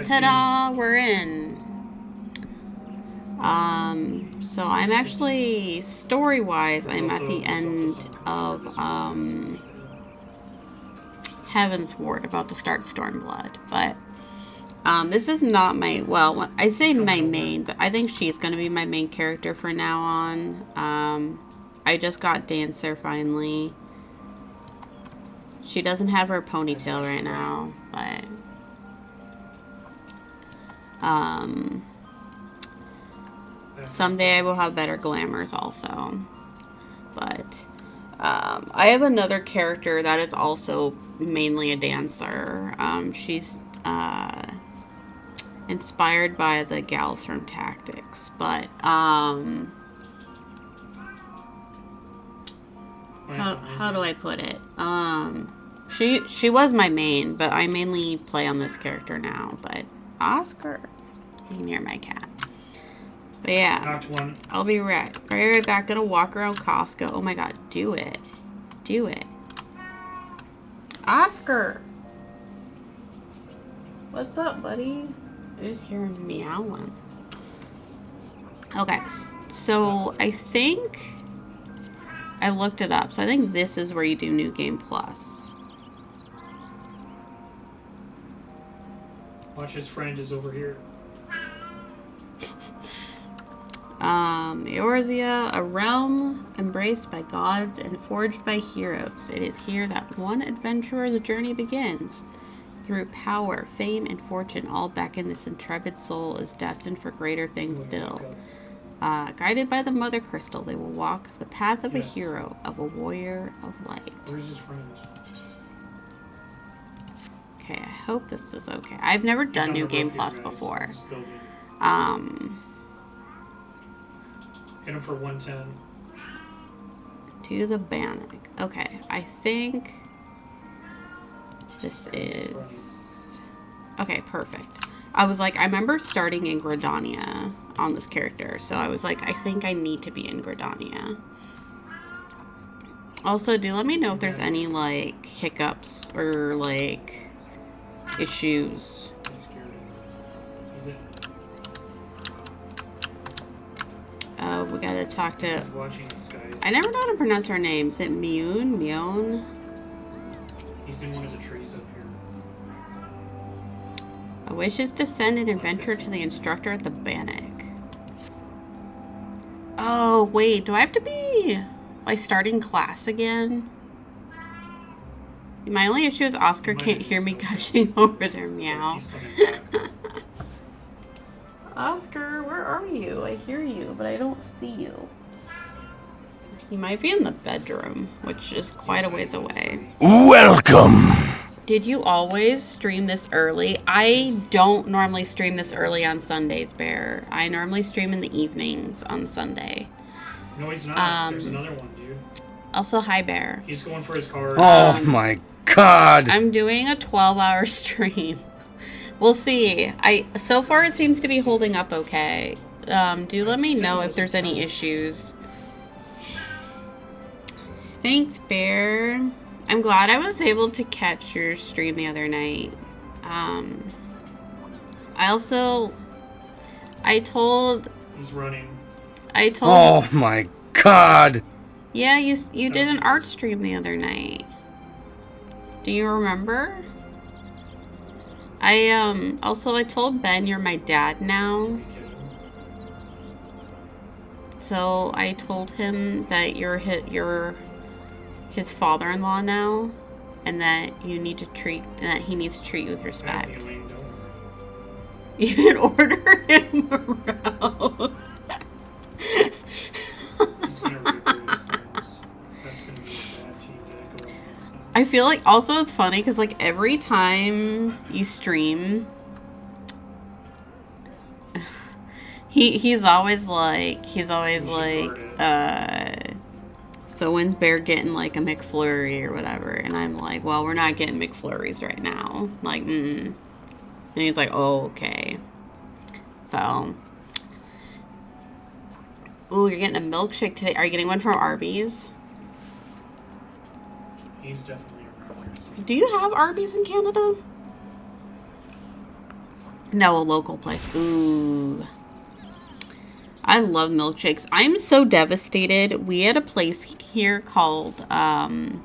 Ta-da! We're in. So I'm actually, story-wise, I'm at the end of, Heaven's Ward, about to start Stormblood, but, this is not my, well, I say my main, but I think she's gonna be my main character for now on. I just got Dancer, finally. She doesn't have her ponytail right now, but, someday I will have better glamours also. But I have another character that is also mainly a dancer. She's inspired by the gals from Tactics, but how do I put it? She was my main, but I mainly play on this character now. But Oscar, you can hear my cat. But yeah, knocked one. I'll be right back. Gonna walk around Costco. Oh my god, do it. Do it. Oscar! What's up, buddy? I just hear him meowing. Okay, so I think I looked it up. So I think this is where you do New Game Plus. Watch, his friend is over here. Eorzea, a realm embraced by gods and forged by heroes. It is here that one adventurer's journey begins. Through power, fame, and fortune, all beckon this intrepid soul is destined for greater things still. Guided by the Mother Crystal, they will walk the path of a hero, of a warrior of light. Where's his friend? Okay, I hope this is okay. I've never done New Game Plus before. Hit him for 110. To the Bannock. Okay, I think this is... Okay, perfect. I was like, I remember starting in Gridania on this character, so I was like, I think I need to be in Gridania. Also, do let me know if there's any, like, hiccups or, like, issues. We gotta talk to... I never know how to pronounce her name. Is it Mion? Mion? He's in one of the trees up here. A wish is to send an adventurer to the instructor at the Bannock. Oh, wait. Do I have to be, like, starting class again? My only issue is Oscar can't hear me gushing over their meow. Oscar, where are you? I hear you, but I don't see you. He might be in the bedroom, which is quite a ways away. Welcome! Did you always stream this early? I don't normally stream this early on Sundays, Bear. I normally stream in the evenings on Sunday. No, he's not. There's another one, dude. Also, hi, Bear. He's going for his card. Oh my god! I'm doing a 12-hour stream. We'll see. So far it seems to be holding up okay. Do let me know if there's any issues. Thanks, Bear. I'm glad I was able to catch your stream the other night. He's running. Oh my god! Yeah, you did an art stream the other night. Do you remember? I told Ben you're my dad now. So I told him that you're his father-in-law now, and that he needs to treat you with respect. You can order him around. I feel like also it's funny because like every time you stream, he's always like, so when's Bear getting like a McFlurry or whatever? And I'm like, well, we're not getting McFlurries right now. Like, And he's like, oh, okay. So, ooh, you're getting a milkshake today. Are you getting one from Arby's? He's definitely around here. Do you have Arby's in Canada? No, a local place. Ooh. I love milkshakes. I'm so devastated. We had a place here called, oh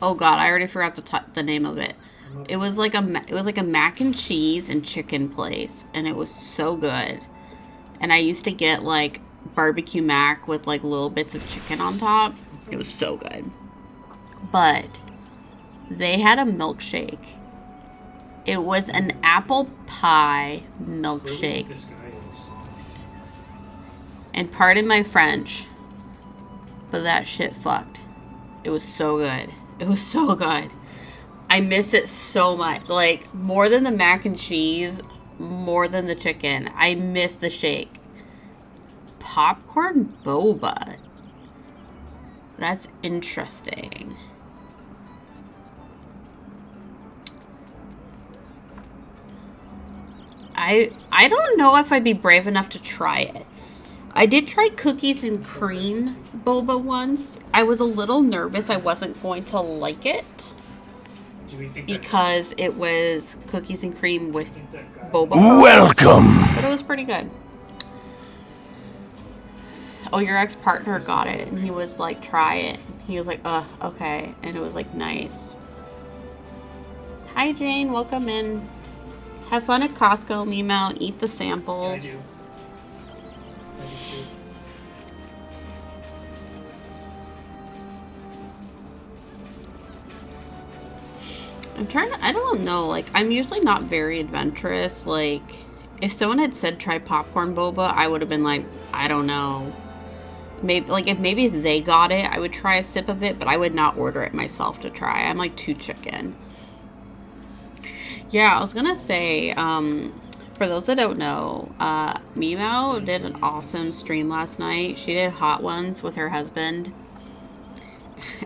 God, I already forgot the name of it. It was like a mac and cheese and chicken place, and it was so good. And I used to get like barbecue mac with like little bits of chicken on top. It was so good. But they had a milkshake. It was an apple pie milkshake. And pardon my French, but that shit fucked. It was so good. It was so good. I miss it so much. Like, more than the mac and cheese, more than the chicken. I miss the shake. Popcorn boba. That's interesting. I don't know if I'd be brave enough to try it. I did try cookies and cream boba once. I was a little nervous I wasn't going to like it because it was cookies and cream with boba. Welcome! But it was pretty good. Oh, your ex-partner got it, and he was like, try it. He was like, okay. And it was like, nice. Hi, Jane. Welcome in. Have fun at Costco, meme out, eat the samples. Yeah, I do. I'm trying to, I don't know, like, I'm usually not very adventurous. Like, if someone had said try popcorn boba, I would have been like, I don't know. Maybe, like, if maybe they got it, I would try a sip of it, but I would not order it myself to try. I'm, like, too chicken. Yeah, I was gonna say, for those that don't know, Meow did an awesome stream last night. She did Hot Ones with her husband,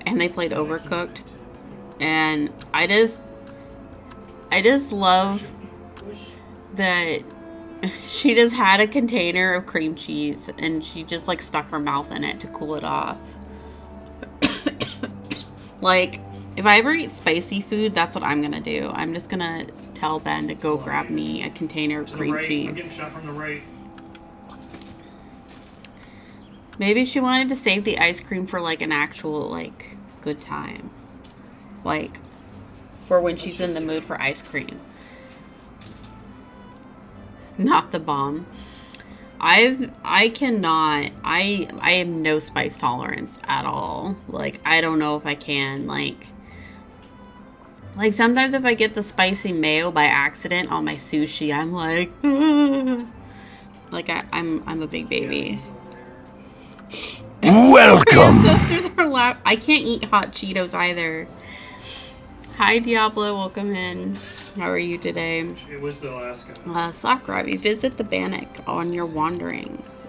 and they played Overcooked. And I just love that she just had a container of cream cheese and she just like stuck her mouth in it to cool it off. Like, if I ever eat spicy food, that's what I'm gonna do. I'm just gonna tell Ben to go grab me a container of cream cheese. I'm getting shot from the right. Maybe she wanted to save the ice cream for like an actual like good time. Like, for when she's in the mood for ice cream. Not the bomb. I have no spice tolerance at all. Like, I don't know if I can, like sometimes if I get the spicy mayo by accident on my sushi, I'm like, ah. Like I'm a big baby. Welcome! Ancestors are I can't eat hot Cheetos either. Hi, Diablo. Welcome in. How are you today? It was the last guy. Sakura, you visit the Bannock on your wanderings.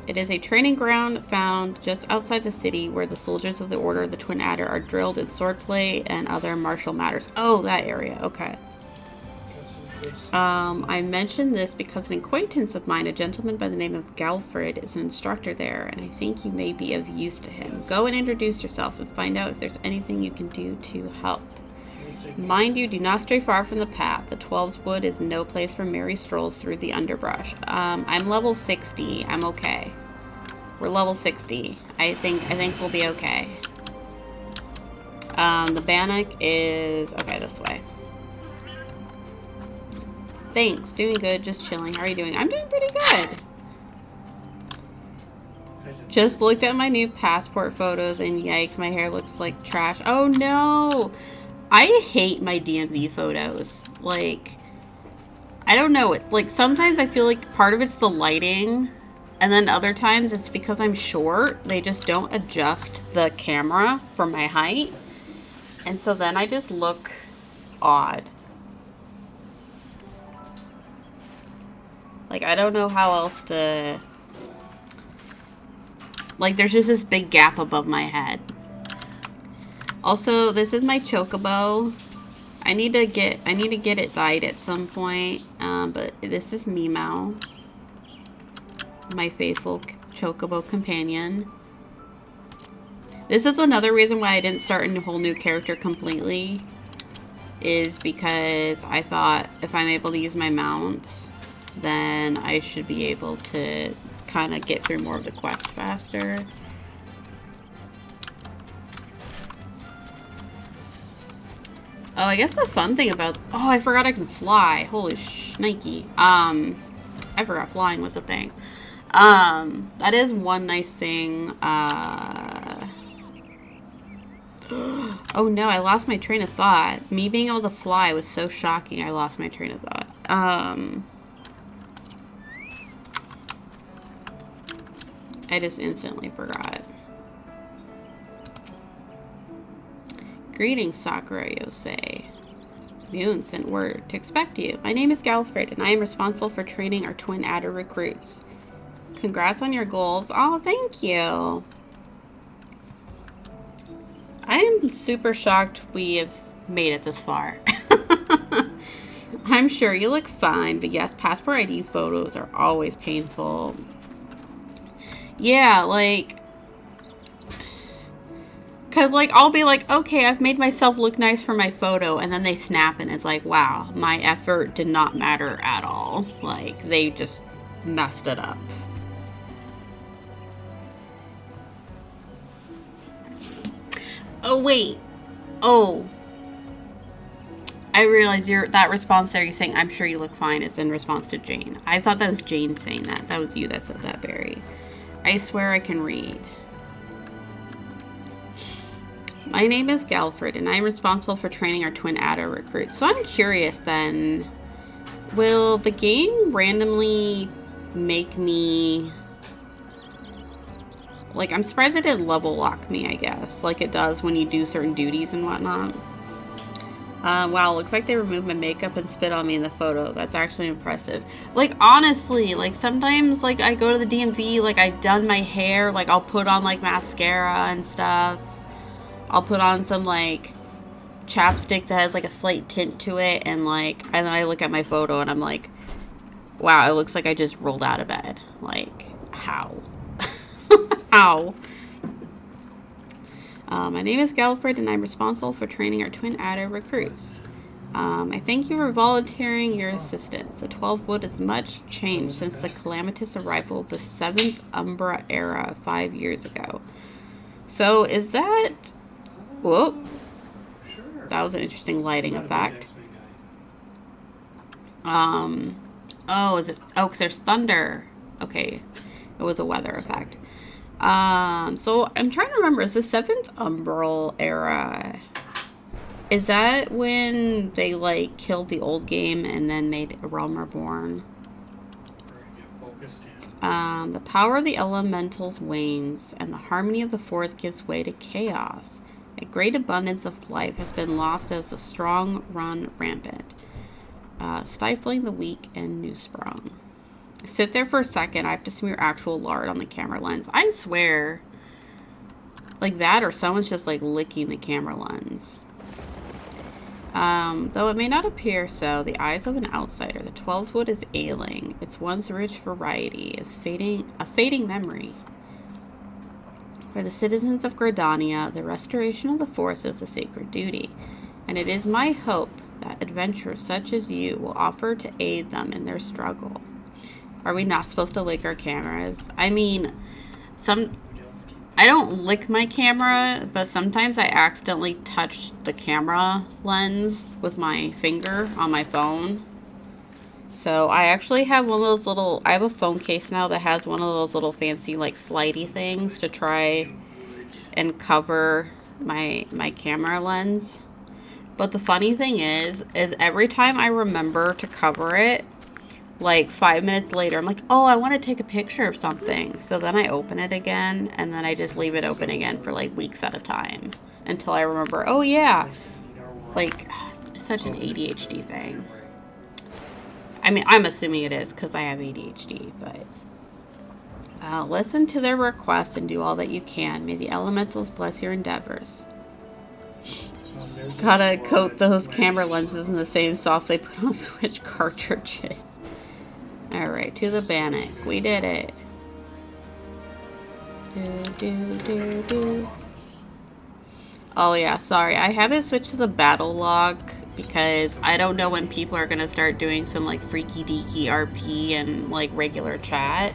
It is a training ground found just outside the city where the soldiers of the Order of the Twin Adder are drilled in swordplay and other martial matters. Oh, that area. Okay. I mentioned this because an acquaintance of mine, a gentleman by the name of Galfred, is an instructor there, and I think you may be of use to him. Go and introduce yourself and find out if there's anything you can do to help. Mind you, do not stray far from the path. The 12's Wood is no place for merry strolls through the underbrush. I'm level 60. I'm okay. We're level 60. I think we'll be okay. The Bannock is... Okay, this way. Thanks. Doing good. Just chilling. How are you doing? I'm doing pretty good. Just looked at my new passport photos and yikes, my hair looks like trash. Oh no! I hate my DMV photos. Like, I don't know. Like, sometimes I feel like part of it's the lighting, and then other times it's because I'm short. They just don't adjust the camera for my height. And so then I just look odd. Like, I don't know how else to... Like, there's just this big gap above my head. Also, this is my chocobo. I need to get it dyed at some point. But this is Meow, my faithful chocobo companion. This is another reason why I didn't start a whole new character completely. is because I thought if I'm able to use my mounts, then I should be able to kind of get through more of the quest faster. Oh, I guess the fun thing about... Oh, I forgot I can fly. Holy shnikey. I forgot flying was a thing. That is one nice thing. Oh no, I lost my train of thought. Me being able to fly was so shocking, I lost my train of thought. I just instantly forgot. Greetings, Sakura Yosei. Moon sent word to expect you. My name is Galfred, and I am responsible for training our twin adder recruits. Congrats on your goals. Oh, thank you. I am super shocked we have made it this far. I'm sure you look fine, but yes, passport ID photos are always painful. Yeah, like... Because, like, I'll be like, okay, I've made myself look nice for my photo, and then they snap, and it's like, wow, my effort did not matter at all. Like, they just messed it up. Oh, wait. Oh. I realize that response there, you're saying, I'm sure you look fine, is in response to Jane. I thought that was Jane saying that. That was you that said that, Barry. I swear I can read. My name is Galfred, and I am responsible for training our twin adder recruits. So I'm curious then, will the game randomly make me... Like, I'm surprised it didn't level lock me, I guess. Like it does when you do certain duties and whatnot. Wow, looks like they removed my makeup and spit on me in the photo. That's actually impressive. Like, honestly, like, sometimes, like, I go to the DMV, like, I've done my hair. Like, I'll put on, like, mascara and stuff. I'll put on some, like, chapstick that has, like, a slight tint to it. And, like, and then I look at my photo and I'm like, wow, it looks like I just rolled out of bed. Like, how? How? My name is Galfred, and I'm responsible for training our twin adder recruits. I thank you for volunteering your assistance. The 12th Wood has much changed since the calamitous arrival of the 7th Umbra era 5 years ago. So, is that... Whoa. That was an interesting lighting effect. Oh, is it... Oh, because there's thunder. Okay. It was a weather effect. So I'm trying to remember, is the 7th Umbral era, is that when they, like, killed the old game and then made A Realm Reborn? The power of the elementals wanes, and the harmony of the forest gives way to chaos. A great abundance of life has been lost as the strong run rampant, stifling the weak and new sprung. Sit there for a second. I have to smear actual lard on the camera lens. I swear. Like that, or someone's just like licking the camera lens. Though it may not appear so, the eyes of an outsider, the 12's Wood is ailing. Its once rich variety is a fading memory. For the citizens of Gridania, the restoration of the forest is a sacred duty, and it is my hope that adventurers such as you will offer to aid them in their struggle. Are we not supposed to lick our cameras? I mean, I don't lick my camera, but sometimes I accidentally touch the camera lens with my finger on my phone. So I actually have one of those little, I have a phone case now that has one of those little fancy, like, slidey things to try and cover my camera lens. But the funny thing is every time I remember to cover it, like 5 minutes later, I'm like, oh, I want to take a picture of something. So then I open it again, and then I just leave it open again for like weeks at a time until I remember, oh yeah. Like, it's such an ADHD thing. I mean, I'm assuming it is because I have ADHD, but listen to their request and do all that you can. May the elementals bless your endeavors. Gotta coat those camera lenses in the same sauce they put on Switch cartridges. Alright, to the Bannock. We did it. Oh yeah, sorry. I haven't switched to the battle log because I don't know when people are gonna start doing some like freaky deaky RP and like regular chat.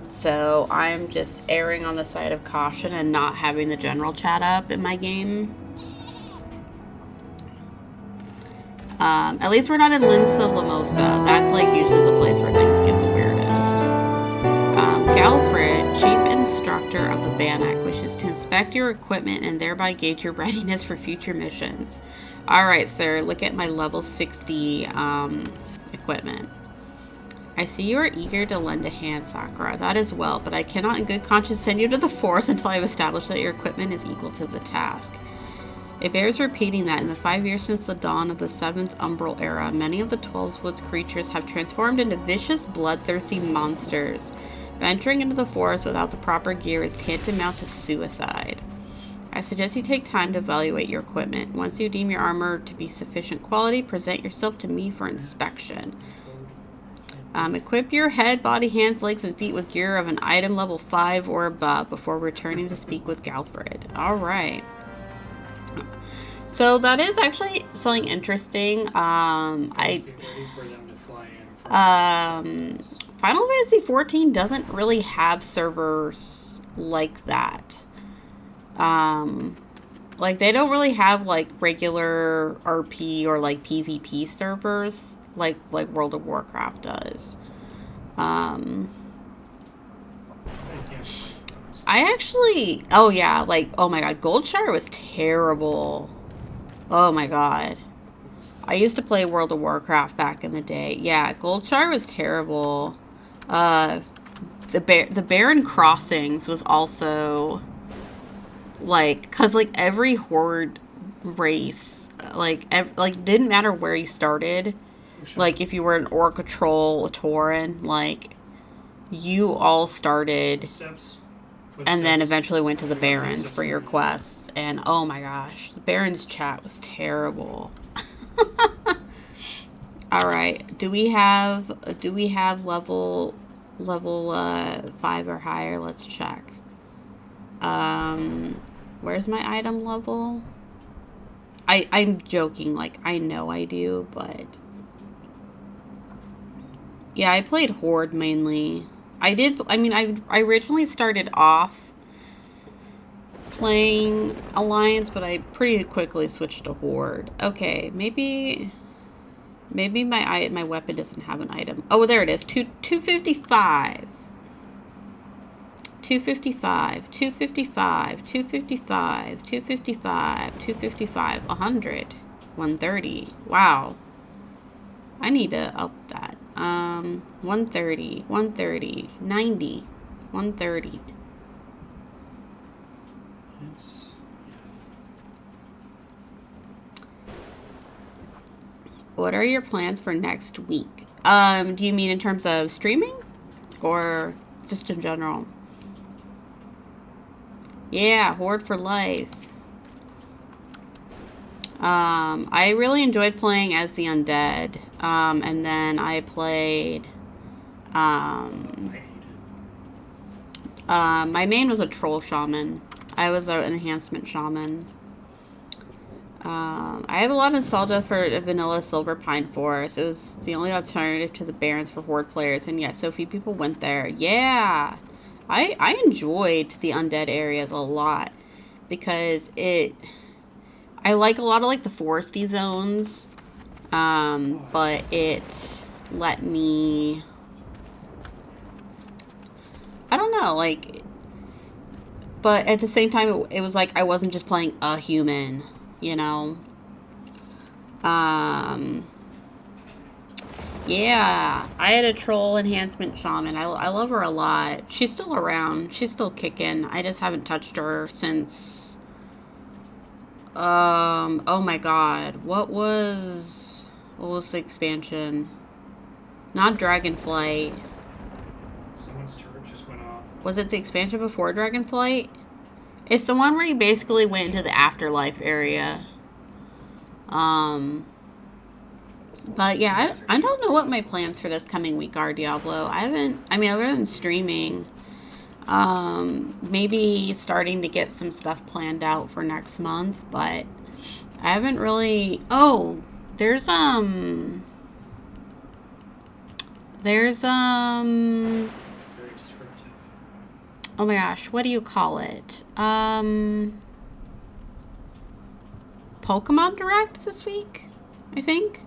So I'm just erring on the side of caution and not having the general chat up in my game. At least we're not in Limsa Lamosa. That's like usually the place where things get the weirdest. Galfred, Chief Instructor of the Bannock, wishes to inspect your equipment and thereby gauge your readiness for future missions. Alright, sir, look at my level 60 equipment. I see you are eager to lend a hand, Sakura. That is well, but I cannot in good conscience send you to the forest until I have established that your equipment is equal to the task. It bears repeating that in the 5 years since the dawn of the 7th Umbral Era, many of the 12 Woods creatures have transformed into vicious, bloodthirsty monsters. Venturing into the forest without the proper gear is tantamount to suicide. I suggest you take time to evaluate your equipment. Once you deem your armor to be sufficient quality, present yourself to me for inspection. Equip your head, body, hands, legs, and feet with gear of an item level 5 or above before returning to speak with Galfred. Alright. So that is actually something interesting. Final Fantasy XIV doesn't really have servers like that. Like they don't really have like regular RP or like PvP servers like World of Warcraft does. I actually, oh yeah, like, oh my god, Goldshire was terrible. Oh my god. I used to play World of Warcraft back in the day. Yeah, Goldshire was terrible. The Barren Crossings was also, like, cause like every horde race, like didn't matter where you started. Like if you were an Orc, a Troll, a Tauren, like you all started and then eventually went to the Barrens for your quests. And oh my gosh, the Barrens chat was terrible. All right, do we have level 5 or higher? Let's check. Where's my item level? I'm joking, like I know I do, but yeah, I played Horde mainly. I originally started off playing Alliance, but I pretty quickly switched to Horde. Okay, maybe my weapon doesn't have an item. Oh, there it is. 255. 255, 255, 255, 255, 255, 100, 130. Wow. I need to up that. 130, 130, 90, 130. What are your plans for next week? Do you mean in terms of streaming or just in general? Yeah, Horde for life. I really enjoyed playing as the undead. And then I played, my main was a troll shaman. I was an enhancement shaman. I have a lot of nostalgia for vanilla Silver Pine Forest. It was the only alternative to the Barrens for Horde players, and yet so few people went there. Yeah, I enjoyed the undead areas a lot because I like a lot of like the foresty zones. But it let me, I don't know, like, but at the same time, it was like I wasn't just playing a human, you know? Yeah, I had a troll enhancement shaman. I love her a lot. She's still around. She's still kicking. I just haven't touched her since, oh my god, what was the expansion? Not Dragonflight. Someone's turret just went off. Was it the expansion before Dragonflight? It's the one where you basically went into the afterlife area. But yeah, I don't know what my plans for this coming week are, Diablo. other than streaming, maybe starting to get some stuff planned out for next month, but I haven't really... Oh, there's Very descriptive. oh my gosh, what do you call it? Pokemon Direct this week, I think.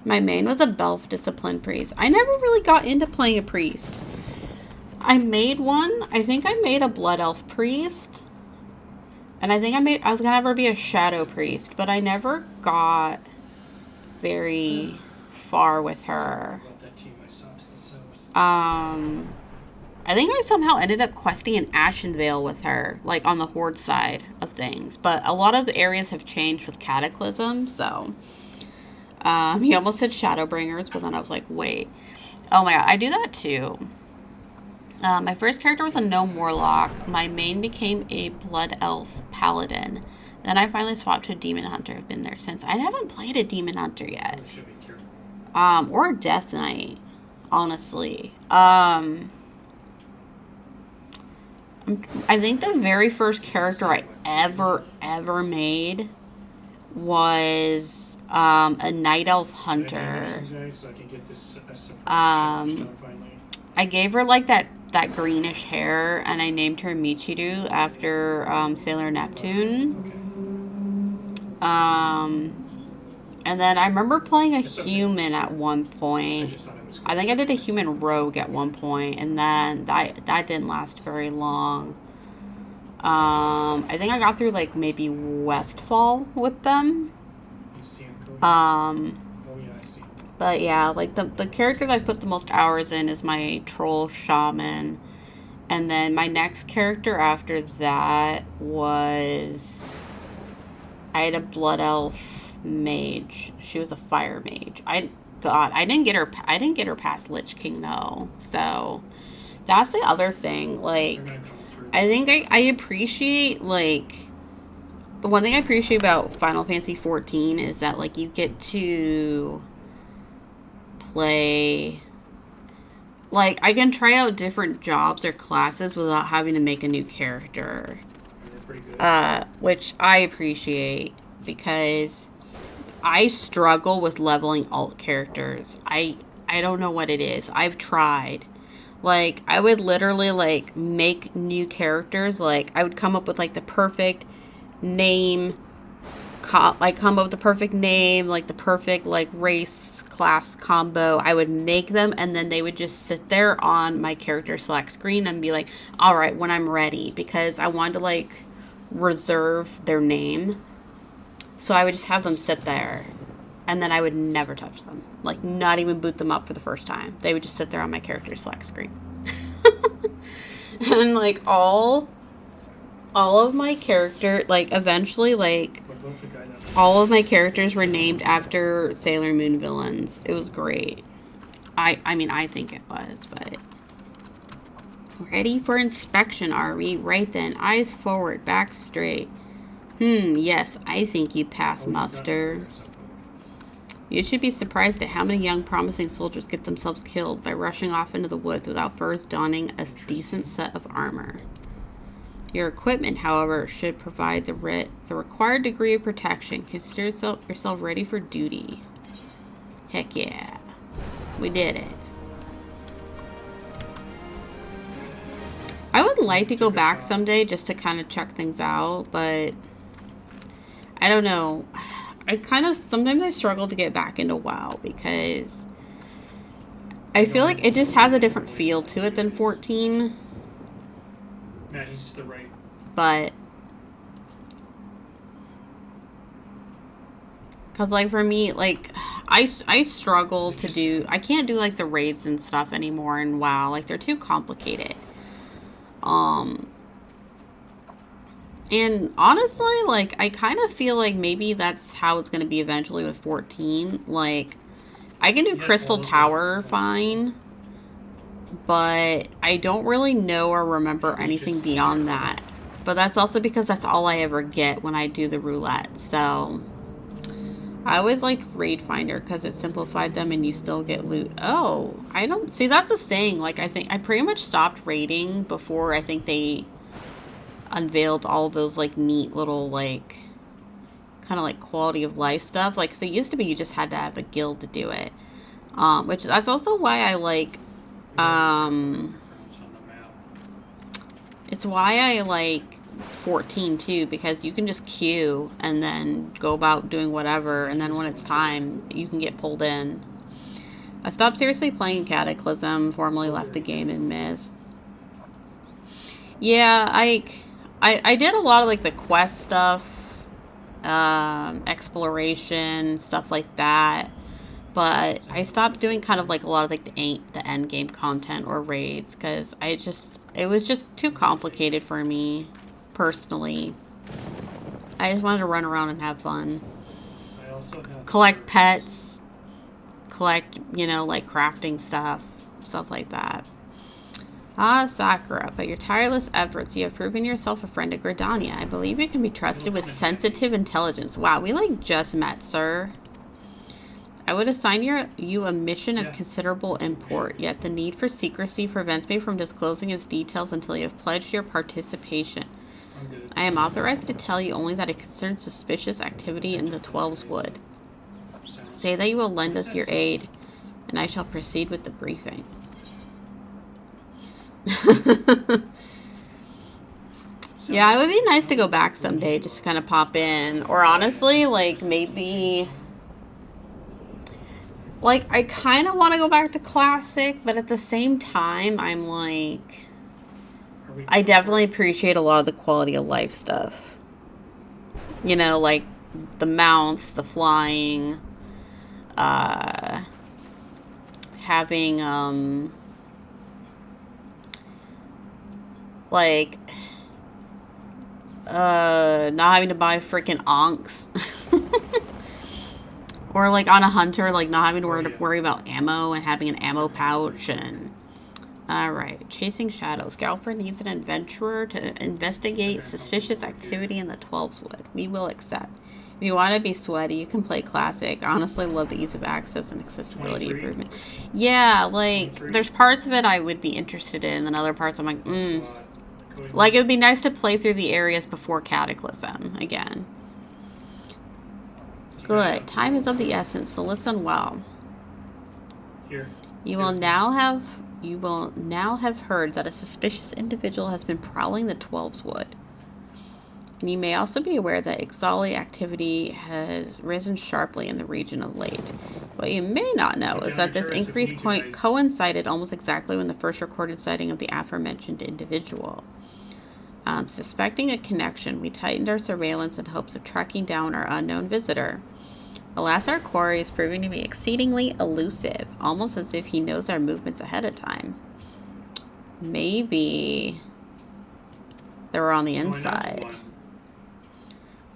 My main was a Belf Discipline Priest. I never really got into playing a priest. I made one. I think I made a Blood Elf Priest. And I think I was gonna ever be a Shadow Priest, but I never got very far with her. About that team I saw to the south. I think I somehow ended up questing in Ashenvale with her, like on the Horde side of things. But a lot of the areas have changed with Cataclysm, so... he almost said Shadowbringers, but then I was like, wait. Oh my god, I do that too. My first character was a Gnome Warlock. My main became a Blood Elf Paladin. Then I finally swapped to a Demon Hunter. I've been there since. I haven't played a Demon Hunter yet. You should be careful. Or a Death Knight, honestly. I think the very first character I ever made was a Night Elf Hunter. So I can get this I gave her like that greenish hair, and I named her Michiru after Sailor Neptune. And then I remember playing a human at one point. I think I did a human rogue at one point, and then that didn't last very long. I think I got through like maybe Westfall with them. But yeah, like the character that I've put the most hours in is my troll shaman. And then my next character after that was... I had a blood elf mage. She was a fire mage. I didn't get her past Lich King though. So that's the other thing. Like, I think I appreciate, like, the one thing I appreciate about Final Fantasy 14 is that, like, you get to play, like, I can try out different jobs or classes without having to make a new character. Which I appreciate, because I struggle with leveling alt characters. I don't know what it is. I've tried. Like, I would literally, like, make new characters. Like, I would come up with, like, the perfect name, like, the perfect, like, race class combo. I would make them, and then they would just sit there on my character select screen and be like, all right, when I'm ready, because I wanted to, like, reserve their name. So I would just have them sit there, and then I would never touch them. Like, not even boot them up for the first time. They would just sit there on my character select screen. And, like, all of my character, like, eventually, like, all of my characters were named after Sailor Moon villains. It was great. I mean, I think it was, but... Ready for inspection, are we? Right then. Eyes forward, back straight. Yes, I think you pass muster. You should be surprised at how many young, promising soldiers get themselves killed by rushing off into the woods without first donning a decent set of armor. Your equipment, however, should provide the required degree of protection. Consider yourself ready for duty. Heck yeah. We did it. I would like to go back someday just to kind of check things out, but I don't know. Sometimes I struggle to get back into WoW because I feel like it just has a different feel to it than 14. Matt, he's to the right. But, because, like, for me, like, I struggle to do, I can't do, like, the raids and stuff anymore in WoW. Like, they're too complicated. And honestly, like, I kind of feel like maybe that's how it's going to be eventually with 14. Like, I can do Crystal Tower fine, but I don't really know or remember anything beyond that. But that's also because that's all I ever get when I do the roulette. So, I always liked Raid Finder because it simplified them and you still get loot. Oh, I don't... See, that's the thing. Like, I think I pretty much stopped raiding before I think they unveiled all those, like, neat little, like, kind of like quality of life stuff. Like, 'cause it used to be you just had to have a guild to do it. Which that's also why I like, it's why I like 14 too, because you can just queue and then go about doing whatever, and then when it's time, you can get pulled in. I stopped seriously playing Cataclysm, formerly left the game in mist. Yeah, I did a lot of like the quest stuff, exploration, stuff like that. But I stopped doing kind of like a lot of like the end game content or raids, because it was just too complicated for me personally. I just wanted to run around and have fun. Collect pets, collect, you know, like crafting stuff like that. Ah, Sakura, by your tireless efforts, you have proven yourself a friend of Gridania. I believe you can be trusted with sensitive intelligence. Wow, we like just met, sir. I would assign you a mission of considerable import, yet the need for secrecy prevents me from disclosing its details until you have pledged your participation. I am authorized to tell you only that it concerns suspicious activity in the 12's Wood. Say that you will lend us your aid, and I shall proceed with the briefing. Yeah, it would be nice to go back someday, just to kind of pop in. Or honestly, like, maybe... Like, I kind of want to go back to Classic, but at the same time, I'm like... I definitely appreciate a lot of the quality of life stuff. You know, like, the mounts, the flying, having, like, not having to buy freaking onks. Or, like, on a hunter, like, not having to worry about ammo and having an ammo pouch and... Alright, chasing shadows. Galford needs an adventurer to investigate suspicious activity in the 12's Wood. We will accept. If you want to be sweaty, you can play Classic. Honestly, love the ease of access and accessibility improvement. Yeah, like, there's parts of it I would be interested in, and other parts I'm like, Like, it would be nice to play through the areas before Cataclysm again. Good. Time is of the essence, so listen well. You will now have heard that a suspicious individual has been prowling the 12's Wood. And you may also be aware that XIV activity has risen sharply in the region of late. What you may not know is that this increase coincided almost exactly when the first recorded sighting of the aforementioned individual. Suspecting a connection, we tightened our surveillance in hopes of tracking down our unknown visitor. Alas, our quarry is proving to be exceedingly elusive, almost as if he knows our movements ahead of time. Maybe they were on the inside.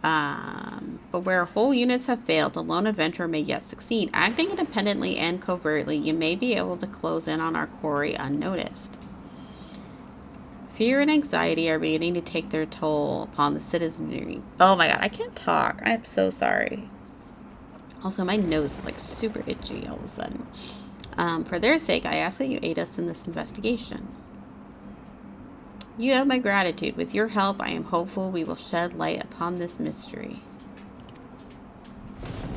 But where whole units have failed, a lone adventurer may yet succeed. Acting independently and covertly, you may be able to close in on our quarry unnoticed. Fear and anxiety are beginning to take their toll upon the citizenry. Oh my god, I can't talk. I am so sorry. Also, my nose is like super itchy all of a sudden. For their sake, I ask that you aid us in this investigation. You have my gratitude. With your help, I am hopeful we will shed light upon this mystery.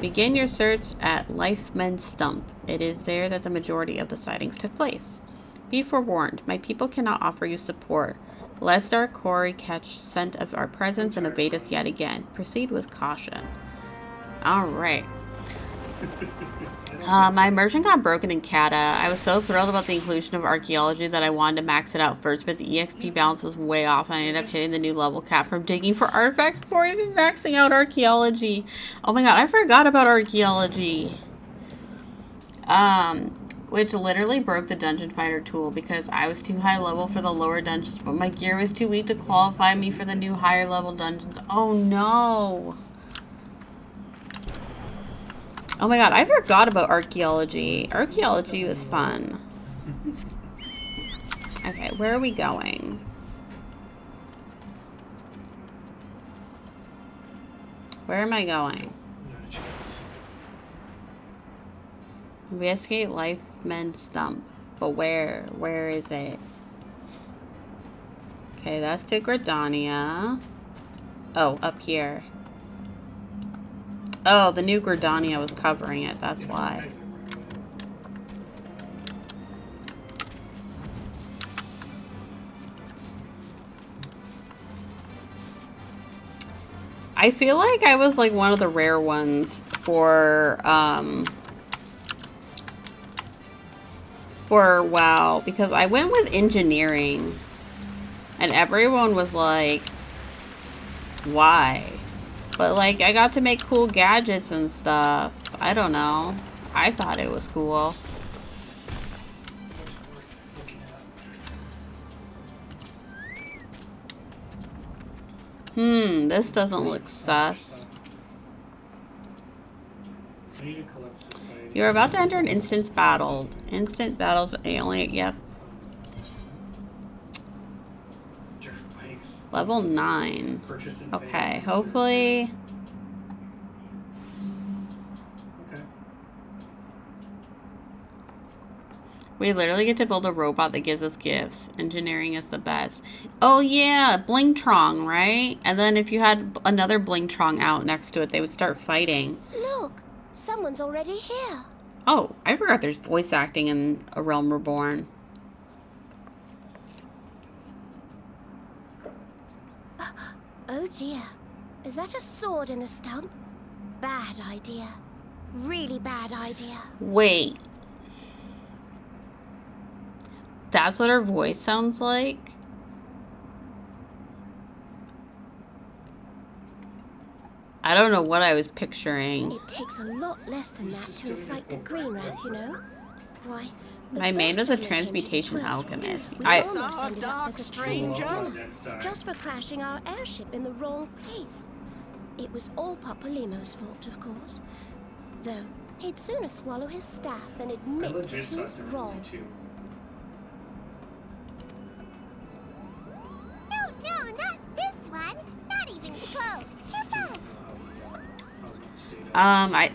Begin your search at Lifemen's Stump. It is there that the majority of the sightings took place. Be forewarned, my people cannot offer you support, lest our quarry catch scent of our presence and evade us yet again. Proceed with caution. Alright. My immersion got broken in Kata. I was so thrilled about the inclusion of archaeology that I wanted to max it out first, but the EXP balance was way off and I ended up hitting the new level cap from digging for artifacts before even maxing out archaeology. Oh my god, I forgot about archaeology. Which literally broke the dungeon finder tool because I was too high level for the lower dungeons, but my gear was too weak to qualify me for the new higher level dungeons. Oh no. Oh my god, I forgot about archaeology. Archaeology was fun. Okay, where are we going? Where am I going? Investigate Lifemen's Stump. But where? Where is it? Okay, that's to Gridania. Oh, up here. Oh, the new Gridania was covering it, that's why. I feel like I was like one of the rare ones for WoW, because I went with engineering and everyone was like, why? But like I got to make cool gadgets and stuff. I don't know. I thought it was cool. What's worth looking at? This doesn't look sus. I need to collect society. You're about to enter an instance battle. Instant battle, only, yep. Dirt bikes. Level 9. Purchase and pay. Okay, hopefully. Okay. We literally get to build a robot that gives us gifts. Engineering is the best. Oh yeah, Blingtron, right? And then if you had another Blingtron out next to it, they would start fighting. Look, someone's already here. Oh, I forgot there's voice acting in A Realm Reborn. Oh dear. Is that a sword in the stump? Bad idea. Really bad idea. Wait. That's what her voice sounds like? I don't know what I was picturing. It takes a lot less than that to incite the green wrath, you know? Why? the My main first was a time I came to transmutation Twitch, alchemist. we I almost ended up as a stranger. dinner, just for crashing our airship in the wrong place. It was all Papa Limo's fault, of course. Though, he'd sooner swallow his staff than I admit that legit he's thought there were wrong. only two. No, not this one. Not even close. Careful.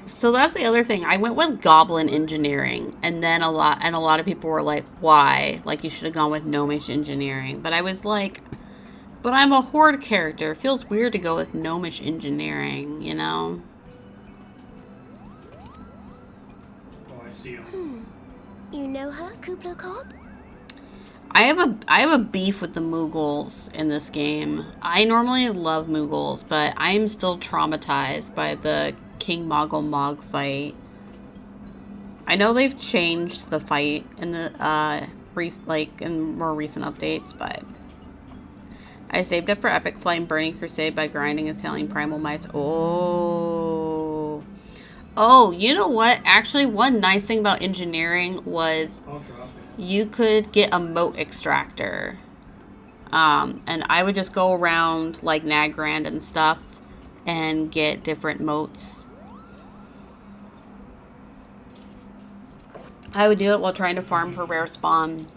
so that's the other thing. I went with Goblin Engineering, and then a lot of people were like, "Why? Like you should have gone with Gnomish Engineering." But I was like, "But I'm a Horde character. It feels weird to go with Gnomish Engineering, you know?" Oh, I see him. You know her, Kuplo Cobb? I have a beef with the Mughals in this game. I normally love Mughals, but I'm still traumatized by the King Moggle Mog fight. I know they've changed the fight in the in more recent updates, but I saved up for Epic Flame Burning Crusade by grinding and selling Primal Mites. Oh, you know what? Actually, one nice thing about engineering was I'll drop it. you could get a moat extractor. And I would just go around like Nagrand and stuff and get different moats. I would do it while trying to farm for rare spawn.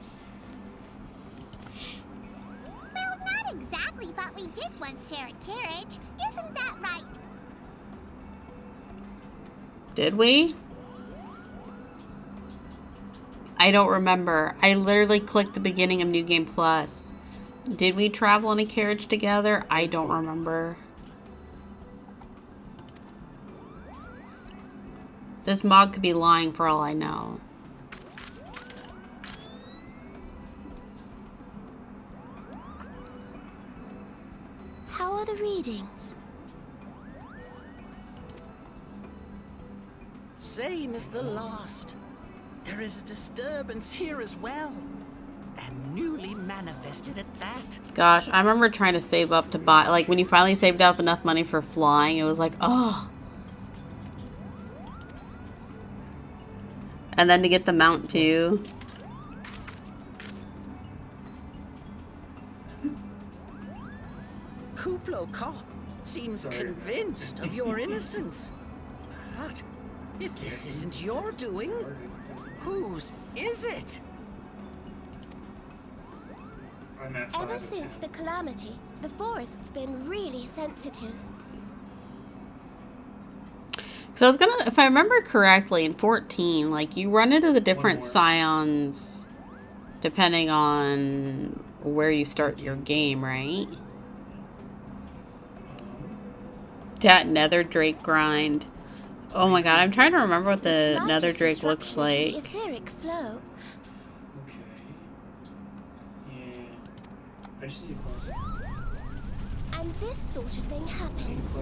Well, not exactly, but we did once share a carriage. Isn't that right? Did we? I don't remember. I literally clicked the beginning of New Game Plus. Did we travel in a carriage together? I don't remember. This mod could be lying for all I know. How are the readings? Same as the last. There is a disturbance here as well. And newly manifested at that. Gosh, I remember trying to save up to buy, like when you finally saved up enough money for flying, it was like, oh. And then to get the mount too. Kuplo Cobb seems convinced of your innocence. But if this isn't your doing, whose is it? I'm at 5 Ever of since 10. the calamity, the forest's been really sensitive. So I was gonna, if I remember correctly, in 14, like you run into the different more. scions depending on where you start your game, right? That nether drake grind. Oh my god, I'm trying to remember what the slightest nether drake looks disruption to the like. etheric flow. Okay. Yeah. I just need to close it. And this sort of thing happens.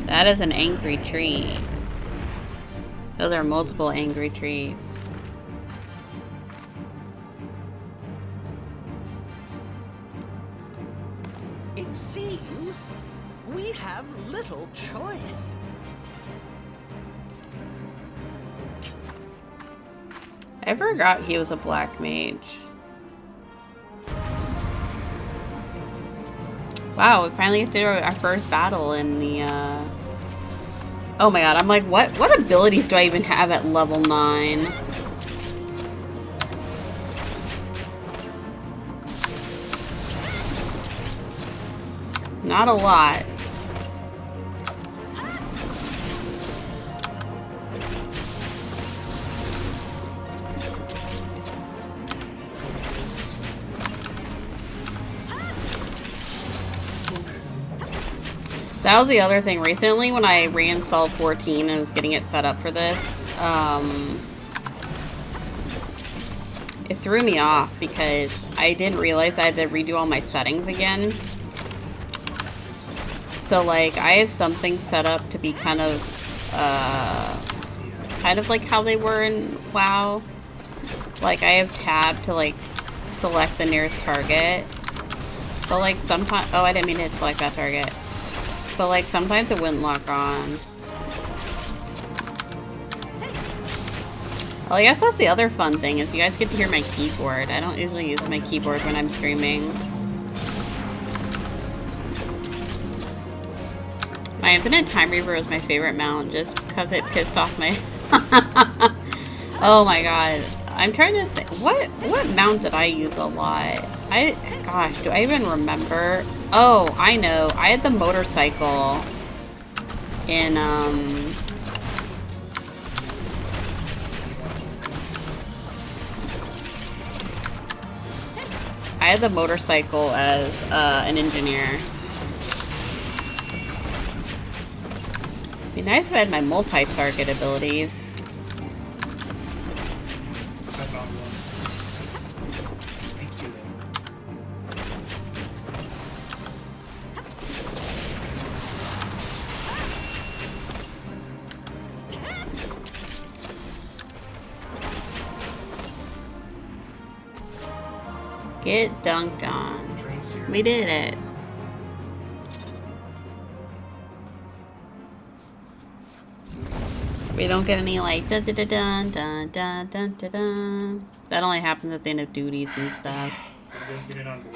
That is an angry tree. Those are multiple angry trees. It seems we have little choice. I forgot he was a black mage. Wow, we finally get to do our first battle in the, Oh my god, I'm like, what abilities do I even have at level 9? Not a lot. That was the other thing. Recently, when I reinstalled 14 and was getting it set up for this, it threw me off because I didn't realize I had to redo all my settings again. So, like, I have something set up to be kind of like how they were in WoW. Like, I have tab to, like, select the nearest target. But, like, sometimes... Oh, I didn't mean to select that target. But, like, sometimes it wouldn't lock on. Well, I guess that's the other fun thing, is you guys get to hear my keyboard. I don't usually use my keyboard when I'm streaming. My Infinite Time Reaver is my favorite mount, just because it pissed off my... Oh my god. I'm trying to think... What mount did I use a lot? Gosh, do I even remember? Oh, I know. I had the motorcycle in, I had the motorcycle as, an engineer. Be nice if I had my multi-target abilities. Get dunked on. We did it. We don't get any like dun dun dun dun dun dun dun dun dun. That only happens at the end of duties and stuff. You guys get it on board?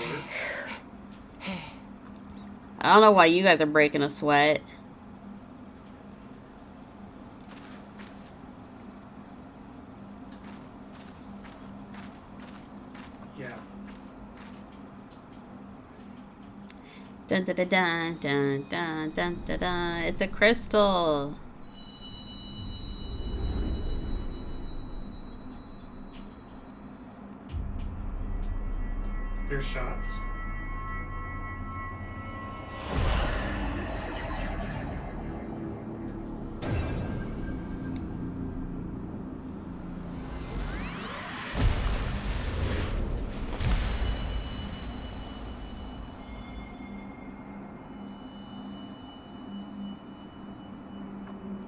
I don't know why you guys are breaking a sweat. Yeah. Dun dun dun dun dun dun dun dun dun. It's a crystal. There's shots.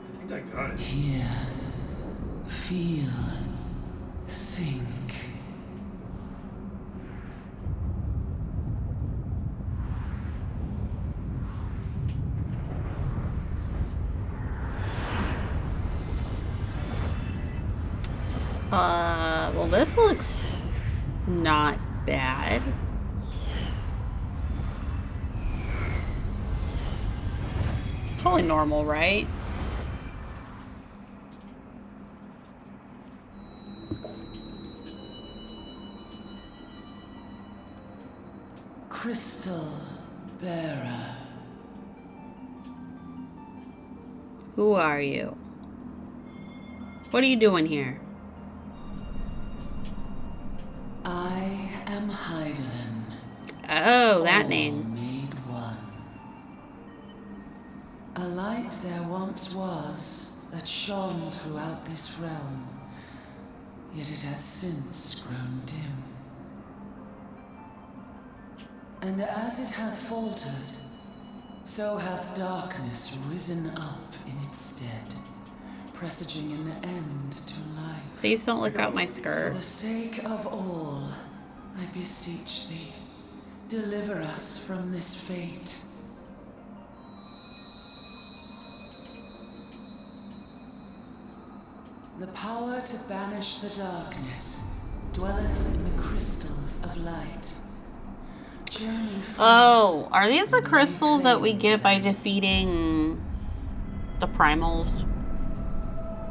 I think I got it. Hear, feel, think. Well, this looks not bad. It's totally normal, right? Crystal bearer. Who are you? What are you doing here? I am Heidelin. Oh, that all name. made one. A light there once was that shone throughout this realm, yet it hath since grown dim. And as it hath faltered, so hath darkness risen up in its stead, presaging an end to life. Please don't look out my For skirt. the sake of all, I beseech thee, deliver us from this fate. The power to banish the darkness dwelleth in the crystals of light. Journey forth. Oh, are these the crystals that we get by defeating the primals?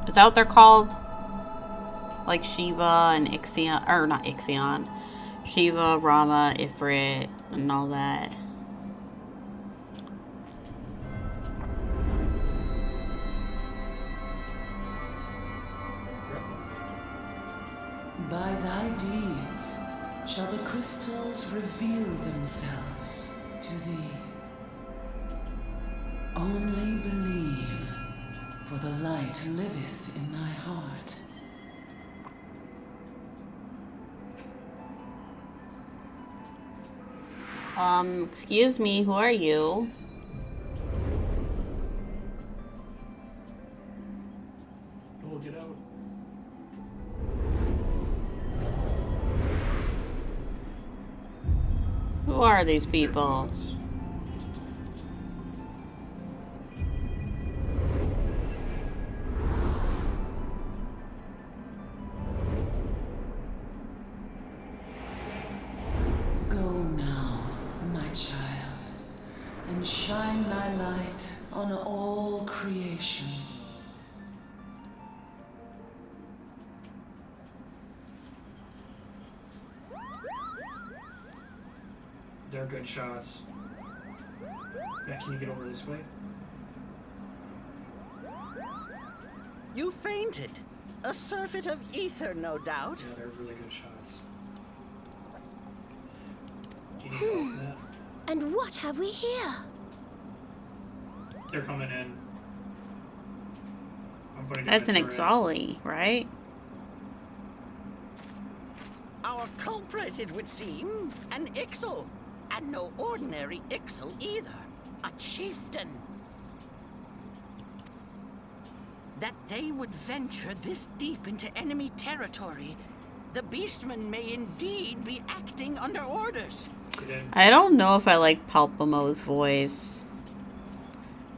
Is that what they're called? Like Shiva and Ixion, or not Ixion. Shiva, Rama, Ifrit, and all that. By thy deeds shall the crystals reveal themselves to thee. Only believe, for the light liveth in thy heart. Excuse me, who are you? Oh, get out. Who are these people? Go now, my child, and shine thy light on all creation. They're good shots. Yeah, can you get over this way? You fainted. A surfeit of ether, no doubt. Yeah, they're really good shots. Do you need help from that? And what have we here? They're coming in. I'm putting That's an turret. XIV, right? Our culprit, it would seem, an Ixal. And no ordinary Ixal either. A chieftain. That they would venture this deep into enemy territory, the beastmen may indeed be acting under orders. Get in. I don't know if I like Palpamo's voice.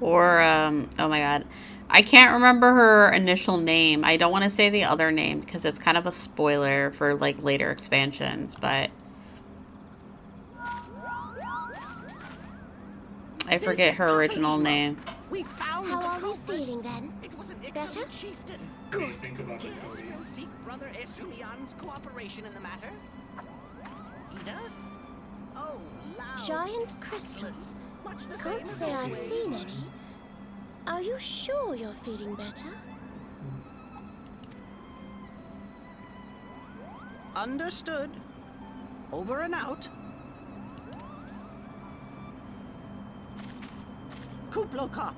Or, oh my god. I can't remember her initial name. I don't want to say the other name because it's kind of a spoiler for, like, later expansions, but I forget her original name. We found How the are we culprit. feeling then? It was an Better? excellent chieftain. What do you think about it, Yes, Cody? we'll seek Brother Esumian's cooperation in the matter. Ida? Oh, loud. Giant crystals. Much the same Can't as say I've always. seen any. Are you sure you're feeling better? Understood. Over and out. Kuplokop,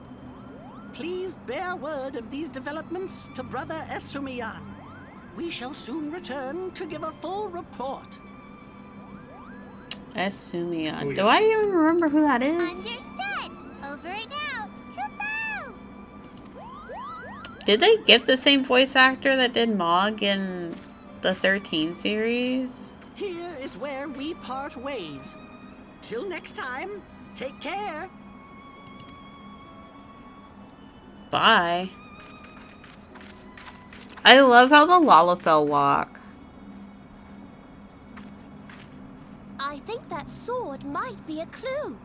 please bear word of these developments to Brother Esumian. We shall soon return to give a full report. Esumia. Oh, Do yeah. I even remember who that is? Understood. Over and out. Kupo! Did they get the same voice actor that did Mog in the 13 series? Here is where we part ways. Till next time, take care. Bye. I love how the Lalafell walk. I think that sword might be a clue.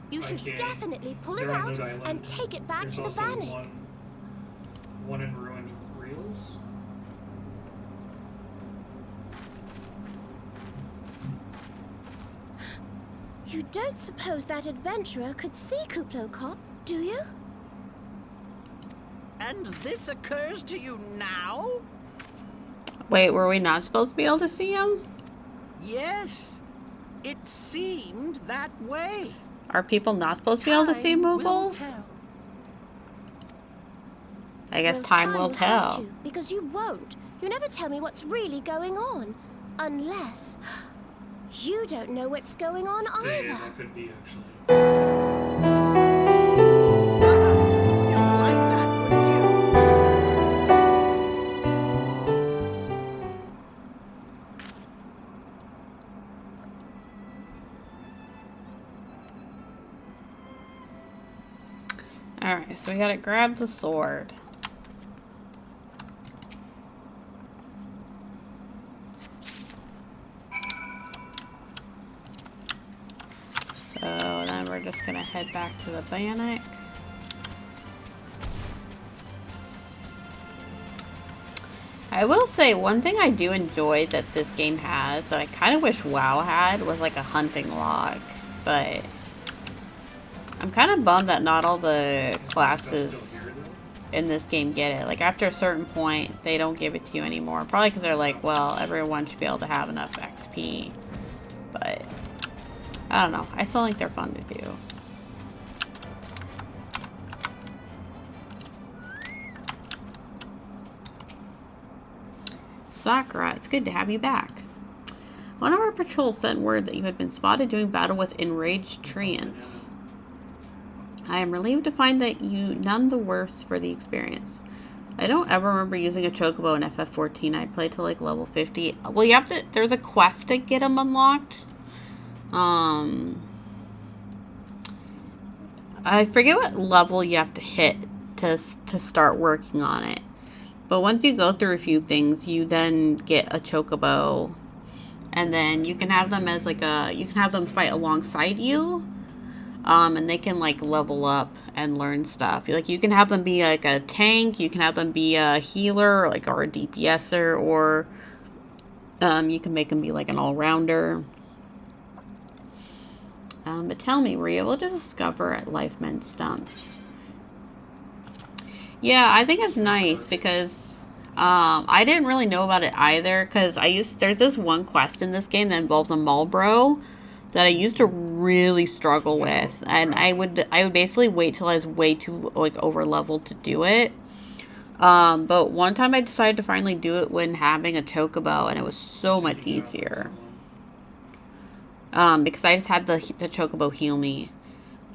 You should Okay. definitely pull it They're on out Mood Island. and take it back There's to the also Bannock. one in ruined reels. You don't suppose that adventurer could see Kuplokop, do you? And this occurs to you now? Wait, were we not supposed to be able to see him? Yes, it seemed that way. Are people not supposed to be able to see Time will Moogles? tell. I guess Well, time will have tell. to, because you won't. You never tell me what's really going on. Unless you don't know what's going on Yeah, either. that could be actually. You'll like that, wouldn't you? Alright, so we gotta grab the sword. So then we're just gonna head back to the Bannock. I will say one thing I do enjoy that this game has that I kind of wish WoW had was like a hunting log, but I'm kind of bummed that not all the classes in this game get it. Like after a certain point, they don't give it to you anymore. Probably because they're like, well, everyone should be able to have enough XP. But I don't know. I still think they're fun to do. Sakura, it's good to have you back. One of our patrols sent word that you had been spotted doing battle with enraged treants. I am relieved to find that you none the worse for the experience. I don't ever remember using a chocobo in FF14. I played to like level 50. Well, you have to, there's a quest to get them unlocked. I forget what level you have to hit to start working on it. But once you go through a few things, you then get a chocobo. And then you can have them as like a, you can have them fight alongside you. And they can like level up and learn stuff. Like you can have them be like a tank, you can have them be a healer, or a DPSer, or you can make them be like an all-rounder. But tell me, were you able to discover at Lifeman Stumps? Yeah, I think it's nice because I didn't really know about it either, because there's this one quest in this game that involves a Marlboro that I used to really struggle with, and I would basically wait till I was way too like over leveled to do it. But one time I decided to finally do it when having a chocobo, and it was so much easier. Because I just had the chocobo heal me.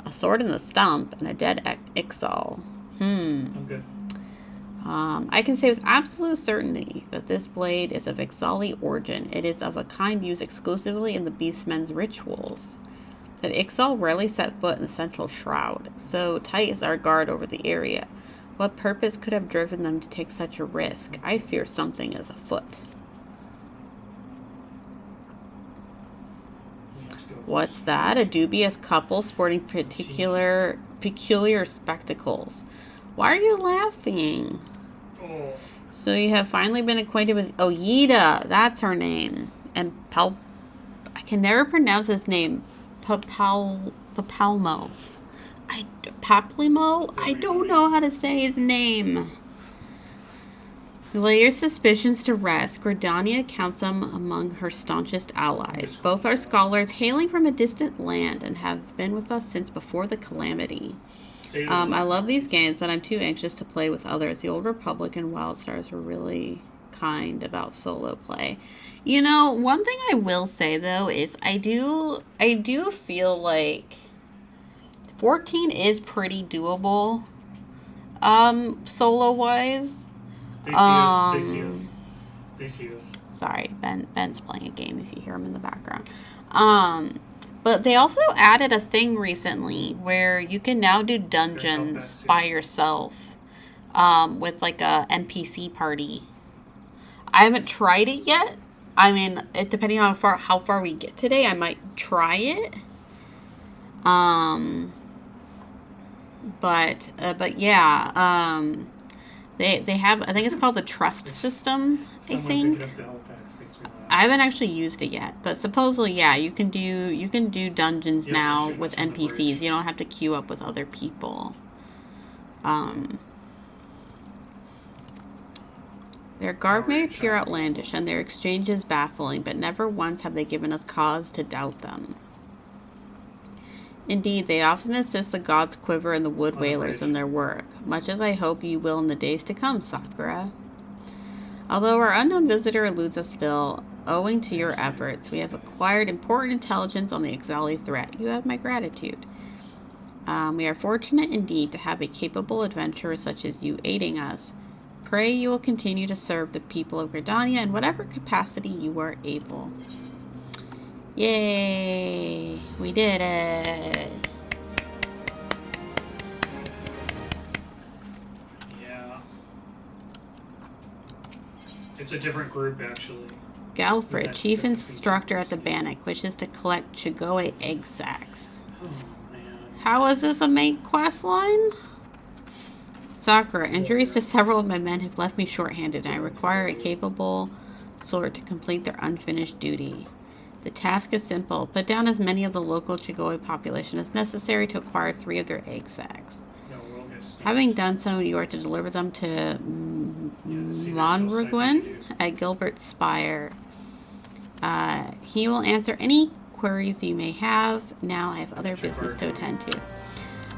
A sword in the stump and a dead Ixal. I'm good. I can say with absolute certainty that this blade is of Ixali origin. It is of a kind used exclusively in the Beastmen's rituals. That Ixal rarely set foot in the central shroud, so tight is our guard over the area. What purpose could have driven them to take such a risk? I fear something is afoot. What's that? A dubious couple sporting peculiar spectacles. Why are you laughing? Oh. So you have finally been acquainted with Yida. That's her name. And I can never pronounce his name. Papalmo. Paplimo? I don't know how to say his name. Lay your suspicions to rest. Gridania counts them among her staunchest allies. Both are scholars hailing from a distant land and have been with us since before the calamity. I love these games, but I'm too anxious to play with others. The Old Republic and Wildstars were really kind about solo play. You know, one thing I will say though is I do feel like 14 is pretty doable, solo wise. They see us. They see us. They see us. Sorry, Ben's playing a game if you hear him in the background. But they also added a thing recently where you can now do dungeons by yourself, with like a NPC party. I haven't tried it yet. I mean, depending on how far we get today, I might try it. But yeah, they have, I think it's called the trust system, I think. I haven't actually used it yet, but supposedly, yeah, you can do dungeons now with NPCs. You don't have to queue up with other people. Their garb may appear outlandish, and their exchanges baffling, but never once have they given us cause to doubt them. Indeed, they often assist the gods Quiver and the Wood Whalers in their work, much as I hope you will in the days to come, Sakura. Although our unknown visitor eludes us still, owing to your efforts, we have acquired important intelligence on the XIV threat. You have my gratitude. We are fortunate indeed to have a capable adventurer such as you aiding us. Pray you will continue to serve the people of Gridania in whatever capacity you are able. Yay! We did it! Yeah. It's a different group, actually. Galfred, chief instructor at the Bannock, wishes to collect Chigoe egg sacs. Oh, man. How is this a main quest line? Sakura, injuries to several of my men have left me short-handed, and I require a capable sort to complete their unfinished duty. The task is simple. Put down as many of the local Chigoe population as necessary to acquire 3 of their egg sacs. No, we'll get snapped. Having done so, you are to deliver them to Monruguen at Gilbert Spire. He will answer any queries you may have. Now I have other business to attend to.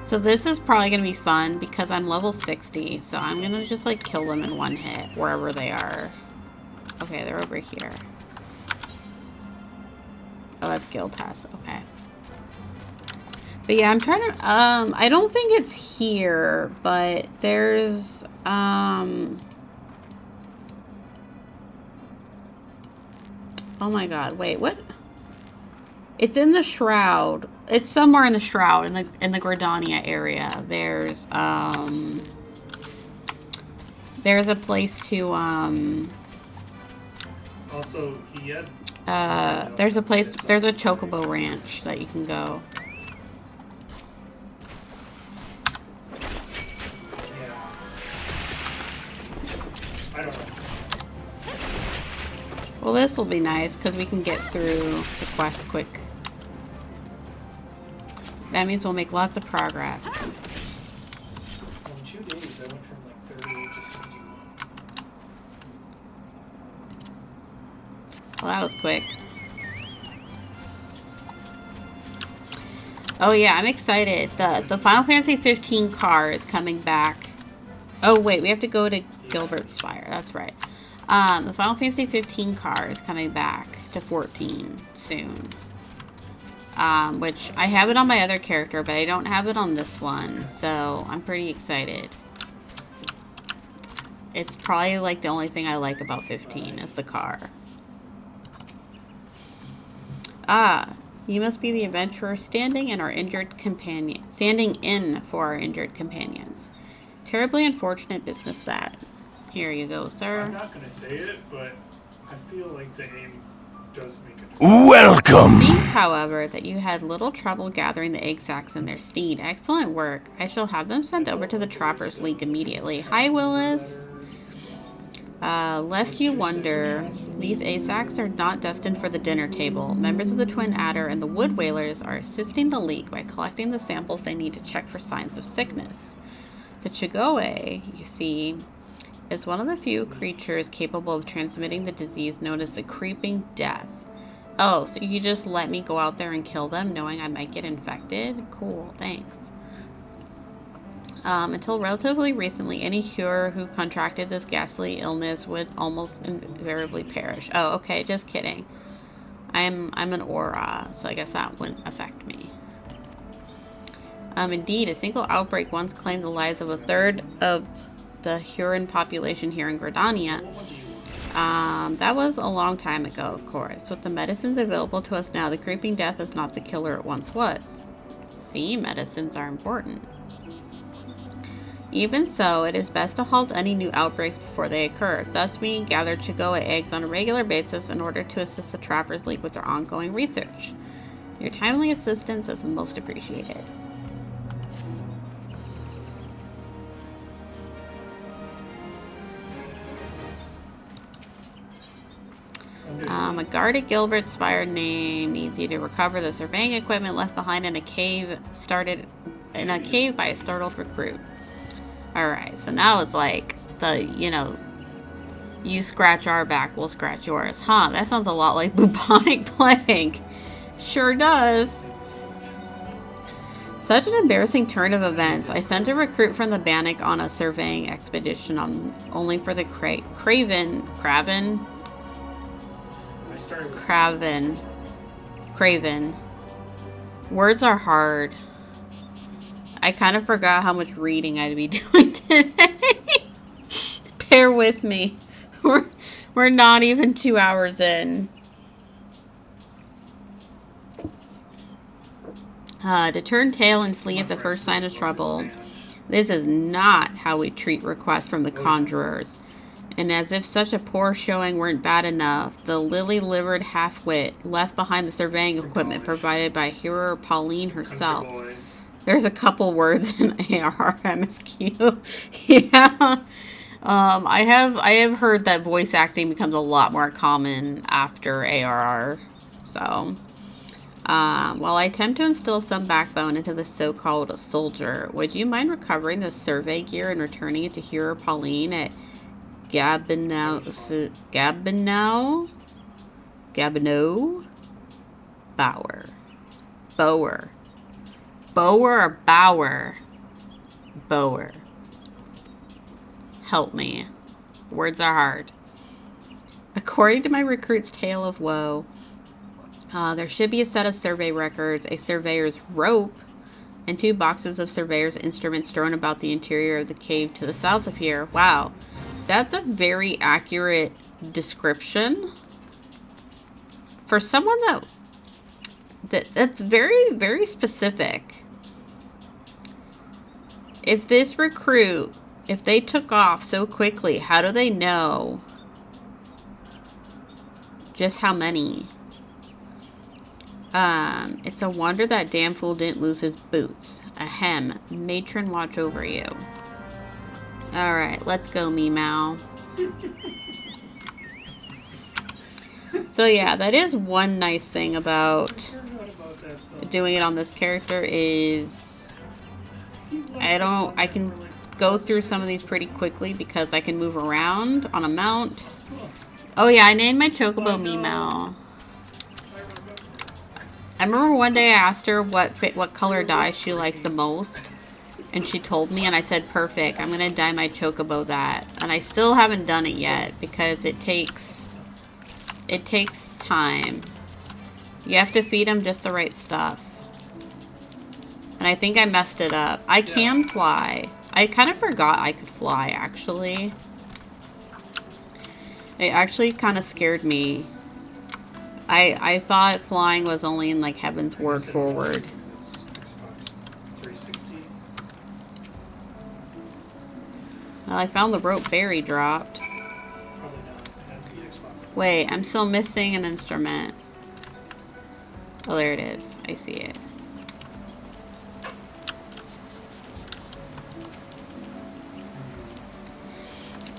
So this is probably going to be fun because I'm level 60. So I'm going to just like kill them in one hit wherever they are. Okay, they're over here. Oh, that's guild test. Okay. But yeah, I'm trying to, I don't think it's here, but there's, oh my god, wait, what? It's in the Shroud. It's somewhere in the Shroud, in the Gridania area. There's a place to, Also, he had... there's a place, there's a Chocobo Ranch that you can go. Yeah. I don't know. Well, this will be nice because we can get through the quest quick. That means we'll make lots of progress. In 2 days, I went from like 38 to 61. Well, that was quick. Oh yeah, I'm excited. The Final Fantasy 15 car is coming back. Oh wait, we have to go to Gilbert Spire. That's right. The Final Fantasy 15 car is coming back to 14 soon. Which I have it on my other character, but I don't have it on this one, so I'm pretty excited. It's probably like the only thing I like about 15 is the car. Ah, you must be the adventurer standing in for our injured companions. Terribly unfortunate business that. Here you go, sir. I'm not gonna say it, but I feel like the aim does make a difference. Welcome. Seems, however, that you had little trouble gathering the egg sacs in their steed. Excellent work. I shall have them sent over to the Trappers League immediately. Hi, Willis. Lest you wonder, these ASACs are not destined for the dinner table. Members of the Twin Adder and the Wood Whalers are assisting the League by collecting the samples they need to check for signs of sickness. The Chigoe, you see, is one of the few creatures capable of transmitting the disease known as the Creeping Death. Oh, so you just let me go out there and kill them knowing I might get infected? Cool, thanks. Until relatively recently, any Hyur who contracted this ghastly illness would almost invariably perish. Oh, okay, just kidding. I'm an aura, so I guess that wouldn't affect me. Indeed, a single outbreak once claimed the lives of a third of the Huron population here in Gridania. That was a long time ago, of course. With the medicines available to us now, the Creeping Death is not the killer it once was. See, medicines are important. Even so, it is best to halt any new outbreaks before they occur. Thus, we gather Chigoe eggs on a regular basis in order to assist the Trappers League with their ongoing research. Your timely assistance is most appreciated. A guard at Gilbert Spire name needs you to recover the surveying equipment left behind in a cave by a startled recruit. Alright, so now it's like the, you You scratch our back, we'll scratch yours. Huh, that sounds a lot like bubonic plague. Sure does. Such an embarrassing turn of events. I sent a recruit from the Bannock on a surveying expedition only for the Craven. Words are hard. I kind of forgot how much reading I'd be doing today. Bear with me. We're not even 2 hours in. To turn tail and flee at the first sign of trouble. This is not how we treat requests from the conjurers. And as if such a poor showing weren't bad enough, the lily-livered half-wit left behind the surveying equipment provided by Hero Pauline herself. There's a couple words in ARR MSQ. Yeah. I have heard that voice acting becomes a lot more common after ARR. So, while I attempt to instill some backbone into the so-called soldier, would you mind recovering the survey gear and returning it to Hero Pauline at Gabino Bower or Bower? Bower. Help me. Words are hard. According to my recruit's tale of woe, there should be a set of survey records, a surveyor's rope, and 2 boxes of surveyor's instruments strewn about the interior of the cave to the south of here. Wow. That's a very accurate description. For someone that's very, very specific. If this recruit, if they took off so quickly, how do they know just how many? It's a wonder that damn fool didn't lose his boots. Ahem. Matron watch over you. Alright, let's go, Meow. So yeah, that is one nice thing about doing it on this character is I can go through some of these pretty quickly because I can move around on a mount. Oh yeah, I named my chocobo Meow. I remember one day I asked her what color dye she liked the most. And she told me, and I said, perfect, I'm going to dye my chocobo that. And I still haven't done it yet because it takes time. You have to feed them just the right stuff. And I think I messed it up. I can fly. I kind of forgot I could fly, actually. It actually kind of scared me. I thought flying was only in, like, Heaven's Word Forward. Well, I found the rope Barry dropped. Wait, I'm still missing an instrument. Oh, there it is. I see it.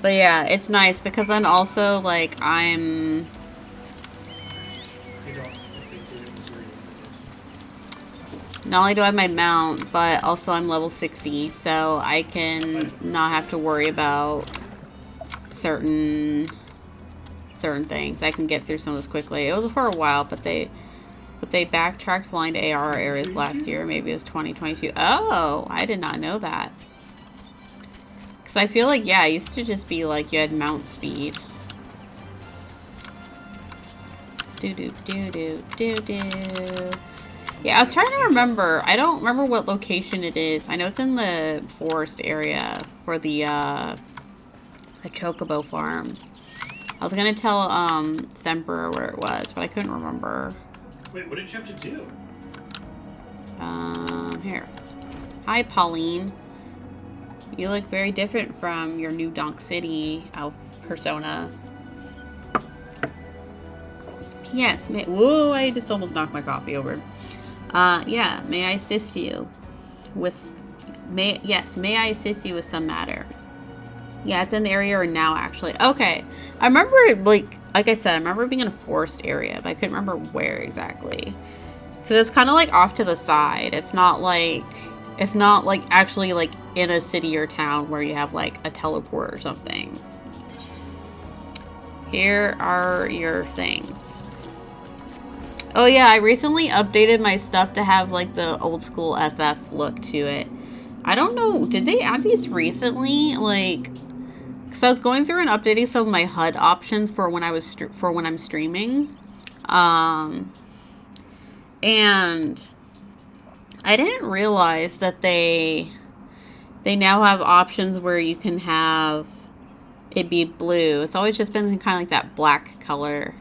But yeah, it's nice because then also, like, not only do I have my mount, but also I'm level 60, so I can not have to worry about certain things. I can get through some of this quickly. It was for a while, but they backtracked flying to AR areas last year. Maybe it was 2022. Oh, I did not know that. Because I feel like, yeah, it used to just be like you had mount speed. Do-do-do-do-do-do. Yeah, I was trying to remember. I don't remember what location it is. I know it's in the forest area for the chocobo farm. I was gonna tell Themper where it was, but I couldn't remember. Wait, what did you have to do? Here. Hi, Pauline. You look very different from your new Donk City persona. Yes, whoa, I just almost knocked my coffee over. Yeah, may I assist you with, may I assist you with some matter? Yeah, it's in the area or now, actually. Okay. I remember, like I said, I remember being in a forest area, but I couldn't remember where exactly. Because it's kind of, like, off to the side. It's not, like, actually, like, in a city or town where you have, like, a teleport or something. Here are your things. Oh yeah, I recently updated my stuff to have like the old school FF look to it. I don't know, did they add these recently? Like, because I was going through and updating some of my HUD options for when I'm streaming, and I didn't realize that they now have options where you can have it be blue. It's always just been kind of like that black color.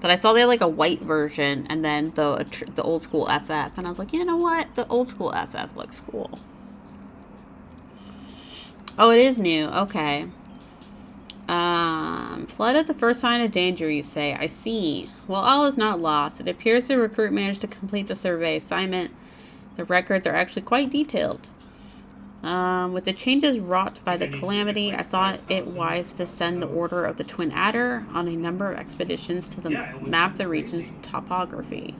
But I saw they had like a white version and then the old school FF. And I was like, you know what? The old school FF looks cool. Oh, it is new. Okay. Flood at the first sign of danger, you say. I see. Well, all is not lost. It appears the recruit managed to complete the survey assignment. The records are actually quite detailed. With the changes wrought by the calamity, I thought it wise to send the Order of the Twin Adder on a number of expeditions to map the region's topography.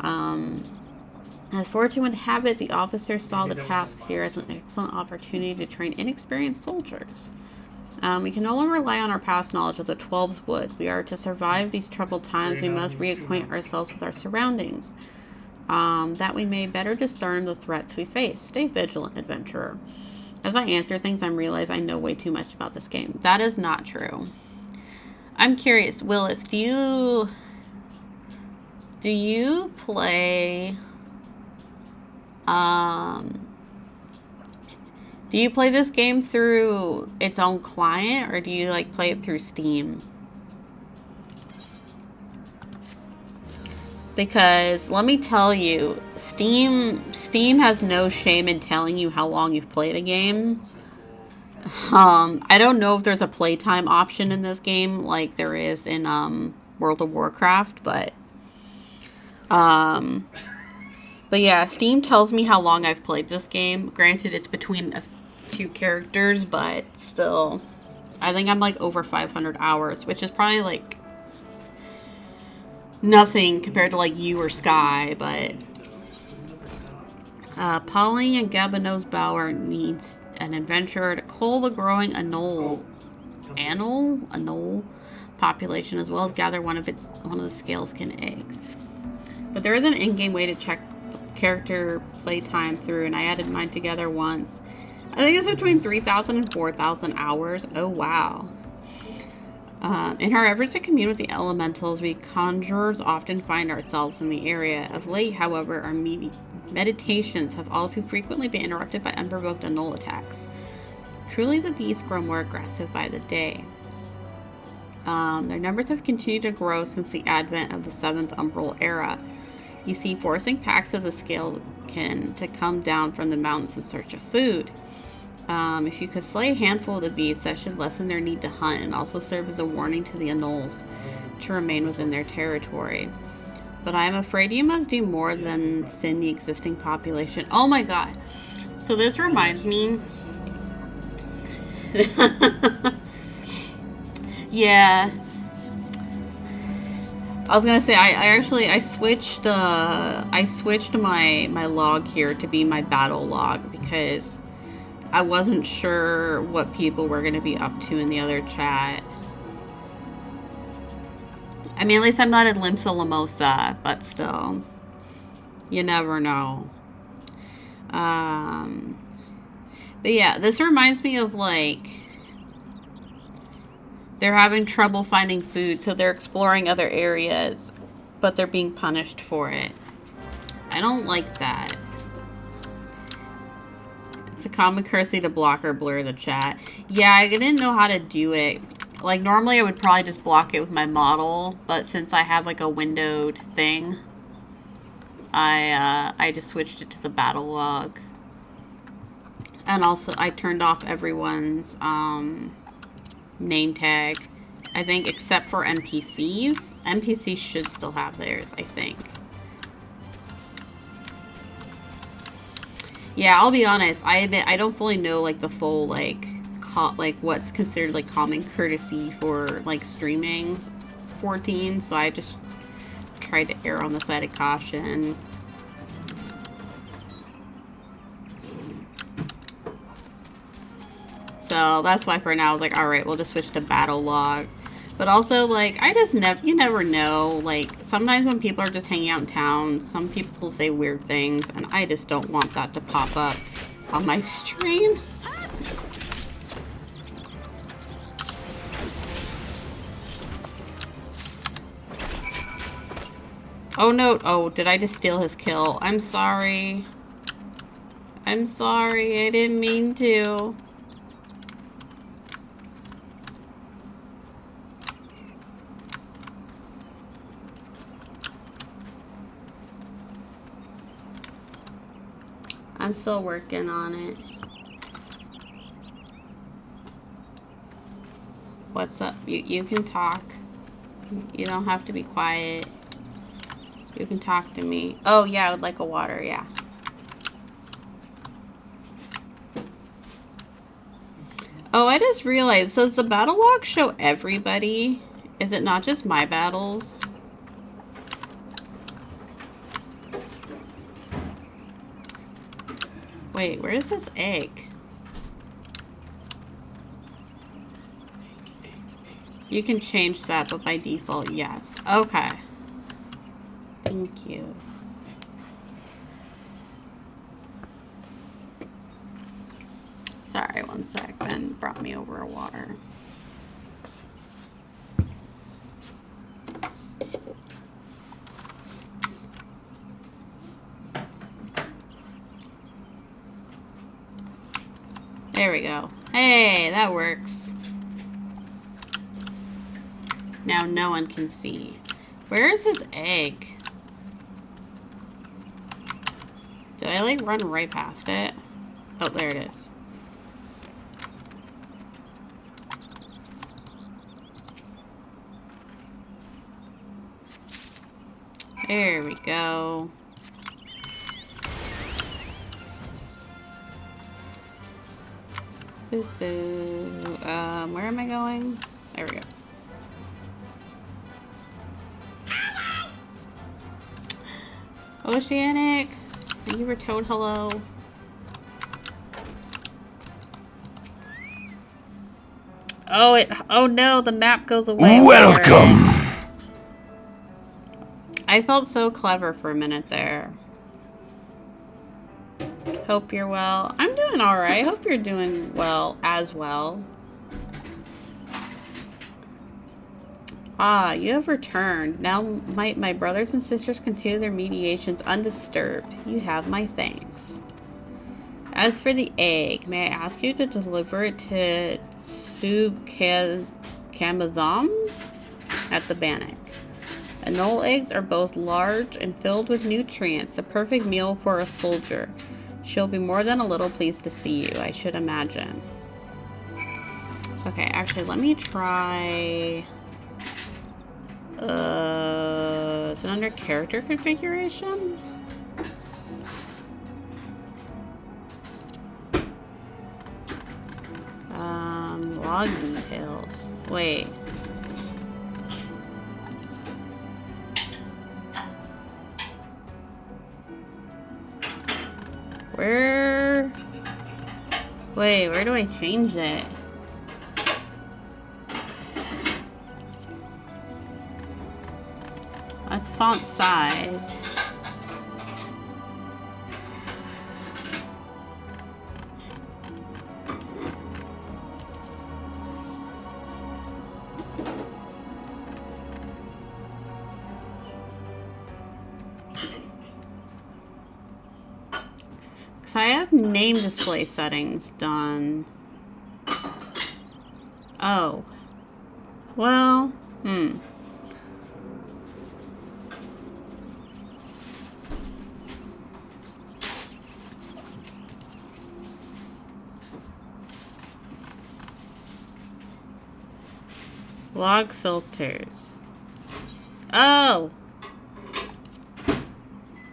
As fortune would have it, the officer saw the task here as an excellent opportunity to train inexperienced soldiers. We can no longer rely on our past knowledge of the 12's wood. We are to survive these troubled times. We must reacquaint ourselves with our surroundings, that we may better discern the threats we face. Stay vigilant, adventurer. As I answer things, I realize I know way too much about this game. That is not true. I'm curious, Willis, do you play... do you play this game through its own client, or do you like play it through Steam? Because let me tell you, Steam has no shame in telling you how long you've played a game. I don't know if there's a playtime option in this game like there is in World of Warcraft, but yeah, Steam tells me how long I've played this game. Granted, it's between two characters, but still, I think I'm like over 500 hours, which is probably like nothing compared to like you or Sky, but Pauline and Gabonose Bower needs an adventurer to cull the growing anole population, as well as gather one of the scaleskin eggs. But there is an in-game way to check character playtime through, and I added mine together once. I think it's between 3,000 and 4,000 hours. Oh, wow. In our efforts to commune with the elementals, we conjurers often find ourselves in the area. Of late, however, our meditations have all too frequently been interrupted by unprovoked anole attacks. Truly, the beasts grow more aggressive by the day. Their numbers have continued to grow since the advent of the 7th Umbral era. You see, forcing packs of the scalekin to come down from the mountains in search of food. If you could slay a handful of the beasts, that should lessen their need to hunt and also serve as a warning to the anoles to remain within their territory. But I am afraid you must do more than thin the existing population. Oh my god. So this reminds me... yeah. I was gonna say, I switched my log here to be my battle log because I wasn't sure what people were gonna be up to in the other chat. I mean, at least I'm not at Limsa Lamosa, but still, you never know. But yeah, this reminds me of like, they're having trouble finding food, so they're exploring other areas, but they're being punished for it. I don't like that. It's a common courtesy to block or blur the chat. Yeah, I didn't know how to do it. Like, normally I would probably just block it with my model, but since I have like a windowed thing, I just switched it to the battle log. And also, I turned off everyone's, name tag, I think, except for NPCs. NPCs should still have theirs, I think. Yeah, I'll be honest, I admit I don't fully know like the full like what's considered like common courtesy for like streaming 14, so I just tried to err on the side of caution. So that's why for now I was like, alright, we'll just switch to battle log. But also, like, I just you never know. Like, sometimes when people are just hanging out in town, some people say weird things, and I just don't want that to pop up on my stream. Oh no, oh, did I just steal his kill? I'm sorry. I'm sorry, I didn't mean to. I'm still working on it. What's up? You can talk. You don't have to be quiet. You can talk to me. Oh yeah, I would like a water, yeah. Oh, I just realized, does the battle log show everybody? Is it not just my battles? Wait, where is this egg? You can change that, but by default, yes. Okay. Thank you. Sorry, one sec. Ben brought me over a water. There we go. Hey, that works. Now no one can see. Where is this egg? Did I like run right past it? Oh, there it is. There we go. Boo boo. Where am I going? There we go. Oceanic, thank you for Toad hello. Oh no, the map goes away. Welcome. I felt so clever for a minute there. Hope you're well. I'm doing alright. Hope you're doing well as well. Ah, you have returned. Now my brothers and sisters continue their mediations undisturbed. You have my thanks. As for the egg, may I ask you to deliver it to Kamazam at the Bannock. Anole eggs are both large and filled with nutrients, the perfect meal for a soldier. She'll be more than a little pleased to see you, I should imagine. Okay, actually, let me try... is it under character configuration? Log details. Wait. Where? Wait, where do I change it? That's font size. I have name display settings done. Oh. Well, Log filters. Oh!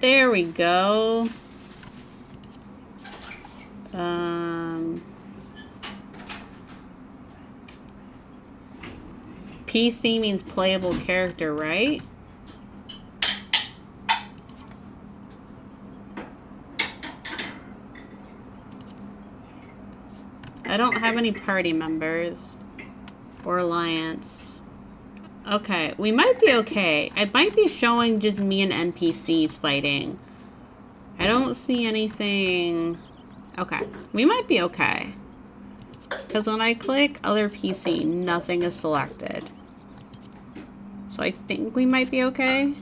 There we go. PC means playable character, right? I don't have any party members or alliance. Okay, we might be okay. It might be showing just me and NPCs fighting. I don't see anything. Okay, we might be okay. Because when I click other PC, nothing is selected. So I think we might be okay.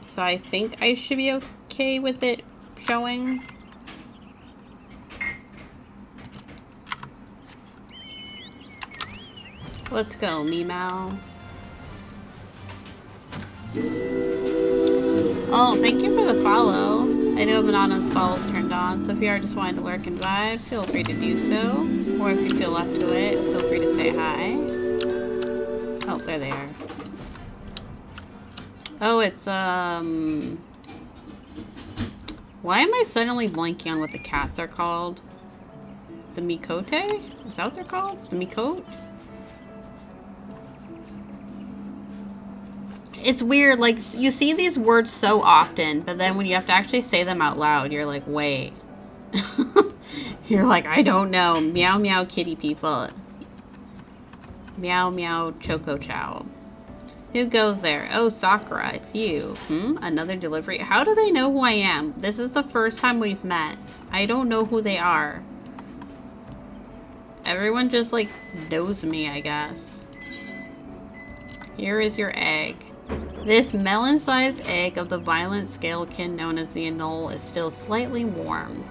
So I think I should be okay with it showing. Let's go, Meow. Oh, thank you for the follow. I do have an uninstalls turned on, so if you are just wanting to lurk and vibe, feel free to do so. Or if you feel left to it, feel free to say hi. Oh, there they are. Oh, it's, why am I suddenly blanking on what the cats are called? The Mikote? Is that what they're called? The Mikote? It's weird, like, you see these words so often, but then when you have to actually say them out loud, you're like, wait. You're like, I don't know. Meow meow kitty people. Meow meow choco chow. Who goes there? Oh, Sakura, it's you. Another delivery? How do they know who I am? This is the first time we've met. I don't know who they are. Everyone just, like, knows me, I guess. Here is your egg. This melon-sized egg of the violent scalekin known as the anole is still slightly warm.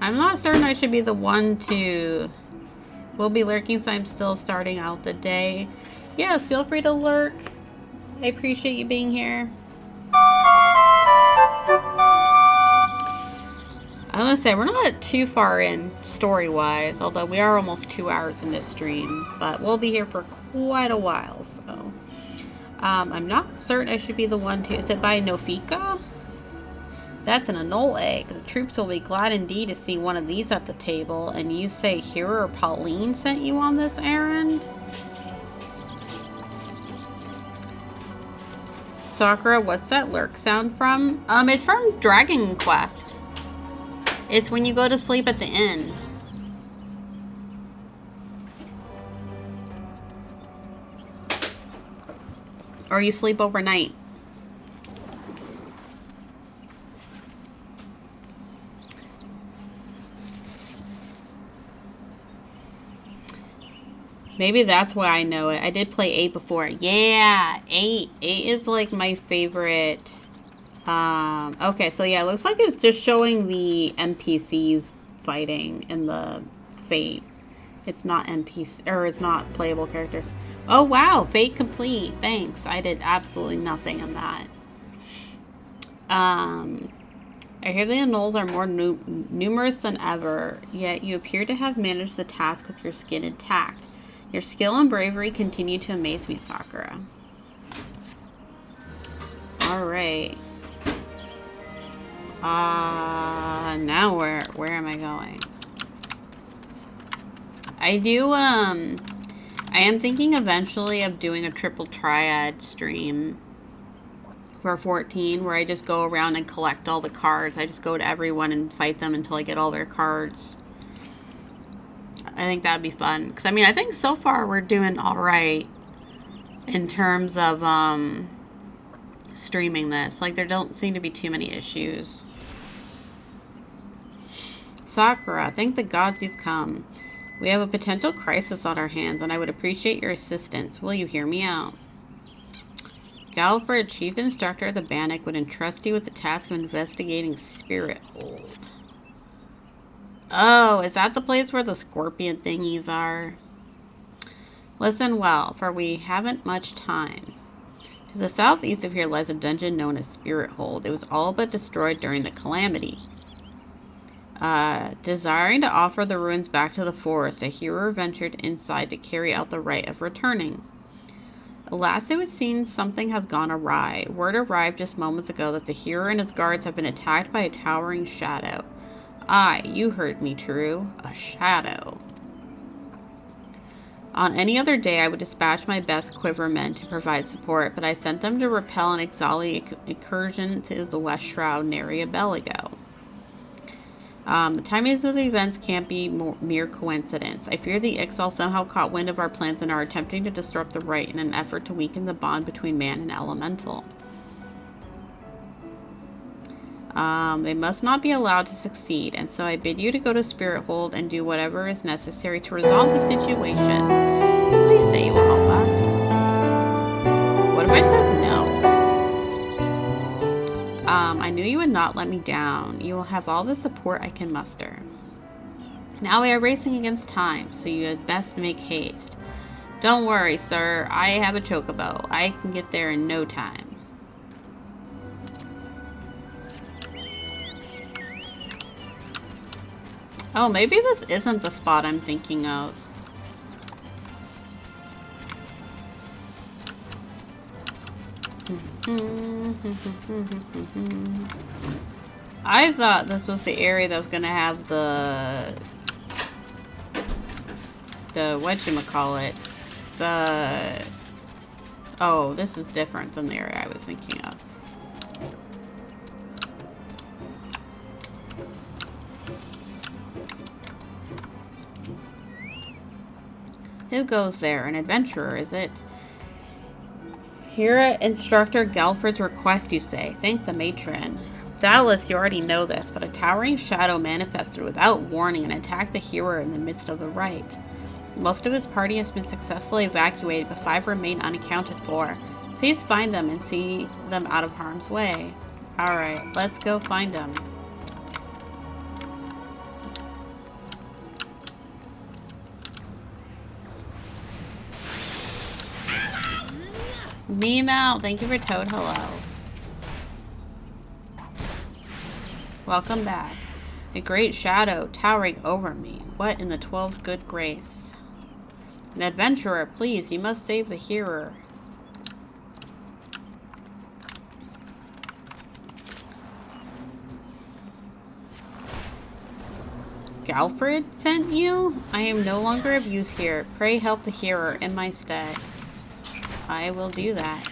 I'm not certain I should be the one to... We'll be lurking, so I'm still starting out the day. Yes, feel free to lurk. I appreciate you being here. I was gonna say, we're not too far in story-wise, although we are almost 2 hours in this stream, but we'll be here for quite a while, so. I'm not certain I should be the one to... Is it by Nofika? That's an anole egg. The troops will be glad indeed to see one of these at the table, and you say Hero or Pauline sent you on this errand? Sakura, what's that lurk sound from? It's from Dragon Quest. It's when you go to sleep at the inn. Or you sleep overnight. Maybe that's why I know it. I did play 8 before. Yeah, 8. 8 is like my favorite. Okay, so yeah, it looks like it's just showing the NPCs fighting in the Fate. It's not NPC, or it's not playable characters. Oh wow, Fate complete. Thanks. I did absolutely nothing on that. I hear the anoles are more numerous than ever, yet you appear to have managed the task with your skin intact. Your skill and bravery continue to amaze me, Sakura. Alright. Now where am I going? I am thinking eventually of doing a triple triad stream for 14 where I just go around and collect all the cards. I just go to everyone and fight them until I get all their cards. I think that'd be fun. Because, I mean, I think so far we're doing alright in terms of streaming this. Like, there don't seem to be too many issues. Sakura, thank the gods you've come. We have a potential crisis on our hands, and I would appreciate your assistance. Will you hear me out? Galford, Chief Instructor of the Bannock, would entrust you with the task of investigating Spirit Hold. Oh, is that the place where the scorpion thingies are? Listen well, for we haven't much time. To the southeast of here lies a dungeon known as Spirit Hold. It was all but destroyed during the calamity. Desiring to offer the ruins back to the forest, a hero ventured inside to carry out the rite of returning. Alas, it would seem something has gone awry. Word arrived just moments ago that the hero and his guards have been attacked by a towering shadow. Aye, you heard me true. A shadow. On any other day, I would dispatch my best quivermen to provide support, but I sent them to repel an XIV incursion to the West Shroud nary a bell ago. The timings of the events can't be mere coincidence. I fear the Ixal somehow caught wind of our plans and are attempting to disrupt the rite in an effort to weaken the bond between man and elemental. They must not be allowed to succeed, and so I bid you to go to Spirit Hold and do whatever is necessary to resolve the situation. Please say you will help us. What if I said no? I knew you would not let me down. You will have all the support I can muster. Now we are racing against time, so you had best make haste. Don't worry, sir. I have a chocobo. I can get there in no time. Oh, maybe this isn't the spot I'm thinking of. I thought this was the area that was gonna have the whatchamacallit, oh, this is different than the area I was thinking of. Who goes there? An adventurer, is it? Hear Instructor Galfred's request, you say. Thank the matron. Doubtless you already know this, but a towering shadow manifested without warning and attacked the hero in the midst of the rite. Most of his party has been successfully evacuated, but 5 remain unaccounted for. Please find them and see them out of harm's way. Alright, let's go find them. Meow, thank you for Toad. Hello. Welcome back. A great shadow towering over me. What in the 12's good grace? An adventurer, please, you must save the hearer. Galfred sent you? I am no longer of use here. Pray help the hearer in my stead. I will do that.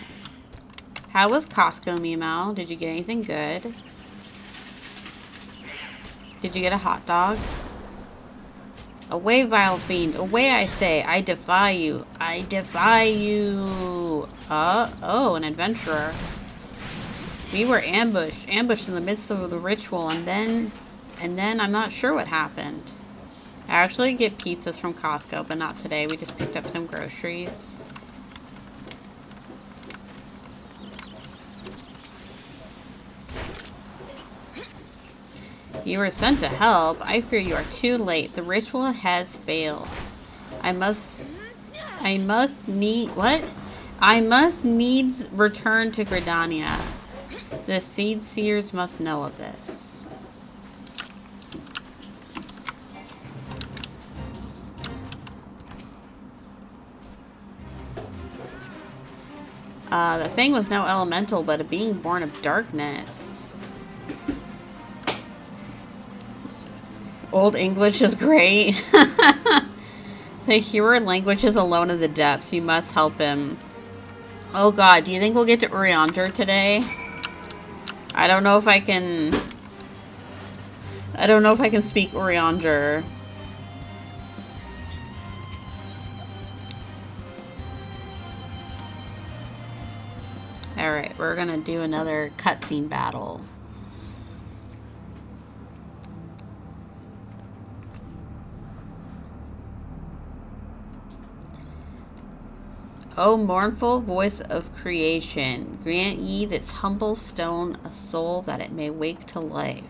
How was Costco, Meow? Did you get anything good? Did you get a hot dog? Away, vile fiend. Away, I say. I defy you. I defy you. Oh, an adventurer. We were ambushed in the midst of the ritual, and then I'm not sure what happened. I actually get pizzas from Costco, but not today. We just picked up some groceries. You were sent to help. I fear you are too late. The ritual has failed. I must needs return to Gridania. The Seed Seers must know of this. The thing was no elemental, but a being born of darkness. Old English is great. The hero language is alone in the depths. You must help him. Oh god, do you think we'll get to Urianger today? I don't know if I can speak Urianger. Alright, we're gonna do another cutscene battle. O mournful voice of creation, grant ye this humble stone a soul that it may wake to life.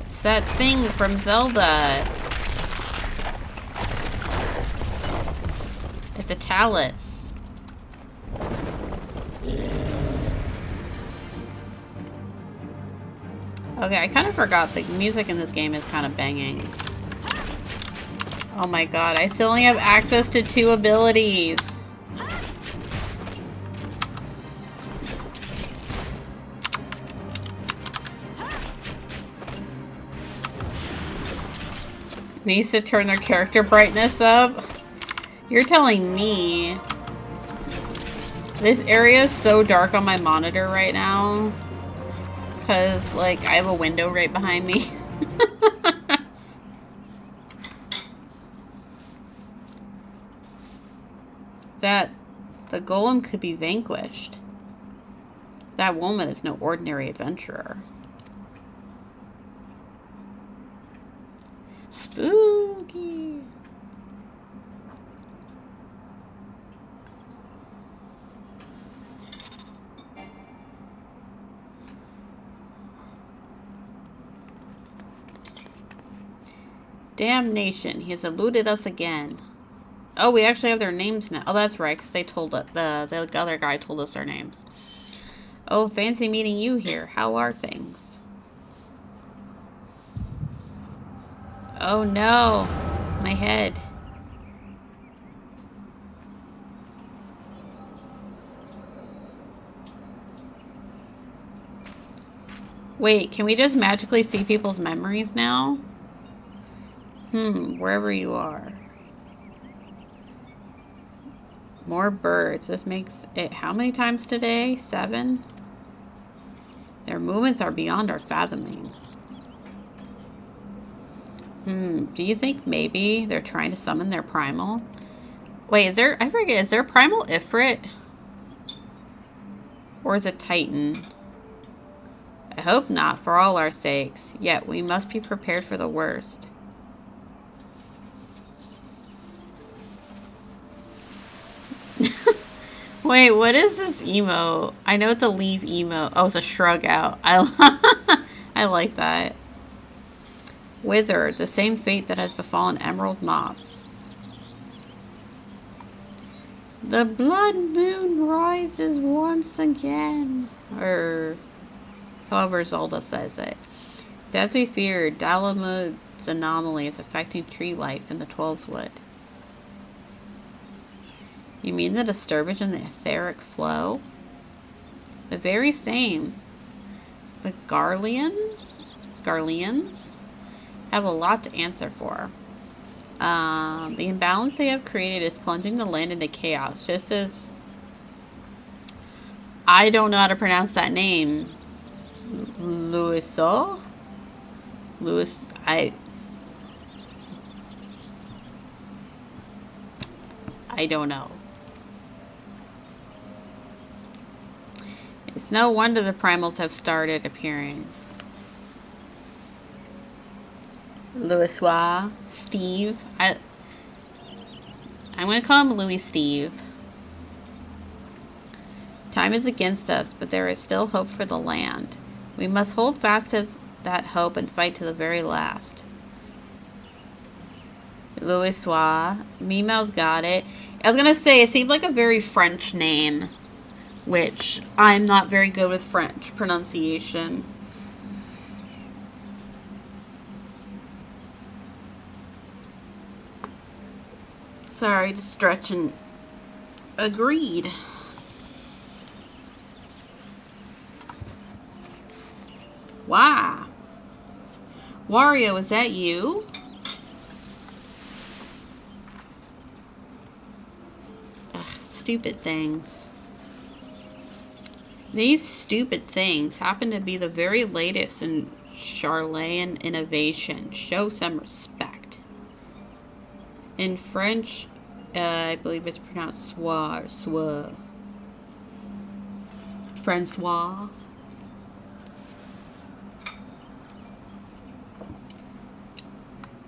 It's that thing from Zelda. It's a Talus. Okay, I kind of forgot the music in this game is kind of banging. Oh my god, I still only have access to 2 abilities. needs to turn their character brightness up. You're telling me this area is so dark on my monitor right now because, like, I have a window right behind me. That the golem could be vanquished. That woman is no ordinary adventurer. Spooky. Damnation, he has eluded us again. Oh, we actually have their names now. Oh, that's right, because they told it. The other guy told us their names. Oh, fancy meeting you here. How are things? Oh no, my head. Wait, can we just magically see people's memories now? Wherever you are. More birds. This makes it how many times today? 7? Their movements are beyond our fathoming. Do you think maybe they're trying to summon their primal? Wait, is there, I forget, is there primal Ifrit? Or is it Titan? I hope not, for all our sakes. Yet we must be prepared for the worst. Wait, what is this emo? I know it's a leave emo. Oh, it's a shrug out. I like that. Withered, the same fate that has befallen Emerald Moss. The blood moon rises once again. Or however Zelda says it. It's as we feared, Dalamud's anomaly is affecting tree life in the 12's Wood. You mean the disturbance in the etheric flow? The very same. The Garleans have a lot to answer for. The imbalance they have created is plunging the land into chaos, just as... I don't know how to pronounce that name. Louiso? I don't know. It's no wonder the primals have started appearing. Louisois, Steve. I'm going to call him Louis Steve. Time is against us, but there is still hope for the land. We must hold fast to that hope and fight to the very last. Louisois. Meemaw's got it. I was going to say, it seemed like a very French name, which I'm not very good with French pronunciation. Sorry, just stretching. Agreed. Wow. Wario, is that you? Ugh, stupid things. These stupid things happen to be the very latest in Charlayan innovation. Show some respect. In French, I believe it's pronounced Francois.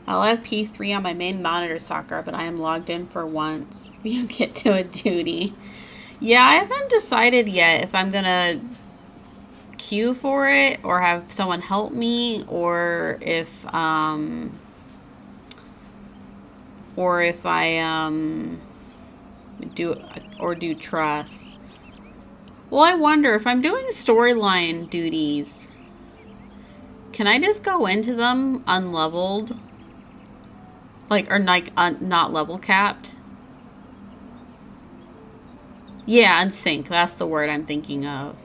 I'll have P3 on my main monitor, Sakura, but I am logged in for once. You get to a duty. Yeah, I haven't decided yet if I'm gonna queue for it or have someone help me, or if I do trust. Well, I wonder if I'm doing storyline duties, can I just go into them unleveled? Like, or like not level capped? Yeah, unsync. That's the word I'm thinking of.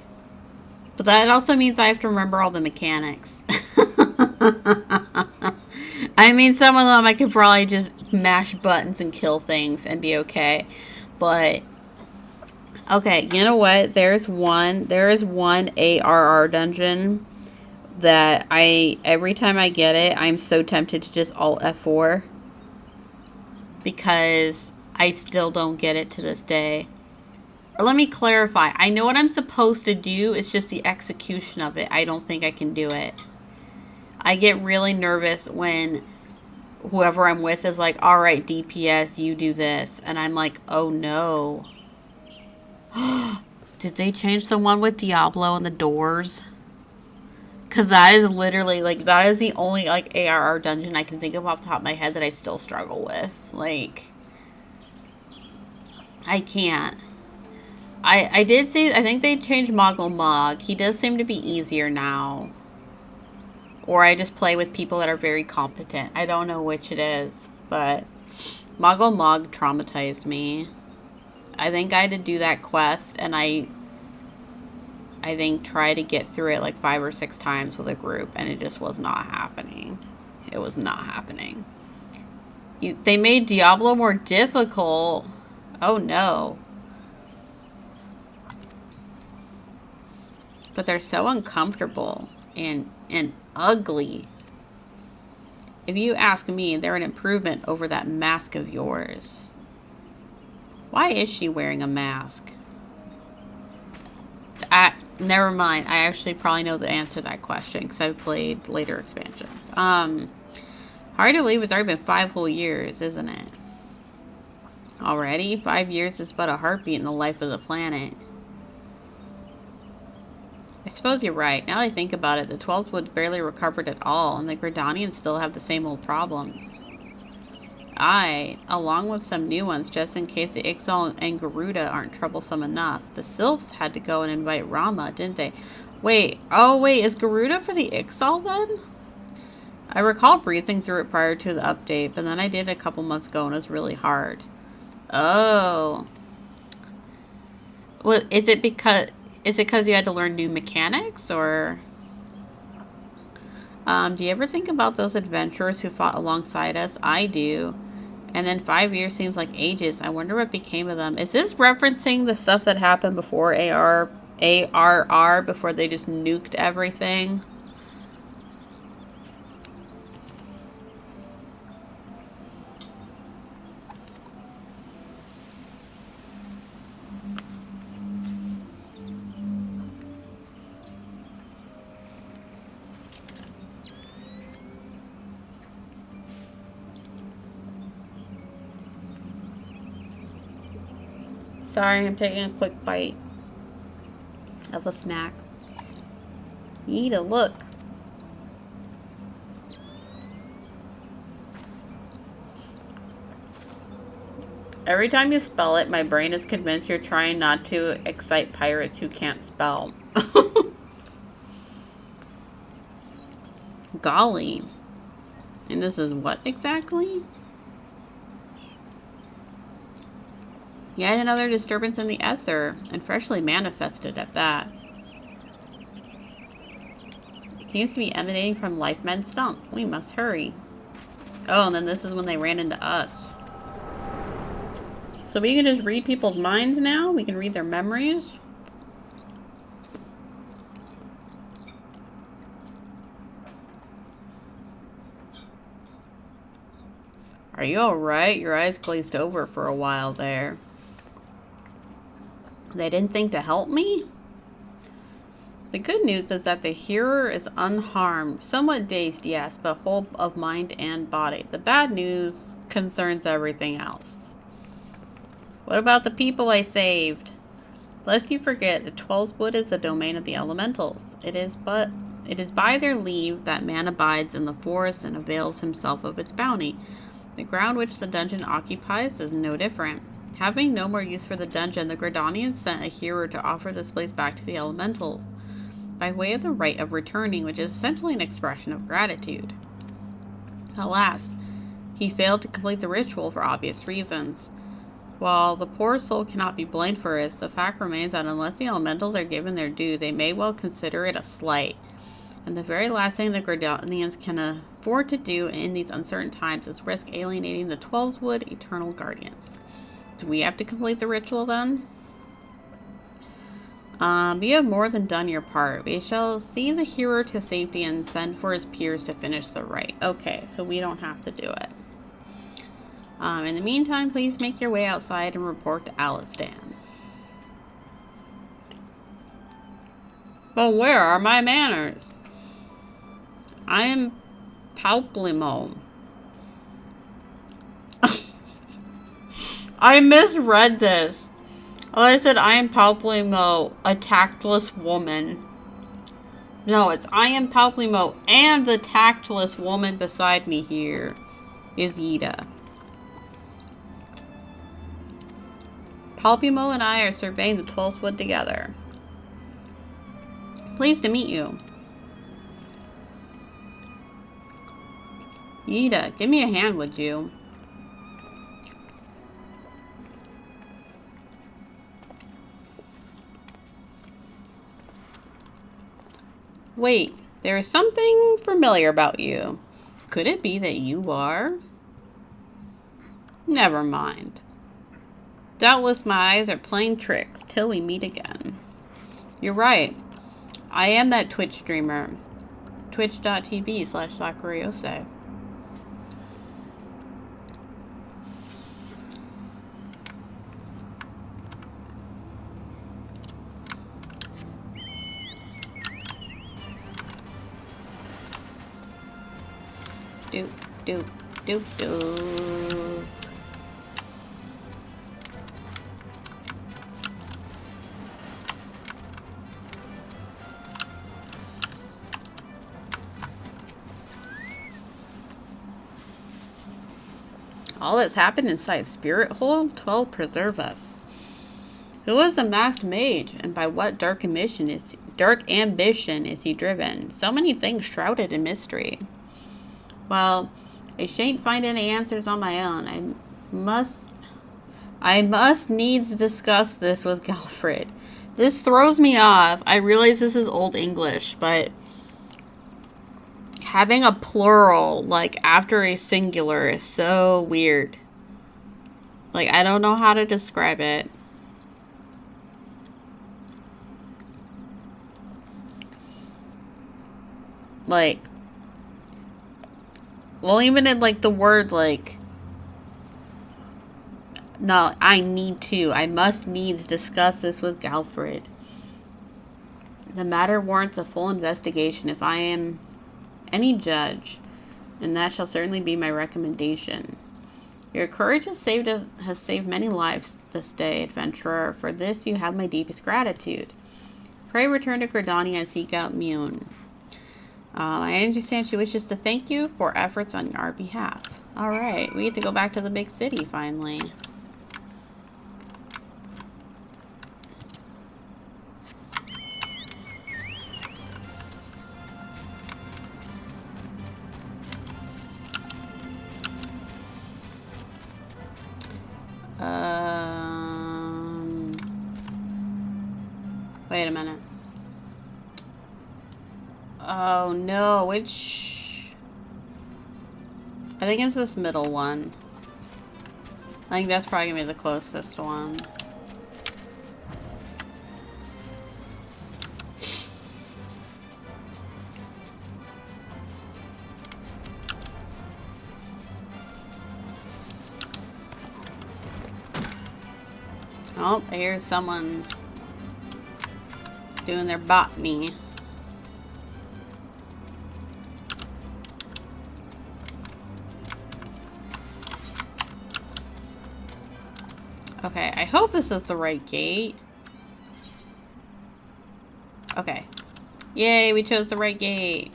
But that also means I have to remember all the mechanics. I mean, some of them I could probably just mash buttons and kill things and be okay. But, okay, you know what? There is one ARR dungeon that every time I get it, I'm so tempted to just alt F4. Because I still don't get it to this day. Or let me clarify. I know what I'm supposed to do. It's just the execution of it. I don't think I can do it. I get really nervous when whoever I'm with is like, alright, DPS, you do this. And I'm like, oh no. Did they change the one with Diablo and the doors? Because that is literally, like, that is the only, like, ARR dungeon I can think of off the top of my head that I still struggle with. Like, I can't. I did see, I think they changed Moggle Mog. He does seem to be easier now. Or I just play with people that are very competent. I don't know which it is. But Moggle Mog traumatized me. I think I had to do that quest, and I think try to get through it like 5 or 6 times with a group, and it just was not happening. It was not happening. They made Diablo more difficult. Oh no. But they're so uncomfortable and ugly. If you ask me, they're an improvement over that mask of yours. Why is she wearing a mask? Never mind. I actually probably know the answer to that question because I've played later expansions. Hard to believe it's already been 5 whole years, isn't it? Already? 5 years is but a heartbeat in the life of the planet. I suppose you're right. Now that I think about it, the 12th Wood's barely recovered at all, and the Gridanians still have the same old problems. Aye, along with some new ones, just in case the XIV and Garuda aren't troublesome enough. The Sylphs had to go and invite Rama, didn't they? Wait, oh wait, is Garuda for the XIV then? I recall breezing through it prior to the update, but then I did a couple months ago and it was really hard. Oh. Well, is it because you had to learn new mechanics, or... do you ever think about those adventurers who fought alongside us? I do. And then 5 years seems like ages. I wonder what became of them. Is this referencing the stuff that happened before ARR, before they just nuked everything? Sorry, I'm taking a quick bite of a snack. Eat a look. Every time you spell it, my brain is convinced you're trying not to excite pirates who can't spell. Golly. And this is what exactly? Yet another disturbance in the ether, and freshly manifested at that. It seems to be emanating from Lifemen's stump. We must hurry. Oh, and then this is when they ran into us. So we can just read people's minds now? We can read their memories? Are you alright? Your eyes glazed over for a while there. They didn't think to help me? The good news is that the hearer is unharmed. Somewhat dazed, yes, but whole of mind and body. The bad news concerns everything else. What about the people I saved? Lest you forget, the 12th Wood is the domain of the elementals. It is by their leave that man abides in the forest and avails himself of its bounty. The ground which the dungeon occupies is no different. Having no more use for the dungeon, the Gridanians sent a hearer to offer this place back to the elementals, by way of the right of returning, which is essentially an expression of gratitude. Alas, he failed to complete the ritual for obvious reasons. While the poor soul cannot be blamed for this, the fact remains that unless the elementals are given their due, they may well consider it a slight. And the very last thing the Gridanians can afford to do in these uncertain times is risk alienating the 12wood eternal guardians. Do we have to complete the ritual then? You have more than done your part. We shall see the hero to safety and send for his peers to finish the rite. Okay, so we don't have to do it. In the meantime, please make your way outside and report to Alistan. But where are my manners? I am Palplimo. I misread this. Oh, I said I am Palplimo, a tactless woman. No, it's I am Palplimo, and the tactless woman beside me here is Yida. Palplimo and I are surveying the 12th wood together. Pleased to meet you. Yida, give me a hand, would you? Wait, there is something familiar about you. Could it be that you are? Never mind. Doubtless my eyes are playing tricks till we meet again. You're right. I am that Twitch streamer. Twitch.tv/Sakuriose. Do, do, do, do. All that's happened inside Spirit Hold? 12 preserve us. Who is the masked mage, and by what dark ambition is he driven? So many things shrouded in mystery. Well, I shan't find any answers on my own. I must needs discuss this with Galfred. This throws me off. I realize this is Old English, but having a plural, like, after a singular is so weird. Like, I don't know how to describe it. Like, well, even in, like, the word, like, no, I must needs discuss this with Galfred. The matter warrants a full investigation if I am any judge, and that shall certainly be my recommendation. Your courage has saved many lives this day, adventurer. For this you have my deepest gratitude. Pray return to Gridania and seek out Mune. I understand she wishes to thank you for efforts on our behalf. Alright, we get to go back to the big city, finally. Wait a minute. Oh no, which... I think it's this middle one. I think that's probably gonna be the closest one. Oh, I hear someone doing their botany. Okay, I hope this is the right gate. Okay. Yay, we chose the right gate.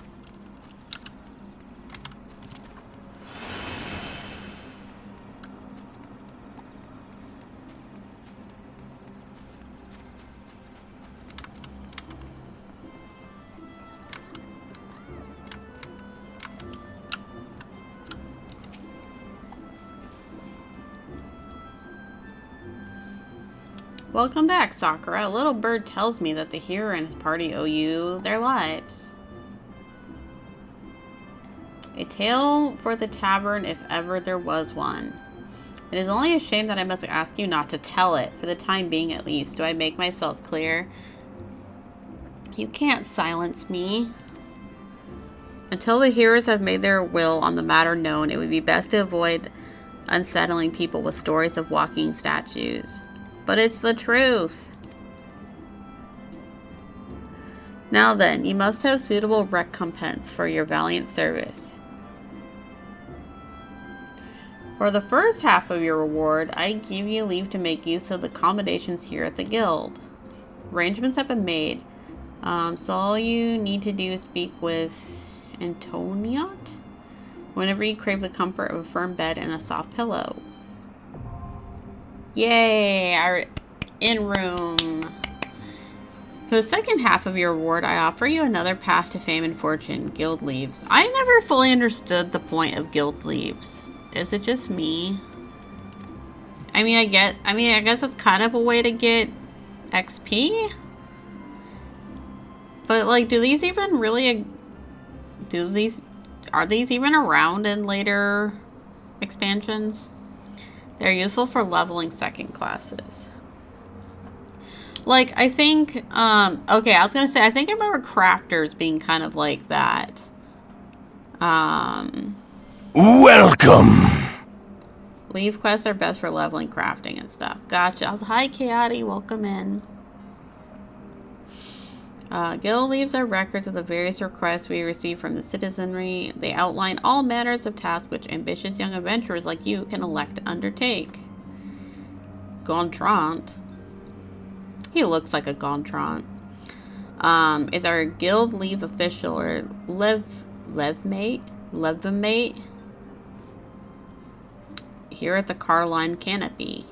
Welcome back, Sakura. A little bird tells me that the hero and his party owe you their lives. A tale for the tavern if ever there was one. It is only a shame that I must ask you not to tell it, for the time being at least. Do I make myself clear? You can't silence me. Until the hearers have made their will on the matter known, it would be best to avoid unsettling people with stories of walking statues. But it's the truth. Now then, you must have suitable recompense for your valiant service. For the first half of your reward, I give you leave to make use of the accommodations here at the guild. Arrangements have been made, so all you need to do is speak with Antoniot whenever you crave the comfort of a firm bed and a soft pillow. Yay! Our in-room. For the second half of your reward, I offer you another path to fame and fortune, guild leaves. I never fully understood the point of guild leaves. Is it just me? I guess it's kind of a way to get XP? But like, are these even around in later expansions? They're useful for leveling second classes. Like, I think, okay, I was gonna say, I think I remember crafters being kind of like that. Welcome. Leave quests are best for leveling, crafting, and stuff. Gotcha. Hi, Chaotic. Welcome in. Guild leaves are records of the various requests we receive from the citizenry. They outline all manners of tasks which ambitious young adventurers like you can elect to undertake. Gontrant. He looks like a Gontrant. Is our guild leave official or levmate here at the Carline Canopy.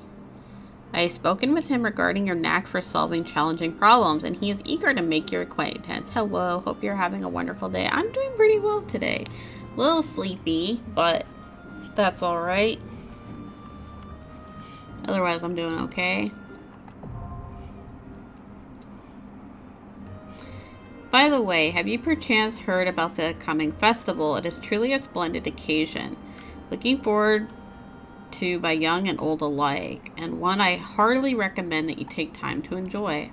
I have spoken with him regarding your knack for solving challenging problems, and he is eager to make your acquaintance. Hello, hope you're having a wonderful day. I'm doing pretty well today. A little sleepy, but that's alright. Otherwise, I'm doing okay. By the way, have you perchance heard about the coming festival? It is truly a splendid occasion. Looking forward to by young and old alike, and one I heartily recommend that you take time to enjoy.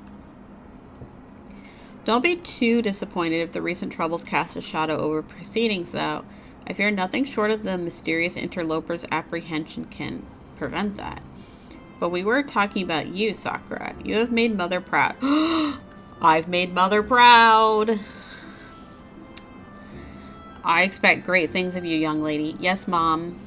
Don't be too disappointed if the recent troubles cast a shadow over proceedings, though. I fear nothing short of the mysterious interloper's apprehension can prevent that. But we were talking about you, Sakura. You have made Mother proud. I've made Mother proud. I expect great things of you, young lady. Yes, Mom.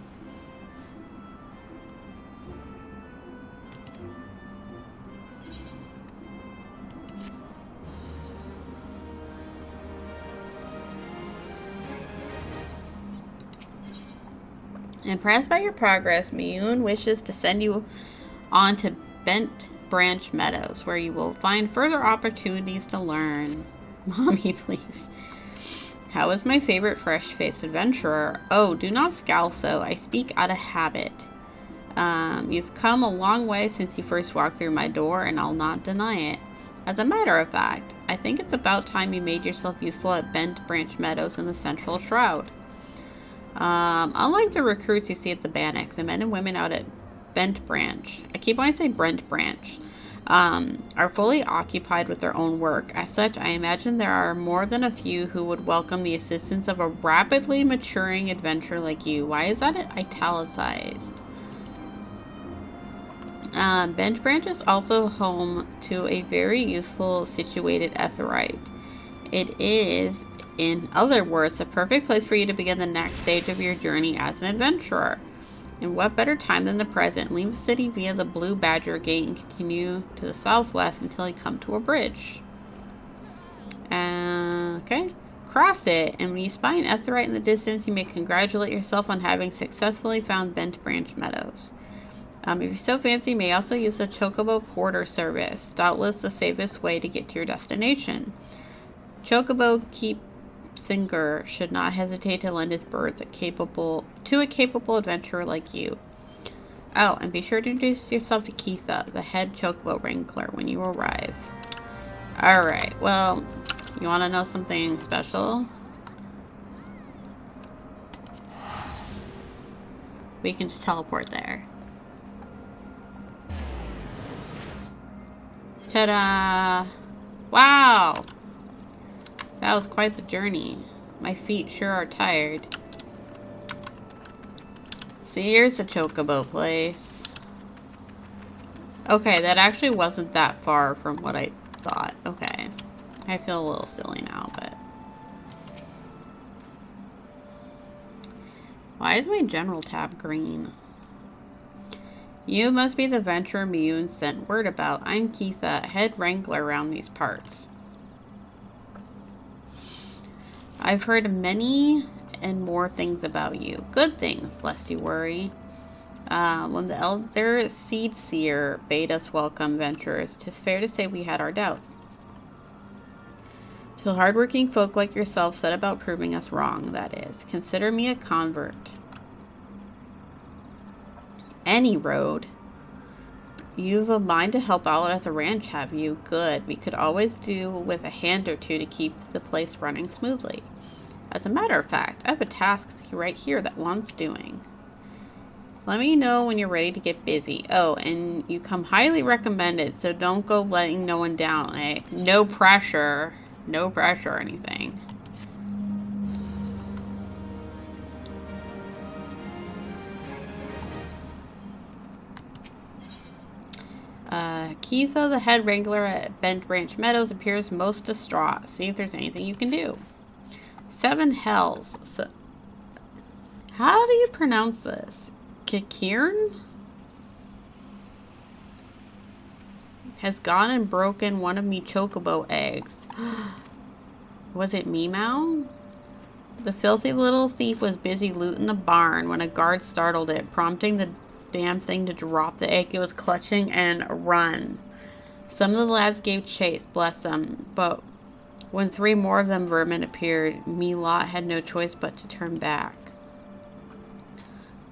Impressed by your progress, Miyun wishes to send you on to Bent Branch Meadows, where you will find further opportunities to learn. Mommy, please. How is my favorite fresh-faced adventurer? Oh, do not scowl so. I speak out of habit. You've come a long way since you first walked through my door, and I'll not deny it. As a matter of fact, I think it's about time you made yourself useful at Bent Branch Meadows in the Central Shroud. Unlike the recruits you see at the Bannock, the men and women out at Bent Branch, I keep wanting to say Brent Branch, are fully occupied with their own work. As such, I imagine there are more than a few who would welcome the assistance of a rapidly maturing adventurer like you. Why is that italicized? Bent Branch is also home to a very useful situated aetheryte. It is, in other words, the perfect place for you to begin the next stage of your journey as an adventurer. And what better time than the present? Leave the city via the Blue Badger Gate and continue to the southwest until you come to a bridge. Okay. Cross it, and when you spy an aetheryte in the distance, you may congratulate yourself on having successfully found Bent Branch Meadows. If you so fancy, you may also use the Chocobo Porter service, doubtless the safest way to get to your destination. Chocobo Keepsinger should not hesitate to lend his birds to a capable adventurer like you. Oh, and be sure to introduce yourself to Keitha, the head Chocobo Wrangler, when you arrive. Alright, well, you want to know something special? We can just teleport there. Ta-da! Wow! That was quite the journey. My feet sure are tired. See, here's the Chocobo place. Okay, that actually wasn't that far from what I thought. Okay. I feel a little silly now, but... Why is my general tab green? You must be the venturer Miyun sent word about. I'm Keitha, head wrangler around these parts. I've heard many and more things about you. Good things, lest you worry. When the elder seed seer bade us welcome venturers, 'tis fair to say we had our doubts. Till hardworking folk like yourself set about proving us wrong, that is. Consider me a convert. Any road. You've a mind to help out at the ranch, have you? Good. We could always do with a hand or two to keep the place running smoothly. As a matter of fact, I have a task right here that wants doing. Let me know when you're ready to get busy. Oh, and you come highly recommended, so don't go letting no one down, eh? No pressure. No pressure or anything. Keitha, the head wrangler at Bent Branch Meadows, appears most distraught. See if there's anything you can do. 7 hells. So, how do you pronounce this? Kikirn? Has gone and broken one of me chocobo eggs. Was it Meow? The filthy little thief was busy looting the barn when a guard startled it, prompting the damn thing to drop the egg it was clutching and run. Some of the lads gave chase, bless them, but when 3 more of them vermin appeared, me lot had no choice but to turn back.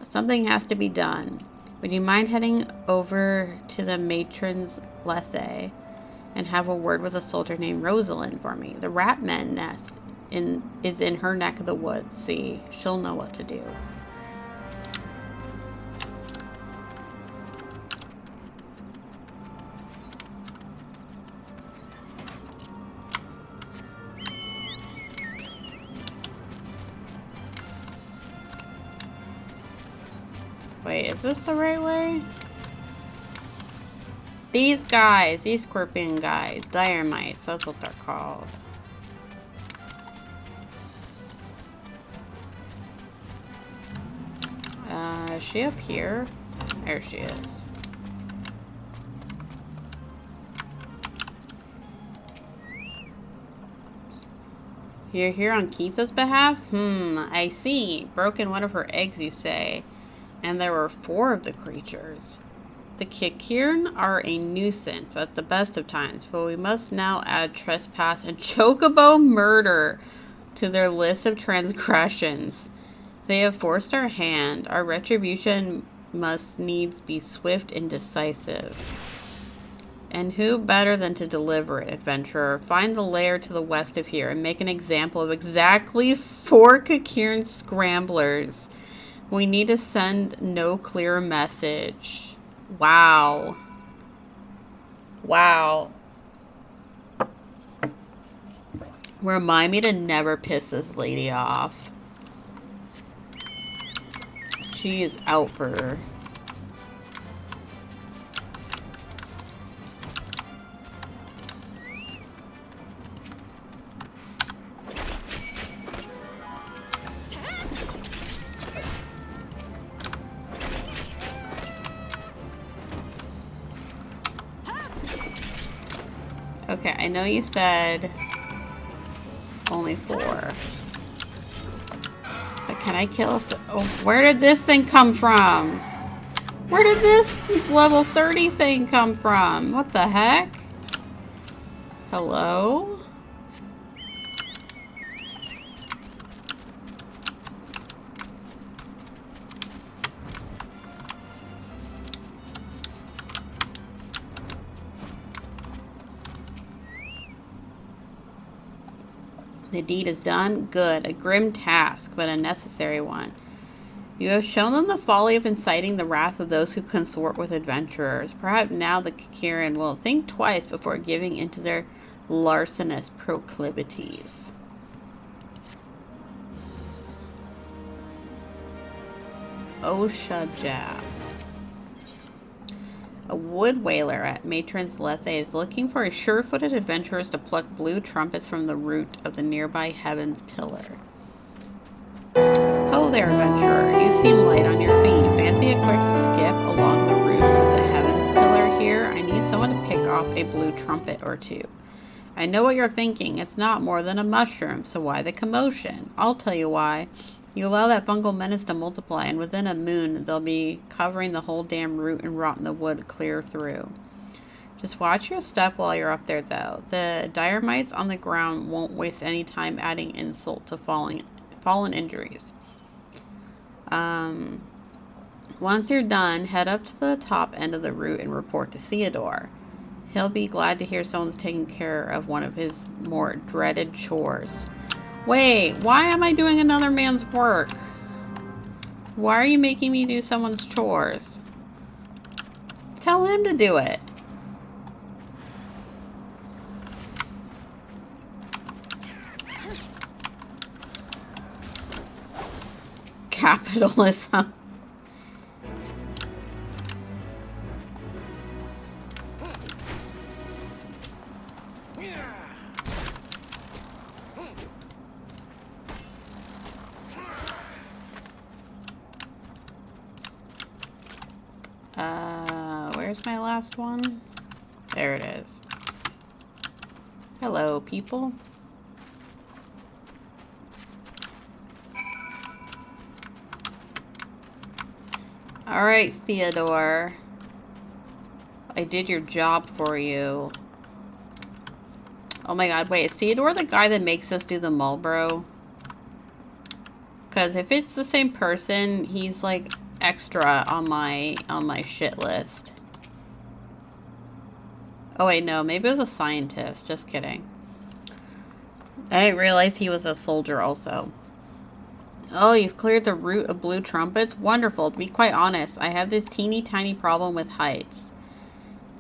Something has to be done. Would you mind heading over to the matron's Lethe and have a word with a soldier named Rosalind for me? The Ratman nest is in her neck of the woods. See, she'll know what to do. Wait, is this the right way? These guys, these scorpion guys, dire mites, that's what they're called. Is she up here? There she is. You're here on Keitha's behalf? I see. Broken one of her eggs, you say. And there were 4 of the creatures. The Kikirn are a nuisance at the best of times, but we must now add trespass and chocobo murder to their list of transgressions. They have forced our hand. Our retribution must needs be swift and decisive. And who better than to deliver it, adventurer? Find the lair to the west of here and make an example of exactly 4 Kikirn scramblers. We need to send no clear message. Wow. Wow. Remind me to never piss this lady off. She is out for her. Okay, I know you said only 4. But can I kill a... Oh, where did this thing come from? Where did this level 30 thing come from? What the heck? Hello? The deed is done. Good. A grim task, but a necessary one. You have shown them the folly of inciting the wrath of those who consort with adventurers. Perhaps now the Kirin will think twice before giving into their larcenous proclivities. Osha Jab. A wood whaler at Matron's Lethe is looking for a sure-footed adventurers to pluck blue trumpets from the root of the nearby Heaven's Pillar. Ho there, adventurer. You seem light on your feet. Fancy a quick skip along the roof of the Heaven's Pillar here? I need someone to pick off a blue trumpet or two. I know what you're thinking. It's not more than a mushroom, so why the commotion? I'll tell you why. You allow that fungal menace to multiply, and within a moon, they'll be covering the whole damn root and rotting the wood clear through. Just watch your step while you're up there, though. The dire mites on the ground won't waste any time adding insult to fallen injuries. Once you're done, head up to the top end of the route and report to Theodore. He'll be glad to hear someone's taking care of one of his more dreaded chores. Wait, why am I doing another man's work? Why are you making me do someone's chores? Tell him to do it. Capitalism. Where's my last one? There it is. Hello, people. Alright, Theodore. I did your job for you. Oh my god, wait, is Theodore the guy that makes us do the Marlboro? Because if it's the same person, he's like extra on my shit list. Oh wait, no, maybe it was a scientist. Just kidding. I didn't realize he was a soldier also. Oh, you've cleared the route of blue trumpets? Wonderful. To be quite honest, I have this teeny tiny problem with heights.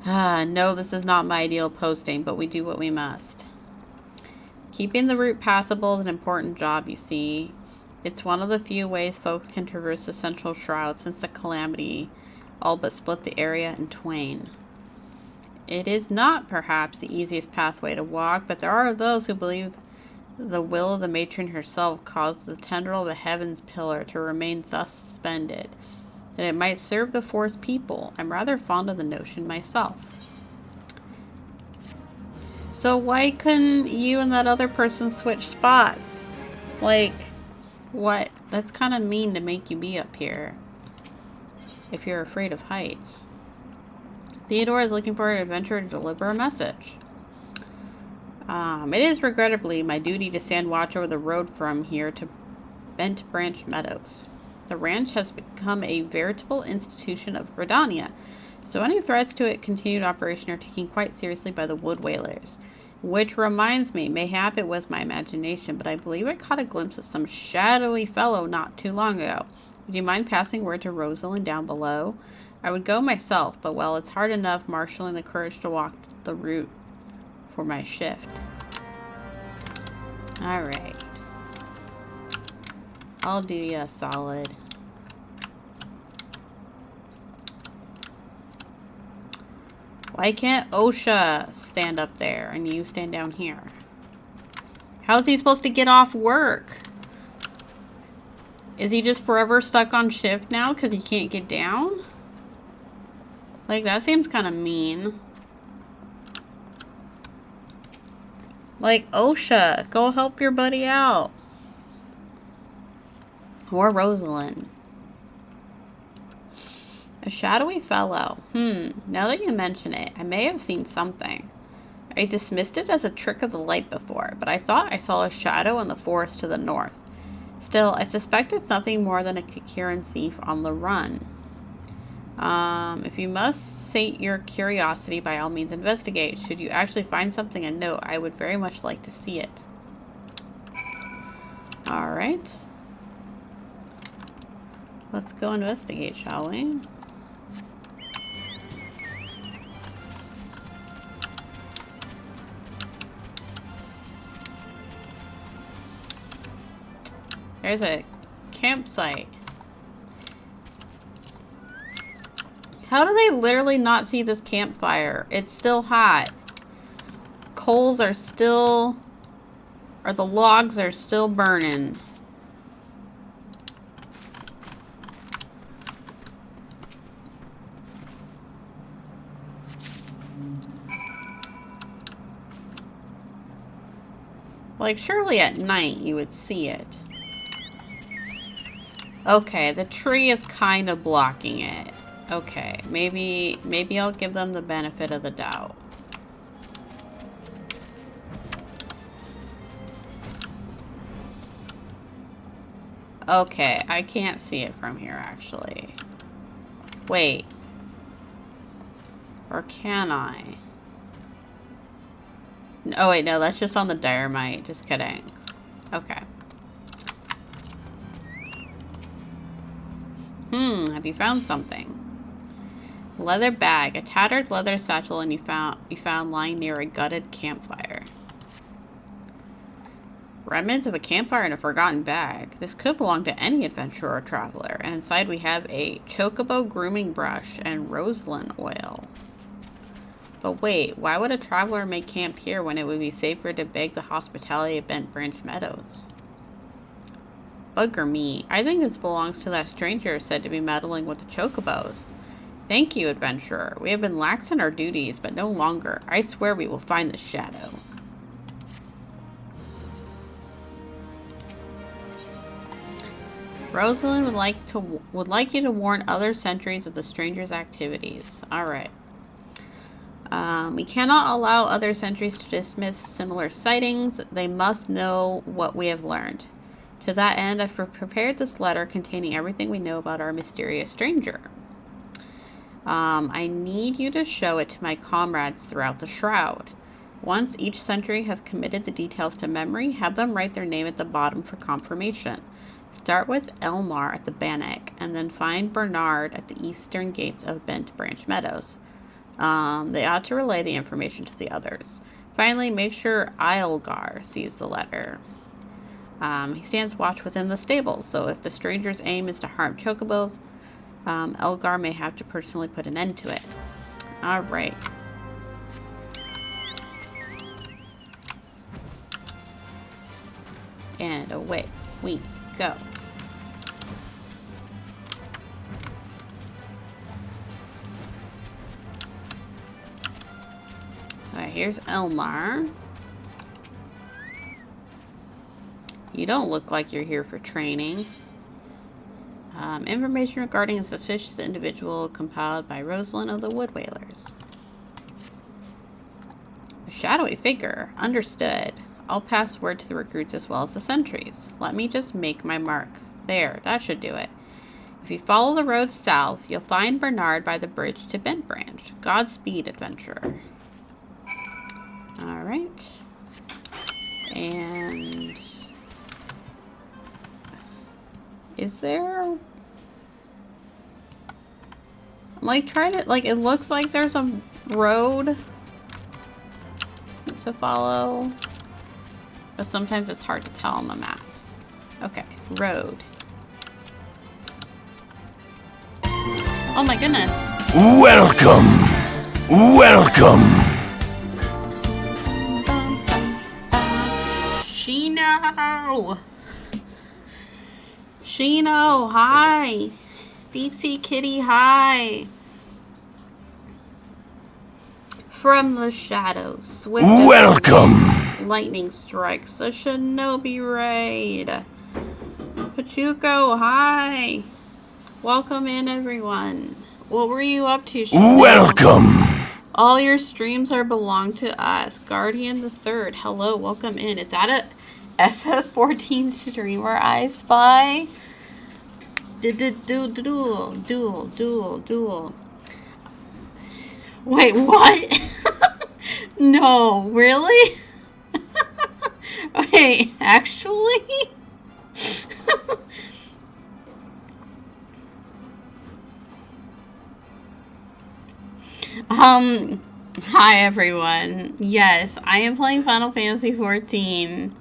No, this is not my ideal posting, but we do what we must. Keeping the route passable is an important job, you see. It's one of the few ways folks can traverse the Central Shroud since the calamity all but split the area in twain. It is not, perhaps, the easiest pathway to walk, but there are those who believe the will of the matron herself caused the tendril of the Heaven's Pillar to remain thus suspended, and it might serve the forest people. I'm rather fond of the notion myself. So why couldn't you and that other person switch spots? Like, what? That's kind of mean to make you be up here if you're afraid of heights. Theodore is looking for an adventurer to deliver a message. It is regrettably my duty to stand watch over the road from here to Bent Branch Meadows. The ranch has become a veritable institution of Redania, so any threats to its continued operation are taken quite seriously by the wood whalers. Which reminds me, mayhap it was my imagination, but I believe I caught a glimpse of some shadowy fellow not too long ago. Would you mind passing word to Rosalind down below? I would go myself, but well, it's hard enough marshalling the courage to walk the route for my shift. Alright. I'll do you a solid. Why can't Osha stand up there and you stand down here? How's he supposed to get off work? Is he just forever stuck on shift now because he can't get down? Like, that seems kind of mean. Like, Osha, go help your buddy out. Or Rosalind. A shadowy fellow. Now that you mention it, I may have seen something. I dismissed it as a trick of the light before, but I thought I saw a shadow in the forest to the north. Still, I suspect it's nothing more than a Kirin thief on the run. If you must sate your curiosity, by all means investigate. Should you actually find something of note, I would very much like to see it. Alright. Let's go investigate, shall we? There's a campsite. How do they literally not see this campfire? It's still hot. Coals are still... or the logs are still burning. Like, surely at night you would see it. Okay, the tree is kind of blocking it. Okay, maybe I'll give them the benefit of the doubt. Okay, I can't see it from here, actually. Wait. Or can I? Oh, wait, no, that's just on the dynamite. Just kidding. Okay. Have you found something? Leather bag. A tattered leather satchel and you found lying near a gutted campfire. Remnants of a campfire in a forgotten bag. This could belong to any adventurer or traveler. And inside we have a chocobo grooming brush and roselyn oil. But wait, why would a traveler make camp here when it would be safer to beg the hospitality of Bent Branch Meadows? Bugger me. I think this belongs to that stranger said to be meddling with the chocobos. Thank you, adventurer. We have been lax in our duties, but no longer. I swear we will find the shadow. Rosalind would like you to warn other sentries of the stranger's activities. Alright. We cannot allow other sentries to dismiss similar sightings. They must know what we have learned. To that end, I've prepared this letter containing everything we know about our mysterious stranger. I need you to show it to my comrades throughout the shroud. Once each sentry has committed the details to memory, have them write their name at the bottom for confirmation. Start with Elmar at the Bannock, and then find Bernard at the eastern gates of Bent Branch Meadows. They ought to relay the information to the others. Finally, make sure Eilgar sees the letter. He stands watch within the stables, so if the stranger's aim is to harm chocobos, Elgar may have to personally put an end to it. Alright. And away we go. Alright, here's Elmar. You don't look like you're here for training. Information regarding a suspicious individual compiled by Rosalind of the Wood Whalers. A shadowy figure. Understood. I'll pass word to the recruits as well as the sentries. Let me just make my mark. There, that should do it. If you follow the road south, you'll find Bernard by the bridge to Bent Branch. Godspeed, adventurer. Alright. And... is there... I'm like trying to... like, it looks like there's a road to follow. But sometimes it's hard to tell on the map. Okay, road. Oh my goodness. Welcome. Welcome. Shino! Shino, hi! Deep Sea Kitty, hi! From the shadows, swift Welcome! lightning strikes a shinobi raid. Pachuco, hi! Welcome in, everyone. What were you up to, Shino? Welcome! All your streams are belong to us. Guardian the Third, hello, welcome in. Is that a SF14 streamer I spy? Duel. Wait, what? No, really? Wait, actually? Hi everyone. Yes, I am playing Final Fantasy XIV.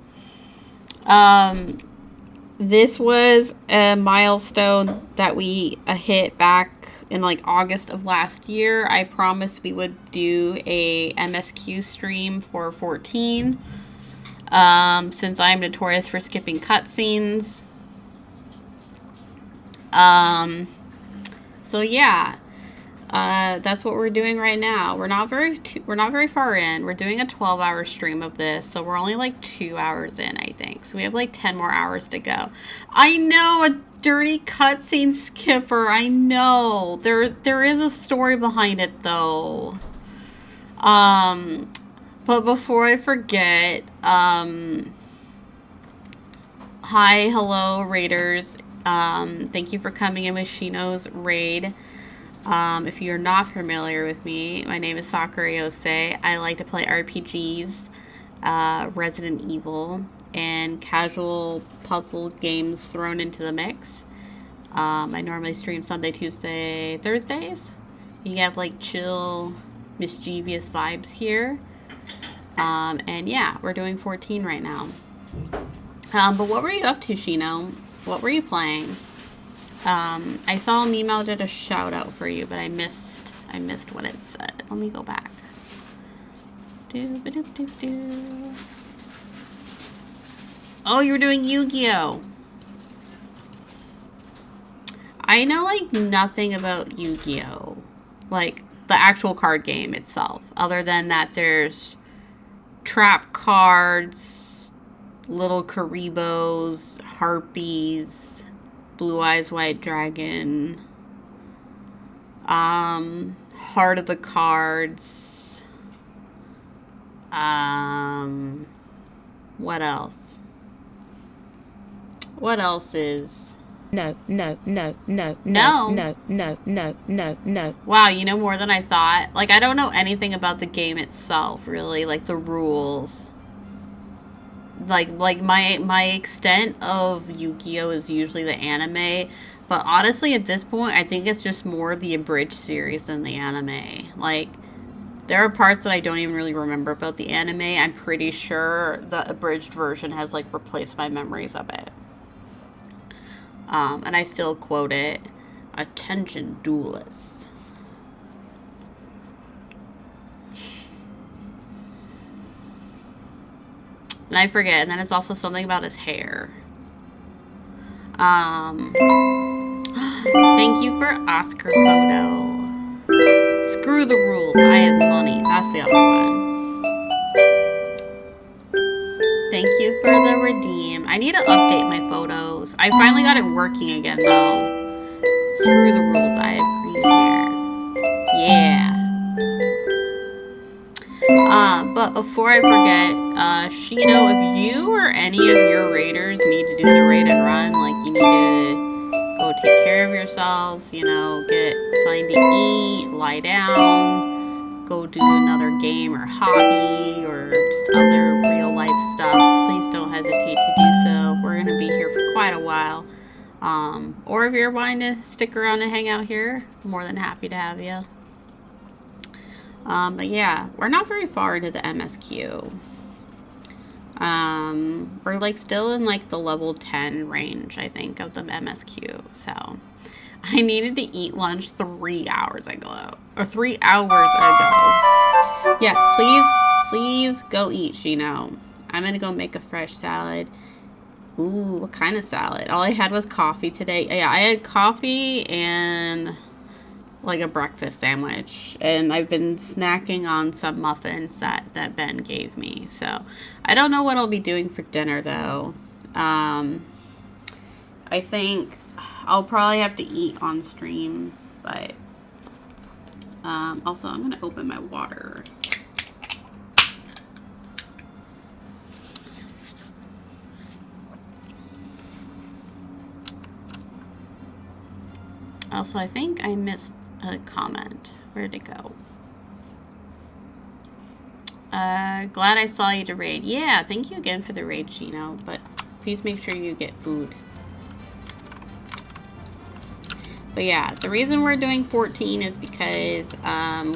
This was a milestone that we hit back in like August of last year. I promised we would do a MSQ stream for 14. Since I'm notorious for skipping cutscenes. So yeah. That's what we're doing right now. We're not very far in. We're doing a 12-hour stream of this, so we're only like 2 hours in, I think. So we have like 10 more hours to go. I know, a dirty cutscene skipper. I know. There is a story behind it though. But before I forget, hi, hello, raiders. Thank you for coming in with Shino's raid. If you're not familiar with me, my name is Sakura Yosei. I like to play RPGs, Resident Evil, and casual puzzle games thrown into the mix. I normally stream Sunday, Tuesday, Thursdays. You have like chill, mischievous vibes here. And yeah, we're doing 14 right now. But what were you up to, Shino? What were you playing? I saw Mimo did a shout out for you, but I missed what it said. Let me go back. Oh, you were doing Yu-Gi-Oh! I know like nothing about Yu-Gi-Oh! Like the actual card game itself, other than that there's trap cards, little Karibos, harpies, Blue Eyes White Dragon, Heart of the Cards, what else? What else is... No. Wow, you know more than I thought. Like, I don't know anything about the game itself, really. Like, the rules. Like my extent of Yu-Gi-Oh! Is usually the anime. But honestly, at this point, I think it's just more the abridged series than the anime. Like, there are parts that I don't even really remember about the anime. I'm pretty sure the abridged version has, like, replaced my memories of it. And I still quote it. Attention, duelists. And I forget. And then it's also something about his hair. Thank you for Oscar Photo. Screw the rules. I have money. That's the other one. Thank you for the redeem. I need to update my photos. I finally got it working again, though. Screw the rules. I have green hair. Yeah. But before I forget, Shino, if you or any of your raiders need to do the raid and run, like you need to go take care of yourselves, you know, get something to eat, lie down, go do another game or hobby or just other real life stuff, please don't hesitate to do so. We're going to be here for quite a while. Or if you're wanting to stick around and hang out here, I'm more than happy to have you. But yeah, we're not very far into the MSQ. We're like still in like the level 10 range, I think, of the MSQ. So I needed to eat lunch 3 hours ago. Or 3 hours ago. Yes, please go eat, Shino. I'm gonna go make a fresh salad. Ooh, what kind of salad? All I had was coffee today. Yeah, I had coffee and like a breakfast sandwich, and I've been snacking on some muffins that Ben gave me. So I don't know what I'll be doing for dinner though. I think I'll probably have to eat on stream, but also I'm gonna open my water. Also, I think I missed a comment. Where'd it go? Glad I saw you to raid. Yeah, thank you again for the raid, Shino. But please make sure you get food. But yeah, the reason we're doing 14 is because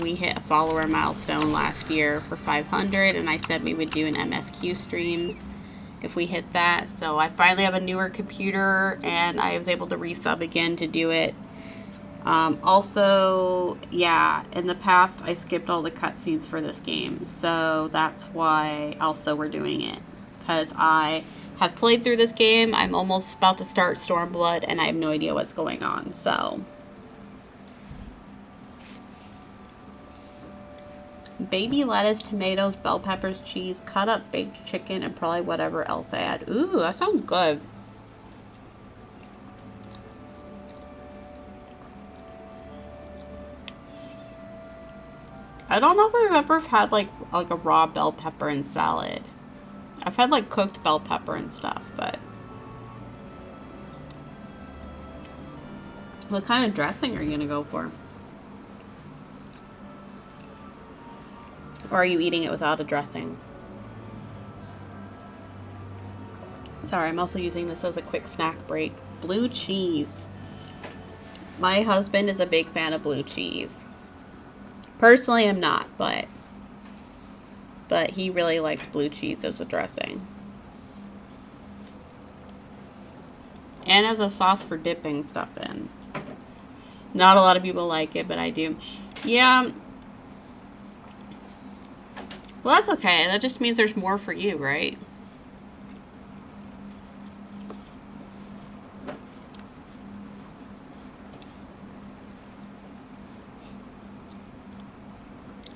we hit a follower milestone last year for 500, and I said we would do an MSQ stream if we hit that. So I finally have a newer computer, and I was able to resub again to do it. Also, yeah, in the past I skipped all the cutscenes for this game, so that's why also we're doing it. Because I have played through this game, I'm almost about to start Stormblood, and I have no idea what's going on, so. Baby lettuce, tomatoes, bell peppers, cheese, cut up baked chicken, and probably whatever else I add. Ooh, that sounds good. I don't know if I've ever had like a raw bell pepper and salad. I've had like cooked bell pepper and stuff, but what kind of dressing are you gonna go for? Or are you eating it without a dressing? Sorry, I'm also using this as a quick snack break. Blue cheese. My husband is a big fan of blue cheese. Personally, I'm not, but he really likes blue cheese as a dressing. And as a sauce for dipping stuff in. Not a lot of people like it, but I do. Yeah. Well, that's okay. That just means there's more for you, right?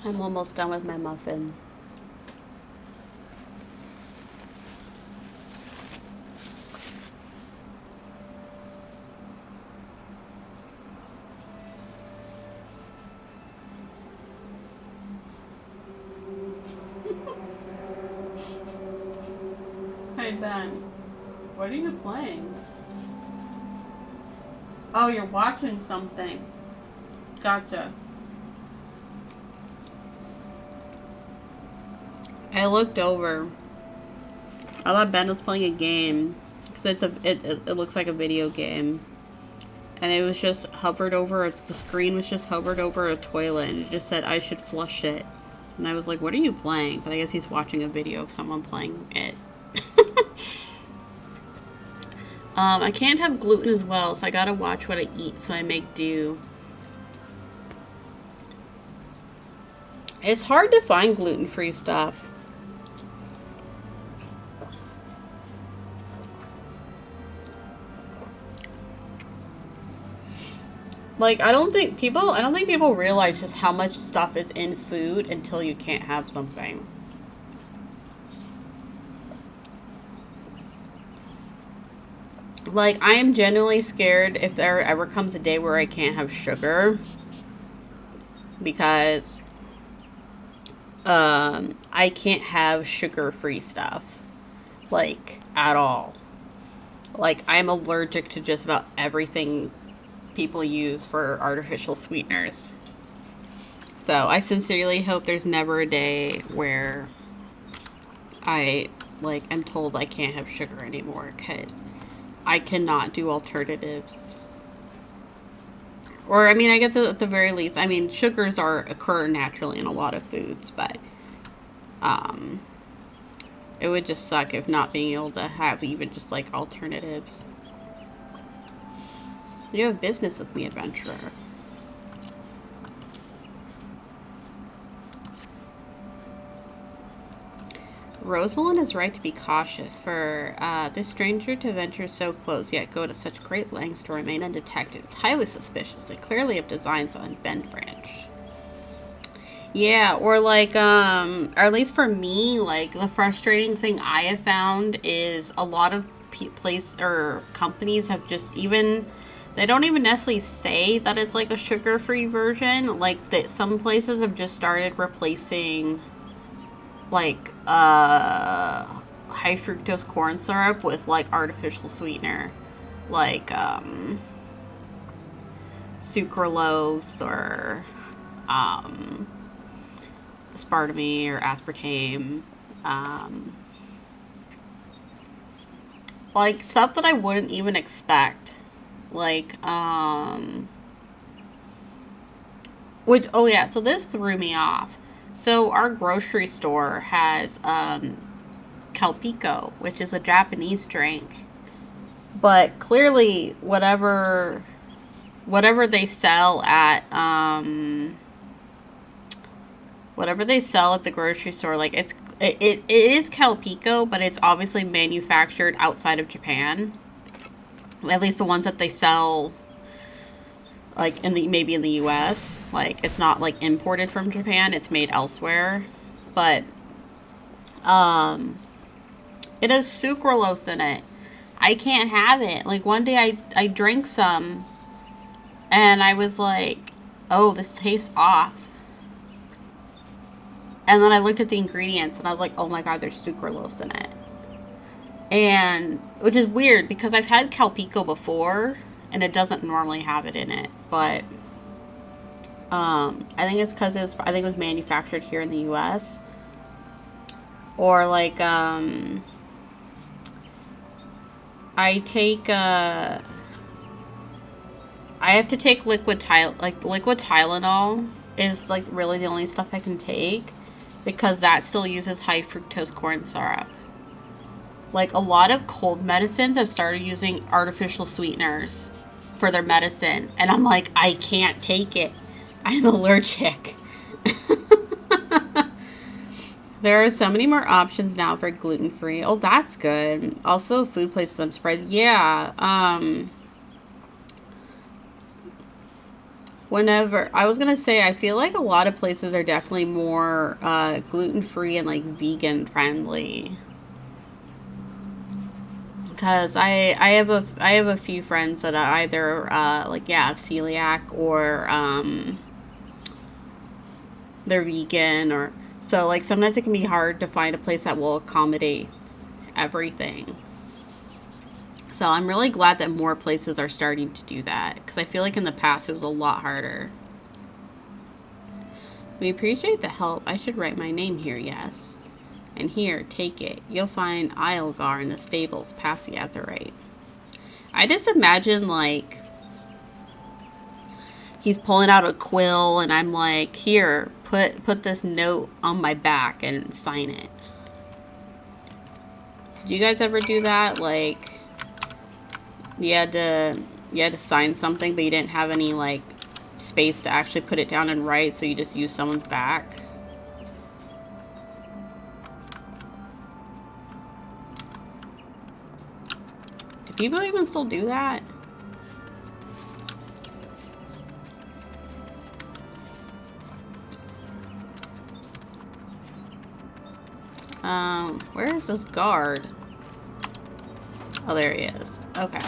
I'm almost done with my muffin. Hey Ben, what are you playing? Oh, you're watching something. Gotcha. I looked over. I thought Ben was playing a game because it looks like a video game, and it was just hovered over the screen was just hovered over a toilet, and it just said I should flush it, and I was like, "What are you playing?" But I guess he's watching a video of someone playing it. I can't have gluten as well, so I gotta watch what I eat so I make do. It's hard to find gluten-free stuff. Like, I don't think people realize just how much stuff is in food until you can't have something. Like, I am genuinely scared if there ever comes a day where I can't have sugar. Because I can't have sugar-free stuff. Like, at all. Like, I'm allergic to just about everything people use for artificial sweeteners. So I sincerely hope there's never a day where I am told I can't have sugar anymore, because I cannot do alternatives. Or I mean, I guess at the very least, I mean, sugars occur naturally in a lot of foods, but it would just suck if not being able to have even just like alternatives. You have business with me, adventurer. Rosalind is right to be cautious, for this stranger to venture so close yet go to such great lengths to remain undetected is highly suspicious and clearly have designs on Bend Branch. Yeah, or like, or at least for me, like, the frustrating thing I have found is a lot of companies have just they don't even necessarily say that it's like a sugar-free version. Like, that some places have just started replacing like high fructose corn syrup with like artificial sweetener, like sucralose or aspartame or aspartame, like stuff that I wouldn't even expect. Like Which, oh yeah, so this threw me off. So our grocery store has Calpico, which is a Japanese drink. But clearly, whatever they sell at the grocery store, like it is Calpico, but it's obviously manufactured outside of Japan. At least the ones that they sell, like maybe in the U.S. Like it's not like imported from Japan; it's made elsewhere. But it has sucralose in it. I can't have it. Like one day I drank some, and I was like, "Oh, this tastes off." And then I looked at the ingredients, and I was like, "Oh my god, there's sucralose in it." And which is weird because I've had Calpico before, and it doesn't normally have it in it. But I think it's because it was manufactured here in the U.S. Or like I have to take liquid Tylenol is like really the only stuff I can take because that still uses high fructose corn syrup. Like a lot of cold medicines have started using artificial sweeteners for their medicine, and I'm like, I can't take it. I'm allergic. There are so many more options now for gluten-free. Oh, that's good. Also, food places, I'm surprised. Yeah. Whenever, I was going to say, I feel like a lot of places are definitely more gluten-free and, like, vegan-friendly. Because I have a few friends that are either, have celiac or they're vegan or... So, like, sometimes it can be hard to find a place that will accommodate everything. So, I'm really glad that more places are starting to do that. Because I feel like in the past it was a lot harder. We appreciate the help. I should write my name here, yes. And here, take it. You'll find Eilgar in the stables past the Etherite. I just imagine, like... He's pulling out a quill, and I'm like, here, put this note on my back and sign it. Did you guys ever do that? Like, you had to sign something, but you didn't have any, like, space to actually put it down and write, so you just use someone's back? Do people even still do that? Where is this guard? Oh, there he is. Okay.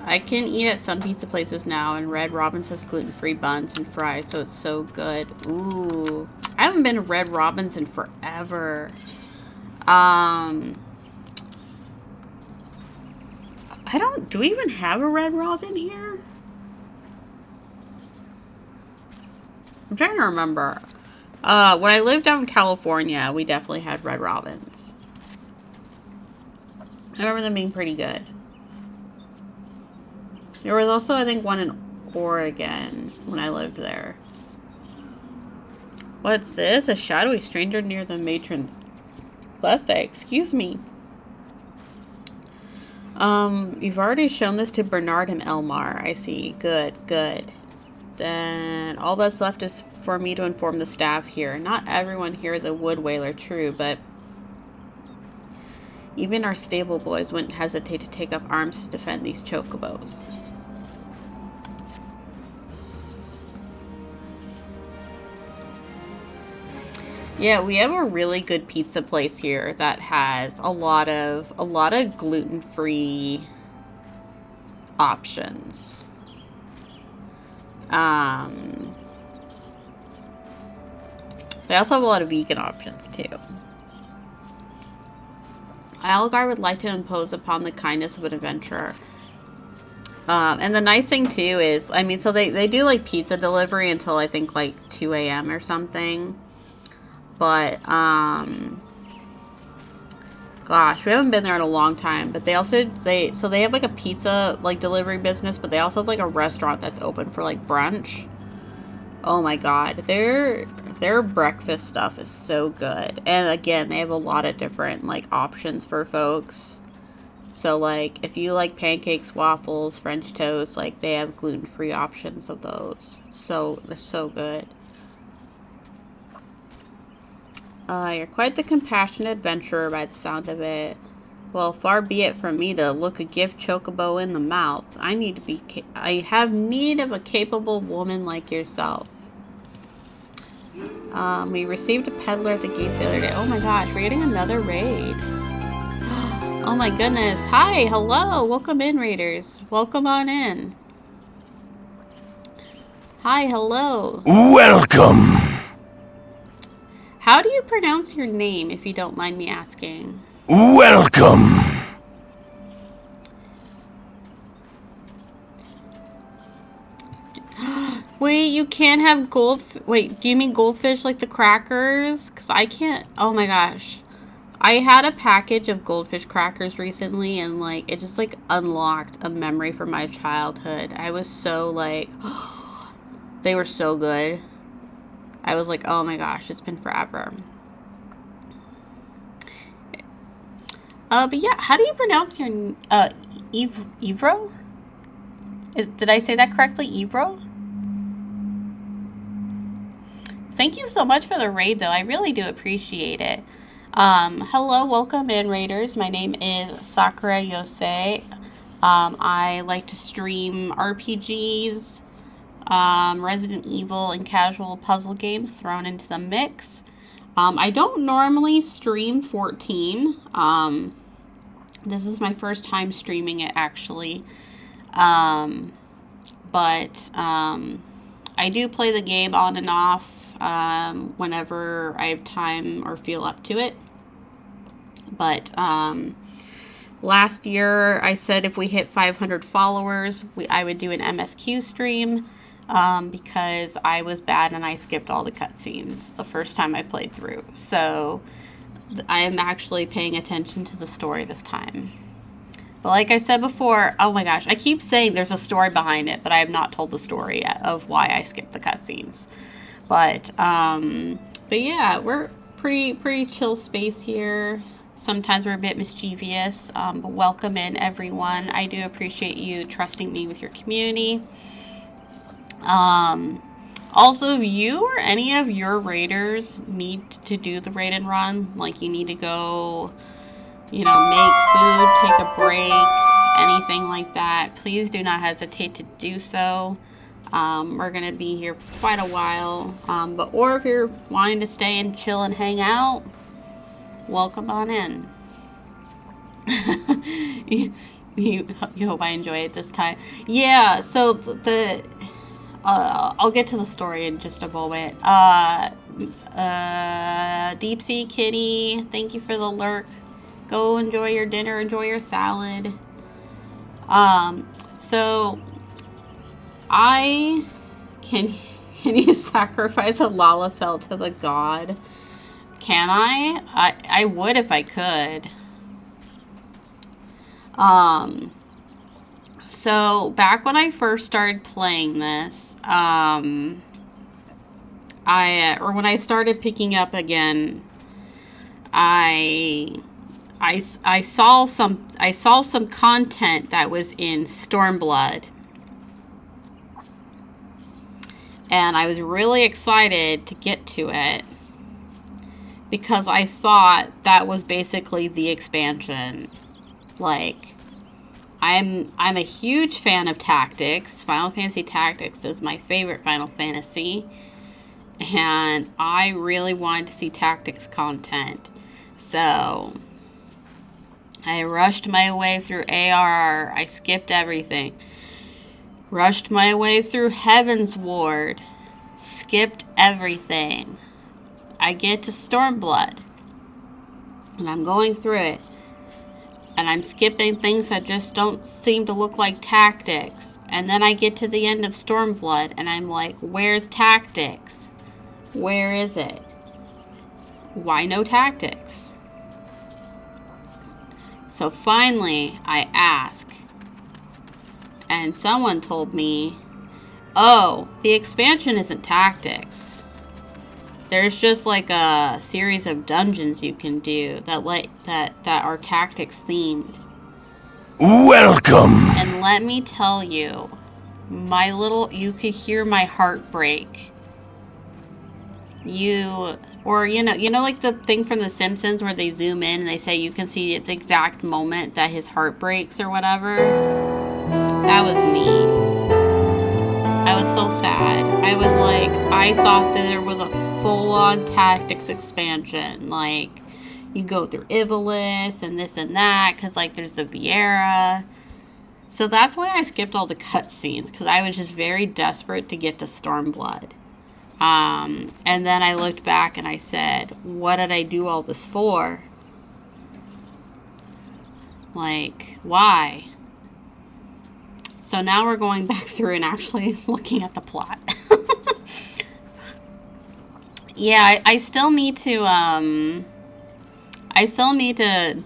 I can eat at some pizza places now, and Red Robin's has gluten-free buns and fries, so it's so good. Ooh. I haven't been to Red Robin's in forever. Do we even have a Red Robin here? I'm trying to remember. When I lived out in California, we definitely had Red Robins. I remember them being pretty good. There was also, I think, one in Oregon when I lived there. What's this? A shadowy stranger near the matron's buffet. Excuse me. You've already shown this to Bernard and Elmar. I see. Good, good. Then all that's left is for me to inform the staff here. Not everyone here is a wood whaler, true, but even our stable boys wouldn't hesitate to take up arms to defend these chocobos. Yeah, we have a really good pizza place here that has a lot of gluten-free options. They also have a lot of vegan options too. Algar would like to impose upon the kindness of an adventurer. And the nice thing too is, I mean, so they do like pizza delivery until I think like 2 a.m. or something. But, gosh, we haven't been there in a long time. But they also, so they have like a pizza like delivery business, but they also have like a restaurant that's open for like brunch. Oh my god, their breakfast stuff is so good. And again, they have a lot of different like options for folks. So like if you like pancakes, waffles, French toast, like they have gluten-free options of those. So they're so good. You're quite the compassionate adventurer by the sound of it. Well, far be it from me to look a gift chocobo in the mouth. I have need of a capable woman like yourself. We received a peddler at the gates the other day. Oh my gosh, we're getting another raid. Oh my goodness. Hi, hello. Welcome in, raiders. Welcome on in. Hi, hello. Welcome. How do you pronounce your name, if you don't mind me asking? Welcome. Wait, you can't have wait, do you mean goldfish like the crackers? Because I can't. Oh my gosh. I had a package of goldfish crackers recently, and like it just like unlocked a memory from my childhood. I was so like, they were so good. I was like, oh my gosh, it's been forever. But yeah, how do you pronounce your Ivro? Did I say that correctly, Ivro? Thank you so much for the raid, though. I really do appreciate it. Hello, welcome in, raiders. My name is Sakura Yosei. I like to stream RPGs, Resident Evil, and casual puzzle games thrown into the mix. I don't normally stream 14. This is my first time streaming it, actually. But I do play the game on and off whenever I have time or feel up to it. But last year I said if we hit 500 followers, I would do an MSQ stream because I was bad and I skipped all the cutscenes the first time I played through. So I am actually paying attention to the story this time. But like I said before, oh my gosh, I keep saying there's a story behind it, but I have not told the story yet of why I skipped the cutscenes. But yeah, we're pretty chill space here. Sometimes we're a bit mischievous, but welcome in, everyone. I do appreciate you trusting me with your community. Also, if you or any of your raiders need to do the raid and run, like you need to go, you know, make food, take a break, anything like that, please do not hesitate to do so. We're going to be here for quite a while. Or if you're wanting to stay and chill and hang out, welcome on in. you hope I enjoy it this time. Yeah, so I'll get to the story in just a moment. Deep Sea Kitty, thank you for the lurk. Go enjoy your dinner, enjoy your salad. So can you sacrifice a Lalafell to the god? Can I? I would if I could. So back when I first started playing this, when I started picking up again, I saw some content that was in Stormblood, and I was really excited to get to it because I thought that was basically the expansion. Like, I'm a huge fan of Tactics. Final Fantasy Tactics is my favorite Final Fantasy, and I really wanted to see Tactics content. So I rushed my way through ARR. I skipped everything. Rushed my way through Heaven's Ward. Skipped everything. I get to Stormblood, and I'm going through it, and I'm skipping things that just don't seem to look like Tactics. And then I get to the end of Stormblood, and I'm like, where's Tactics? Where is it? Why no Tactics? So finally, I ask, and someone told me Oh, the expansion isn't tactics. There's just like a series of dungeons you can do that are tactics themed. Welcome. And let me tell you, you could hear my heart break. You know like the thing from The Simpsons where they zoom in and they say you can see the exact moment that his heart breaks or whatever? That was me. I was so sad. I was like, I thought that there was a full-on tactics expansion. Like, you go through Ivalice and this and that, because, like, there's the Viera. So that's why I skipped all the cutscenes, because I was just very desperate to get to Stormblood. And then I looked back and I said, what did I do all this for? Like, why? So now we're going back through and actually looking at the plot. Yeah, I still need to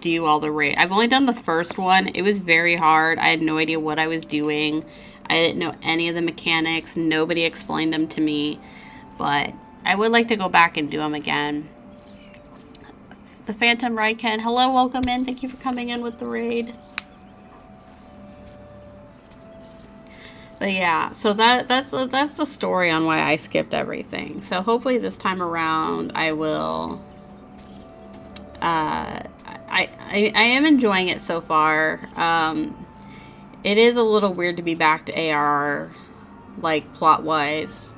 do all the raid. I've only done the first one. It was very hard. I had no idea what I was doing. I didn't know any of the mechanics. Nobody explained them to me. But I would like to go back and do them again. The Phantom Raiken. Hello, welcome in. Thank you for coming in with the raid. But yeah, so that's the story on why I skipped everything. So hopefully this time around I will. I am enjoying it so far. It is a little weird to be back to ARR, like plot wise.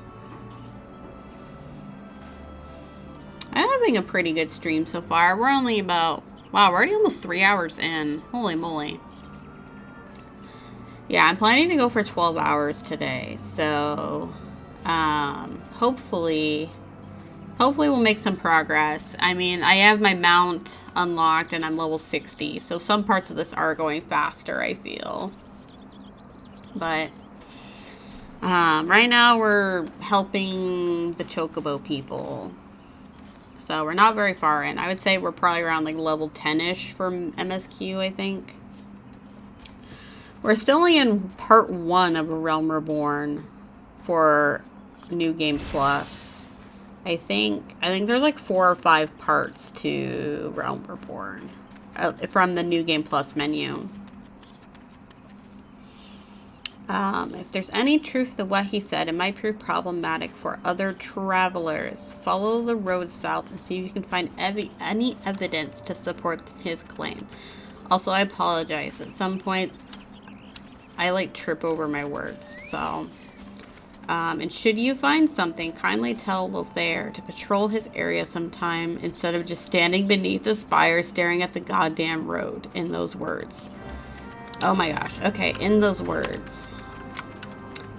I'm having a pretty good stream so far. We're only about, wow, we're already almost 3 hours in. Holy moly. Yeah, I'm planning to go for 12 hours today, so hopefully we'll make some progress. I mean, I have my mount unlocked and I'm level 60, so some parts of this are going faster, I feel. But right now we're helping the Chocobo people, so we're not very far in. I would say we're probably around like level 10-ish for MSQ, I think. We're still only in part 1 of A Realm Reborn for New Game Plus. I think there's like 4 or 5 parts to Realm Reborn from the New Game Plus menu. If there's any truth to what he said, it might prove problematic for other travelers. Follow the road south and see if you can find any evidence to support his claim. Also, I apologize. At some point, I like trip over my words, so. And should you find something, kindly tell Lothair to patrol his area sometime instead of just standing beneath the spire staring at the goddamn road. In those words. Oh my gosh. Okay, in those words.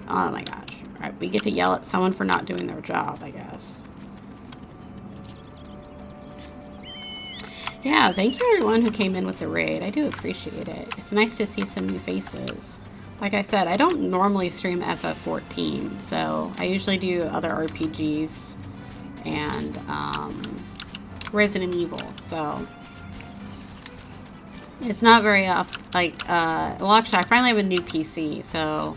Oh my gosh. Alright, we get to yell at someone for not doing their job, I guess. Yeah, thank you everyone who came in with the raid. I do appreciate it. It's nice to see some new faces. Like I said, I don't normally stream FF14, so I usually do other RPGs and Resident Evil, so it's not very often, like, well actually I finally have a new PC, so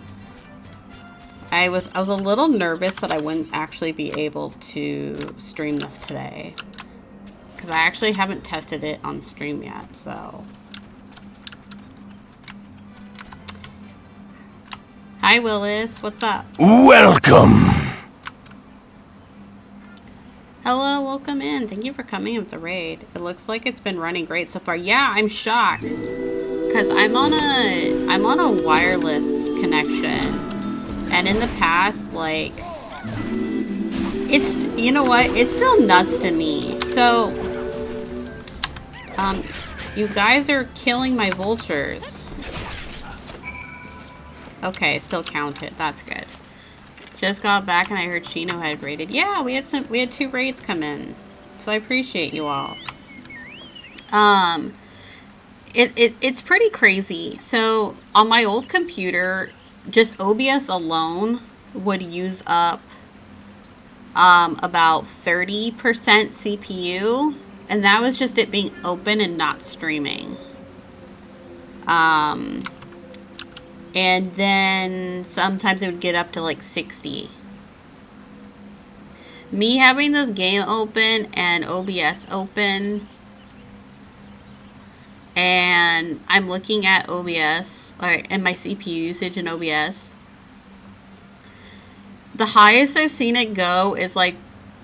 I was a little nervous that I wouldn't actually be able to stream this today, because I actually haven't tested it on stream yet, so. Hi Willis, what's up? Welcome. Hello, welcome in. Thank you for coming in with the raid. It looks like it's been running great so far. Yeah, I'm shocked because I'm on a wireless connection, and in the past, like, it's, you know what? It's still nuts to me. So, you guys are killing my vultures. Okay, still counted. That's good. Just got back and I heard Chino had raided. Yeah, we had 2 raids come in. So I appreciate you all. It's pretty crazy. So on my old computer, just OBS alone would use up about 30% CPU, and that was just it being open and not streaming. And then sometimes it would get up to like 60. Me having this game open and OBS open, and I'm looking at OBS, and my CPU usage in OBS, the highest I've seen it go is like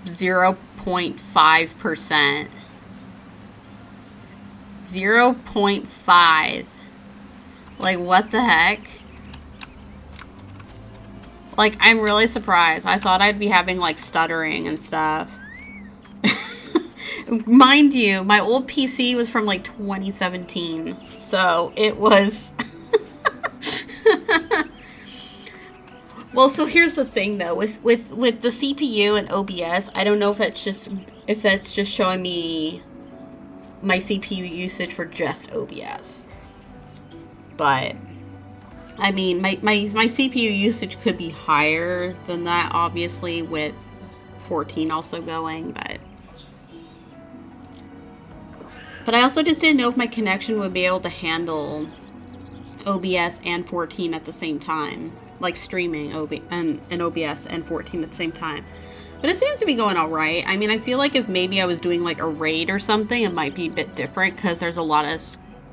0.5%. 0.5. Like, what the heck? Like, I'm really surprised. I thought I'd be having, like, stuttering and stuff. Mind you, my old PC was from, like, 2017. So, it was... Well, so here's the thing, though. With the CPU and OBS, I don't know if that's just showing me my CPU usage for just OBS. But... I mean, my CPU usage could be higher than that, obviously, with 14 also going, but I also just didn't know if my connection would be able to handle OBS and 14 at the same time, like streaming and OBS and 14 at the same time. But it seems to be going all right. I mean, I feel like if maybe I was doing like a raid or something, it might be a bit different because there's a lot of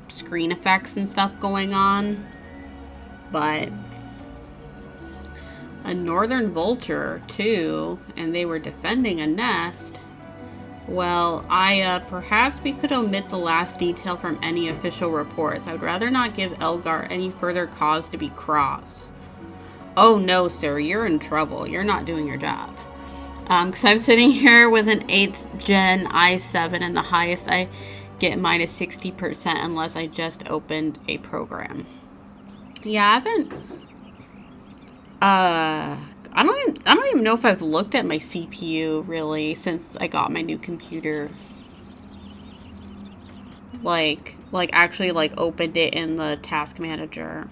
screen effects and stuff going on. But a northern vulture, too, and they were defending a nest. Well, perhaps we could omit the last detail from any official reports. I would rather not give Elgar any further cause to be cross. Oh, no, sir, you're in trouble. You're not doing your job. Because I'm sitting here with an 8th gen i7, and the highest I get minus 60% unless I just opened a program. Yeah, I haven't, I don't even know if I've looked at my CPU, really, since I got my new computer. Like actually, like, opened it in the task manager.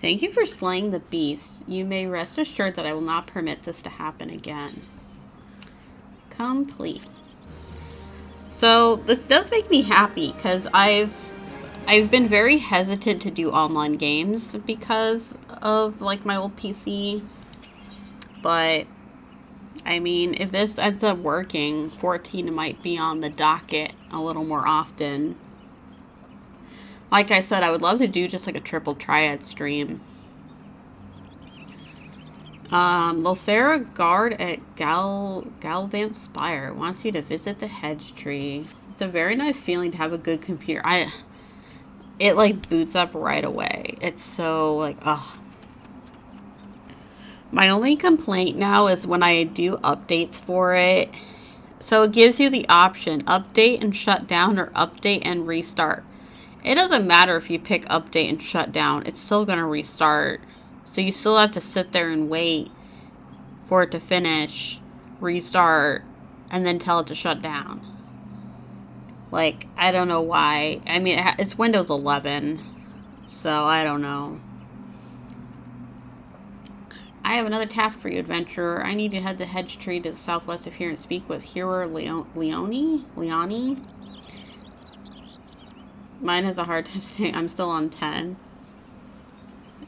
Thank you for slaying the beast. You may rest assured that I will not permit this to happen again. Complete. So this does make me happy because I've been very hesitant to do online games because of like my old PC. But I mean, if this ends up working, 14 might be on the docket a little more often. Like I said, I would love to do just like a triple triad stream. Lothera Guard at Galvant Spire wants you to visit the hedge tree. It's a very nice feeling to have a good computer. It like boots up right away. It's so like, ugh. My only complaint now is when I do updates for it. So it gives you the option, update and shut down or update and restart. It doesn't matter if you pick update and shut down. It's still going to restart. So you still have to sit there and wait for it to finish, restart, and then tell it to shut down. Like, I don't know why. I mean, it's Windows 11, so I don't know. I have another task for you, adventurer. I need to head the hedge tree to the southwest of here and speak with Hero Leone? Mine has a hard time saying. I'm still on 10.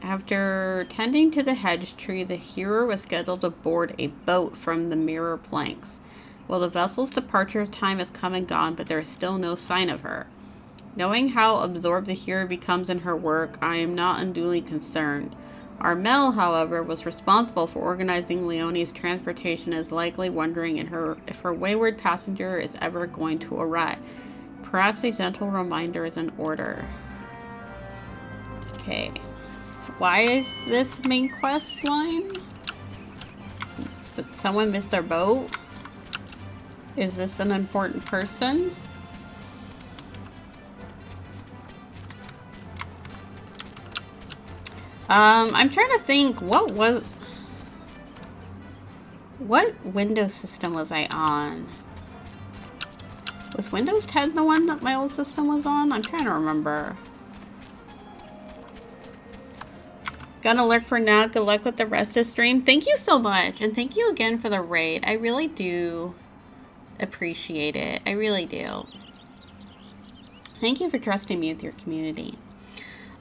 After tending to the hedge tree, the hero was scheduled to board a boat from the mirror planks. Well, the vessel's departure time has come and gone, but there is still no sign of her. Knowing how absorbed the hero becomes in her work, I am not unduly concerned. Armel, however, was responsible for organizing Leonie's transportation, and is likely wondering if her wayward passenger is ever going to arrive. Perhaps a gentle reminder is in order. Okay. Why is this main quest line? Did someone miss their boat? Is this an important person? I'm trying to think, what Windows system was I on? Was Windows 10 the one that my old system was on? I'm trying to remember. Gonna lurk for now. Good luck with the rest of the stream. Thank you so much. And thank you again for the raid. I really do appreciate it. I really do. Thank you for trusting me with your community.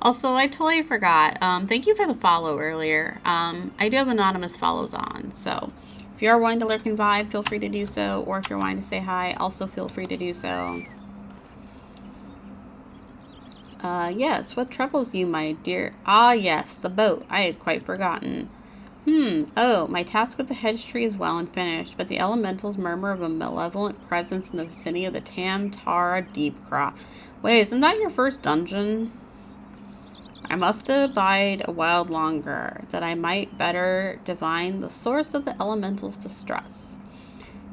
Also, I totally forgot. Thank you for the follow earlier. I do have anonymous follows on, so if you are wanting to lurk and vibe, feel free to do so. Or if you're wanting to say hi, also feel free to do so. Yes, what troubles you, my dear? Ah, yes, the boat. I had quite forgotten. Oh, my task with the hedge tree is well and finished, but the elementals murmur of a malevolent presence in the vicinity of the Tam-Tara Deep Crop. Wait, isn't that your first dungeon? I must abide a while longer, that I might better divine the source of the elemental's distress.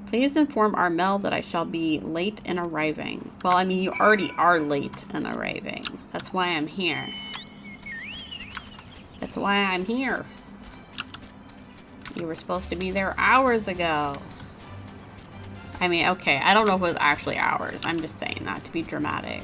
Please inform Armel that I shall be late in arriving. Well, I mean, you already are late in arriving. That's why I'm here. That's why I'm here. You were supposed to be there hours ago. I mean, okay, I don't know if it was actually hours. I'm just saying that to be dramatic.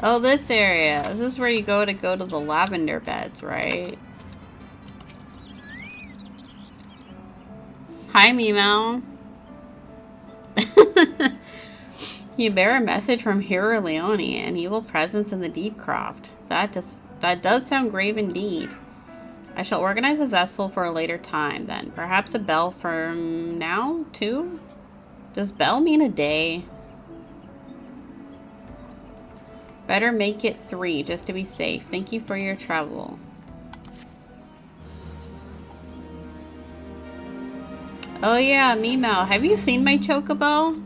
Oh, this area. This is where you go to the lavender beds, right? Hi, Meow. You bear a message from Hero Leone, an evil presence in the deep croft. That does sound grave indeed. I shall organize a vessel for a later time, then. Perhaps a bell from now, too? Does bell mean a day? Better make it 3, just to be safe. Thank you for your trouble. Oh yeah, Meow. Have you seen my chocobo?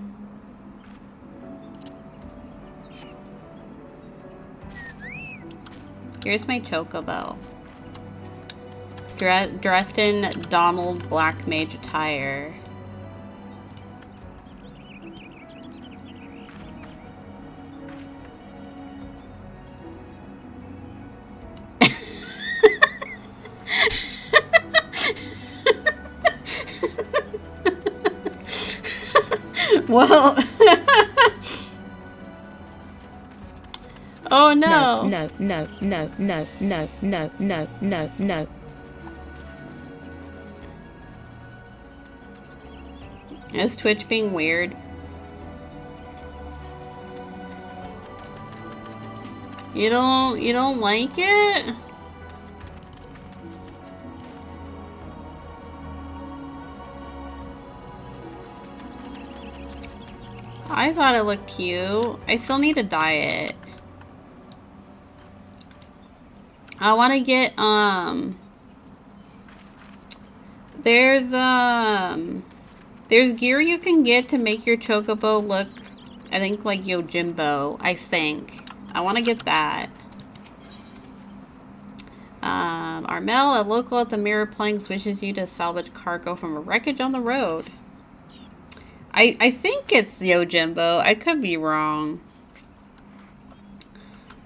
Here's my chocobo. Dressed in Donald Black Mage attire. Well, oh no. No. Is Twitch being weird? You don't like it? I thought it looked cute. I still need to dye it. I want to get, there's gear you can get to make your chocobo look, I think, like Yojimbo, I think. I want to get that. Armel, a local at the Mirror Planks, wishes you to salvage cargo from a wreckage on the road. I think it's Yojimbo. I could be wrong.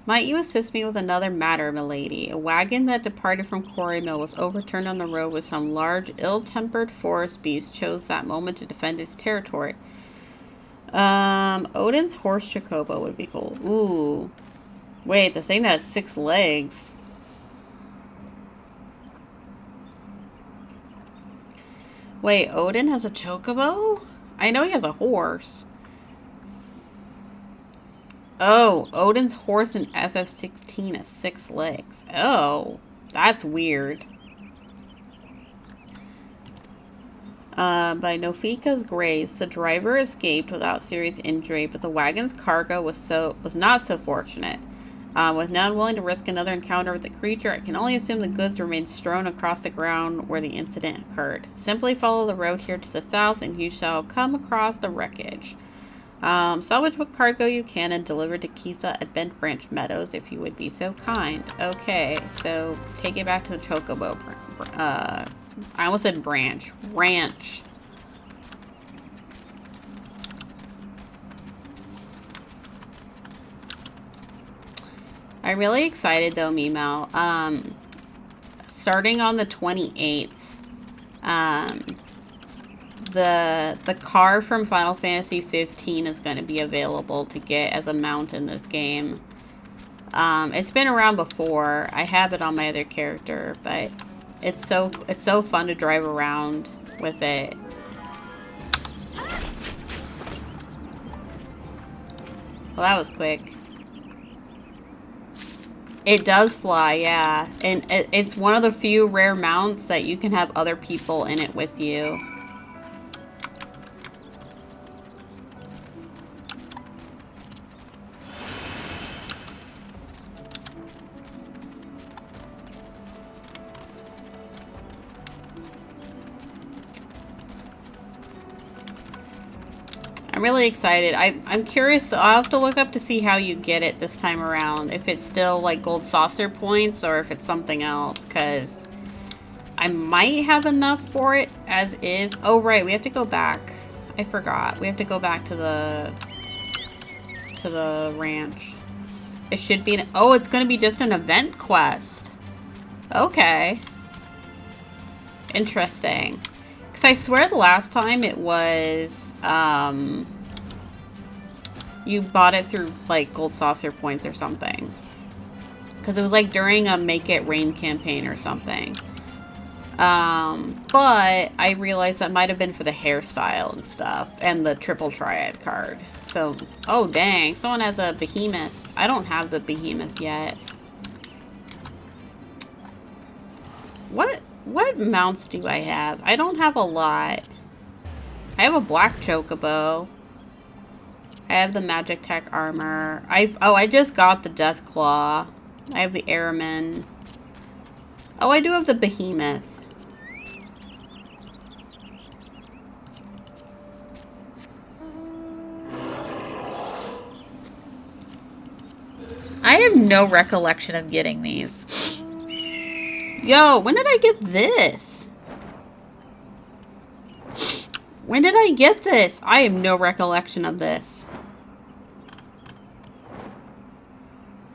Might you assist me with another matter, milady? A wagon that departed from Quarry Mill was overturned on the road with some large, ill-tempered forest beast chose that moment to defend its territory. Odin's horse chocobo would be cool. Ooh. Wait, the thing that has 6 legs. Wait, Odin has a chocobo? I know he has a horse. Oh, Odin's horse in FF16 has 6 legs. Oh, that's weird. By Nofika's grace, the driver escaped without serious injury, but the wagon's cargo was not so fortunate. With none willing to risk another encounter with the creature, I can only assume the goods remained strewn across the ground where the incident occurred. Simply follow the road here to the south, and you shall come across the wreckage. Salvage what cargo you can and deliver to Keitha at Bent Branch Meadows if you would be so kind. Okay, so take it back to the chocobo. I almost said branch. Ranch. I'm really excited though, Meow. Starting on the 28th, The car from Final Fantasy 15 is going to be available to get as a mount in this game. It's been around before. I have it on my other character, but it's so fun to drive around with it. Well, that was quick. It does fly, yeah. And it's one of the few rare mounts that you can have other people in it with you. I'm really excited. I'm curious. So I'll have to look up to see how you get it this time around. If it's still like gold saucer points or if it's something else. Because I might have enough for it as is. Oh, right. We have to go back. I forgot. We have to go back to the ranch. It should be oh, it's going to be just an event quest. Okay. Interesting. Because I swear the last time it was... you bought it through, like, gold saucer points or something. Because it was, like, during a Make It Rain campaign or something. But I realized that might have been for the hairstyle and stuff. And the triple triad card. So, oh, dang. Someone has a behemoth. I don't have the behemoth yet. What mounts do I have? I don't have a lot. I have a black chocobo. I have the magic tech armor. I just got the death claw. I have the airman. Oh, I do have the behemoth. I have no recollection of getting these. Yo, when did I get this? When did I get this? I have no recollection of this.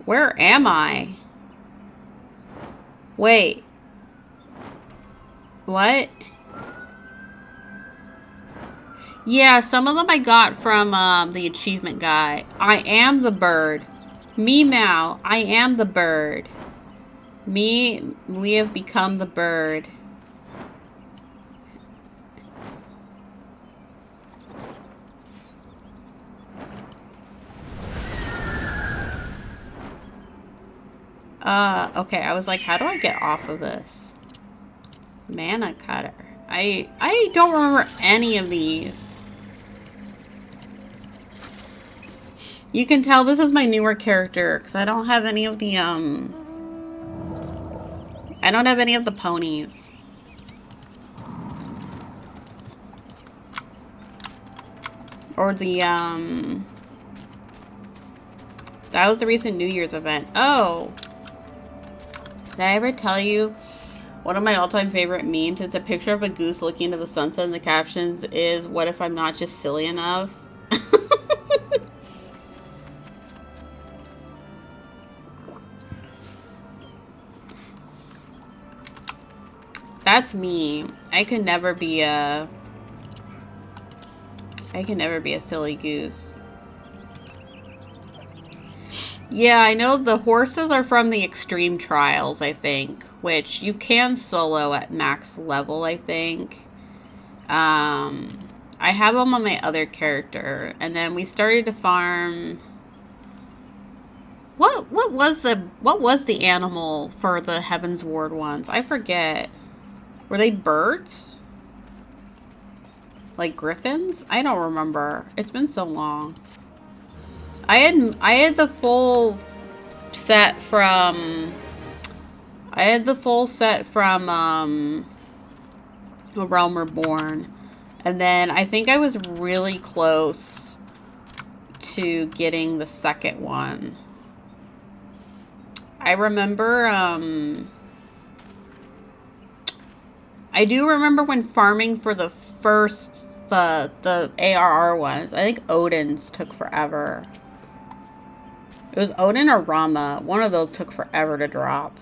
Where am I? Wait. What? Yeah, some of them I got from the achievement guy. I am the bird. Meow. I am the bird. We have become the bird. Okay, I was like, how do I get off of this? Mana cutter. I don't remember any of these. You can tell this is my newer character, because I don't have any of the, I don't have any of the ponies. Or the, that was the recent New Year's event. Oh! Did I ever tell you one of my all-time favorite memes? It's a picture of a goose looking into the sunset, and the captions is, "What if I'm not just silly enough?" That's me. I could never be a silly goose. Yeah, I know the horses are from the extreme trials, I think, which you can solo at max level, I think. I have them on my other character, and then we started to farm. What was the animal for the Heaven's Ward ones? I forget. Were they birds? Like griffins? I don't remember. It's been so long. I had the full set from A Realm Reborn. And then I think I was really close to getting the second one. I remember, I do remember when farming for the first, the ARR ones. I think Odin's took forever. It was Odin or Rama. One of those took forever to drop.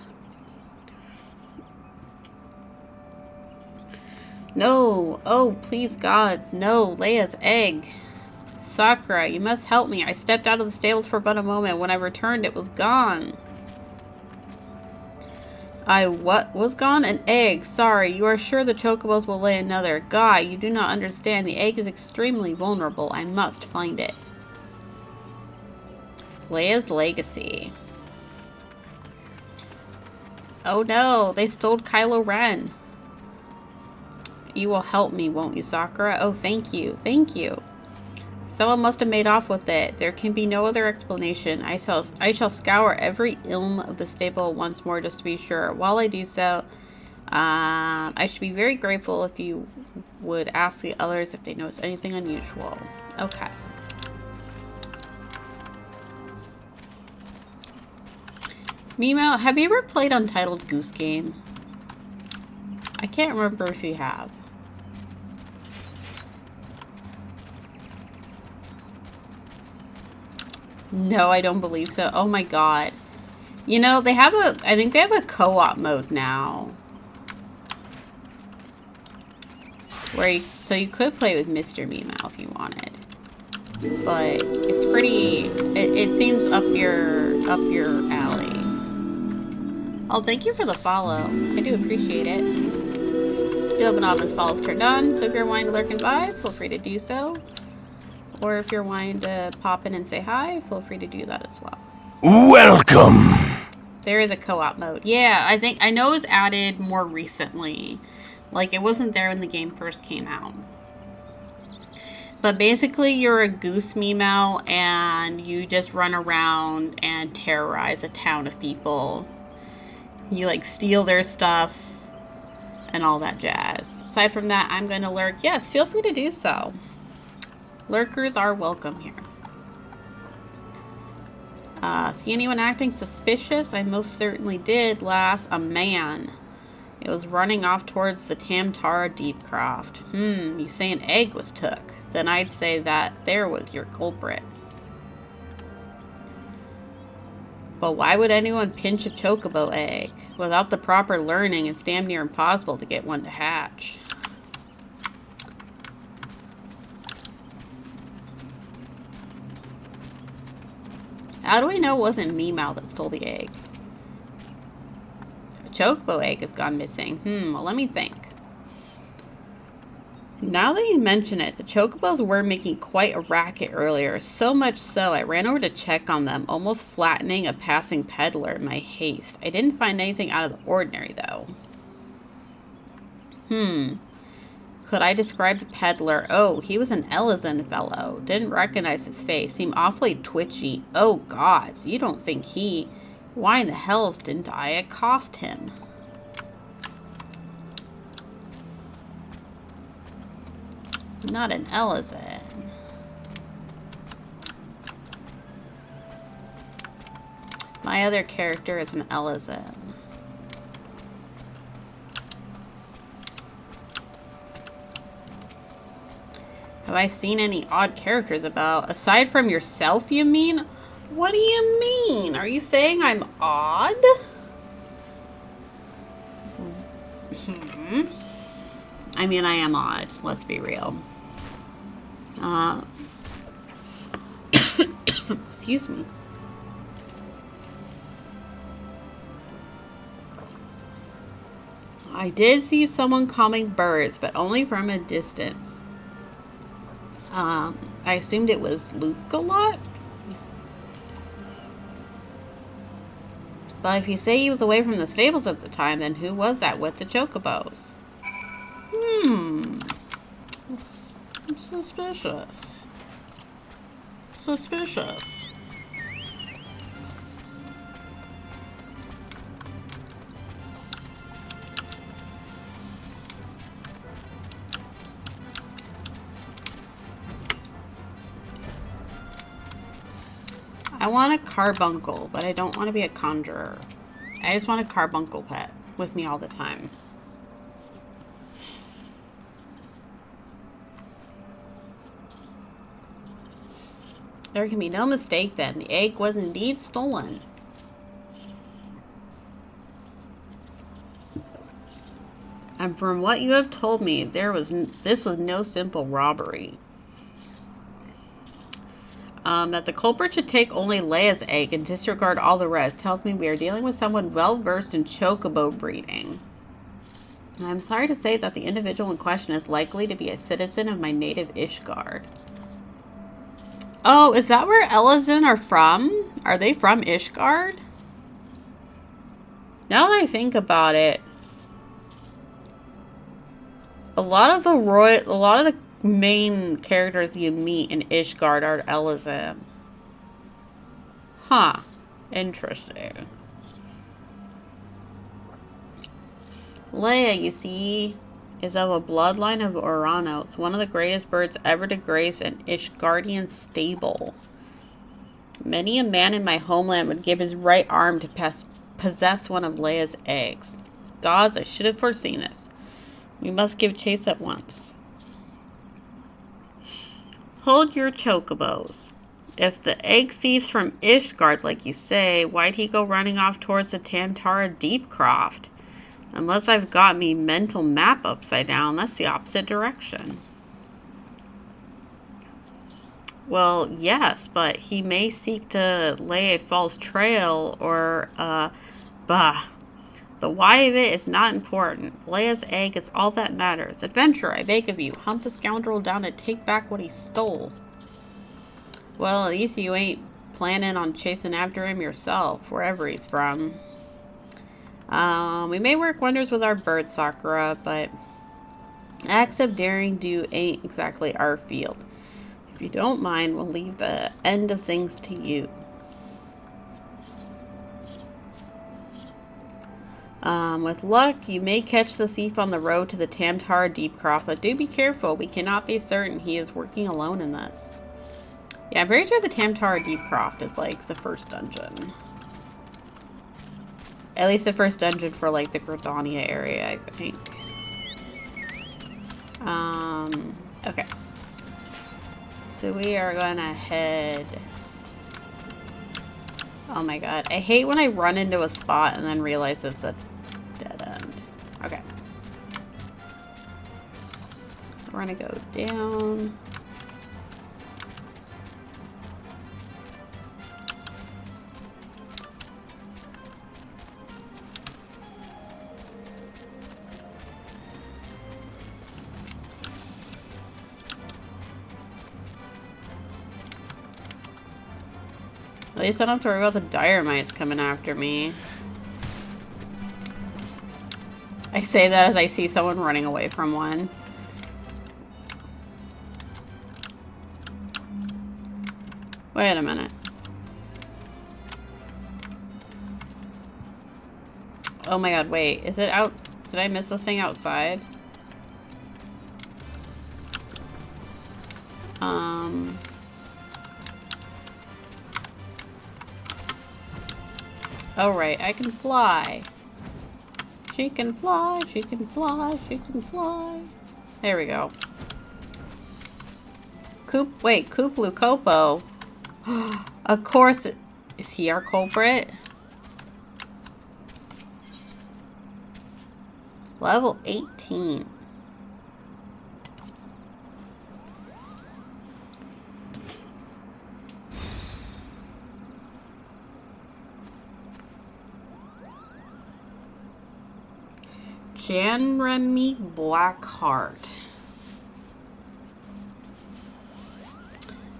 No. Oh, please, gods. No. Leia's egg. Sakura, you must help me. I stepped out of the stables for but a moment. When I returned, it was gone. What was gone? An egg. Sorry. You are sure the chocobos will lay another? Guy, you do not understand. The egg is extremely vulnerable. I must find it. Leia's legacy. Oh no, they stole Kylo Ren. You will help me, won't you, Sakura? Oh, thank you. Thank you. Someone must have made off with it. There can be no other explanation. I shall scour every ilm of the stable once more just to be sure. While I do so, I should be very grateful if you would ask the others if they notice anything unusual. Okay. Mimo, have you ever played Untitled Goose Game? I can't remember if you have. No, I don't believe so. Oh my god. You know, they have I think they have a co-op mode now. Where so you could play with Mr. Mimo if you wanted. But it's pretty, it seems up your alley. Oh, thank you for the follow. I do appreciate it. You have an office follows turned on, so if you're wanting to lurk and vibe, feel free to do so. Or if you're wanting to pop in and say hi, feel free to do that as well. Welcome. There is a co-op mode. Yeah, I know it was added more recently. Like, it wasn't there when the game first came out. But basically, you're a goose Mimo, and you just run around and terrorize a town of people. You, like, steal their stuff and all that jazz. Aside from that, I'm going to lurk. Yes, feel free to do so. Lurkers are welcome here. See anyone acting suspicious? I most certainly did. Last, a man. It was running off towards the Tamtara Deepcroft. You say an egg was took. Then I'd say that there was your culprit. But why would anyone pinch a chocobo egg? Without the proper learning, it's damn near impossible to get one to hatch. How do we know it wasn't Mimo that stole the egg? A chocobo egg has gone missing. Well, let me think. Now that you mention it, the chocobos were making quite a racket earlier. So much so, I ran over to check on them, almost flattening a passing peddler in my haste. I didn't find anything out of the ordinary, though. Could I describe the peddler? Oh, he was an Elizan fellow. Didn't recognize his face. Seemed awfully twitchy. Oh, gods, you don't think he... Why in the hells didn't I accost him? Not an Elizan. My other character is an Elizan. Have I seen any odd characters about? Aside from yourself, you mean? What do you mean? Are you saying I'm odd? I mean, I am odd. Let's be real. Excuse me. I did see someone calming birds, but only from a distance. I assumed it was Luke a lot. But if you say he was away from the stables at the time, then who was that with the chocobos? It's suspicious. Suspicious. I want a carbuncle, but I don't want to be a conjurer. I just want a carbuncle pet with me all the time. There can be no mistake then. The egg was indeed stolen. And from what you have told me, this was no simple robbery. That the culprit should take only Leia's egg and disregard all the rest tells me we are dealing with someone well versed in chocobo breeding. I'm sorry to say that the individual in question is likely to be a citizen of my native Ishgard. Oh, is that where Elazin are from? Are they from Ishgard? Now that I think about it, a lot of the main characters you meet in Ishgard are Elazin. Huh. Interesting. Leia, you see, is of a bloodline of Oranos, one of the greatest birds ever to grace an Ishgardian stable. Many a man in my homeland would give his right arm to possess one of Leia's eggs. Gods, I should have foreseen this. We must give chase at once. Hold your chocobos. If the egg thief's from Ishgard, like you say, why'd he go running off towards the Tamtara Deepcroft? Unless I've got me mental map upside down, that's the opposite direction. Well, yes, but he may seek to lay a false trail or, The why of it is not important. Leia's egg is all that matters. Adventurer, I beg of you, hunt the scoundrel down and take back what he stole. Well, at least you ain't planning on chasing after him yourself, wherever he's from. We may work wonders with our bird, Sakura, but acts of daring do ain't exactly our field. If you don't mind, we'll leave the end of things to you. With luck, you may catch the thief on the road to the Tamtara Deepcroft, but do be careful. We cannot be certain he is working alone in this. Yeah, I'm pretty sure the Tamtara Deepcroft is like the first dungeon. At least the first dungeon for like the Gridania area, I think. Okay. So we are gonna head... Oh my god. I hate when I run into a spot and then realize it's a dead end. Okay. We're gonna go down. At least I don't have to worry about the dire mice coming after me. I say that as I see someone running away from one. Wait a minute. Oh my god, wait. Is it out? Did I miss a thing outside? Oh right, I can fly. She can fly, she can fly, she can fly. There we go. Wait, Kooplu Kopo. Of course, is he our culprit? Level 18. Janremy Blackheart.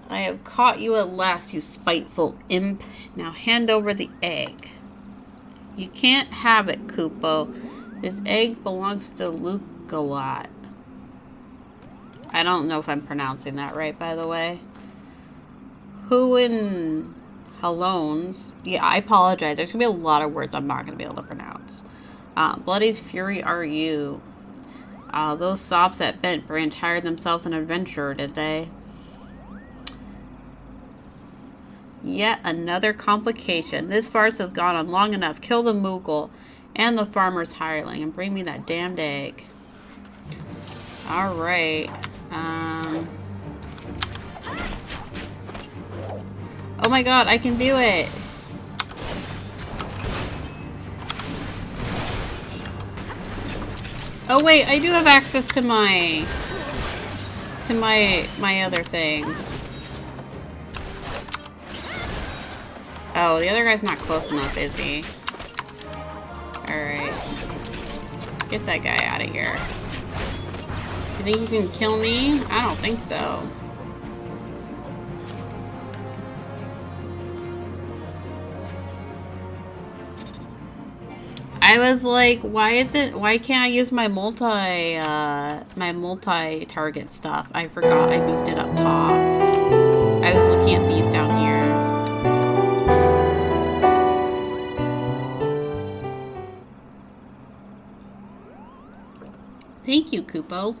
I have caught you at last, you spiteful imp. Now hand over the egg. You can't have it, Kupo. This egg belongs to Lucalat. I don't know if I'm pronouncing that right, by the way. Huin Halones. Yeah, I apologize. There's going to be a lot of words I'm not going to be able to pronounce. Bloody's Fury are you? Those sops at Bent Branch hired themselves an adventurer, did they? Yet another complication. This farce has gone on long enough. Kill the Moogle and the farmer's hireling and bring me that damned egg. Alright. Oh my god, I can do it! Oh wait, I do have access to my other thing. Oh, the other guy's not close enough, is he? Alright. Get that guy out of here. You think you can kill me? I don't think so. I was like, why can't I use my multi-target stuff? I forgot I moved it up top. I was looking at these down here. Thank you, Kupo.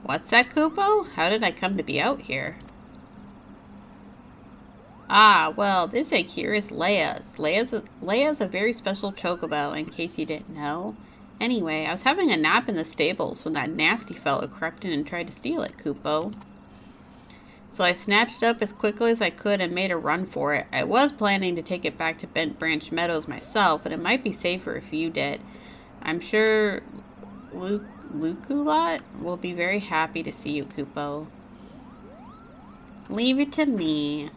What's that, Kupo? How did I come to be out here? Ah, well, this egg here is Leia's. Leia's a very special chocobo, in case you didn't know. Anyway, I was having a nap in the stables when that nasty fellow crept in and tried to steal it, Kupo. So I snatched it up as quickly as I could and made a run for it. I was planning to take it back to Bent Branch Meadows myself, but it might be safer if you did. I'm sure Luculot will be very happy to see you, Kupo. Leave it to me.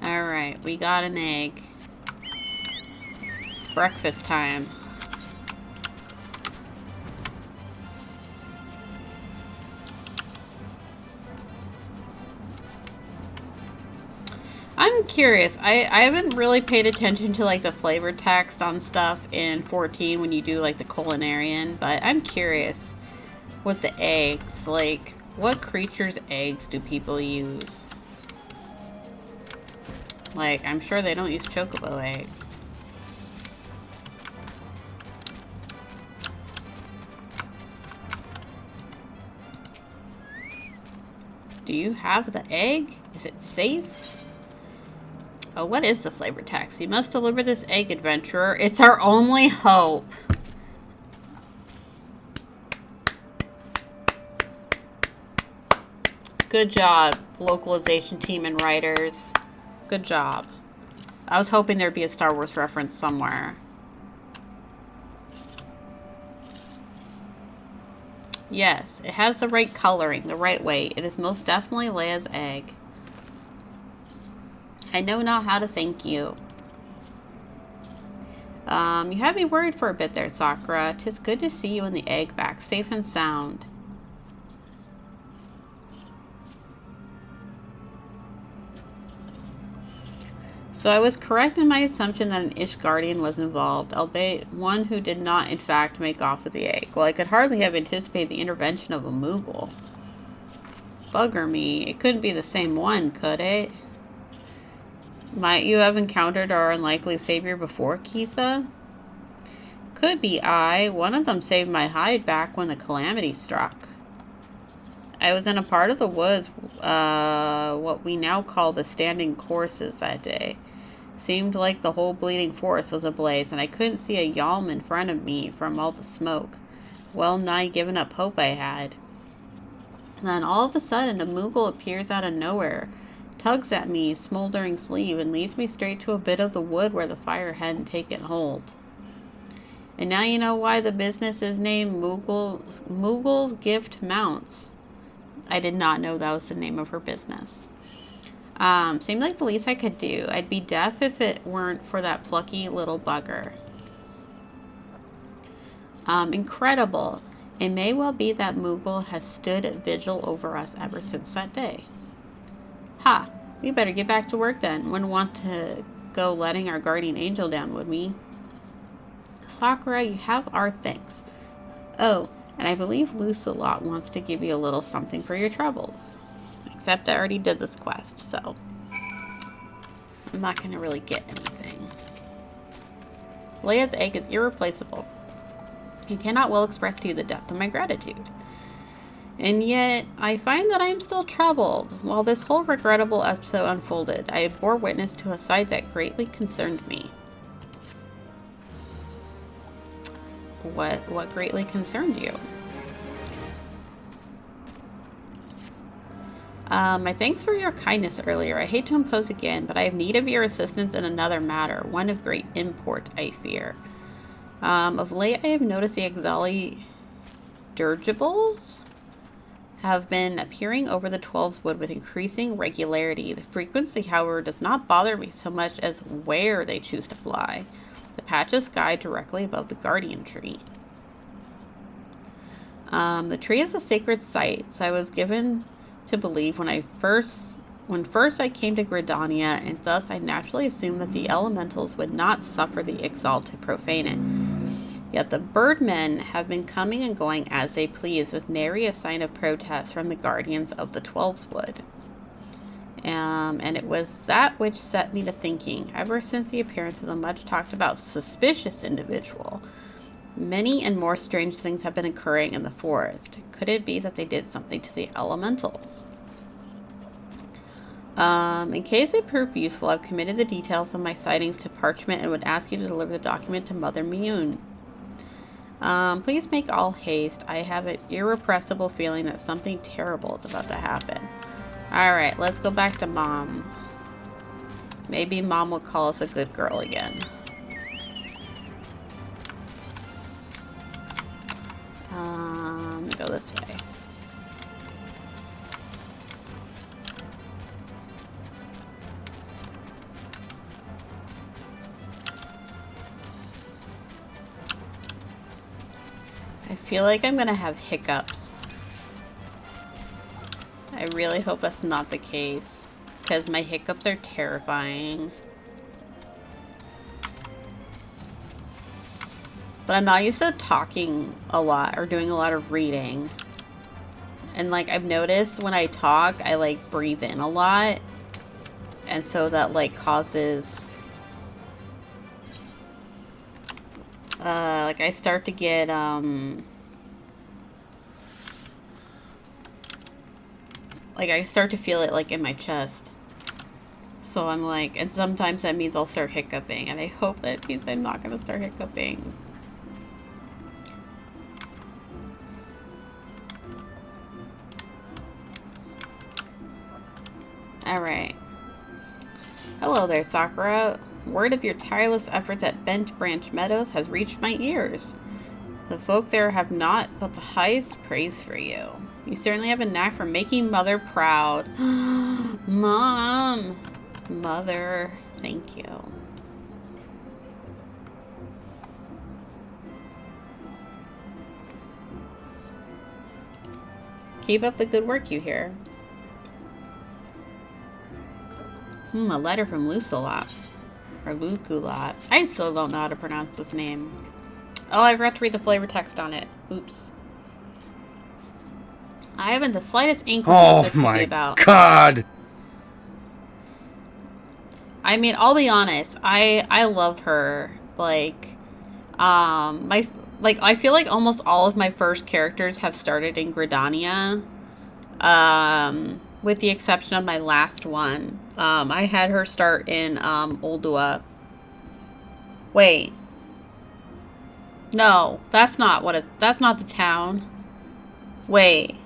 Alright, we got an egg. It's breakfast time. I'm curious. I haven't really paid attention to like the flavor text on stuff in 14 when you do like the culinarian, but I'm curious with the eggs. Like, what creatures' eggs do people use? Like, I'm sure they don't use chocobo eggs. Do you have the egg? Is it safe? Oh, what is the flavor text? You must deliver this egg, adventurer. It's our only hope. Good job, localization team and writers. Good job. I was hoping there'd be a Star Wars reference somewhere. Yes, it has the right coloring, the right weight. It is most definitely Leia's egg. I know not how to thank you. You had me worried for a bit there, Sakura. 'Tis good to see you and the egg back, safe and sound. So I was correct in my assumption that an Ishgardian was involved, albeit one who did not, in fact, make off with the egg. Well, I could hardly have anticipated the intervention of a Moogle. Bugger me. It couldn't be the same one, could it? Might you have encountered our unlikely savior before, Keitha? Could be I. One of them saved my hide back when the calamity struck. I was in a part of the woods, what we now call the standing courses that day. Seemed like the whole bleeding forest was ablaze, and I couldn't see a yalm in front of me from all the smoke. Well nigh given up hope I had. And then all of a sudden, a Moogle appears out of nowhere, tugs at me, smoldering sleeve, and leads me straight to a bit of the wood where the fire hadn't taken hold. And now you know why the business is named Moogle's Gift Mounts. I did not know that was the name of her business. Seemed like the least I could do. I'd be deaf if it weren't for that plucky little bugger. Incredible. It may well be that Moogle has stood vigil over us ever since that day. Ha! We better get back to work then. Wouldn't want to go letting our guardian angel down, would we? Sakura, you have our thanks. Oh, and I believe Lucelot wants to give you a little something for your troubles. Except I already did this quest, so I'm not going to really get anything. Leia's egg is irreplaceable. I cannot well express to you the depth of my gratitude. And yet, I find that I am still troubled. While this whole regrettable episode unfolded, I bore witness to a sight that greatly concerned me. What greatly concerned you? My thanks for your kindness earlier. I hate to impose again, but I have need of your assistance in another matter, one of great import, I fear. Of late, I have noticed the XIV dirigibles have been appearing over the 12's wood with increasing regularity. The frequency, however, does not bother me so much as where they choose to fly. The patch of sky directly above the guardian tree. The tree is a sacred site, so I was given to believe when first I came to Gridania, and thus I naturally assumed that the elementals would not suffer the Ixal to profane it. Yet the birdmen have been coming and going as they please, with nary a sign of protest from the guardians of the 12's wood. And it was that which set me to thinking, ever since the appearance of the much talked about suspicious individual. Many and more strange things have been occurring in the forest. Could it be that they did something to the elementals? In case it proved useful, I've committed the details of my sightings to parchment and would ask you to deliver the document to Mother Miyun. Please make all haste. I have an irrepressible feeling that something terrible is about to happen. Alright, let's go back to Mom. Maybe Mom will call us a good girl again. Go this way. I feel like I'm gonna have hiccups. I really hope that's not the case, because my hiccups are terrifying. But I'm not used to talking a lot or doing a lot of reading. And like I've noticed when I talk, I like breathe in a lot. And so that like causes like I start to get like I start to feel it like in my chest. So I'm like, and sometimes that means I'll start hiccuping, and I hope that means I'm not gonna start hiccuping. Alright. Hello there, Sakura. Word of your tireless efforts at Bent Branch Meadows has reached my ears. The folk there have not but the highest praise for you. You certainly have a knack for making Mother proud. Mom! Mother, thank you. Keep up the good work, you hear. A letter from Luculot. Or Luculot. I still don't know how to pronounce this name. Oh, I forgot to read the flavor text on it. Oops. I haven't the slightest inkling what this could be about. Oh my god! I mean, I'll be honest. I love her. Like, I feel like almost all of my first characters have started in Gridania. With the exception of my last one. I had her start in Oldua. Wait. No, that's not what that's not the town. Wait.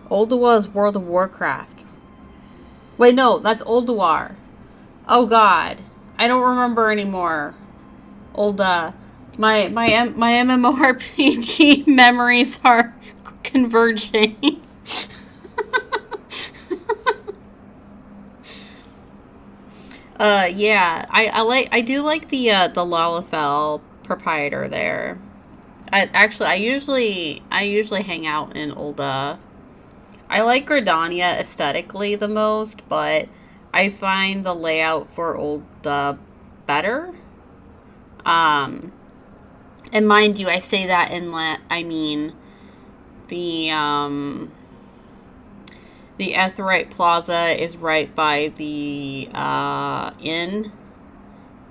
Oldua is World of Warcraft. Wait, no, that's Ulduar. Oh god. I don't remember anymore. My MMORPG memories are converging. Yeah, I do like the Lalafell proprietor there. I usually hang out in Ulda. I like Gridania aesthetically the most, but I find the layout for Ulda better. And mind you, I say that I mean the Aetheryte Plaza is right by the inn,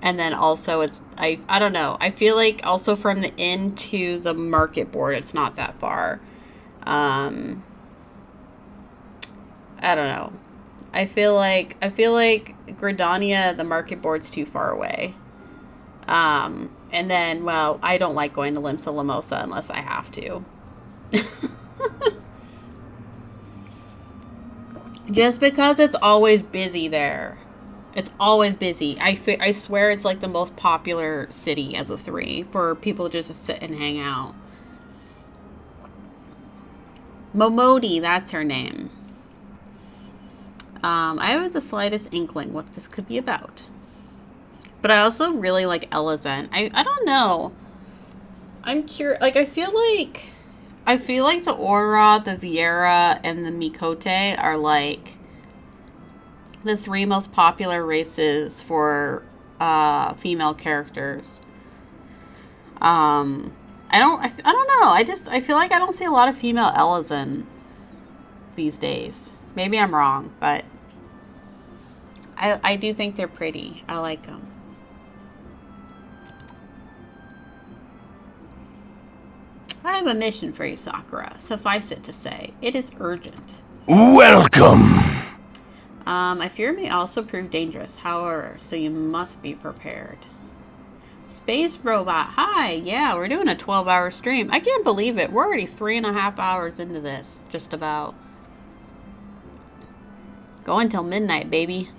and then also it's I don't know. I feel like also from the inn to the market board, it's not that far. I don't know. I feel like Gridania, the market board's too far away. And then, well, I don't like going to Limsa Limosa unless I have to. Just because it's always busy there. It's always busy. I swear it's like the most popular city of the three for people just to sit and hang out. Momodi, that's her name. I have the slightest inkling what this could be about. But I also really like Elezen. I don't know. I'm curious. Like, I feel like the Aura, the Viera, and the Mikote are like the three most popular races for female characters. I don't know. I feel like I don't see a lot of female Elezen these days. Maybe I'm wrong, but I do think they're pretty. I like them. I have a mission for you, Sakura. Suffice it to say, it is urgent. Welcome. I fear it may also prove dangerous, however, so you must be prepared. Space Robot, hi! Yeah, we're doing a 12-hour stream. I can't believe it. We're already 3.5 hours into this, just about. Going till midnight, baby.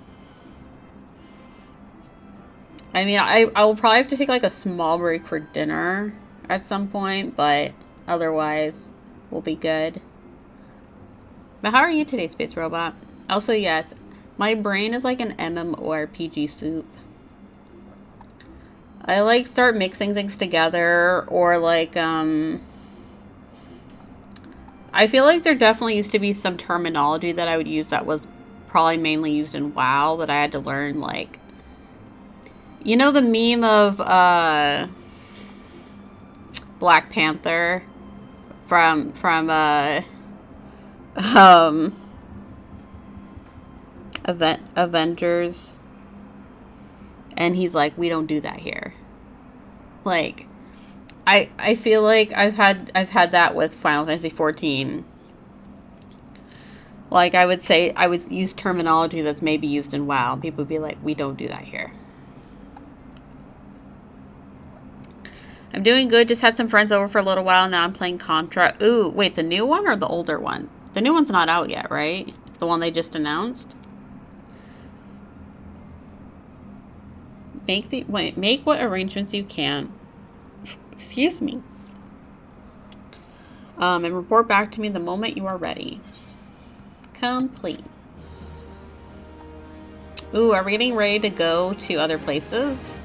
I mean, I will probably have to take like a small break for dinner at some point, but otherwise we'll be good. But how are you today, Space Robot? Also, yes, my brain is like an MMORPG soup. I like start mixing things together, or like I feel like there definitely used to be some terminology that I would use that was probably mainly used in WoW that I had to learn, like, you know, the meme of Black Panther from Avengers, and he's like, we don't do that here. Like, I feel like I've had that with Final Fantasy 14. Like, I would say I would use terminology that's maybe used in WoW. People would be like, we don't do that here. I'm doing good. Just had some friends over for a little while. Now I'm playing Contra. Ooh, wait, the new one or the older one? The new one's not out yet, right? The one they just announced? Make what arrangements you can. Excuse me. And report back to me the moment you are ready. Complete. Ooh, are we getting ready to go to other places?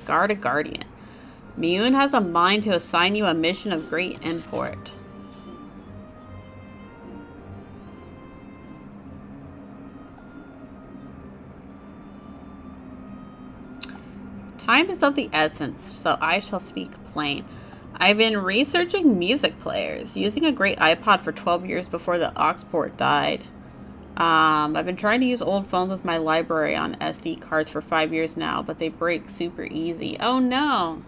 Guard a Guardian. Mune has a mind to assign you a mission of great import. Time is of the essence, so I shall speak plain. I've been researching music players, using a great iPod for 12 years before the aux port died. I've been trying to use old phones with my library on SD cards for 5 years now, but they break super easy. Oh no!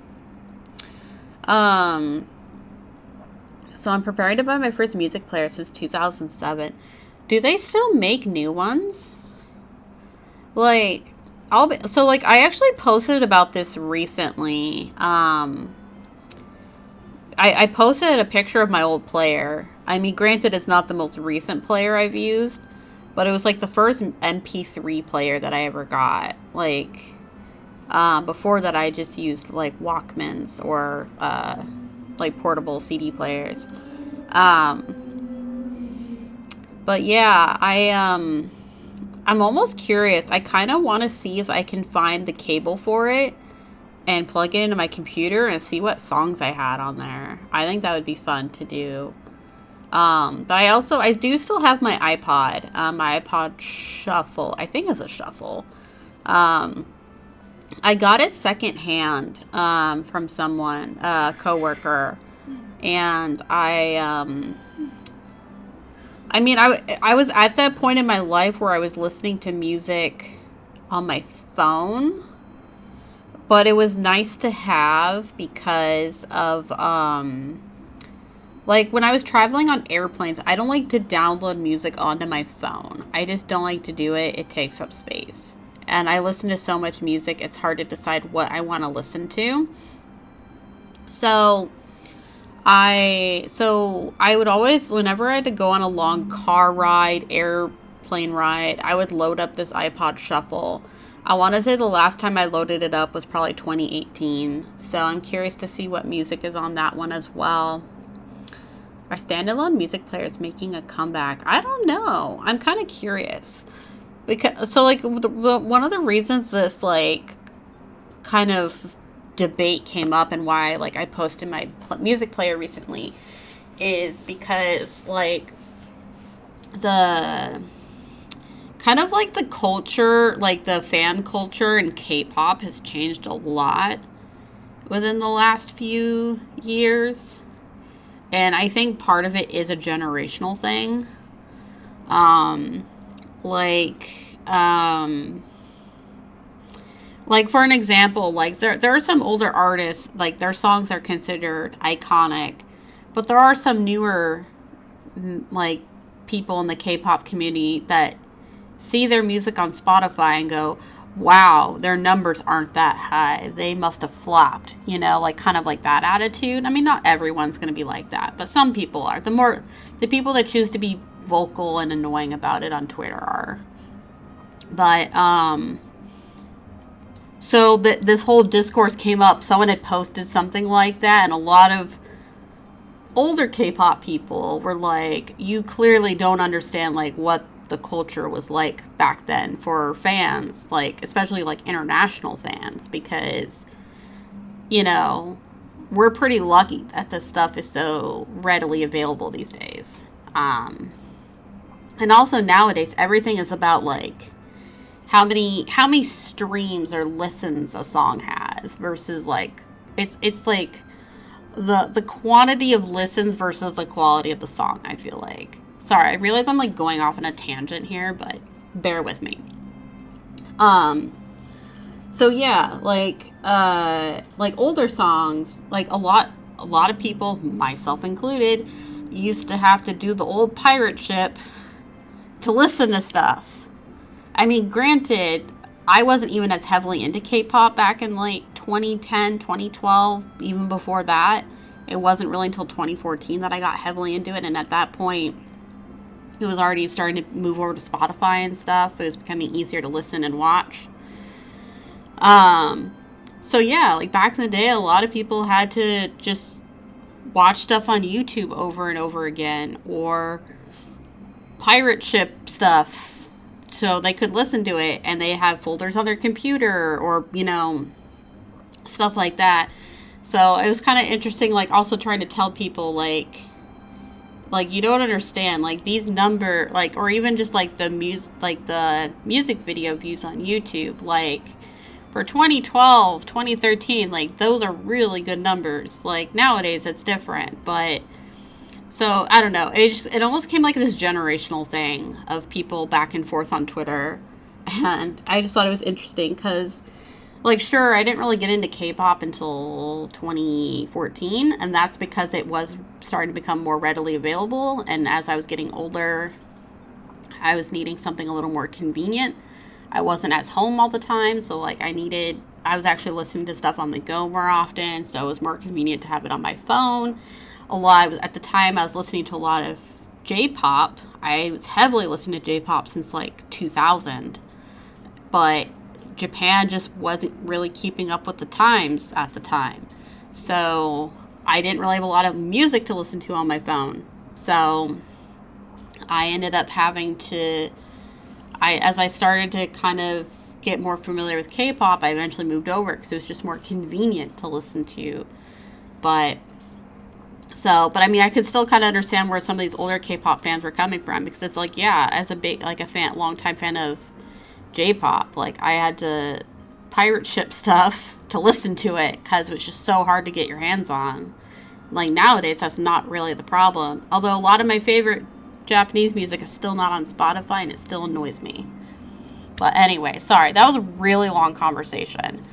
So I'm preparing to buy my first music player since 2007. Do they still make new ones? Like, I actually posted about this recently. I posted a picture of my old player. I mean, granted, it's not the most recent player I've used, but it was like the first MP3 player that I ever got. Like, before that, I just used like Walkmans or like portable CD players. But yeah, I'm almost curious. I kind of want to see if I can find the cable for it and plug it into my computer and see what songs I had on there. I think that would be fun to do. But I do still have my iPod. My iPod Shuffle. I think it's a Shuffle. I got it secondhand from someone, a coworker, and I mean, I was at that point in my life where I was listening to music on my phone, but it was nice to have because of, like, when I was traveling on airplanes, I don't like to download music onto my phone. I just don't like to do it. It takes up space. And I listen to so much music, it's hard to decide what I want to listen to. So, I would always, whenever I had to go on a long car ride, airplane ride, I would load up this iPod Shuffle. I want to say the last time I loaded it up was probably 2018. So I'm curious to see what music is on that one as well. Are standalone music players making a comeback? I don't know. I'm kind of curious. Because, so like one of the reasons this like kind of debate came up and why like I posted my music player recently is because like the kind of like the culture, like the fan culture in K-pop has changed a lot within the last few years. And I think part of it is a generational thing. Like for an example, like there are some older artists, like their songs are considered iconic, but there are some newer like people in the K-pop community that see their music on Spotify and go, wow, their numbers aren't that high. They must have flopped, you know, like kind of like that attitude. I mean, not everyone's going to be like that, but some people are. The people that choose to be vocal and annoying about it on Twitter are. But, so this whole discourse came up. Someone had posted something like that, and a lot of older K-pop people were like, you clearly don't understand, like, what the culture was like back then for fans, like especially like international fans, because you know we're pretty lucky that this stuff is so readily available these days, and also nowadays everything is about like how many streams or listens a song has versus like it's like the quantity of listens versus the quality of the song, I feel like. Sorry, I realize I'm like going off on a tangent here, but bear with me. So yeah, like older songs, like a lot of people, myself included, used to have to do the old pirate ship to listen to stuff. I mean, granted, I wasn't even as heavily into K-pop back in like 2010, 2012, even before that. It wasn't really until 2014 that I got heavily into it, and at that point it was already starting to move over to Spotify and stuff. It was becoming easier to listen and watch. So yeah, like back in the day, a lot of people had to just watch stuff on YouTube over and over again, or pirate ship stuff so they could listen to it, and they have folders on their computer, or, you know, stuff like that. So it was kind of interesting, like also trying to tell people like you don't understand, like these number, like, or even just like the music video views on YouTube, like for 2012, 2013, like those are really good numbers. Like nowadays it's different, but so I don't know. It almost came like this generational thing of people back and forth on Twitter, and I just thought it was interesting because, like, sure, I didn't really get into K-pop until 2014, and that's because it was starting to become more readily available, and as I was getting older, I was needing something a little more convenient. I wasn't at home all the time, so, like, I was actually listening to stuff on the go more often, so it was more convenient to have it on my phone. At the time, I was listening to a lot of J-pop. I was heavily listening to J-pop since, like, 2000, but Japan just wasn't really keeping up with the times at the time. So I didn't really have a lot of music to listen to on my phone. So I ended up having to, as I started to kind of get more familiar with K-pop, I eventually moved over because it was just more convenient to listen to. But I mean, I could still kind of understand where some of these older K-pop fans were coming from, because it's like, yeah, as a big, like longtime fan of J-pop, like I had to pirate ship stuff to listen to it because it was just so hard to get your hands on. Like nowadays, that's not really the problem. Although a lot of my favorite Japanese music is still not on Spotify, and it still annoys me. But anyway, sorry, that was a really long conversation.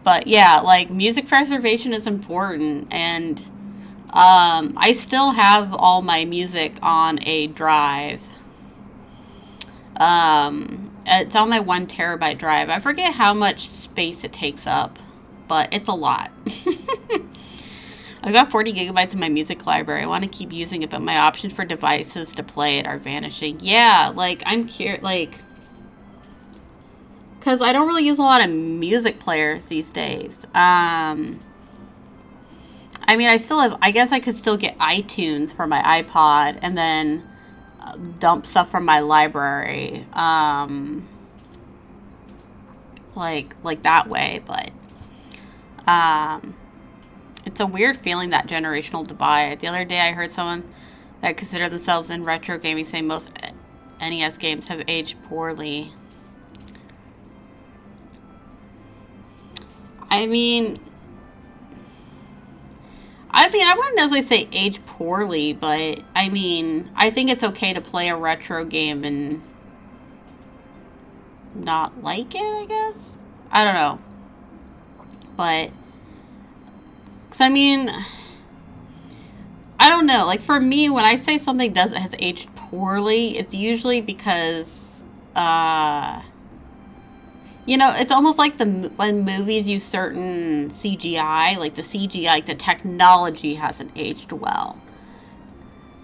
But yeah, like music preservation is important, and I still have all my music on a drive. It's on my 1 terabyte drive. I forget how much space it takes up. but it's a lot. I've got 40 gigabytes in my music library. I want to keep using it, but my options for devices to play it are vanishing. Yeah, like, I'm curious, like, because I don't really use a lot of music players these days. I mean, I guess I could still get iTunes for my iPod and then dump stuff from my library. Like that way, but it's a weird feeling, that generational divide. The other day I heard someone that considered themselves in retro gaming saying most NES games have aged poorly. I mean, I wouldn't necessarily say age poorly, but I mean, I think it's okay to play a retro game and not like it, I guess. I don't know. But, 'cause I mean, I don't know. Like, for me, when I say something has aged poorly, it's usually because, you know, it's almost like when movies use certain CGI, like the CGI, like the technology hasn't aged well.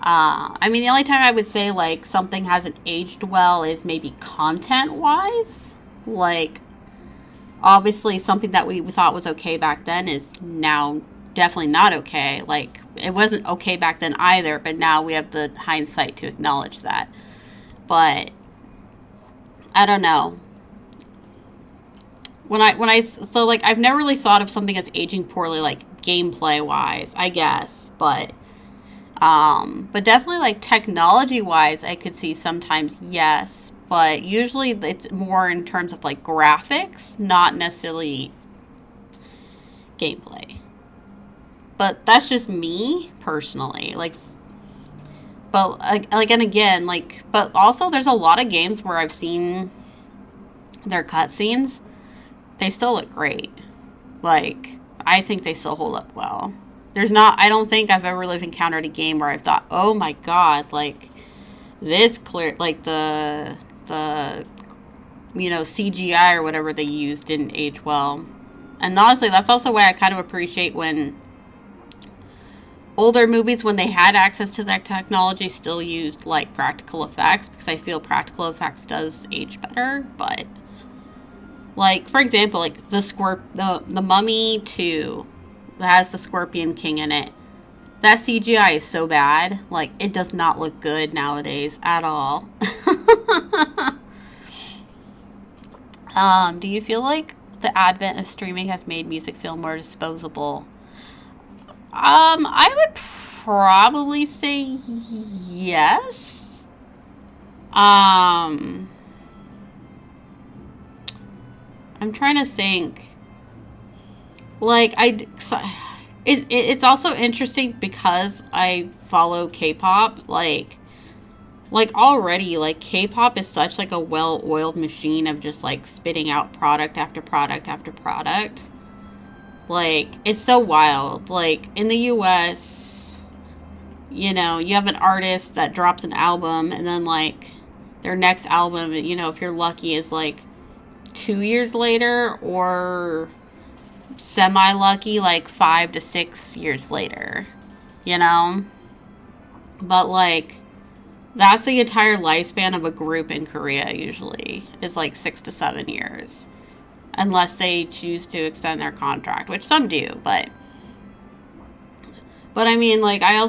I mean, the only time I would say, like, something hasn't aged well is maybe content-wise. Like, obviously, something that we thought was okay back then is now definitely not okay. Like, it wasn't okay back then either, but now we have the hindsight to acknowledge that. But, I don't know. So, like, I've never really thought of something as aging poorly, like, gameplay-wise, I guess, but definitely, like, technology-wise, I could see sometimes, yes, but usually it's more in terms of, like, graphics, not necessarily gameplay. But that's just me, personally, like, but, like, and again, like, but also there's a lot of games where I've seen their cutscenes. They still look great. Like, I think they still hold up well. I don't think I've ever encountered a game where I've thought, oh my god, like, this clear, like, the you know, CGI or whatever they used didn't age well. And honestly, that's also why I kind of appreciate when older movies, when they had access to that technology, still used, like, practical effects, because I feel practical effects does age better, but... Like, for example, like, the Mummy 2 that has the Scorpion King in it. That CGI is so bad. Like, it does not look good nowadays at all. Do you feel like the advent of streaming has made music feel more disposable? I would probably say yes. I'm trying to think. Like, it's also interesting because I follow K-pop. Like already, like, K-pop is such, like, a well-oiled machine of just, like, spitting out product after product after product. Like, it's so wild. Like, in the US, you know, you have an artist that drops an album, and then, like, their next album, you know, if you're lucky, is, like, 2 years later, or semi-lucky, like, 5 to 6 years later, you know? But, like, that's the entire lifespan of a group in Korea, usually, is, like, 6 to 7 years. Unless they choose to extend their contract, which some do, but I mean, like, I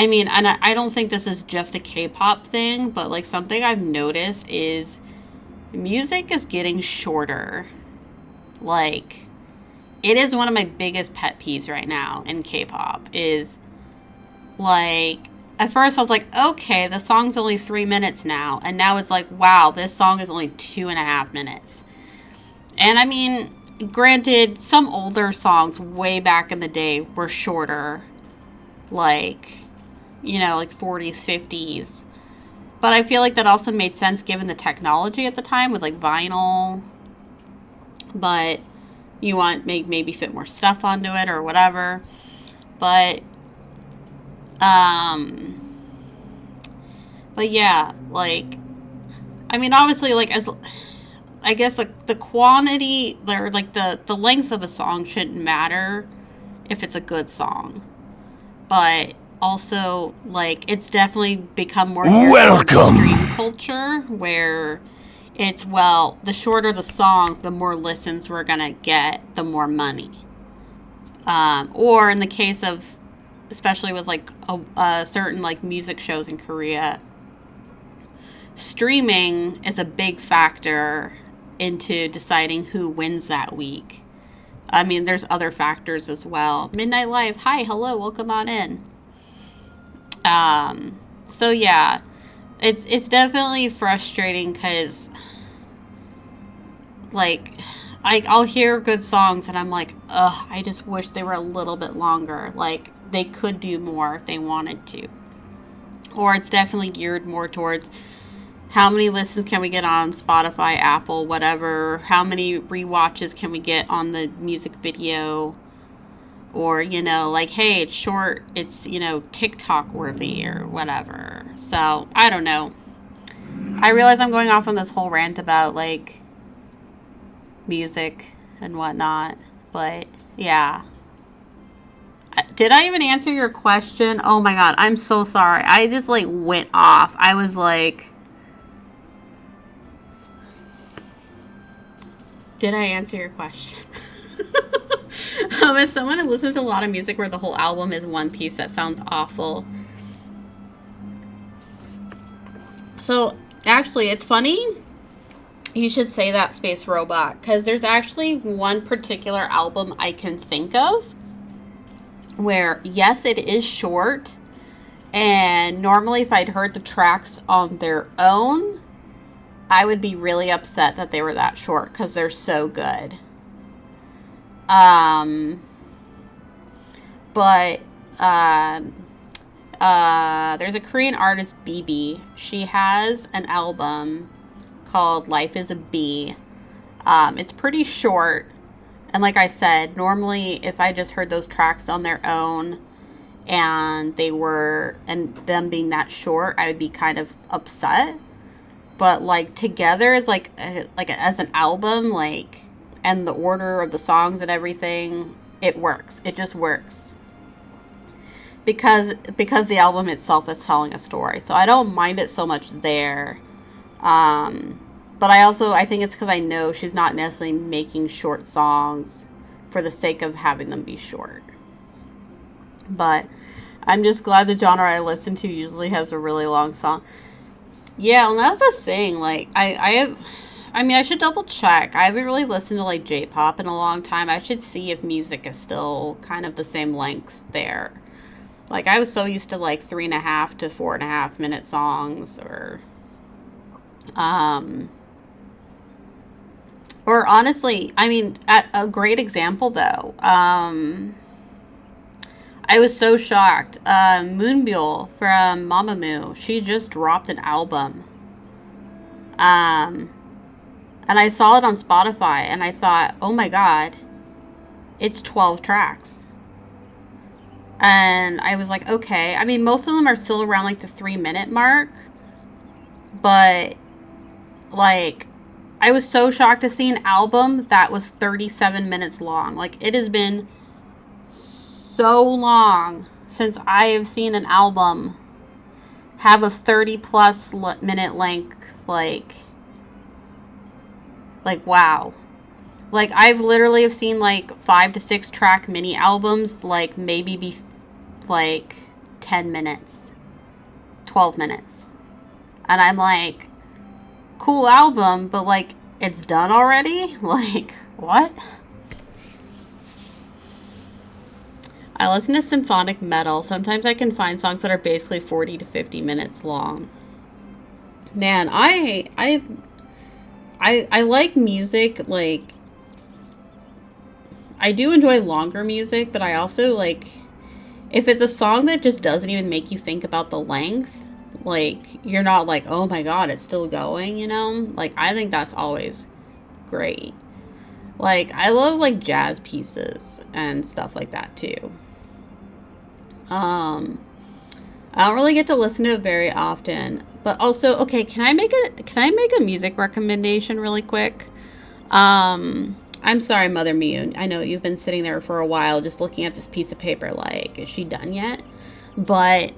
mean, and I don't think this is just a K-pop thing, but, like, something I've noticed is music is getting shorter. Like, it is one of my biggest pet peeves right now in K-pop, is, like, at first I was like, okay, the song's only 3 minutes now, and now it's like, wow, this song is only 2.5 minutes. And I mean, granted, some older songs way back in the day were shorter, like, you know, like 40s, 50s. But I feel like that also made sense given the technology at the time with, like, vinyl. But you want maybe fit more stuff onto it or whatever. But yeah, like, I mean, obviously, like, I guess the quantity or like the length of a song shouldn't matter if it's a good song, but also like it's definitely become more Welcome. stream culture where it's, well, the shorter the song, the more listens we're gonna get, the more money. Or in the case of, especially with like a certain like music shows in Korea, streaming is a big factor into deciding who wins that week. I mean, there's other factors as well. Midnight Live, hi, hello, welcome on in. So yeah, it's definitely frustrating because, like, I'll hear good songs and I'm like, ugh, I just wish they were a little bit longer. Like, they could do more if they wanted to. Or it's definitely geared more towards how many listens can we get on Spotify, Apple, whatever. How many rewatches can we get on the music video? Or, you know, like, hey, it's short, it's, you know, TikTok worthy or whatever. So, I don't know. I realize I'm going off on this whole rant about, like, music and whatnot. But, yeah. Did I even answer your question? Oh my god, I'm so sorry. I just, like, went off. I was like... Did I answer your question? As someone who listens to a lot of music where the whole album is one piece, that sounds awful. So, actually, it's funny you should say that, Space Robot, because there's actually one particular album I can think of where, yes, it is short, and normally if I'd heard the tracks on their own, I would be really upset that they were that short because they're so good. But there's a Korean artist, BB. She has an album called Life is a Bee. It's pretty short. And like I said, normally if I just heard those tracks on their own and them being that short, I would be kind of upset. But like together as as an album, like, and the order of the songs and everything, it works. It just works. Because the album itself is telling a story. So I don't mind it so much there. But I think it's because I know she's not necessarily making short songs for the sake of having them be short. But I'm just glad the genre I listen to usually has a really long song. Yeah, and that's the thing. Like, I should double check. I haven't really listened to, like, J-pop in a long time. I should see if music is still kind of the same length there. Like, I was so used to, like, 3.5 to 4.5 minute songs, or honestly, I mean, a great example, though. I was so shocked. Moonbyul from Mamamoo, she just dropped an album. And I saw it on Spotify, and I thought, oh my god, it's 12 tracks. And I was like, okay. I mean, most of them are still around, like, the 3-minute mark. But, like, I was so shocked to see an album that was 37 minutes long. Like, it has been so long since I have seen an album have a 30-plus minute length, like, wow. Like, I've literally have seen, like, 5 to 6 track mini albums, like, maybe be, like, 10 minutes, 12 minutes. And I'm like, cool album, but, like, it's done already? Like, what? I listen to symphonic metal. Sometimes I can find songs that are basically 40 to 50 minutes long. Man, I like music, like, I do enjoy longer music, but I also, like, if it's a song that just doesn't even make you think about the length, like, you're not like, oh my god, it's still going, you know? Like, I think that's always great. Like, I love, like, jazz pieces and stuff like that, too. I don't really get to listen to it very often. But also, okay, can I make a music recommendation really quick? I'm sorry, Mother Mew. I know you've been sitting there for a while just looking at this piece of paper like, is she done yet? But,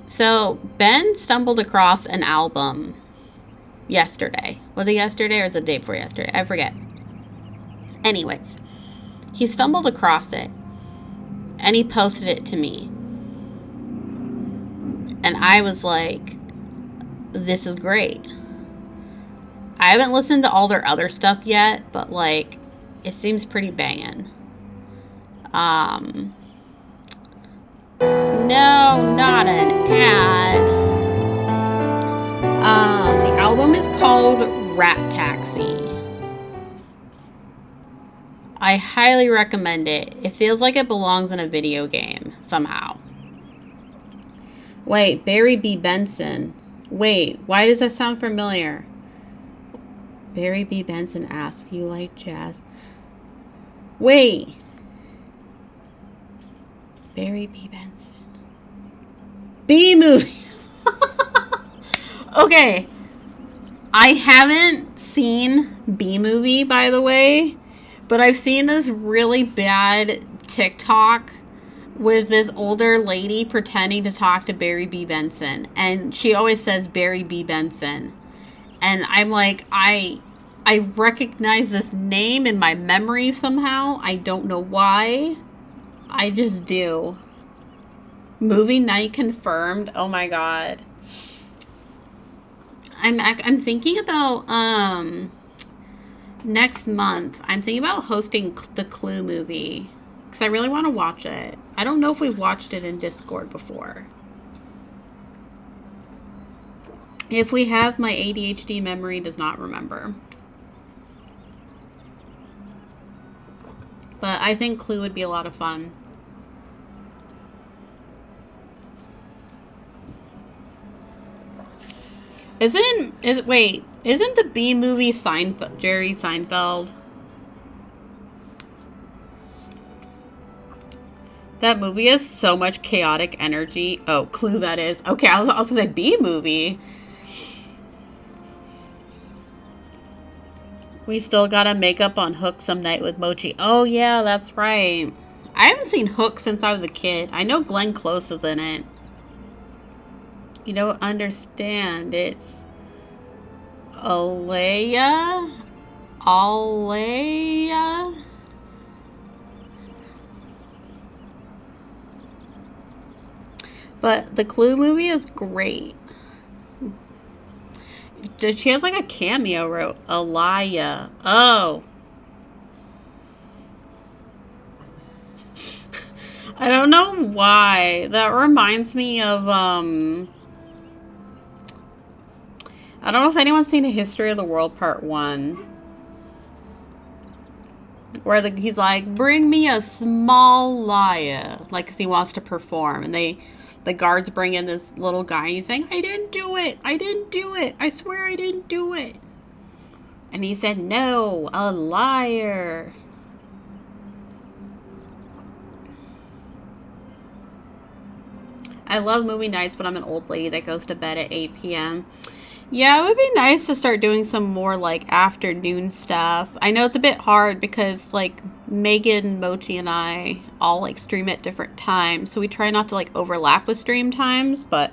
so, Ben stumbled across an album yesterday. Was it yesterday or was it the day before yesterday? I forget. Anyways, he stumbled across it and he posted it to me. And I was like, this is great. I haven't listened to all their other stuff yet, but like, it seems pretty banging. No, not an ad. The album is called Rat Taxi. I highly recommend it. It feels like it belongs in a video game somehow. Wait, Barry B. Benson. Wait, why does that sound familiar? Barry B. Benson asks, you like jazz? Wait. Barry B. Benson. B movie. Okay. I haven't seen B movie, by the way, but I've seen this really bad TikTok with this older lady pretending to talk to Barry B. Benson. And she always says Barry B. Benson. And I'm like, I recognize this name in my memory somehow. I don't know why. I just do. Movie night confirmed. Oh my god. I'm thinking about next month. I'm thinking about hosting the Clue movie because I really want to watch it. I don't know if we've watched it in Discord before. If we have, my ADHD memory does not remember. But I think Clue would be a lot of fun. Isn't the B movie Jerry Seinfeld? That movie has so much chaotic energy. Oh, Clue, that is. Okay, I was also say B movie. We still gotta make up on Hook some night with Mochi. Oh, yeah, that's right. I haven't seen Hook since I was a kid. I know Glenn Close is in it. You don't understand. It's Alea. But the Clue movie is great. She has like a cameo, Alaya. Oh. I don't know why. That reminds me of, I don't know if anyone's seen A History of the World Part 1. Where he's like, bring me a small liar. Like, because he wants to perform. And the guards bring in this little guy. And he's saying, I didn't do it. I didn't do it. I swear I didn't do it. And he said, no, a liar. I love movie nights, but I'm an old lady that goes to bed at 8 p.m. Yeah, it would be nice to start doing some more, like, afternoon stuff. I know it's a bit hard because, like, Megan, Mochi, and I all, like, stream at different times. So we try not to, like, overlap with stream times, but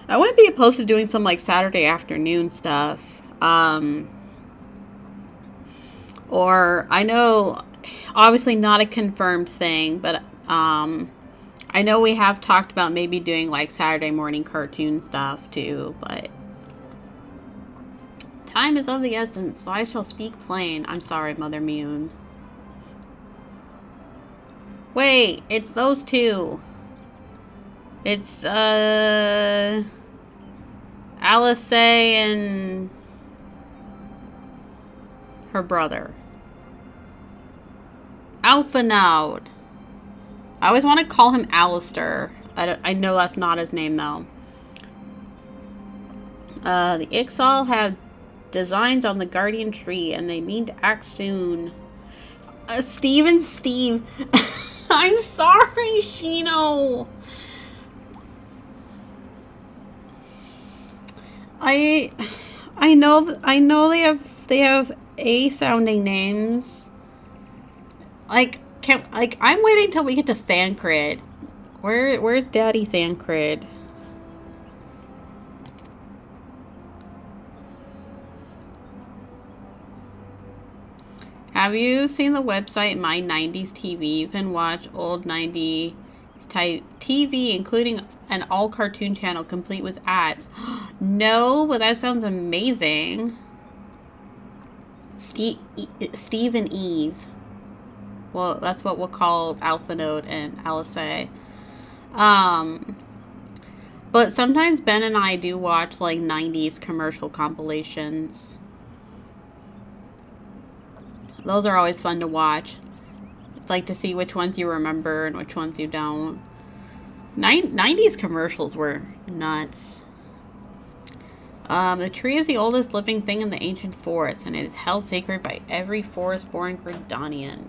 I wouldn't be opposed to doing some, like, Saturday afternoon stuff. Or, I know, obviously not a confirmed thing, but, I know we have talked about maybe doing like Saturday morning cartoon stuff too, but time is of the essence, so I shall speak plain. I'm sorry, Mother Mew. Wait, it's those two. It's Alice and her brother. Alphanaud. I always want to call him Alistair. I know that's not his name, though. The XIV have designs on the Guardian Tree, and they mean to act soon. Steve and Steve. I'm sorry, Shino. I know they have A sounding names. Like, I'm waiting till we get to Thancred. Where's Daddy Thancred? Have you seen the website My 90s TV? You can watch old 90s TV, including an all cartoon channel complete with ads. No, but that sounds amazing. Steve and Eve. Well, that's what we'll call Alpha Node and LSA. But sometimes Ben and I do watch like 90s commercial compilations. Those are always fun to watch. It's like to see which ones you remember and which ones you don't. 90s commercials were nuts. The tree is the oldest living thing in the ancient forest, and it is held sacred by every forest-born Gridanian.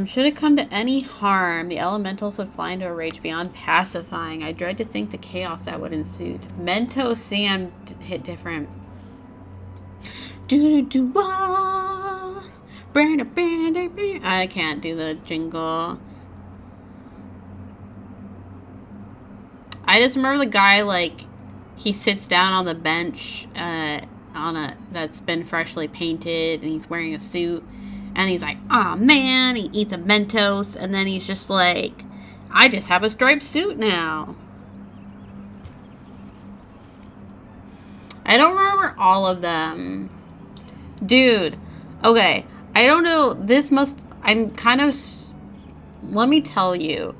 Should it come to any harm, the elementals would fly into a rage beyond pacifying. I dread to think the chaos that would ensue. Mento Sam hit different. I can't do the jingle. I just remember the guy, like, he sits down on the bench that's been freshly painted, and he's wearing a suit, and he's like, "Aw, man," he eats a Mentos, and then he's just like, "I just have a striped suit now." I don't remember all of them. Dude, okay, I don't know, let me tell you,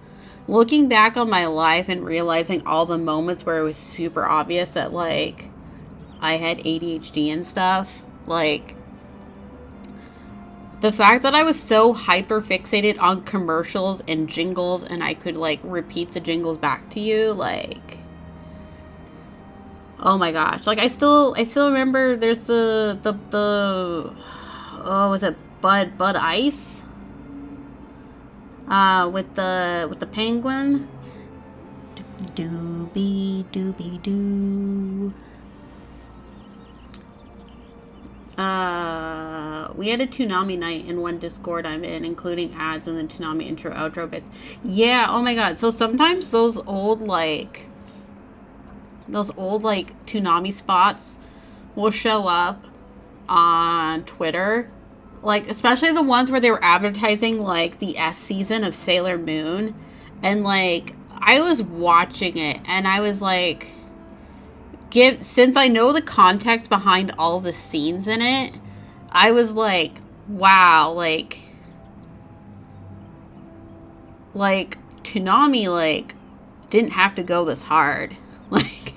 looking back on my life and realizing all the moments where it was super obvious that, like, I had ADHD and stuff, like, the fact that I was so hyper fixated on commercials and jingles and I could, like, repeat the jingles back to you, like, oh my gosh. Like, I still remember there's was it Bud Ice? With the penguin. Doobie doobie doo. We had a Toonami night in one Discord I'm in, including ads and the Toonami intro outro bits. Yeah, oh my god. So sometimes those old Toonami spots will show up on Twitter. Like, especially the ones where they were advertising, like, the S season of Sailor Moon. And, like, I was watching it, and I was like, since I know the context behind all the scenes in it, I was like, wow, like, Toonami, like, didn't have to go this hard. Like,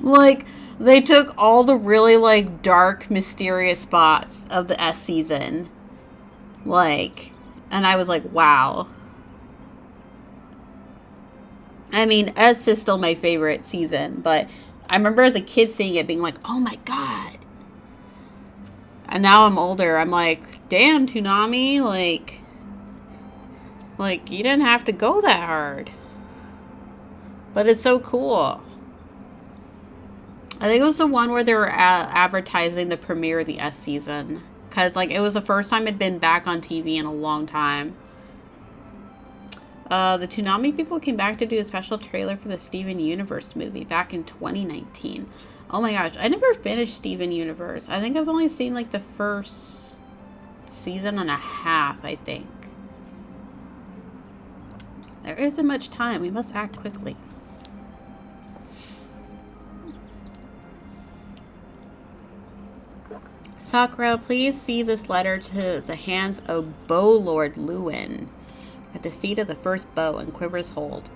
like, they took all the really, like, dark, mysterious spots of the S season. Like, and I was like, wow. I mean, S is still my favorite season, but I remember as a kid seeing it being like, oh my god. And now I'm older, I'm like, damn, Toonami, like, you didn't have to go that hard. But it's so cool. I think it was the one where they were advertising the premiere of the S season. Because, like, it was the first time it'd been back on TV in a long time. The Toonami people came back to do a special trailer for the Steven Universe movie back in 2019. Oh my gosh, I never finished Steven Universe. I think I've only seen, like, the first season and a half, I think. There isn't much time. We must act quickly. Sakura, please see this letter to the hands of Bow Lord Lewin at the seat of the first bow and quiver's hold.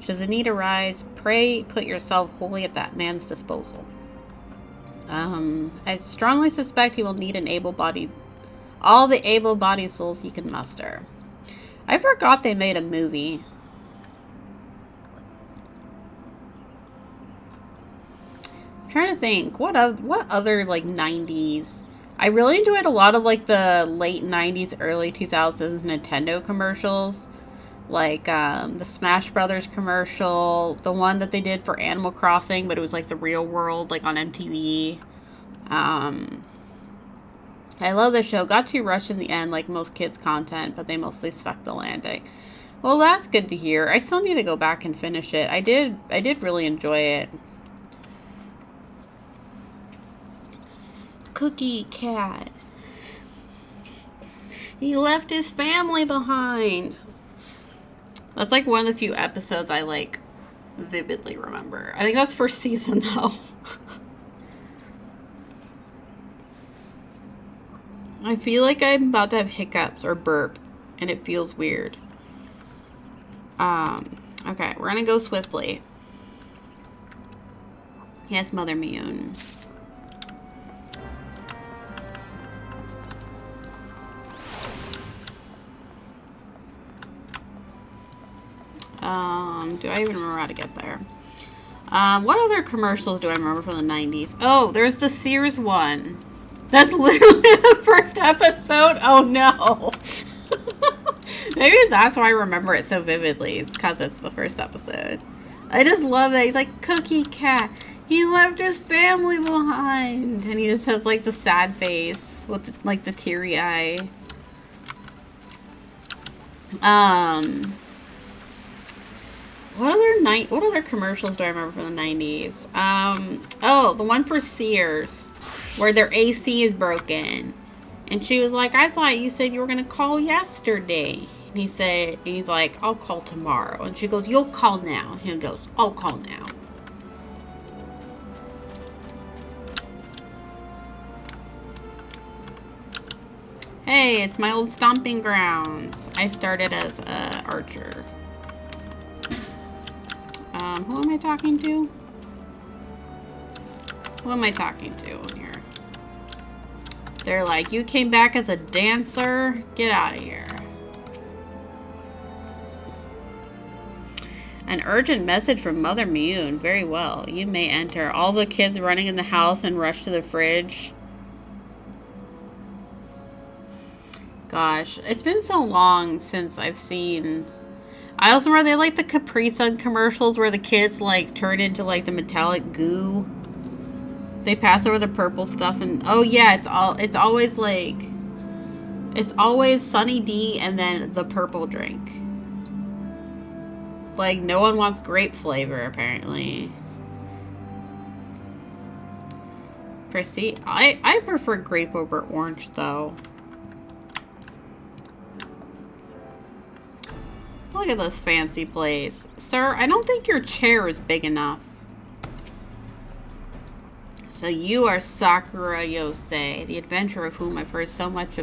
Should the need arise, pray put yourself wholly at that man's disposal. I strongly suspect he will need all the able-bodied souls he can muster. I forgot they made a movie. I'm trying to think, what other, like, 90s... I really enjoyed a lot of, like, the late 90s, early 2000s Nintendo commercials. Like, the Smash Brothers commercial. The one that they did for Animal Crossing, but it was, like, the real world, like, on MTV. I love the show. Got too rushed in the end, like most kids' content, but they mostly stuck the landing. Well, that's good to hear. I still need to go back and finish it. I did really enjoy it. Cookie cat. He left his family behind. That's like one of the few episodes I like vividly remember. I think that's first season though. I feel like I'm about to have hiccups or burp, and it feels weird. Okay, we're gonna go swiftly. Yes, Mother Miyun. Do I even remember how to get there? What other commercials do I remember from the 90s? Oh, there's the Sears one. That's literally the first episode? Oh no. Maybe that's why I remember it so vividly. It's because it's the first episode. I just love that. He's like, Cookie cat. He left his family behind. And he just has like the sad face with the, like the teary eye. What other commercials do I remember from the 90s? Oh, the one for Sears where their AC is broken. And she was like, I thought you said you were going to call yesterday. And he's like, I'll call tomorrow. And she goes, you'll call now. And he goes, I'll call now. Hey, it's my old stomping grounds. I started as an archer. Who am I talking to? Who am I talking to here? They're like, you came back as a dancer? Get out of here. An urgent message from Mother Miyun. Very well. You may enter. All the kids running in the house and rush to the fridge. Gosh, it's been so long since I've seen... I also remember they like the Capri Sun commercials where the kids like turn into like the metallic goo. They pass over the purple stuff and oh yeah, it's always like it's always Sunny D and then the purple drink. Like no one wants grape flavor apparently. I prefer grape over orange though. Look at this fancy place. Sir, I don't think your chair is big enough. So you are Sakura Yosei, the adventurer of whom I've heard so much.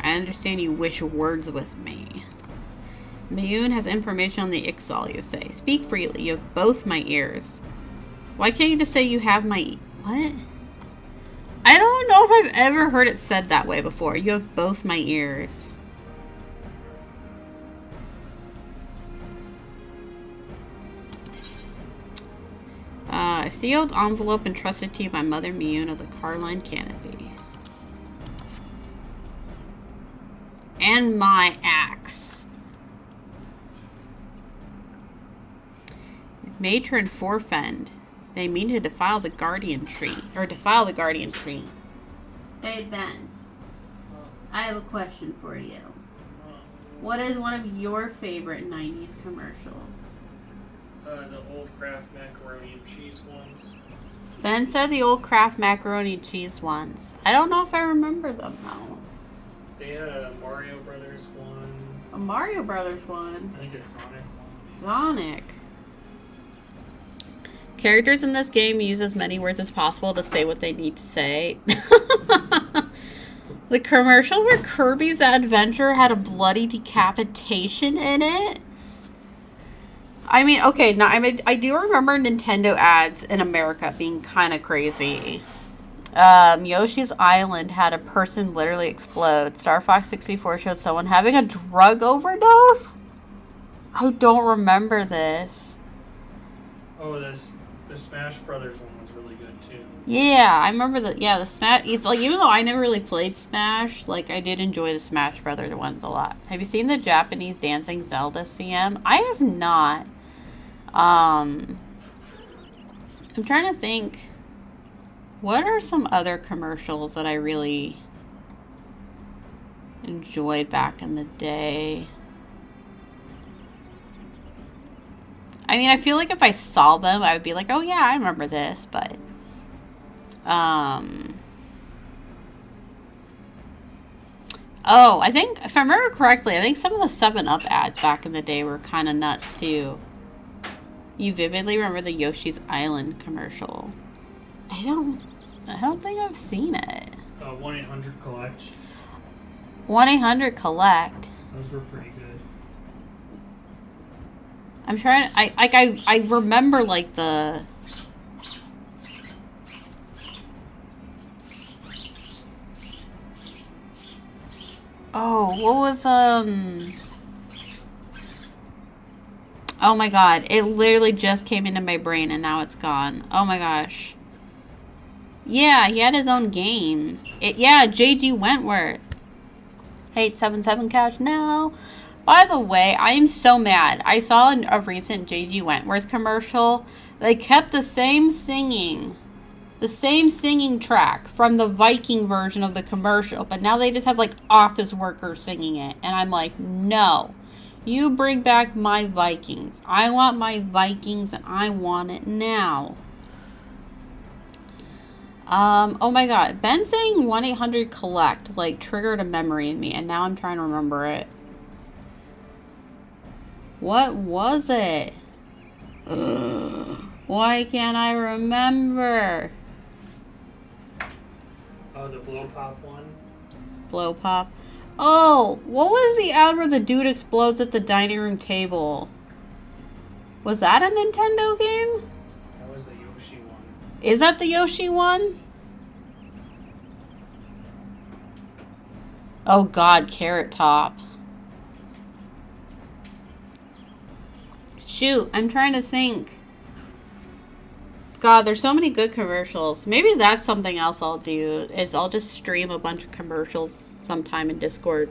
I understand you wish words with me. Miyun has information on the XIV, Yosei. Speak freely. You have both my ears. Why can't you just say you have my... What? I don't know if I've ever heard it said that way before. You have both my ears. A sealed envelope entrusted to you by Mother Miyun of the Carline Canopy. And my axe. Matron Forfend. They mean to defile the guardian tree. Hey Ben, I have a question for you. What is one of your favorite 90s commercials? The old Kraft macaroni and cheese ones. Ben said the old Kraft macaroni and cheese ones. I don't know if I remember them though. They had a Mario Brothers one. A Mario Brothers one? I think it's Sonic one. Sonic. Characters in this game use as many words as possible to say what they need to say. The commercial where Kirby's Adventure had a bloody decapitation in it. I mean, okay, now I do remember Nintendo ads in America being kind of crazy. Yoshi's Island had a person literally explode. Star Fox 64 showed someone having a drug overdose? I don't remember this. Oh, the Smash Brothers one was really good too. Yeah, I remember the Smash. It's like, even though I never really played Smash, like I did enjoy the Smash Brothers ones a lot. Have you seen the Japanese Dancing Zelda CM? I have not. I'm trying to think What are some other commercials that I really enjoyed back in the day? I mean, I feel like if I saw them, I would be like, oh yeah, I remember this, but oh, I think, if I remember correctly, I think some of the 7-Up ads back in the day were kind of nuts, too. You vividly remember the Yoshi's Island commercial. I don't think I've seen it. 1-800-COLLECT. 1-800-COLLECT. Those were pretty good. I'm trying, I remember, like, the... Oh, what was, oh my god, it literally just came into my brain and now it's gone. Oh my gosh. Yeah, he had his own game. Yeah, J.G. Wentworth. 877 Couch now. By the way, I am so mad. I saw a recent J.G. Wentworth commercial. They kept the same singing track from the Viking version of the commercial, but now they just have like office workers singing it, and I'm like, no, you bring back my Vikings. I want my Vikings, and I want it now. Oh my god, Ben saying 1-800-COLLECT like triggered a memory in me, and now I'm trying to remember it. What was it? Ugh. Why can't I remember? Oh, the blow pop one? Blow pop. Oh, what was the ad where the dude explodes at the dining room table? Was that a Nintendo game? That was the Yoshi one. Is that the Yoshi one? Oh god, Carrot Top. Shoot, I'm trying to think. God, there's so many good commercials. Maybe that's something else I'll do, is I'll just stream a bunch of commercials sometime in Discord.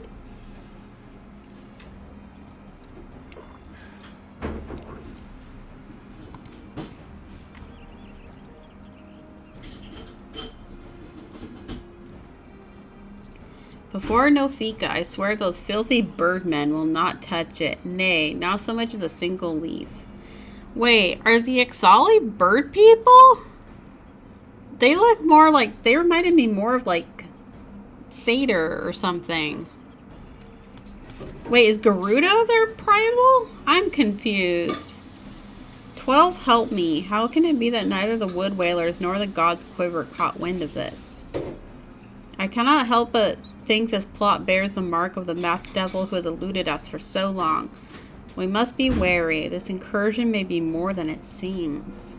Before no fika, I swear those filthy birdmen will not touch it. Nay, not so much as a single leaf. Wait, are the XIV bird people? They look more like, they reminded me more of like Satyr or something. Wait, is Garuda their primal? I'm confused. 12 help me. How can it be that neither the wood whalers nor the gods quiver caught wind of this? I cannot help but think this plot bears the mark of the masked devil who has eluded us for so long. We must be wary. This incursion may be more than it seems.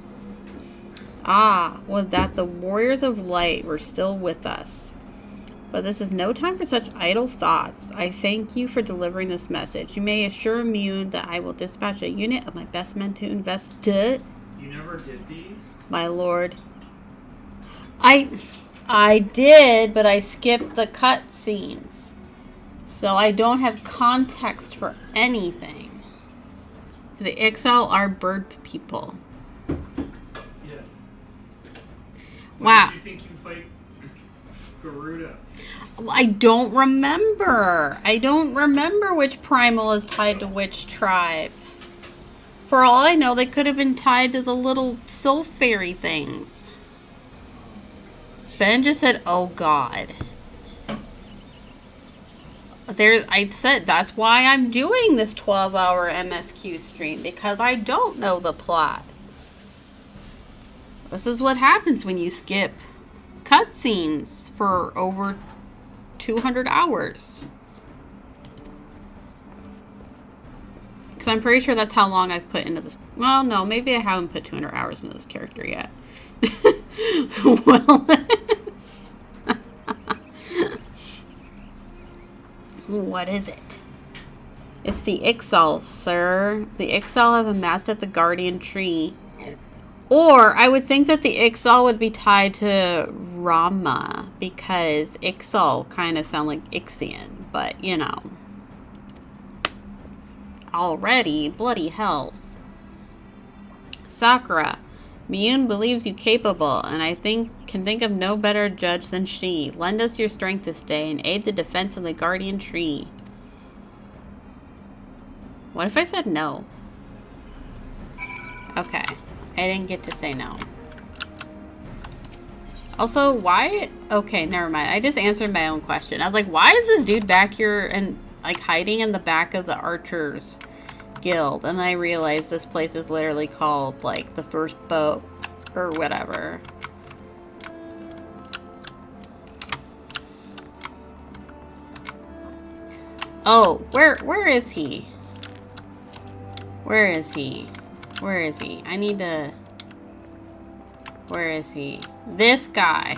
Ah, would that the warriors of light were still with us. But this is no time for such idle thoughts. I thank you for delivering this message. You may assure Immune that I will dispatch a unit of my best men to investigate. You never did these? My lord. I did, but I skipped the cutscenes. So I don't have context for anything. The XL are bird people. Yes. Wow. Did you think you fight Garuda? I don't remember. I don't remember which primal is tied to which tribe. For all I know, they could have been tied to the little sylph fairy things. Ben just said, oh god. I said that's why I'm doing this 12-hour MSQ stream, because I don't know the plot. This is what happens when you skip cutscenes for over 200 hours. Because I'm pretty sure that's how long I've put into this. Well, no, maybe I haven't put 200 hours into this character yet. Well, what is it? It's the Ixal, sir. The Ixal have amassed at the Guardian Tree. Or, I would think that the Ixal would be tied to Rama, because Ixal kind of sound like Ixian, but, you know. Already, bloody hells. Sakura, Miyun believes you capable, and I think can think of no better judge than she. Lend us your strength this day and aid the defense of the guardian tree. What if I said no? Okay. I didn't get to say no. Also, why? Okay, never mind. I just answered my own question. I was like, why is this dude back here and like hiding in the back of the archers guild? And I realized this place is literally called like the first boat or whatever. Oh, where is he? Where is he? Where is he? I need to... Where is he? This guy.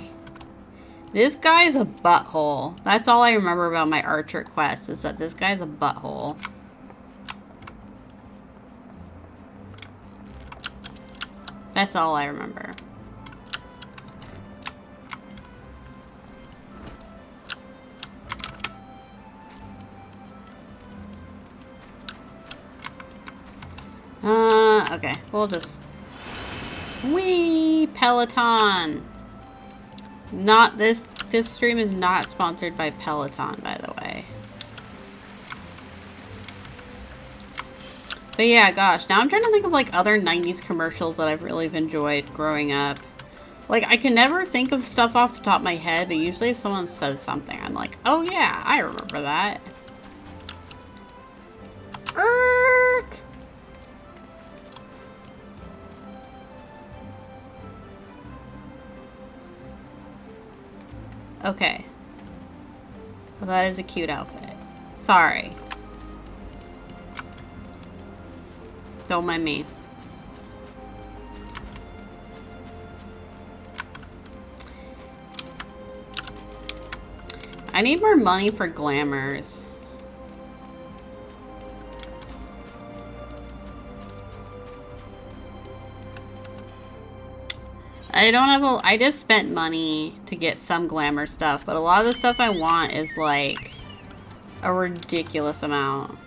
This guy is a butthole. That's all I remember about my archer quest, is that this guy's a butthole. That's all I remember. Okay. We'll just... Whee! Peloton! Not this... This stream is not sponsored by Peloton, by the way. But yeah, gosh. Now I'm trying to think of, like, other 90s commercials that I've really enjoyed growing up. Like, I can never think of stuff off the top of my head, but usually if someone says something, I'm like, oh yeah, I remember that. Erk! Okay. Well, that is a cute outfit. Sorry. Don't mind me. I need more money for glamours. I don't have a... I just spent money to get some glamour stuff, but a lot of the stuff I want is like a ridiculous amount.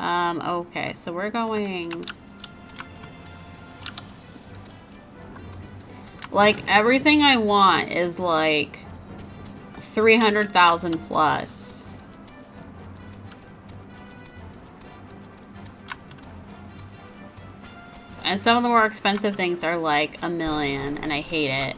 Okay, so we're going... Like, everything I want is like 300,000 plus. And some of the more expensive things are like $1 million, and I hate it.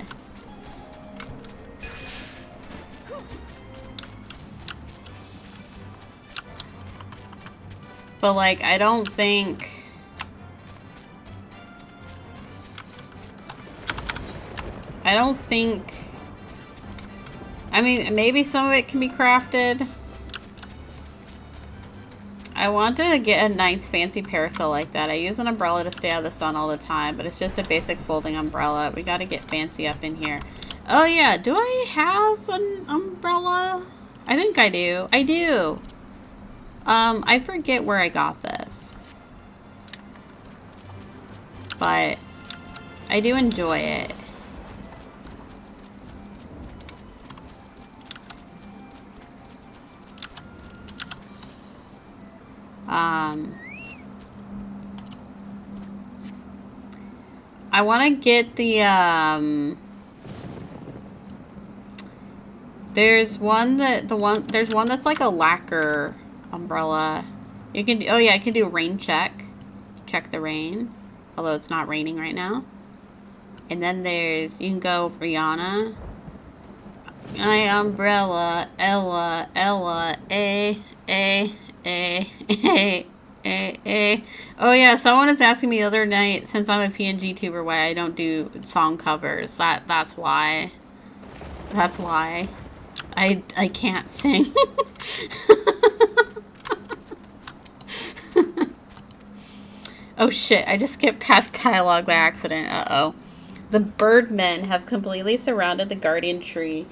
But like, I don't think... I mean, maybe some of it can be crafted. I want to get a nice fancy parasol like that. I use an umbrella to stay out of the sun all the time, but it's just a basic folding umbrella. We gotta get fancy up in here. Oh yeah, do I have an umbrella? I think I do. I do. I forget where I got this. But I do enjoy it. I want to get the, there's one that's like a lacquer umbrella. You can, oh yeah, I can do a rain check. Check the rain. Although it's not raining right now. And then there's, you can go Rihanna. My umbrella, Ella, Oh yeah, someone was asking me the other night, since I'm a PNG tuber, why I don't do song covers. That's why. That's why. I can't sing. Oh shit, I just skipped past dialogue by accident. Uh-oh. The birdmen have completely surrounded the guardian tree,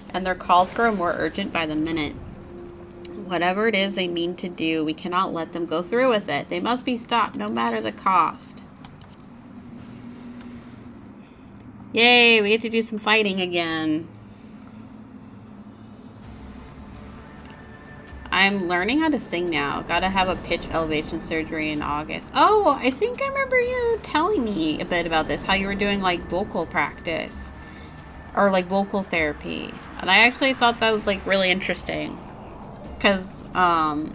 and their calls grow more urgent by the minute. Whatever it is they mean to do, we cannot let them go through with it. They must be stopped, no matter the cost. Yay, we get to do some fighting again. I'm learning how to sing now. Gotta have a pitch elevation surgery in August. Oh, I think I remember you telling me a bit about this. How you were doing, like, vocal practice. or like vocal therapy. And I actually thought that was like really interesting. Because, are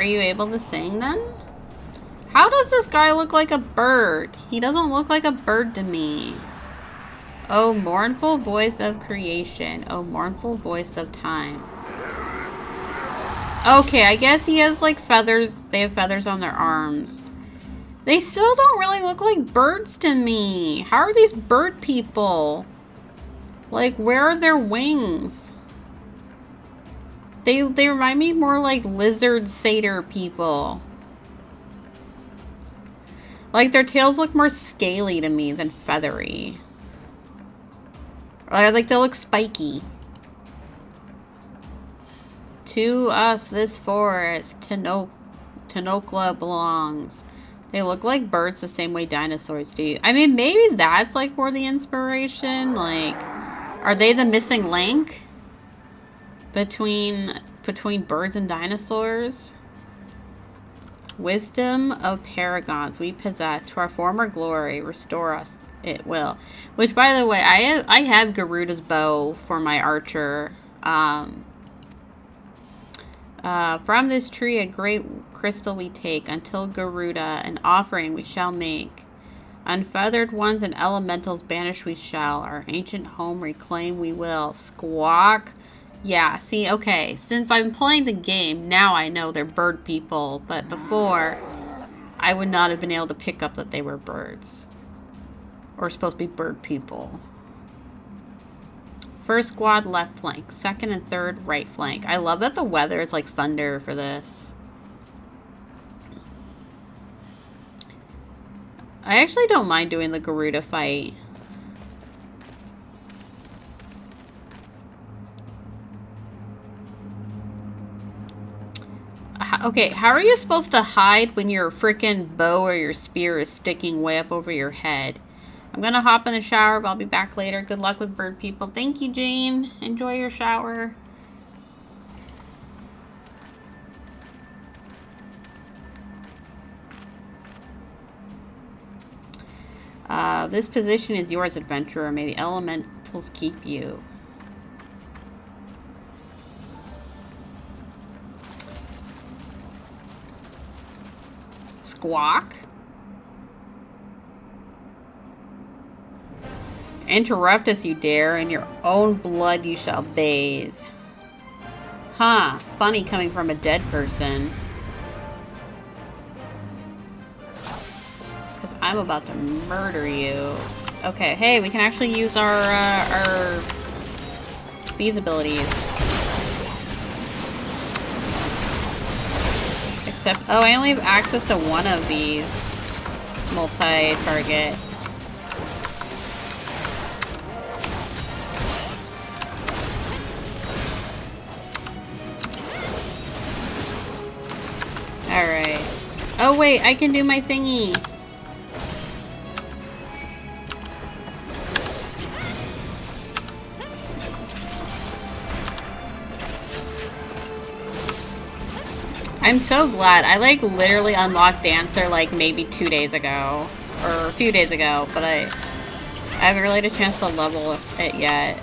you able to sing then? How does this guy look like a bird? He doesn't look like a bird to me. Oh, mournful voice of creation. Oh, mournful voice of time. Okay, I guess he has like feathers. They have feathers on their arms. They still don't really look like birds to me. How are these bird people? Like, where are their wings? They remind me more like lizard satyr people. Like, their tails look more scaly to me than feathery. Or like, they look spiky. To us, this forest, Tenokla belongs. They look like birds the same way dinosaurs do. I mean, maybe that's like more the inspiration. Like, are they the missing link between birds and dinosaurs? Wisdom of paragons we possess. To our former glory, restore us. It will. Which, by the way, I have Garuda's bow for my archer. From this tree a great crystal we take, until Garuda an offering we shall make. Unfeathered ones and elementals banish we shall, our ancient home reclaim we will. Squawk. Yeah, see, okay, since I'm playing the game, now I know they're bird people, but before, I would not have been able to pick up that they were birds. Or supposed to be bird people. First squad, left flank. Second and third, right flank. I love that the weather is like thunder for this. I actually don't mind doing the Garuda fight. Okay, how are you supposed to hide when your freaking bow or your spear is sticking way up over your head? I'm gonna hop in the shower, but I'll be back later. Good luck with bird people. Thank you, Jane. Enjoy your shower. This position is yours, adventurer. May the elementals keep you. Squawk? Interrupt us, you dare. In your own blood you shall bathe. Huh. Funny coming from a dead person. Because I'm about to murder you. Okay, hey, we can actually use these abilities. Except, oh, I only have access to one of these multi-target. Alright. Oh wait, I can do my thingy. I'm so glad. I like literally unlocked Dancer like maybe 2 days ago. Or a few days ago, but I haven't really had a chance to level it yet.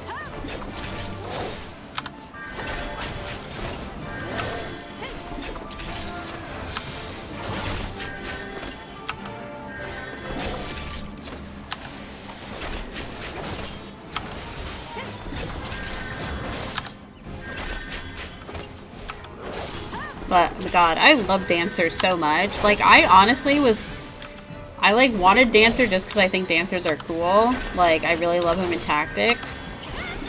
But, God, I love Dancer so much. Like, I honestly I, like, wanted Dancer just because I think Dancers are cool. Like, I really love him in Tactics.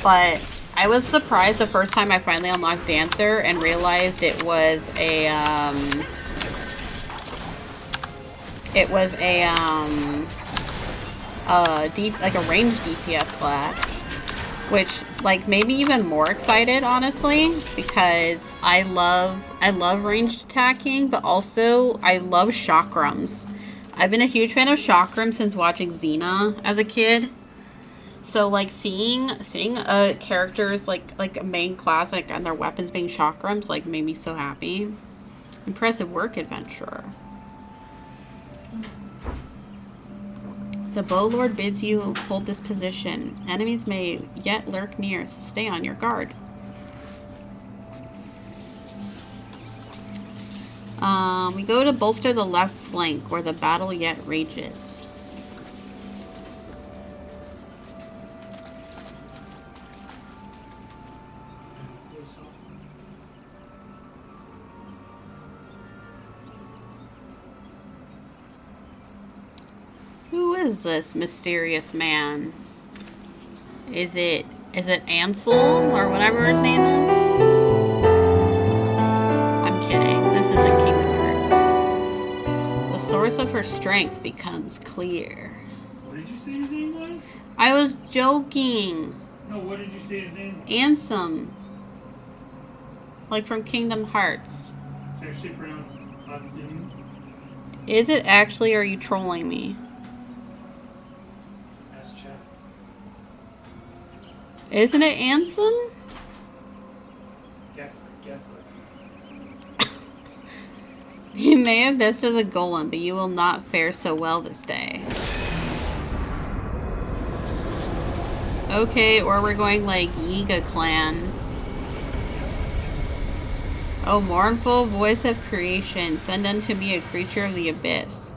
But I was surprised the first time I finally unlocked Dancer and realized it was a, like a ranged DPS class. Which, like, made me even more excited, honestly, because I love ranged attacking, but also I love chakrams. I've been a huge fan of chakrams since watching Xena as a kid. So, like, seeing characters like a main class, like, and their weapons being chakrams, like, made me so happy. Impressive work, adventurer. The Bow Lord bids you hold this position. Enemies may yet lurk near, so stay on your guard. We go to bolster the left flank where the battle yet rages. Who is this mysterious man? Is it Ansel or whatever his name is? I'm kidding. This isn't Kingdom Hearts. The source of her strength becomes clear. What did you say his name was? I was joking. No, what did you say his name was? Ansem. Like from Kingdom Hearts. It's actually pronounced Azim. Is it actually, or are you trolling me? Ask chat. Isn't it Ansem? Guess it. You may have this as a golem, but you will not fare so well this day. Okay, or we're going like Yiga clan. O mournful voice of creation, send unto me a creature of the abyss.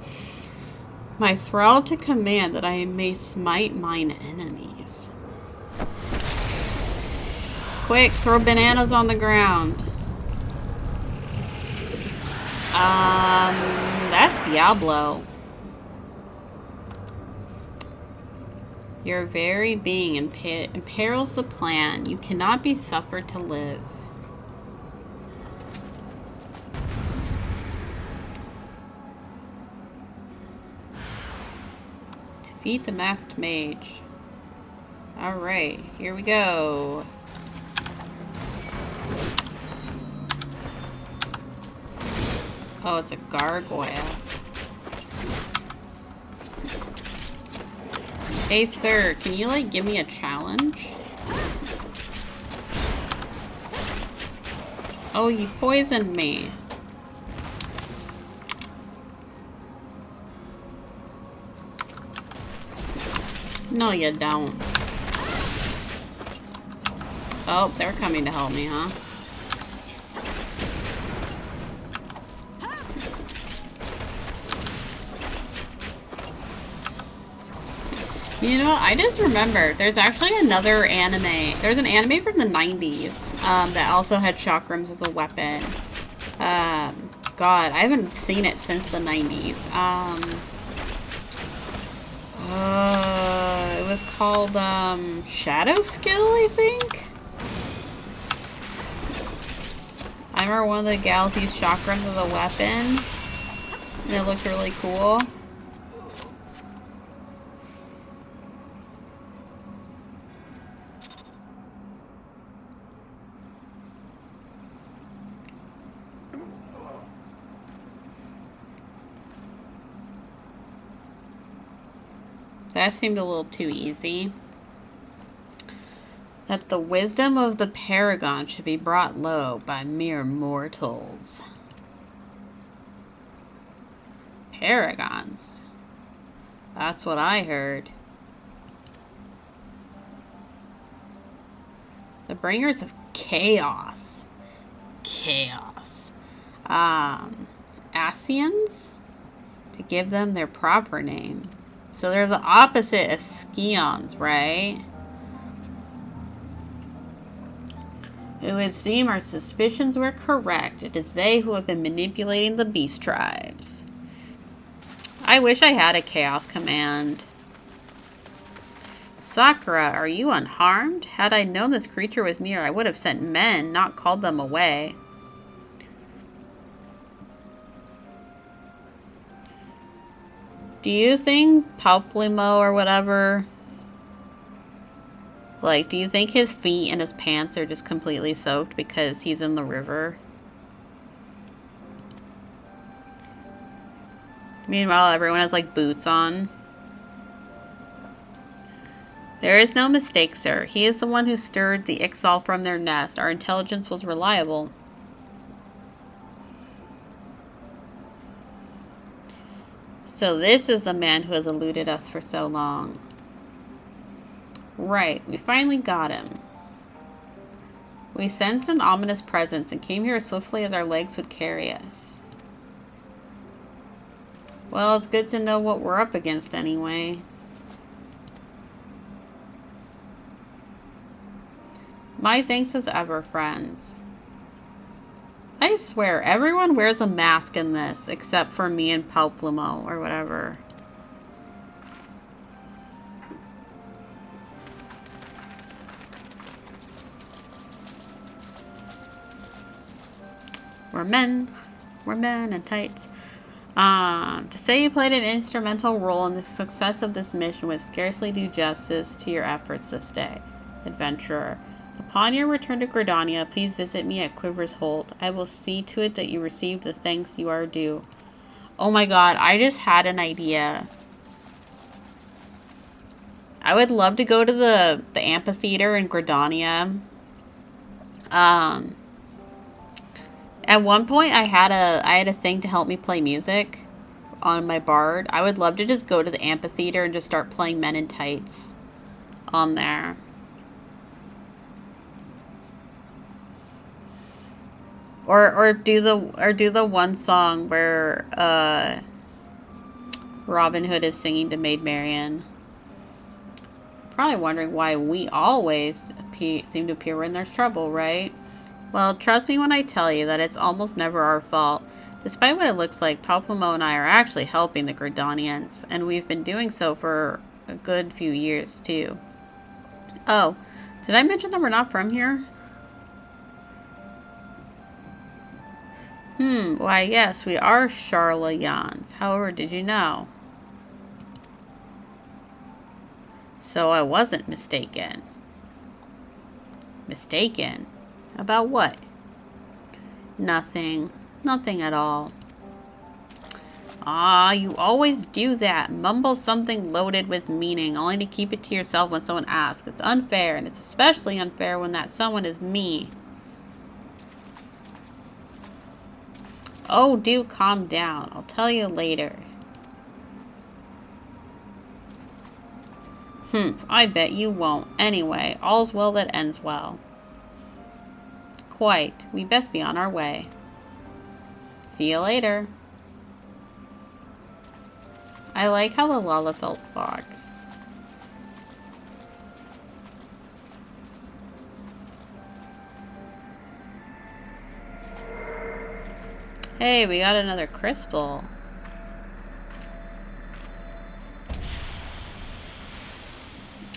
My thrall to command that I may smite mine enemies. Quick, throw bananas on the ground. That's Diablo. Your very being imperils the plan. You cannot be suffered to live. Defeat the masked mage. Alright, here we go. Oh, it's a gargoyle. Hey, sir, can you, like, give me a challenge? Oh, you poisoned me. No, you don't. Oh, they're coming to help me, huh? You know, I just remembered, there's actually another anime. There's an anime from the 90s that also had chakrams as a weapon. God, I haven't seen it since the 90s. It was called Shadow Skill, I think? I remember one of the gals used chakrams as a weapon. And it looked really cool. That seemed a little too easy. That the wisdom of the paragon should be brought low by mere mortals. Paragons. That's what I heard. The bringers of chaos. Chaos. Asians? To give them their proper name. So they're the opposite of Scions, right? It would seem our suspicions were correct. It is they who have been manipulating the beast tribes. I wish I had a chaos command. Sakura, are you unharmed? Had I known this creature was near, I would have sent men, not called them away. Do you think Paplimo or whatever, like, do you think his feet and his pants are just completely soaked because he's in the river? Meanwhile, everyone has, like, boots on. There is no mistake, sir. He is the one who stirred the XIV from their nest. Our intelligence was reliable. So this is the man who has eluded us for so long. Right, we finally got him. We sensed an ominous presence and came here as swiftly as our legs would carry us. Well, it's good to know what we're up against anyway. My thanks as ever, friends. I swear, everyone wears a mask in this, except for me and Palplimo, or whatever. We're men in tights. To say you played an instrumental role in the success of this mission would scarcely do justice to your efforts this day, adventurer. Upon your return to Gridania, please visit me at Quiver's Hold. I will see to it that you receive the thanks you are due. Oh my god, I just had an idea. I would love to go to the amphitheater in Gridania. At one point, I had a thing to help me play music on my bard. I would love to just go to the amphitheater and just start playing Men in Tights on there. Or do the one song where Robin Hood is singing to Maid Marian. Probably wondering why we always seem to appear when there's trouble, right? Well, trust me when I tell you that it's almost never our fault. Despite what it looks like, Palplimo and I are actually helping the Gridanians, and we've been doing so for a good few years, too. Oh, did I mention that we're not from here? Why yes, we are Charlayans. However, did you know? So I wasn't mistaken. Mistaken? About what? Nothing. Nothing at all. Ah, you always do that. Mumble something loaded with meaning, only to keep it to yourself when someone asks. It's unfair, and it's especially unfair when that someone is me. Oh, do calm down. I'll tell you later. I bet you won't. Anyway, all's well that ends well. Quite. We best be on our way. See you later. I like how the Lalafels talk. Hey, we got another crystal.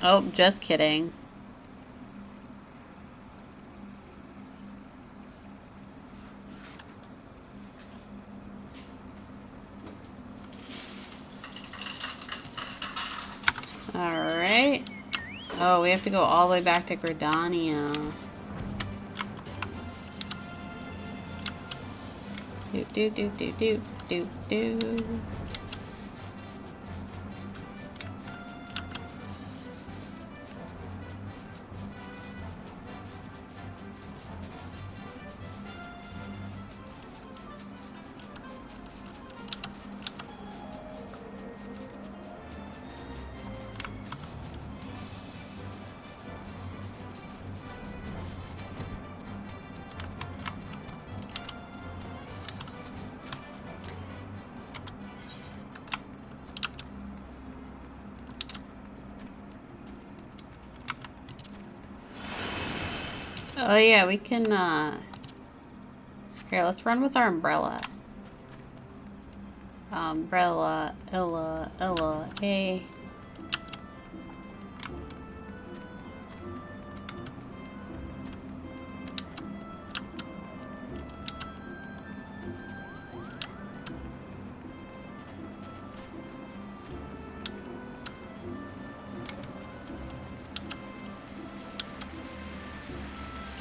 Oh, just kidding. Alright. Oh, we have to go all the way back to Gridania. Do. Oh yeah, we can, here, let's run with our umbrella. Umbrella, Illa, hey.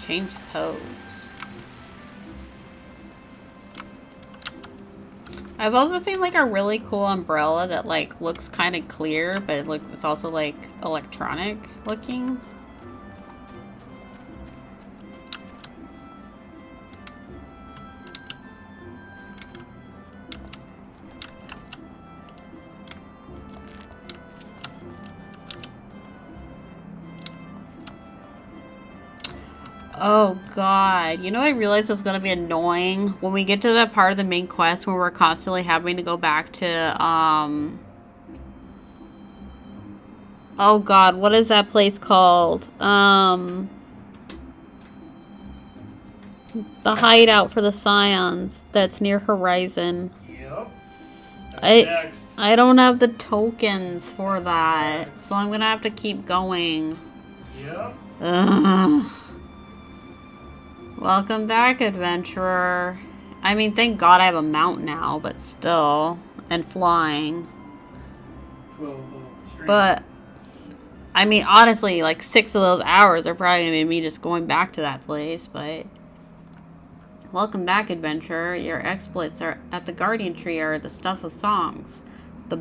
Change pose. I've also seen like a really cool umbrella that like looks kind of clear, but it's also like electronic looking. Oh god. You know, I realized it's gonna be annoying when we get to that part of the main quest where we're constantly having to go back to, oh god, what is that place called? The hideout for the Scions that's near Horizon. Yep. That's next. I don't have the tokens for that, so I'm gonna have to keep going. Yep. Ugh. Welcome back, adventurer. I mean, thank God I have a mount now, but still. And flying. Well, but, I mean, honestly, like 6 of those hours are probably going to be me just going back to that place, but... Welcome back, adventurer. Your exploits are at the Guardian Tree are the stuff of songs. The...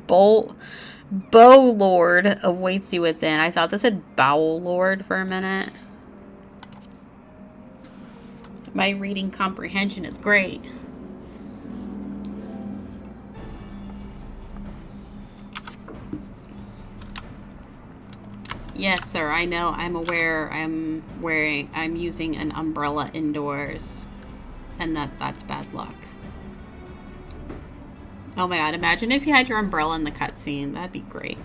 Bow Lord awaits you within. I thought this said Bowel Lord for a minute. My reading comprehension is great. Yes, sir, I know. I'm aware I'm using an umbrella indoors. And that's bad luck. Oh my god, imagine if you had your umbrella in the cutscene. That'd be great.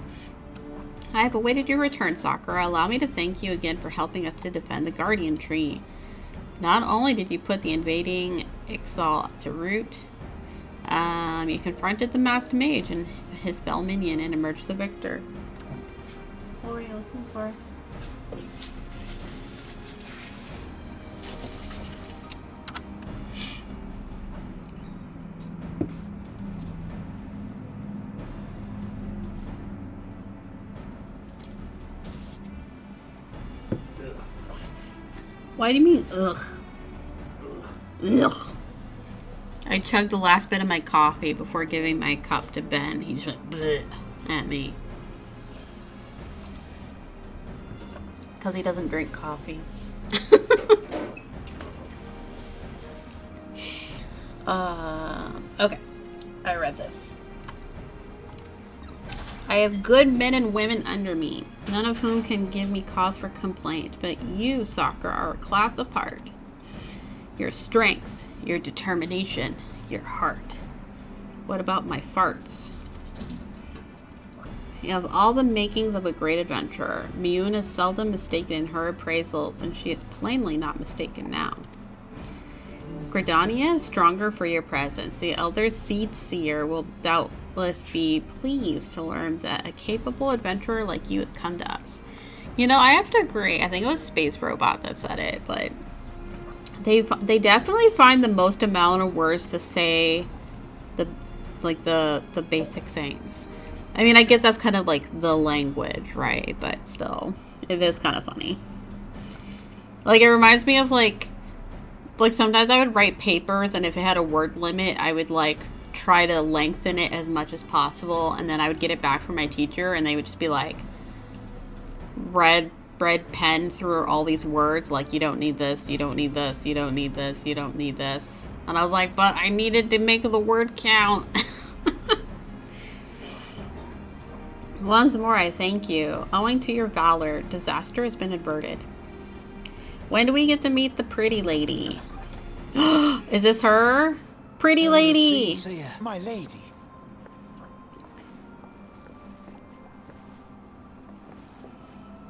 I have awaited your return, Sakura. Allow me to thank you again for helping us to defend the Guardian Tree. Not only did you put the invading XIV to rout, you confronted the masked mage and his fell minion and emerged the victor. What were you looking for? Why do you mean, ugh? Ugh. I chugged the last bit of my coffee before giving my cup to Ben. He just went bleh at me. Because he doesn't drink coffee. Okay. I read this. I have good men and women under me, none of whom can give me cause for complaint, but you, Sakura, are a class apart. Your strength, your determination, your heart. What about my farts? You have all the makings of a great adventurer. Miyun is seldom mistaken in her appraisals, and she is plainly not mistaken now. Gridania is stronger for your presence. The elder Seed Seer will doubtless be pleased to learn that a capable adventurer like you has come to us. You know, I have to agree. I think it was Space Robot that said it, but they definitely find the most amount of words to say the basic things. I mean, I get that's kind of like the language, right? But still, it is kind of funny. Like, it reminds me of like sometimes I would write papers, and if it had a word limit, I would like try to lengthen it as much as possible, and then I would get it back from my teacher, and they would just be like, red pen through all these words, like, you don't need this, you don't need this, you don't need this, you don't need this. And I was like, but I needed to make the word count. Once more, I thank you. Owing to your valor, disaster has been averted. When do we get to meet the pretty lady? Is this her? Pretty lady! My lady.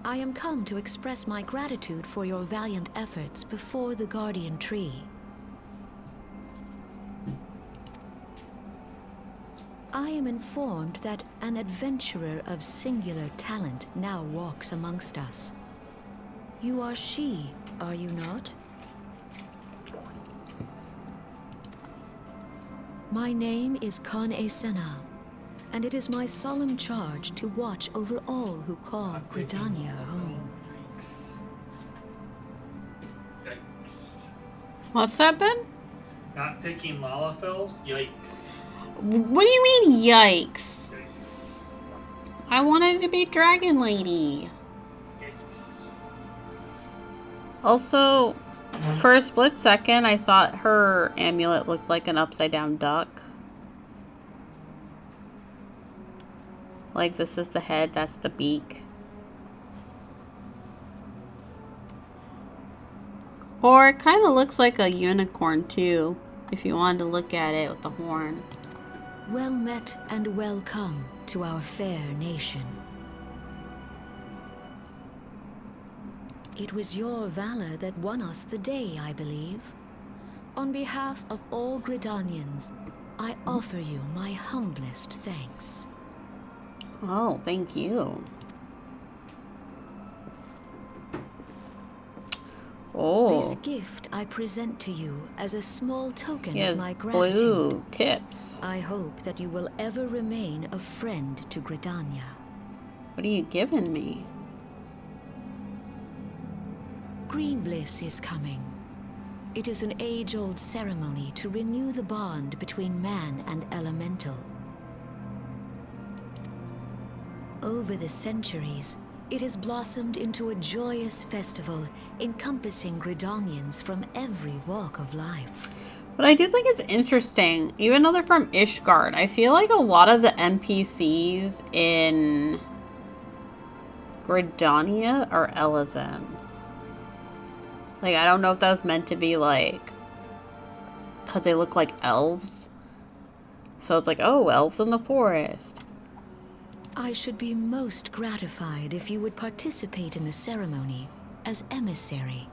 I am come to express my gratitude for your valiant efforts before the Guardian Tree. I am informed that an adventurer of singular talent now walks amongst us. You are she, are you not? My name is Kane Senna, and it is my solemn charge to watch over all who call Gridania home. Yikes. What's that, Ben? Not picking Lalafels? Yikes. What do you mean, yikes? Yikes. I wanted to be Dragon Lady. Yikes. Also, for a split second, I thought her amulet looked like an upside-down duck. Like, this is the head, that's the beak. Or it kind of looks like a unicorn too, if you wanted to look at it with the horn. Well met and welcome to our fair nation. It was your valor that won us the day, I believe. On behalf of all Gridanians, I offer you my humblest thanks. Oh, thank you. Oh. This gift I present to you as a small token He of has my gratitude. blue tips. I hope that you will ever remain a friend to Gridania. What are you giving me? Green Bliss is coming. It is an age-old ceremony to renew the bond between man and elemental. Over the centuries, it has blossomed into a joyous festival encompassing Gridanians from every walk of life. But I do think it's interesting, even though they're from Ishgard, I feel like a lot of the NPCs in Gridania are Elizan. Like, I don't know if that was meant to be like, because they look like elves. So it's like, oh, elves in the forest. I should be most gratified if you would participate in the ceremony as emissary.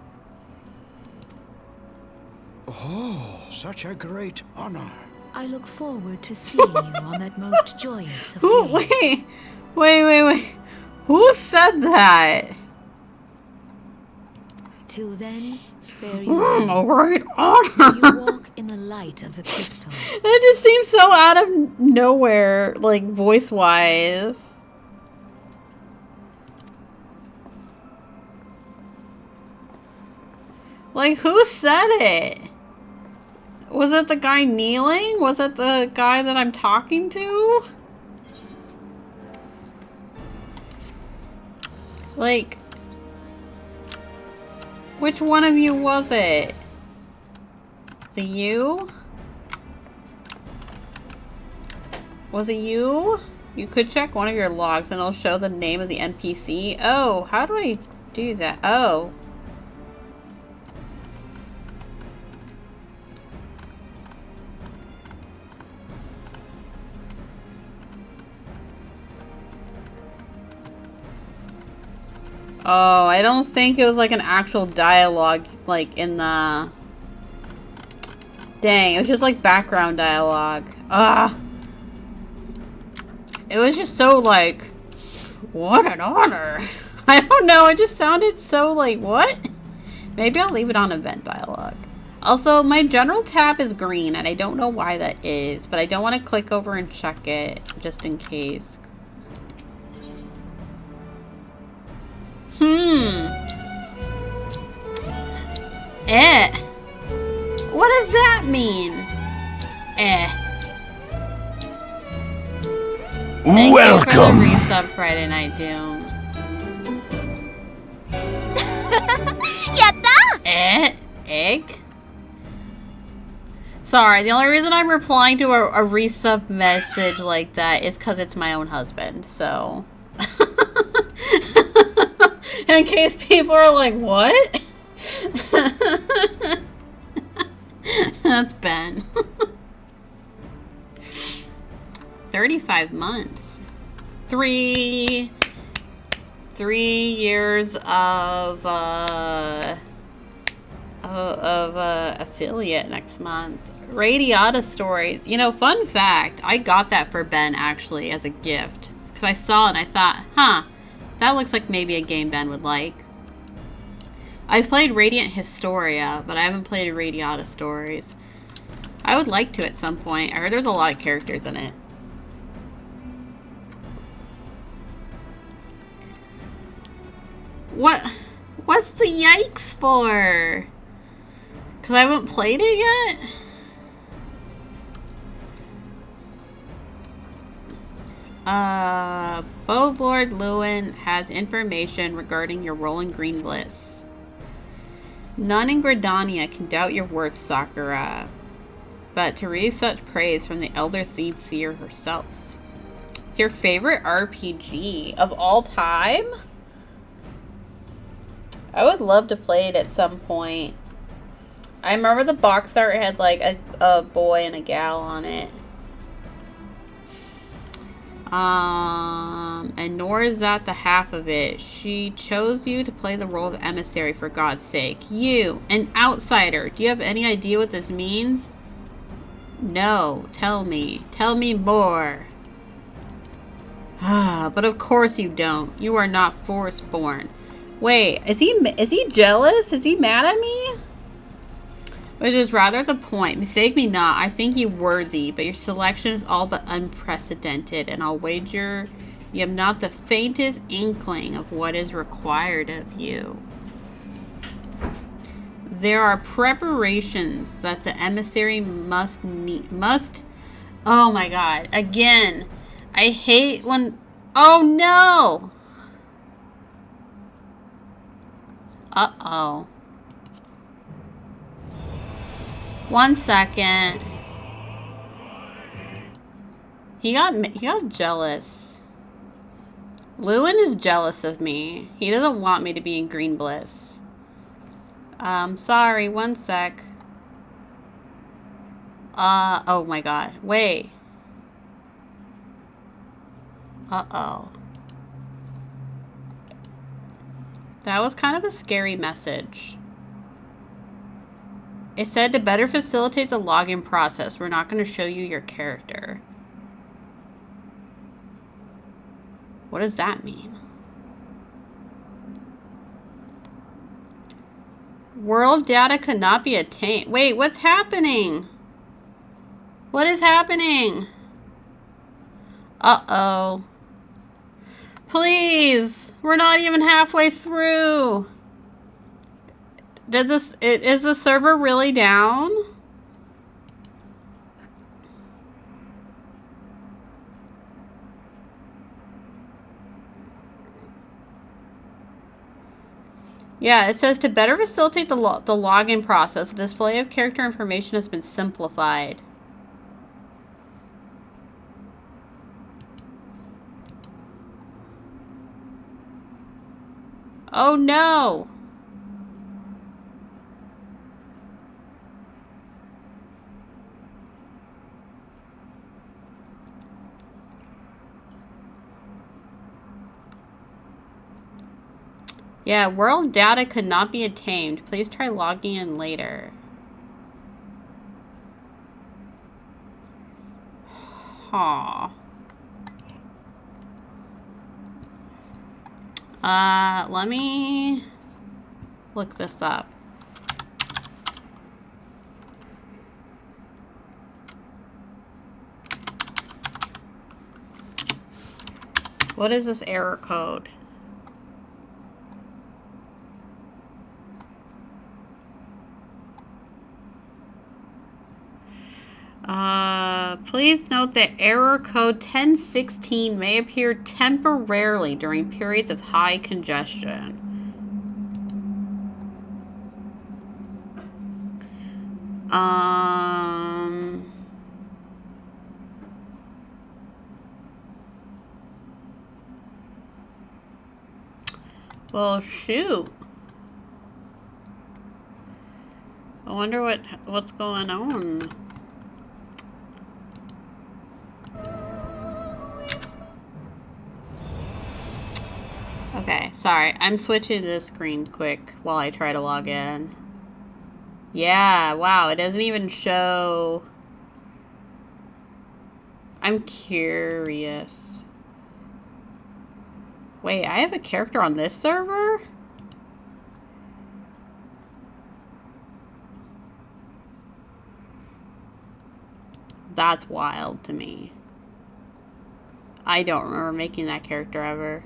Oh, such a great honor. I look forward to seeing you on that most joyous of Who? days. Wait. Who said that? Till then, fare you well. A great May honor. you walk in the light of the crystal. That just seems so out of nowhere, like, voice-wise. Like, who said it? Was it the guy kneeling? Was it the guy that I'm talking to? Like, which one of you was it? The you? Was it you? You could check one of your logs and it'll show the name of the NPC. Oh, how do I do that? Oh. Oh, I don't think it was like an actual dialogue, like in the... Dang, it was just like background dialogue. Ah. It was just so like, what an honor. I don't know, it just sounded so like, what? Maybe I'll leave it on event dialogue. Also, my general tab is green, and I don't know why that is, but I don't want to click over and check it, just in case. What does that mean? Welcome. Thank you for the resub Friday Night Doom. Yatta! Egg? Sorry, the only reason I'm replying to a resub message like that is because it's my own husband, so... In case people are like, what? That's Ben. 35 months. Three years of affiliate next month. Radiata stories. You know, fun fact, I got that for Ben actually as a gift. Because I saw it and I thought, huh, that looks like maybe a game Ben would like. I've played Radiant Historia, but I haven't played Radiata Stories. I would like to at some point. I heard there's a lot of characters in it. What's the yikes for? Because I haven't played it yet? Lord Lewin has information regarding your rolling green bliss. None in Gridania can doubt your worth, Sakura, but to receive such praise from the Elder Seed Seer herself. It's your favorite RPG of all time? I would love to play it at some point. I remember the box art had like a boy and a gal on it. And nor is that the half of it. She chose you to play the role of emissary, for God's sake. You, an outsider. Do you have any idea what this means? No. Tell me. Tell me more. But of course you don't. You are not Force-born. Wait, is he jealous? Is he mad at me? Which is rather the point. Mistake me not, I think you worthy, but your selection is all but unprecedented, and I'll wager you have not the faintest inkling of what is required of you. There are preparations that the emissary must. Oh my god, again. I hate when... Oh no! Uh-oh. One second. He got jealous. Lewin is jealous of me. He doesn't want me to be in Green Bliss. Sorry, one sec. Oh my god. Wait. Uh-oh. That was kind of a scary message. It said to better facilitate the login process, we're not going to show you your character. What does that mean? World data could not be attained. Wait, what's happening? What is happening? Uh-oh. Please! We're not even halfway through. Is the server really down? Yeah, it says to better facilitate the login process, the display of character information has been simplified. Oh no! Yeah, world data could not be attained. Please try logging in later. Huh. Let me look this up. What is this error code? Please note that error code 1016 may appear temporarily during periods of high congestion. Well, shoot. I wonder what's going on. Okay, sorry. I'm switching to the screen quick while I try to log in. Yeah, wow, it doesn't even show. I'm curious. Wait, I have a character on this server? That's wild to me. I don't remember making that character ever.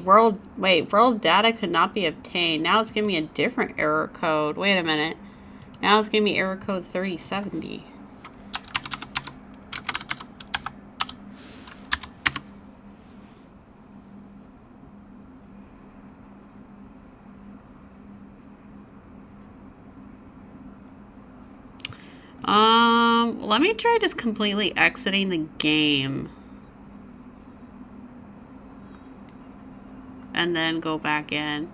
World data could not be obtained. Now it's giving me a different error code. Wait a minute. Now it's giving me error code 3070. Let me try just completely exiting the game. and then go back in.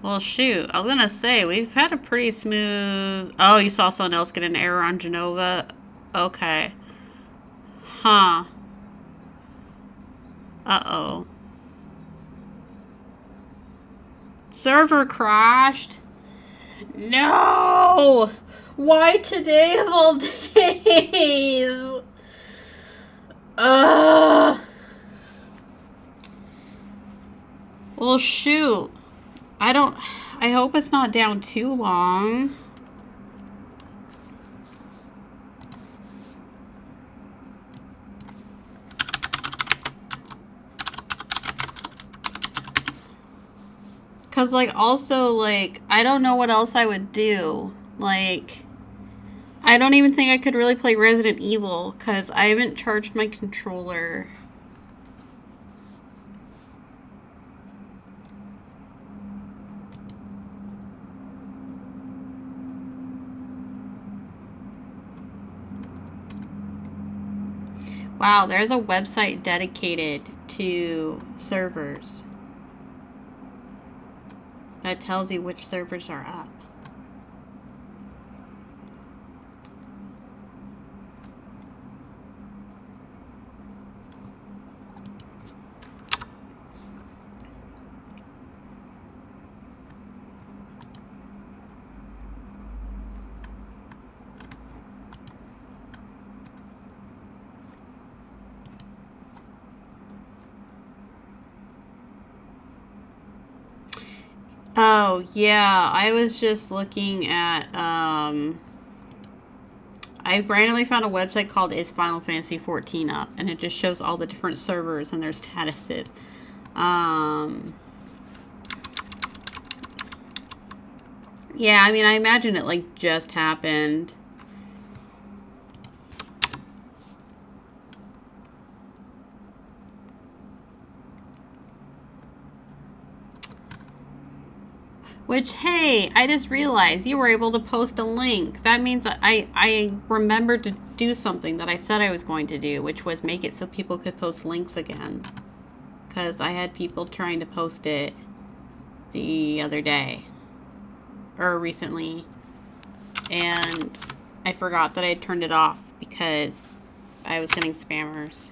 Well, shoot. I was gonna say, we've had a pretty smooth... Oh, you saw someone else get an error on Genova? Okay. Huh. Uh-oh. Server crashed? No! Why today of all days? Well, shoot. I hope it's not down too long. Cause like also like I don't know what else I would do. Like I don't even think I could really play Resident Evil because I haven't charged my controller. Wow, there's a website dedicated to servers that tells you which servers are up. Oh, yeah, I was just looking at, I randomly found a website called Is Final Fantasy 14 Up? And it just shows all the different servers and their statuses. Yeah, I mean, I imagine it, like, just happened. Which, hey, I just realized you were able to post a link. That means I remembered to do something that I said I was going to do, which was make it so people could post links again. Because I had people trying to post it the other day. Or recently. And I forgot that I had turned it off because I was getting spammers.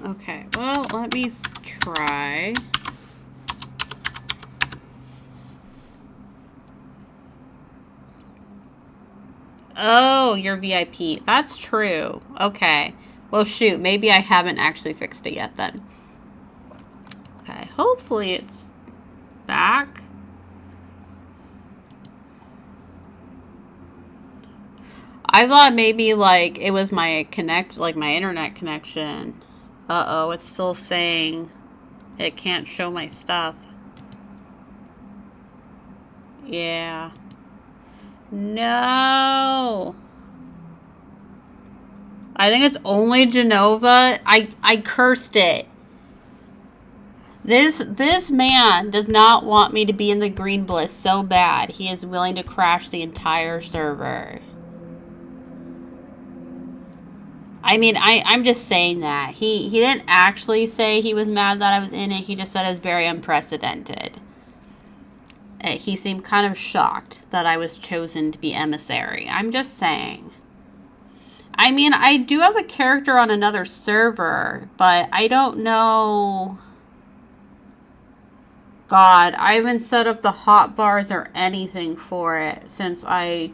Okay, well, let me try. Oh, you're VIP. That's true. Okay. Well, shoot, maybe I haven't actually fixed it yet then. Okay, hopefully it's back. I thought maybe, like, it was my my internet connection. Uh-oh, it's still saying it can't show my stuff. Yeah. No. I think it's only Genova. I cursed it. This man does not want me to be in the green bliss so bad. He is willing to crash the entire server. I mean, I'm just saying that. He didn't actually say he was mad that I was in it. He just said it was very unprecedented. He seemed kind of shocked that I was chosen to be emissary. I'm just saying. I mean, I do have a character on another server, but I don't know... God, I haven't set up the hotbars or anything for it since I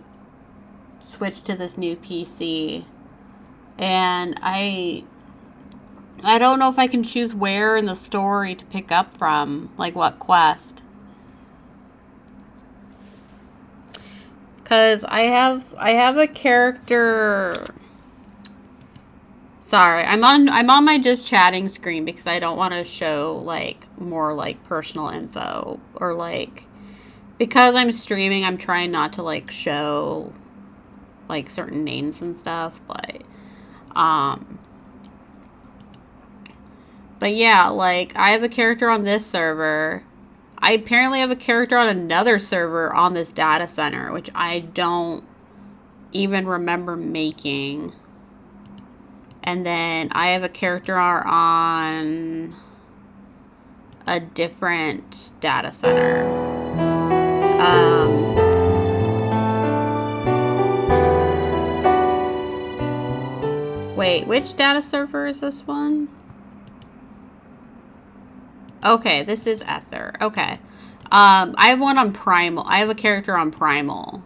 switched to this new PC. And I don't know if I can choose where in the story to pick up from, like what quest. Cause I have a character. Sorry, I'm on my just chatting screen because I don't want to show like more like personal info or like because I'm streaming. I'm trying not to like show like certain names and stuff, but But yeah, like, I have a character on this server. I apparently have a character on another server on this data center, which I don't even remember making. And then I have a character on a different data center. Wait, which data server is this one? Okay, this is Ether. Okay. I have one on Primal. I have a character on Primal.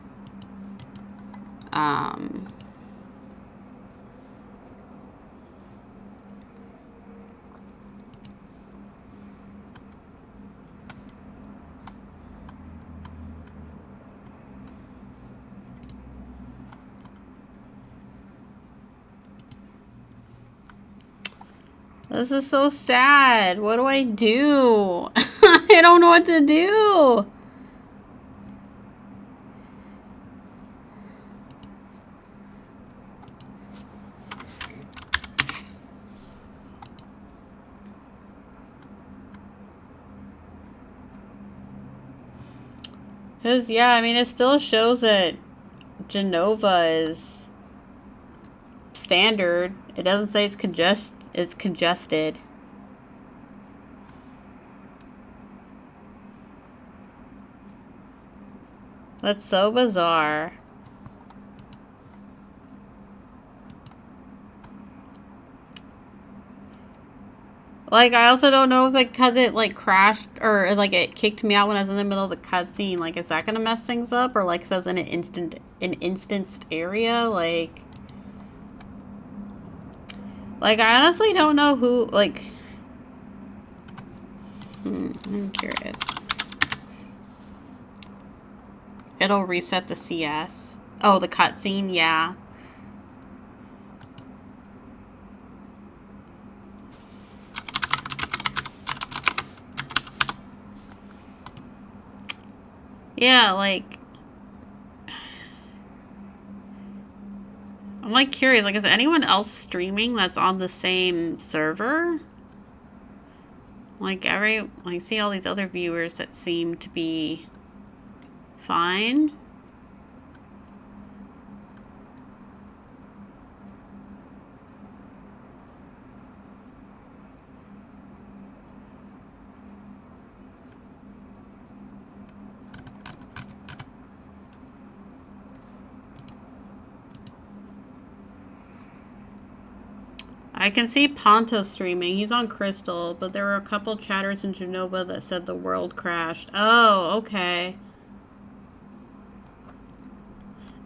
This is so sad. What do I do? I don't know what to do. Because, yeah, I mean, it still shows that Genova is standard. It doesn't say it's congested. That's so bizarre. Like, I also don't know if, like, because it, like, crashed or, like, it kicked me out when I was in the middle of the cutscene. Like, is that gonna mess things up? Or, like, it says in an instanced area? Like, I honestly don't know who, like... I'm curious. It'll reset the CS. Oh, the cutscene? Yeah. Yeah, like... I'm, like, curious. Like, is anyone else streaming that's on the same server? Like, I see all these other viewers that seem to be fine. I can see Ponto streaming. He's on Crystal, but there were a couple chatters in Genova that said the world crashed. Oh, okay.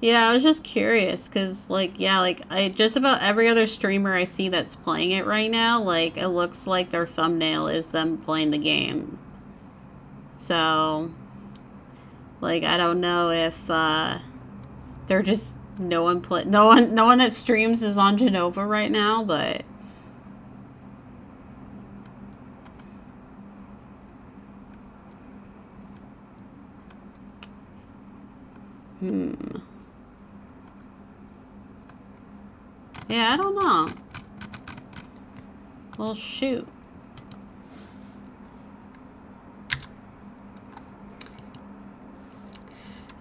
Yeah, I was just curious, because, like, yeah, like, just about every other streamer I see that's playing it right now, like, it looks like their thumbnail is them playing the game. So, like, I don't know if, they're just, no one that streams is on Genova right now, but... Yeah, I don't know. Well, shoot.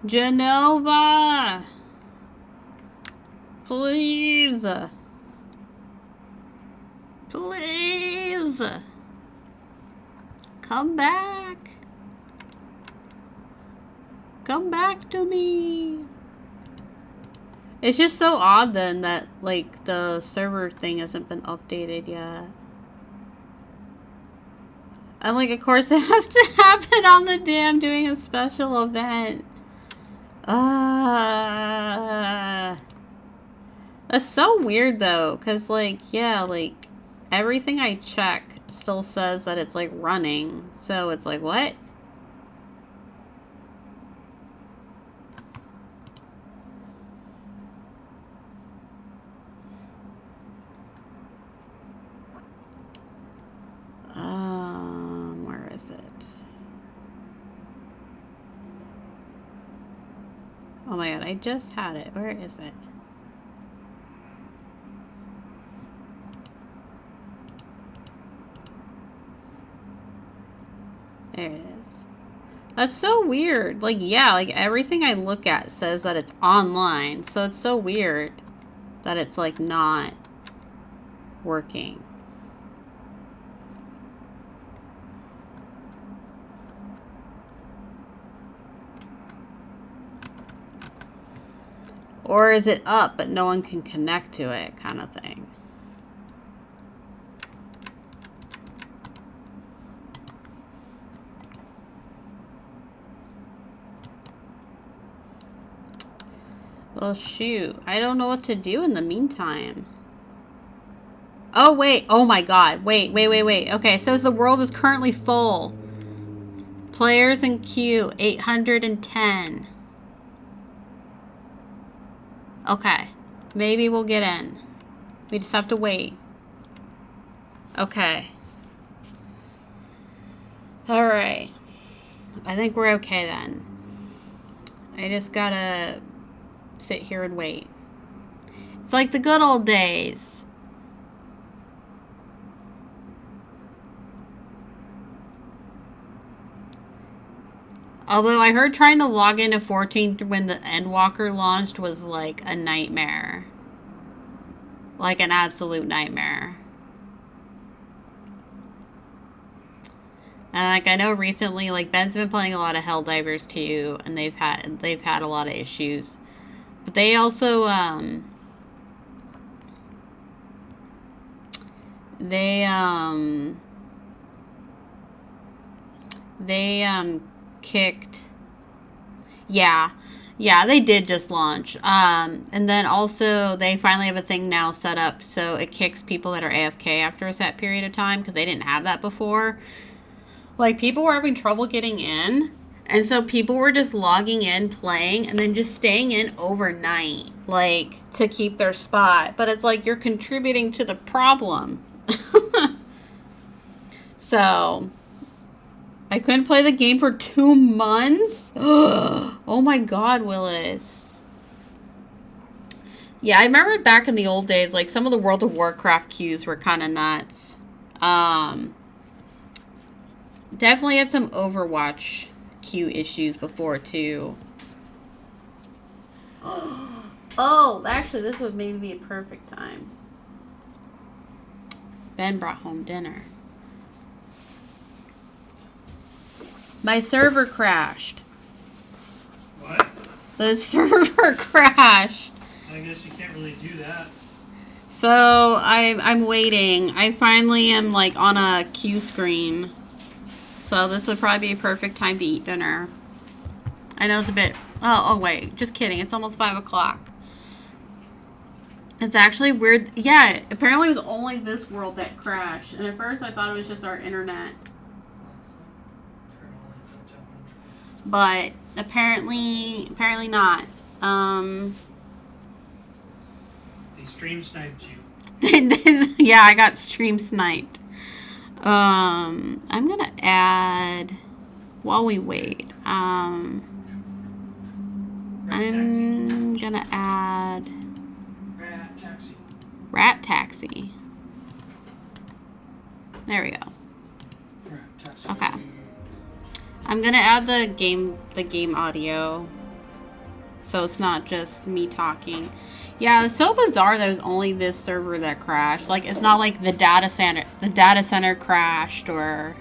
Genova! Please! Please! Come back! Come back to me! It's just so odd then that, like, the server thing hasn't been updated yet. And, like, of course it has to happen on the damn doing a special event. That's so weird though, because, like, yeah, like, everything I check still says that it's, like, running. So it's like, what? Where is it? Oh my god, I just had it. Where is it? There it is. That's so weird. Like, yeah, like everything I look at says that it's online. So it's so weird that it's like not working. Or is it up but no one can connect to it kind of thing? Well, shoot. I don't know what to do in the meantime. Oh, wait. Oh, my God. Wait. Okay, it says the world is currently full. Players in queue, 810. Okay. Maybe we'll get in. We just have to wait. Okay. Alright. I think we're okay then. I just gotta sit here and wait. It's like the good old days. Although I heard trying to log into 14 when the Endwalker launched was like a nightmare. Like an absolute nightmare. And like I know recently, like Ben's been playing a lot of Helldivers too, and they've had a lot of issues. But they also kicked. Yeah, they did just launch. And then also they finally have a thing now set up so it kicks people that are AFK after a set period of time, because they didn't have that before. Like, people were having trouble getting in, and so people were just logging in, playing, and then just staying in overnight, like, to keep their spot. But it's like, you're contributing to the problem. So, I couldn't play the game for 2 months? Oh my God, Willis. Yeah, I remember back in the old days, like, some of the World of Warcraft queues were kind of nuts. Definitely had some Overwatch queue issues before, too. Oh, actually, this would maybe be a perfect time. Ben brought home dinner. My server crashed. What? The server crashed. I guess you can't really do that. So, I'm waiting. I finally am, like, on a queue screen. So this would probably be a perfect time to eat dinner. I know it's a bit... Oh, wait. Just kidding. It's almost 5 o'clock. It's actually weird. Yeah, apparently it was only this world that crashed. And at first I thought it was just our internet. But apparently not. They stream sniped you. Yeah, I got stream sniped. I'm gonna add, while we wait, I'm gonna add Rat Taxi. There we go. Okay. I'm gonna add the game audio, so it's not just me talking. Yeah, it's so bizarre that it was only this server that crashed. Like, it's not like the data center crashed, or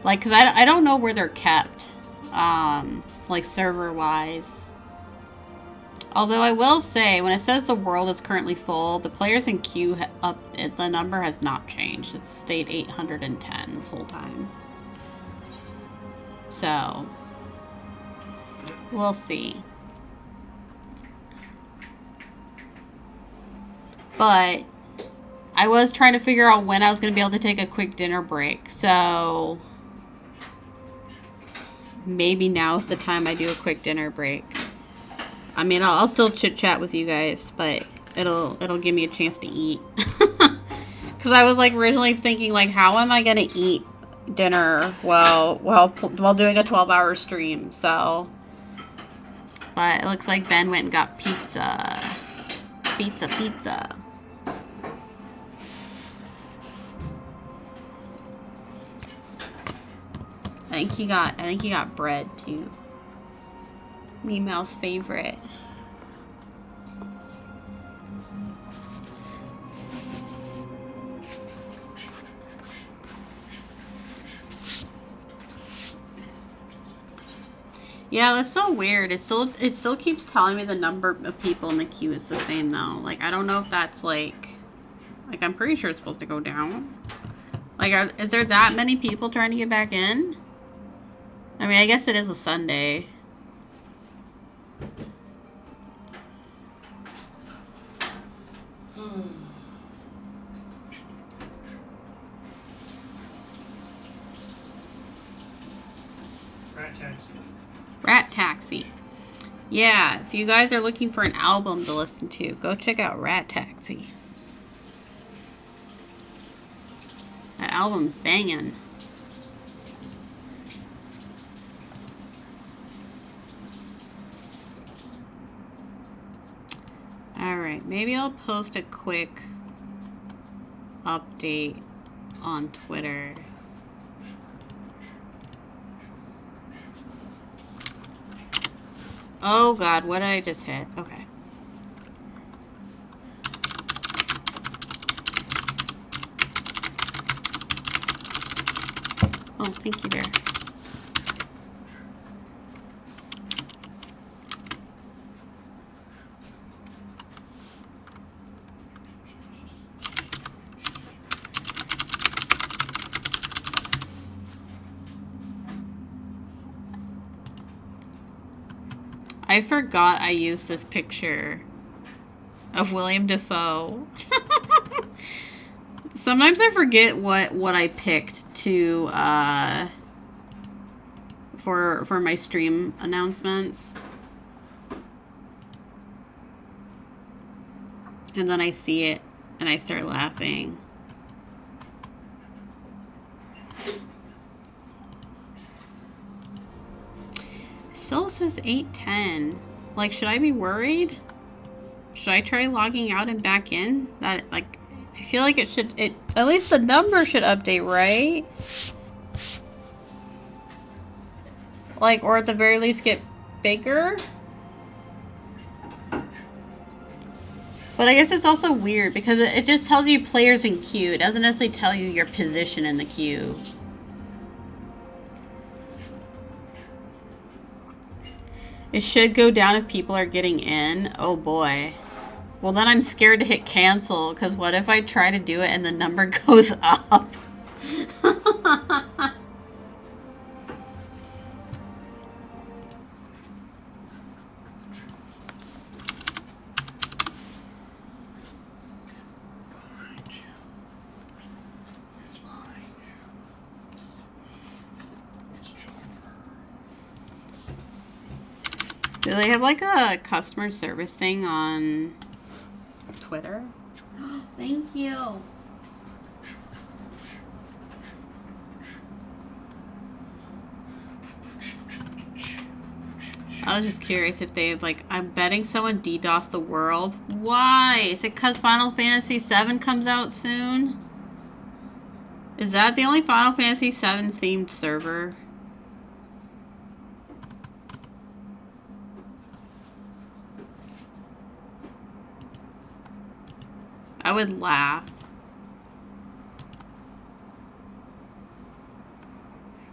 like, because I don't know where they're kept, like server wise. Although I will say, when it says the world is currently full, the players in queue the number has not changed. It's stayed 810 this whole time. So we'll see. But I was trying to figure out when I was going to be able to take a quick dinner break. So maybe now's the time I do a quick dinner break. I mean, I'll still chit-chat with you guys, but it'll give me a chance to eat. Because I was like originally thinking, like, how am I going to eat dinner while doing a 12-hour stream? So, but it looks like Ben went and got pizza. Pizza. think he got bread too. Meow's favorite. Yeah, that's so weird. It still keeps telling me the number of people in the queue is the same though. Like, I don't know if that's like I'm pretty sure it's supposed to go down. Like, is there that many people trying to get back in? I mean, I guess it is a Sunday. Rat Taxi. Yeah, if you guys are looking for an album to listen to, go check out Rat Taxi. That album's banging. Alright, maybe I'll post a quick update on Twitter. Oh god, what did I just hit? Okay. Oh, thank you, Bear. I forgot I used this picture of William Dafoe. Sometimes I forget what I picked to for my stream announcements. And then I see it and I start laughing. Still says 8:10. Like, should I be worried? Should I try logging out and back in? That, like, I feel like it at least the number should update, right? Like, or at the very least get bigger? But I guess it's also weird because it just tells you players in queue. It doesn't necessarily tell you your position in the queue. It should go down if people are getting in. Oh boy. Well, then I'm scared to hit cancel, because what if I try to do it and the number goes up? Do they have like a customer service thing on Twitter? Thank you. I was just curious if they have, like, I'm betting someone DDoSed the world. Why? Is it because Final Fantasy VII comes out soon? Is that the only Final Fantasy VII themed server? I would laugh.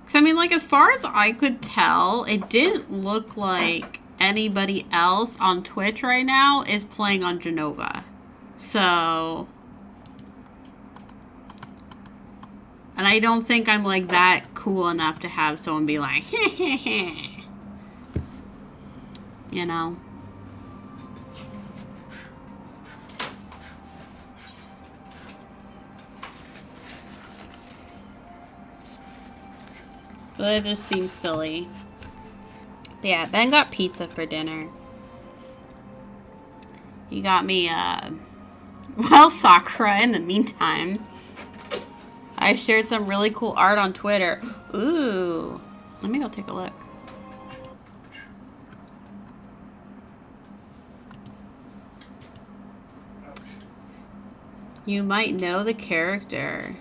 Because, I mean, like, as far as I could tell, it didn't look like anybody else on Twitch right now is playing on Genova. So... And I don't think I'm, like, that cool enough to have someone be like, you know? But it just seems silly. But yeah, Ben got pizza for dinner. He got me, well, Sakura in the meantime. I shared some really cool art on Twitter. Ooh. Let me go take a look. You might know the character.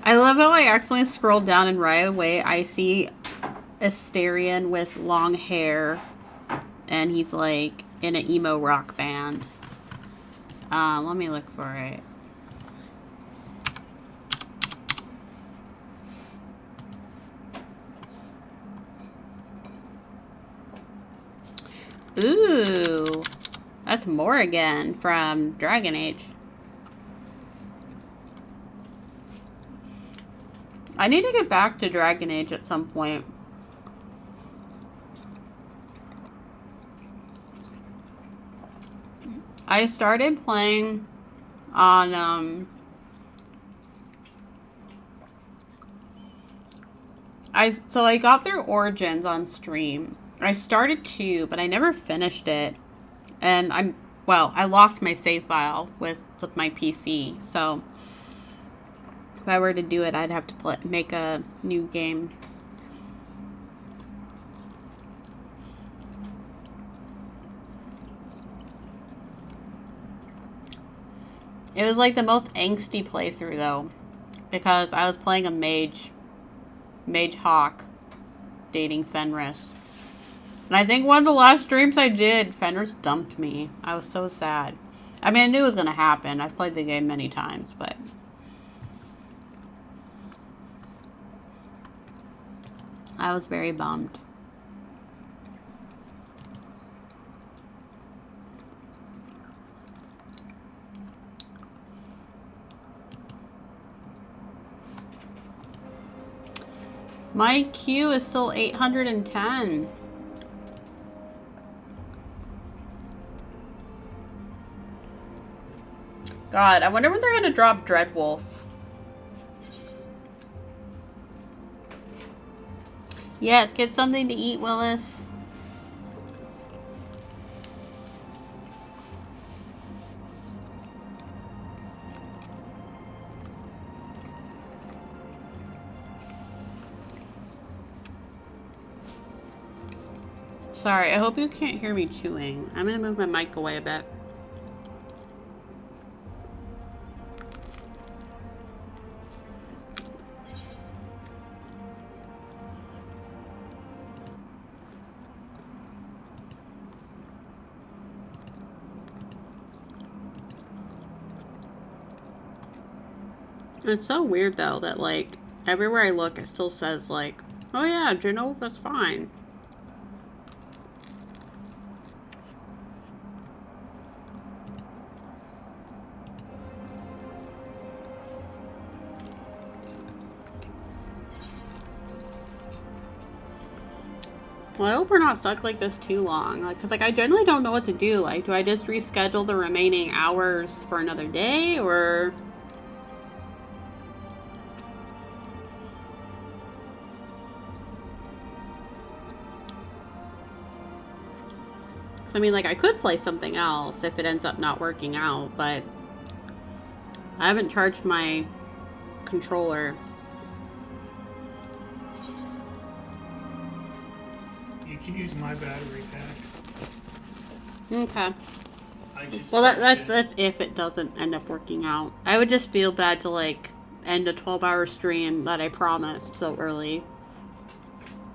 I love how I accidentally scrolled down and right away I see Asterion with long hair, and he's like in an emo rock band. Let me look for it. Ooh, that's Morrigan from Dragon Age. I need to get back to Dragon Age at some point. I started playing on, so I got through Origins on stream. I started 2, but I never finished it. And I lost my save file with my PC, so if I were to do it, I'd have to make a new game. It was like the most angsty playthrough though, because I was playing a mage hawk, dating Fenris. And I think one of the last streams I did, Fenris dumped me. I was so sad. I mean, I knew it was gonna happen. I've played the game many times, but I was very bummed. My queue is still 810. God, I wonder when they're gonna drop Dreadwolf. Yes, get something to eat, Willis. Sorry, I hope you can't hear me chewing. I'm gonna move my mic away a bit. It's so weird though that like everywhere I look it still says like, oh yeah, Genova's fine. Well, I hope we're not stuck like this too long. Like, cause like I generally don't know what to do. Like, do I just reschedule the remaining hours for another day, or? I mean, like, I could play something else if it ends up not working out, but I haven't charged my controller. You can use my battery pack. Okay. Well, that's if it doesn't end up working out. I would just feel bad to, like, end a 12-hour stream that I promised so early.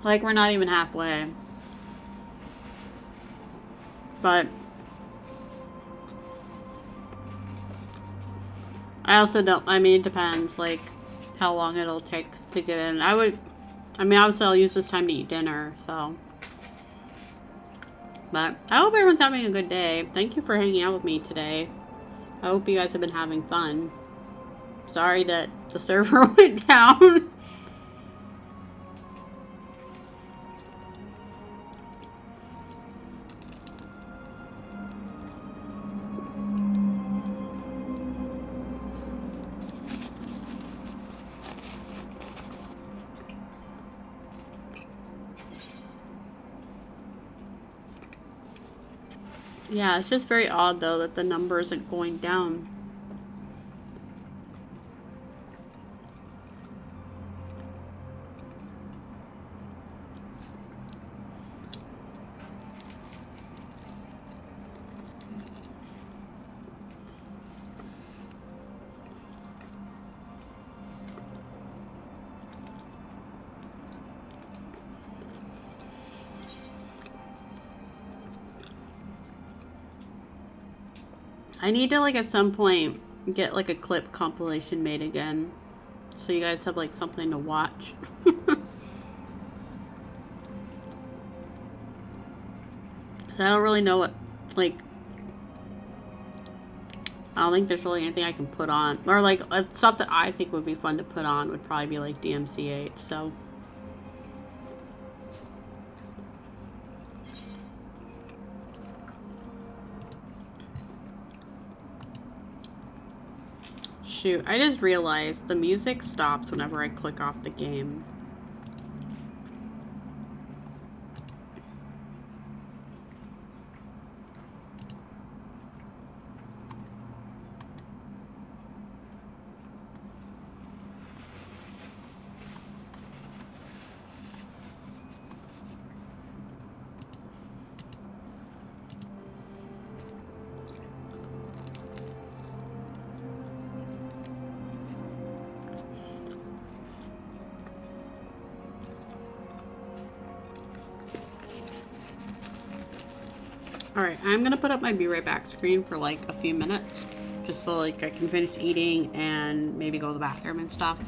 Like, we're not even halfway. But I also don't, I mean, it depends, like, how long it'll take to get in. I mean, obviously I'll use this time to eat dinner, so. But I hope everyone's having a good day. Thank you for hanging out with me today. I hope you guys have been having fun. Sorry that the server went down. Yeah, it's just very odd though that the number isn't going down. I need to, like, at some point get, like, a clip compilation made again. So you guys have, like, something to watch. I don't really know what, like, I don't think there's really anything I can put on. Or, like, stuff that I think would be fun to put on would probably be, like, DMC8, so. Shoot, I just realized the music stops whenever I click off the game. Alright, I'm gonna put up my be right back screen for like a few minutes. Just so like I can finish eating and maybe go to the bathroom and stuff.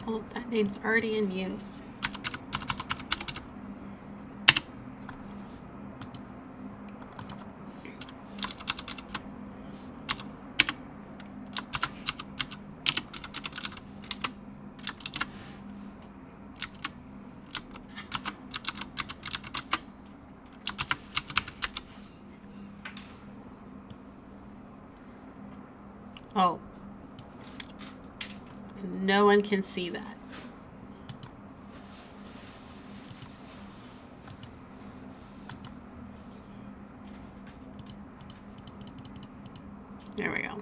Oh, that name's already in use. Oh. No one can see that. There we go.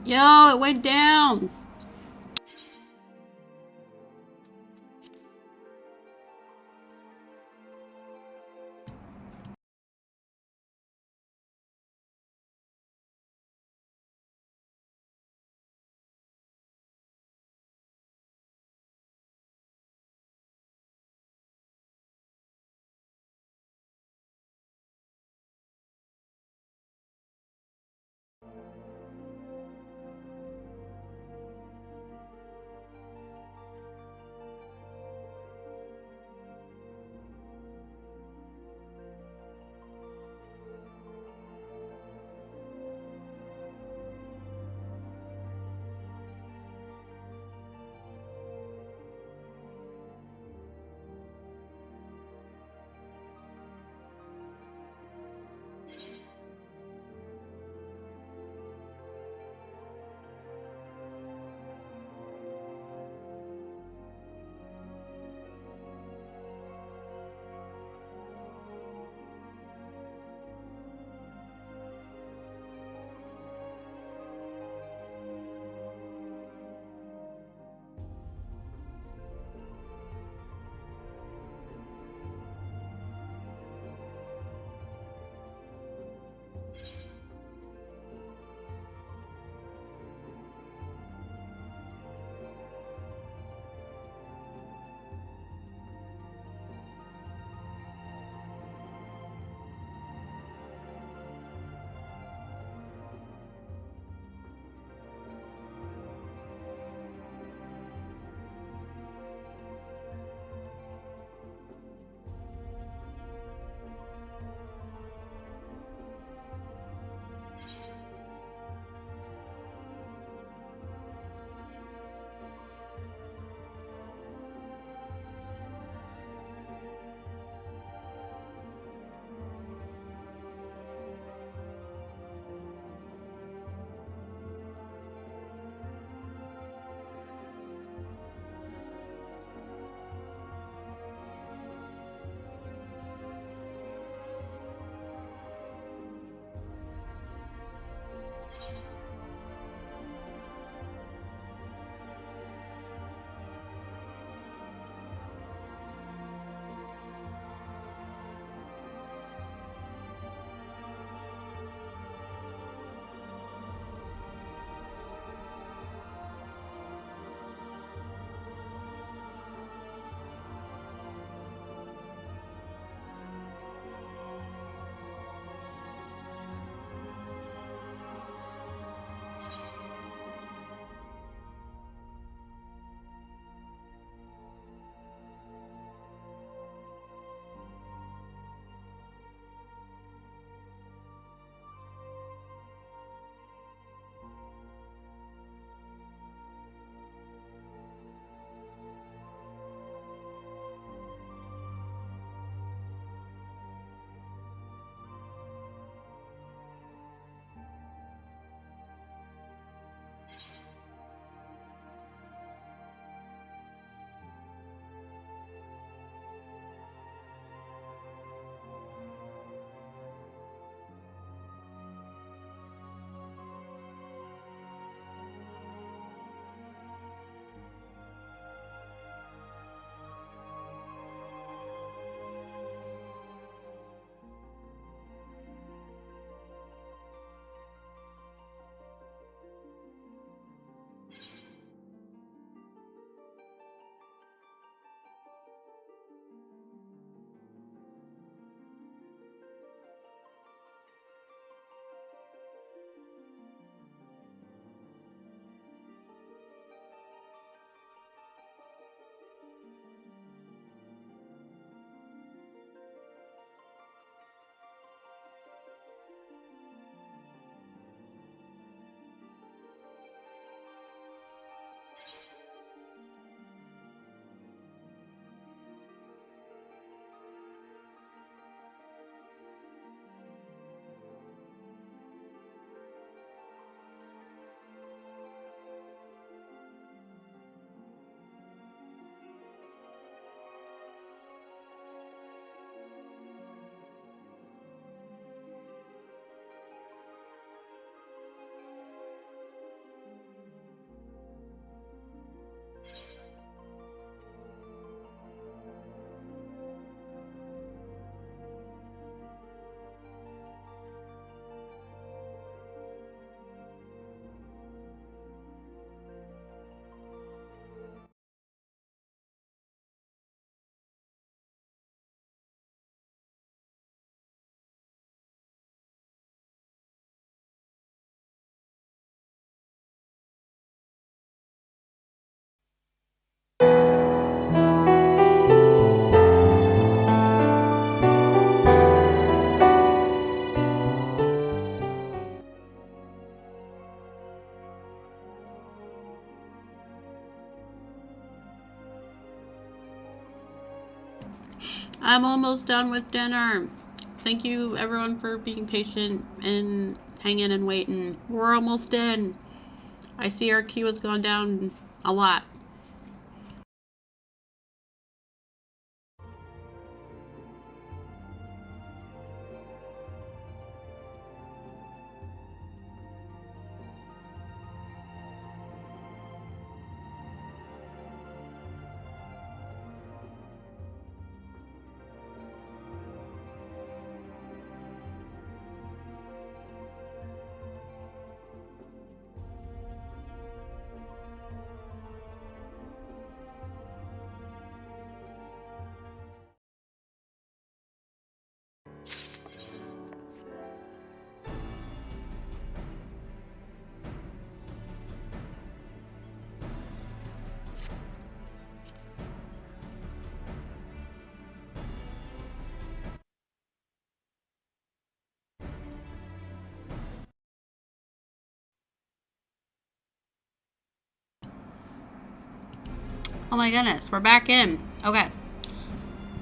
Yo, it went down. I'm almost done with dinner. Thank you everyone for being patient and hanging and waiting. We're almost in. I see our queue has gone down a lot. Oh my goodness, we're back in. Okay.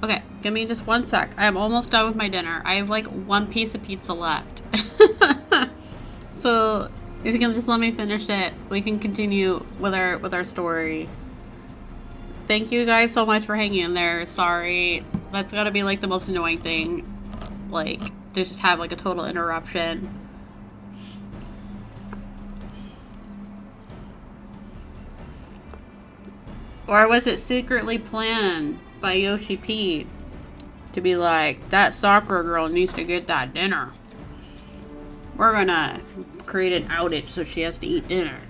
Okay, give me just 1 sec. I am almost done with my dinner. I have like 1 piece of pizza left. So if you can just let me finish it, we can continue with our story. Thank you guys so much for hanging in there. Sorry. That's gotta be like the most annoying thing. Like, to just have like a total interruption. Or was it secretly planned by Yoshi P to be like, that soccer girl needs to get that dinner? We're gonna create an outage so she has to eat dinner.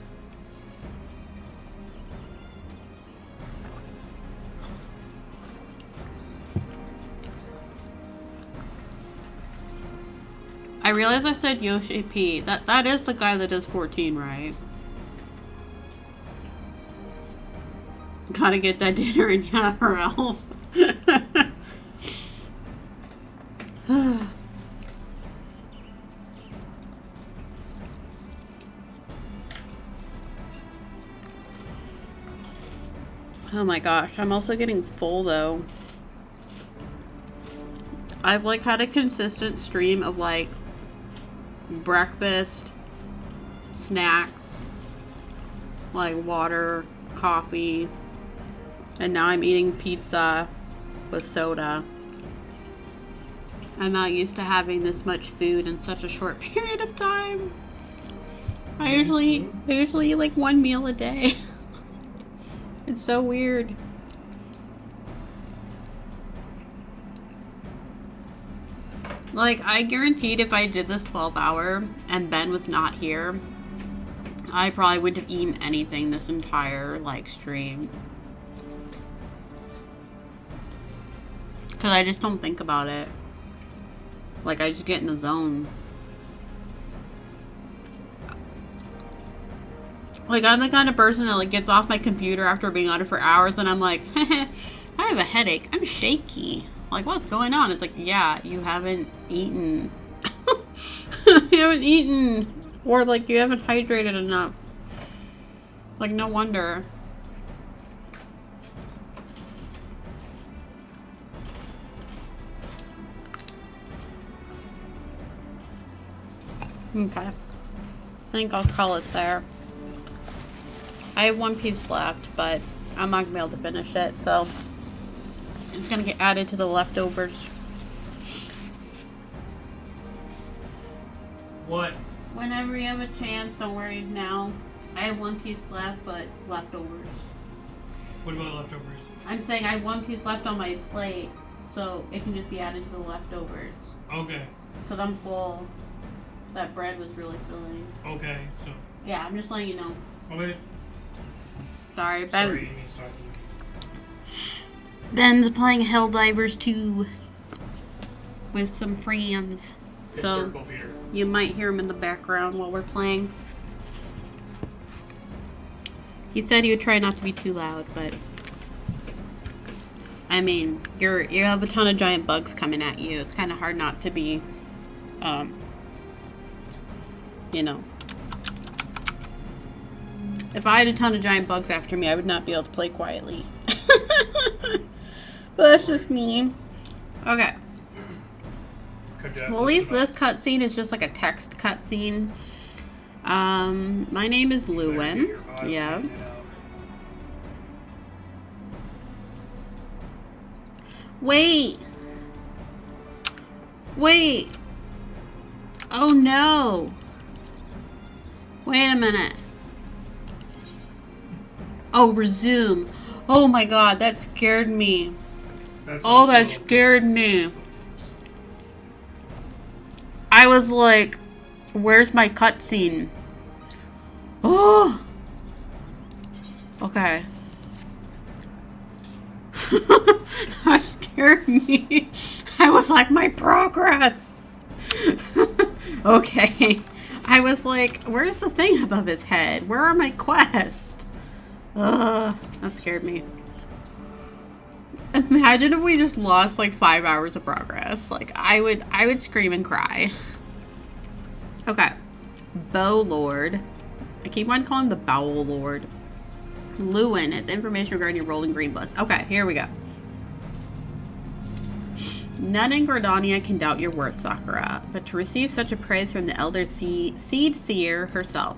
I realized I said Yoshi P. That is the guy that does 14, right? Gotta get that dinner in, yeah, or else. Oh my gosh, I'm also getting full though. I've like had a consistent stream of like breakfast, snacks, like water, coffee, and now I'm eating pizza with soda. I'm not used to having this much food in such a short period of time. I usually eat like 1 meal a day. It's so weird. Like, I guaranteed if I did this 12-hour and Ben was not here, I probably wouldn't have eaten anything this entire, like, stream. Because I just don't think about it. Like, I just get in the zone. Like, I'm the kind of person that, like, gets off my computer after being on it for hours and I'm like, I have a headache. I'm shaky. Like, what's going on? It's like, yeah, you haven't eaten. You haven't eaten. Or, like, you haven't hydrated enough. Like, no wonder. Okay. I think I'll call it there. I have 1 piece left, but I'm not gonna be able to finish it, so it's gonna get added to the leftovers. What? Whenever you have a chance, don't worry now. I have 1 piece left, but leftovers. What about leftovers? I'm saying I have 1 piece left on my plate, so it can just be added to the leftovers. Okay. Because I'm full. That bread was really filling. Okay, so. Yeah, I'm just letting you know. Okay. Sorry, Ben. Sorry, Amy's talking. Ben's playing Helldivers 2 with some friends. Good So circle, Peter. you might hear him in the background while we're playing. He said he would try not to be too loud, but I mean, you have a ton of giant bugs coming at you. It's kind of hard not to be, you know. If I had a ton of giant bugs after me, I would not be able to play quietly. But that's just me. Okay. Cadet Well, at least listen this cutscene is just like a text cutscene. My name is up. You better get Lewin. your audio Yeah. cleaned out. Wait. Wait. Oh no. Wait a minute. Oh, resume. Oh my god, that scared me. That's Oh, also that a little scared me. I was like, where's my cutscene? Oh. Okay. That scared me. I was like, my progress. Okay. I was like, where's the thing above his head? Where are my quests? Ugh, that scared me. Imagine if we just lost like 5 hours of progress. Like I would scream and cry. Okay. Bow Lord. I keep on calling him the Bowel Lord. Lewin has information regarding your rolling green bliss. Okay, here we go. None in Gordania can doubt your worth, Sakura, but to receive such a praise from the elder seed seer herself.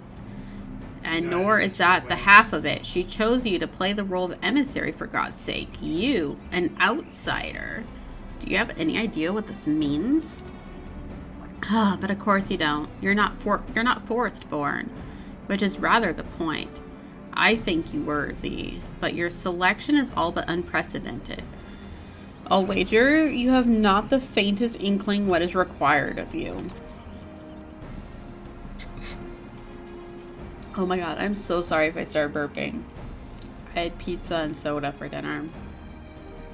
And nor is that the half of it. She chose you to play the role of emissary, for God's sake. You, an outsider. Do you have any idea what this means? Ah, but of course you don't. You're not forest born, which is rather the point. I think you worthy, but your selection is all but unprecedented. I'll wager you have not the faintest inkling what is required of you. Oh my god, I'm so sorry if I start burping. I had pizza and soda for dinner.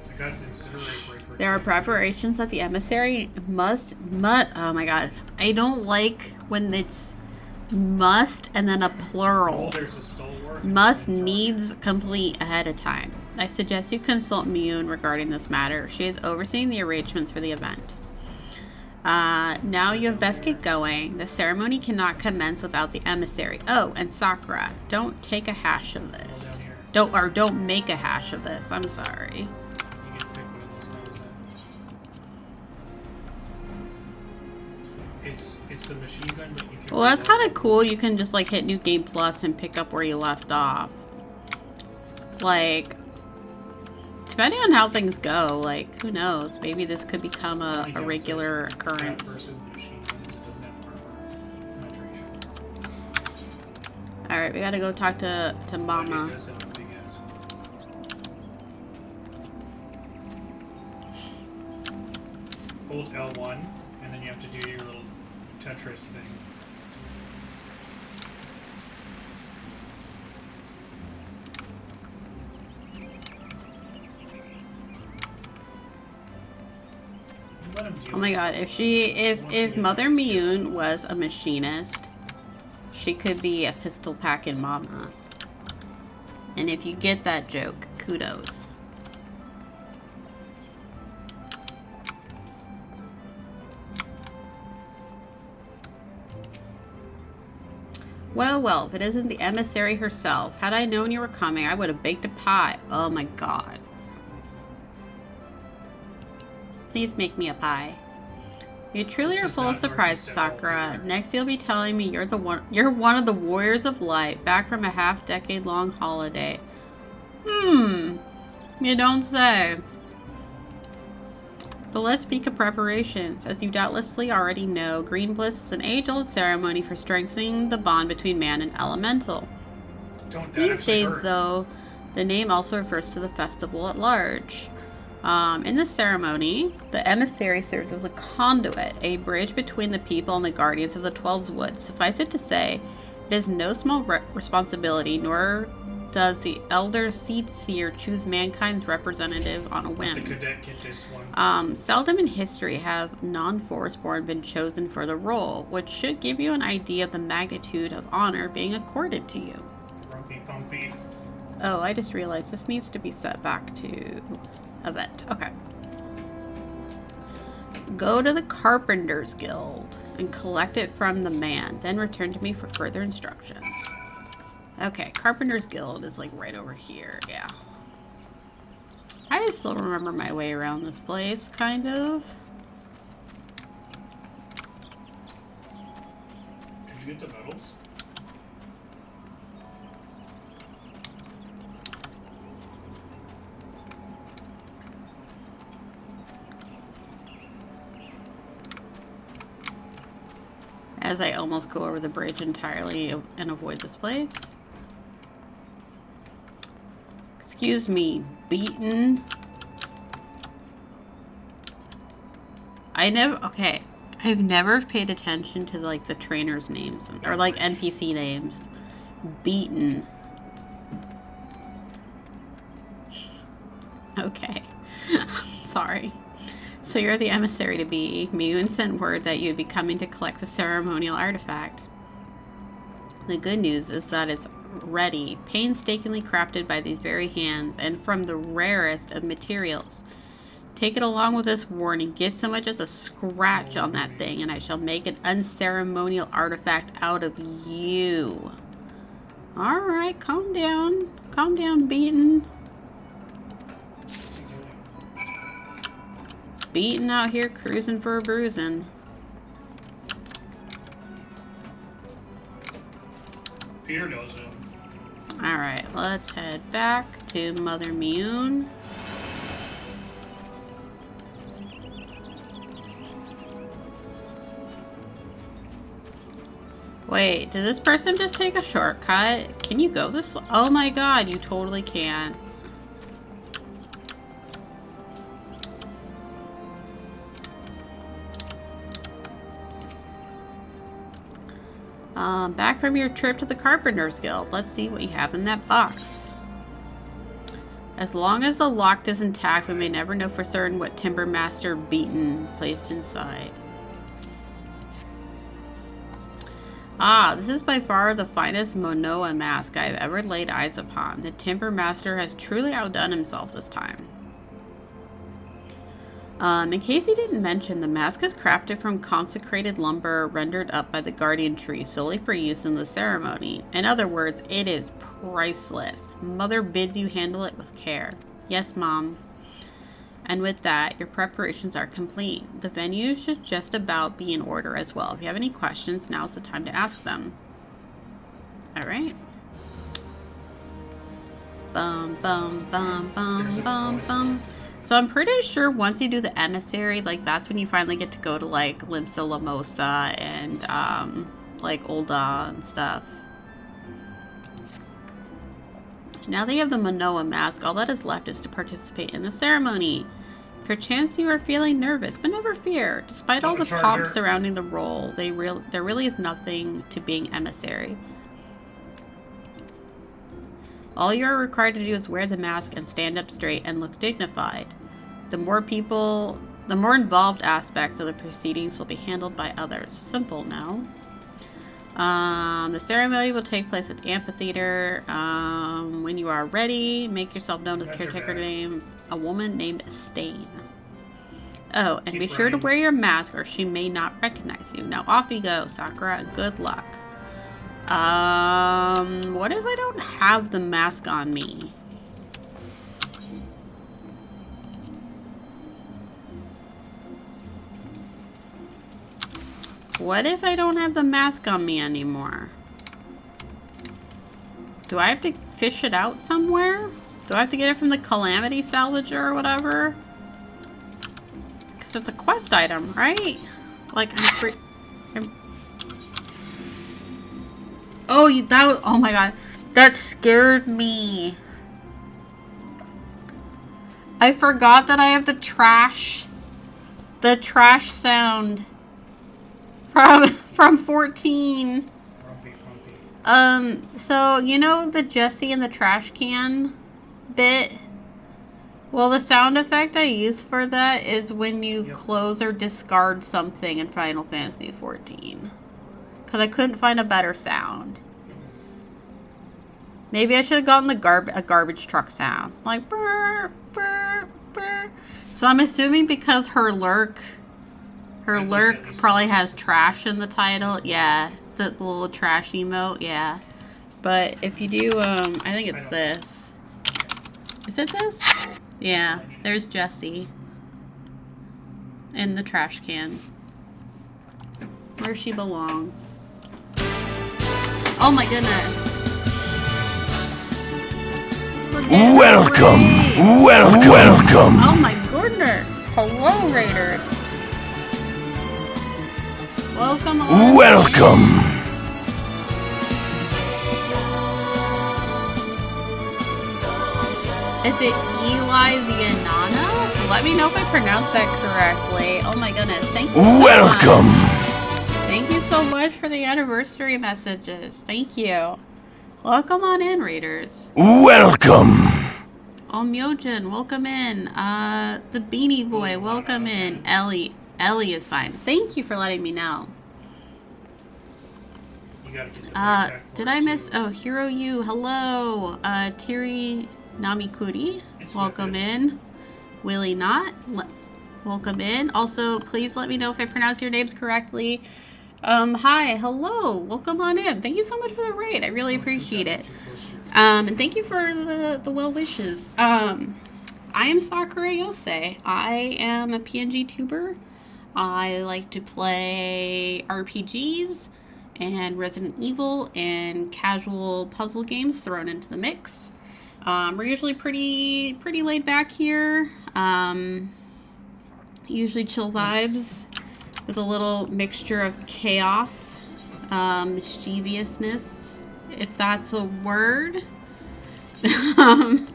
I got the incinerate breaker. There are preparations that the emissary must oh my god. I don't like when it's must and then a plural. Oh, there's a stalwart. Must needs complete ahead of time. I suggest you consult Miyun regarding this matter. She is overseeing the arrangements for the event. Now you have best get going. The ceremony cannot commence without the emissary. Oh, and Sakura, don't take a hash of this. Don't make a hash of this. I'm sorry. You get to pick one of those notes. It's the machine gun, but you can. Well, that's kind of cool. You can just like hit New Game Plus and pick up where you left off. Like, depending on how things go, like, who knows? Maybe this could become a regular occurrence. Versus the machine gun, this doesn't have armor penetration. Alright, we gotta go talk to Mama. It does have a big ass one. Hold L1, and then you have to do your little Tetris thing. Oh my god, if Mother Miyun was a machinist, she could be a pistol packing mama. And if you get that joke, kudos. Well, well, if it isn't the emissary herself. Had I known you were coming, I would have baked a pie. Oh my god. Please make me a pie. You truly are full of surprises, Sakura. Next you'll be telling me you're one of the warriors of light, back from a half-decade-long holiday. You don't say. But let's speak of preparations. As you doubtlessly already know, Green Bliss is an age-old ceremony for strengthening the bond between man and elemental. These days, though, the name also refers to the festival at large. In this ceremony, the emissary serves as a conduit, a bridge between the people and the guardians of the 12's Wood. Suffice it to say, it is no small responsibility, nor does the elder seed seer choose mankind's representative on a whim. The cadet get this one. Seldom in history have non-forestborn been chosen for the role, which should give you an idea of the magnitude of honor being accorded to you. Rumpy pumpy. Oh, I just realized this needs to be set back to event. Okay. Go to the Carpenter's Guild and collect it from the man. Then return to me for further instructions. Okay, Carpenter's Guild is like right over here. Yeah. I still remember my way around this place, kind of. Did you get the medals? As I almost go over the bridge entirely and avoid this place. Excuse me, beaten. Okay. I've never paid attention to like the trainers' names or like NPC names. Beaten. Okay. Sorry. So you're the emissary to be. Miyun sent word that you'd be coming to collect the ceremonial artifact. The good news is that it's ready, painstakingly crafted by these very hands, and from the rarest of materials. Take it along with this warning. Get so much as a scratch on that thing, and I shall make an unceremonial artifact out of you. Alright, calm down. Calm down, Beaten. Beaten out here cruising for a bruising. Peter knows him. Alright, let's head back to Mother Miyun. Wait, did this person just take a shortcut? Can you go this way? Oh my god, you totally can. Back from your trip to the Carpenter's Guild. Let's see what you have in that box. As long as the lock is intact, we may never know for certain what Timber Master Beaten placed inside. Ah, this is by far the finest Monoa mask I've ever laid eyes upon. The Timber Master has truly outdone himself this time. In case he didn't mention, the mask is crafted from consecrated lumber rendered up by the guardian tree solely for use in the ceremony. In other words, it is priceless. Mother bids you handle it with care. Yes, Mom. And with that, your preparations are complete. The venue should just about be in order as well. If you have any questions, now's the time to ask them. Alright. Bum, bum, bum, bum, bum, bum. So I'm pretty sure once you do the emissary, like that's when you finally get to go to like Limsa Lamosa and like Ul'dah and stuff. Now that you have the Monoa mask, all that is left is to participate in the ceremony. Perchance you are feeling nervous, but never fear. Despite all the pomp surrounding the role, there really is nothing to being emissary. All you are required to do is wear the mask and stand up straight and look dignified. The more involved aspects of the proceedings will be handled by others. Simple, no? The ceremony will take place at the amphitheater. When you are ready, make yourself known to the caretaker name, a woman named Stain. Oh, and be sure to wear your mask or she may not recognize you. Now off you go, Sakura, and good luck. What if I don't have the mask on me? What if I don't have the mask on me anymore? Do I have to fish it out somewhere? Do I have to get it from the Calamity Salvager or whatever? Because it's a quest item, right? Like, oh my god. That scared me. I forgot that I have the trash sound from 14. So, you know the Jesse and the trash can bit? Well, the sound effect I use for that is when you close or discard something in Final Fantasy 14. Because I couldn't find a better sound. Maybe I should have gotten a garbage truck sound. Like, brr, brr, brr. So I'm assuming because her lurk probably has trash in the title. Yeah, the little trash emote, yeah. But if you do, I think it's this. Is it this? Yeah, there's Jessie. In the trash can. Where she belongs. Oh my goodness. Welcome! Welcome! Oh my goodness. Hello, Raiders. Welcome on. Welcome! Is it Eli Vianana? Let me know if I pronounced that correctly. Oh my goodness. Thank you so Welcome! much. Thank you so much for the anniversary messages. Thank you. Welcome on in, Raiders. Welcome! Oh, Myojin, welcome in. The Beanie Boy, welcome in. Ellie is fine. Thank you for letting me know. You gotta get the backpack Did for I it, miss? too. Oh, Hiro Yu, hello. Tiri Namikuri, It's welcome with it. in. Willie Knott, welcome in. Also, please let me know if I pronounce your names correctly. Hi, hello, welcome on in. Thank you so much for the raid. I really appreciate it. And thank you for the well wishes. I am Sakura Yosei. I am a PNG tuber. I like to play RPGs and Resident Evil and casual puzzle games thrown into the mix. We're usually pretty laid back here. Usually chill vibes with a little mixture of chaos, mischievousness, if that's a word. And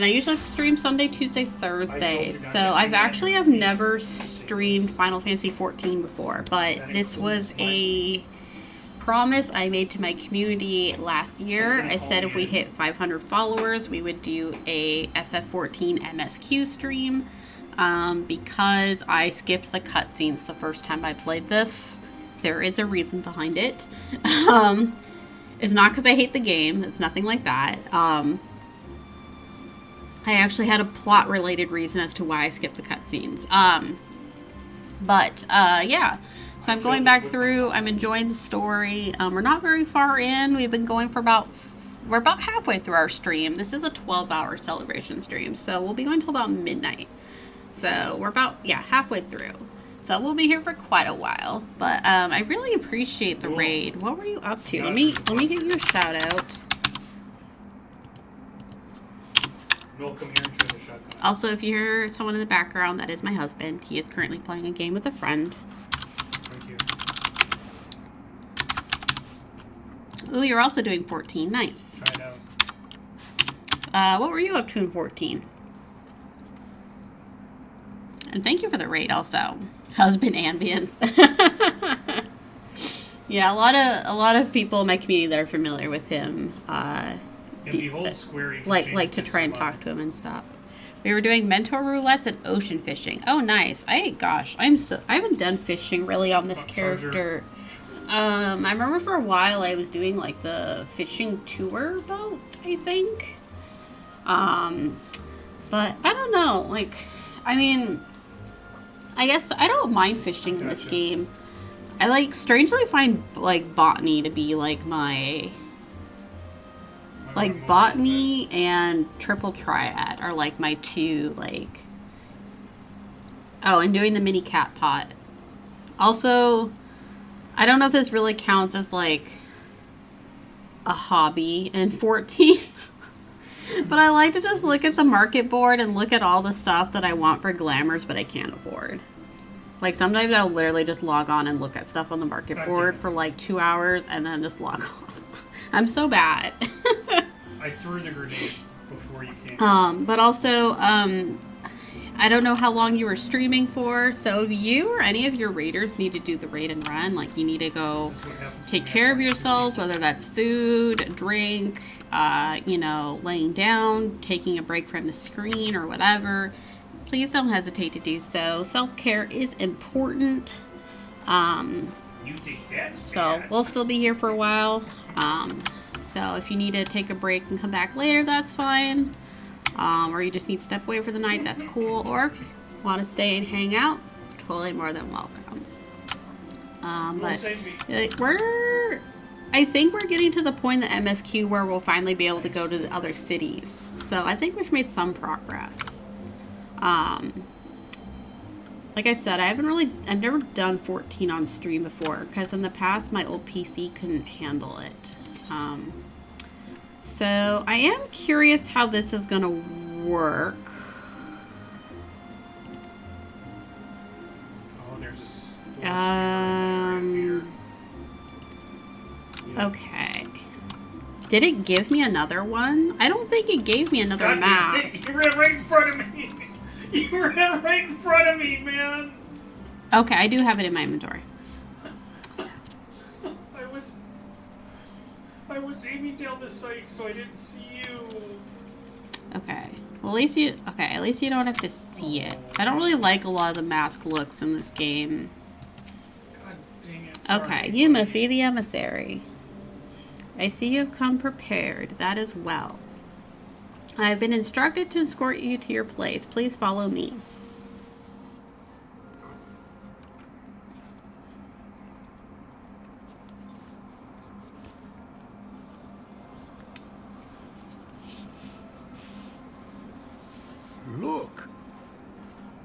I usually stream Sunday, Tuesday, Thursday. So I've never streamed Final Fantasy 14 before, but this was a promise I made to my community last year. I said if we hit 500 followers, we would do a FF14 MSQ stream. Because I skipped the cutscenes the first time I played this. There is a reason behind it. It's not because I hate the game. It's nothing like that. I actually had a plot-related reason as to why I skipped the cutscenes. Yeah. So I'm going back through. I'm enjoying the story. We're not very far in. We've been going for we're about halfway through our stream. This is a 12-hour celebration stream, so we'll be going till about midnight. So we're about, halfway through. So we'll be here for quite a while. But I really appreciate the raid. What were you up to? Let me give you a shout out. Noel, come here and try the shotgun. Also, if you hear someone in the background, that is my husband. He is currently playing a game with a friend. Thank you. Ooh, you're also doing 14. Nice. Try it out. What were you up to in 14? And thank you for the raid also. Husband ambience. Yeah, a lot of people in my community that are familiar with him If you hold square, you can like change to the try and button. talk to him and stuff. We were doing mentor roulettes and ocean fishing. Oh, nice. I haven't done fishing really on this character. I remember for a while I was doing like the fishing tour boat, I think. But I don't know. Like, I mean, I guess I don't mind fishing in this game. I strangely find like botany to be like my botany and triple triad are like my two like. Oh, and doing the mini cat pot. Also, I don't know if this really counts as like a hobby in 14. But I like to just look at the market board and look at all the stuff that I want for glamours but I can't afford. Like sometimes I'll literally just log on and look at stuff on the market board for like 2 hours and then just log off. I'm so bad. I threw the grenade before you came. But also, I don't know how long you were streaming for, so if you or any of your raiders need to do the raid and run, like you need to go take care of yourselves, whether that's food, drink, laying down, taking a break from the screen or whatever, please don't hesitate to do so. Self-care is important. You think that's So bad? we'll still be here for a while. So if you need to take a break and come back later, that's fine. Or you just need to step away for the night, that's cool. Or if you want to stay and hang out, totally more than welcome. But we're I think we're getting to the point in the MSQ where we'll finally be able to go to the other cities. So I think we've made some progress. Like I said, I've never done 14 on stream before because in the past my old PC couldn't handle it. So I am curious how this is gonna work. Oh, there's a Okay. Did it give me another one? I don't think it gave me another map. You ran right in front of me. You ran right in front of me, man. Okay, I do have it in my inventory. I was aiming down the sight, so I didn't see you. Okay. Well, at least you don't have to see it. I don't really like a lot of the mask looks in this game. God dang it. Sorry, Okay, you must be the emissary. I see you have come prepared. That is well. I have been instructed to escort you to your place. Please follow me. Look,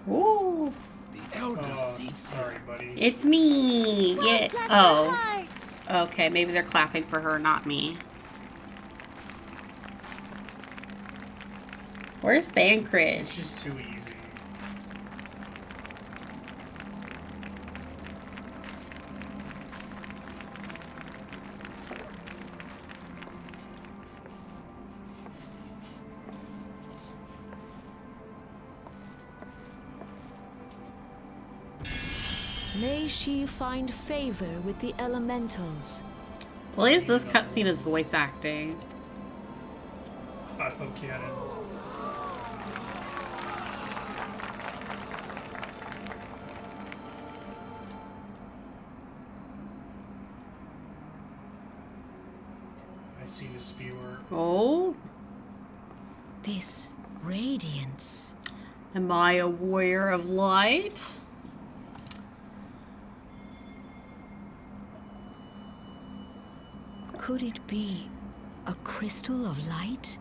Ooh. the elder sees sorry, buddy. It's me. Yeah. Bless our Oh. hearts. Okay, maybe they're clapping for her, not me. Where's Thancred? It's just too easy. May she find favor with the elementals. Well, at least this cutscene is voice acting. Hot hook cannon. I see the spewer. Oh, This radiance. am I a warrior of light? Could it be a crystal of light?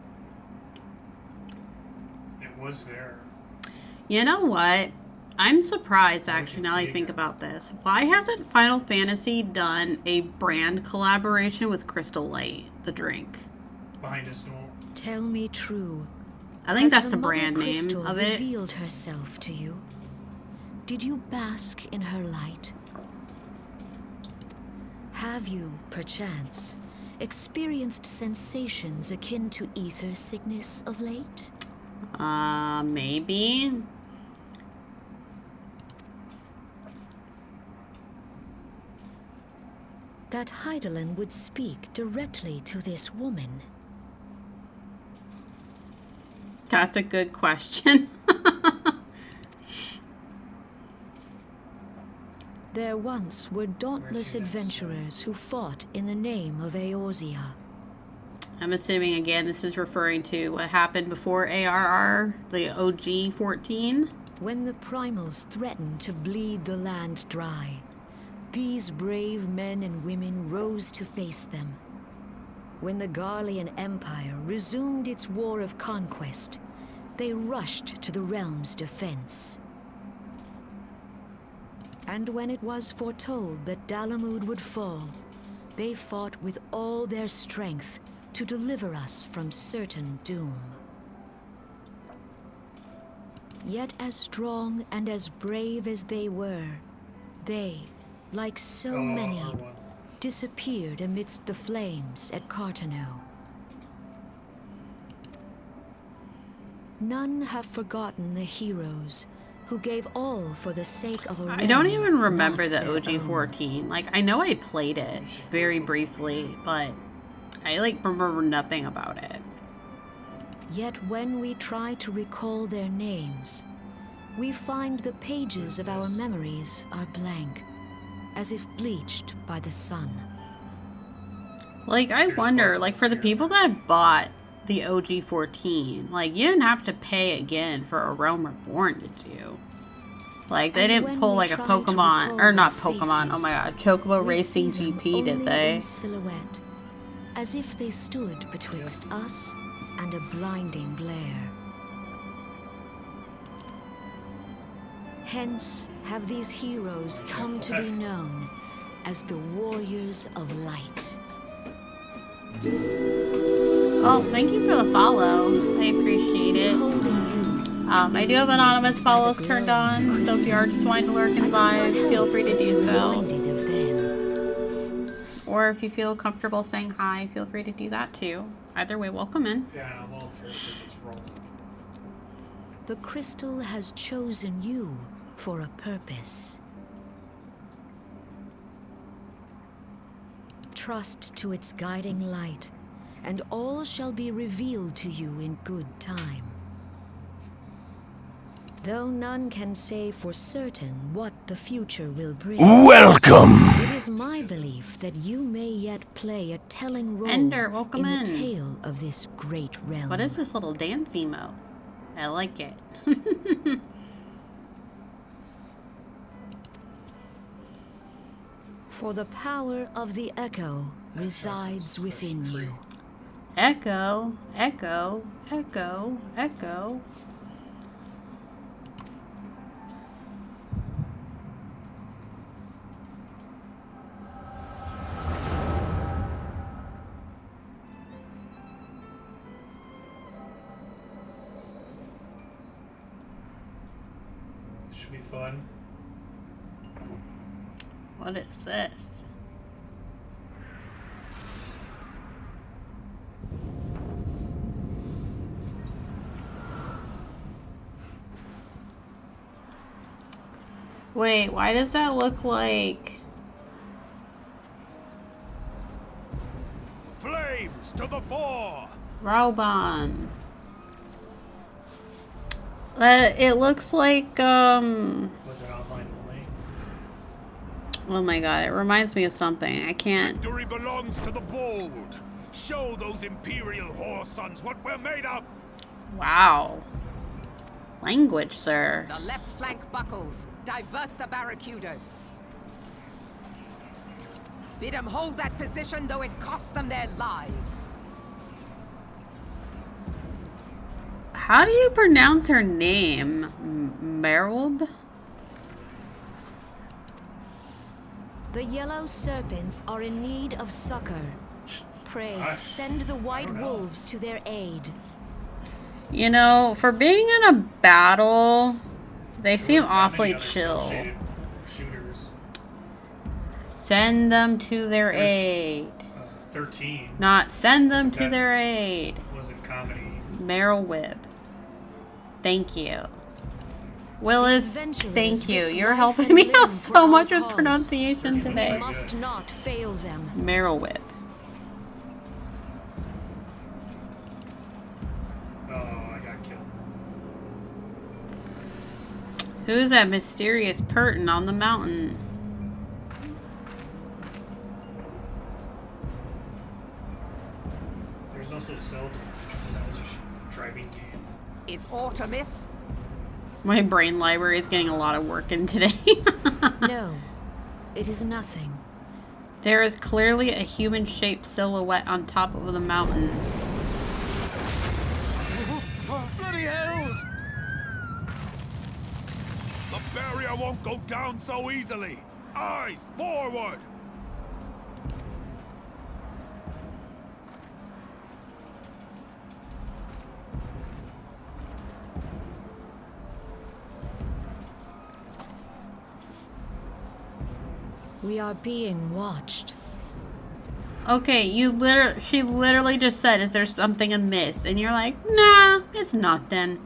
It was there. You know what? I'm surprised, actually, can now I see think it. about this. Why hasn't Final Fantasy done a brand collaboration with Crystal Light, the drink? Behind us, Noel. Tell me true. I think Has that's the Mother brand name Crystal of it. revealed herself to you? Did you bask in her light? Have you, perchance, experienced sensations akin to ether sickness of late? Maybe. That Heidelin would speak directly to this woman. That's a good question. There once were dauntless adventurers who fought in the name of Eorzea. I'm assuming, again, this is referring to what happened before ARR, the OG 14. When the primals threatened to bleed the land dry, these brave men and women rose to face them. When the Garlean Empire resumed its war of conquest, they rushed to the realm's defense. And when it was foretold that Dalamud would fall, they fought with all their strength to deliver us from certain doom. Yet as strong and as brave as they were, they, like so many, R1. disappeared amidst the flames at Cartano. None have forgotten the heroes who gave all for the sake of a I don't realm even remember not the their OG own. 14. Like, I know I played it very briefly, but I, like, remember nothing about it. Yet when we try to recall their names, we find the pages of our memories are blank, as if bleached by the sun. Like, I There's wonder, both like, of for the us here. people that bought the OG 14, like, you didn't have to pay again for A Realm Reborn, did you? Like, they And didn't when pull we like a try to Pokemon, recall or not their Pokemon, oh faces, my god, Chocobo we Racing see them GP, did only they? in silhouette, as if they stood betwixt us and a blinding glare. Hence have these heroes come to be known as the Warriors of Light. Oh, thank you for the follow. I appreciate it. I do have anonymous follows turned on, so if you are just wanting to lurk and vibe, feel free to do so. Or if you feel comfortable saying hi, feel free to do that too. Either way, welcome in. Yeah, I'm all here because it's rolling. The crystal has chosen you for a purpose. Trust to its guiding light, and all shall be revealed to you in good time. Though none can say for certain what the future will bring, Welcome. it is my belief that you may yet play a telling role Ender, welcome in in. the tale of this great realm. What is this little dance emo? I like it. For the power of the echo resides within you. Echo, echo, echo, echo. Should be fun. What is this? Wait, why does that look like... Flames to the fore. Raubon? It looks like, Was it online only? oh my god, it reminds me of something. I can't... Victory belongs to the bold. Show those imperial whore sons what we're made of. Wow. Language, sir. The left flank buckles. Divert the barracudas. Bid them hold that position, though it cost them their lives. How do you pronounce her name? Merylb? The yellow serpents are in need of succor. Pray, send the white wolves to their aid. You know, for being in a battle, they seem There wasn't that awfully many other chill. cel-shaded shooters. Send them to their aid. 13 Not send them to That- their aid. was in comedy. Merylb. Thank you. Willis, Adventurers thank you. risk You're life helping and me limb out for so our much with cause. pronunciation We today. must not fail them. Merylb. Oh, I got killed. Who's that mysterious person on the mountain? There's also Cell Damage. That was a driving game. Is Artemis? My brain library is getting a lot of work in today. No, it is nothing. There is clearly a human-shaped silhouette on top of the mountain. Bloody hells! The barrier won't go down so easily. Eyes forward! We are being watched. Okay, she literally just said, is there something amiss? And you're like, nah, it's nothing.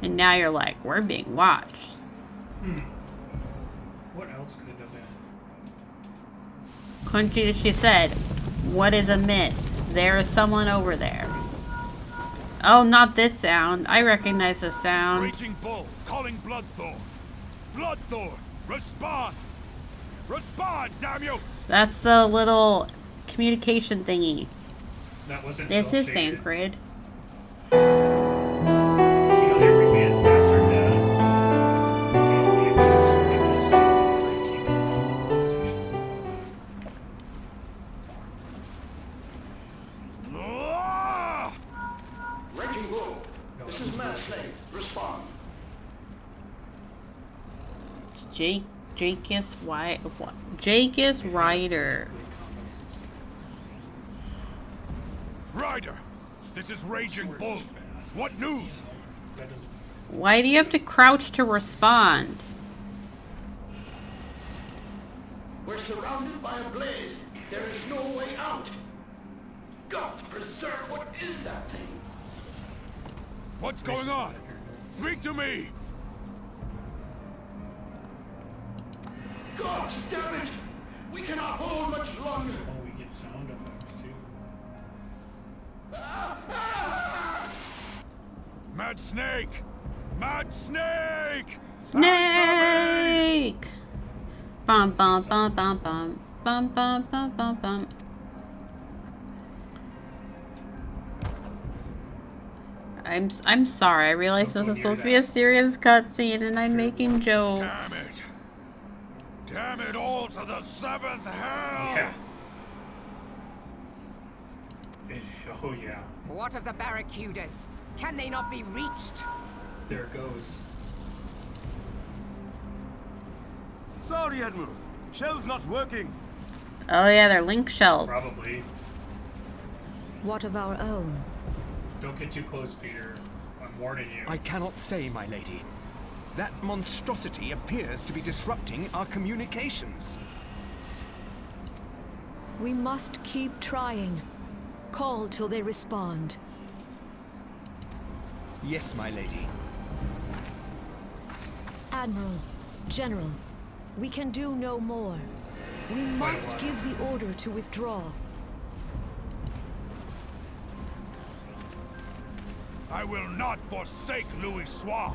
And now you're like, we're being watched. What else could it have been? Country, she said, what is amiss? There is someone over there. Oh, not this sound. I recognize this sound. Raging Bull, calling Bloodthorn. Bloodthorn, respond! Respond, damn you! That's the little communication thingy. That wasn't This is cel-shaded. Thancred. You know, they remastered that. Jacus Ryder. Ryder, this is Raging Bull. What news? Why do you have to crouch to respond? We're surrounded by a blaze. There is no way out. God preserve, what is that thing? What's going on? Speak to me! God damn it! We cannot hold much longer. Oh, we get sound effects too. Mad Snake! Mad Snake! Snake! Bum bum bum bum bum bum bum bum bum bum. I'm sorry. I realize this is supposed to be a serious cutscene, and I'm making jokes. Damn it! Damn it all to the seventh hell! Yeah. Oh yeah. What of the barracudas? Can they not be reached? There it goes. Sorry, Admiral. Shell's not working. Oh yeah, they're link shells. Probably. What of our own? Don't get too close, Peter. I'm warning you. I cannot say, my lady. That monstrosity appears to be disrupting our communications. We must keep trying. Call till they respond. Yes, my lady. Admiral, General, we can do no more. We must give the order to withdraw. I will not forsake Louis Soir.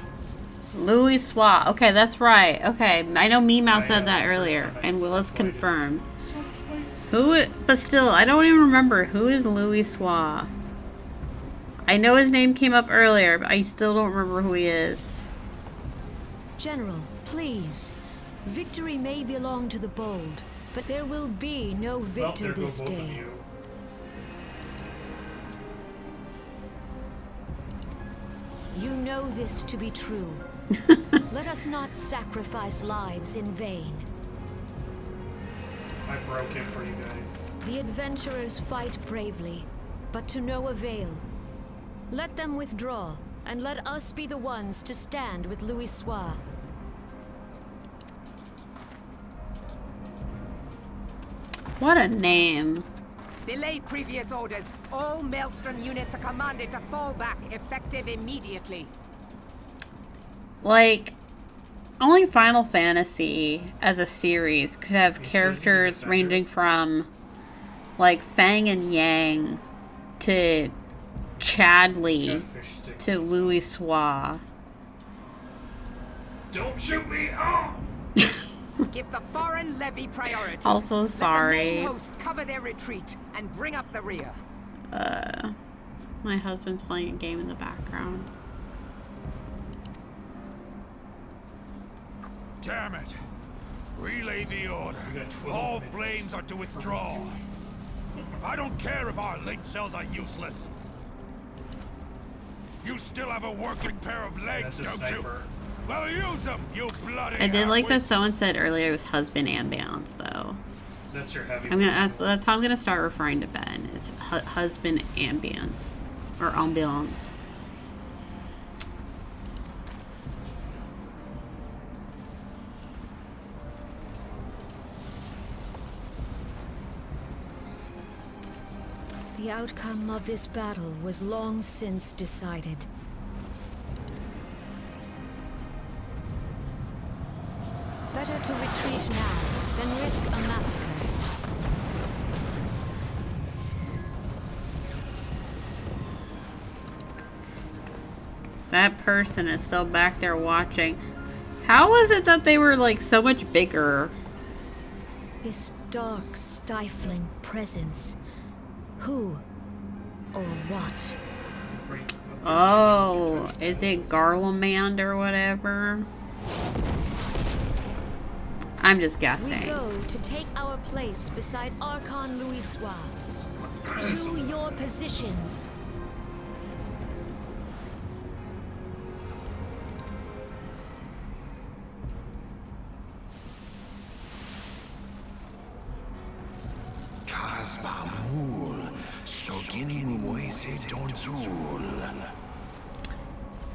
Louis Soir. Okay, that's right. Okay, I know Meow said that earlier, and Willis confirmed. But still, I don't even remember who is Louis Soir. I know his name came up earlier, but I still don't remember who he is. General, please. Victory may belong to the bold, but there will be no victor this day. You know this to be true. Let us not sacrifice lives in vain. I broke it for you guys. The adventurers fight bravely, but to no avail. Let them withdraw, and let us be the ones to stand with Louis Soir. What a name. Belay previous orders. All Maelstrom units are commanded to fall back, effective immediately. Like, only Final Fantasy as a series could have characters ranging from, like, Fang and Yang to Chadley to Louis Soir. Don't shoot me! Oh! Give the foreign levy priority. Also sorry. Let the main host cover their retreat and bring up the rear. My husband's playing a game in the background. Damn it! Relay the order. All flames are to withdraw. I don't care if our link cells are useless. You still have a working pair of legs, don't you? Well, use them, you bloody. I did like that someone said earlier it was husband ambiance, though. That's your heavy. That's how I'm gonna start referring to Ben, is husband ambience or ambiance. The outcome of this battle was long since decided. Better to retreat now than risk a massacre. That person is still back there watching. How was it that they were like so much bigger? This dark, stifling presence. Who or what? Oh, is it Garlemand or whatever? I'm just guessing. We go to take our place beside Archon Louis Soir. To your positions.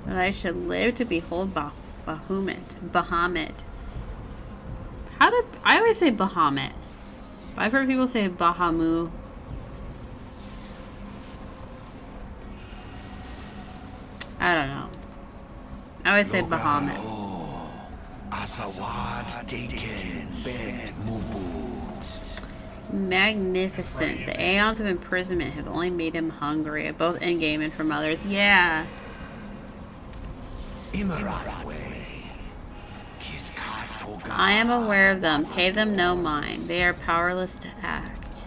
That I should live to behold Bahamut. How did I always say Bahamut? I've heard people say Bahamu. I don't know. I always say Bahamut. Magnificent. The aeons of imprisonment have only made him hungry, both in-game and from others. Yeah. I am aware of them. Pay them no mind. They are powerless to act.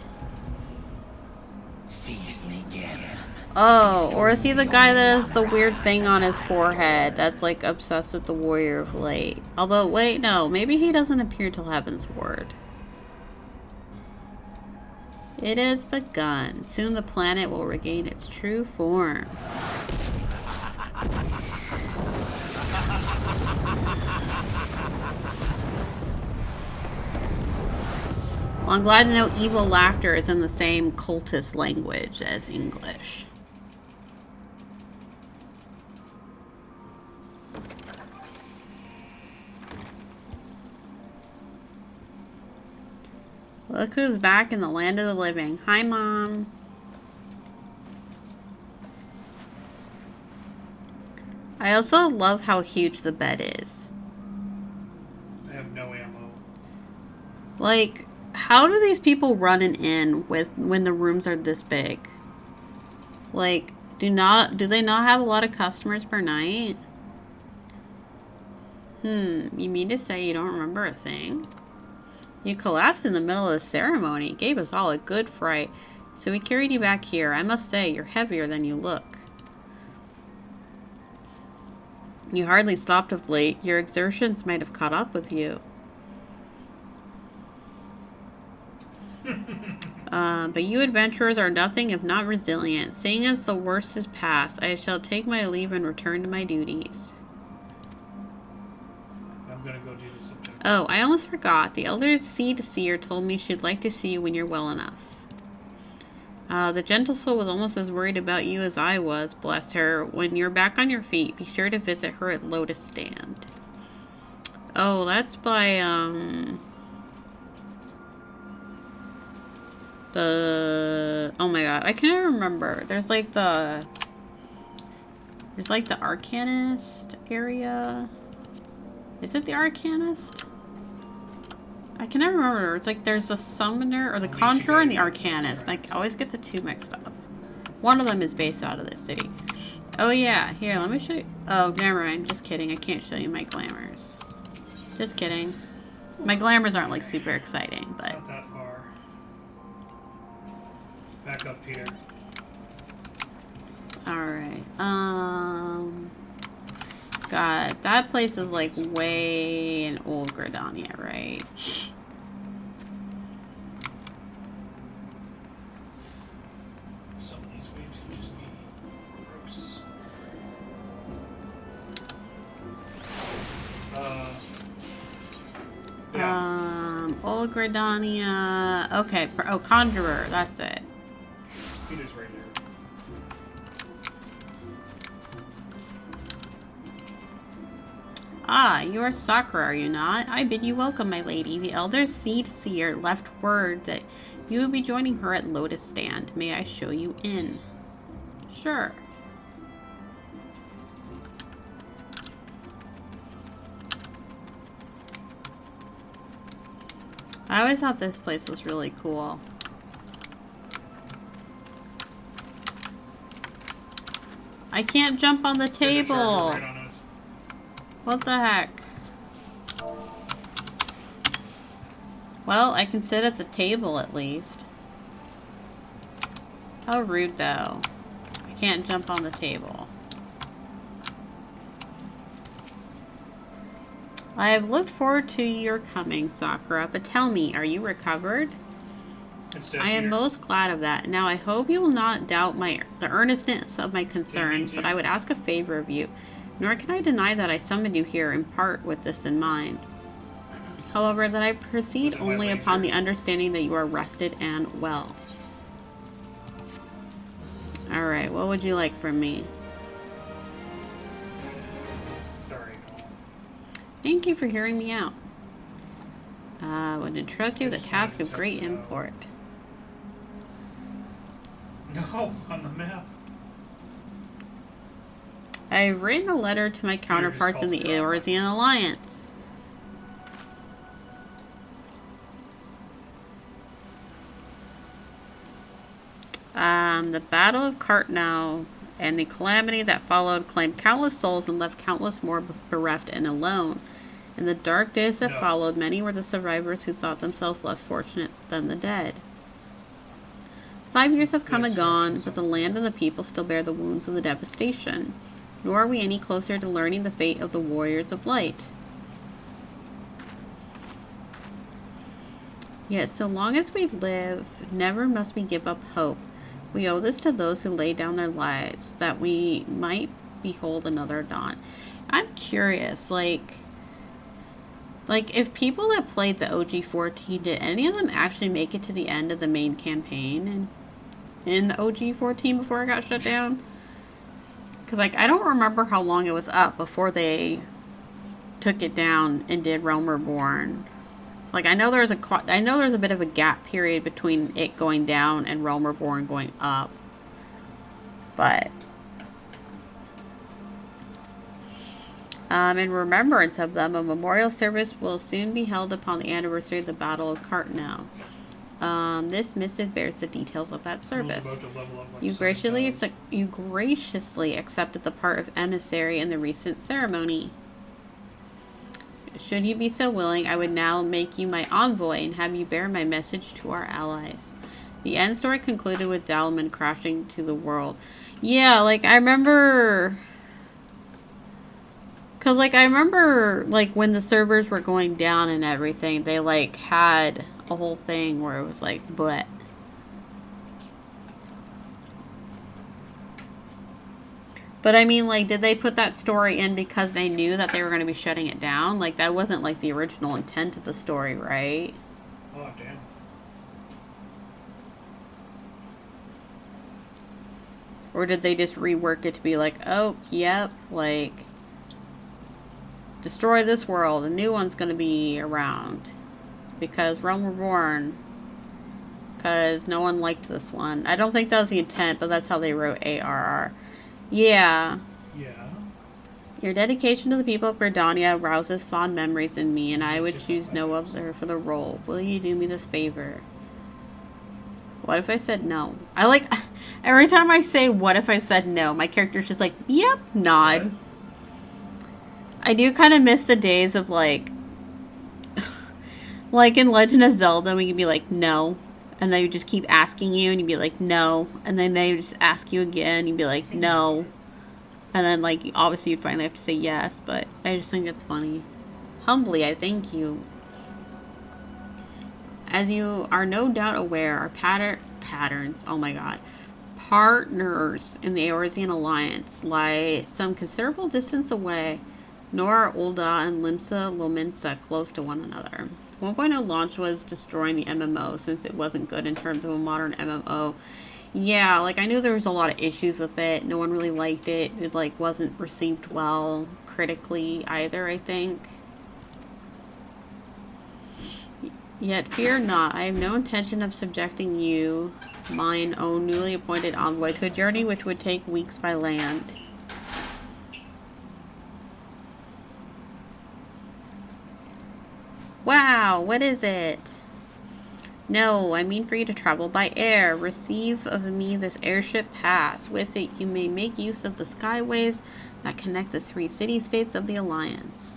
Oh, or is he the guy that has the weird thing on his forehead that's like obsessed with the Warrior of Light? Although, wait, no. Maybe he doesn't appear till Heaven's Word. It has begun. Soon the planet will regain its true form. Well, I'm glad to know evil laughter is in the same cultist language as English. Look who's back in the land of the living. Hi, Mom. I also love how huge the bed is. I have no ammo. Like, how do these people run an inn when the rooms are this big? Like, do they not have a lot of customers per night? You mean to say you don't remember a thing? You collapsed in the middle of the ceremony. It gave us all a good fright. So we carried you back here. I must say, you're heavier than you look. You hardly stopped of late. Your exertions might have caught up with you. But you adventurers are nothing if not resilient. Seeing as the worst is past, I shall take my leave and return to my duties. I'm gonna go do this objective. Oh, I almost forgot. The elder seer told me she'd like to see you when you're well enough. The gentle soul was almost as worried about you as I was, bless her. When you're back on your feet, be sure to visit her at Lotus Stand. Oh, that's by, oh my god, I can't remember. There's like the Arcanist area. Is it the Arcanist? I can never remember. It's like there's a Summoner, or the Conjurer and the Arcanist. I always get the two mixed up. One of them is based out of this city. Oh yeah, here, let me show you. Oh, never mind. Just kidding. I can't show you my glamours. Just kidding. My glamours aren't like super exciting, but... It's not that far. Back up, Peter. Alright, God, that place is like way in old Gridania, right? Some of these waves can just be gross. Yeah. Old Gridania. Okay, oh, Conjurer, that's it. Peter's right there. Ah, you are Sakura, are you not? I bid you welcome, my lady. The elder seer left word that you will be joining her at Lotus Stand. May I show you in? Sure. I always thought this place was really cool. I can't jump on the table. What the heck? Well, I can sit at the table at least. How rude though. I can't jump on the table. I have looked forward to your coming, Sakura, but tell me, are you recovered? I am most glad of that. Now I hope you will not doubt the earnestness of my concerns, but I would ask a favor of you. Nor can I deny that I summoned you here in part with this in mind. However, that I proceed only upon the understanding that you are rested and well. Alright, what would you like from me? Sorry. Thank you for hearing me out. I would entrust you with a task of great import. No, on the map. I've written a letter to my counterparts in the Eorzean Alliance. The Battle of Cartnau and the calamity that followed claimed countless souls and left countless more bereft and alone. In the dark days that followed, many were the survivors who thought themselves less fortunate than the dead. 5 years have come and gone, but the land and the people still bear the wounds of the devastation. Nor are we any closer to learning the fate of the warriors of light. Yet, so long as we live, never must we give up hope. We owe this to those who laid down their lives, that we might behold another dawn. I'm curious, like if people that played the OG-14, did any of them actually make it to the end of the main campaign in the OG-14 before it got shut down? Because, like, I don't remember how long it was up before they took it down and did Realm Reborn. Like, I know there's a bit of a gap period between it going down and Realm Reborn going up. But in remembrance of them, a memorial service will soon be held upon the anniversary of the Battle of Cartnau. This missive bears the details of that service. You graciously accepted the part of emissary in the recent ceremony. Should you be so willing, I would now make you my envoy and have you bear my message to our allies. The end story concluded with Dalman crashing to the world. Yeah, like, I remember... Because, like, I remember, like, when the servers were going down and everything, they, like, had a whole thing where it was, like, bleh. But I mean, like, did they put that story in because they knew that they were going to be shutting it down? Like, that wasn't, like, the original intent of the story, right? Oh, damn. Or did they just rework it to be like, oh, yep, like, destroy this world, a new one's going to be around. Because Realm Reborn, because no one liked this one. I don't think that was the intent, but that's how they wrote ARR. Yeah. Yeah. Your dedication to the people of Gridania rouses fond memories in me, and I would choose no other for the role. Will you do me this favor? What if I said no? I like... Every time I say, what if I said no, my character's just like, yep, nod. What? I do kind of miss the days of, like... like in Legend of Zelda, we could be like, no. And they would just keep asking you, and you'd be like, no. And then they would just ask you again, and you'd be like, no. And then, like, obviously you'd finally have to say yes, but I just think it's funny. Humbly, I thank you. As you are no doubt aware, our patterns, oh my god, partners in the Eorzean Alliance lie some considerable distance away, nor are Ul'dah and Limsa Lominsa close to one another. 1.0 launch was destroying the MMO since it wasn't good in terms of a modern MMO. Yeah, like, I knew there was a lot of issues with it. No one really liked it. It, like, wasn't received well critically either, I think. Yet fear not, I have no intention of subjecting you, mine own newly appointed envoy, to a journey which would take weeks by land. Wow, what is it? No, I mean for you to travel by air. Receive of me this airship pass. With it, you may make use of the skyways that connect the 3 city-states of the Alliance.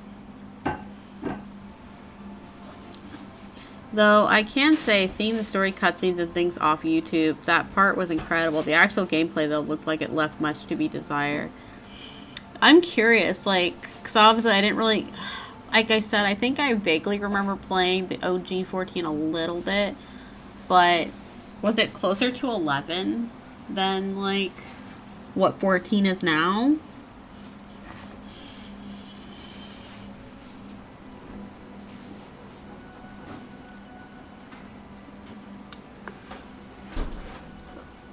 Though I can say, seeing the story cutscenes and things off YouTube, that part was incredible. The actual gameplay, though, looked like it left much to be desired. I'm curious, like, because obviously I didn't really... Like I said, I think I vaguely remember playing the OG-14 a little bit, but was it closer to 11 than, like, what 14 is now?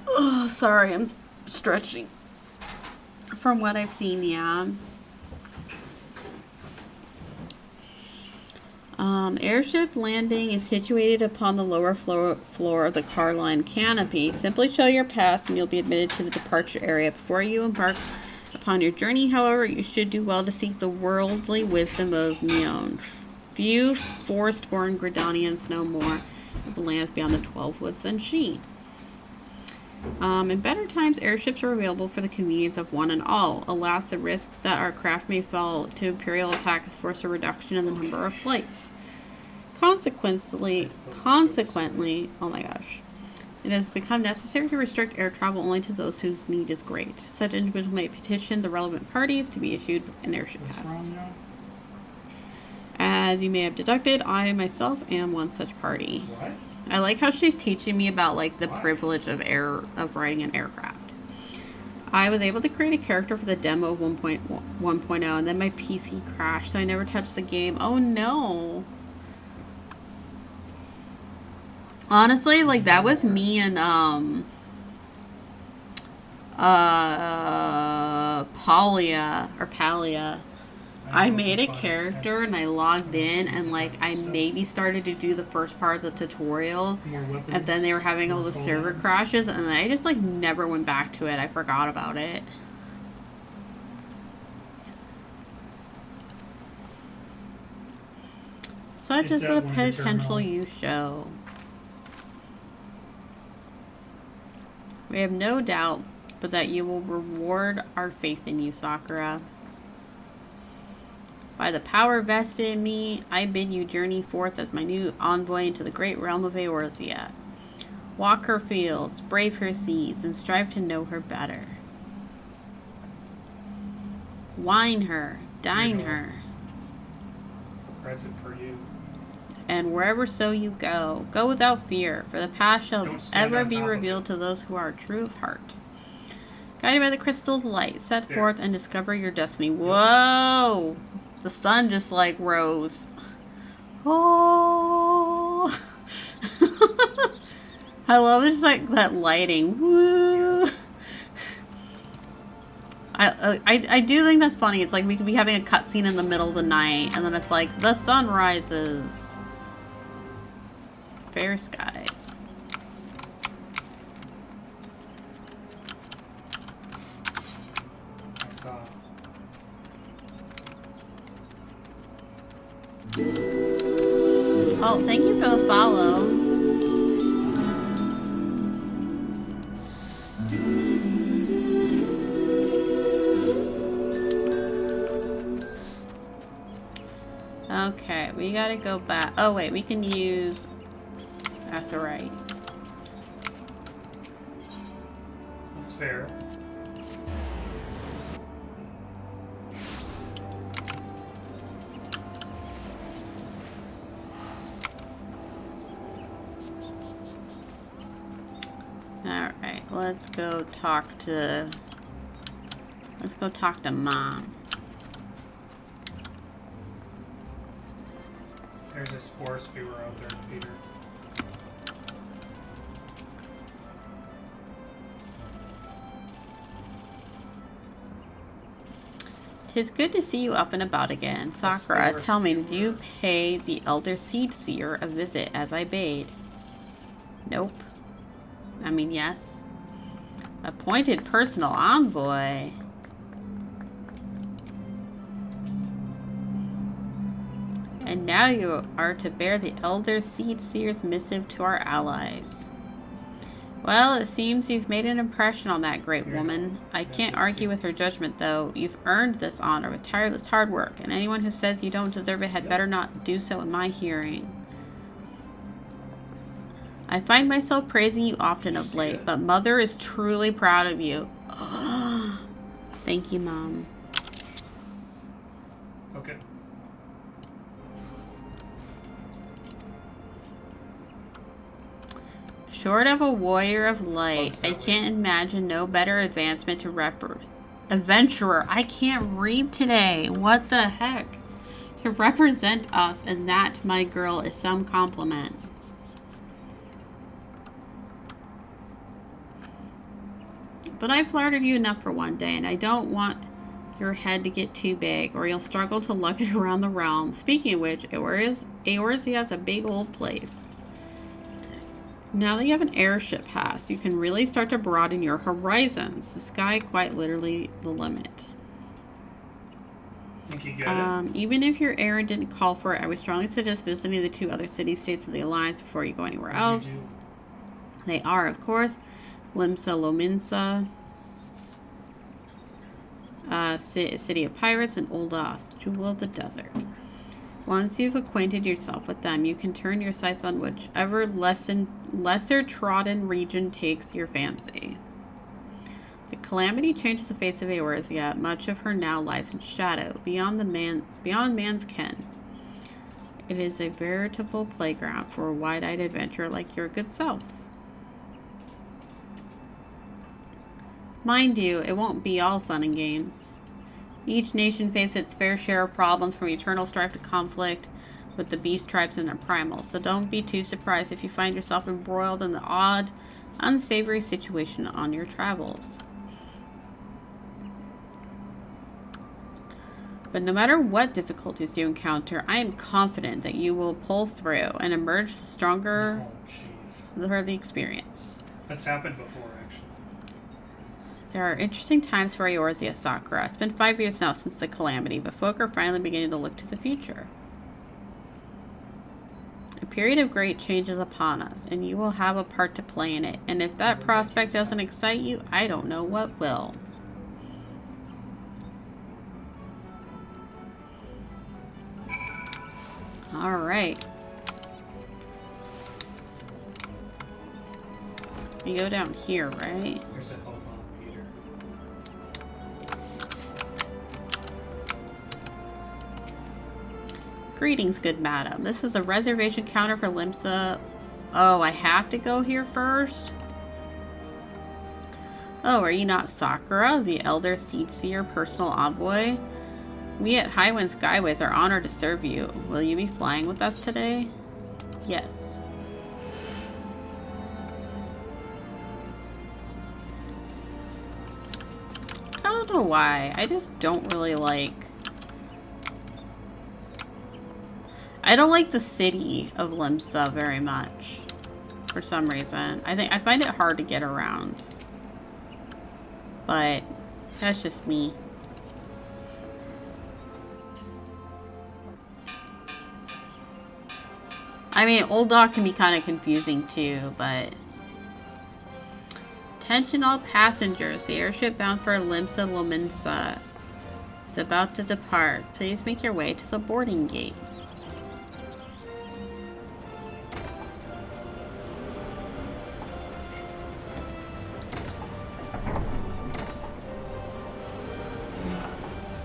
Oh, sorry, I'm stretching. From what I've seen, yeah. Airship landing is situated upon the lower floor of the car line canopy. Simply show your pass and you'll be admitted to the departure area. Before you embark upon your journey, however, you should do well to seek the worldly wisdom of Mion. Few forest-born Gridanians know more of the lands beyond the 12 woods than she. In better times, airships are available for the convenience of one and all. Alas, the risks that our craft may fall to Imperial attack has forced a reduction in the number of flights. Consequently, oh my gosh, it has become necessary to restrict air travel only to those whose need is great. Such individuals may petition the relevant parties to be issued an airship pass. As you may have deducted, I myself am one such party. What? I like how she's teaching me about like the privilege of riding an aircraft. I was able to create a character for the demo of 1.1.0 and then my PC crashed, so I never touched the game. Oh no. Honestly, like that was me and Palia. I made a character and I logged in and like I maybe started to do the first part of the tutorial and then they were having all the server crashes and I just like never went back to it. I forgot about it. Such is the potential you show. We have no doubt but that you will reward our faith in you, Sakura. By the power vested in me, I bid you journey forth as my new envoy into the great realm of Eorzea. Walk her fields, brave her seas, and strive to know her better. Wine her, dine her. Present for you. And wherever so you go, go without fear, for the past shall ever be revealed to those who are true of heart. Guided by the crystal's light, set forth and discover your destiny. Whoa! The sun just like rose. Oh! I love just like that lighting. Woo! I do think that's funny. It's like we could be having a cutscene in the middle of the night, and then it's like the sun rises. Fair skies. I saw. Oh, thank you for the follow. Okay, we gotta go back. Oh wait, we can use... That's right. That's fair. Alright, let's go talk to Mom. There's a spore spewer out there, Peter. Tis good to see you up and about again. Sakura, tell me, did you pay the Elder Seed Seer a visit as I bade? Nope. I mean, yes. Appointed personal envoy. And now you are to bear the Elder Seed Seer's missive to our allies. Well, it seems you've made an impression on that great woman. I can't argue with her judgment, though. You've earned this honor with tireless hard work, and anyone who says you don't deserve it had better not do so in my hearing. I find myself praising you often of late, but Mother is truly proud of you. Thank you, Mom. Okay. Short of a warrior of light, I can't imagine no better advancement to adventurer. I can't read today. What the heck? To represent us, and that, my girl, is some compliment. But I flattered you enough for one day, and I don't want your head to get too big, or you'll struggle to lug it around the realm. Speaking of which, Eorzea has a big old place. Now that you have an airship pass, you can really start to broaden your horizons. The sky quite literally the limit. Think you get it? Even if your errand didn't call for it, I would strongly suggest visiting the 2 other city-states of the Alliance before you go anywhere else. They are, of course, Limsa Lominsa, City of Pirates, and Oldas, Jewel of the Desert. Once you've acquainted yourself with them, you can turn your sights on whichever lesser trodden region takes your fancy. The calamity changes the face of Eorzea. Much of her now lies in shadow, beyond man's ken. It is a veritable playground for a wide-eyed adventurer like your good self. Mind you, it won't be all fun and games. Each nation faces its fair share of problems, from eternal strife to conflict with the beast tribes and their primals, so don't be too surprised if you find yourself embroiled in the odd, unsavory situation on your travels. But no matter what difficulties you encounter, I am confident that you will pull through and emerge stronger for the experience. That's happened before, actually. There are interesting times for Eorzea, Sakura. It's been 5 years now since the calamity, but folk are finally beginning to look to the future. A period of great change is upon us, and you will have a part to play in it. And if that prospect doesn't excite you, I don't know what will. Alright. You go down here, right? There's a hope on Peter. Greetings, good madam. This is a reservation counter for Limsa. Oh, I have to go here first? Oh, are you not Sakura, the Elder Seedseer personal envoy? We at Highwind Skyways are honored to serve you. Will you be flying with us today? Yes. I don't know why. I just don't really like... I don't like the city of Limsa very much. For some reason. I find it hard to get around. But that's just me. I mean, Old Dock can be kind of confusing too, but... Attention all passengers. The airship bound for Limsa Lominsa is about to depart. Please make your way to the boarding gate.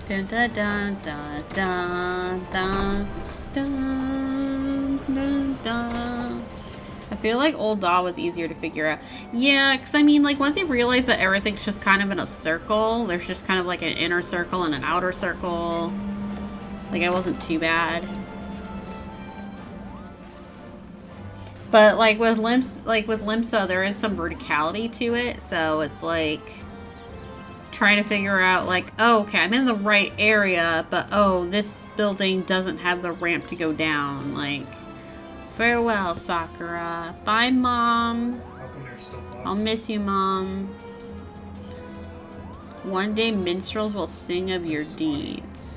Dun dun dun dun dun dun dun dun dun. I feel like Old Daw was easier to figure out. Yeah, because I mean, like, once you realize that everything's just kind of in a circle, there's just kind of like an inner circle and an outer circle. Like, it wasn't too bad. But like with Limsa, there is some verticality to it, so it's like trying to figure out, like, oh, okay, I'm in the right area, but oh, this building doesn't have the ramp to go down. Like, farewell, Sakura. Bye, Mom. How come there's still bugs? I'll miss you, Mom. One day minstrels will sing of your deeds.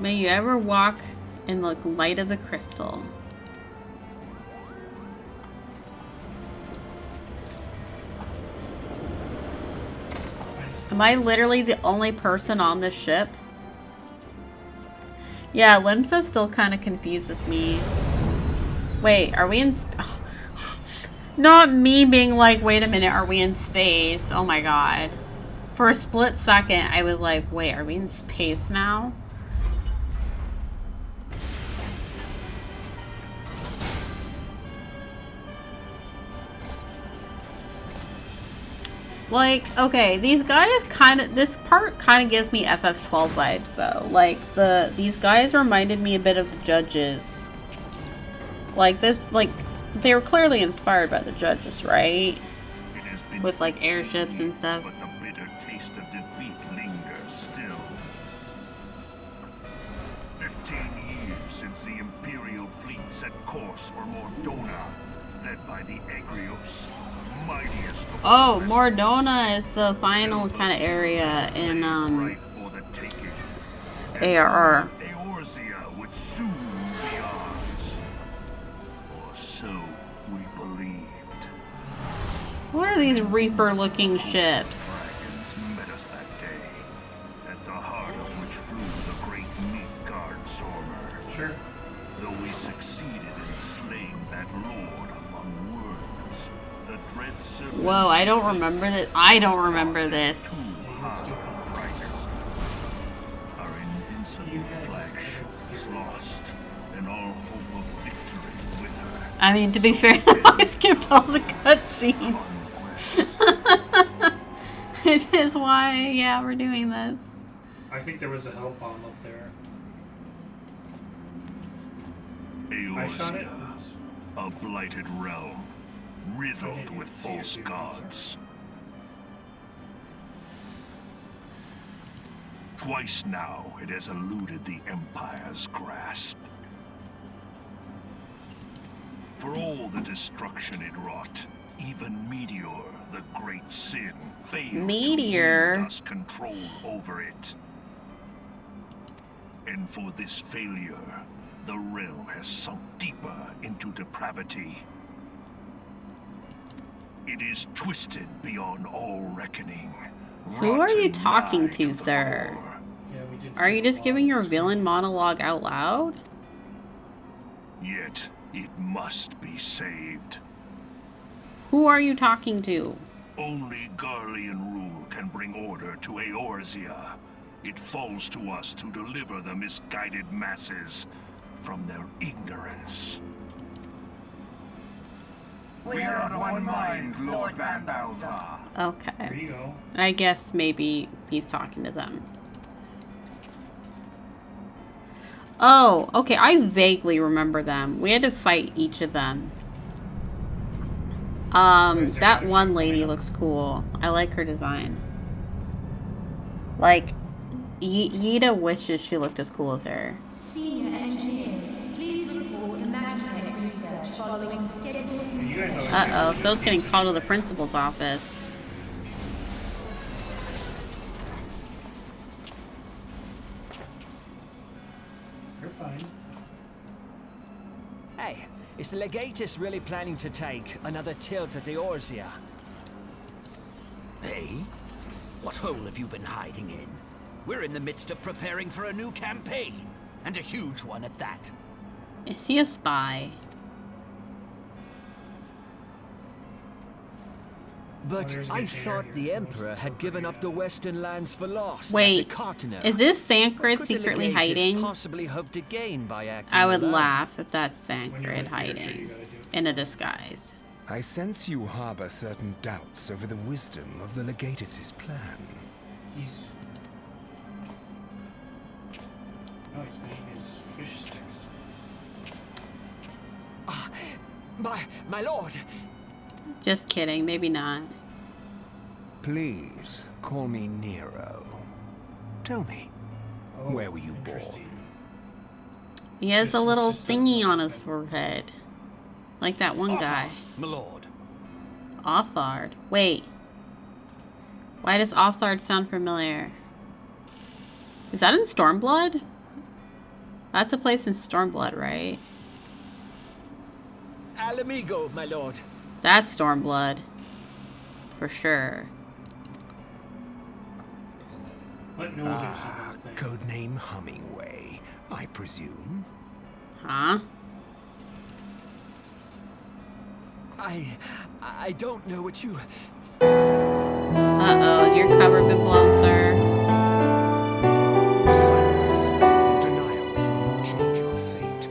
May you ever walk in the light of the crystal. Am I literally the only person on this ship? Yeah, Limsa still kind of confuses me. Wait, are we in... Not me being like, wait a minute, are we in space? Oh my god. For a split second, I was like, wait, are we in space now? Like, okay, these guys kind of, this part kind of gives me FF12 vibes, though. Like, these guys reminded me a bit of the judges. Like, this, like, They were clearly inspired by the judges, right? With like airships and stuff. But the bitter taste of defeat lingers still. 15 years since the Imperial fleet set course for Mordona, led by the Egrios, mightiest of Oh, Mordona is the final kind of area in ARR. Eorzea would soon be ours. Or so we believed. What are these Reaper-looking ships? Dragons met us that day, at the heart of which flew the great meat guard Zormer. Sure. Though we succeeded in slaying that lord among worms, the dread serpent... Whoa, I don't remember this. I don't remember this. Our invincible flagship is lost, and all hope of victory with her. I mean, to be fair, I skipped all the cutscenes. Which is why, yeah, we're doing this. I think there was a hell bomb up there. I shot it. A blighted realm, riddled with false gods. Twice now it has eluded the Empire's grasp. For all the destruction it wrought, even Meteor, the great sin, failed Meteor? to wield us control over it. And for this failure, the realm has sunk deeper into depravity. It is twisted beyond all reckoning. Who are you rotten talking nigh to, the sir? core. Yeah, we did. Are see you just giving your bombs. villain monologue out loud? Yet it must be saved. Who are you talking to? Only Garlean rule can bring order to Eorzea. It falls to us to deliver the misguided masses from their ignorance. We are of one mind, Lord Van Balthar. There Okay. you go. I guess maybe he's talking to them. Oh, okay. I vaguely remember them. We had to fight each of them. That one lady looks cool. I like her design. Like, Yida wishes she looked as cool as her. Senior engineers, please report to Magtech research following scheduled... You guys always Uh-oh, Phil's getting called to the principal's office. You're fine. Hey, is the Legatus really planning to take another tilt at Eorzea? Hey? What hole have you been hiding in? We're in the midst of preparing for a new campaign, and a huge one at that. Is he a spy? But there's a I container thought here. the Emperor had given up the Western lands for lost. Wait, after Cartener. is this What Thancred could the secretly Legatus hiding? possibly hope to gain by acting I would alone? laugh if that's When you're Thancred with the airship, you hiding gotta do. in a disguise. I sense you harbor certain doubts over the wisdom of the Legatus' plan. He's. Oh, he's making his fish sticks. My lord! Just kidding, maybe not. Please, call me Nero. Tell me, Oh, where were you interesting. born? He has a This is little just a- thingy on his forehead. Like that one guy. My lord. Othard. Wait. Why does Othard sound familiar? Is that in Stormblood? That's a place in Stormblood, right? Al amigo, my lord. That's Stormblood. For sure. But no, there's another thing. Codename Hummingway, I presume. Huh? I don't know what you... Uh-oh, your cover been blown, sir. Silence. Denial will not change your fate.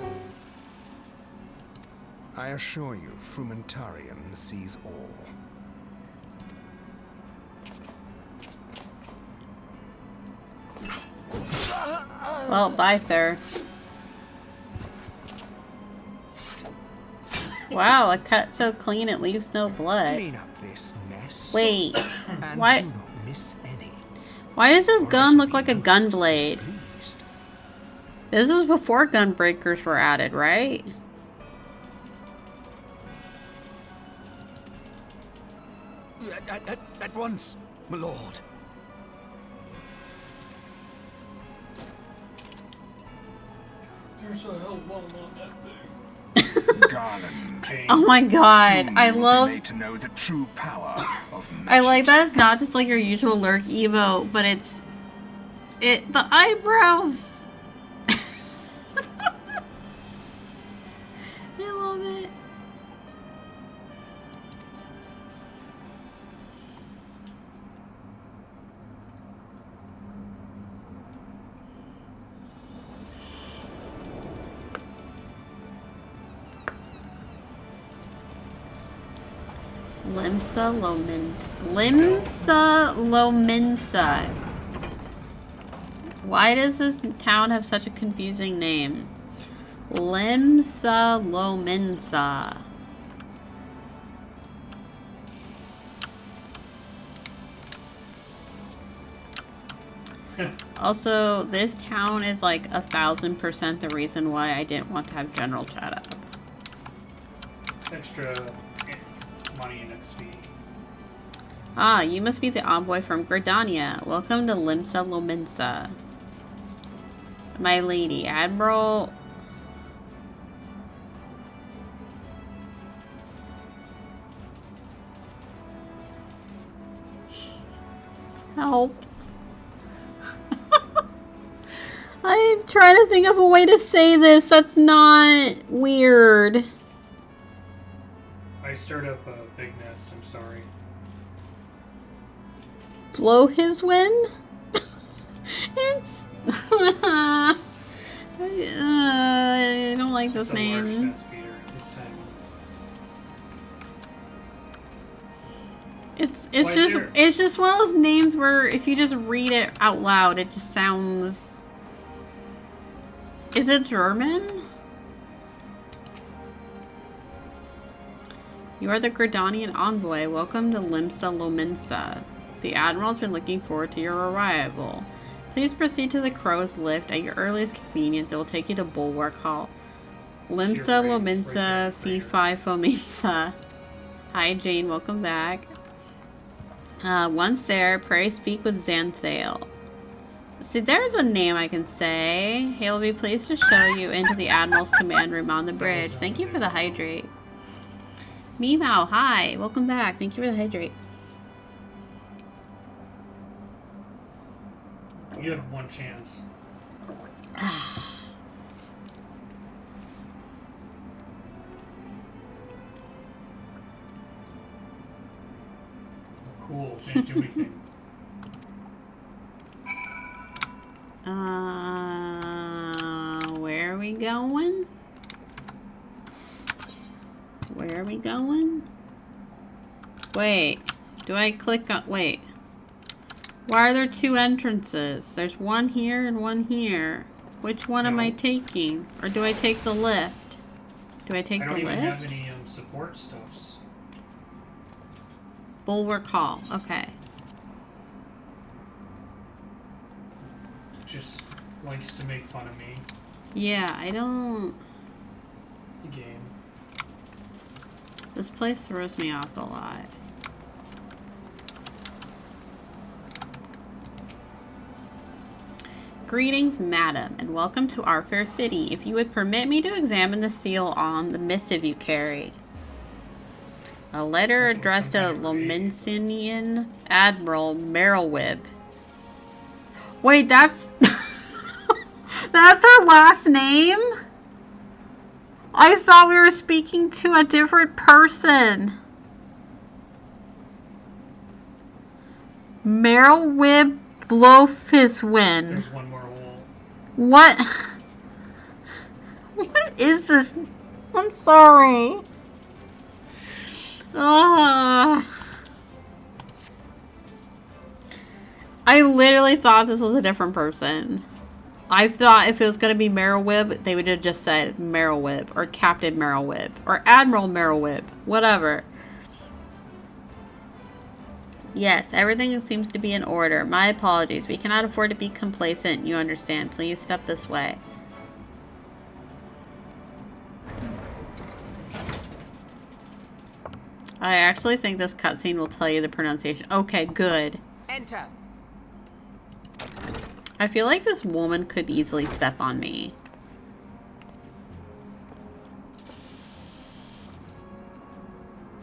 I assure you, Frumentarian sees all. Well, bye, sir. Wow, a cut so clean it leaves no blood. Clean up this mess. Wait, And why? do not miss any. Why does this gun look like a gun blade? This was before gun breakers were added, right? At once, my lord. There's a hell bomb on that thing. Garland. Oh my god, Soon I you will be love. made to know the true power of I like that it's not just like your usual lurk emote, but it's the eyebrows. I love it. Limsa Lominsa. Why does this town have such a confusing name? Limsa Lominsa. Also, this town is like 1000% the reason why I didn't want to have general chat up. Extra money and XP. Ah, you must be the envoy from Gridania. Welcome to Limsa Lominsa. My lady, Admiral... Help. I'm trying to think of a way to say this that's not weird. I stirred up a big nest, I'm sorry. Blow his wind? It's... I don't like this name. It's just one of those names where if you just read it out loud, it just sounds... Is it German? You are the Gridanian envoy. Welcome to Limsa Lominsa. The Admiral's been looking forward to your arrival. Please proceed to the Crow's Lift. At your earliest convenience, it will take you to Bulwark Hall. Limsa Lominsa Fi Fominsa. Hi Jane, welcome back. Once there, pray speak with Xanthale. See, there's a name I can say. He'll be pleased to show you into the Admiral's command room on the bridge. Thank you for the hydrate. Meow, hi. Welcome back. Thank you for the hydrate. You have one chance. Cool. Can't do anything. Where are we going? Where are we going? Wait, do I click on, wait. Why are there two entrances? There's one here and one here. Which one am I taking? Or do I take the lift? Do I take the lift? I don't even have any support stuffs. Bulwark Hall, okay. Just likes to make fun of me. Yeah, I don't... The game. This place throws me off a lot. Greetings, madam, and welcome to our fair city. If you would permit me to examine the seal on the missive you carry. A letter addressed to Lominsinian Admiral Merylwib. Wait, that's... that's her last name? I thought we were speaking to a different person. Merylwib Blofiswin. There's one more hole. What? What is this? I'm sorry. I literally thought this was a different person. I thought if it was going to be Merrillwib, they would have just said Merrillwib or Captain Merrillwib or Admiral Merrillwib, whatever. Yes, everything seems to be in order. My apologies. We cannot afford to be complacent. You understand. Please step this way. I actually think this cutscene will tell you the pronunciation. Okay, good. Enter. I feel like this woman could easily step on me.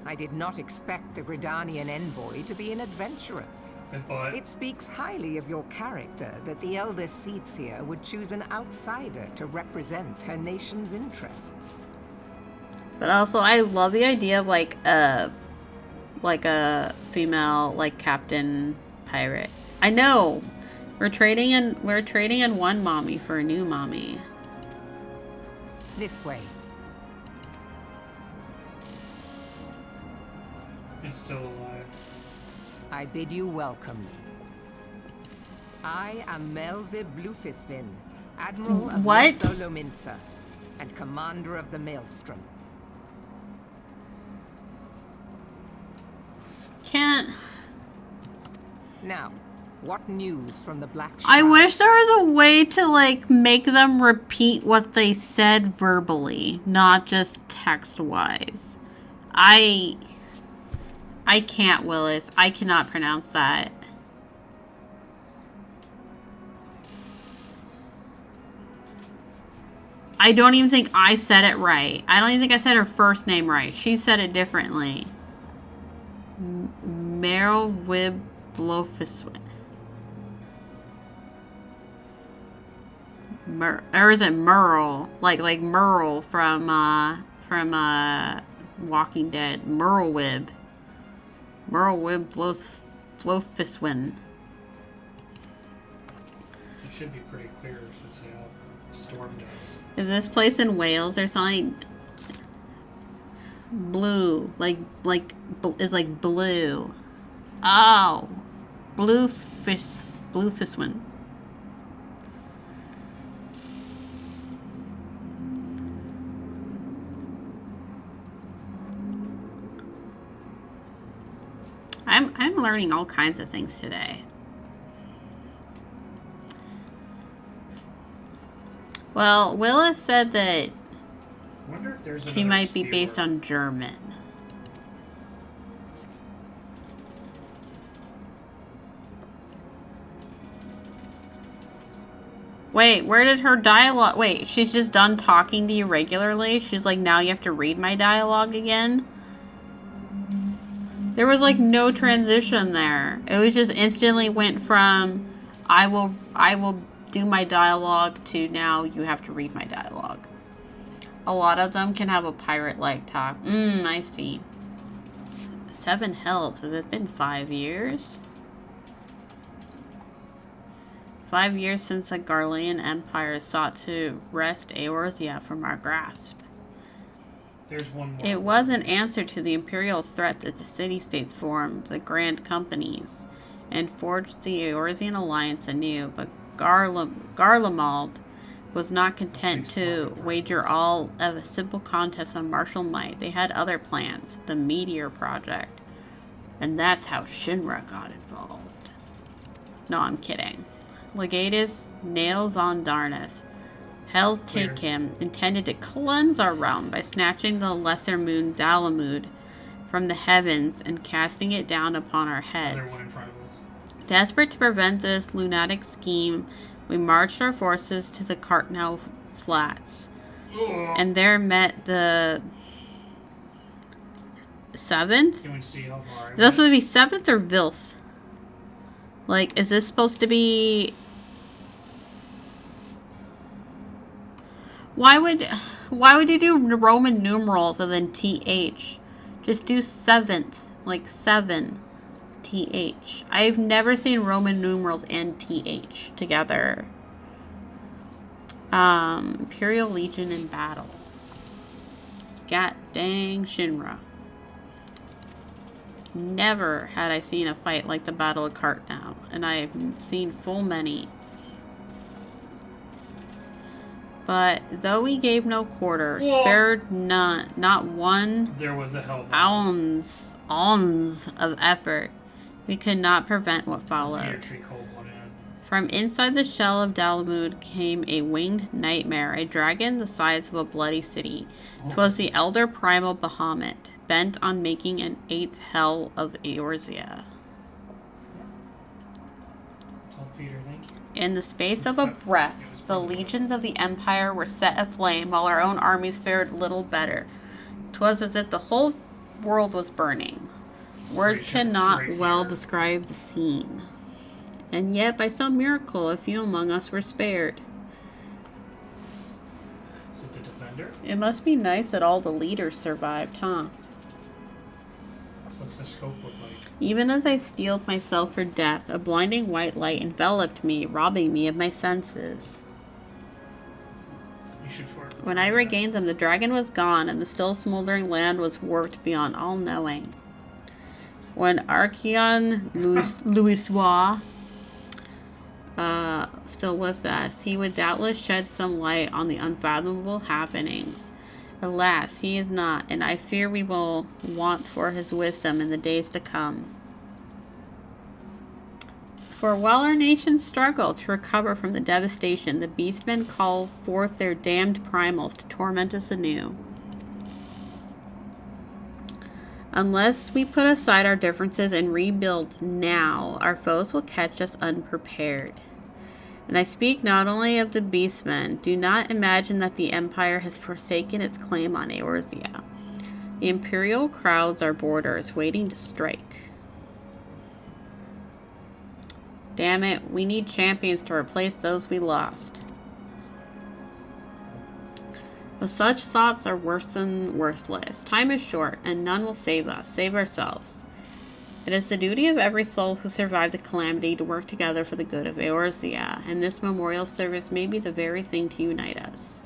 I did not expect the Gridanian envoy to be an adventurer. It speaks highly of your character that the Elder Seedseer would choose an outsider to represent her nation's interests. But also, I love the idea of like a female like captain pirate. I know we're trading in one mommy for a new mommy. This way. It's still alive. I bid you welcome. I am Melve Blufisvin, Admiral of Solominsa, and Commander of the Maelstrom. Can't. Now, what news from the Black Shroud? I wish there was a way to like make them repeat what they said verbally, not just text-wise. I can't, Willis. I cannot pronounce that. I don't even think I said it right. I don't even think I said her first name right. She said it differently. Meryl Wib Blofiswin. Or is it Merle? Like Merle from Walking Dead. Merlewib. Merlewib Blofiswin. It should be pretty clear since they all stormed us. Is this place in Wales or something? Blue, is like blue. Oh, Bluefiswin. I'm learning all kinds of things today. Well, Willis said that she might be based on German. Wait, where did her dialogue... Wait, she's just done talking to you regularly? She's like, now you have to read my dialogue again? There was like no transition there. It was just instantly went from, I will do my dialogue to now you have to read my dialogue. A lot of them can have a pirate-like talk. I see. 7 hells. Has it been 5 years? 5 years since the Garlean Empire sought to wrest Eorzea from our grasp. There's one more. It was an answer to the imperial threat that the city-states formed, the Grand Companies, and forged the Eorzean alliance anew, but Garlemald was not content to wager all of a simple contest on martial might. They had other plans, the Meteor Project. And that's how Shinra got involved. No, I'm kidding. Legatus Nail von Darnus, Hell's Take Him, intended to cleanse our realm by snatching the lesser moon Dalamud from the heavens and casting it down upon our heads. Desperate to prevent this lunatic scheme, we marched our forces to the Cartnell Flats, and there met the 7th? Is this supposed to be 7th or Vilth? Like, is this supposed to be... Why would you do Roman numerals and then TH? Just do 7th, like 7, TH. I've never seen Roman numerals and TH together. Imperial Legion in battle. God dang Shinra. Never had I seen a fight like the Battle of Cartnell, and I have seen full many. But though we gave no quarter, Whoa. spared none, not one There was a hell ounce of effort, we could not prevent what followed. From inside the shell of Dalamud came a winged nightmare, a dragon the size of a bloody city. 'Twas the elder primal Bahamut, bent on making an 8th hell of Eorzea. Peter, thank you. In the space of a breath, the legions of the Empire were set aflame, while our own armies fared little better. 'Twas as if the whole world was burning. Words cannot well describe the scene. And yet, by some miracle, a few among us were spared. Is it the Defender? It must be nice that all the leaders survived, huh? What's the scope look like? Even as I steeled myself for death, a blinding white light enveloped me, robbing me of my senses. You should fart. When I regained them, the dragon was gone, and the still smoldering land was warped beyond all knowing. When Archeon Louisois still with us, he would doubtless shed some light on the unfathomable happenings. Alas, he is not, and I fear we will want for his wisdom in the days to come. For while our nations struggle to recover from the devastation, the beastmen call forth their damned primals to torment us anew. Unless we put aside our differences and rebuild now, our foes will catch us unprepared. And I speak not only of the beastmen. Do not imagine that the Empire has forsaken its claim on Eorzea. The Imperial crowds our borders, waiting to strike. Damn it, we need champions to replace those we lost. But such thoughts are worse than worthless. Time is short, and none will save us, save ourselves. It is the duty of every soul who survived the calamity to work together for the good of Eorzea, and this memorial service may be the very thing to unite us.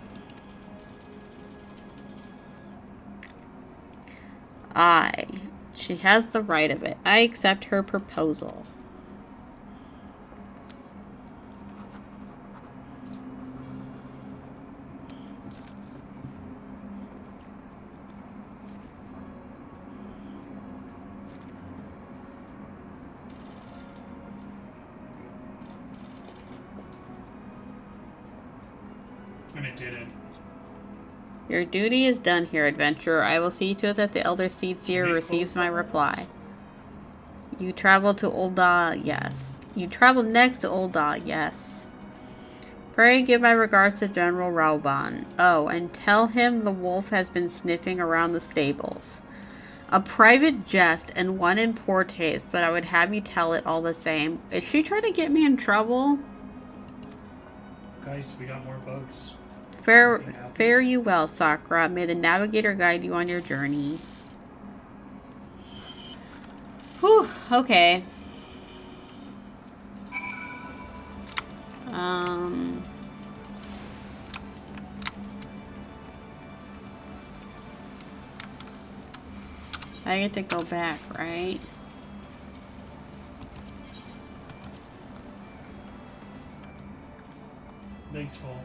Aye, she has the right of it. I accept her proposal. And it didn't. Your duty is done here, adventurer. I will see to it that the Elder Seedseer receives my reply. You travel to Ul'dah, yes. You travel next to Ul'dah, yes. Pray give my regards to General Rauban. Oh, and tell him the wolf has been sniffing around the stables. A private jest and one in poor taste, but I would have you tell it all the same. Is she trying to get me in Guys, we got more bugs. Fare you well, Sakura. May the navigator guide you on your journey. Whew, okay. I get to go back, right? Legs full.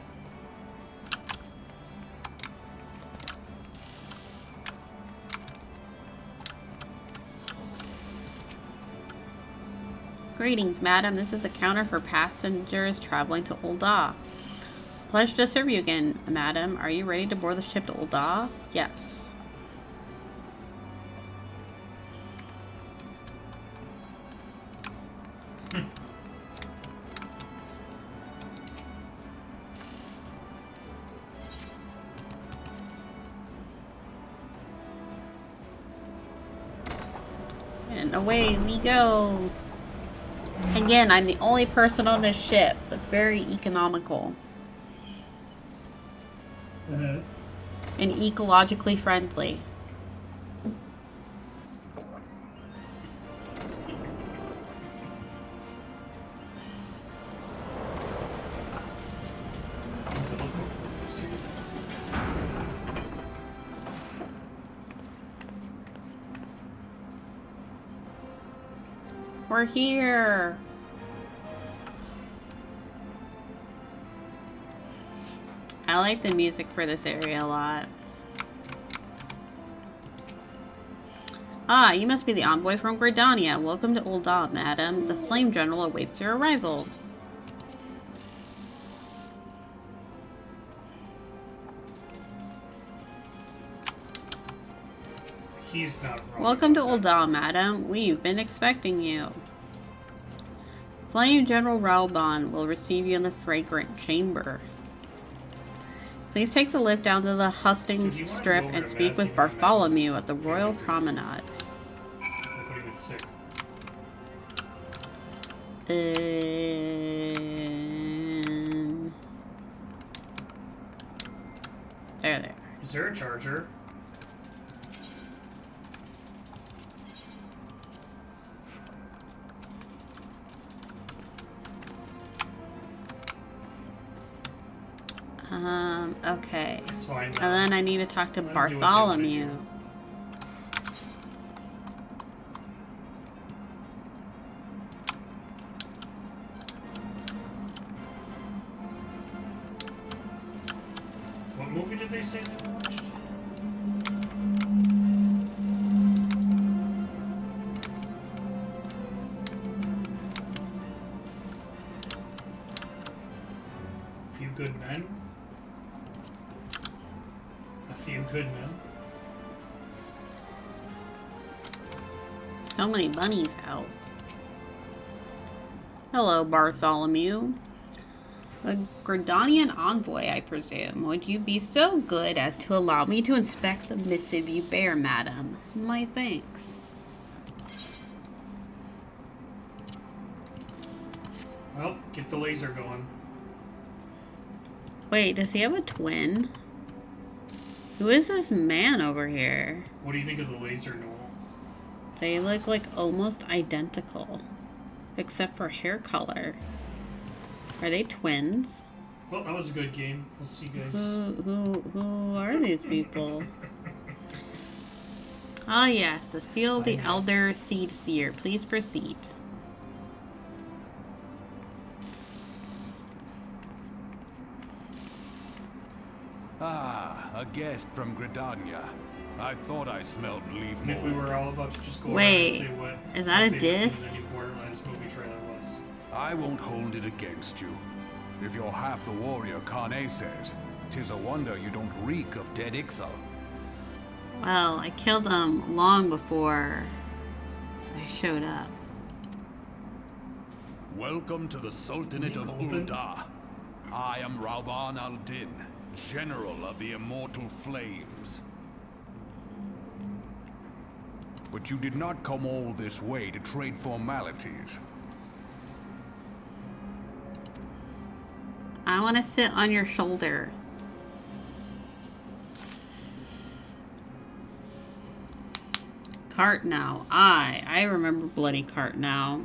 Greetings, madam. This is a counter for passengers traveling to Ul'dah. Pleasure to serve you again, madam. Are you ready to board the ship to Ul'dah? Yes. And away we go. Again, I'm the only person on this ship. It's very economical. And ecologically friendly. We're here. I like the music for this area a lot. Ah, you must be the envoy from Gridania. Welcome to Ul'dah, madam. The Flame General awaits your arrival. He's not wrong. Welcome to Ul'dah, madam. We've been expecting you. Flame General Raoban will receive you in the Fragrant Chamber. Please take the lift down to the Hustings Strip and speak with Bartholomew at the Royal Promenade. There. Is there a charger? Okay. It's fine now. And then I need to talk to Bartholomew. What movie did they say they watched? Few Good Men? A Few Good Men? So many bunnies out. Hello, Bartholomew. A Gridanian envoy, I presume. Would you be so good as to allow me to inspect the missive you bear, madam? My thanks. Well, get the laser going. Wait, does he have a twin? Who is this man over here? What do you think of the laser, Noel? They look like almost identical. Except for hair color. Are they twins? Well, that was a good game. We'll see you guys. Who are these people? Ah, yes, Cecile the Elder Seed Seer. Please proceed. Ah, a guest from Gridania. I thought I smelled leaf I think we were all about to just go Wait, around and say what is that a the diss? new Borderlands movie trailer was. I won't hold it against you. If you're half the warrior Kane says, 'tis a wonder you don't reek of dead Ixal. Well, I killed them long before I showed up. Welcome to the Sultanate of Ul'dah. I am Raoban al-Din, General of the Immortal Flames. But you did not come all this way to trade formalities. I want to sit on your shoulder. Cart now. I remember bloody Cart now.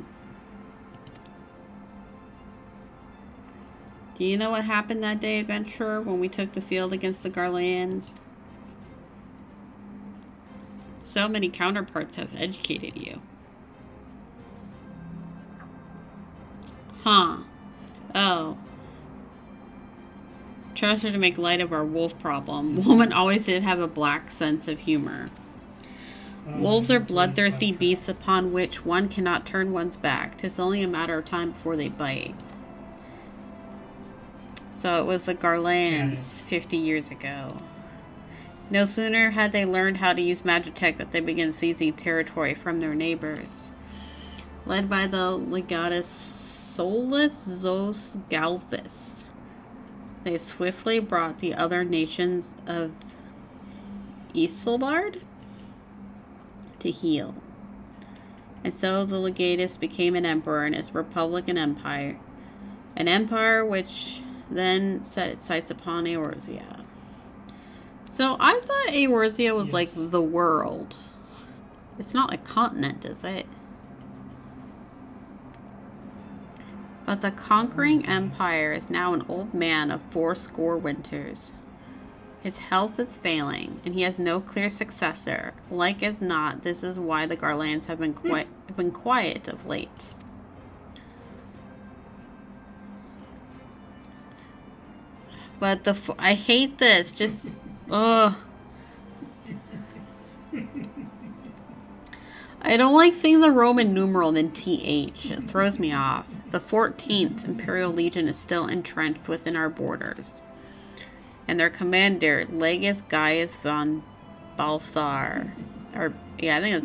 Do you know what happened that day, adventurer, when we took the field against the Garleans? So many counterparts have educated you. Huh. Oh. Trust her to make light of our wolf problem. Woman always did have a black sense of humor. Wolves are bloodthirsty beasts upon which one cannot turn one's back. 'Tis only a matter of time before they bite. So it was the Garleans 50 years ago. No sooner had they learned how to use Magitech that they began seizing territory from their neighbors. Led by the legatus Solus Zos Galthus, they swiftly brought the other nations of Isilbard to heel. And so the legatus became an emperor in his Republican Empire. An empire which then set its sights upon Eorzea. So I thought Eorzea was like the world. It's not a continent, is it? But the conquering empire is now an old man of 80 winters. His health is failing, and he has no clear successor. Like as not, this is why the Garleans have been quiet of late. But I hate this. Just, ugh. I don't like seeing the Roman numeral and then TH. It throws me off. The 14th Imperial Legion is still entrenched within our borders. And their commander, Legis Gaius von Balsar, or, yeah, I think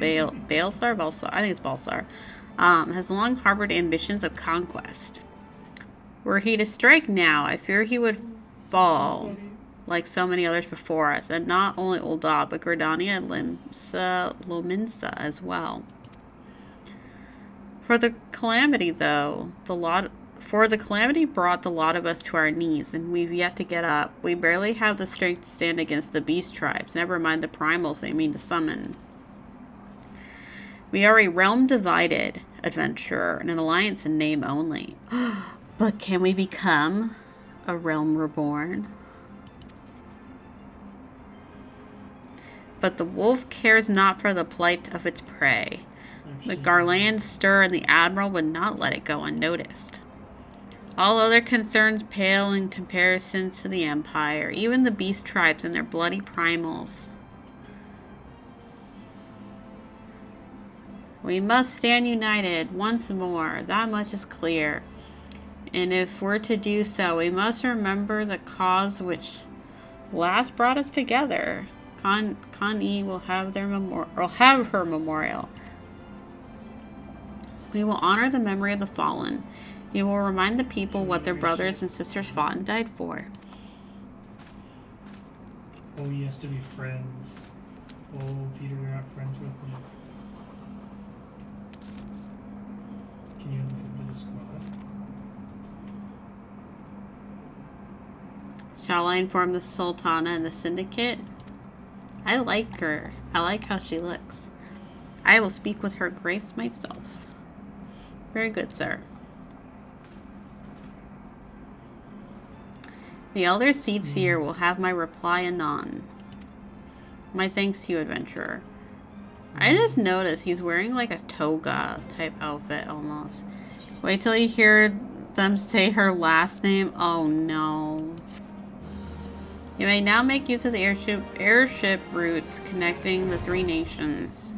it's Balsar? Balsar? I think it's Balsar, has long harbored ambitions of conquest. Were he to strike now, I fear he would fall, like so many others before us, and not only Ul'dah, but Gridania and Lominsa as well. For the calamity, though, the calamity brought the lot of us to our knees, and we've yet to get up. We barely have the strength to stand against the beast tribes, never mind the primals they mean to summon. We are a realm divided, adventurer, and an alliance in name only. But can we become a realm reborn? But the wolf cares not for the plight of its prey. The Garlands stir, and the Admiral would not let it go unnoticed. All other concerns pale in comparison to the Empire, even the beast tribes and their bloody primals. We must stand united once more, that much is clear. And if we're to do so, we must remember the cause which last brought us together. Connie will have her memorial. We will honor the memory of the fallen. We will remind the people what their brothers and sisters fought and died for. Oh, he has to be friends. Oh, Peter, you're not friends with me. Can you look into the squad? Shall I inform the Sultana and the Syndicate? I like her. I like how she looks. I will speak with her grace myself. Very good, sir. The Elder Seedseer will have my reply anon. My thanks to you, adventurer. I just noticed he's wearing like a toga type outfit almost. Wait till you hear them say her last name. Oh no. You may now make use of the airship routes connecting the three nations.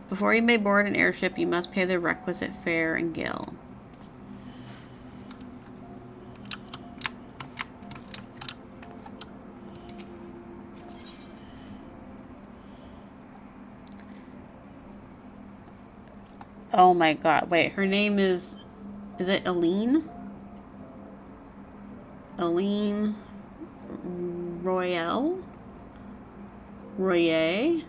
Before you may board an airship, you must pay the requisite fare and gil. Oh my god, wait, her name is it Aline? Aline Royale? Royer?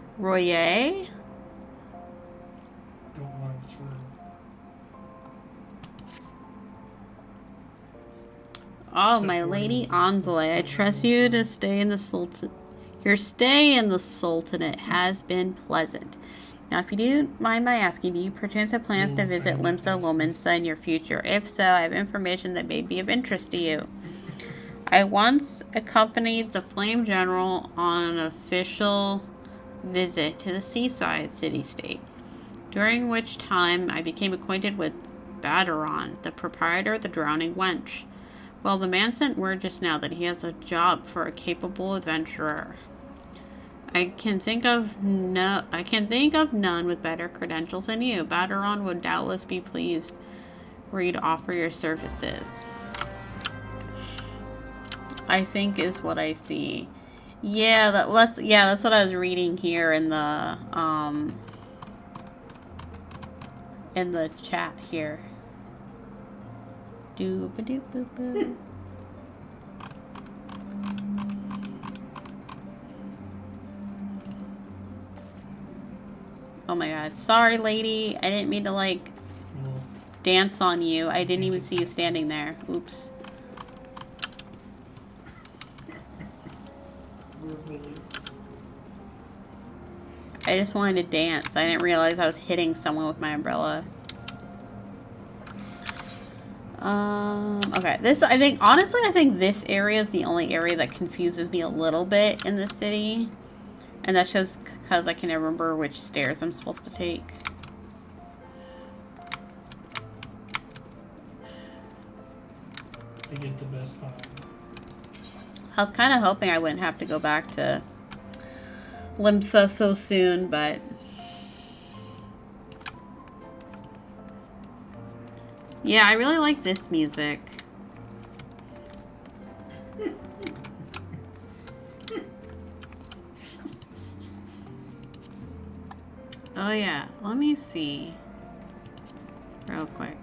Don't want to swear. Oh, my lady envoy, I trust you to stay in the Sultan. Your stay in the Sultanate has been pleasant. Now, if you do mind my asking, do you perchance have plans to visit Limsa Lominsa in your future? If so, I have information that may be of interest to you. I once accompanied the Flame General on an official visit to the seaside city-state, during which time I became acquainted with Baderon, the proprietor of the Drowning Wench. Well, the man sent word just now that he has a job for a capable adventurer. I can think of none with better credentials than you. Baderon would doubtless be pleased for you to offer your services. I think is what I see. Yeah, that's what I was reading here in the chat here. Doop-a-doop-boop-boop. Oh my god. Sorry, lady. I didn't mean to, like, dance on you. I didn't even see you standing there. Oops. I just wanted to dance. I didn't realize I was hitting someone with my umbrella. Okay. This, honestly, I think this area is the only area that confuses me a little bit in the city. And that's just because I can never remember which stairs I'm supposed to take. to get the best pie. I was kind of hoping I wouldn't have to go back to Limsa so soon, but... Yeah, I really like this music. Oh yeah, let me see. Real quick.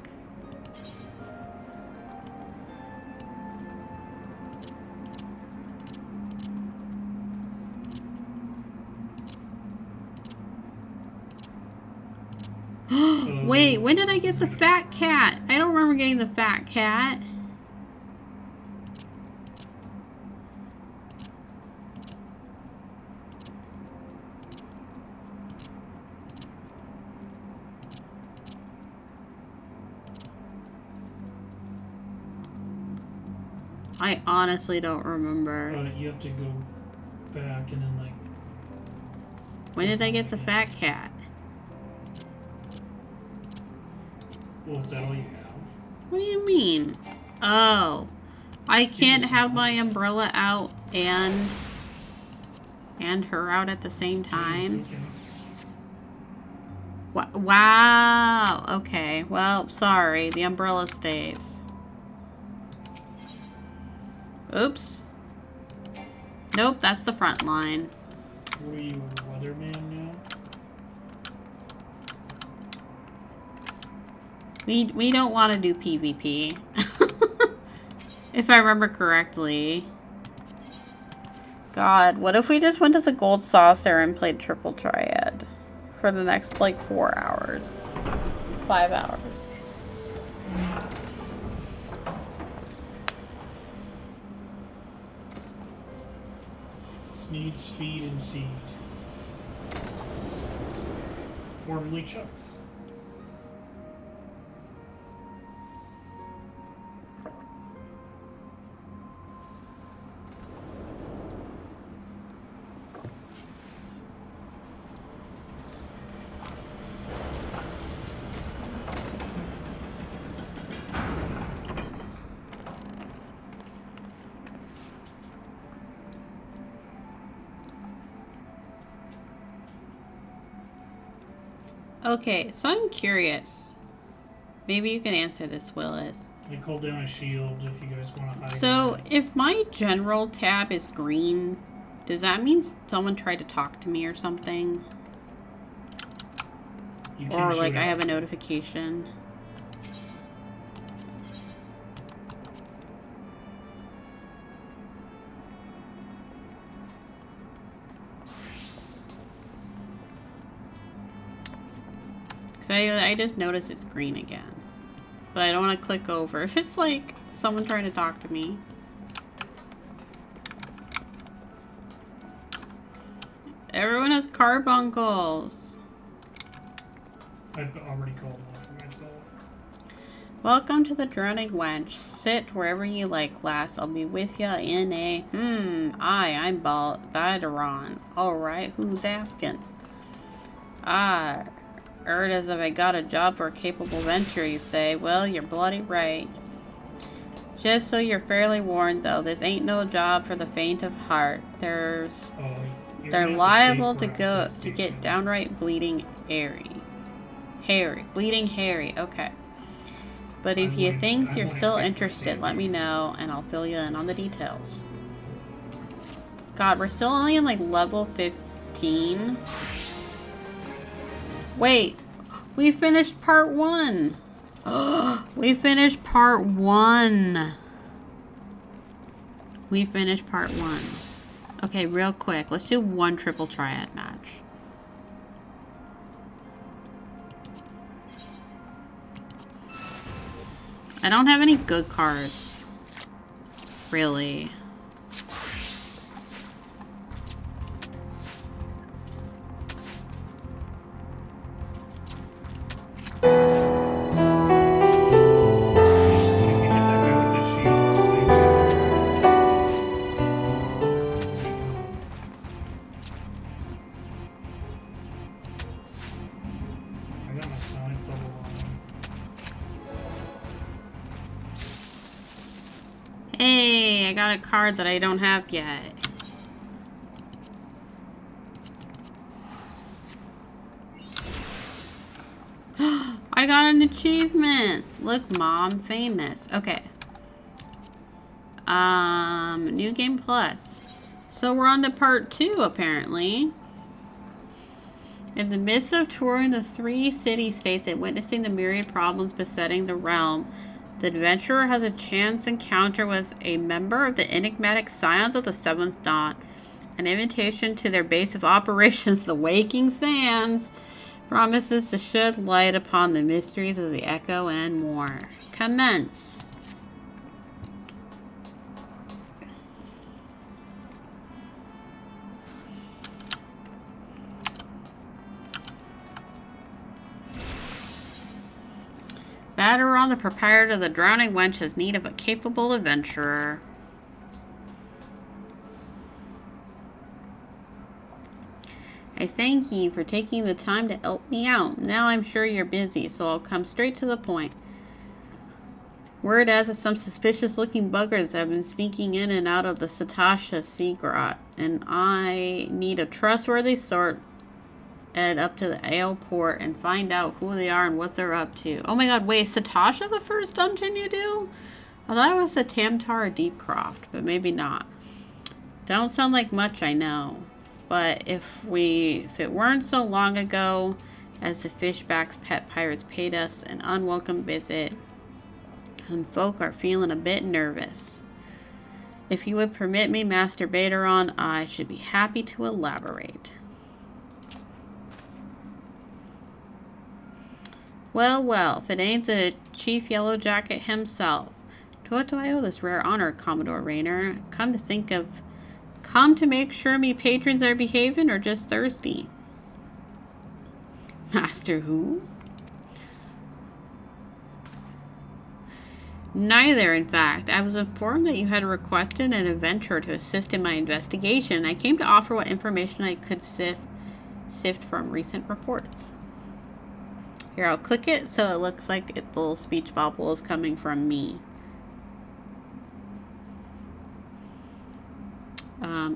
Wait, when did I get the fat cat? I don't remember getting the fat cat. I honestly don't remember. You have to go back and then like... When did I get the fat cat? Well, is that all you have? What do you mean? Oh. I can't have my umbrella out and her out at the same time? Wow. Okay. Well, sorry. The umbrella stays. Oops. Nope, that's the front line. What are you, a weatherman now? We don't want to do PvP. If I remember correctly. God, what if we just went to the Gold Saucer and played Triple Triad for the next, like, 4 hours? 5 hours. Sneed's Feed and Seed. Formerly Chuck's. Okay, so I'm curious. Maybe you can answer this, Willis. I called down a shield if you guys want to hide. So, if my general tab is green, does that mean someone tried to talk to me or something? Or, like, I have a notification? I just noticed it's green again. But I don't want to click over. If it's like someone trying to talk to me. Everyone has carbuncles. I've already called one for myself. Welcome to the Drowning Wench. Sit wherever you like, lass. I'll be with ya in a... I'm Balderon. Alright, who's asking? Heard as if I got a job for a capable venture, you say. Well, you're bloody right. Just so you're fairly warned, though, this ain't no job for the faint of heart. They're liable to get downright bleeding bleeding hairy. Okay. But if you think you're still interested, let me know, and I'll fill you in on the details. God, we're still only in, like, level 15. Wait, we finished part 1. We finished part 1. We finished part 1. Okay, real quick. Let's do one triple triad match. I don't have any good cards. Really. Hey, I got a card that I don't have yet. I got an achievement. Look, Mom, famous. Okay. New game plus. So we're on to part 2, apparently. In the midst of touring the 3 city-states and witnessing the myriad problems besetting the realm, the adventurer has a chance encounter with a member of the enigmatic Scions of the Seventh Dawn. An invitation to their base of operations, the Waking Sands, promises to shed light upon the mysteries of the Echo and more. Commence. Bateron, the proprietor of the Drowning Wench, has need of a capable adventurer. I thank you for taking the time to help me out. Now I'm sure you're busy, so I'll come straight to the point. Word has it some suspicious-looking buggers have been sneaking in and out of the Satasha Sea Grot, and I need a trustworthy sort head up to the Ale Port and find out who they are and what they're up to. Oh my god, wait, is Satasha the first dungeon you do? I thought it was the Tamtar or Deepcroft, but maybe not. Don't sound like much, I know. But if it weren't so long ago as the Fishback's pet pirates paid us an unwelcome visit, and folk are feeling a bit nervous. If you would permit me, Master Bateron, I should be happy to elaborate. Well, well, if it ain't the Chief Yellowjacket himself. To what do I owe this rare honor, Commodore Raynor? Come to make sure me patrons are behaving or just thirsty? Master who? Neither, in fact. I was informed that you had requested an adventurer to assist in my investigation. I came to offer what information I could sift from recent reports. Here, I'll click it so it looks like the little speech bubble is coming from me.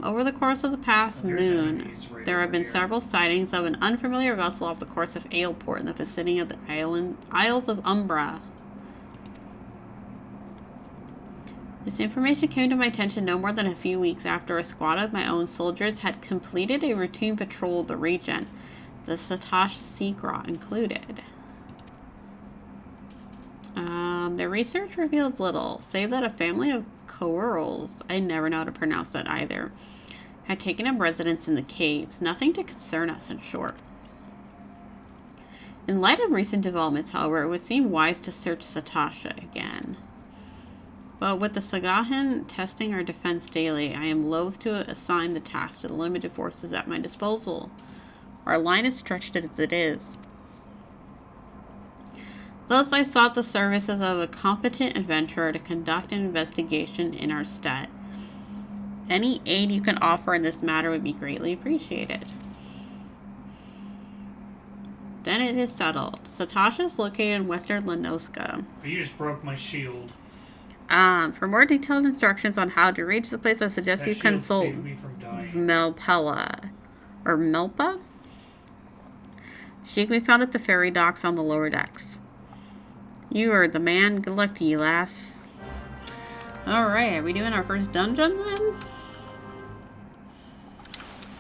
Over the course of the past moon, there have been several sightings of an unfamiliar vessel off the course of Aleport in the vicinity of the Isles of Umbra. This information came to my attention no more than a few weeks after a squad of my own soldiers had completed a routine patrol of the region, the Satasha Sea Grot included. Their research revealed little, save that a family of Coerls, I never know how to pronounce that either, had taken up residence in the caves. Nothing to concern us, in short. In light of recent developments, however, it would seem wise to search Satasha again. But with the Sagahan testing our defense daily, I am loath to assign the task to the limited forces at my disposal. Our line is stretched as it is. Thus, I sought the services of a competent adventurer to conduct an investigation in our stead. Any aid you can offer in this matter would be greatly appreciated. Then it is settled. Satasha is located in western Lenoska. You just broke my shield. For more detailed instructions on how to reach the place, I suggest you consult Melpella. Or Melpa? She can be found at the ferry docks on the lower decks. You are the man. Good luck to you, lass. Alright, are we doing our first dungeon then?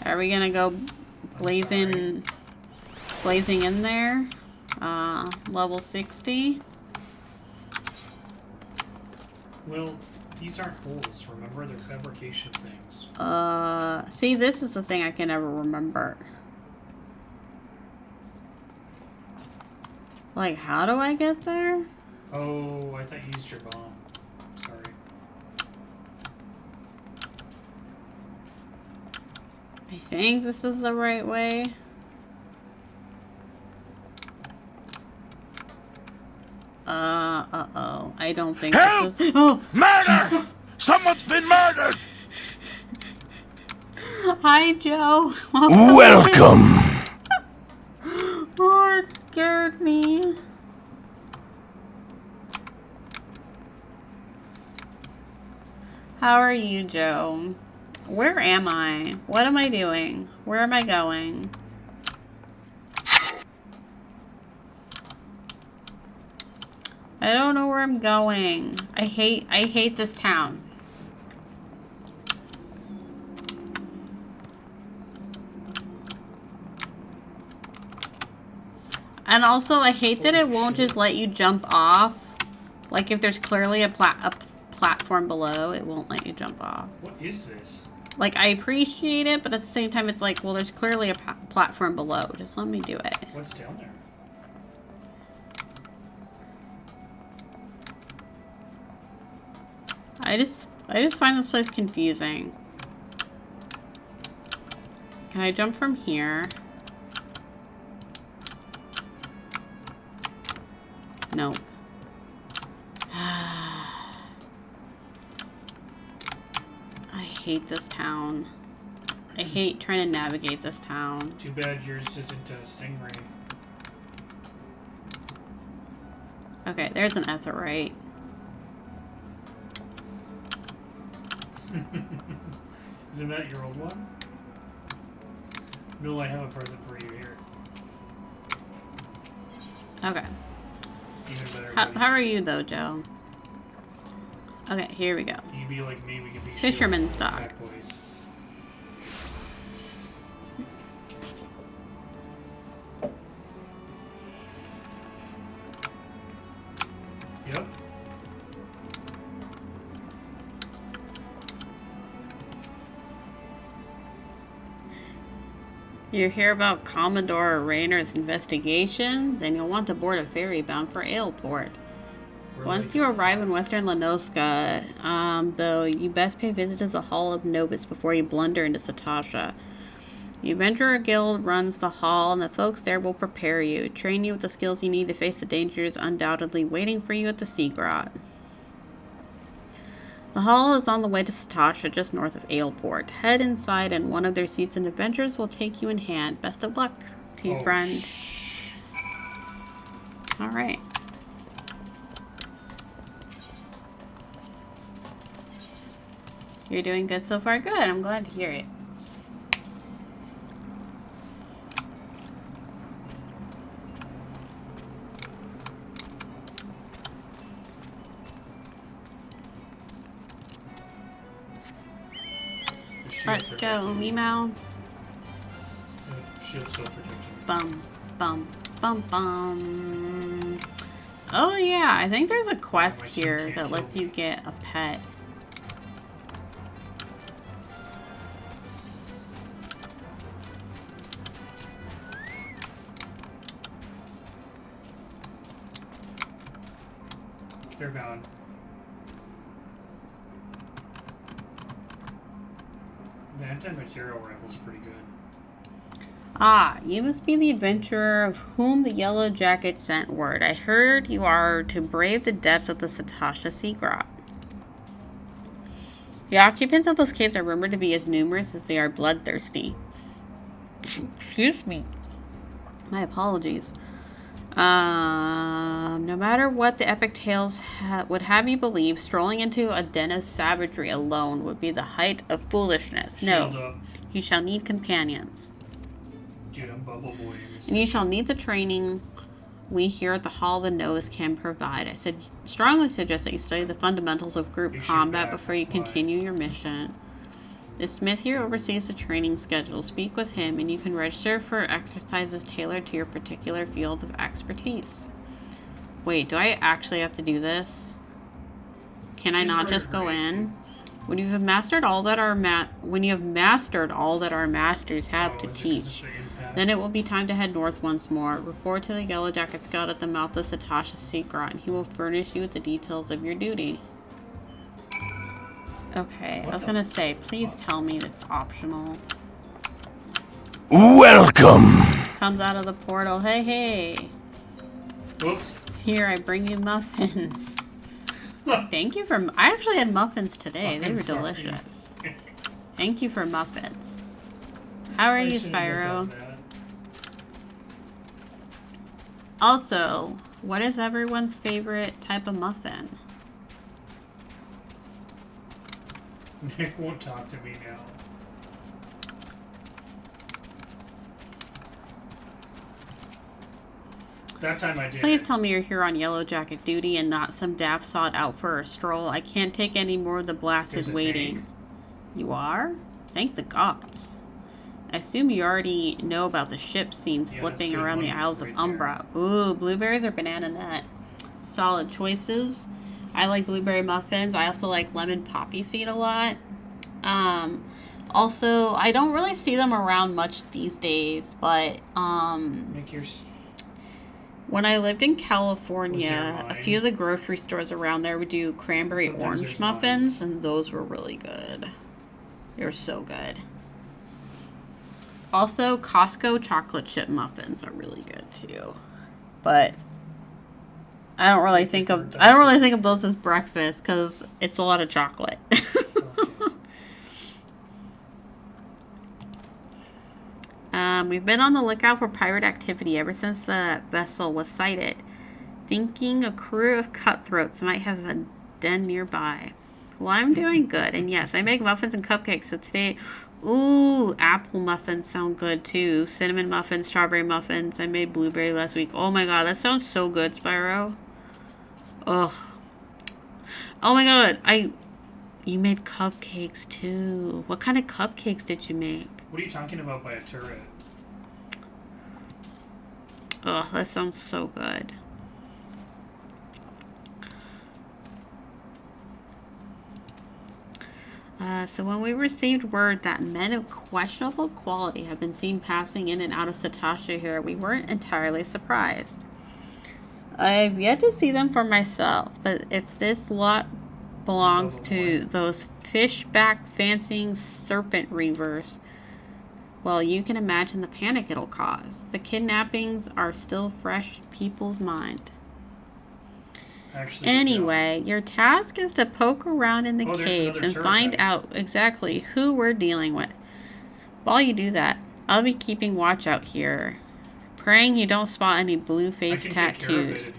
Are we gonna go blazing in there? Level 60. Well, these aren't holes, remember? They're fabrication things. See, this is the thing I can never remember. Like, how do I get there? Oh, I thought you used your bomb. Sorry. I think this is the right way. Uh-oh. I don't think Help! this is... Oh! Murder! Jesus. Someone's been murdered! Hi, Joe. Welcome! Oh, it scared me. How are you, Joe? Where am I? What am I doing? Where am I going? I don't know where I'm going. I hate this town. And also, I hate that it won't just let you jump off. Like, if there's clearly a platform below, it won't let you jump off. What is this? Like, I appreciate it, but at the same time, it's like, well, there's clearly a platform below. Just let me do it. What's down there? I just find this place confusing. Can I jump from here? Nope. I hate this town. I hate trying to navigate this town. Too bad yours isn't a Stingray. Okay, there's an Etherite. Isn't that your old one? No, I have a present for you here. Okay. How are you though, Joe? Okay, here we go. You be like me, we can be Fisherman's Dock. Back boys. Yep. You hear about Commodore Rayner's investigation? Then you'll want to board a ferry bound for Aleport. Once you arrive in Western Lanoska, though, you best pay a visit to the Hall of Novus before you blunder into Satasha. The Adventurer Guild runs the hall, and the folks there will prepare you, train you with the skills you need to face the dangers undoubtedly waiting for you at the Sea Grot. The hall is on the way to Satasha, just north of Aleport. Head inside, and one of their seasoned adventurers will take you in hand. Best of luck to you, friend. All right. You're doing good so far? Good. I'm glad to hear it. Let's go, Meow. Shield's still protecting. Bum, bum, bum, bum. Oh yeah, I think there's a quest here that lets you get a pet. They're gone. The anti-material rifle's pretty good. Ah, you must be the adventurer of whom the Yellow Jacket sent word. I heard you are to brave the depths of the Satasha Sea Grot. The occupants of those caves are rumored to be as numerous as they are bloodthirsty. Excuse me. My apologies. No matter what the epic tales would have you believe, strolling into a den of savagery alone would be the height of foolishness. No, you shall need companions. Dude, I'm Bubble Boy. And you shall need the training we here at the Hall of the Nose can provide. I strongly suggest that you study the fundamentals of group combat before you continue your mission. The smith here oversees the training schedule. Speak with him, and you can register for exercises tailored to your particular field of expertise. Wait, do I actually have to do this? Can I not just go in? When you have mastered all that our masters have to teach, then it will be time to head north once more. Report to the Yellow Jacket Scout at the mouth of Satasha's Sea Grot, and he will furnish you with the details of your duty. Okay, I was gonna say, please tell me it's optional. Welcome! Comes out of the portal. Hey, hey. Whoops. Here, I bring you muffins. Thank you for... I actually had muffins today. They were delicious. Thank you for muffins. How are you, Spyro? Also, what is everyone's favorite type of muffin? Nick won't talk to me now. That time I did. Please tell me you're here on Yellow Jacket duty and not some daft sod out for a stroll. I can't take any more of the blasted waiting. Tank. You are? Thank the gods. I assume you already know about the ship scene slipping around the Isles of Umbra. Ooh, blueberries or banana nut? Solid choices. I like blueberry muffins. I also like lemon poppy seed a lot. Also, I don't really see them around much these days, but Make yours. When I lived in California, a few of the grocery stores around there would do cranberry orange muffins, and those were really good. They were so good. Also, Costco chocolate chip muffins are really good too. But I don't really think of those as breakfast because it's a lot of chocolate. We've been on the lookout for pirate activity ever since the vessel was sighted, thinking a crew of cutthroats might have a den nearby. Well, I'm doing good, and yes, I make muffins and cupcakes, so today, ooh, apple muffins sound good too. Cinnamon muffins, strawberry muffins. I made blueberry last week. Oh my god, that sounds so good, Spyro. Oh my god, you made cupcakes too. What kind of cupcakes did you make? What are you talking about by a turret? Oh, that sounds so good. So when we received word that men of questionable quality have been seen passing in and out of Satasha here, we weren't entirely surprised. I've yet to see them for myself, but if this lot belongs to those fishback fancying serpent reavers, well, you can imagine the panic it'll cause. The kidnappings are still fresh in people's mind. Anyway, your task is to poke around in the caves and find out exactly who we're dealing with. While you do that, I'll be keeping watch out here, praying you don't spot any blue-faced tattoos.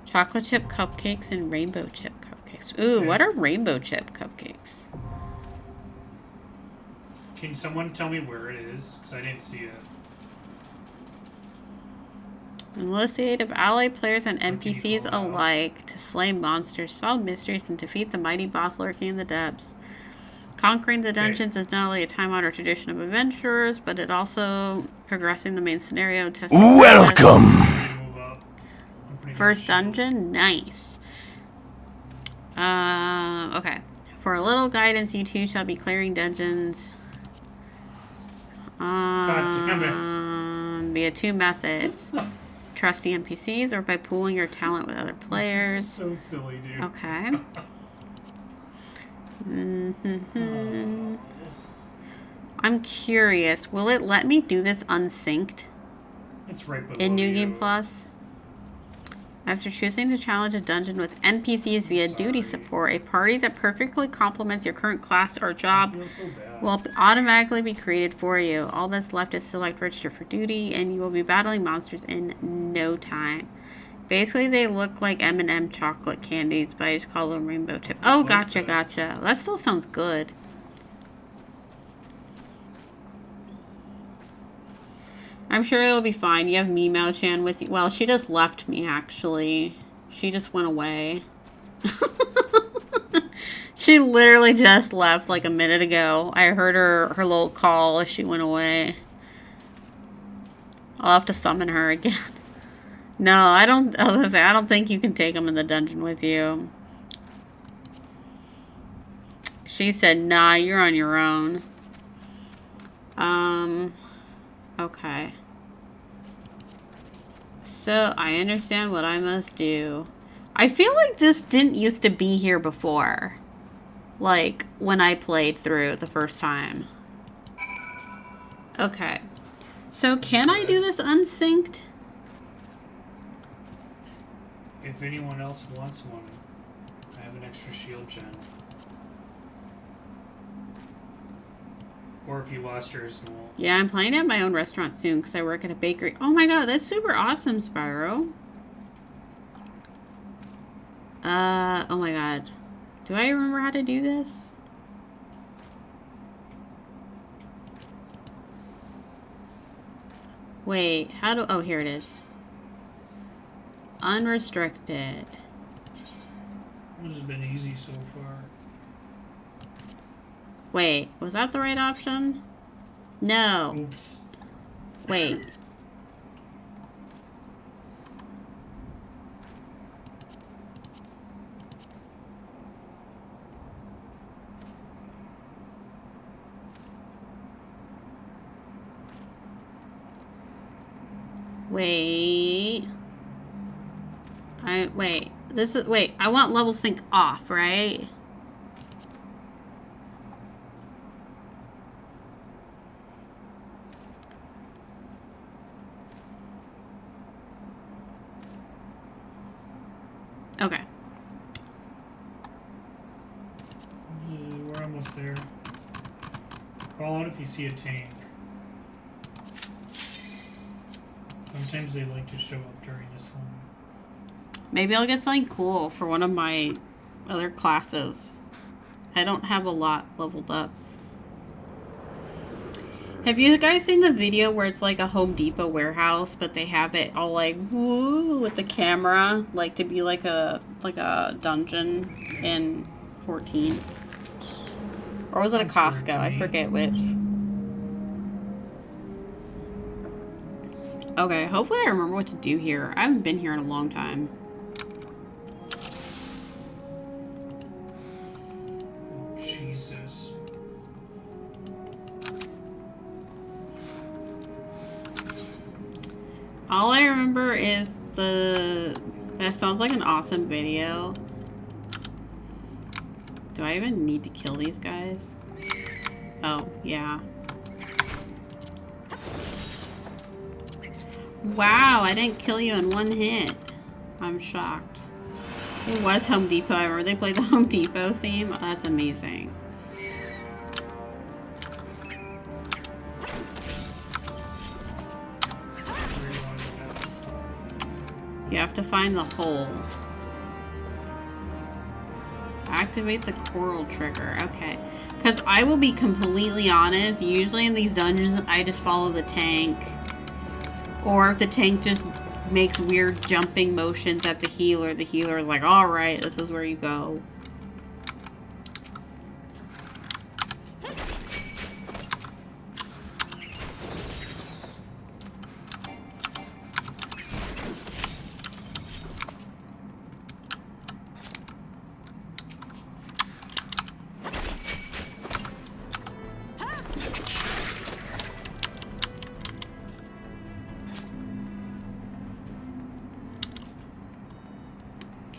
Chocolate chip cupcakes and rainbow chip cupcakes. Ooh, what are rainbow chip cupcakes? Can someone tell me where it is? Because I didn't see it. Enlist the aid of allied players and NPCs alike to slay monsters, solve mysteries, and defeat the mighty boss lurking in the depths. Conquering the dungeons is not only a time-honored tradition of adventurers, but it also progressing the main scenario. Welcome! First dungeon? Nice. Okay. For a little guidance, you two shall be clearing dungeons. Via two methods. Trusty NPCs or by pooling your talent with other players. So silly, dude. Okay. I'm curious, will it let me do this unsynced? It's right below in New Game Plus? After choosing to challenge a dungeon with NPCs via duty support, a party that perfectly complements your current class or job will automatically be created for you. All that's left is select register for duty, and you will be battling monsters in no time. Basically, they look like M&M chocolate candies, but I just call them rainbow chip. Oh, gotcha. That still sounds good. I'm sure it'll be fine. You have Meow-chan with you. Well, she just left me, actually. She just went away. She literally just left like a minute ago. I heard her little call as she went away. I'll have to summon her again. No, I was gonna say, I don't think you can take them in the dungeon with you. She said, nah, you're on your own. Okay. So, I understand what I must do. I feel like this didn't used to be here before. Like, when I played through the first time. Okay. So, can I do this unsynced? If anyone else wants one, I have an extra shield gen. Or if you lost yours, no. Yeah, I'm planning to have my own restaurant soon because I work at a bakery. Oh my god, that's super awesome, Spyro. Oh my god. Do I remember how to do this? Wait, how do... Oh, here it is. Unrestricted. This has been easy so far. Wait, was that the right option? No. Oops. Wait. Wait. Wait. This is... Wait, I want level sync off, right? Okay. We're almost there. Call out if you see a tank. Sometimes they like to show up during this one. Maybe I'll get something cool for one of my other classes. I don't have a lot leveled up. Have you guys seen the video where it's like a Home Depot warehouse, but they have it all like woo with the camera, like to be like a dungeon in 14? Or was it a Costco? I forget which. Okay, hopefully I remember what to do here. I haven't been here in a long time. Oh, Jesus. All I remember is that sounds like an awesome video. Do I even need to kill these guys? Oh, yeah. Wow, I didn't kill you in one hit. I'm shocked. It was Home Depot. I remember they played the Home Depot theme. Oh, that's amazing. You have to find the hole. Activate the coral trigger. Okay. Because I will be completely honest, usually in these dungeons, I just follow the tank. Or if the tank just makes weird jumping motions at the healer is like, alright, this is where you go.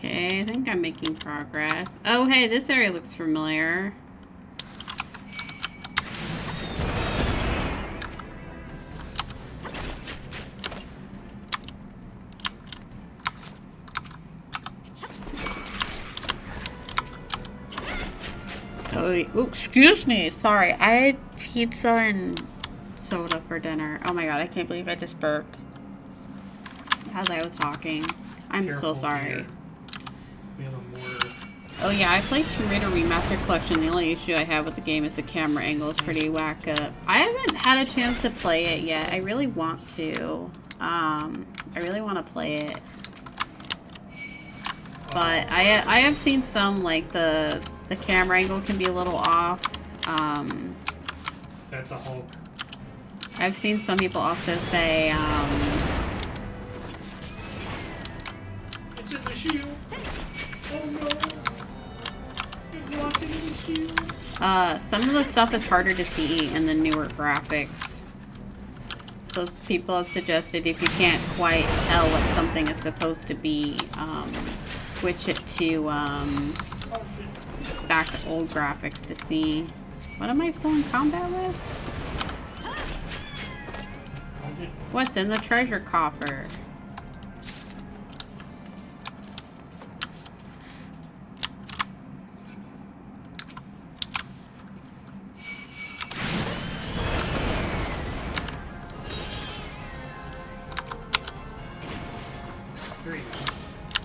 Okay, I think I'm making progress. Oh, hey, this area looks familiar. Oh, excuse me. Sorry, I had pizza and soda for dinner. Oh my god, I can't believe I just burped as I was talking. I'm so sorry. Oh yeah, I played Tomb Raider Remastered Collection. The only issue I have with the game is the camera angle is pretty whack up. I haven't had a chance to play it yet. I really want to. I really want to play it. But I have seen some, like, the camera angle can be a little off. That's a Hulk. I've seen some people also say, It's in the shield. Oh no. It's locked in the shield. some of the stuff is harder to see in the newer graphics. So people have suggested if you can't quite tell what something is supposed to be, switch it to, back to old graphics to see. What am I still in combat with? What's in the treasure coffer?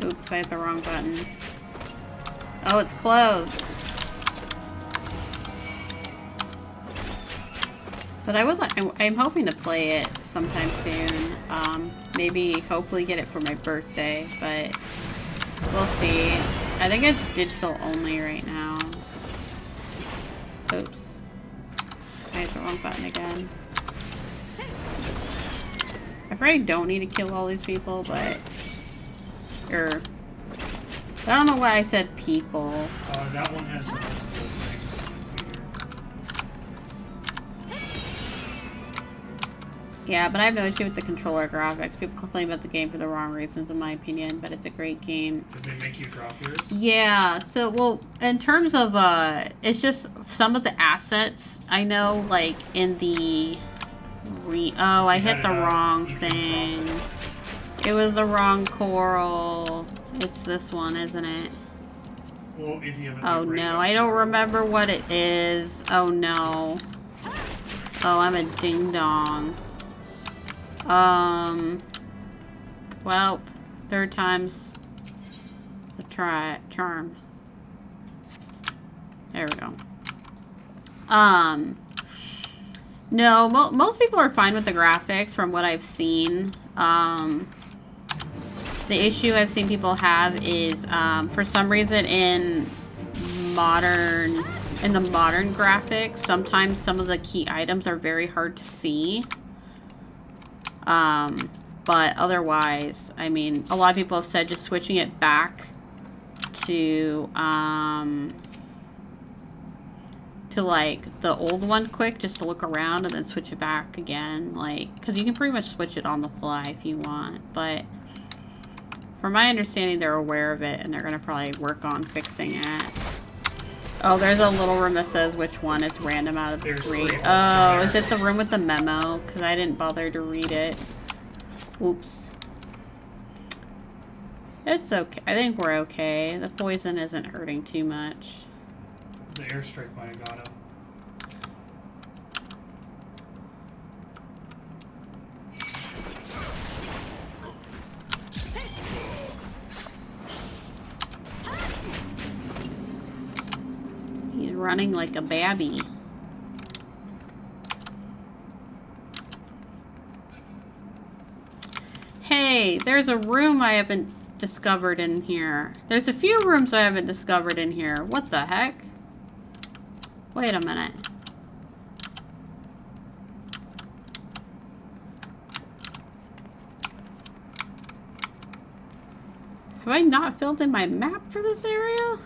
Oops, I hit the wrong button. Oh, it's closed. But I would like, I'm hoping to play it sometime soon. Maybe, hopefully get it for my birthday, but we'll see. I think it's digital only right now. Oops. I hit the wrong button again. I probably don't need to kill all these people, but... I don't know why I said people. That one has multiple things. Yeah, but I have no issue with the controller graphics. People complain about the game for the wrong reasons, in my opinion, but it's a great game. Did they make you drop yours? Yeah, so, well, in terms of, it's just some of the assets, I know, like, in the... Oh, I hit the wrong thing. It was the wrong coral. It's this one, isn't it? Well, if you haven't. Oh no, I don't remember what it is. Oh no. Oh, I'm a ding dong. Well, third time's the charm. There we go. No, most people are fine with the graphics from what I've seen. The issue I've seen people have is, for some reason in the modern graphics, sometimes some of the key items are very hard to see. But otherwise, I mean, a lot of people have said just switching it back to like the old one quick, just to look around and then switch it back again, like, because you can pretty much switch it on the fly if you want, but from my understanding they're aware of it and they're gonna probably work on fixing it. Oh, there's a little room that says which one is random out of the three. Oh, is it the room with the memo? Because I didn't bother to read it. Oops. It's okay. I think we're okay. The poison isn't hurting too much. The airstrike might have got him. He's running like a babby. Hey, there's a room I haven't discovered in here. There's a few rooms I haven't discovered in here. What the heck? Wait a minute. Have I not filled in my map for this area?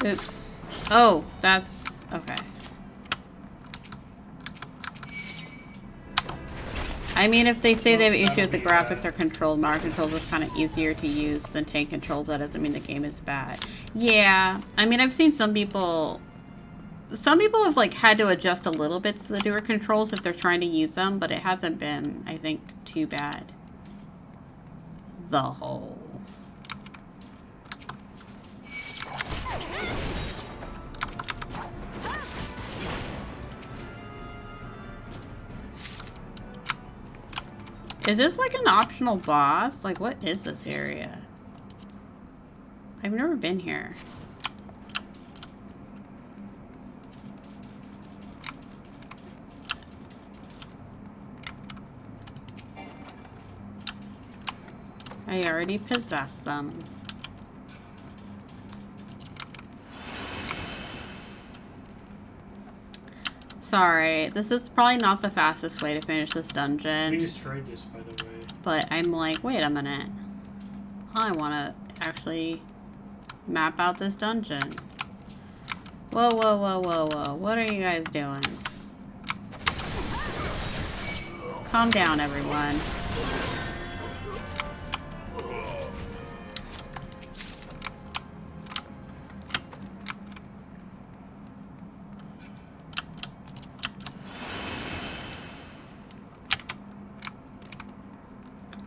Oops. Oh, that's... okay. I mean, if they say they have an issue with the graphics or controlled, Mario controls is kind of easier to use than tank controls. That doesn't mean the game is bad. Yeah, I mean, I've seen some people have, like, had to adjust a little bit to the newer controls if they're trying to use them, but it hasn't been, I think, too bad. The whole... Is this like an optional boss? Like, what is this area? I've never been here. I already possessed them. Sorry, this is probably not the fastest way to finish this dungeon. We destroyed this, by the way. But I'm like, wait a minute. I want to actually map out this dungeon. Whoa, whoa, whoa, whoa, whoa. What are you guys doing? Calm down, everyone.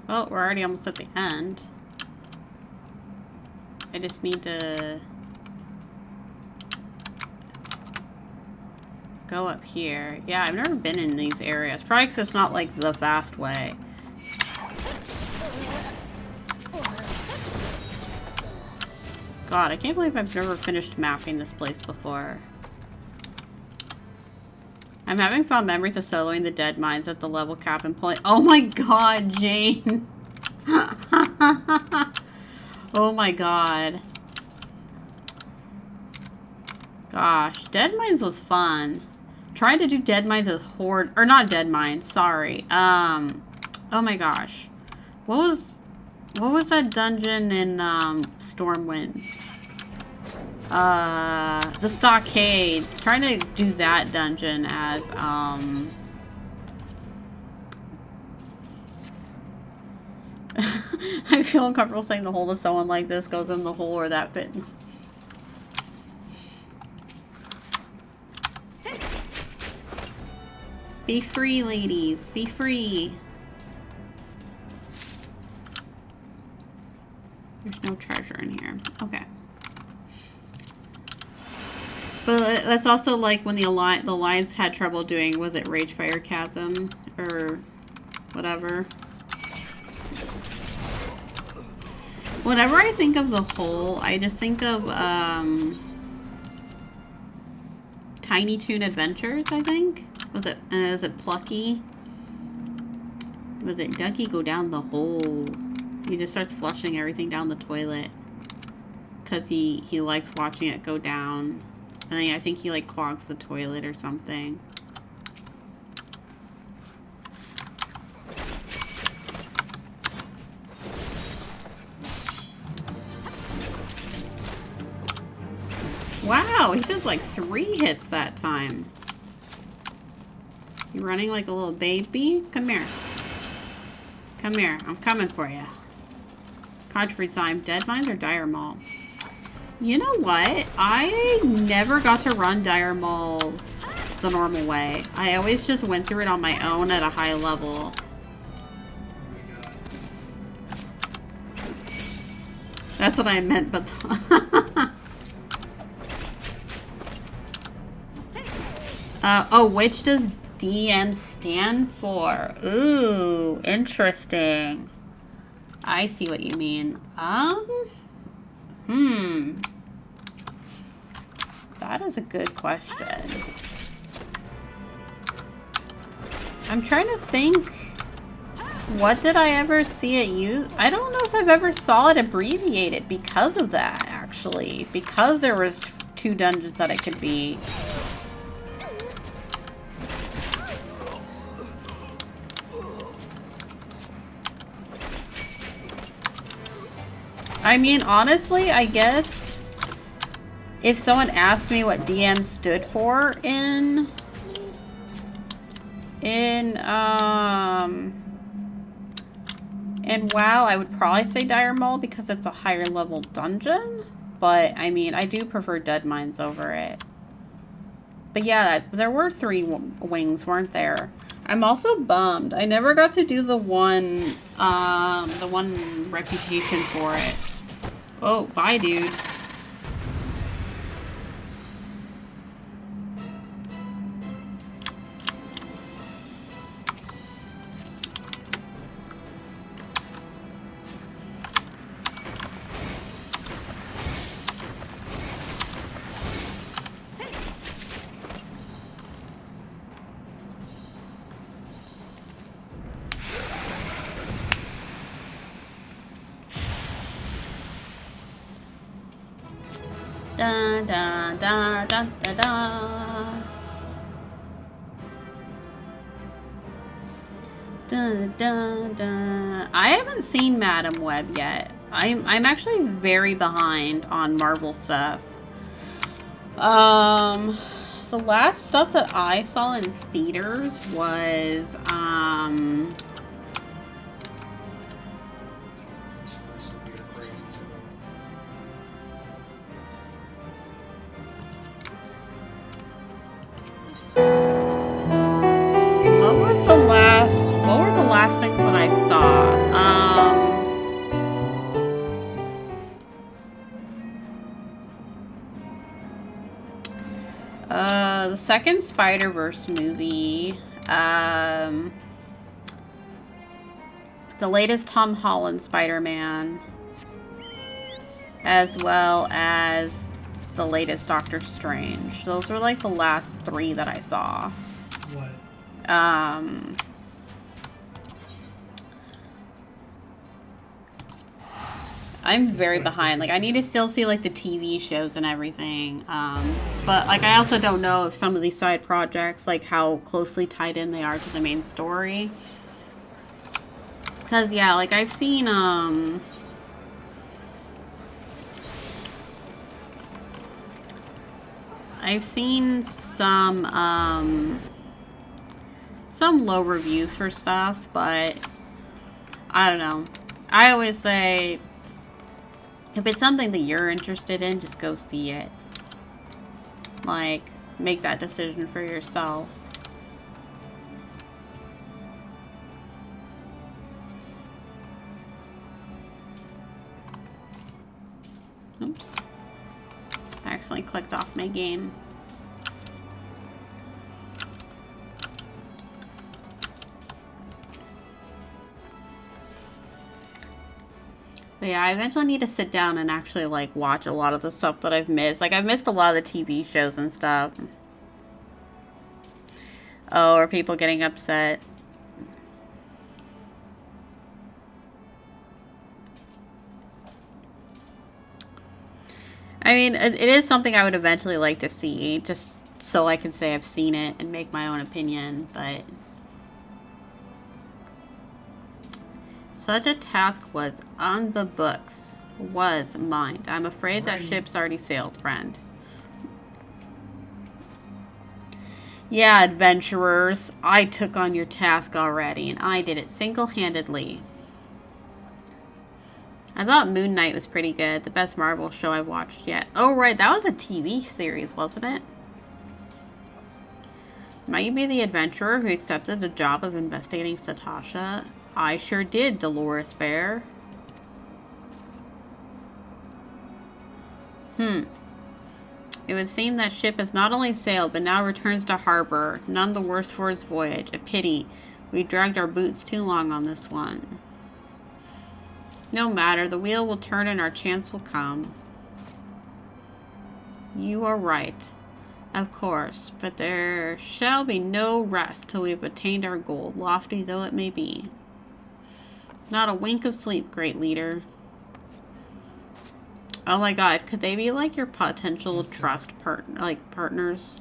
Well, we're already almost at the end. I just need to go up here. Yeah, I've never been in these areas. Probably because it's not like the fast way. God, I can't believe I've never finished mapping this place before. I'm having fond memories of soloing the dead mines at the level cap and pulling. Oh my god, Jane! Oh my god. Gosh, dead mines was fun. Tried to do dead mines as horde, or not dead mines, sorry. Oh my gosh. What was that dungeon in Stormwind? The Stockades. Trying to do that dungeon as I feel uncomfortable saying the hole to someone like this goes in the hole or that fit. Be free, ladies. Be free. There's no treasure in here. Okay. But that's also like when the Alliance had trouble doing, was it Ragefire Chasm? Or whatever. Whenever I think of the hole, I just think of Tiny Toon Adventures, I think. Was it Plucky? Was it Ducky go down the hole? He just starts flushing everything down the toilet. Cause he likes watching it go down. And then I think he like clogs the toilet or something. Wow, he took like 3 hits that time. You running like a little baby? Come here. Come here. I'm coming for you. Controversy time. Dead Mines or Dire Maul? You know what? I never got to run Dire Mauls the normal way. I always just went through it on my own at a high level. That's what I meant, but... oh, which does DM stand for? Ooh, interesting. I see what you mean. That is a good question. I'm trying to think. What did I ever see it use? I don't know if I've ever saw it abbreviated because of that, actually. Because there was 2 dungeons that it could be. I mean, honestly, I guess if someone asked me what DM stood for in WoW, I would probably say Dire Maul because it's a higher level dungeon. But, I mean, I do prefer Dead Mines over it. But yeah, there were 3 wings, weren't there? I'm also bummed. I never got to do the one reputation for it. Oh, bye, dude. Da da da da da da. Da da da. I haven't seen Madam Web yet. I'm actually very behind on Marvel stuff. The last stuff that I saw in theaters was what were the last things that I saw? The second Spider-Verse movie, the latest Tom Holland Spider-Man, as well as the latest Doctor Strange. Those were like the last 3 that I saw. What? I'm very behind. Like, I need to still see, like, the TV shows and everything. But, like, I also don't know if some of these side projects, like, how closely tied in they are to the main story. Because, yeah, like, I've seen, some low reviews for stuff, but I don't know. I always say, if it's something that you're interested in, just go see it. Like, make that decision for yourself. Oops. I accidentally clicked off my game. But yeah, I eventually need to sit down and actually, like, watch a lot of the stuff that I've missed. Like, I've missed a lot of the TV shows and stuff. Oh, are people getting upset? I mean, it is something I would eventually like to see, just so I can say I've seen it and make my own opinion, but... Such a task was on the books. Was mined. I'm afraid that ship's already sailed, friend. Yeah, adventurers. I took on your task already, and I did it single-handedly. I thought Moon Knight was pretty good. The best Marvel show I've watched yet. Oh, right. That was a TV series, wasn't it? Might you be the adventurer who accepted the job of investigating Satasha? I sure did, Dolores Bear. It would seem that ship has not only sailed, but now returns to harbor. None the worse for its voyage. A pity. We dragged our boots too long on this one. No matter. The wheel will turn and our chance will come. You are right. Of course. But there shall be no rest till we have attained our goal, lofty though it may be. Not a wink of sleep, great leader. Oh my god, could they be like your potential partners?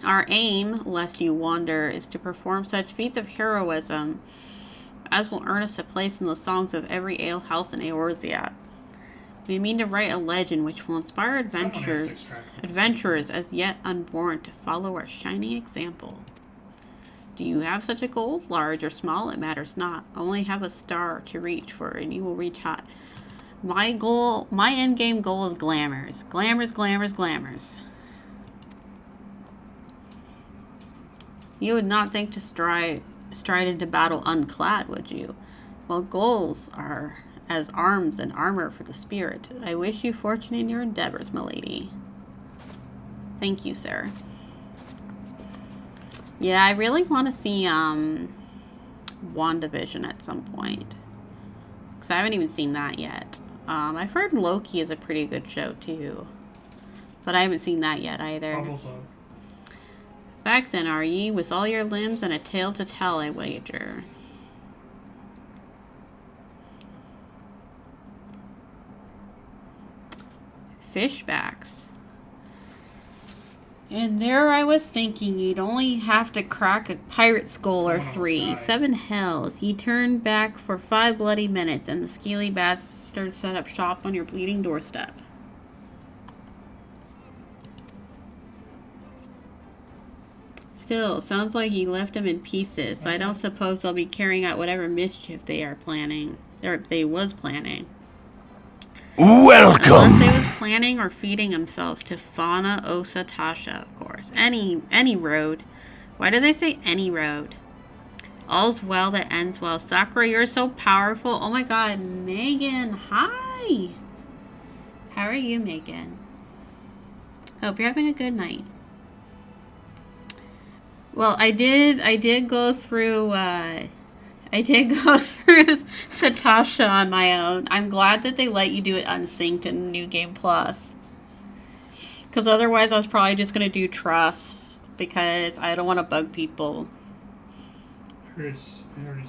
Our aim, lest you wander, is to perform such feats of heroism as will earn us a place in the songs of every alehouse in Eorzea. We mean to write a legend which will inspire adventurers as yet unborn to follow our shining example. Do you have such a goal? Large or small, it matters not. Only have a star to reach for and you will reach high. My goal, my endgame goal is glamours. Glamours, glamours, glamours. You would not think to stride into battle unclad, would you? Well, goals are as arms and armor for the spirit. I wish you fortune in your endeavors, milady. Thank you, sir. Yeah, I really want to see WandaVision at some point. Because I haven't even seen that yet. I've heard Loki is a pretty good show, too. But I haven't seen that yet, either. Back then, are ye, with all your limbs and a tale to tell, I wager. Fishbacks. And there I was thinking you'd only have to crack a pirate skull or 3. 7 hells. Ye turned back for 5 bloody minutes, and the scaly bastard set up shop on your bleeding doorstep. Still, sounds like he left them in pieces, so I don't suppose they'll be carrying out whatever mischief they are planning. Or they was planning. Welcome! Unless they was planning or feeding themselves to Fauna o Satasha, of course. Any road. Why do they say any road? All's well that ends well. Sakura, you're so powerful. Oh my god, Megan, hi! How are you, Megan? Hope you're having a good night. Well, I did go through I did go through Satasha on my own. I'm glad that they let you do it unsynced in New Game Plus. Because otherwise I was probably just going to do Trust. Because I don't want to bug people. I heard it's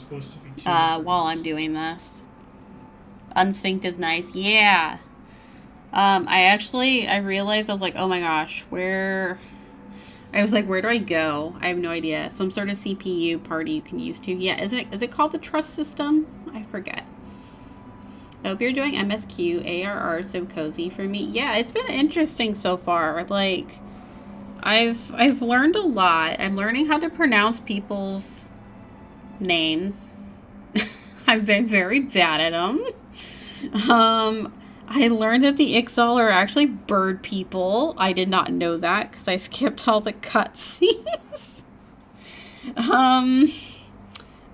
supposed to be two. While I'm doing this. Unsynced is nice. Yeah. I realized, I was like, oh my gosh, where do I go? I have no idea. Some sort of CPU party you can use too. Yeah, is it called the Trust System? I forget. I hope you're doing MSQ, ARR, so cozy for me. Yeah, it's been interesting so far. Like, I've learned a lot. I'm learning how to pronounce people's names. I've been very bad at them. I learned that the XIV are actually bird people. I did not know that because I skipped all the cutscenes.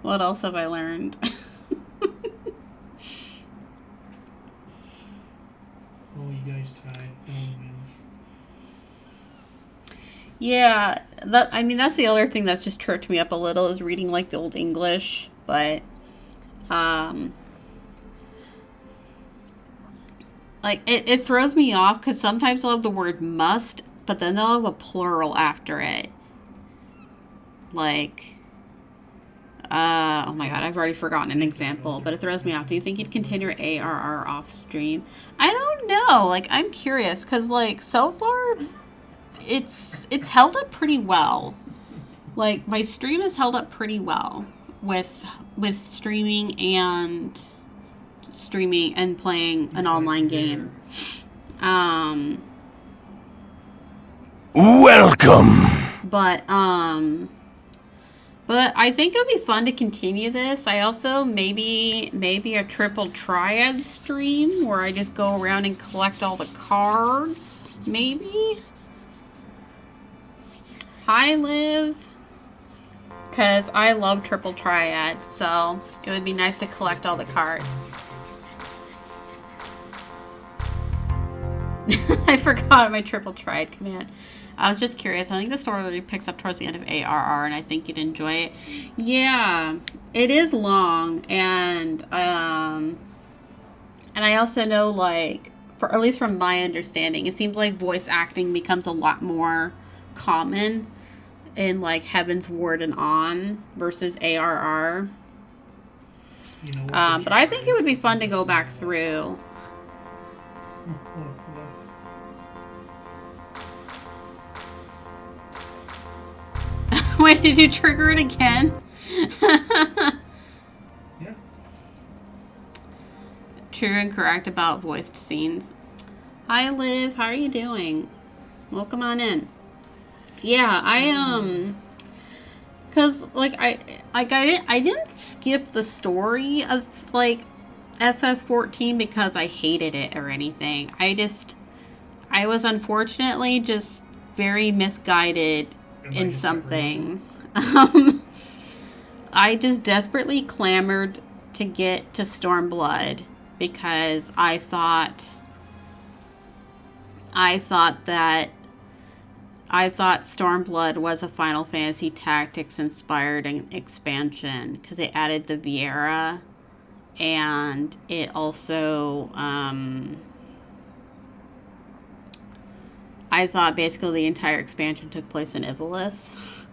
What else have I learned? Oh, you guys tied. No one wins. Yeah, that's the other thing that's just tripped me up a little is reading like the old English, but like it throws me off because sometimes they'll have the word must, but then they'll have a plural after it. Like, oh my god, I've already forgotten an example, but it throws me off. Do you think you'd continue ARR off stream? I don't know. Like, I'm curious because like so far, it's held up pretty well. Like, my stream has held up pretty well with streaming and playing an online game. Welcome. But I think it would be fun to continue this. I also maybe a triple triad stream where I just go around and collect all the cards. Maybe. Hi, Liv. Because I love triple triad, so it would be nice to collect all the cards. I forgot my triple triad command. I was just curious. I think the story really picks up towards the end of ARR, and I think you'd enjoy it. Yeah, it is long, and I also know, like, for at least from my understanding, it seems like voice acting becomes a lot more common in like Heaven's Ward and On versus ARR. But I think it would be fun to go back through. Wait, did you trigger it again? Yeah. True and correct about voiced scenes. Hi, Liv. How are you doing? Welcome on in. Yeah, cause like I didn't skip the story of like FF14 because I hated it or anything. I was unfortunately just very misguided in something. I just desperately clamored to get to Stormblood because I thought Stormblood was a Final Fantasy Tactics inspired expansion because it added the Viera, and it also I thought basically the entire expansion took place in Ivalice.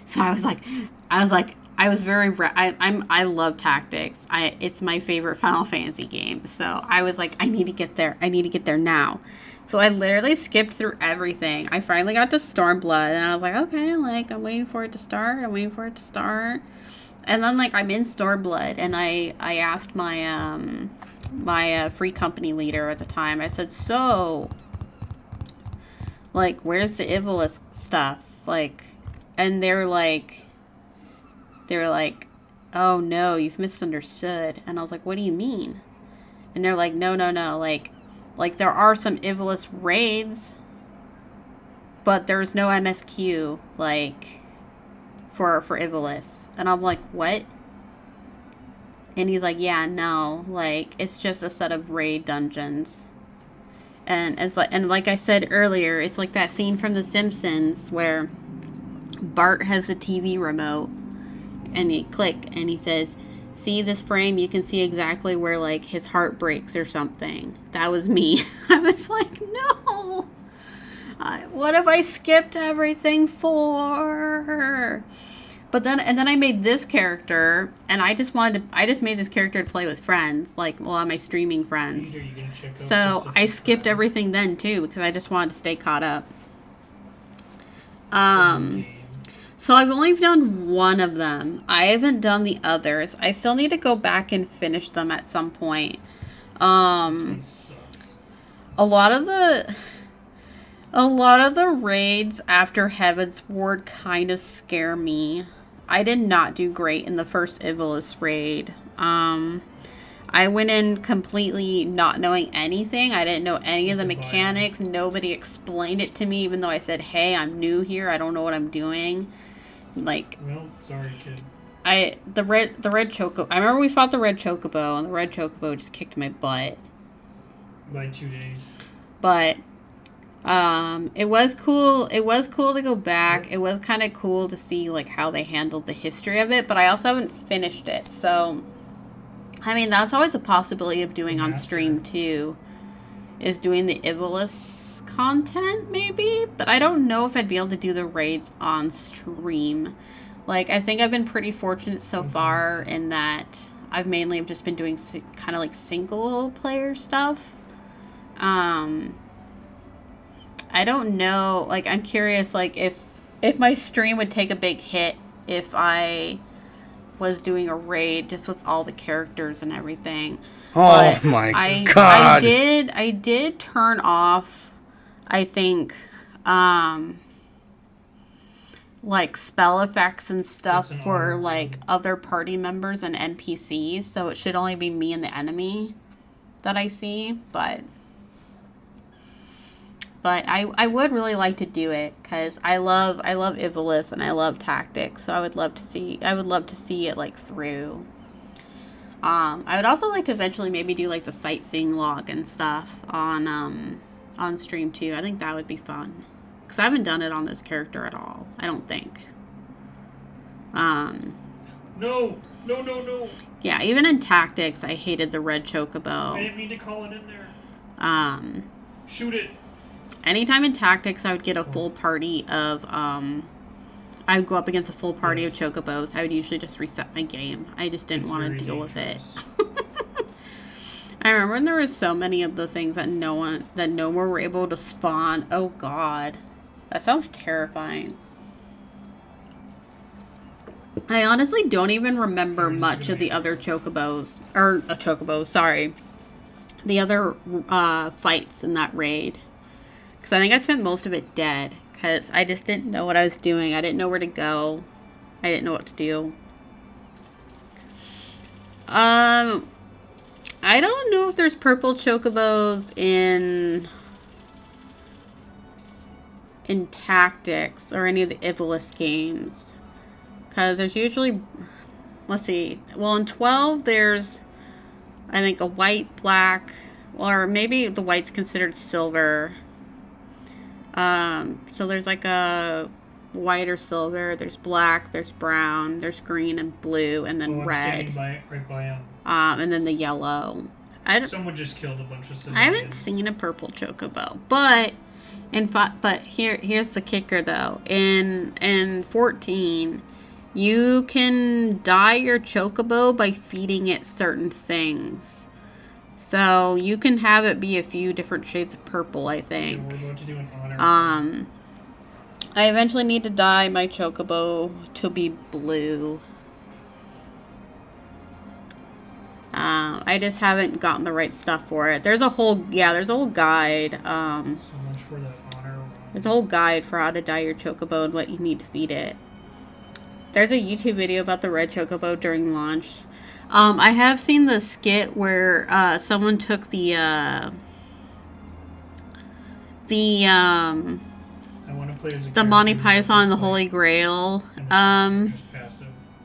So I love Tactics. It's my favorite Final Fantasy game. So I was like, I need to get there. I need to get there now. So I literally skipped through everything. I finally got to Stormblood, and I was like, okay, like, I'm waiting for it to start. And then, like, I'm in Stormblood, and I asked my, free company leader at the time, I said, so, like, where's the Ivalice stuff? Like, and they were like, oh, no, you've misunderstood. And I was like, what do you mean? And they're like, no, like, there are some Ivalice raids, but there's no MSQ, like, for Ivalice. And I'm like, what? And he's like, yeah, no, like, it's just a set of raid dungeons. And it's like, and like I said earlier, it's like that scene from The Simpsons where Bart has the TV remote, and you click, and he says, see this frame? You can see exactly where, like, his heart breaks or something. That was me. I was like, no! What have I skipped everything for? But then, and then I made this character, and I just made this character to play with friends, like, well, my streaming friends. So I skipped everything then, too, because I just wanted to stay caught up. So I've only done one of them. I haven't done the others. I still need to go back and finish them at some point. A lot of the raids after Heaven's Ward kind of scare me. I did not do great in the first Ivalice raid. I went in completely not knowing anything. I didn't know any of the mechanics. Nobody explained it to me, even though I said, hey, I'm new here. I don't know what I'm doing. Like, well, sorry, kid. The red chocobo. I remember we fought the red chocobo, and the red chocobo just kicked my butt. By 2 days. But it was cool. It was cool to go back. It was kind of cool to see, like, how they handled the history of it. But I also haven't finished it, so I mean, that's always a possibility of doing on stream too. Is doing the Ivalice content, maybe? But I don't know if I'd be able to do the raids on stream. Like, I think I've been pretty fortunate so far in that I've mainly just been doing kind of like single player stuff. I don't know. Like, I'm curious, like, if my stream would take a big hit if I was doing a raid just with all the characters and everything. Oh but my god. I did turn off, I think, like, spell effects and stuff for, like, other party members and NPCs, so it should only be me and the enemy that I see, but I would really like to do it, because I love Ivalice and I love tactics, so I would love to see it, like, through. I would also like to eventually maybe do, like, the sightseeing log and stuff on stream too. I think that would be fun, because I haven't done it on this character at all, I don't think. No. Yeah, even in tactics, I hated the red chocobo. I didn't mean to call it in there. Shoot it. Anytime in tactics, I would get a full party of, I would go up against a full party of chocobos. I would usually just reset my game. I just didn't want to deal with it. I remember when there were so many of the things that no more were able to spawn. Oh god. That sounds terrifying. I honestly don't even remember much of the other chocobos. Or, sorry. The other fights in that raid. Because I think I spent most of it dead. Because I just didn't know what I was doing. I didn't know where to go. I didn't know what to do. I don't know if there's purple chocobos in tactics or any of the Ivalice games. Because there's usually... Let's see. Well, in 12, there's, I think, a white, black... Or maybe the white's considered silver. So there's like a white or silver, there's black, there's brown, there's green and blue, and then red. Right by him. And then the yellow. Someone just killed a bunch of civilians. I haven't seen a purple chocobo, but here's the kicker though. In 14, you can dye your chocobo by feeding it certain things. So you can have it be a few different shades of purple, I think. Okay, we're going to do an honor. I eventually need to dye my chocobo to be blue. I just haven't gotten the right stuff for it. There's a whole guide. So much for that honor. There's a whole guide for how to dye your chocobo and what you need to feed it. There's a YouTube video about the red chocobo during launch. I have seen the skit where someone took the I want to play as the Monty Python and the Holy Grail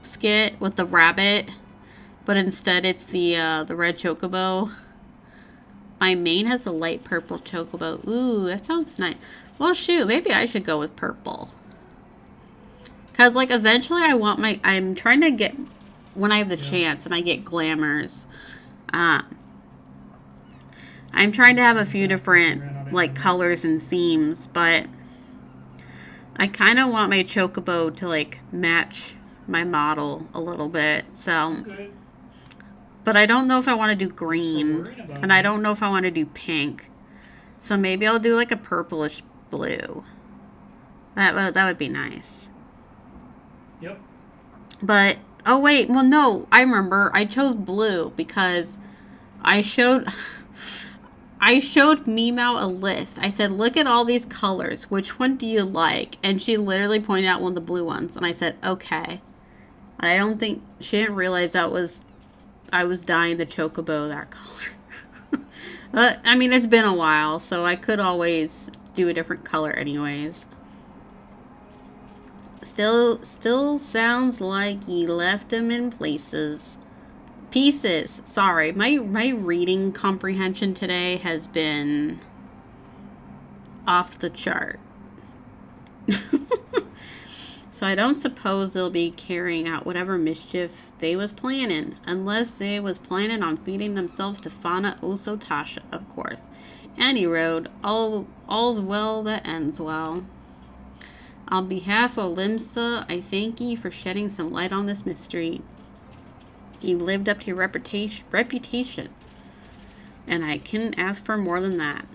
skit with the rabbit, but instead it's the red chocobo. My main has a light purple chocobo. Ooh, that sounds nice. Well, shoot, maybe I should go with purple. Because, like, eventually I'm trying to get, when I have the chance and I get glamours, I'm trying to have a few different, like, colors and themes, but I kind of want my chocobo to, like, match my model a little bit, so. But I don't know if I want to do green, and I don't know if I want to do pink. So maybe I'll do, like, a purplish blue. That would be nice. Yep. But, oh wait, well no, I remember. I chose blue because I showed Meow a list. I said, look at all these colors. Which one do you like? And she literally pointed out one of the blue ones. And I said, okay. I don't think, she didn't realize I was dyeing the chocobo that color. But, I mean, it's been a while, so I could always do a different color anyways. Still sounds like ye left them in pieces. Sorry, my reading comprehension today has been off the chart. So I don't suppose they'll be carrying out whatever mischief they was planning, unless they was planning on feeding themselves to Fauna Osotasha, of course. Any road, all's well that ends well. On behalf of Limsa, I thank ye for shedding some light on this mystery. You lived up to your reputation, and I couldn't ask for more than that.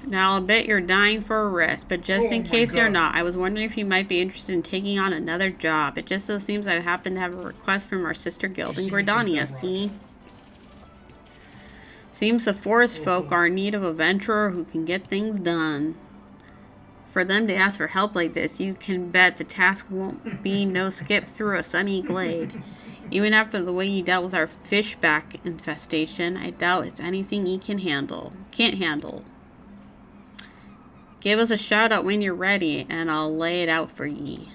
Now, I'll bet you're dying for a rest, but just in case you're not, I was wondering if you might be interested in taking on another job. It just so seems I happen to have a request from our sister guild in Gridania, see? Seems the forest folk are in need of a adventurer who can get things done. For them to ask for help like this, you can bet the task won't be no skip through a sunny glade. Even after the way you dealt with our fishback infestation, I doubt it's anything ye can't handle. Give us a shout out when you're ready, and I'll lay it out for ye.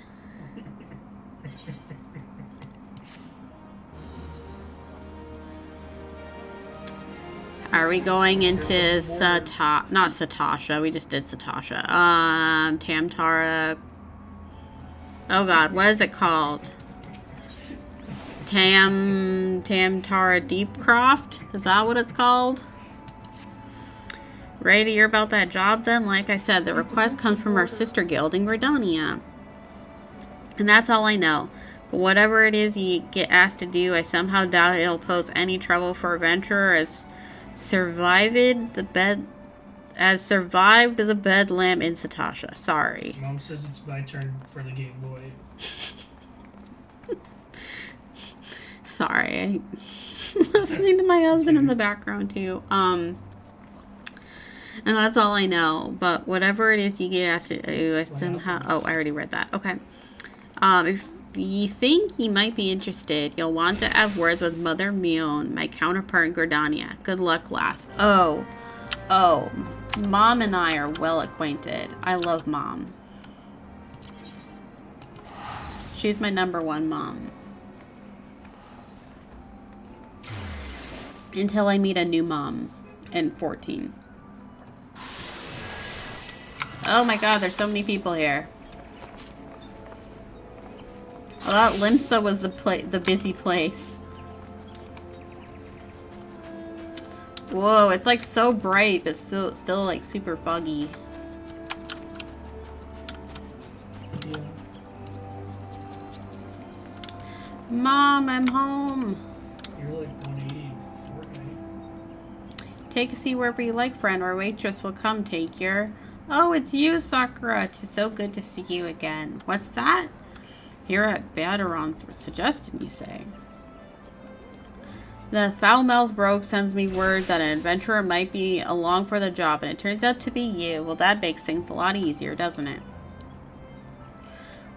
Are we going into not Satasha, we just did Satasha. Tamtara. Oh god, what is it called? Tamtara Deepcroft? Is that what it's called? Ready to hear about that job then? Like I said, the request comes from our sister guild in Gridania. And that's all I know. But whatever it is you get asked to do, I somehow doubt it'll pose any trouble for a adventurer as survived the bedlam in Satasha. Sorry. Mom says it's my turn for the Game Boy. Sorry. I'm listening to my husband in the background too. And that's all I know. But whatever it is you get asked to do, I somehow... Oh, I already read that. Okay. If you think you might be interested, you'll want to have words with Mother Mion, my counterpart in Gridania. Good luck, lass. Oh. Mom and I are well acquainted. I love Mom. She's my #1 mom. Until I meet a new mom in 14. Oh my god, there's so many people here. I thought Limsa was the busy place. Whoa, it's like so bright, but still like super foggy. Yeah. Mom, I'm home. You're like 180 Fortnite. Take a seat wherever you like, friend. Our waitress will come take your... Oh, it's you, Sakura. It's so good to see you again. What's that? Here at Baderon's suggestion, you say. The foul-mouthed rogue sends me word that an adventurer might be along for the job, and it turns out to be you. Well, that makes things a lot easier, doesn't it?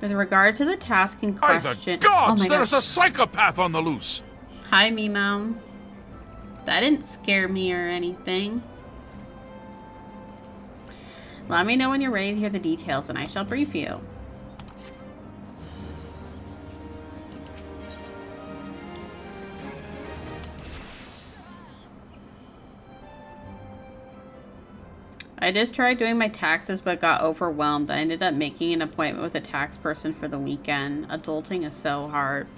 With regard to the task in question... By the gods, there's a psychopath on the loose! Hi, Meow. That didn't scare me or anything. Let me know when you're ready to hear the details, and I shall brief you. I just tried doing my taxes but got overwhelmed. I ended up making an appointment with a tax person for the weekend. Adulting is so hard.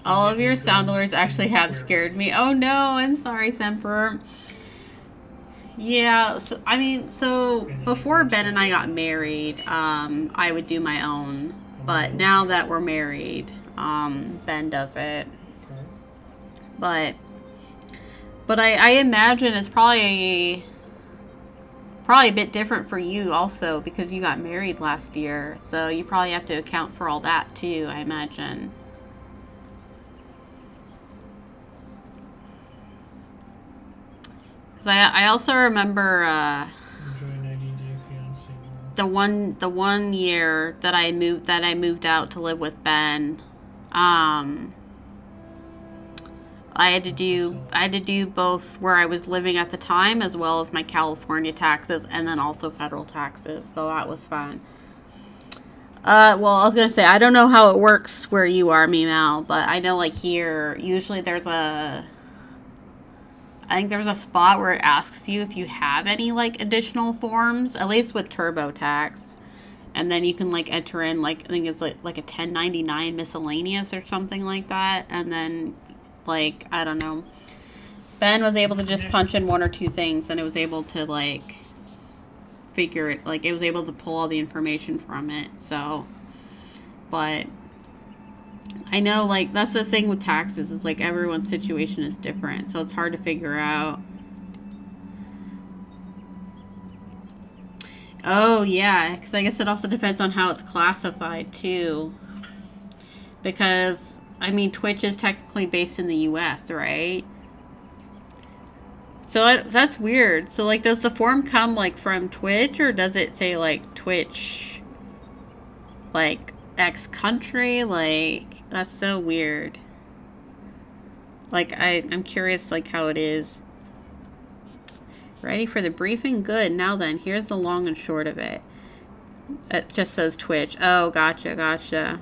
All of your sound alerts actually have scared me. Oh no, I'm sorry, Themper. Yeah, so I mean, so before Ben and I got married, I would do my own. But now that we're married, Ben does it. But I imagine it's probably a bit different for you also because you got married last year. So you probably have to account for all that too, I imagine. I also remember the one year that I moved out to live with Ben. I had to do both where I was living at the time as well as my California taxes and then also federal taxes. So that was fun. Well, I was gonna say I don't know how it works where you are, Meow, but I know like here usually I think there's a spot where it asks you if you have any like additional forms, at least with TurboTax, and then you can like enter in like I think it's like a 1099 miscellaneous or something like that, and then like I don't know. Ben was able to just punch in one or two things, and it was able to like figure it, like it was able to pull all the information from it. So, but I know, like, that's the thing with taxes, is, like, everyone's situation is different, so it's hard to figure out. Oh, yeah, because I guess it also depends on how it's classified, too. Because, I mean, Twitch is technically based in the U.S., right? So that's weird. So, like, does the form come, like, from Twitch, or does it say, like, Twitch, like, X country? Like, that's so weird. Like, I'm curious, like, how it is. Ready for the briefing? Good. Now then, here's the long and short of it. It just says Twitch. Oh, gotcha.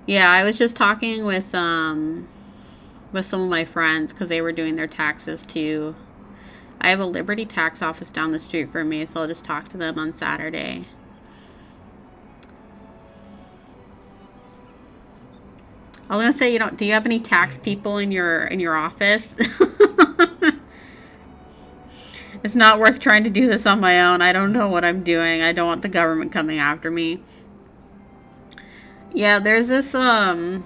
Yeah, I was just talking with some of my friends because they were doing their taxes too. I have a Liberty tax office down the street from me, so I'll just talk to them on Saturday. I was gonna say, do you have any tax people in your office? It's not worth trying to do this on my own. I don't know what I'm doing. I don't want the government coming after me. Yeah, there's this shoot,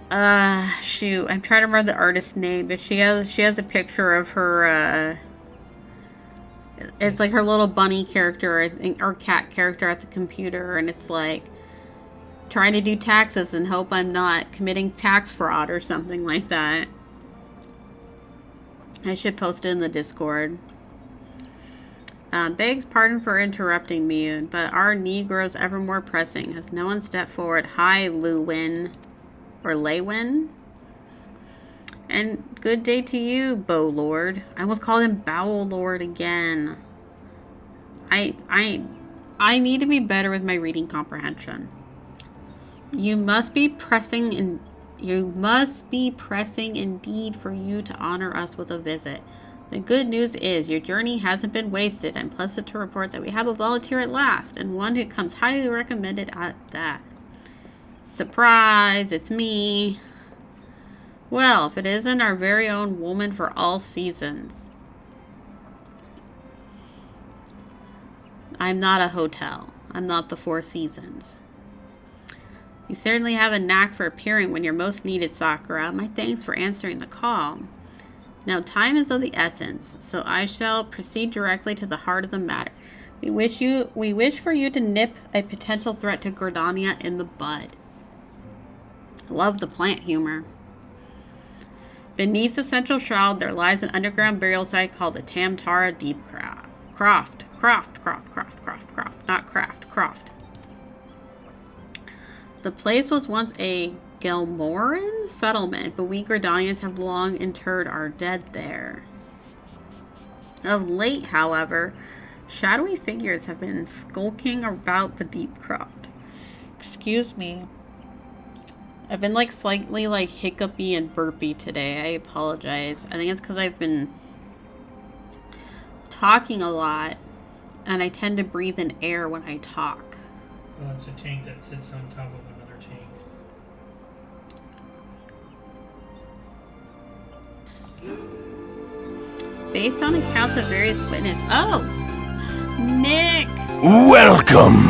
I'm trying to remember the artist's name, but she has a picture of her it's like her little bunny character, I think, or cat character at the computer, and it's like trying to do taxes and hope I'm not committing tax fraud or something like that. I should post it in the Discord. Begs pardon for interrupting me, but our need grows ever more pressing. Has no one stepped forward? Hi, Lewin. Or Leywin. And good day to you, Bow Lord. I almost called him Bowel Lord again. I need to be better with my reading comprehension. You must be pressing indeed for you to honor us with a visit. The good news is your journey hasn't been wasted. I'm pleased to report that we have a volunteer at last, and one who comes highly recommended at that. Surprise, it's me. Well, if it isn't our very own woman for all seasons. I'm not a hotel. I'm not the Four Seasons. You certainly have a knack for appearing when you're most needed, Sakura. My thanks for answering the call. Now, time is of the essence, so I shall proceed directly to the heart of the matter. We wish for you to nip a potential threat to Gridania in the bud. Love the plant humor. Beneath the central shroud, there lies an underground burial site called the Tamtara Deep Croft. Croft. The place was once a Gelmoran settlement, but we Gridanians have long interred our dead there. Of late, however, shadowy figures have been skulking about the Deep Croft. Excuse me. I've been like slightly like hiccupy and burpy today. I apologize. I think it's because I've been talking a lot and I tend to breathe in air when I talk. Well, it's a tank that sits on top of another tank. Based on accounts of various witnesses. Oh! Nick! Welcome!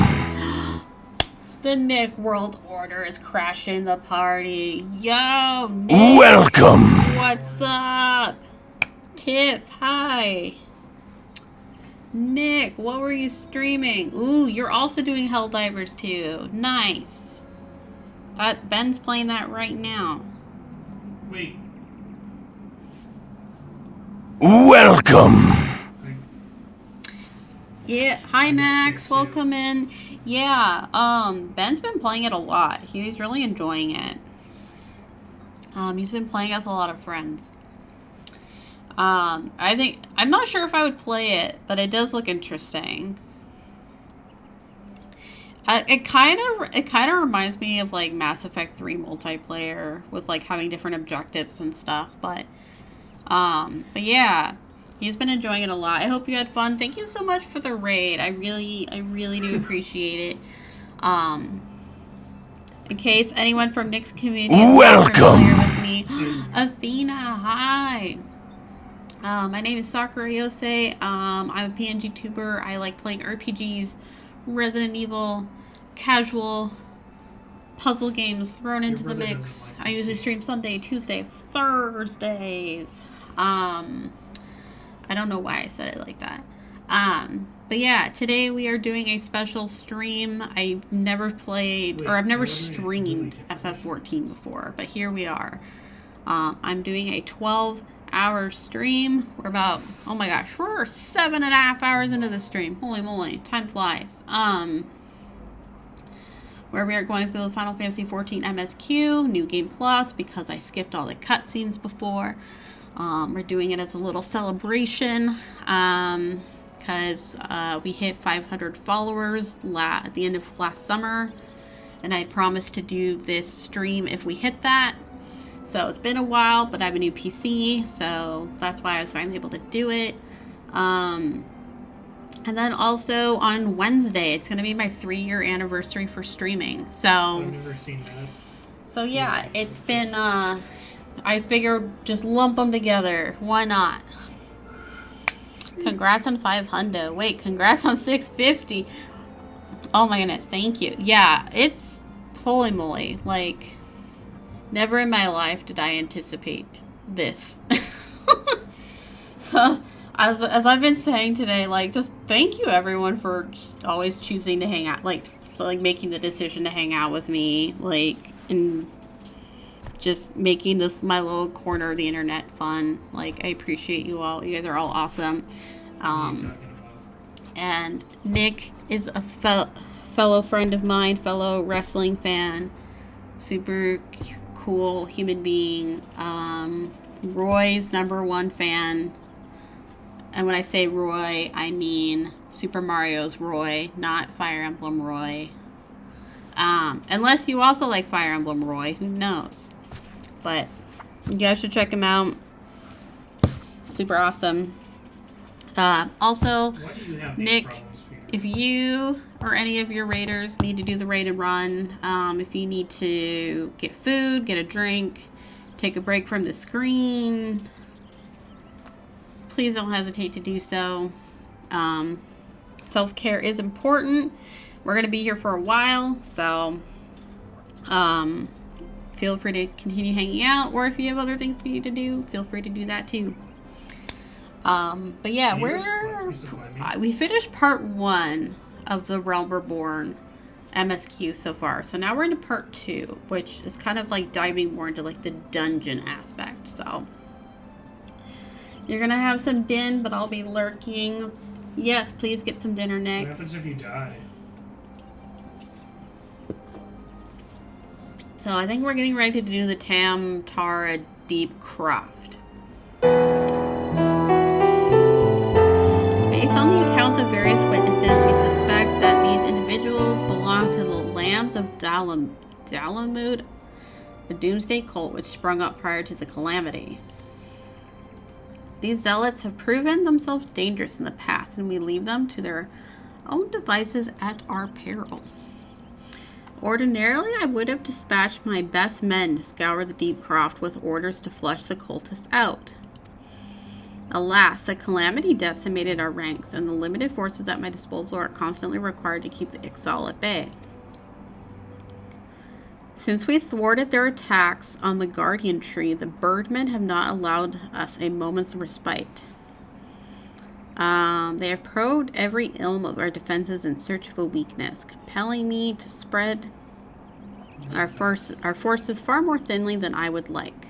The Nick World Order is crashing the party. Yo, Nick! Welcome! What's up? Tiff, hi. Nick, what were you streaming? Ooh, you're also doing Helldivers too. Nice. Ben's playing that right now. Wait. Welcome! Yeah, hi Max, welcome in. Yeah, Ben's been playing it a lot. He's really enjoying it. He's been playing it with a lot of friends. I'm not sure if I would play it, but it does look interesting. It kind of reminds me of like Mass Effect 3 multiplayer with like having different objectives and stuff, but yeah. He's been enjoying it a lot. I hope you had fun. Thank you so much for the raid. I really do appreciate it. In case anyone from Nick's community is not familiar with me, Athena, hi. My name is Sakura Yosei. I'm a PNG tuber. I like playing RPGs, Resident Evil, casual puzzle games thrown into the mix. I usually stream Sunday, Tuesday, Thursdays. I don't know why I said it like that. But yeah, today we are doing a special stream. I've never played, or I've never streamed FF14 before, but here we are. I'm doing a 12-hour stream. We're about, oh my gosh, we're 7.5 hours into the stream. Holy moly, time flies. Where we are going through the Final Fantasy XIV MSQ, New Game Plus, because I skipped all the cutscenes before. We're doing it as a little celebration because we hit 500 followers at the end of last summer, and I promised to do this stream if we hit that. So it's been a while, but I have a new PC, so that's why I was finally able to do it. And then also on Wednesday, it's going to be my 3-year anniversary for streaming. So I've never seen that. So yeah, it's been I figured just lump them together. Why not? Congrats on 500. Wait, congrats on 650. Oh my goodness, thank you. Yeah, it's holy moly. Like, never in my life did I anticipate this. So, as I've been saying today, like, just thank you everyone for just always choosing to hang out, like making the decision to hang out with me, like, and just making this my little corner of the internet fun. Like, I appreciate you all. You guys are all awesome. And Nick is a fellow friend of mine, fellow wrestling fan, super cool human being. Roy's #1 fan. And when I say Roy, I mean Super Mario's Roy, not Fire Emblem Roy. Unless you also like Fire Emblem Roy, who knows? But you guys should check him out. Super awesome. Also, Nick, if you or any of your raiders need to do the raid and run, if you need to get food, get a drink, take a break from the screen, please don't hesitate to do so. Self-care is important. We're going to be here for a while, so feel free to continue hanging out, or if you have other things you need to do, feel free to do that too. But yeah, we finished part 1 of the Realm Reborn MSQ so far. So now we're into part 2, which is kind of like diving more into like the dungeon aspect. So you're gonna have some din, but I'll be lurking. Yes, please get some dinner, Nick. What happens if you die? So I think we're getting ready to do the Tam Tara Deep Croft. Based on the accounts of various witnesses, we suspect that these individuals belong to the Lambs of Dalamud. a doomsday cult which sprung up prior to the calamity. These zealots have proven themselves dangerous in the past, and we leave them to their own devices at our peril. Ordinarily, I would have dispatched my best men to scour the deep croft with orders to flush the cultists out. Alas, the calamity decimated our ranks, and the limited forces at my disposal are constantly required to keep the Ixal at bay. Since we thwarted their attacks on the Guardian Tree, the Birdmen have not allowed us a moment's respite. They have probed every ilm of our defenses in search of a weakness, compelling me to spread our forces far more thinly than I would like.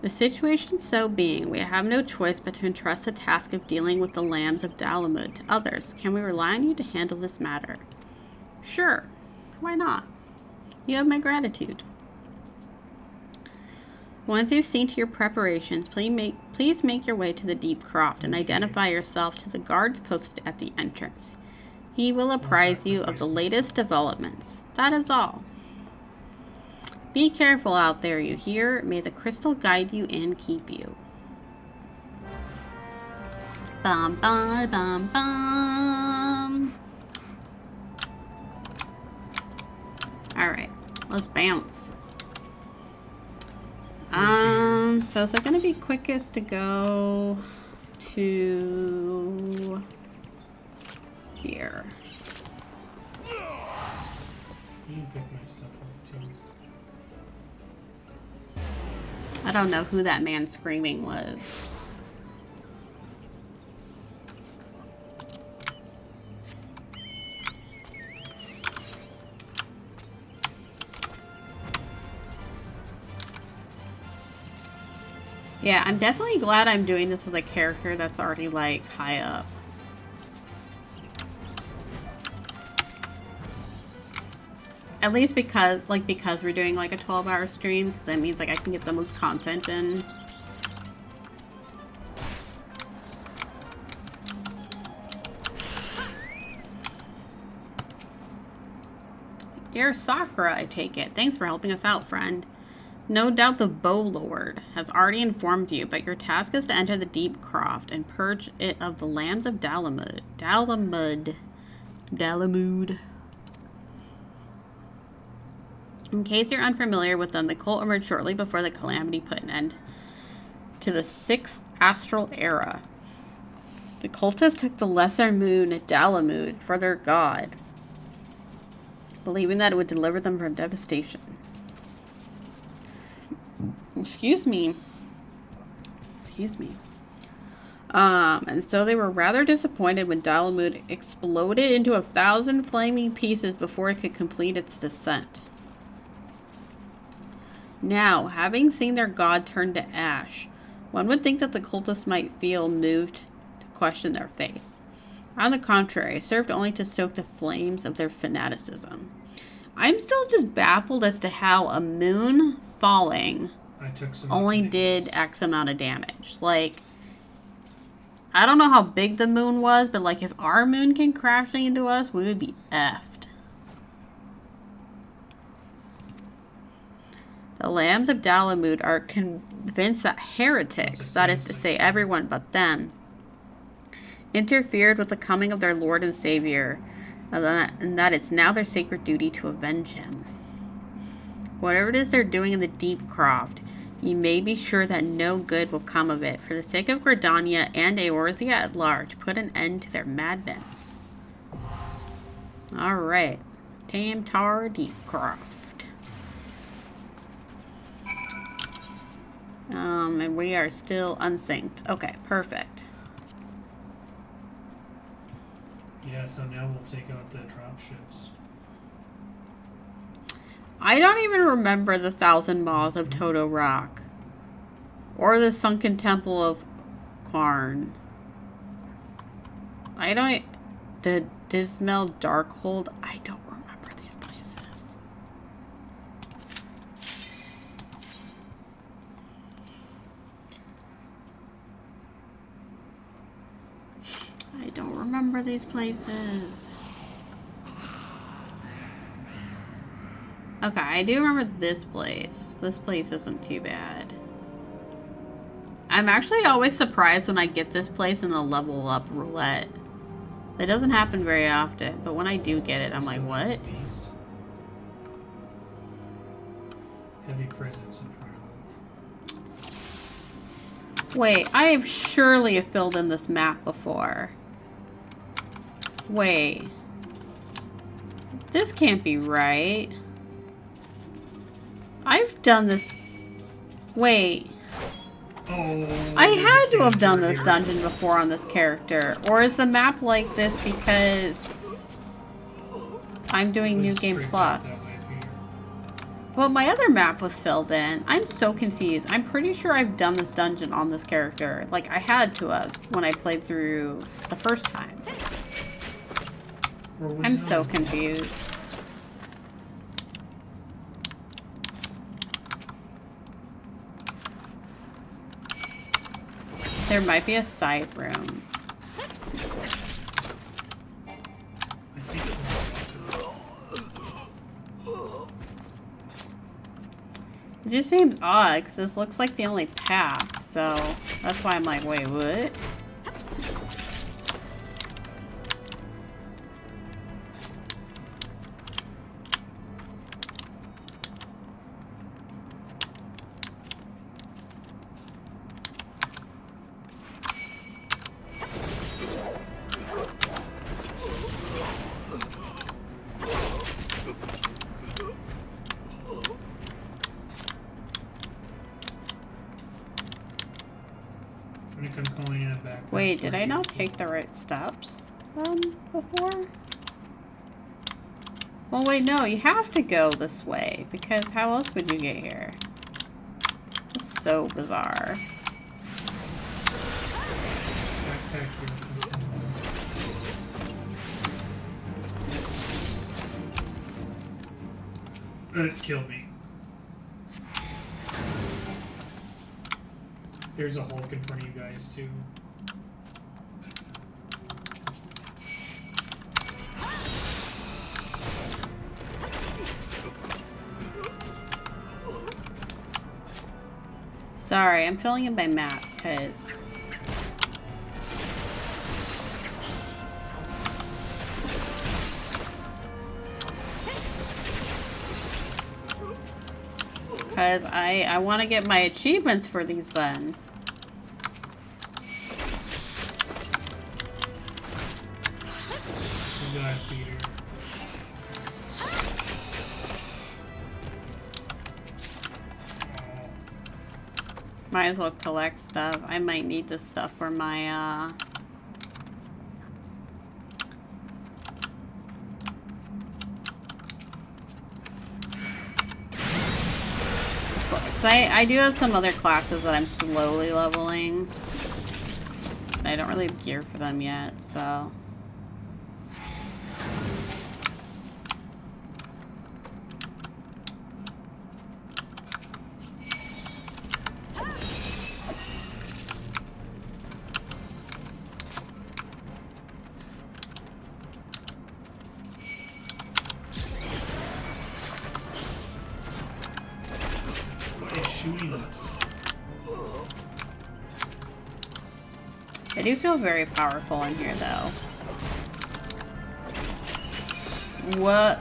The situation so being, we have no choice but to entrust the task of dealing with the Lambs of Dalamud to others. Can we rely on you to handle this matter? Sure. Why not? You have my gratitude. Once you've seen to your preparations, please make your way to the deep croft and identify yourself to the guards posted at the entrance. He will apprise you of the latest developments. That is all. Be careful out there, you hear? May the crystal guide you and keep you. Bum, bum, bum, bum. Alright, let's bounce. So is it going to be quickest to go to here? You can pick my stuff up too. I don't know who that man screaming was. Yeah, I'm definitely glad I'm doing this with a character that's already, like, high up. At least because we're doing, like, a 12-hour stream, because that means, like, I can get the most content in. You're Sakura, I take it. Thanks for helping us out, friend. No doubt the Bow Lord has already informed you, but your task is to enter the deep croft and purge it of the Lambs of Dalamud. Dalamud. In case you're unfamiliar with them, the cult emerged shortly before the calamity put an end to the 6th astral era. The cultists took the lesser moon Dalamud for their god, believing that it would deliver them from devastation. Excuse me. And so they were rather disappointed when Dalamud exploded into 1,000 flaming pieces before it could complete its descent. Now, having seen their god turn to ash, one would think that the cultists might feel moved to question their faith. On the contrary, it served only to stoke the flames of their fanaticism. I'm still just baffled as to how a moon falling only did X amount of damage. Like, I don't know how big the moon was, but like if our moon came crashing into us, we would be effed. The Lambs of Dalamud are convinced that heretics, that is to say everyone but them, interfered with the coming of their Lord and Savior, and that it's now their sacred duty to avenge him. Whatever it is they're doing in the deep croft, you may be sure that no good will come of it. For the sake of Gridania and Eorzea at large, put an end to their madness. Alright. Tamtar Deep Croft. And we are still unsynced. Okay, perfect. Yeah, so now we'll take out the drop ships. I don't even remember the 1,000 Maws of Toto Rock. Or the Sunken Temple of Qarn. The Dismal Darkhold. I don't remember these places. I don't remember these places. Okay, I do remember this place. This place isn't too bad. I'm actually always surprised when I get this place in the level up roulette. It doesn't happen very often, but when I do get it, I'm like, what? Heavy presence in front of us. Wait, I have surely filled in this map before. Wait. This can't be right. I've done this... Wait. Oh, I had to have done this dungeon before on this character. Or is the map like this because I'm doing New Game Plus? Well, my other map was filled in. I'm so confused. I'm pretty sure I've done this dungeon on this character. Like, I had to have when I played through the first time. I'm so confused. There might be a side room. It just seems odd because this looks like the only path, so that's why I'm like, wait, what? Wait, did I not take the right steps before? Well, wait, no, you have to go this way, because how else would you get here? It's so bizarre. It killed me. There's a Hulk in front of you guys, too. Sorry, I'm filling in my map, because... Because I want to get my achievements for these then. Might as well collect stuff. I might need this stuff for my, I do have some other classes that I'm slowly leveling. I don't really have gear for them yet, so... I do feel very powerful in here, though. What?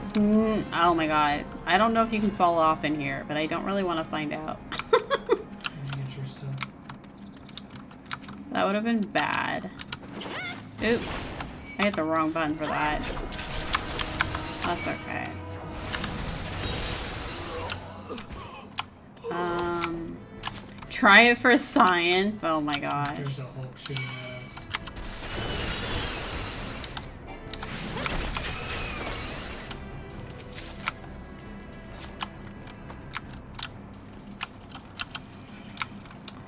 Oh my god. I don't know if you can fall off in here, but I don't really want to find out. That would have been bad. Oops. I hit the wrong button for that. That's okay. Try it for science. Oh my god. There's a Hulk shooting at us.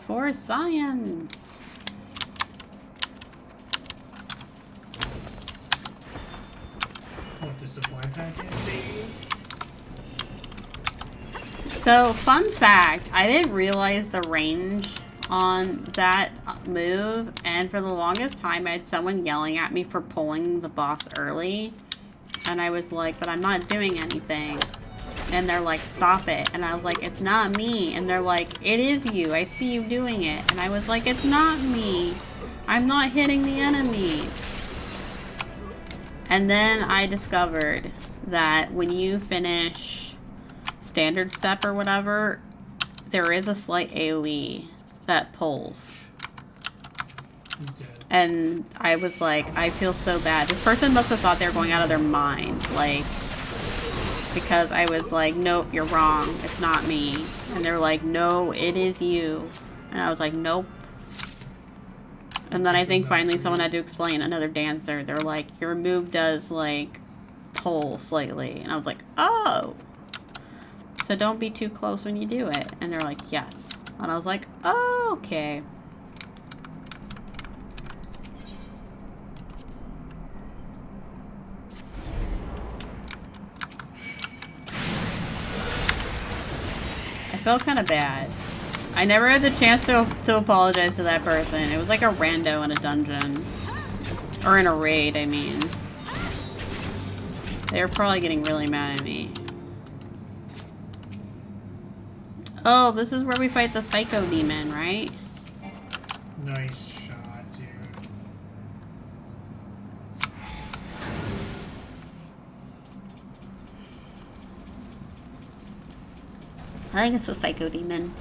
For science. What, the supply packet? So, fun fact, I didn't realize the range on that move, and for the longest time I had someone yelling at me for pulling the boss early, and I was like, but I'm not doing anything. And they're like, stop it. And I was like, it's not me. And they're like, it is you. I see you doing it. And I was like, it's not me. I'm not hitting the enemy. And then I discovered that when you finish standard step or whatever, there is a slight AoE that pulls. And I was like, I feel so bad. This person must have thought they were going out of their mind. Like, because I was like, nope, you're wrong. It's not me. And they're like, no, it is you. And I was like, nope. And then I think finally someone had to explain, another dancer. They're like, your move does, like, pull slightly. And I was like, oh. So don't be too close when you do it. And they're like, yes. And I was like, oh, okay. I felt kind of bad. I never had the chance to apologize to that person. It was like a rando in a dungeon. Or in a raid, I mean. They were probably getting really mad at me. Oh, this is where we fight the psycho demon, right? Nice shot, dude. I think it's the psycho demon.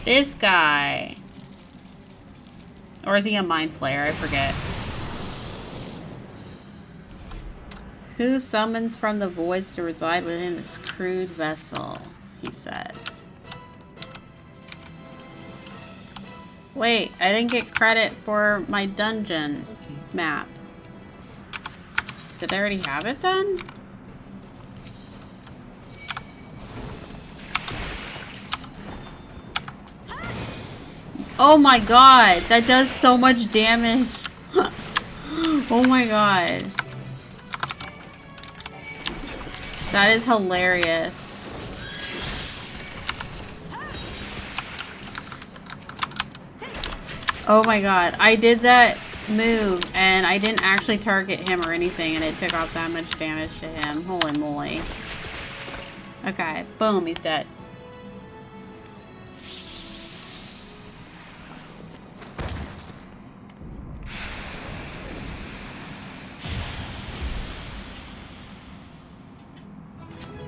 This guy. Or is he a mind flayer? I forget. Who summons from the voids to reside within this crude vessel, he says. Wait, I didn't get credit for my dungeon map. Did I already have it then? Oh my god, that does so much damage. Oh my god. That is hilarious. Oh my god, I did that move and I didn't actually target him or anything and it took off that much damage to him. Holy moly. Okay, boom, he's dead.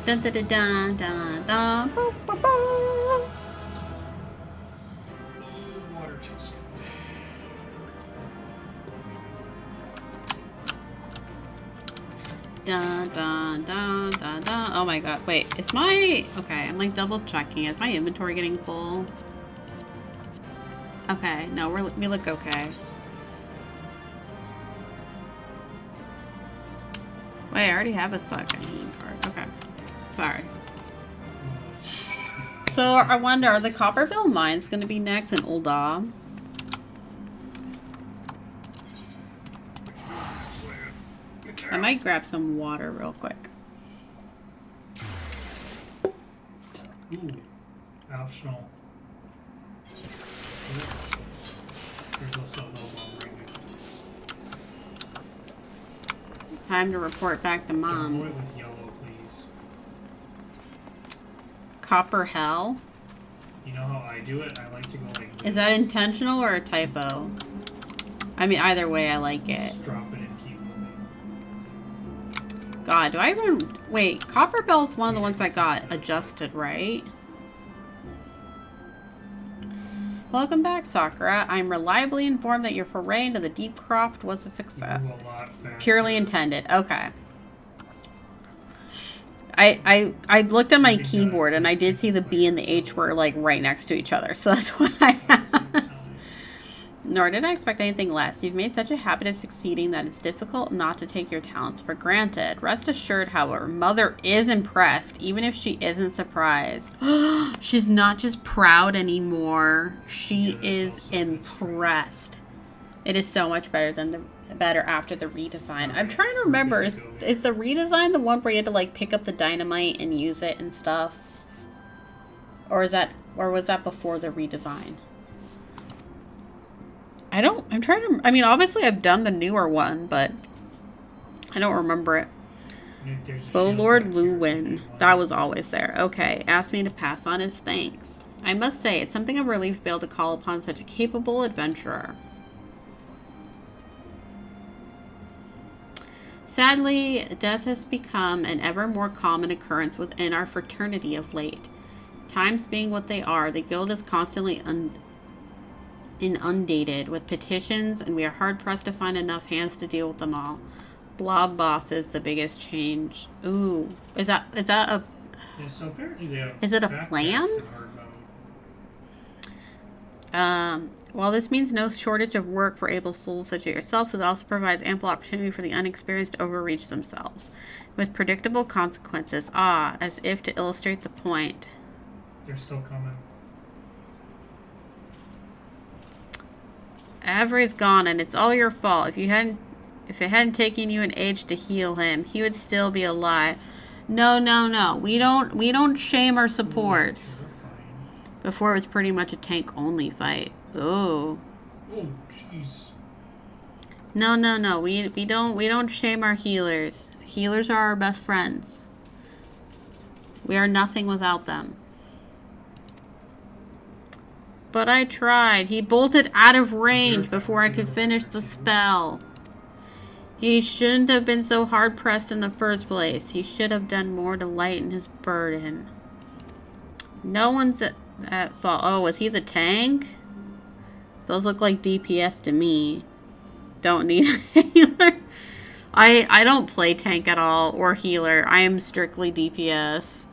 Dun dun dun dun dun dun. Boop, boop, boop. Water telescope. Dun dun dun dun dun. Oh my god, wait, is my... Okay, I'm like double checking. Is my inventory getting full? Okay, no, we look okay. Wait, I already have a second card. Okay. Sorry. So, I wonder, are the Copperville mines going to be next in Ul'dah? I might grab some water real quick. Ooh. Optional. There's also a little one right next to it. Time to report back to Mom. Avoid with yellow, please. Copper Hell? You know how I do it? I like to go like this. Is that intentional or a typo? I mean, either way, I like it. Just drop it and keep moving. God, do I even... Wait, Copper Bell's one of the ones that got adjusted, right? Welcome back, Sakura. I'm reliably informed that your foray into the Deep Croft was a success. Purely intended. Okay. I looked at my keyboard and I did see the B and the H were like right next to each other, so that's why I asked. Nor did I expect anything less. You've made such a habit of succeeding that it's difficult not to take your talents for granted. Rest assured, however, Mother is impressed, even if she isn't surprised. She's not just proud anymore. She is impressed. It is so much better than better after the redesign. I'm trying to remember, is the redesign the one where you had to like pick up the dynamite and use it and stuff? Or was that before the redesign? I'm trying to, I mean, obviously I've done the newer one, but I don't remember it. Oh, Lord Luwin. That was always there. Okay, asked me to pass on his thanks. I must say, it's something of a relief to be able to call upon such a capable adventurer. Sadly, death has become an ever more common occurrence within our fraternity of late. Times being what they are, the guild is constantly inundated with petitions, and we are hard-pressed to find enough hands to deal with them all. Blob boss is the biggest change. Ooh, is that a? Yeah, so apparently they have Is it a backpacks flan? in hard mode. While this means no shortage of work for able souls such as yourself, it also provides ample opportunity for the unexperienced to overreach themselves, with predictable consequences. Ah, as if to illustrate the point. They're still coming. Avery's gone, and it's all your fault. If it hadn't taken you an age to heal him, he would still be alive. No. We don't shame our supports. Before it was pretty much a tank-only fight. Oh. Oh, jeez. No. We don't shame our healers. Healers are our best friends. We are nothing without them. But I tried. He bolted out of range before I could finish the spell. He shouldn't have been so hard-pressed in the first place. He should have done more to lighten his burden. No one's at fault. Oh, was he the tank? Those look like DPS to me. Don't need a healer. I don't play tank at all or healer. I am strictly DPS.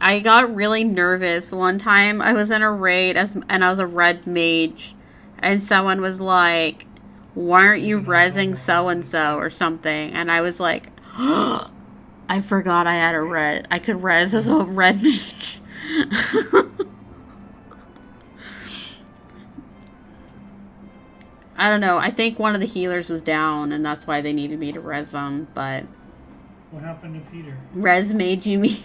I got really nervous one time. I was in a raid and I was a red mage, and someone was like, "Why aren't you rezzing so and so or something?" And I was like, "Oh, I forgot I had a red. I could res as a red mage." I don't know. I think one of the healers was down, and that's why they needed me to res them. But what happened to Peter? Res mage, you mean?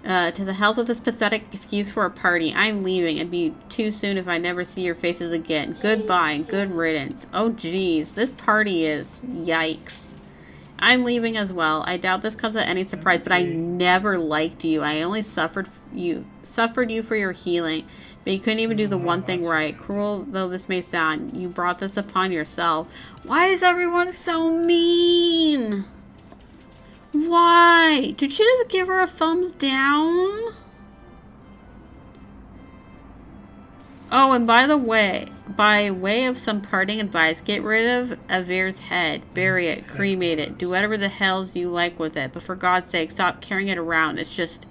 To the health of this pathetic excuse for a party. I'm leaving. It'd be too soon if I never see your faces again. Goodbye and good riddance. Oh, geez. This party is... Yikes. I'm leaving as well. I doubt this comes at any surprise, but I never liked you. I only suffered you for your healing. But you couldn't even do the one thing right. Cruel though this may sound, you brought this upon yourself. Why is everyone so mean? Why? Did she just give her a thumbs down? Oh, and by the way, by way of some parting advice, get rid of Avir's head. Bury it. Cremate it. Do whatever the hells you like with it. But for God's sake, stop carrying it around. It's just...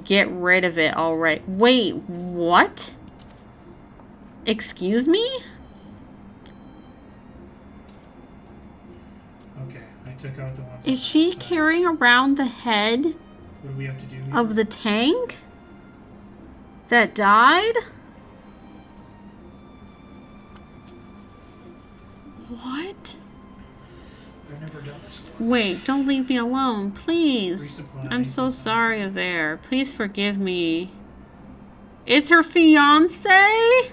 Get rid of it, alright. Wait, what? Excuse me? Okay, I took out the ones. Is she carrying around the head what do we have to do here? Of the tank that died? What? I've never done this one. Wait, don't leave me alone, please. I'm so sorry, Avere. Please forgive me. It's her fiance?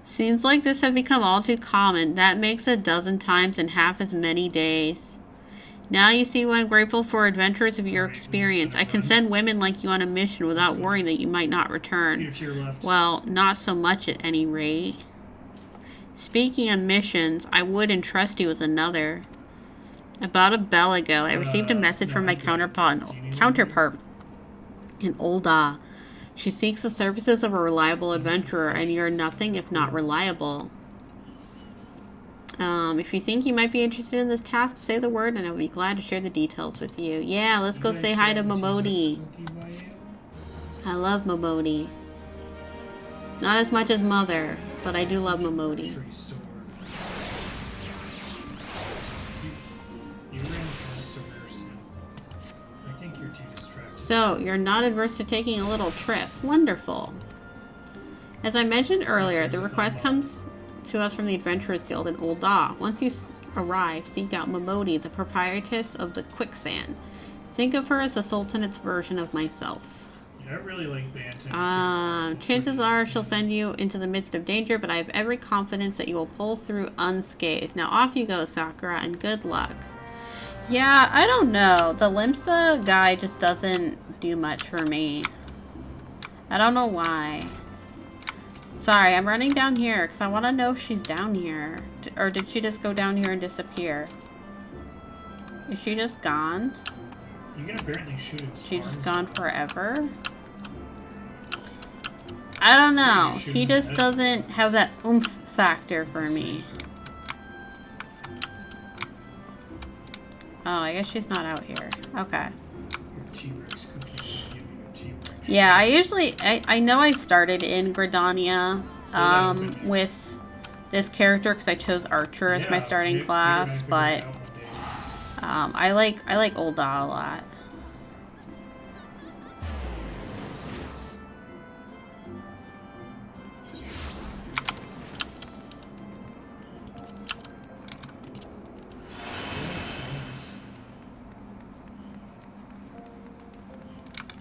Scenes like this have become all too common. That makes a dozen times in half as many days. Now you see why I'm grateful for adventurers of your experience. I can send women like you on a mission without worrying that you might not return. Well, not so much at any rate. Speaking of missions, I would entrust you with another. About a bell ago, I received a message from my counterpart in Ul'dah. She seeks the services of a reliable adventurer, and you're nothing if not reliable. If you think you might be interested in this task, say the word and I'll be glad to share the details with you. Yeah, let's go say hi to Momodi. I love Momodi. Not as much as Mother, but I do love Momodi. So, you're not adverse to taking a little trip. Wonderful. As I mentioned earlier, the request comes to us from the Adventurers Guild in Ul'dah. Once you arrive, seek out Momodi, the proprietress of the quicksand. Think of her as the Sultanate's version of myself. Yeah, I really like the antenna. Chances are she'll send you into the midst of danger, but I have every confidence that you will pull through unscathed. Now off you go, Sakura, and good luck. Yeah, I don't know. The Limsa guy just doesn't do much for me. I don't know why. Sorry, I'm running down here because I want to know if she's down here. Or did she just go down here and disappear? Is she just gone? You can apparently shoot its She arms. just gone forever? I don't know. He just doesn't have that oomph factor for me. Oh, I guess she's not out here. Okay. Yeah, I usually... I know I started in Gridania with this character because I chose Archer as my starting class, but I like Ul'dah a lot.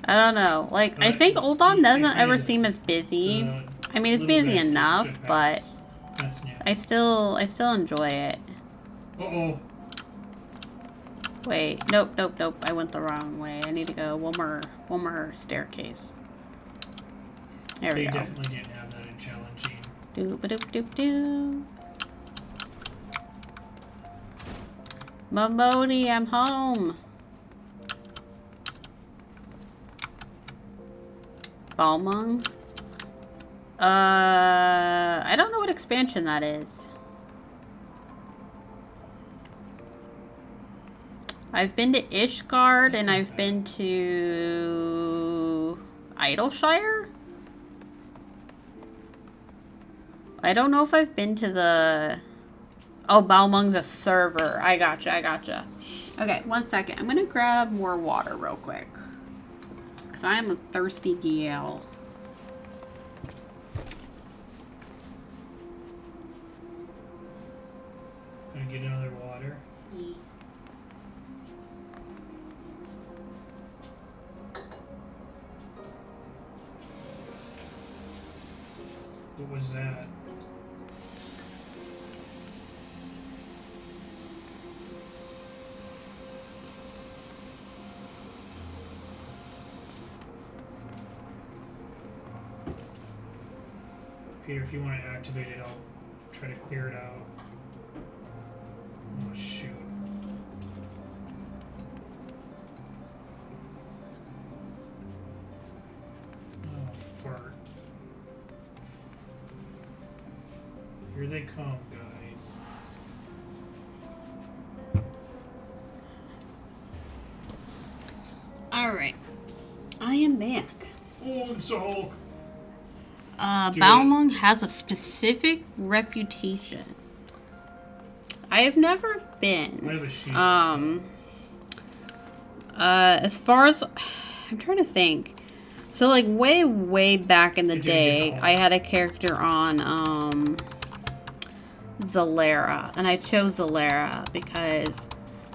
I don't know. Like, I think Ul'dah doesn't ever seem as busy. I mean, it's busy enough, but I still enjoy it. Uh-oh. Wait, nope. I went the wrong way. I need to go one more staircase. There we go. Definitely didn't have that in challenging. Doop-a-doop-doop-doop. Momodi, I'm home. Balmung? I don't know what expansion that is. I've been to Ishgard and I've been to Idleshire? I don't know if I've been to the... Oh, Balmung's a server. I gotcha. Okay, 1 second. I'm gonna grab more water real quick. Because I am a thirsty gal. Gonna get another water. What was that? Peter, if you want to activate it, I'll try to clear it out. Oh, shoot. Oh, fart. Here they come, guys. Alright. I am back. Oh, I'm so Hulk. Balmung has a specific reputation. I have never been. I have a sheet, as far as I'm trying to think. So like way back in the day, I had a character on Zalera, and I chose Zalera because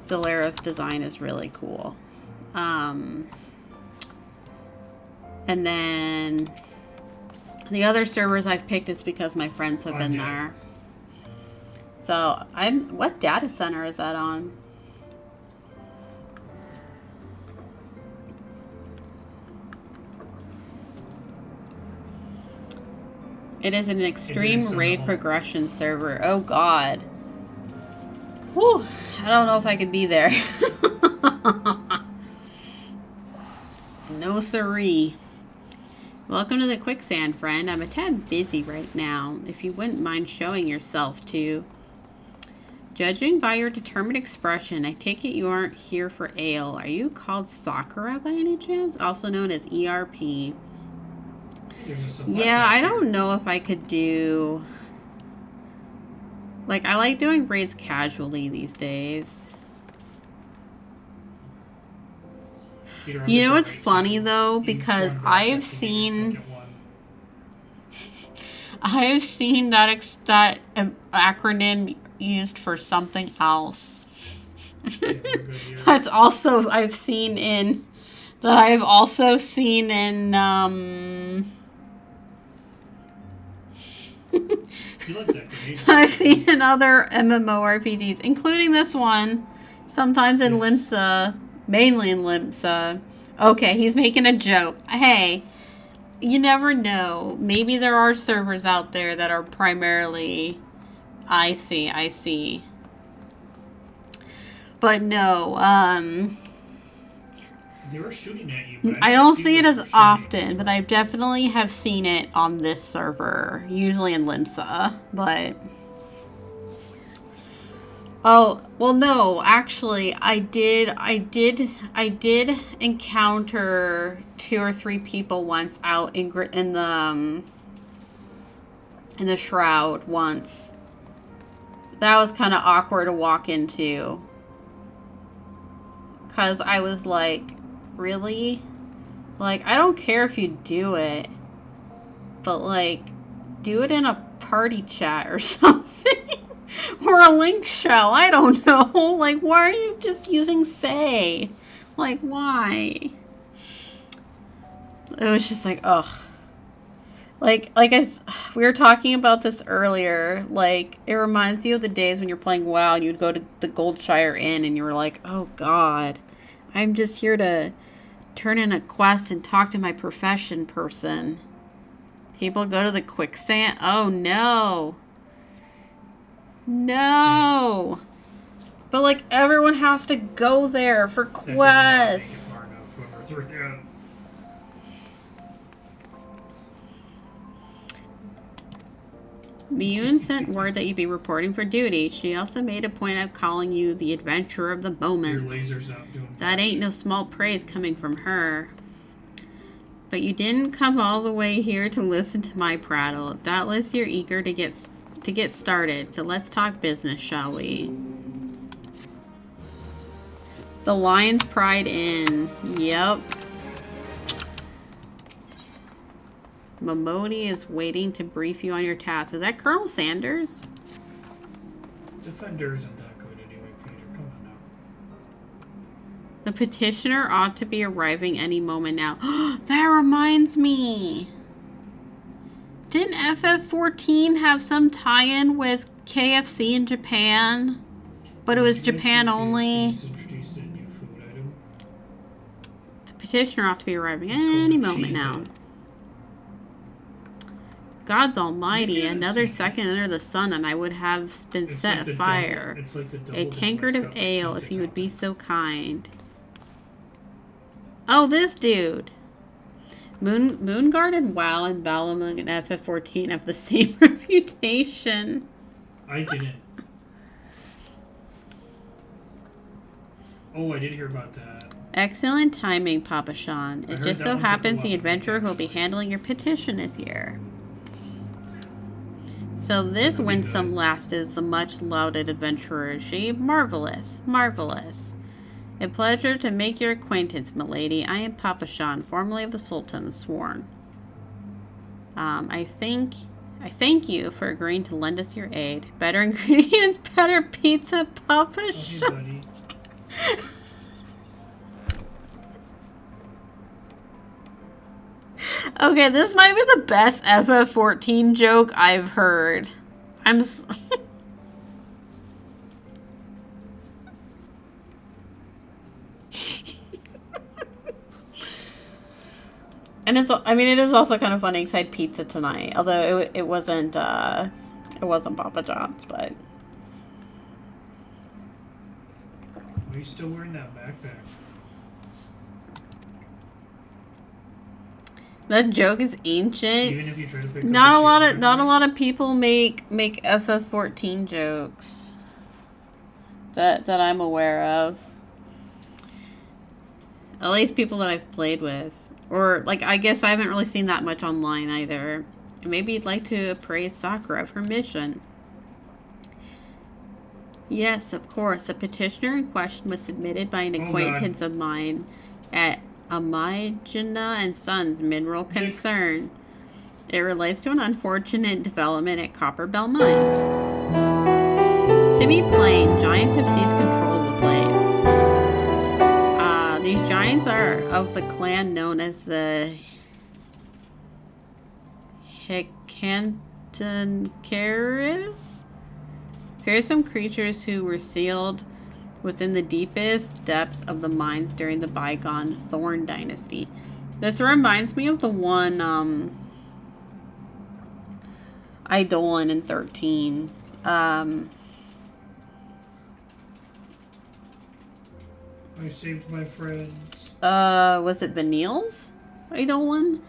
Zalera's design is really cool. And then the other servers I've picked is because my friends have been there. So what data center is that on? It is an extreme raid progression server. Oh god. Whew. I don't know if I could be there. No siree. Welcome to the quicksand, friend. I'm a tad busy right now. If you wouldn't mind showing yourself to. Judging by your determined expression, I take it you aren't here for ale. Are you called Sakura by any chance? Also known as ERP. Yeah, I don't know if I could do... Like, I like doing raids casually these days. You know what's funny though? Because I have seen that acronym used for something else. That's also I've also seen in I've seen in other MMORPGs, including this one, sometimes in Limsa, mainly in Limsa. Okay, he's making a joke. Hey, you never know. Maybe there are servers out there that are primarily... I see. But no, they were shooting at you. I don't see it as often, but I definitely have seen it on this server, usually in Limsa, but... Oh, well no, actually, I did encounter 2 or 3 people once out in the Shroud once. That was kind of awkward to walk into. 'Cause I was like, really? Like, I don't care if you do it, but like, do it in a party chat or something. Or a link shell, I don't know. Like, why are you just using say? Like, why? It was just like, ugh. Like we were talking about this earlier. Like, it reminds you of the days when you're playing WoW and you'd go to the Goldshire Inn and you were like, oh god, I'm just here to turn in a quest and talk to my profession person. People go to the quicksand. Oh no. No. But like, everyone has to go there for quests. Miyun sent word that you'd be reporting for duty. She also made a point of calling you the adventurer of the moment. Your laser's not doing that ain't no small praise coming from her. But you didn't come all the way here to listen to my prattle. Doubtless you're eager to get started, so let's talk business, shall we? The Lion's Pride Inn. Yep. Momodi is waiting to brief you on your task. Is that Colonel Sanders? Defender isn't that good anyway, Peter. Come on now. The petitioner ought to be arriving any moment now. That reminds me. Didn't FF14 have some tie-in with KFC in Japan? But it was Japan only. The petitioner ought to be arriving any moment now. God's almighty, another second under the sun and I would have been set afire. A tankard of ale, if you would be so kind. Oh, this dude. Moonguard and WoW and Balamung and FF14 have the same reputation. I didn't. Oh, I did hear about that. Excellent timing, Papa Sean. It just so happens the adventurer who will be handling your petition is here. So this winsome lass is the much-lauded adventurer, is she? Marvelous, marvelous. A pleasure to make your acquaintance, milady. I am Papa Sean, formerly of the Sultan's Sworn. I thank you for agreeing to lend us your aid. Better ingredients, better pizza, Papa Sean. Okay, this might be the best FF14 joke I've heard. And it's, I mean, it is also kind of funny because I had pizza tonight. Although it wasn't Papa John's, but. Why are you still wearing that backpack? That joke is ancient. Even if you try to pick not a lot of people make FF14 jokes that I'm aware of. At least people that I've played with. Or like, I guess I haven't really seen that much online either. Maybe you'd like to appraise Sakura of her mission. Yes, of course. The petitioner in question was submitted by an acquaintance of mine at Amijana and Sons Mineral Concern. It relates to an unfortunate development at Copper Bell Mines. To be plain, giants have seized control of the place. These giants are of the clan known as the Hecantoncaris. Fearsome creatures who were sealed within the deepest depths of the mines during the bygone Thorn Dynasty. This reminds me of the one, Eidolon in 13. I saved my friends. Was it Vanille's Eidolon?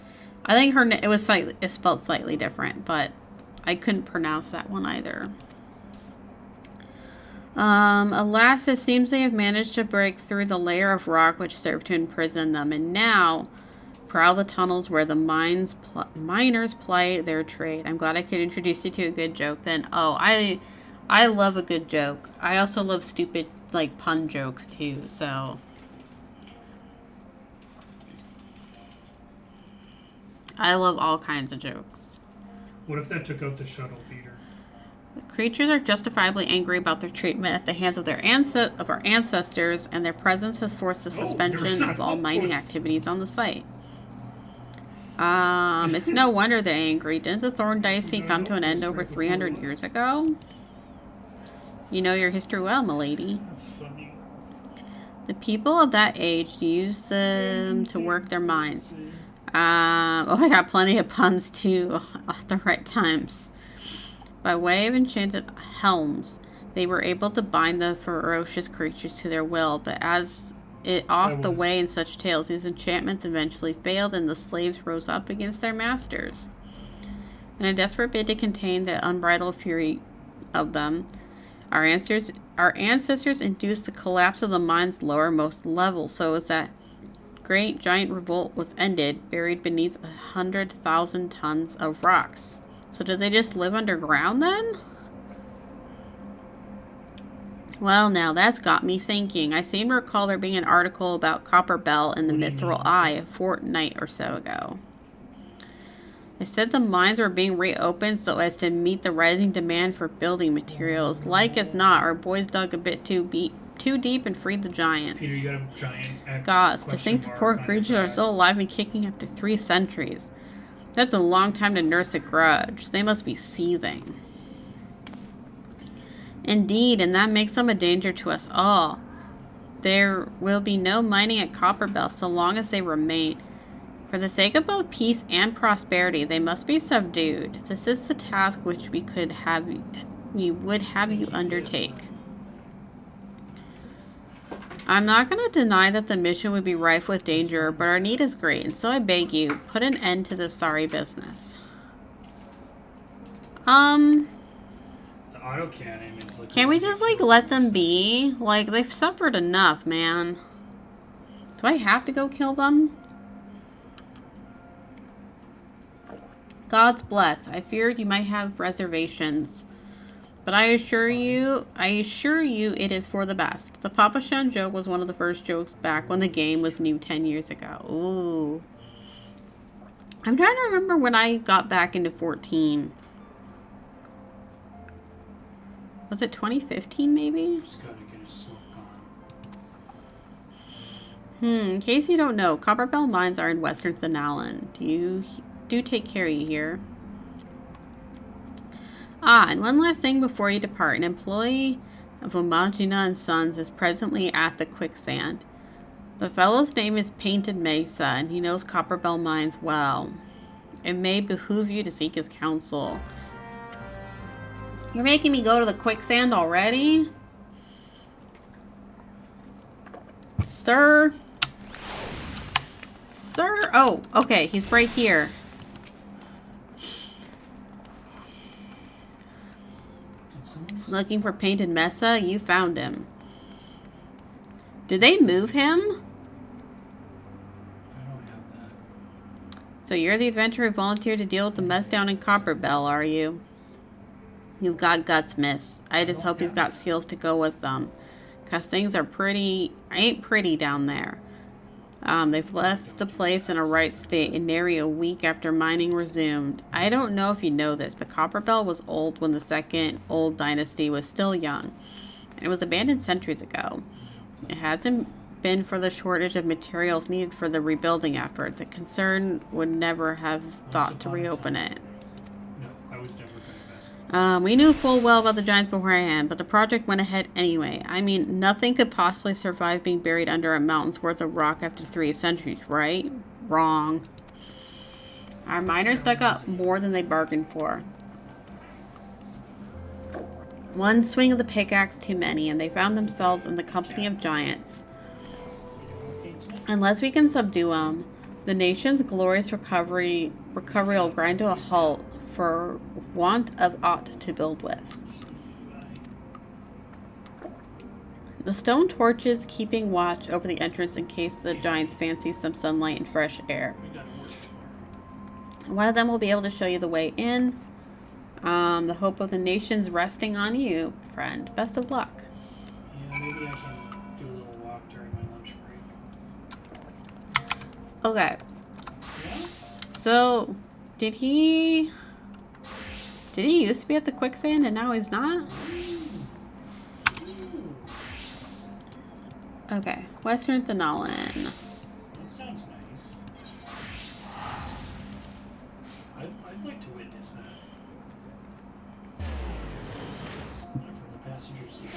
I think it was it's spelled slightly different, but I couldn't pronounce that one either. Alas, it seems they have managed to break through the layer of rock which served to imprison them, and now prowl the tunnels where the miners ply their trade. I'm glad I could introduce you to a good joke then. Oh, I love a good joke. I also love stupid, like, pun jokes too, so I love all kinds of jokes. What if that took out the shuttle, Peter? The creatures are justifiably angry about their treatment at the hands of our ancestors, and their presence has forced the suspension of all mining activities on the site. It's no wonder they're angry. Didn't the Thorn Dynasty come to an end over 300 years ago? You know your history well, milady. That's funny. The people of that age used them to work their mines. I got plenty of puns too at the right times. By way of enchanted helms, they were able to bind the ferocious creatures to their will, but as it oft the way in such tales, these enchantments eventually failed and the slaves rose up against their masters. In a desperate bid to contain the unbridled fury of them, our ancestors induced the collapse of the mine's lowermost level so as that great giant revolt was ended, buried beneath 100,000 tons of rocks. So did they just live underground then? Well, now that's got me thinking. I seem to recall there being an article about Copper Bell in the Mithril Eye a fortnight or so ago. It said the mines were being reopened so as to meet the rising demand for building materials. Like as not, our boys dug a bit too deep and freed the giants. Peter, you got a giant Gods, to think the poor creatures are still alive and kicking after 3 centuries. That's a long time to nurse a grudge. They must be seething. Indeed, and that makes them a danger to us all. There will be no mining at Copperbell so long as they remain. For the sake of both peace and prosperity, they must be subdued. This is the task which we would have you undertake. I'm not going to deny that the mission would be rife with danger, but our need is great, and so I beg you, put an end to this sorry business. The autocannon is like... Can't we just, like, let them be? Like, they've suffered enough, man. Do I have to go kill them? God's bless. I feared you might have reservations. But I assure you it is for the best. The Papa Shan joke was one of the first jokes back when the game was new 10 years ago. Ooh. I'm trying to remember when I got back into 14. Was it 2015 maybe? Just gotta get a smoke on. In case you don't know, Copperbell mines are in western Thanalan. Do take care of you here. And one last thing before you depart. An employee of Umagina & Sons is presently at the quicksand. The fellow's name is Painted Mesa, and he knows Copperbell mines well. It may behoove you to seek his counsel. You're making me go to the quicksand already? Sir? Oh, okay, he's right here. Looking for Painted Mesa? You found him. Did they move him? I don't have that. So you're the adventurer who volunteered to deal with the mess down in Copperbell, are you? You've got guts, miss. I just hope you've got skills to go with them. 'Cause things are ain't pretty down there. They've left the place in a right state and nary a week after mining resumed. I don't know if you know this, but Copperbell was old when the second old dynasty was still young. And it was abandoned centuries ago. It hasn't been for the shortage of materials needed for the rebuilding effort. The concern would never have thought to reopen it. No, I was never going to We knew full well about the giants beforehand, but the project went ahead anyway. I mean, nothing could possibly survive being buried under a mountain's worth of rock after 3 centuries, right? Wrong. Our miners dug up more than they bargained for. One swing of the pickaxe too many, and they found themselves in the company of giants. Unless we can subdue them, the nation's glorious recovery will grind to a halt for want of aught to build with. The stone torches keeping watch over the entrance in case the giants fancy some sunlight and fresh air. One of them will be able to show you the way in. The hope of the nation's resting on you, friend. Best of luck. Yeah, maybe I can do a little walk during my lunch break. Okay. Yeah? So, did he used to be at the quicksand and now he's not? Okay. Western Thanalan. That sounds nice. I'd like to witness that. From the passenger seat.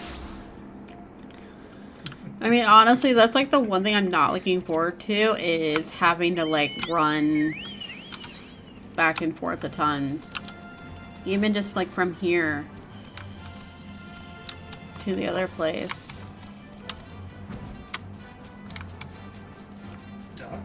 I mean, honestly, that's like the one thing I'm not looking forward to is having to like run back and forth a ton. Even just like from here to the other place. Duck?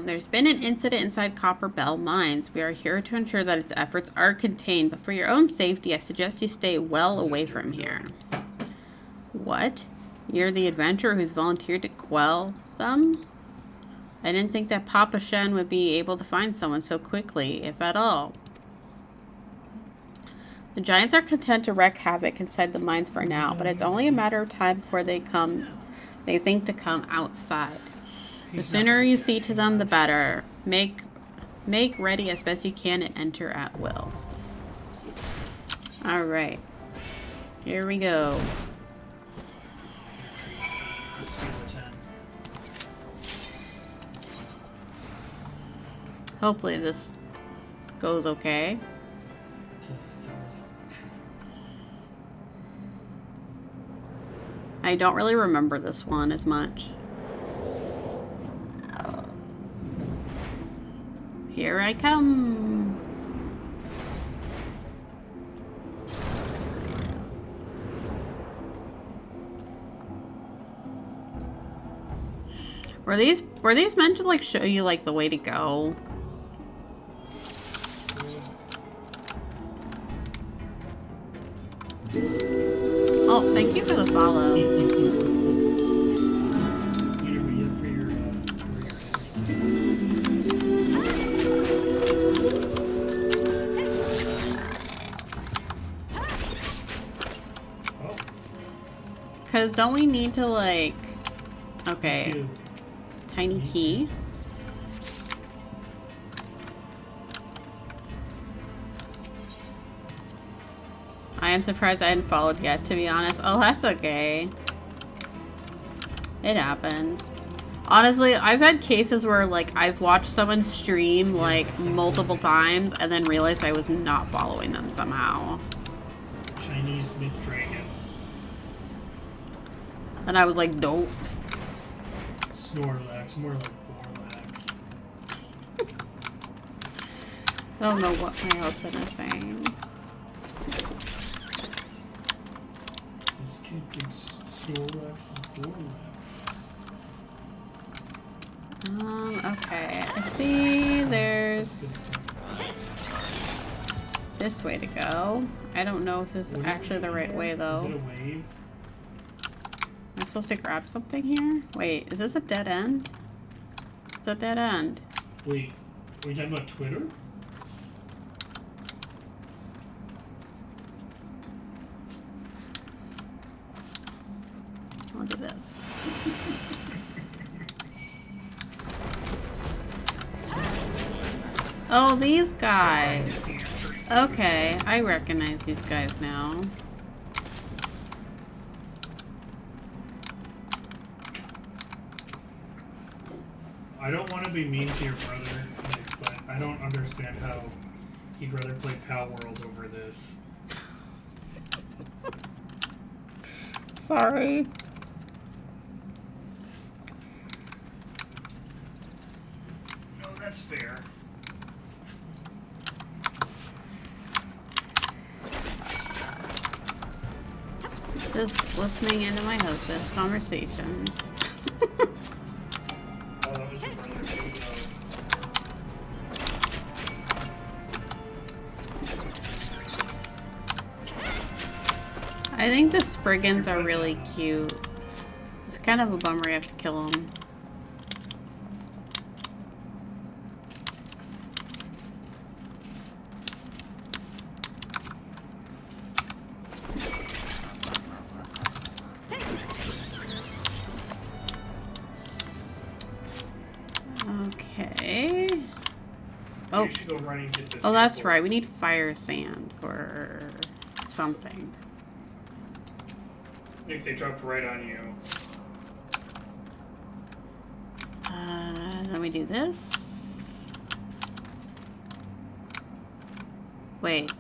There's been an incident inside Copperbell Mines. We are here to ensure that its efforts are contained, but for your own safety, I suggest you stay well away from here. What? You're the adventurer who's volunteered to quell them? I didn't think that Papa Shen would be able to find someone so quickly, if at all. The giants are content to wreak havoc inside the mines for now, but it's only a matter of time before they think to come outside. The sooner you see to them, the better. Make ready as best you can and enter at will. Alright. Here we go. Hopefully this goes okay. I don't really remember this one as much. Here I come. Were these meant to like show you like the way to go? Oh, thank you for the follow. Because don't we need to like... Okay. Tiny key. I am surprised I hadn't followed yet, to be honest. Oh, that's okay. It happens. Honestly, I've had cases where like I've watched someone stream like multiple times and then realized I was not following them somehow. Chinese myth dragon. And I was like, nope. Snorlax, more like Borlax. I don't know what my husband is saying. This kid thinks Snorlax is Borlax. Okay. I see there's this way to go. I don't know if this is actually the right way though. Is it a wave? Am I supposed to grab something here? Wait, is this a dead end? It's a dead end. Wait, are you talking about Twitter? I'll do this. Oh, these guys. Okay, I recognize these guys now. I don't want to be mean to your brother, like, but I don't understand how he'd rather play Pal World over this. Sorry. No, that's fair. Just listening into my husband's conversations. Oh, that was your brother too, I think the Spriggans are really cute. It's kind of a bummer you have to kill them. Okay. Oh. You should go running and get this. Oh, that's right. We need fire sand for something. Nick, they dropped right on you. Let me do this. Wait.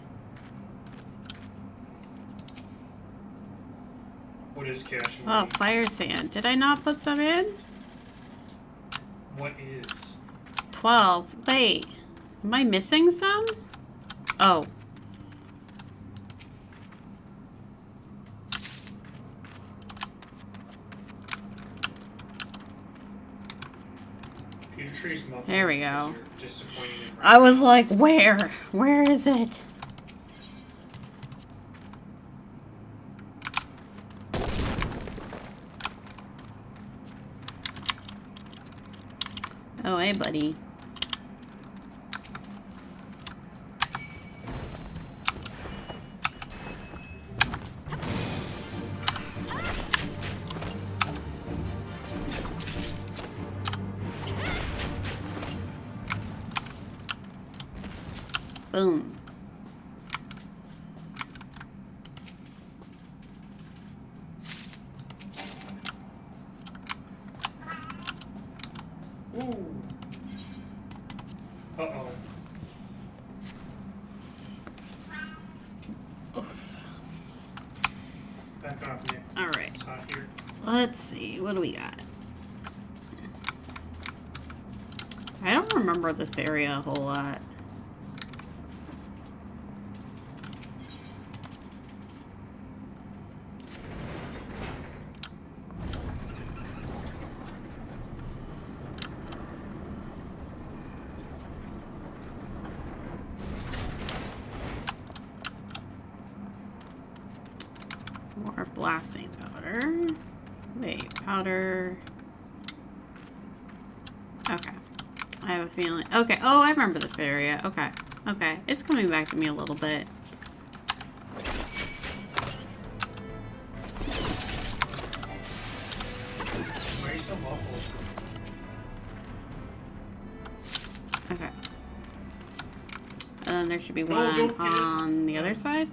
What is cash? Oh, fire sand. Did I not put some in? What is? 12. Wait. Am I missing some? Oh. There we go. I was like, where? Where is it? Oh, hey, buddy. Boom. Ooh. Uh-oh. Back off, Nick. All right. It's hot here. Let's see. What do we got? I don't remember this area a whole lot. More blasting powder. Wait, powder. Okay. I have a feeling. Okay. Oh, I remember this area. Okay. Okay. It's coming back to me a little bit. Why are you so muffled? Okay. And then there should be one on the other side.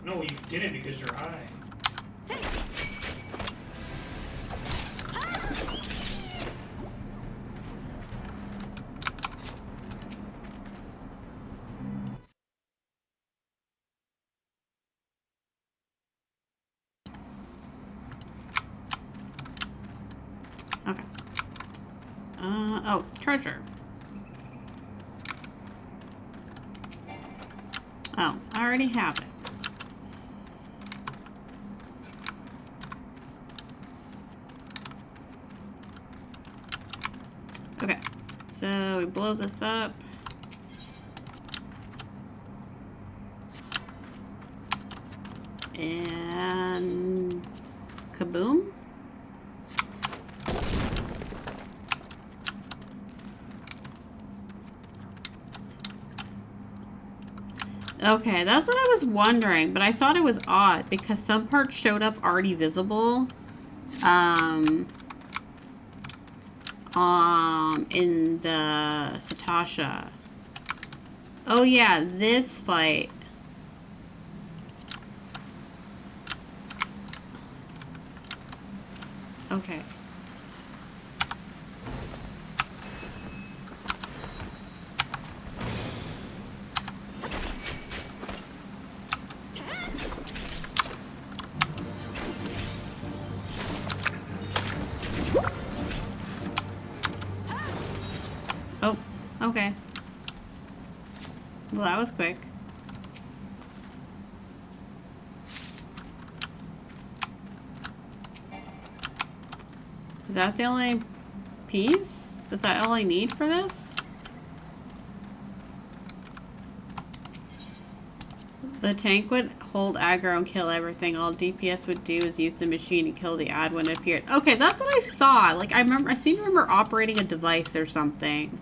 No, you didn't because you're high. Okay. Oh, treasure. Oh, I already have it. Okay, so we blow this up. And kaboom. Okay, that's what I was wondering, but I thought it was odd because some parts showed up already visible. In the Satasha. Oh yeah, this fight. Okay. Oh, okay. Well, that was quick. Is that the only piece? Is that all I need for this? The tank would hold aggro and kill everything. All DPS would do is use the machine to kill the ad when it appeared. Okay, that's what I thought. Like, I seem to remember operating a device or something.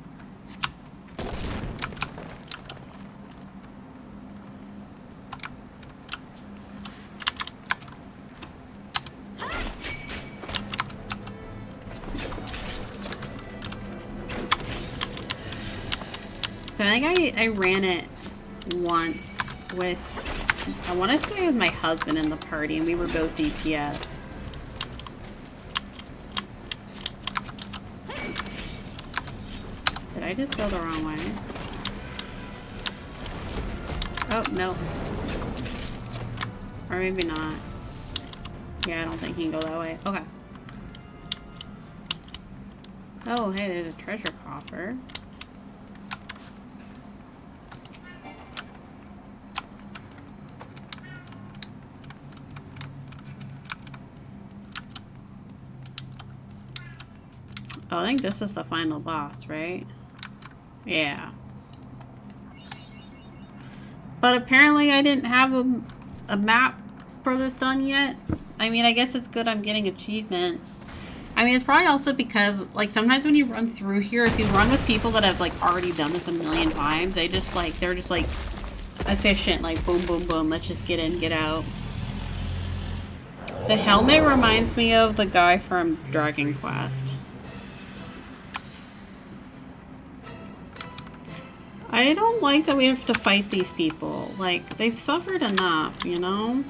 So I think I ran it once with, I want to say with my husband in the party, and we were both DPS. Did I just go the wrong way? Oh, no. Or maybe not. Yeah, I don't think he can go that way. Okay. Oh, hey, there's a treasure coffer. Oh, I think this is the final boss, right? Yeah. But apparently I didn't have a map for this done yet. I mean, I guess it's good I'm getting achievements. I mean, it's probably also because, like, sometimes when you run through here, if you run with people that have, like, already done this a million times, they just, like, they're just, like, efficient. Like, boom, boom, boom. Let's just get in, get out. The helmet reminds me of the guy from Dragon Quest. I don't like that we have to fight these people. Like, they've suffered enough, you know?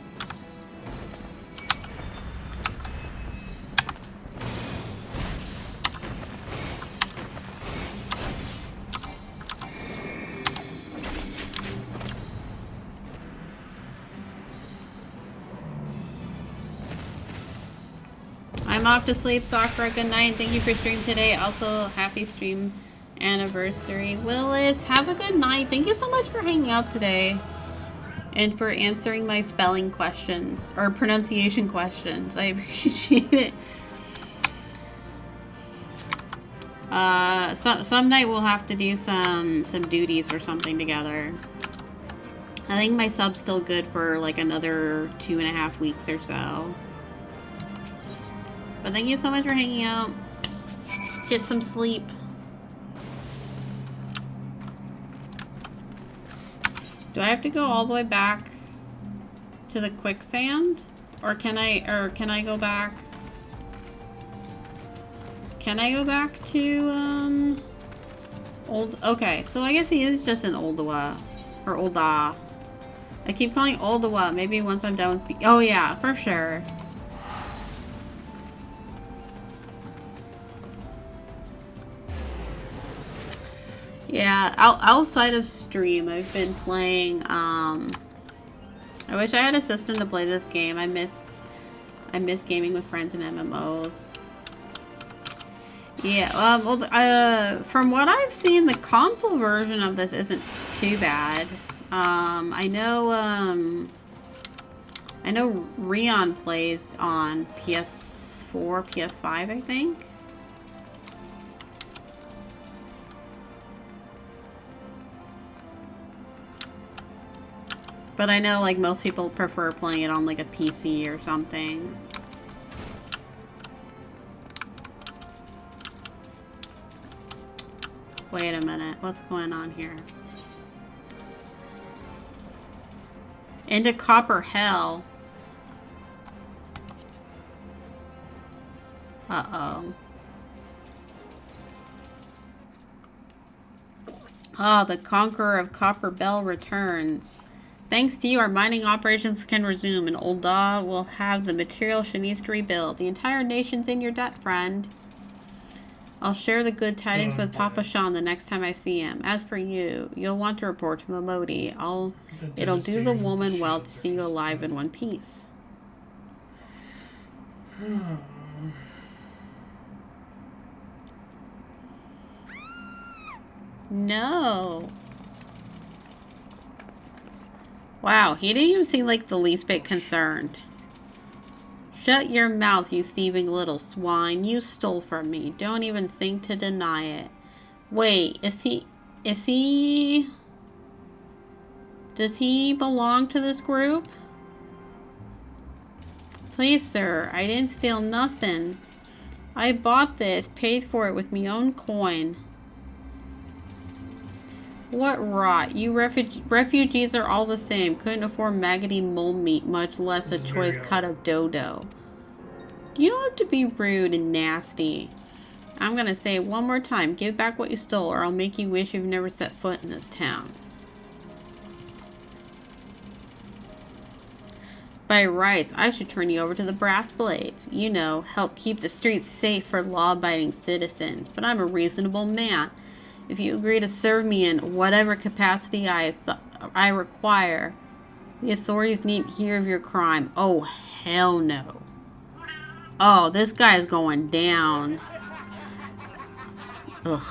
I'm off to sleep, Sakura. Good night. Thank you for streaming today. Also, happy stream anniversary. Willis, have a good night. Thank you so much for hanging out today and for answering my spelling questions or pronunciation questions. I appreciate it. Some night we'll have to do some duties or something together. I think my sub's still good for like another 2.5 weeks or so. But thank you so much for hanging out. Get some sleep. Do I have to go all the way back to the quicksand? Or can I go back? Can I go back to old? Okay, so I guess he is just an Oldawa or Olda. I keep calling Oldawa. Maybe once I'm done with oh yeah, for sure. Yeah, outside of stream, I've been playing, I wish I had a system to play this game. I miss gaming with friends and MMOs. Yeah, well, from what I've seen, the console version of this isn't too bad. I know Rion plays on PS4, PS5, I think. But I know, like, most people prefer playing it on, like, a PC or something. Wait a minute. What's going on here? Into copper hell. Uh-oh. Ah, the Conqueror of Copper Bell returns. Thanks to you, our mining operations can resume, and Ul'dah will have the material she needs to rebuild. The entire nation's in your debt, friend. I'll share the good tidings with Papa Sean the next time I see him. As for you, you'll want to report to Momodi. It'll do the woman well to see you alive in one piece. No. Wow, he didn't even seem like the least bit concerned. Shut your mouth, you thieving little swine. You stole from me. Don't even think to deny it. Wait, does he belong to this group? Please, sir, I didn't steal nothing. I bought this, paid for it with me own coin. What rot. You refugees are all the same. Couldn't afford maggoty mole meat, much less a choice cut of dodo. You don't have to be rude and nasty. I'm gonna say it one more time. Give back what you stole, or I'll make you wish you've never set foot in this town. By rights, I should turn you over to the Brass Blades. You know, help keep the streets safe for law-abiding citizens. But I'm a reasonable man. If you agree to serve me in whatever capacity I require, the authorities need to hear of your crime. Oh, hell no. Oh, this guy's going down. Ugh.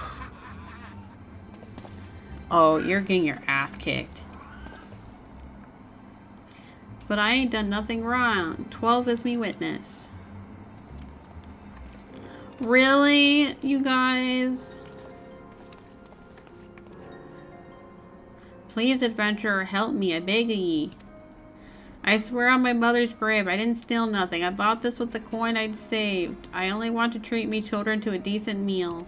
Oh, you're getting your ass kicked. But I ain't done nothing wrong. 12 is me witness. Really, you guys? Please, adventurer, help me, I beg of ye. I swear on my mother's grave, I didn't steal nothing. I bought this with the coin I'd saved. I only want to treat me children to a decent meal.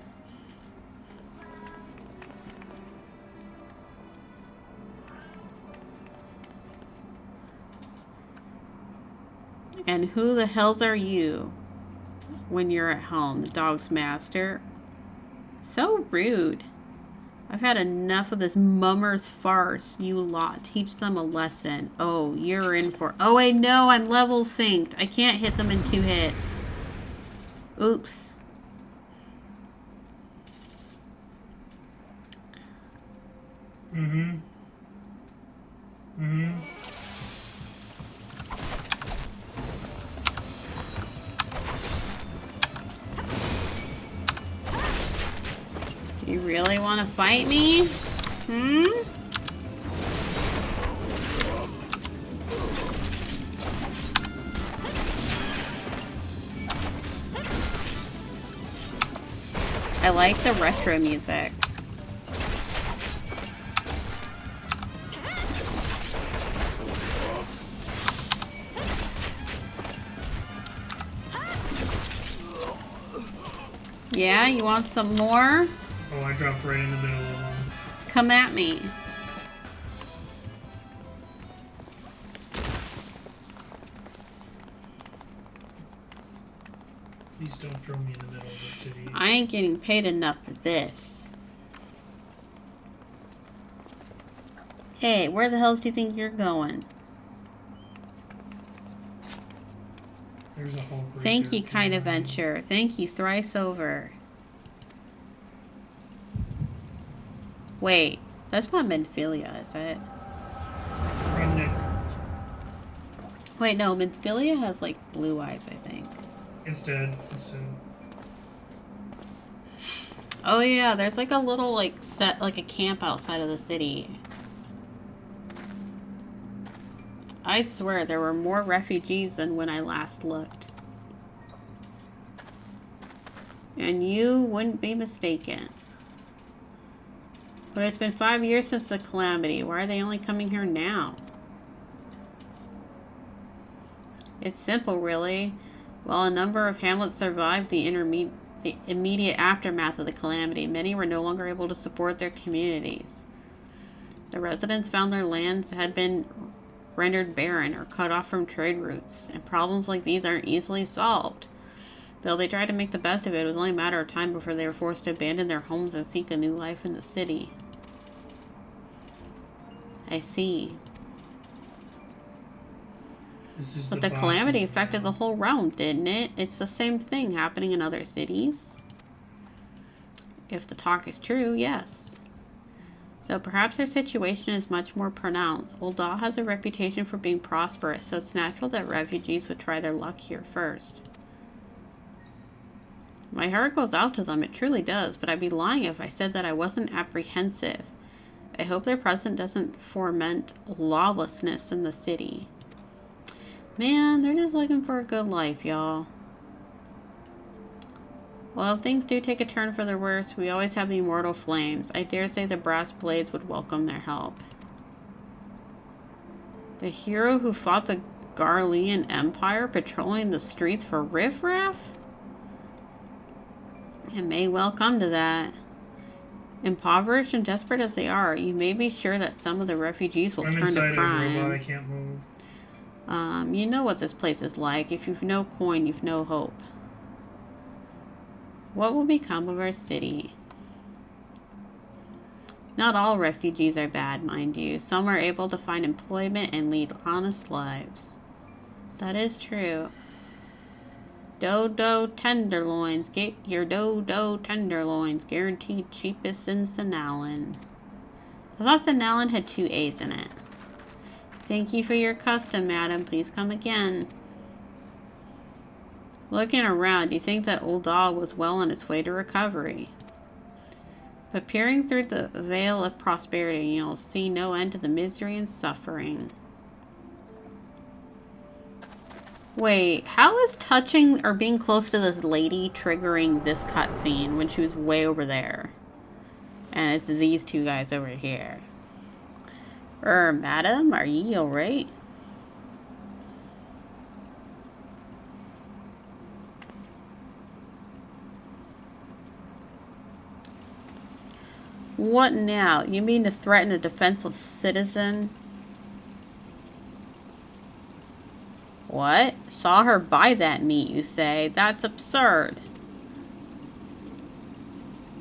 And who the hells are you when you're at home? The dog's master? So rude. I've had enough of this mummer's farce, you lot. Teach them a lesson. Oh, you're in for... Oh, wait, no, I'm level synced. I can't hit them in 2 hits. Oops. You really want to fight me? I like the retro music. Yeah, you want some more? Oh, I dropped right in the middle of one. Come at me. Please don't throw me in the middle of the city. I ain't getting paid enough for this. Hey, where the hell do you think you're going? There's a whole group. Thank you, kind adventure. Thank you thrice over. Wait, that's not Minfilia, is it? Wait, no, Minfilia has like blue eyes, I think. It's dead. It's dead. Oh yeah, there's like a little like set, like a camp outside of the city. I swear there were more refugees than when I last looked. And you wouldn't be mistaken. But it's been 5 years since the calamity. Why are they only coming here now? It's simple, really. While a number of hamlets survived the immediate aftermath of the calamity, many were no longer able to support their communities. The residents found their lands had been rendered barren or cut off from trade routes, and problems like these aren't easily solved. Though they tried to make the best of it, it was only a matter of time before they were forced to abandon their homes and seek a new life in the city. I see. But the calamity affected the whole realm, didn't it? It's the same thing happening in other cities. If the talk is true, yes. Though perhaps their situation is much more pronounced. Ul'dah has a reputation for being prosperous, so it's natural that refugees would try their luck here first. My heart goes out to them, it truly does, but I'd be lying if I said that I wasn't apprehensive. I hope their presence doesn't foment lawlessness in the city. Man, they're just looking for a good life, y'all. Well, if things do take a turn for the worse, we always have the immortal flames. I dare say the brass blades would welcome their help. The hero who fought the Garlean Empire patrolling the streets for riffraff? It may well come to that. Impoverished and desperate as they are, you may be sure that some of the refugees will turn to crime. Robot, I can't move. You know what this place is like. If you've no coin, you've no hope. What will become of our city? Not all refugees are bad, mind you. Some are able to find employment and lead honest lives. That is true. Dodo tenderloins. Get your Dodo tenderloins. Guaranteed cheapest in Thanalan. I thought Thanalan had 2 A's in it. Thank you for your custom, madam. Please come again. Looking around, you think that Ul'dah was well on its way to recovery. But peering through the veil of prosperity, you'll see no end to the misery and suffering. Wait, how is touching or being close to this lady triggering this cutscene when she was way over there? And it's these 2 guys over here. Madam, are ye alright? What now? You mean to threaten a defenseless citizen? What? Saw her buy that meat, you say? That's absurd.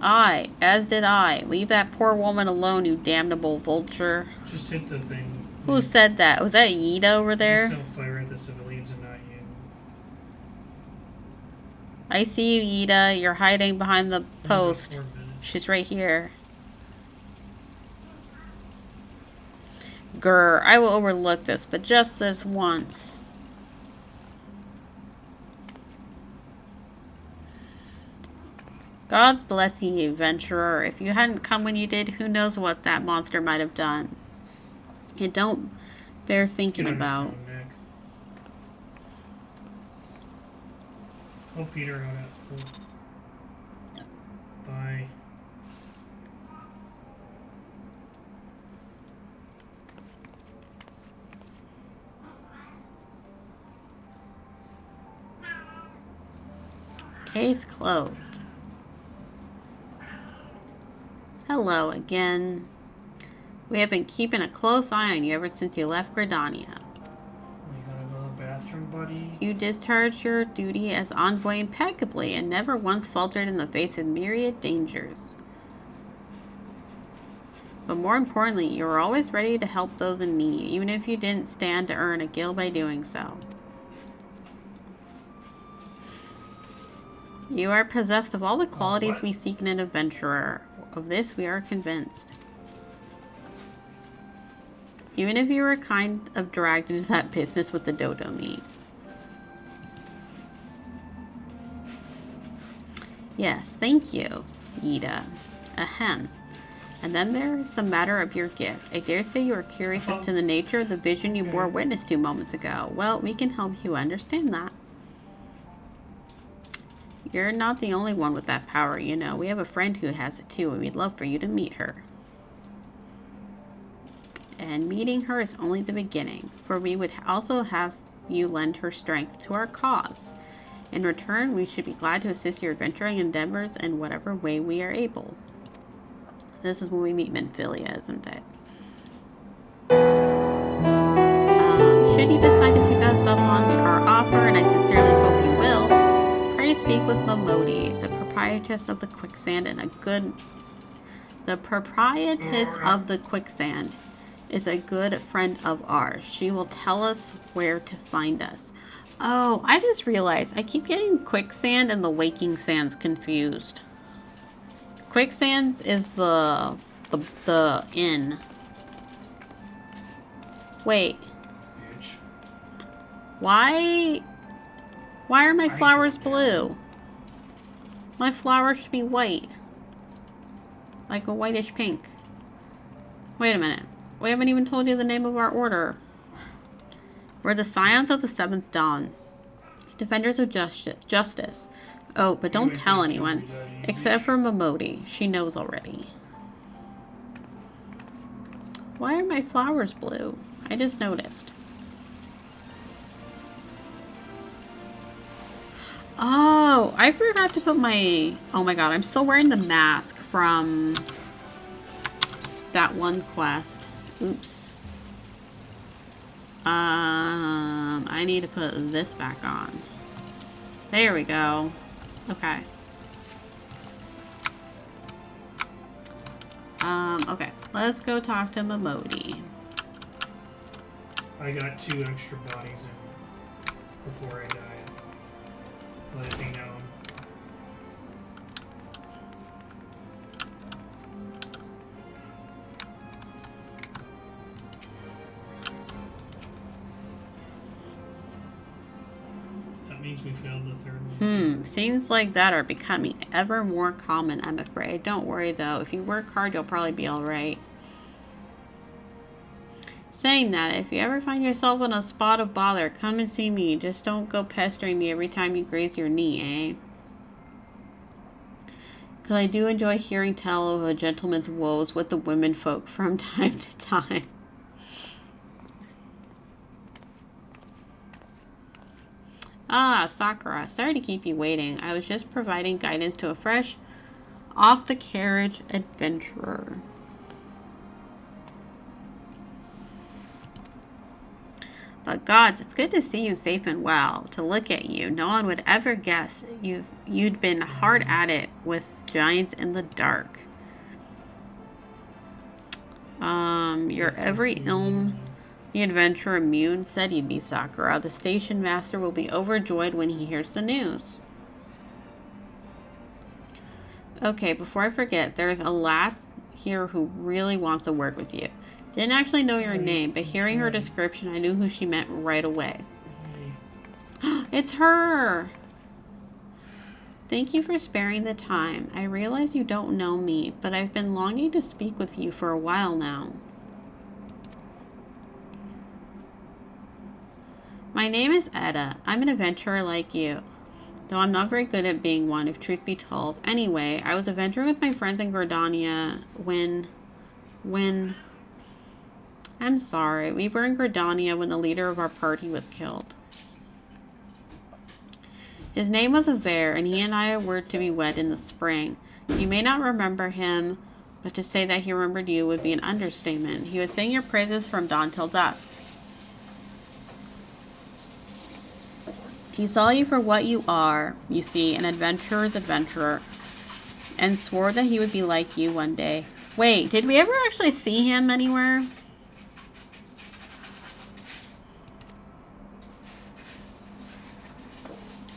Aye, as did I. Leave that poor woman alone, you damnable vulture. Just hit the thing. Who said that? Was that Yida over there? Please don't fire at the civilians and not you. I see you, Yida. You're hiding behind the post. She's right here. Grr, I will overlook this, but just this once. God bless you, adventurer. If you hadn't come when you did, who knows what that monster might have done. It don't bear thinking about. Oh, Peter got it. Cool. Bye. Case closed. Hello again. We have been keeping a close eye on you ever since you left Gridania. You gotta go to the bathroom, buddy? You discharged your duty as envoy impeccably and never once faltered in the face of myriad dangers. But more importantly, you were always ready to help those in need, even if you didn't stand to earn a gil by doing so. You are possessed of all the qualities we seek in an adventurer. Of this we are convinced. Even if you were kind of dragged into that business with the dodo meat. Yes, thank you, Yida. Ahem. And then there is the matter of your gift. I dare say you are curious as to the nature of the vision you bore witness to moments ago. Well, we can help you understand that. You're not the only one with that power, you know. We have a friend who has it too, and we'd love for you to meet her. And meeting her is only the beginning, for we would also have you lend her strength to our cause. In return, we should be glad to assist your adventuring endeavors in whatever way we are able. This is when we meet Minfilia, isn't it? should you decide to take us up on our offer, and I sincerely hope you will, pray speak with Momodi, the proprietress of the quicksand, The proprietress of the quicksand is a good friend of ours. She will tell us where to find us. Oh, I just realized I keep getting quicksand and the waking sands confused. Quicksands is the inn. Wait. Bitch. Why are my flowers blue? My flowers should be white. Like a whitish pink. Wait a minute. We haven't even told you the name of our order. We're the Scions of the Seventh Dawn. Defenders of justice. Oh, but don't tell anyone. Except for Momodi. She knows already. Why are my flowers blue? I just noticed. Oh, I forgot to put my... Oh my god, I'm still wearing the mask from that one quest. Oops. I need to put this back on. There we go. Okay. Okay. Let's go talk to Momodi. I got 2 extra bodies in before I died. Let it be known. That means we failed the third one. Scenes like that are becoming ever more common, I'm afraid. Don't worry though. If you work hard, you'll probably be alright. Saying that, if you ever find yourself in a spot of bother, come and see me. Just don't go pestering me every time you graze your knee, eh? Because I do enjoy hearing tell of a gentleman's woes with the women folk from time to time. Ah, Sakura. Sorry to keep you waiting. I was just providing guidance to a fresh, off-the-carriage adventurer. But gods, it's good to see you safe and well. To look at you, no one would ever guess you'd been hard at it with giants in the dark. Your every ilm the adventurer immune said you'd be, Sakura. The station master will be overjoyed when he hears the news. Okay, before I forget, there's a lass here who really wants a word with you. Didn't actually know your name, but hearing her description, I knew who she meant right away. It's her! Thank you for sparing the time. I realize you don't know me, but I've been longing to speak with you for a while now. My name is Edda. I'm an adventurer like you, though I'm not very good at being one, if truth be told. Anyway, I was adventuring with my friends in Gridania when... I'm sorry. We were in Gridania when the leader of our party was killed. His name was Aver, and he and I were to be wed in the spring. You may not remember him, but to say that he remembered you would be an understatement. He would sing your praises from dawn till dusk. He saw you for what you are, you see, an adventurer's adventurer, and swore that he would be like you one day. Wait, did we ever actually see him anywhere?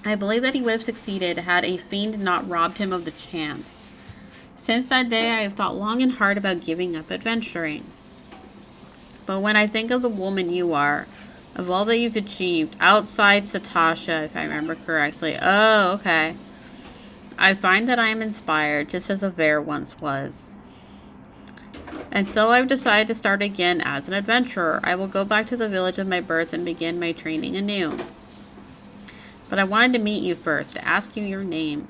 I believe that he would have succeeded had a fiend not robbed him of the chance. Since that day, I have thought long and hard about giving up adventuring. But when I think of the woman you are, of all that you've achieved, outside Satasha, if I remember correctly. Oh, okay. I find that I am inspired, just as Aver once was. And so I've decided to start again as an adventurer. I will go back to the village of my birth and begin my training anew. But I wanted to meet you first, to ask you your name.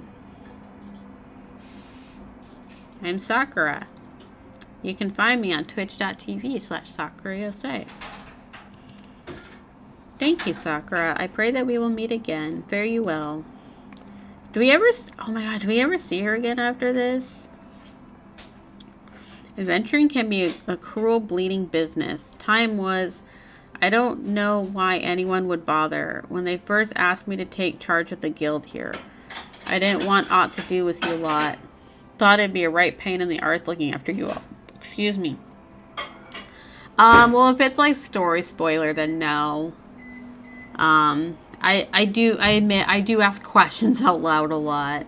I'm Sakura. You can find me on twitch.tv/SakuraYosei. Thank you, Sakura. I pray that we will meet again. Fare you well. Do we ever... Oh my god, do we ever see her again after this? Adventuring can be a cruel, bleeding business. Time was... I don't know why anyone would bother. When they first asked me to take charge of the guild here, I didn't want aught to do with you lot. Thought it'd be a right pain in the arse looking after you all. Excuse me. Well, if it's like story spoiler, then no. I admit, I do ask questions out loud a lot.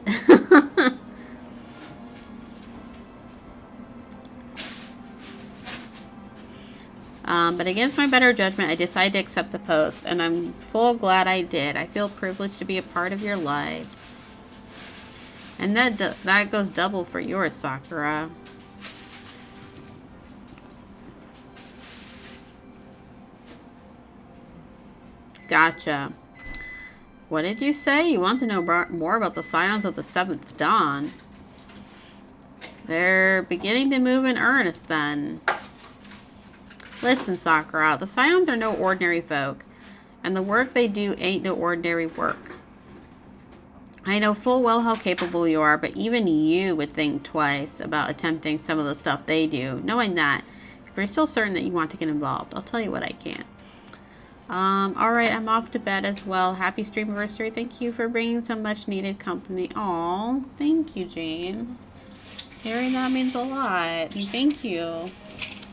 But against my better judgment, I decided to accept the post, and I'm full glad I did. I feel privileged to be a part of your lives. And that goes double for yours, Sakura. Gotcha. What did you say? You want to know more about the Scions of the Seventh Dawn? They're beginning to move in earnest, then. Listen, Sakura, the Scions are no ordinary folk, and the work they do ain't no ordinary work. I know full well how capable you are, but even you would think twice about attempting some of the stuff they do. Knowing that, if you're still certain that you want to get involved, I'll tell you what I can. Alright, I'm off to bed as well. Happy stream anniversary. Thank you for bringing some much needed company. Aw, thank you, Jane. Hearing that means a lot. Thank you.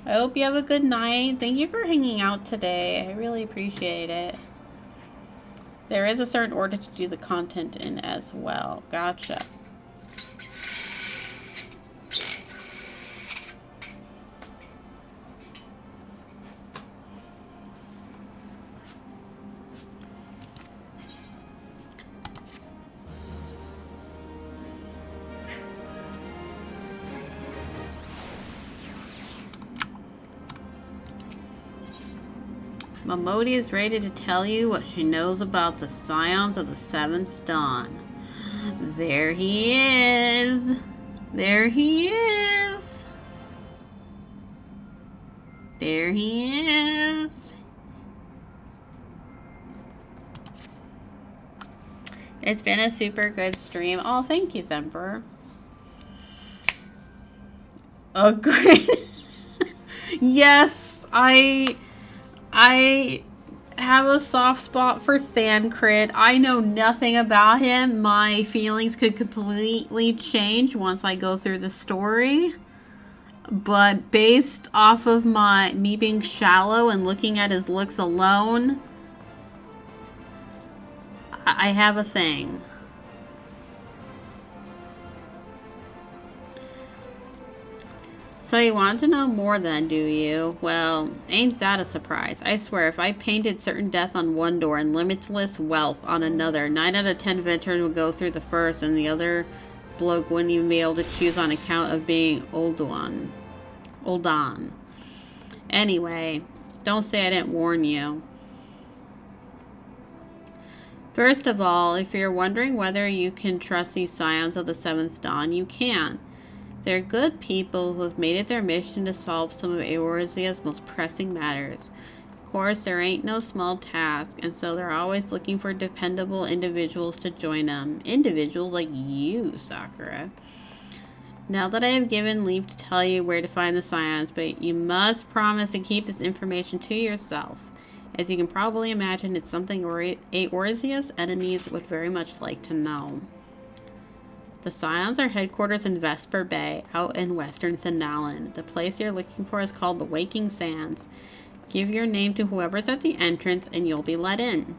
I hope you have a good night. Thank you for hanging out today. I really appreciate it. There is a certain order to do the content in as well. Gotcha. Momodi is ready to tell you what she knows about the Scions of the Seventh Dawn. There he is. There he is. There he is. It's been a super good stream. Oh, thank you, Themper. Oh, great. Yes, I have a soft spot for Thancred. I know nothing about him. My feelings could completely change once I go through the story. But based off of me being shallow and looking at his looks alone, I have a thing. So you want to know more then, do you? Well, ain't that a surprise. I swear, if I painted certain death on one door and limitless wealth on another, 9 out of 10 veterans would go through the first, and the other bloke wouldn't even be able to choose on account of being Oldan. Anyway, don't say I didn't warn you. First of all, if you're wondering whether you can trust these Scions of the Seventh Dawn, you can. They're good people who have made it their mission to solve some of Eorzea's most pressing matters. Of course, there ain't no small task, and so they're always looking for dependable individuals to join them. Individuals like you, Sakura. Now that I have given leave to tell you where to find the Scions, but you must promise to keep this information to yourself. As you can probably imagine, it's something Eorzea's enemies would very much like to know. The Scions are headquarters in Vesper Bay, out in western Thanalan. The place you're looking for is called the Waking Sands. Give your name to whoever's at the entrance and you'll be let in.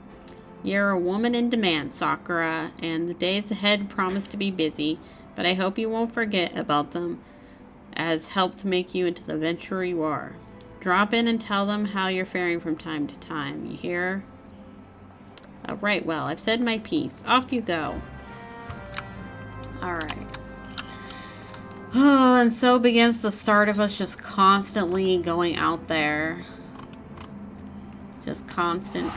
You're a woman in demand, Sakura, and the days ahead promise to be busy, but I hope you won't forget about them, as helped make you into the adventurer you are. Drop in and tell them how you're faring from time to time, you hear? Right, well, I've said my piece. Off you go. Alright. Oh, and so begins the start of us just constantly going out there. Just constant.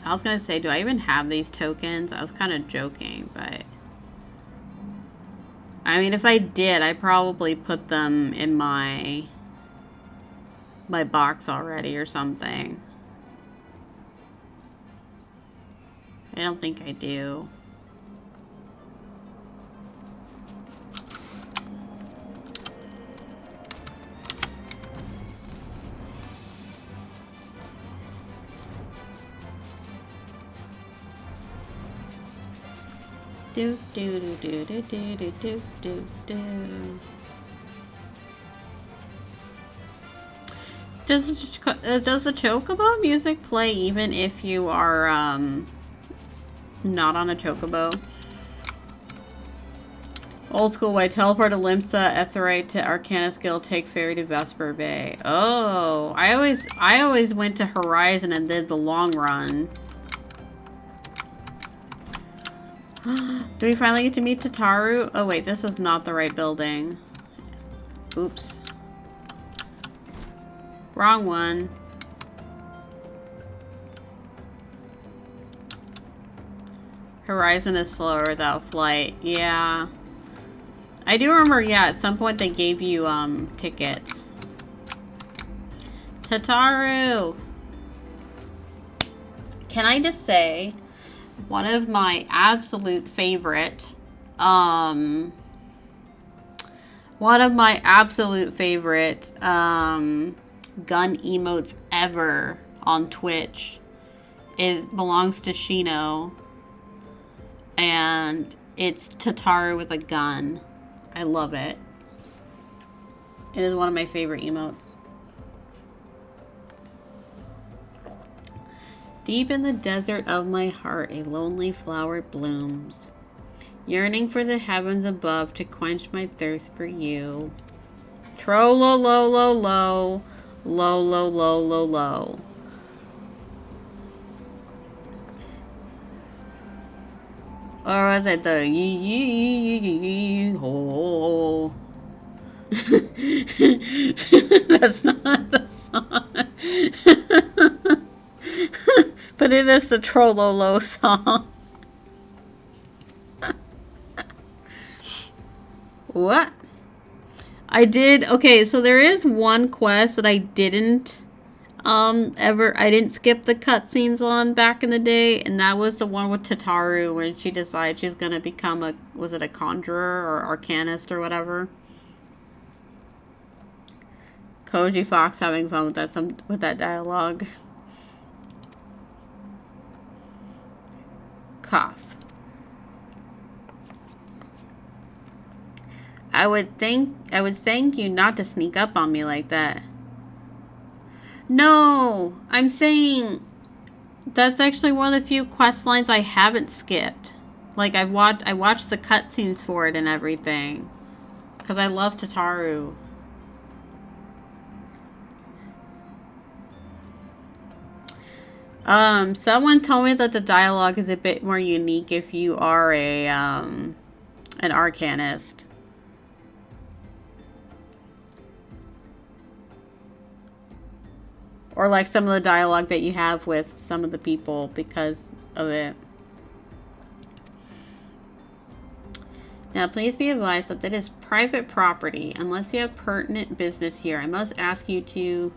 I was gonna say, do I even have these tokens? I was kind of joking, but I mean, if I did, I probably put them in my my box already or something. I don't think I do. Do do do do do do do do do do. Does the chocobo music play even if you are not on a chocobo? Old school way. Teleport to Limsa, Etherite to Arcana skill, take ferry to Vesper Bay. Oh, I always went to Horizon and did the long run. Do we finally get to meet Tataru? Oh wait, this is not the right building. Oops. Wrong one. Horizon is slower without flight. Yeah. I do remember, yeah, at some point they gave you, tickets. Tataru! Can I just say, one of my absolute favorite, gun emotes ever on Twitch belongs to Shino, and it's Tataru with a gun. I love it. It is one of my favorite emotes. Deep in the desert of my heart, a lonely flower blooms, yearning for the heavens above to quench my thirst for you. Tro-lo-lo-lo-lo. Lo-lo-lo-lo-lo. Or was it the ho? That's not the song. But it is the Trololo song. What? I did. Okay, so there is one quest that I didn't I didn't skip the cutscenes on back in the day, and that was the one with Tataru when she decides she's gonna become was it a conjurer or arcanist or whatever? Koji Fox having fun with that dialogue. Cough. I would thank you not to sneak up on me like that. No, I'm saying that's actually one of the few quest lines I haven't skipped. Like I watched the cutscenes for it and everything, because I love Tataru. Someone told me that the dialogue is a bit more unique if you are an arcanist. Or like some of the dialogue that you have with some of the people because of it. Now, please be advised that is private property. Unless you have pertinent business here, I must ask you to...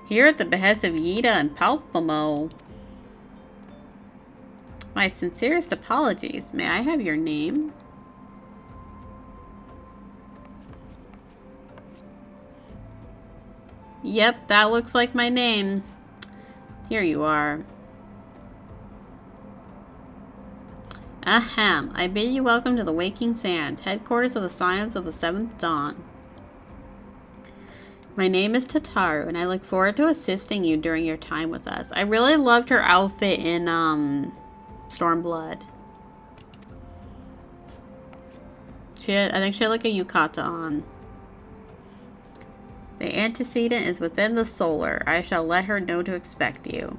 Here at the behest of Yida and Palpamo. My sincerest apologies. May I have your name? Yep, that looks like my name. Here you are. Ahem. I bid you welcome to the Waking Sands, headquarters of the Scions of the Seventh Dawn. My name is Tataru, and I look forward to assisting you during your time with us. I really loved her outfit in Stormblood. I think she had like a yukata on. The antecedent is within the solar. I shall let her know to expect you.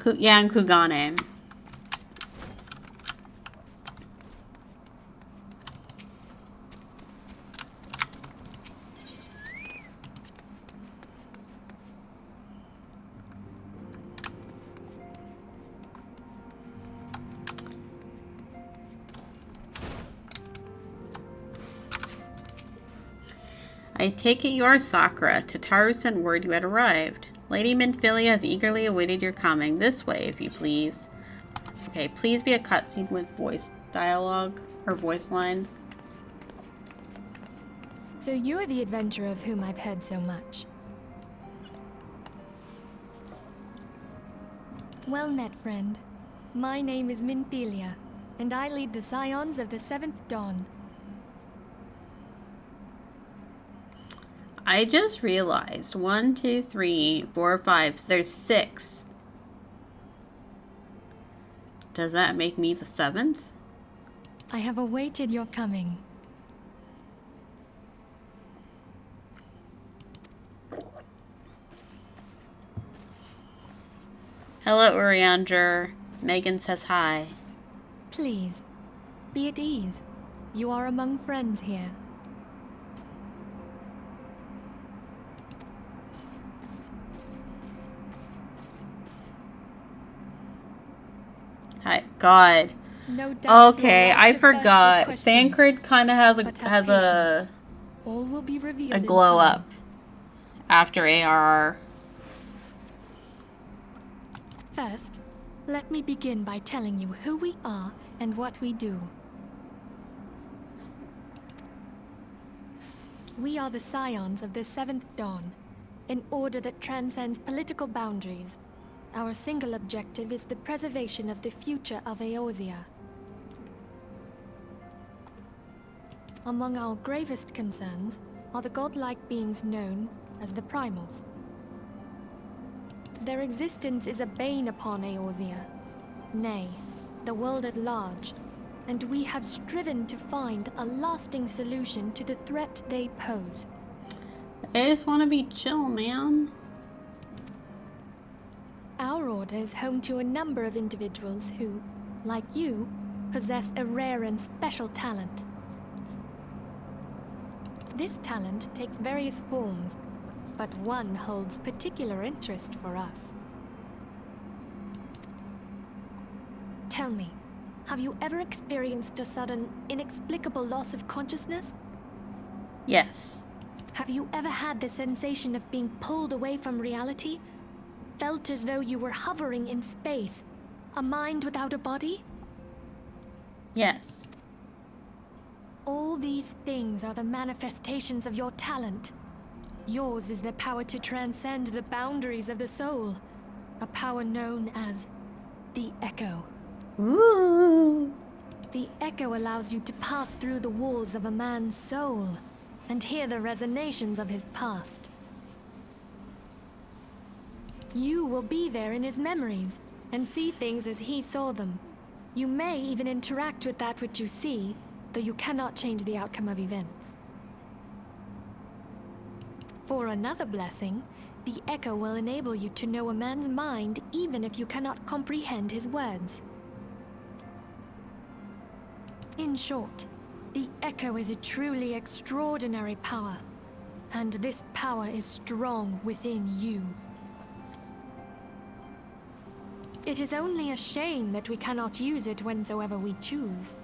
Yeah, and Kugane. I take it you are Sakura. Tataru sent word you had arrived. Lady Minfilia has eagerly awaited your coming. This way, if you please. Okay, please be a cutscene with voice dialogue or voice lines. So you're the adventurer of whom I've heard so much. Well met, friend. My name is Minfilia, and I lead the Scions of the 7th Dawn. I just realized 1, 2, 3, 4, 5. So there's 6. Does that make me the 7th? I have awaited your coming. Hello, Urianger. Megan says hi. Please, be at ease. You are among friends here. Hi. God. No doubt okay, I forgot. Thancred kind of has a all will be revealed a glow up after ARR. First, let me begin by telling you who we are and what we do. We are the Scions of the 7th Dawn, an order that transcends political boundaries. Our single objective is the preservation of the future of Eorzea. Among our gravest concerns are the godlike beings known as the Primals. Their existence is a bane upon Eorzea, nay, the world at large, and we have striven to find a lasting solution to the threat they pose. I just want to be chill, man. Our order is home to a number of individuals who, like you, possess a rare and special talent. This talent takes various forms, but one holds particular interest for us. Tell me, have you ever experienced a sudden, inexplicable loss of consciousness? Yes. Have you ever had the sensation of being pulled away from reality? Felt as though you were hovering in space, a mind without a body? Yes. All these things are the manifestations of your talent. Yours is the power to transcend the boundaries of the soul, a power known as the Echo. Ooh. The Echo allows you to pass through the walls of a man's soul and hear the resonations of his past. You will be there in his memories and see things as he saw them. You may even interact with that which you see, though you cannot change the outcome of events. For another blessing, the Echo will enable you to know a man's mind even if you cannot comprehend his words. In short, the Echo is a truly extraordinary power, and this power is strong within you. It is only a shame that we cannot use it whensoever we choose.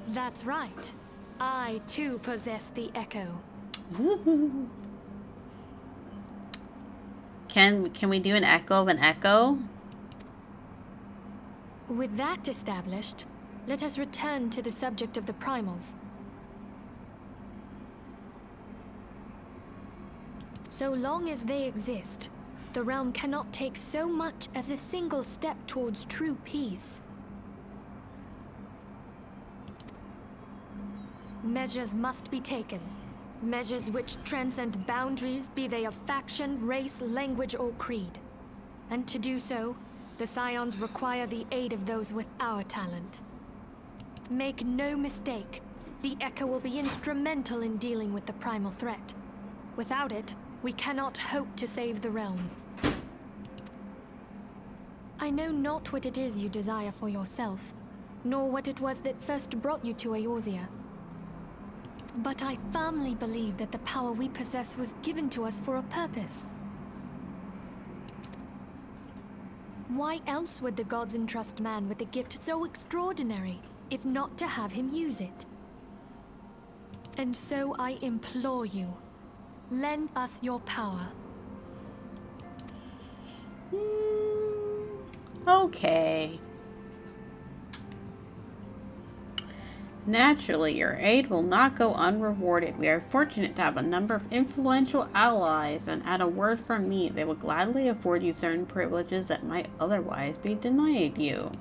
That's right. I too possess the Echo. Can we do an echo of an echo? With that established, let us return to the subject of the Primals. So long as they exist, the realm cannot take so much as a single step towards true peace. Measures must be taken. Measures which transcend boundaries, be they of faction, race, language, or creed. And to do so, the Scions require the aid of those with our talent. Make no mistake, the Echo will be instrumental in dealing with the primal threat. Without it, we cannot hope to save the realm. I know not what it is you desire for yourself, nor what it was that first brought you to Eorzea. But I firmly believe that the power we possess was given to us for a purpose. Why else would the gods entrust man with a gift so extraordinary, if not to have him use it? And so I implore you, lend us your power. Okay. Naturally, your aid will not go unrewarded. We are fortunate to have a number of influential allies, and at a word from me, they will gladly afford you certain privileges that might otherwise be denied you.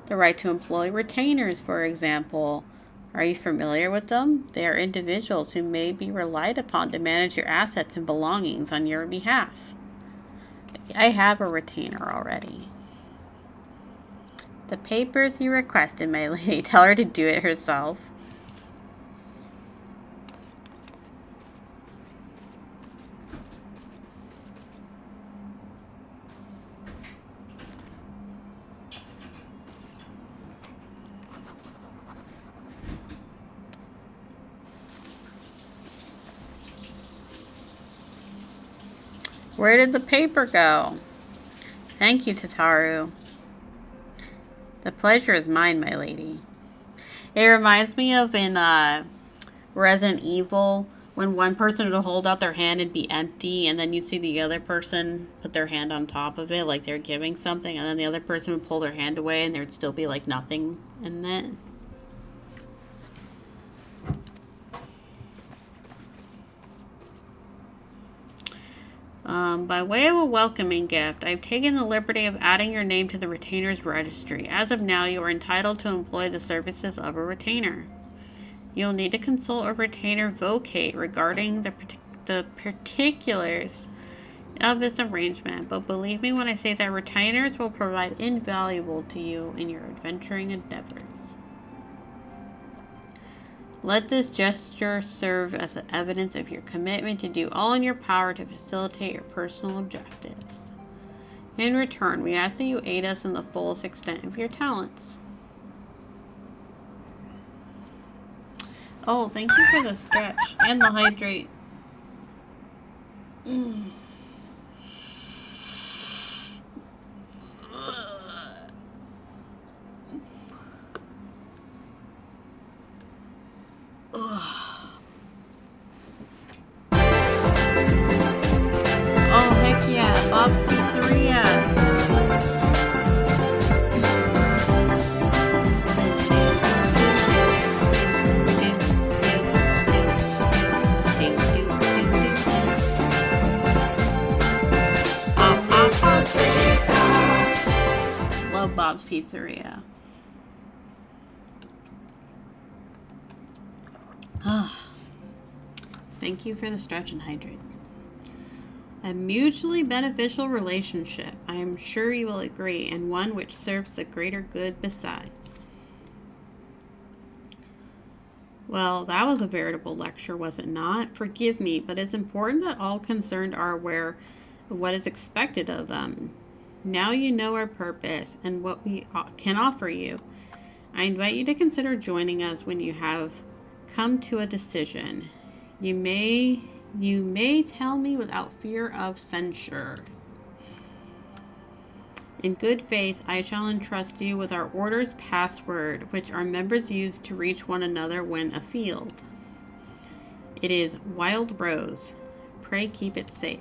The right to employ retainers, for example. Are you familiar with them? They are individuals who may be relied upon to manage your assets and belongings on your behalf. I have a retainer already. The papers you requested, my lady. Tell her to do it herself. Where did the paper go? Thank you, Tataru. The pleasure is mine, my lady. It reminds me of in Resident Evil, when one person would hold out their hand and be empty, and then you'd see the other person put their hand on top of it, like they're giving something, and then the other person would pull their hand away, and there would still be, like, nothing in it. By way of a welcoming gift, I've taken the liberty of adding your name to the retainer's registry. As of now, you are entitled to employ the services of a retainer. You'll need to consult a retainer vocate regarding the particulars of this arrangement, but believe me when I say that retainers will provide invaluable to you in your adventuring endeavors. Let this gesture serve as evidence of your commitment to do all in your power to facilitate your personal objectives. In return, we ask that you aid us in the fullest extent of your talents. Oh, thank you for the stretch and the hydrate. Oh, heck yeah, Bob's Pizzeria. Love Bob's Pizzeria. Thank you for the stretch and hydrate. A mutually beneficial relationship, I am sure you will agree, and one which serves the greater good besides. Well, that was a veritable lecture, was it not? Forgive me, but it's important that all concerned are aware of what is expected of them. Now you know our purpose and what we can offer you. I invite you to consider joining us when you have come to a decision. You may tell me without fear of censure. In good faith, I shall entrust you with our order's password, which our members use to reach one another when afield. It is Wild Rose. Pray keep it safe.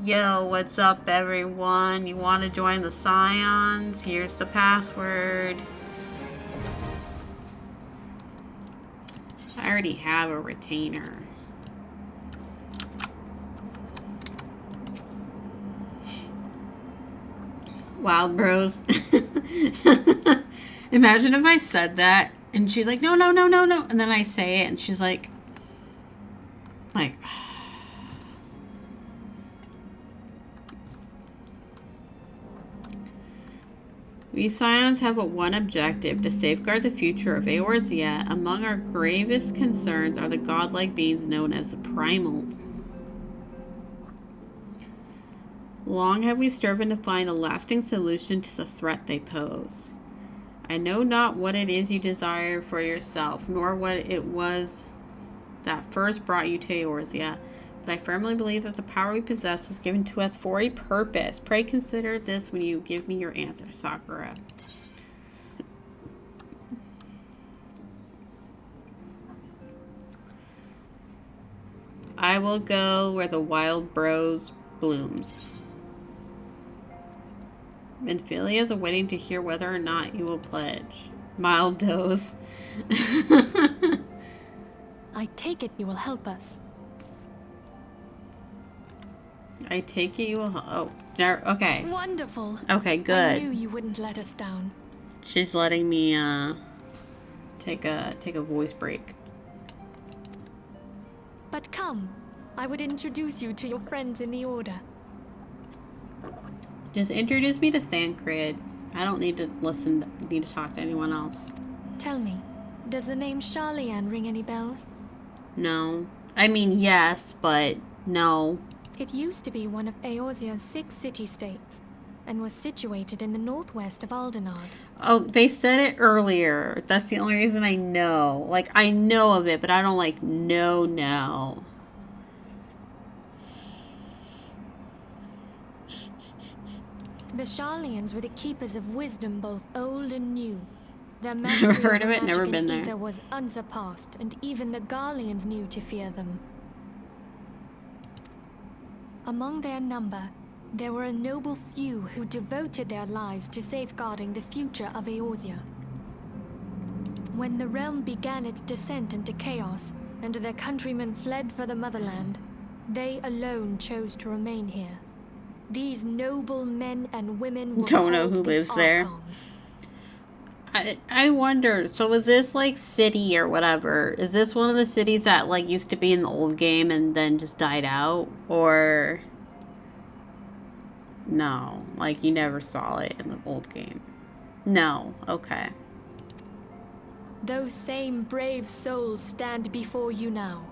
Yo, what's up, everyone? You want to join the Scions? Here's the password. I already have a retainer. Wild Bros. Imagine if I said that and she's like, no, no, no, no, no. And then I say it and she's like. We Scions have but one objective, to safeguard the future of Eorzea. Among our gravest concerns are the godlike beings known as the Primals. Long have we striven to find a lasting solution to the threat they pose. I know not what it is you desire for yourself, nor what it was that first brought you to Eorzea, but I firmly believe that the power we possess was given to us for a purpose. Pray consider this when you give me your answer, Sakura. I will go where the wild rose blooms. Minfilia is waiting to hear whether or not you will pledge. Mild dose. I take it you will help us. I take it you will. Oh, no, okay. Wonderful. Okay, good. I knew you wouldn't let us down. She's letting me take a voice break. But come, I would introduce you to your friends in the Order. Just introduce me to Thancred. I don't need to need to talk to anyone else. Tell me, does the name Charlian ring any bells? No. I mean, yes, but no. It used to be one of Eorzea's 6 city-states, and was situated in the northwest of Aldenard. Oh, they said it earlier. That's the only reason I know. Like, I know of it, but I don't, like, know. The Charlians were the keepers of wisdom, both old and new. Their Never mastery heard of over it, never magic been and there. ether was unsurpassed, and even the Garleans knew to fear them. Among their number, there were a noble few who devoted their lives to safeguarding the future of Eorzea. When the realm began its descent into chaos, and their countrymen fled for the motherland, they alone chose to remain here. These noble men and women were Don't know called who the lives there. Archons. I wonder, so is this like city or whatever? Is this one of the cities that like used to be in the old game and then just died out? Or no, like you never saw it in the old game? No, okay. Those same brave souls stand before you now.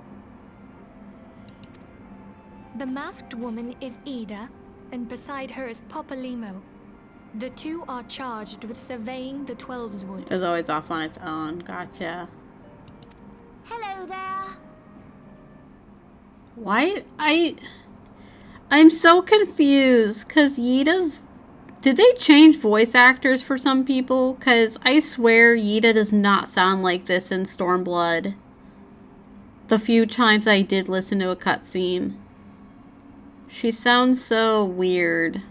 The masked woman is Ida, and beside her is Popalimo. The two are charged with surveying the Twelveswood. It's always off on its own. Gotcha. Hello there. Why? I'm so confused because Yida's... Did they change voice actors for some people? Because I swear Yida does not sound like this in Stormblood. The few times I did listen to a cutscene. She sounds so weird.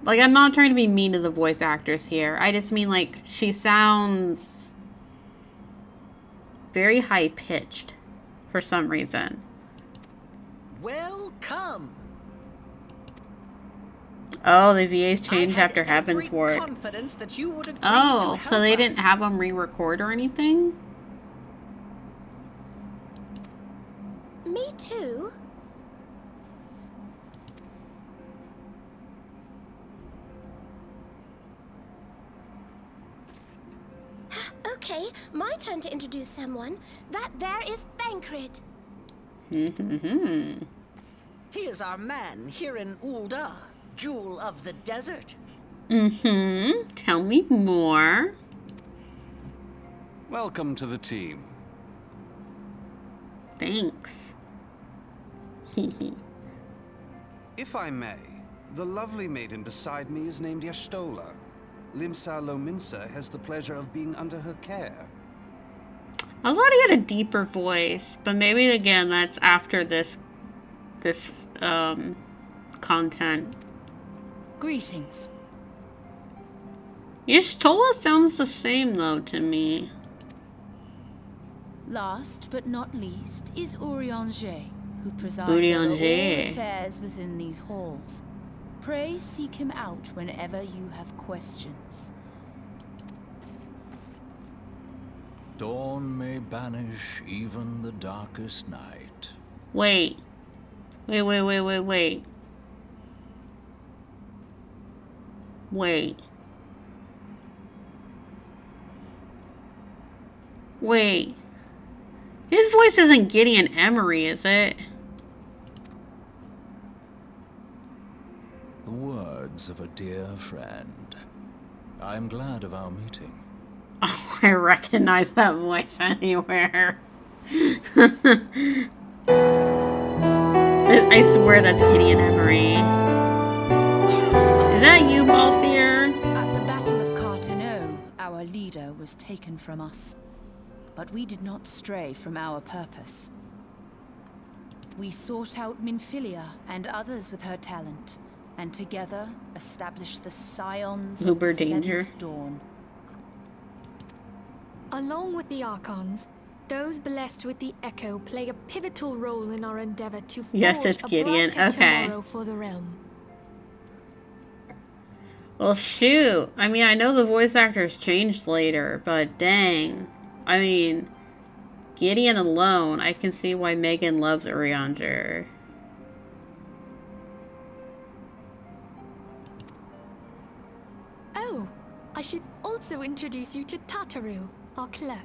Like, I'm not trying to be mean to the voice actress here. I just mean, like, she sounds very high-pitched for some reason. Welcome. Oh, the VA's changed after Heavensward. Confidence that you would agree Oh, to so help they us. didn't have them re-record or anything? Me too. Okay, my turn to introduce someone. That there is Thancred. He is our man here in Ul'dah, Jewel of the Desert. Tell me more. Welcome to the team. Thanks. If I may, the lovely maiden beside me is named Y'shtola. Limsa Lominsa has the pleasure of being under her care. I thought he had a deeper voice, but maybe again that's after this content. Greetings. Y'shtola sounds the same though to me. Last but not least is Urianger, who presides over all Urianger. affairs within these halls. Pray seek him out whenever you have questions. Dawn may banish even the darkest night. Wait. Wait. His voice isn't Gideon Emery, is it? The words of a dear friend. I'm glad of our meeting. Oh, I recognize that voice anywhere. I swear that's Gideon Emery. Is that you, Balthier? At the Battle of Carteneau, our leader was taken from us. But we did not stray from our purpose. We sought out Minfilia and others with her talent, and together established the Scions of Uber the danger. Seventh Dawn. Along with the Archons, those blessed with the Echo play a pivotal role in our endeavor to Yes, forge it's a Gideon. brighter Okay. tomorrow for the realm. Well, shoot. I mean, I know the voice actors changed later, but dang. I mean, Gideon alone, I can see why Megan loves Urianger. Oh, I should also introduce you to Tataru, our clerk.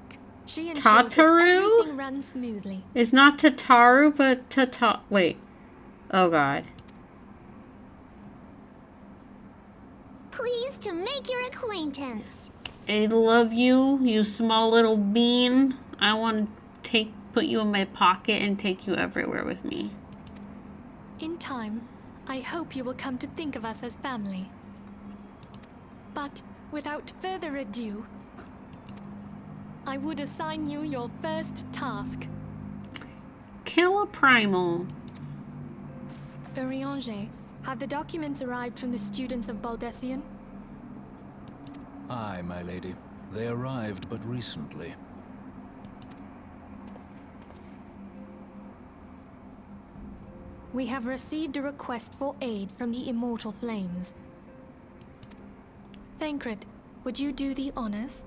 She ensures that Tataru? everything runs smoothly. It's not Tataru, but Wait. Oh, God. Pleased to make your acquaintance. I love you, you small little bean. I want to put you in my pocket and take you everywhere with me. In time, I hope you will come to think of us as family. But without further ado, I would assign you your first task. Kill a primal. Urianger, have the documents arrived from the students of Baldessian? Aye, my lady. They arrived but recently. We have received a request for aid from the Immortal Flames. Thancred, would you do the honors?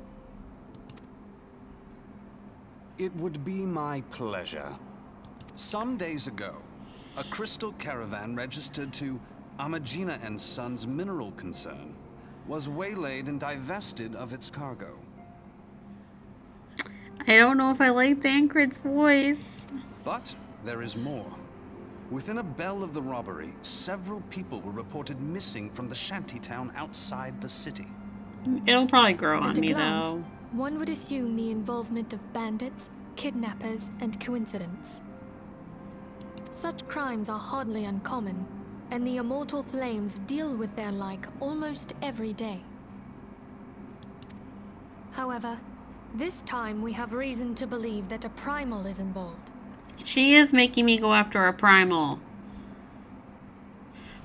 It would be my pleasure. Some days ago, a crystal caravan registered to Amagina and Sons Mineral Concern was waylaid and divested of its cargo. I don't know if I like Thancred's voice. But there is more. Within a bell of the robbery, several people were reported missing from the shantytown outside the city. It'll probably grow on At a me, glance, though. one would assume the involvement of bandits, kidnappers, and coincidence. Such crimes are hardly uncommon, and the Immortal Flames deal with their like almost every day. However, this time we have reason to believe that a primal is involved. She is making me go after a primal.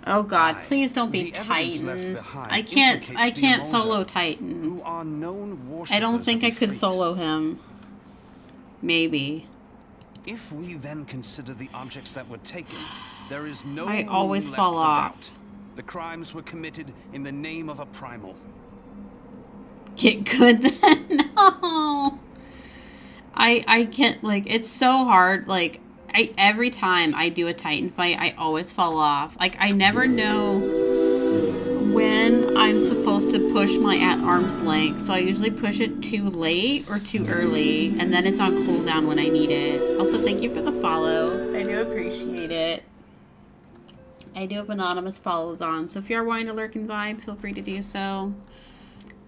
Oh God, please don't be Titan. I can't solo Titan. Who are known I don't think I could Ifrit. solo him. Maybe. If we then consider the objects that were taken, there is no I room always left fall for off. doubt. The crimes were committed in the name of a primal. Get good then. No. I can't, like, it's so hard. Like, every time I do a Titan fight, I always fall off. Like, I never know when I'm supposed to push my at arm's length. So I usually push it too late or too early, and then it's on cooldown when I need it. Also, thank you for the follow. I do appreciate it. I do have anonymous follows on, so if you are wanting to lurk and vibe, feel free to do so.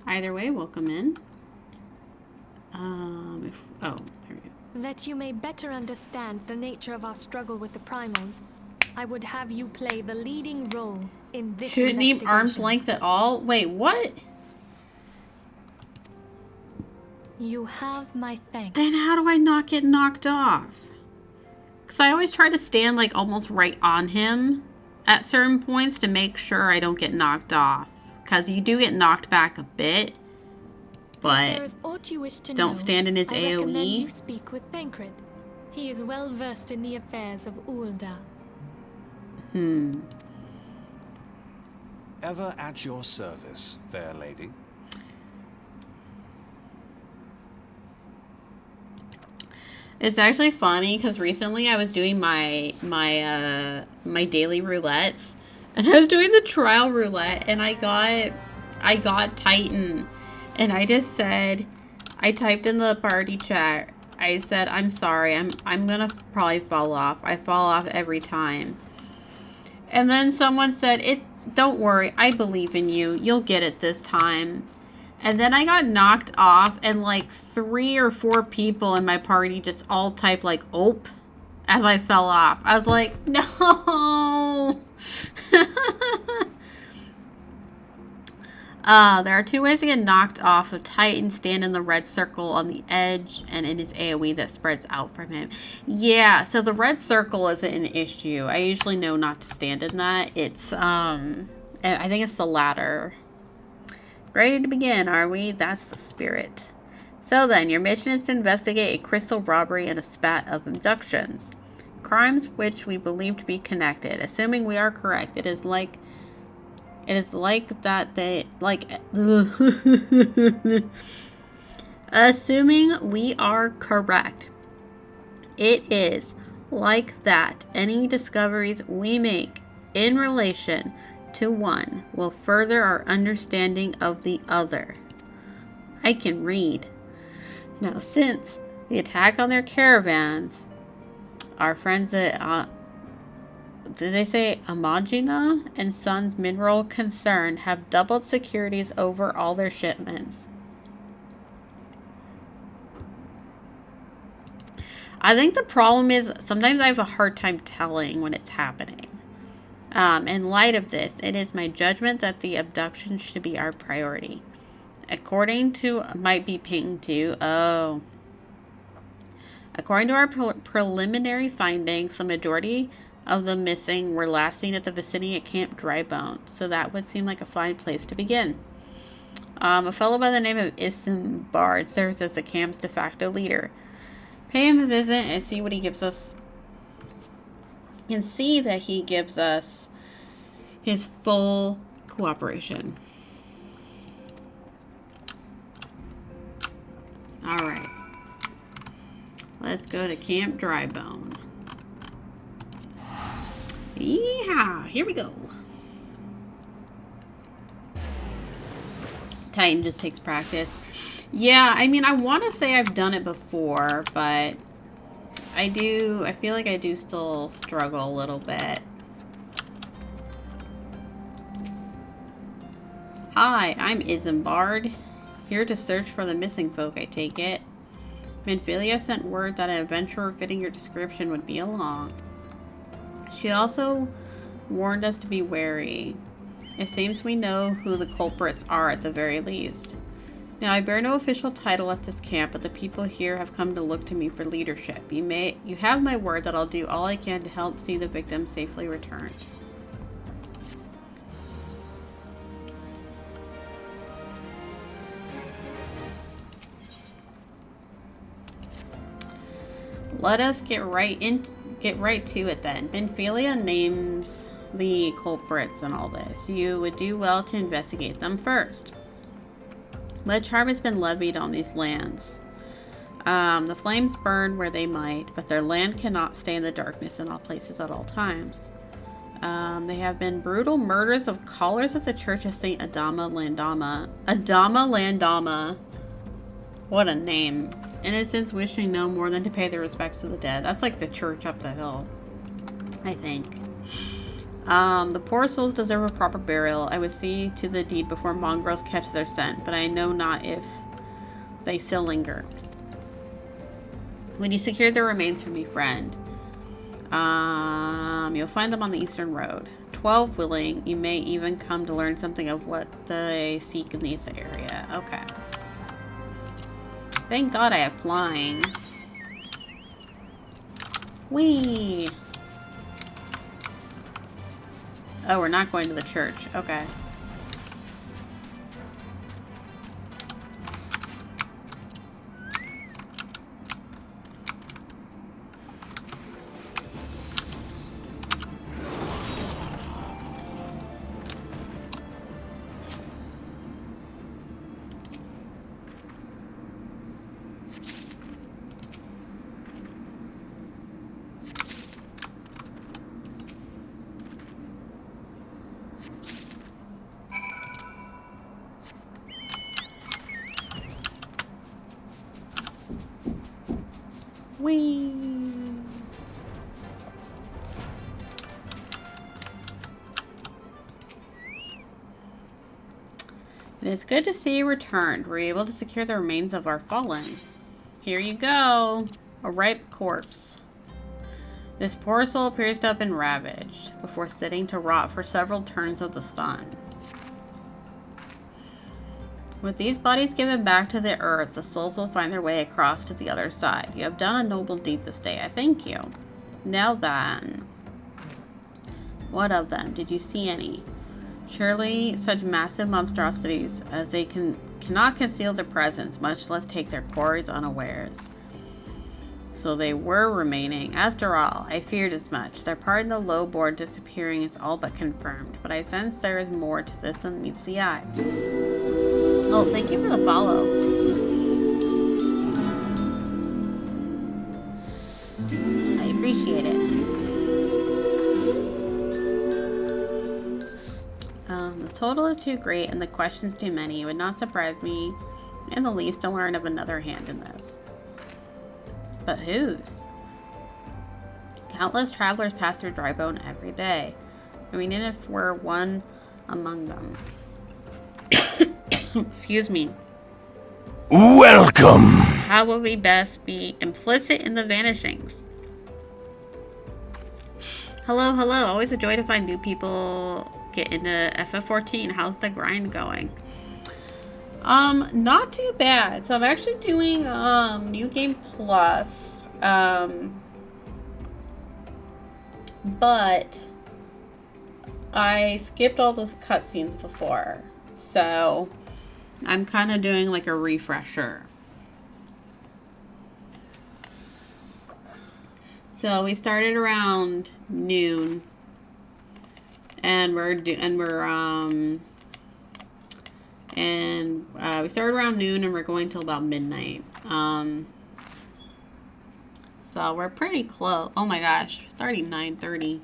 Either way, welcome in. There we go. That you may better understand the nature of our struggle with the primals, I would have you play the leading role in this Shouldn't need arm's investigation. length at all? Wait, what? You have my thanks. Then how do I not get knocked off? Because I always try to stand like almost right on him at certain points to make sure I don't get knocked off. Because you do get knocked back a bit, but There is aught you wish to don't know, stand in his I recommend AoE. you speak with Thancred. He is well versed in the affairs of Ulda. Ever at your service, fair lady. It's actually funny because recently I was doing my daily roulettes, and I was doing the trial roulette, and I got Titan, and I just said, I typed in the party chat, I said, I'm sorry, I'm gonna probably fall off. I fall off every time. And then someone said, don't worry, I believe in you. You'll get it this time. And then I got knocked off, and like 3 or 4 people in my party just all typed like "ope" as I fell off. I was like, no. There are 2 ways to get knocked off of Titan. Stand in the red circle on the edge, and it is AoE that spreads out from him. Yeah, so the red circle isn't an issue. I usually know not to stand in that. It's, I think it's the latter. Ready to begin, are we? That's the spirit. So then, your mission is to investigate a crystal robbery and a spat of abductions. Crimes which we believe to be connected. Assuming we are correct, it is like that they, like, assuming we are correct, it is like that any discoveries we make in relation to one will further our understanding of the other. I can read. Now, since the attack on their caravans, our friends at, did they say Amagina and Sons Mineral Concern have doubled securities over all their shipments. I think the problem is sometimes I have a hard time telling when it's happening. In light of this, it is my judgment that the abduction should be our priority. According to, might be pinged to, according to our preliminary findings, the majority of the missing were last seen at the vicinity at Camp Drybone, so that would seem like a fine place to begin. A fellow by the name of Isambard serves as the camp's de facto leader. Pay him a visit and see what he gives us. And see that he gives us his full cooperation. Alright. Let's go to Camp Drybone. Yeehaw! Here we go. Titan just takes practice. Yeah, I mean, I want to say I've done it before, but I feel like I do still struggle a little bit. Hi, I'm Isambard. Here to search for the missing folk, I take it. Minfilia sent word that an adventurer fitting your description would be along. She also warned us to be wary. It seems we know who the culprits are at the very least. Now, I bear no official title at this camp, but the people here have come to look to me for leadership. You have my word that I'll do all I can to help see the victim safely returned. Let us get right to it then. Minfilia names the culprits and all this. You would do well to investigate them first. Much harm has been levied on these lands. The flames burn where they might, but their land cannot stay in the darkness in all places at all times. They have been brutal murders of callers of the Church of Saint Adama Landama. Adama Landama. What a name. Innocents wishing no more than to pay their respects to the dead. That's like the church up the hill, I think. The poor souls deserve a proper burial. I would see to the deed before mongrels catch their scent, but I know not if they still linger. When you secure their remains for me, friend, you'll find them on the eastern road. 12 willing, you may even come to learn something of what they seek in this area. Okay. Thank God I have flying. Whee! Oh, we're not going to the church. Okay. Whee! It is good to see you returned. We're able to secure the remains of our fallen. Here you go. A ripe corpse. This poor soul appears to have been ravaged before sitting to rot for several turns of the sun. With these bodies given back to the earth, the souls will find their way across to the other side. You have done a noble deed this day. I thank you. Now then. What of them? Did you see any? Surely such massive monstrosities as they cannot conceal their presence, much less take their quarries unawares. So they were remaining. After all, I feared as much. Their part in the low board disappearing is all but confirmed, but I sense there is more to this than meets the eye. Oh, thank you for the follow. I appreciate it. The total is too great and the questions too many. It would not surprise me in the least to learn of another hand in this. But whose? Countless travelers pass through Drybone every day. I mean, and if we're one among them. Excuse me. Welcome! How will we best be implicit in the vanishings? Hello, hello. Always a joy to find new people get into FF14. How's the grind going? Not too bad. So I'm actually doing New Game Plus. But I skipped all those cutscenes before. So I'm kind of doing like a refresher. So we started around noon. And we started around noon and we're going till about midnight. So we're pretty close. Oh my gosh, starting 9:30.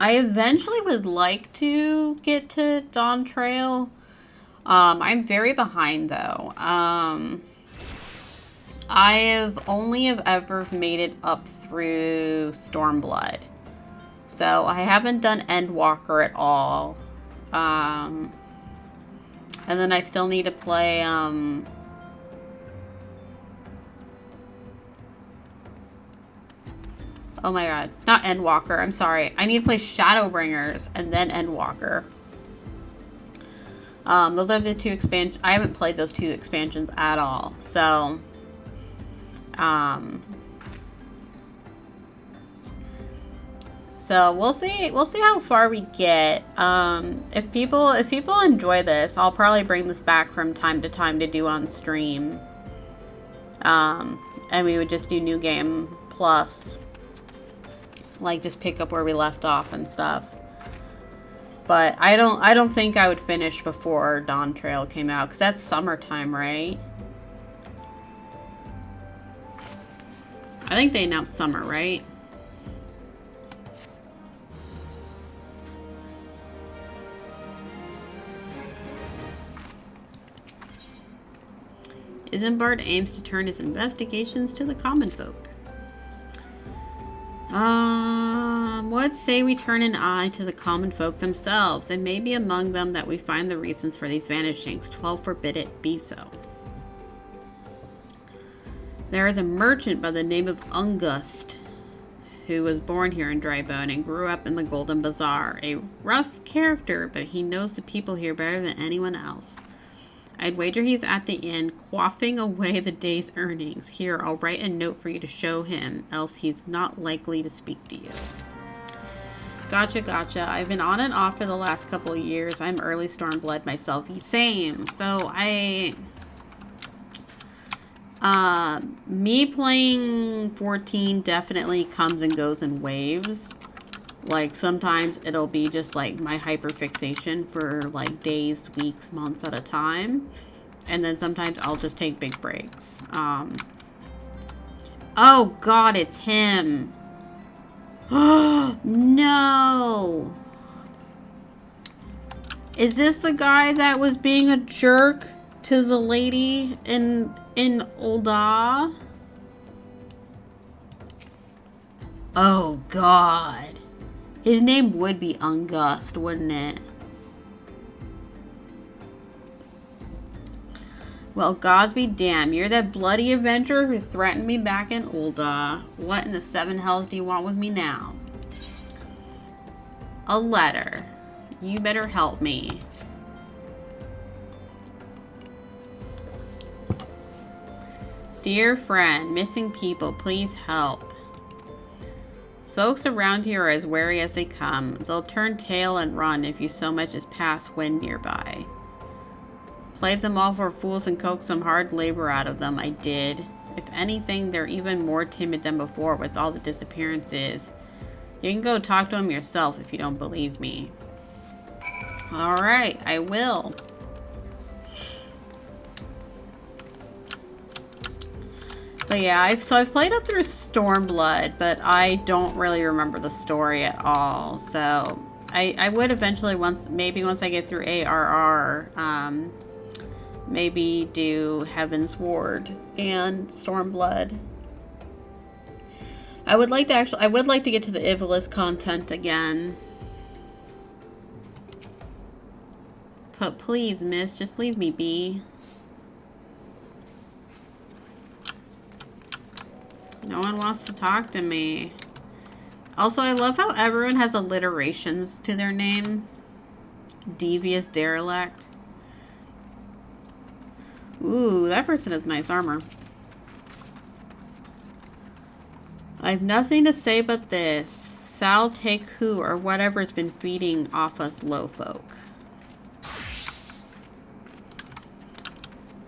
I eventually would like to get to Dawn Trail. I'm very behind though. I have only ever made it up through Stormblood. So I haven't done Endwalker at all. And then I still need to play oh my god, not Endwalker, I'm sorry. I need to play Shadowbringers and then Endwalker. Those are the two expansions. I haven't played those two expansions at all. So so we'll see how far we get. If people enjoy this, I'll probably bring this back from time to time to do on stream. And we would just do New Game Plus. Like just pick up where we left off and stuff. But I don't think I would finish before Dawn Trail came out, because that's summertime, right? I think they announced summer, right? Isambard aims to turn his investigations to the common folk. What say we turn an eye to the common folk themselves, and maybe among them that we find the reasons for these vanishings. 12 forbid it be so. There is a merchant by the name of Ungust, who was born here in Drybone and grew up in the Golden Bazaar. A rough character, but he knows the people here better than anyone else. I'd wager he's at the inn, quaffing away the day's earnings. Here, I'll write a note for you to show him, else he's not likely to speak to you. Gotcha, gotcha. I've been on and off for the last couple of years. I'm early Stormblood myself. Same. So, me playing 14 definitely comes and goes in waves. Like, sometimes it'll be just, like, my hyperfixation for, like, days, weeks, months at a time. And then sometimes I'll just take big breaks. Oh, God, it's him. No. Is this the guy that was being a jerk to the lady in Ul'dah? Oh, God. His name would be Ungust, wouldn't it? Well, gods be damned. You're that bloody adventurer who threatened me back in Ul'dah. What in the seven hells do you want with me now? A letter. You better help me. Dear friend, missing people, please help. Folks around here are as wary as they come. They'll turn tail and run if you so much as pass wind nearby. Played them all for fools and coaxed some hard labor out of them. I did. If anything, they're even more timid than before with all the disappearances. You can go talk to them yourself if you don't believe me. Alright, I will. But yeah, I've played up through Stormblood, but I don't really remember the story at all. So I would eventually maybe once I get through ARR, maybe do Heaven's Ward and Stormblood. I would like to get to the Ivalice content again. But please, miss, just leave me be. No one wants to talk to me. Also, I love how everyone has alliterations to their name. Devious derelict. Ooh, that person has nice armor. I've nothing to say but this. Thou take who or whatever's been feeding off us low folk.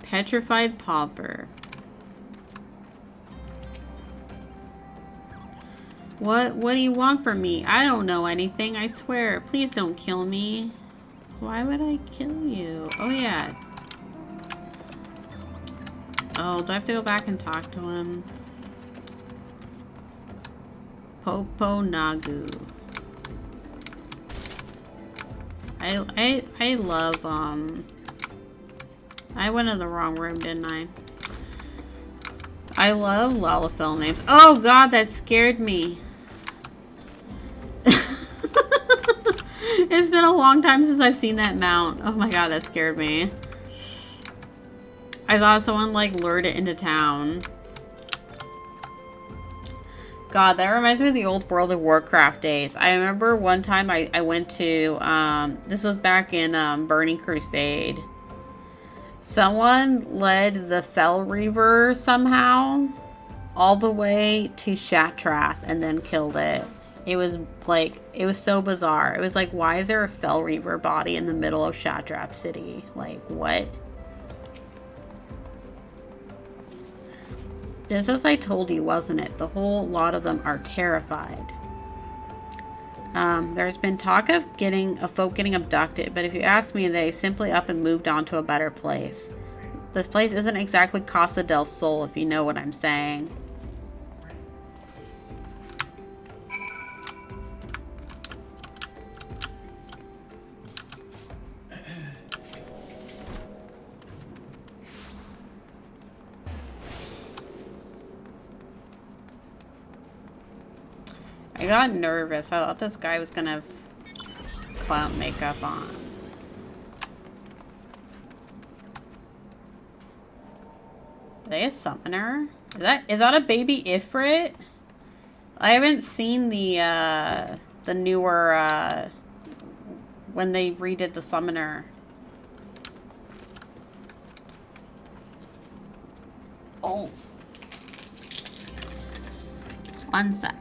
Petrified pauper. What do you want from me? I don't know anything, I swear. Please don't kill me. Why would I kill you? Oh yeah. Oh, do I have to go back and talk to him? Popo Nagu. I love, I went in the wrong room, didn't I? I love Lalafell names. Oh god, that scared me. It's been a long time since I've seen that mount. Oh my god, that scared me. I thought someone like lured it into town. God, that reminds me of the old World of Warcraft days. I remember one time I went to, this was back in Burning Crusade. Someone led the Fell Reaver somehow all the way to Shatrath and then killed it. It was like, it was so bizarre. It was like, why is there a Fell Reaver body in the middle of Shatrath City? Like, what? Just as I told you, wasn't it? The whole lot of them are terrified. There's been talk of folk getting abducted, but if you ask me, they simply up and moved on to a better place. This place isn't exactly Casa del Sol, if you know what I'm saying. I got nervous. I thought this guy was gonna have clown makeup on. Are they a summoner? Is that a baby Ifrit? I haven't seen the newer when they redid the summoner. Oh. One sec.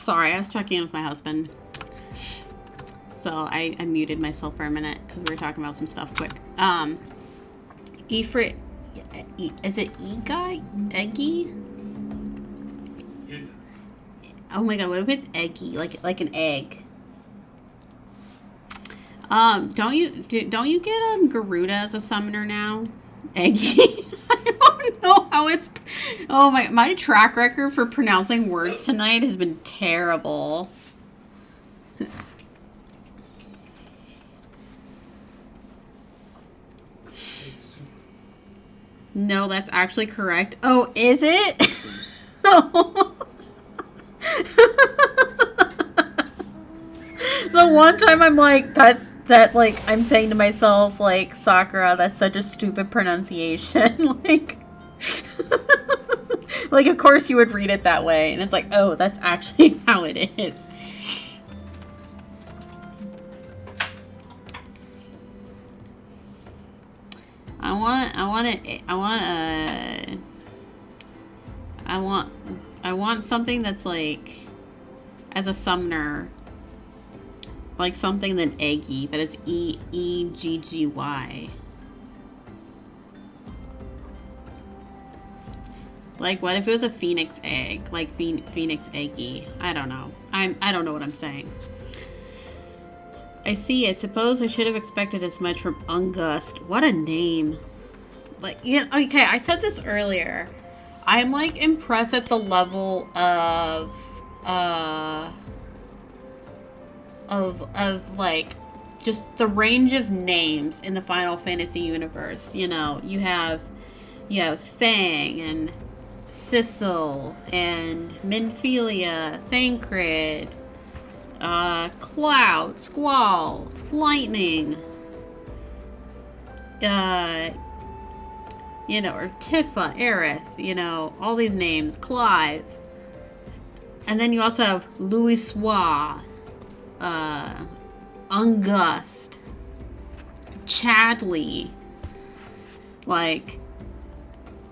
Sorry, I was checking in with my husband. So I muted myself for a minute because we were talking about some stuff quick. Ifrit, is it E-guy? Eggy? Oh my god, what if it's eggy? Like an egg. Don't you get Garuda as a summoner now? Eggy? I don't know how it's... Oh my track record for pronouncing words tonight has been terrible. No, that's actually correct. Oh, is it? The one time I'm like, that like, I'm saying to myself, like, Sakura, that's such a stupid pronunciation. Like, like, of course you would read it that way. And it's like, oh, that's actually how it is. I want something that's like, as a summoner, like something than eggy, but it's E-E-G-G-Y. Like, what if it was a phoenix egg? Like phoenix eggy. I don't know. I don't know what I'm saying. I see. I suppose I should have expected as much from Ungust. What a name. Like, yeah, okay, I said this earlier. I'm like impressed at the level of like just the range of names in the Final Fantasy universe. You know, you have Fang and Sissel and Minfilia, Thancred, Cloud, Squall, Lightning, you know, or Tifa, Aerith, you know, all these names, Clive. And then you also have Louisoix, Ungust, Chadley. Like,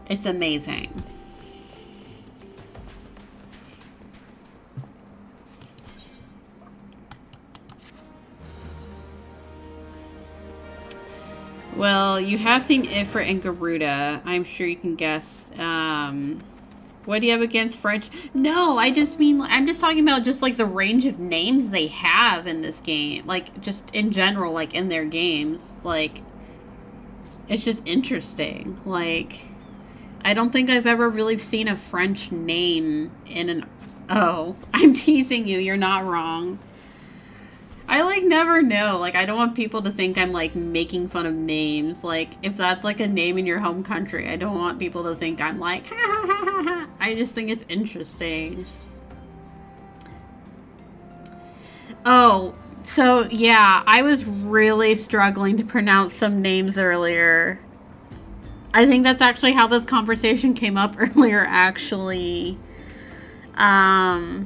it's amazing. Well, you have seen Ifrit and Garuda. I'm sure you can guess. What do you have against French? No, I just mean, I'm just talking about just like the range of names they have in this game. Like, just in general, like in their games. Like, it's just interesting. Like, I don't think I've ever really seen a French name in an... Oh, I'm teasing you. You're not wrong. I, like, never know. Like, I don't want people to think I'm, like, making fun of names. Like, if that's, like, a name in your home country, I don't want people to think I'm, like, ha ha ha ha ha. I just think it's interesting. Oh, so, yeah, I was really struggling to pronounce some names earlier. I think that's actually how this conversation came up earlier, actually. Merylwib.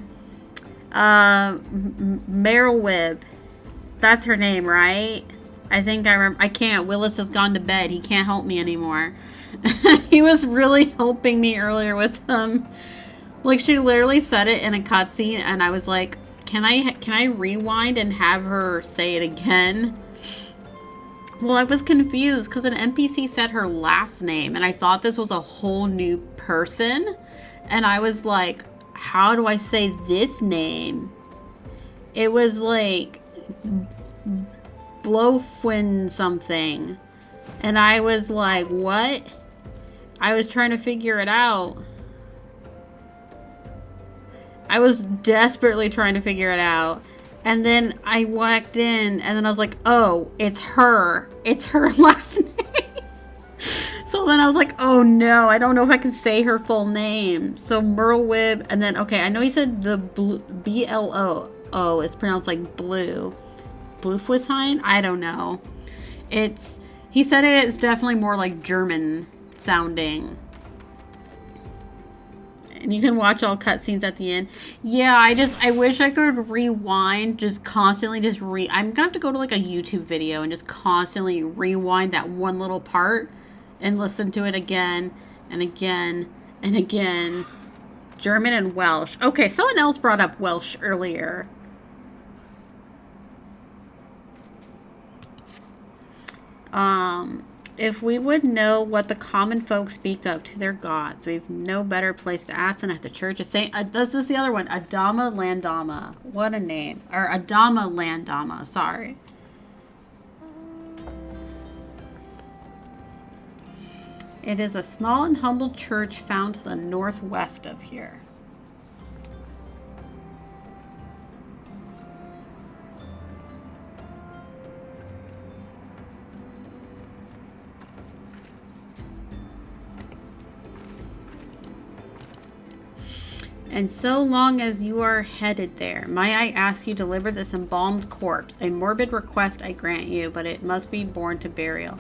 That's her name, right? I think I remember. I can't. Willis has gone to bed. He can't help me anymore. He was really helping me earlier with them. Like, she literally said it in a cutscene, and I was like, can I rewind and have her say it again? Well, I was confused because an NPC said her last name, and I thought this was a whole new person. And I was like, how do I say this name? It was like Blofwin something. And I was like, what? I was trying to figure it out. I was desperately trying to figure it out. And then I walked in, and then I was like, oh, it's her. It's her last name. So then I was like, oh no, I don't know if I can say her full name. So Merylwib, and then, okay, I know he said the B-L-O-O is pronounced like blue. Blufwisheim? I don't know. He said it's definitely more like German sounding. And you can watch all cutscenes at the end. Yeah, I wish I could rewind, just constantly I'm gonna have to go to like a YouTube video and just constantly rewind that one little part and listen to it again and again and again German and Welsh. Okay, someone else brought up Welsh earlier. If we would know what the common folk speak of to their gods, we've no better place to ask than at the Church of Saint. This is the other one. Adama Landama. What a name. Or Adama Landama. Sorry. It is a small and humble church found to the northwest of here. And so long as you are headed there, may I ask you to deliver this embalmed corpse? A morbid request I grant you, but it must be borne to burial.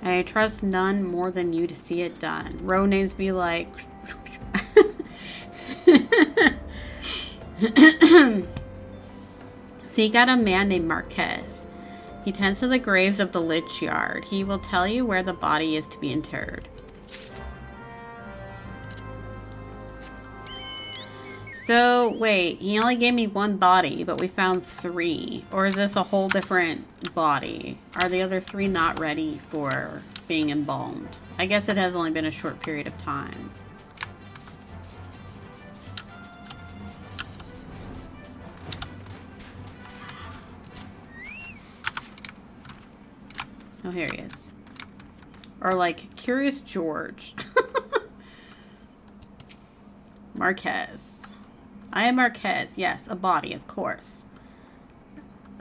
And I trust none more than you to see it done. Row names be like... Seek out a man named Marquez. He tends to the graves of the Lich Yard. He will tell you where the body is to be interred. So, wait, he only gave me one body, but we found 3. Or is this a whole different body? Are the other 3 not ready for being embalmed? I guess it has only been a short period of time. Oh, here he is. Or like, Curious George. Marquez. I am Marquez. Yes, a body, of course.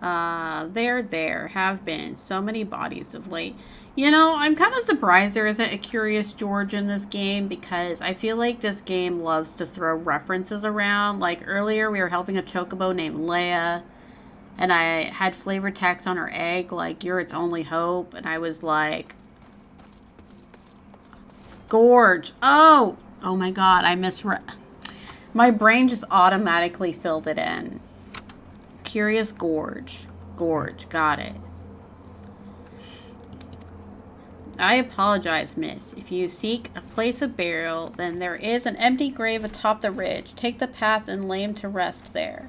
There have been so many bodies of late. You know, I'm kind of surprised there isn't a Curious George in this game because I feel like this game loves to throw references around. Like earlier, we were helping a chocobo named Leia, and I had flavor text on her egg, like, you're its only hope, and I was like, Gorge. Oh my god, I misread. My brain just automatically filled it in. Curious Gorge. Gorge. Got it. I apologize, miss. If you seek a place of burial, then there is an empty grave atop the ridge. Take the path and lay him to rest there.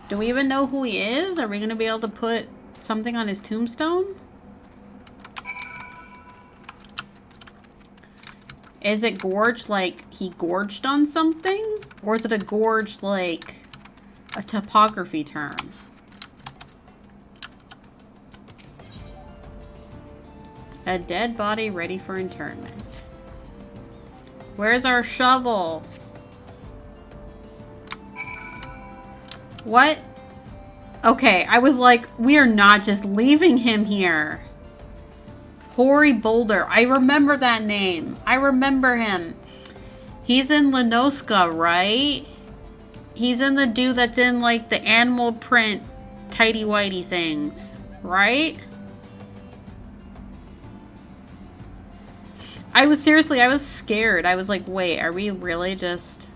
Do we even know who he is? Are we going to be able to put something on his tombstone? Is it gorged like he gorged on something? Or is it a gorge like a topography term? A dead body ready for interment. Where's our shovel? What? Okay, I was like, we are not just leaving him here. Hoary Boulder. I remember that name. I remember him. He's in Lenoska, right? He's in the dude that's in, like, the animal print tighty-whitey things, right? I was scared. I was like, wait, are we really just...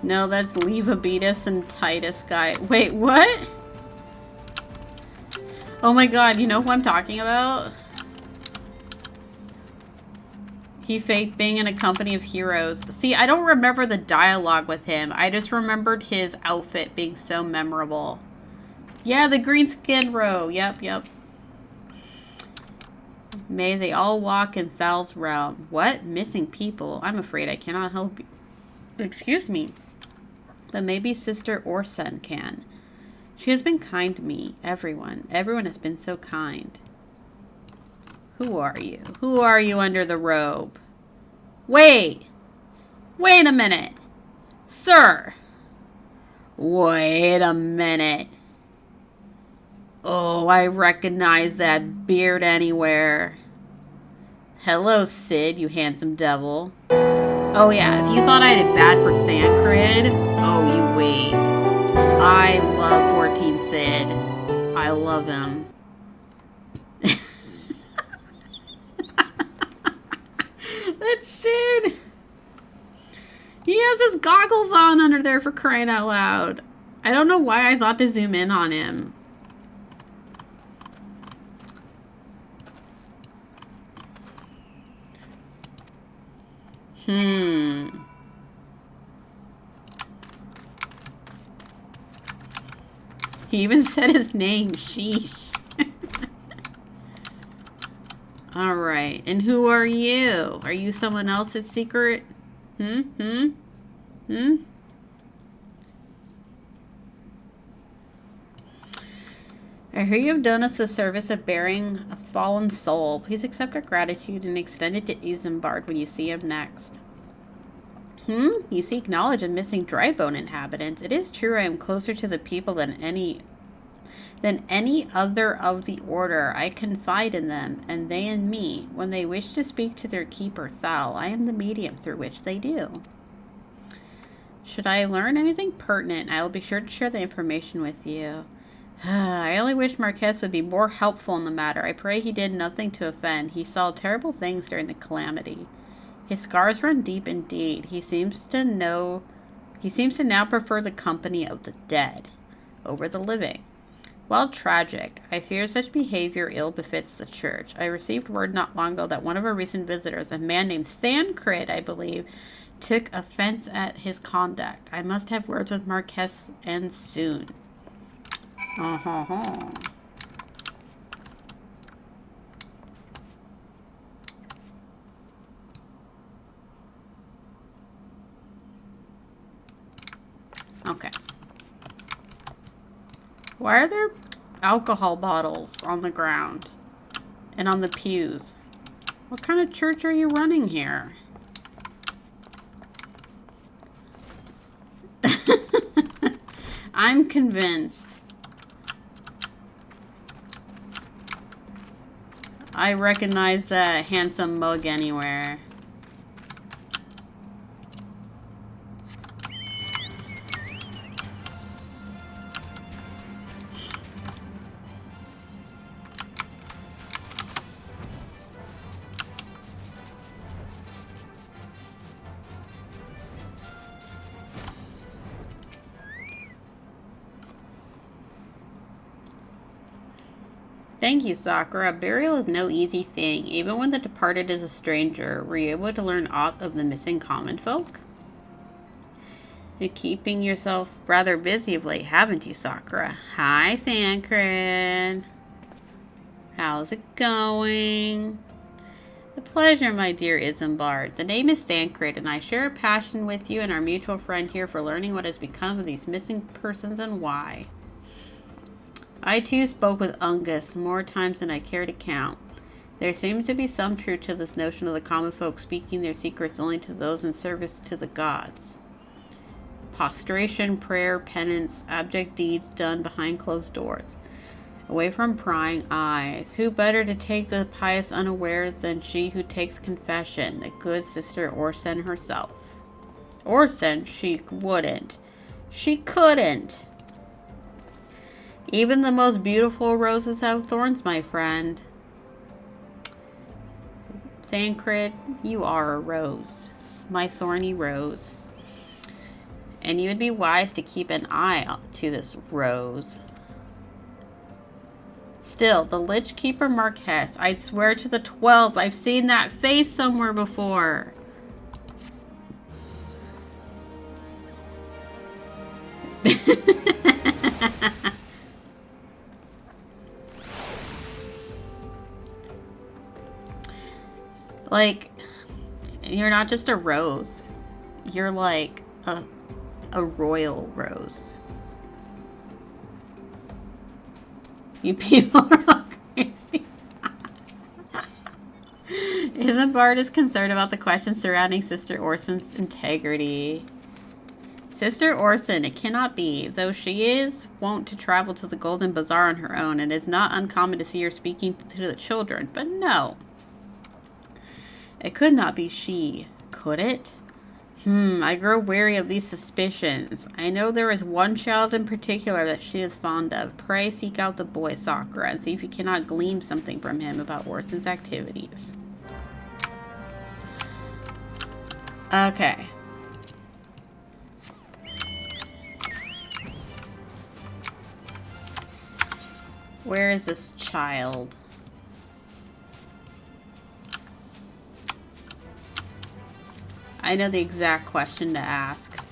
No, that's Levabetus and Titus guy. Wait, what? Oh my god, you know who I'm talking about? He faked being in a company of heroes. See, I don't remember the dialogue with him. I just remembered his outfit being so memorable. Yeah, the green skin row. Yep. May they all walk in Thal's realm. What? Missing people? I'm afraid I cannot help you. Excuse me. But maybe Sister Orsen can. She has been kind to me. Everyone has been so kind. Who are you? Who are you under the robe? Wait a minute. Sir. Wait a minute. Oh, I recognize that beard anywhere. Hello, Sid, you handsome devil. Oh yeah, if you thought I did bad for Thancred, oh, you wait. I love 14 Sid. I love him. That's Sid. He has his goggles on under there for crying out loud. I don't know why I thought to zoom in on him. He even said his name. Sheesh. Alright. And who are you? Are you someone else's secret? I hear you have done us the service of bearing a fallen soul. Please accept our gratitude and extend it to Isambard when you see him next. You seek knowledge of missing Drybone inhabitants. It is true I am closer to the people than any other of the Order. I confide in them, and they in me. When they wish to speak to their keeper, Thal, I am the medium through which they do. Should I learn anything pertinent, I will be sure to share the information with you. I only wish Marquez would be more helpful in the matter. I pray he did nothing to offend. He saw terrible things during the calamity. His scars run deep indeed. He seems to now prefer the company of the dead over the living. Well, tragic. I fear such behavior ill befits the church. I received word not long ago that one of our recent visitors, a man named Thancred, I believe, took offense at his conduct. I must have words with Marquez, and soon. Okay. Why are there alcohol bottles on the ground and on the pews? What kind of church are you running here? I'm convinced. I recognize that handsome mug anywhere. Thank you, Sakura. Burial is no easy thing. Even when the departed is a stranger, were you able to learn aught of the missing common folk? You're keeping yourself rather busy of late, haven't you, Sakura? Hi, Thancred. How's it going? A pleasure, my dear Isambard. The name is Thancred, and I share a passion with you and our mutual friend here for learning what has become of these missing persons and why. I too spoke with Ungus more times than I care to count. There seems to be some truth to this notion of the common folk speaking their secrets only to those in service to the gods. Prostration, prayer, penance, abject deeds done behind closed doors, away from prying eyes. Who better to take the pious unawares than she who takes confession, the good sister Orsen herself? Orsen, she wouldn't. She couldn't. Even the most beautiful roses have thorns, my friend. Thancred, you are a rose, my thorny rose. And you would be wise to keep an eye to this rose. Still, the Lich Keeper Marquez, I'd swear to the 12, I've seen that face somewhere before. Like, you're not just a rose. You're like a royal rose. You people are all crazy. Isambard is concerned about the questions surrounding Sister Orsen's integrity. Sister Orsen, it cannot be. Though she is wont to travel to the Golden Bazaar on her own, it is not uncommon to see her speaking to the children. But no. It could not be she, could it? I grow wary of these suspicions. I know there is one child in particular that she is fond of. Pray seek out the boy, Sakura, and see if you cannot glean something from him about Orsen's activities. Okay. Where is this child? I know the exact question to ask.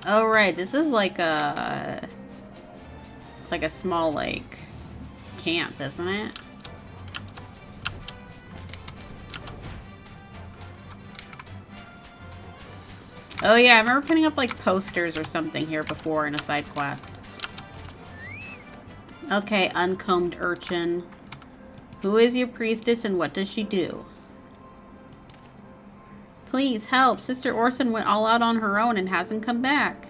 Oh, right. This is like a small, like, camp, isn't it? Oh, yeah. I remember putting up, like, posters or something here before in a side quest. Okay, uncombed urchin. Who is your priestess and what does she do? Please, help. Sister Orson went all out on her own and hasn't come back.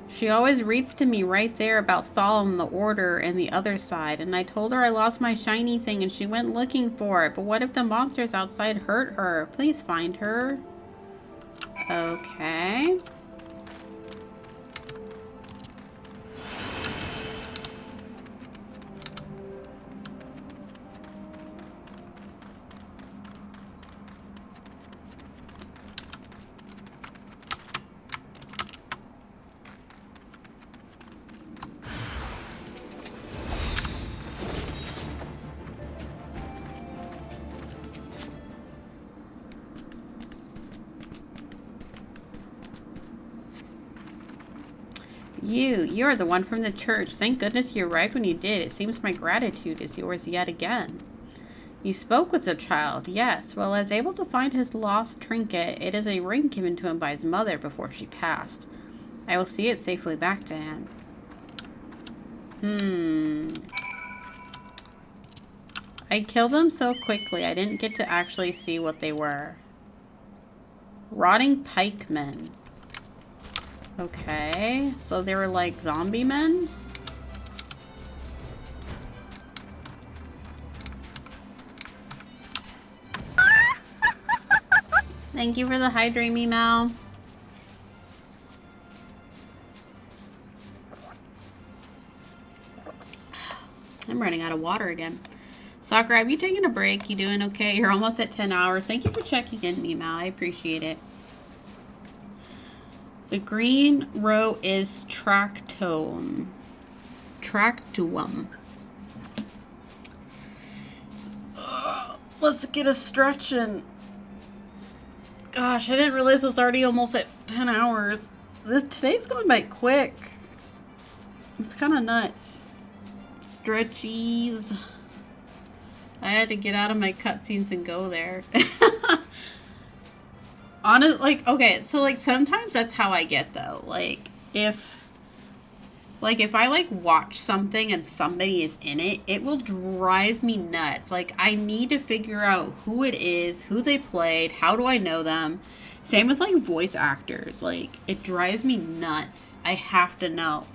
She always reads to me right there about Thal and the Order and the other side, and I told her I lost my shiny thing and she went looking for it, but what if the monsters outside hurt her? Please find her. Okay. You're the one from the church. Thank goodness you arrived when you did. It seems my gratitude is yours yet again. You spoke with the child, yes. Well, I was able to find his lost trinket. It is a ring given to him by his mother before she passed. I will see it safely back to him. I killed them so quickly, I didn't get to actually see what they were. Rotting pikemen. Okay, so they were like zombie men? Thank you for the hydrate me, Mal. I'm running out of water again. Sakura, have you taken a break? You doing okay? You're almost at 10 hours. Thank you for checking in, me, Mal. I appreciate it. The green row is Tractuum. Let's get a stretch in. Gosh, I didn't realize it was already almost at 10 hours. Today's going by quick. It's kind of nuts. Stretchies. I had to get out of my cutscenes and go there. Honestly, like, okay, so, like, sometimes that's how I get, though. Like, if I, like, watch something and somebody is in it, it will drive me nuts. Like, I need to figure out who it is, who they played, how do I know them. Same with, like, voice actors. Like, it drives me nuts. I have to know.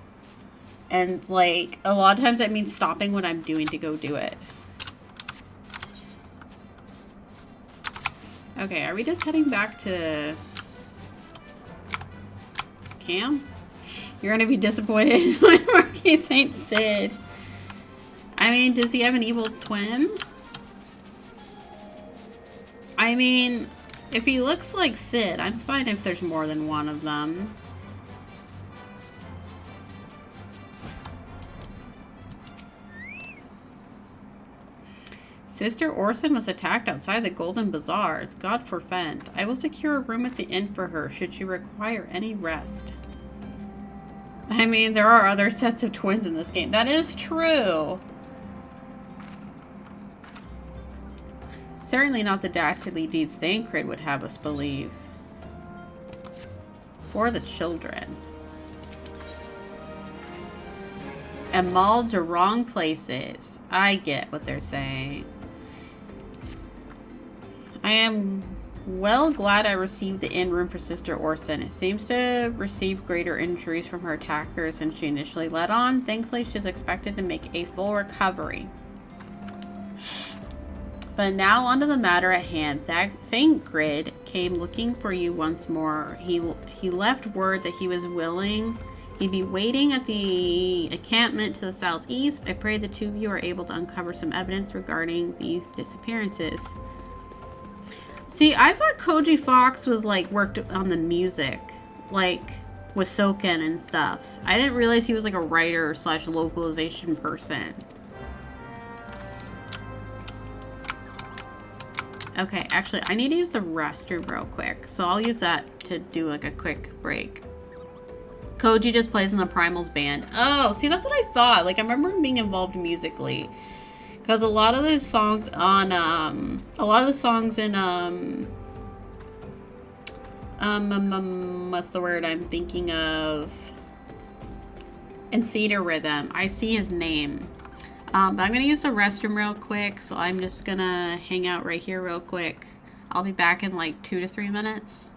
And, like, a lot of times that means stopping what I'm doing to go do it. Okay, are we just heading back to camp? You're gonna be disappointed when Marquis Saint Sid. I mean, does he have an evil twin? I mean, if he looks like Sid, I'm fine if there's more than one of them. Sister Orson was attacked outside the Golden Bazaar. It's God forfend. I will secure a room at the inn for her should she require any rest. I mean, there are other sets of twins in this game. That is true. Certainly not the dastardly deeds Thancred would have us believe. For the children. And mauled to wrong places. I get what they're saying. I am well glad I received the inn room for Sister Orson. It seems to receive greater injuries from her attackers than she initially let on. Thankfully, she's expected to make a full recovery. But now onto the matter at hand. Thancred came looking for you once more. He left word that he was willing. He'd be waiting at the encampment to the southeast. I pray the two of you are able to uncover some evidence regarding these disappearances. See, I thought Koji Fox was, like, worked on the music. Like, with Soken and stuff. I didn't realize he was like a writer slash localization person. Okay, actually, I need to use the restroom real quick, so I'll use that to do like a quick break. Koji just plays in the Primals band. Oh, see, that's what I thought. Like, I remember him being involved musically. Because a lot of the songs on, what's the word I'm thinking of? In Theater Rhythm, I see his name. But I'm going to use the restroom real quick, so I'm just going to hang out right here real quick. I'll be back in like 2 to 3 minutes.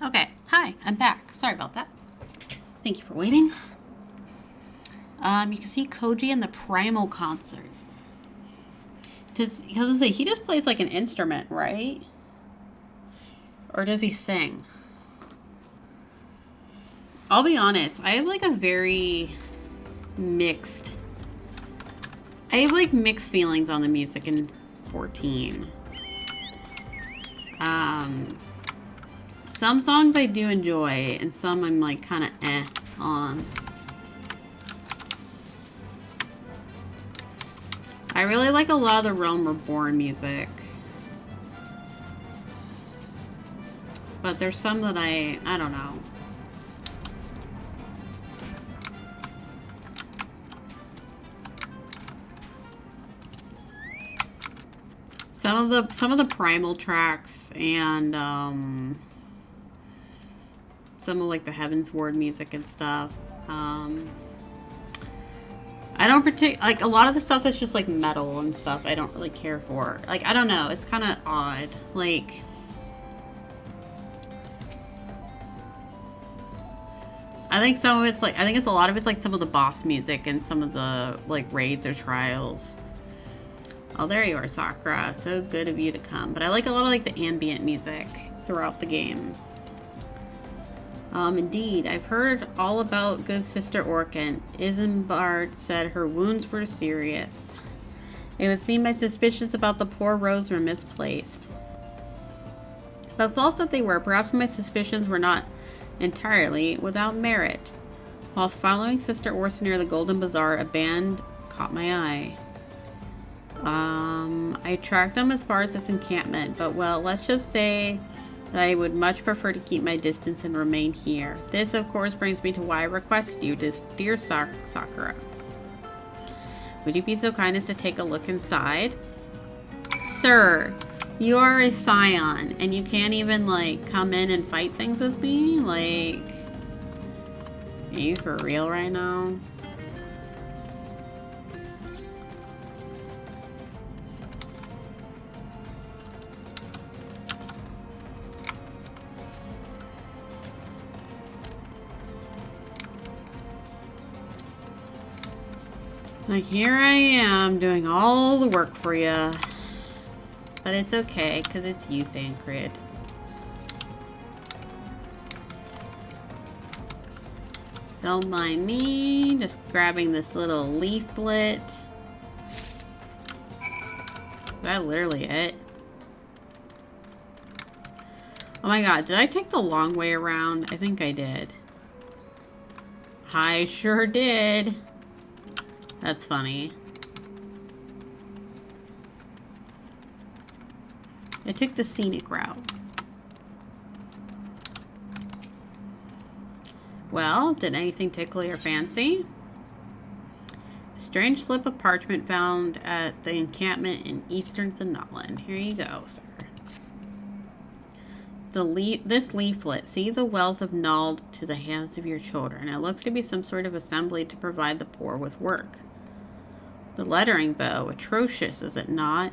Okay, hi, I'm back. Sorry about that. Thank you for waiting. You can see Koji in the Primal concerts. Because he just plays like an instrument, right? Or does he sing? I'll be honest, I have like a very mixed... I have like mixed feelings on the music in 14. Some songs I do enjoy, and some I'm like kind of on. I really like a lot of the Realm Reborn music. But there's some that I don't know. Some of the Primal tracks and some of like the Heaven's Ward music and stuff. I don't like a lot of the stuff that's just like metal and stuff I don't really care for. Like, I don't know, it's kind of odd. Like, I think some of it's like, I think it's a lot of it's like some of the boss music and some of the like raids or trials. Oh, there you are, Sakura. So good of you to come. But I like a lot of like the ambient music throughout the game. Indeed, I've heard all about good Sister Orkin. Isambard said her wounds were serious. It would seem my suspicions about the poor Rose were misplaced. But false that they were, perhaps my suspicions were not entirely without merit. Whilst following Sister Orson near the Golden Bazaar, a band caught my eye. I tracked them as far as this encampment, but well, let's just say that I would much prefer to keep my distance and remain here. This, of course, brings me to why I requested you, dear Sakura. Would you be so kind as to take a look inside? Sir, you are a scion, and you can't even, like, come in and fight things with me? Like, are you for real right now? Like, here I am doing all the work for you. But it's okay, because it's you, Thancred. Don't mind me, just grabbing this little leaflet. Is that literally it? Oh my god, did I take the long way around? I think I did. I sure did. That's funny. I took the scenic route. Well, did anything tickle your fancy? A strange slip of parchment found at the encampment in eastern Thanalan. Here you go, sir. This leaflet, see the wealth of Nald to the hands of your children. It looks to be some sort of assembly to provide the poor with work. The lettering, though, atrocious, is it not?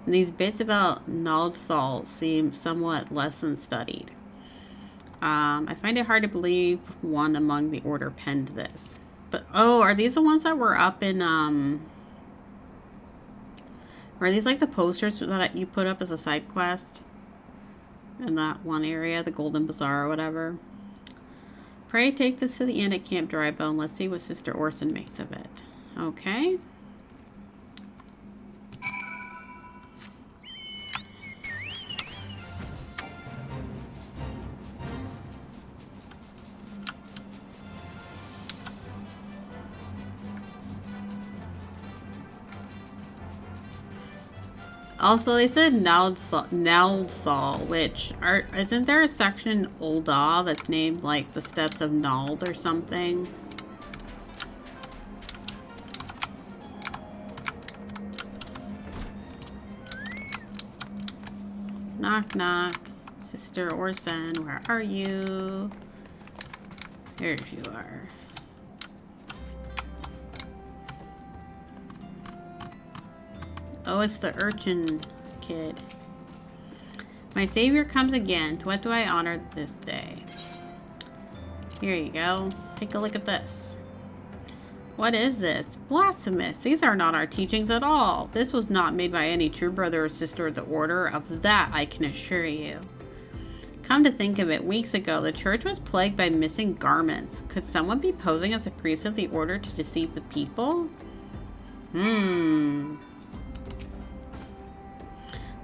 And these bits about Naldthal seem somewhat less than studied. I find it hard to believe one among the Order penned this. But, oh, are these the ones that were up in, are these like the posters that you put up as a side quest? In that one area, the Golden Bazaar or whatever. Pray take this to the inn at Camp Drybone. Let's see what Sister Orson makes of it. Okay. Also, they said Naldthal, which isn't there a section in Ul'dah that's named like the Steps of Nald or something? Knock knock. Sister Orson, where are you? There you are. Oh, it's the urchin kid. My savior comes again. What do I honor this day? Here you go. Take a look at this. What is this? Blasphemous. These are not our teachings at all. This was not made by any true brother or sister of the Order. Of that I can assure you. Come to think of it, weeks ago, the church was plagued by missing garments. Could someone be posing as a priest of the Order to deceive the people?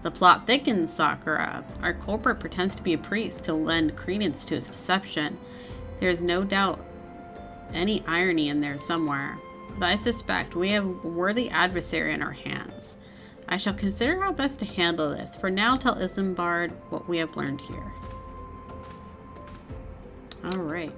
The plot thickens, Sakura. Our culprit pretends to be a priest to lend credence to his deception. There is no doubt any irony in there somewhere. But I suspect we have a worthy adversary in our hands. I shall consider how best to handle this. For now, tell Isambard what we have learned here. Alright.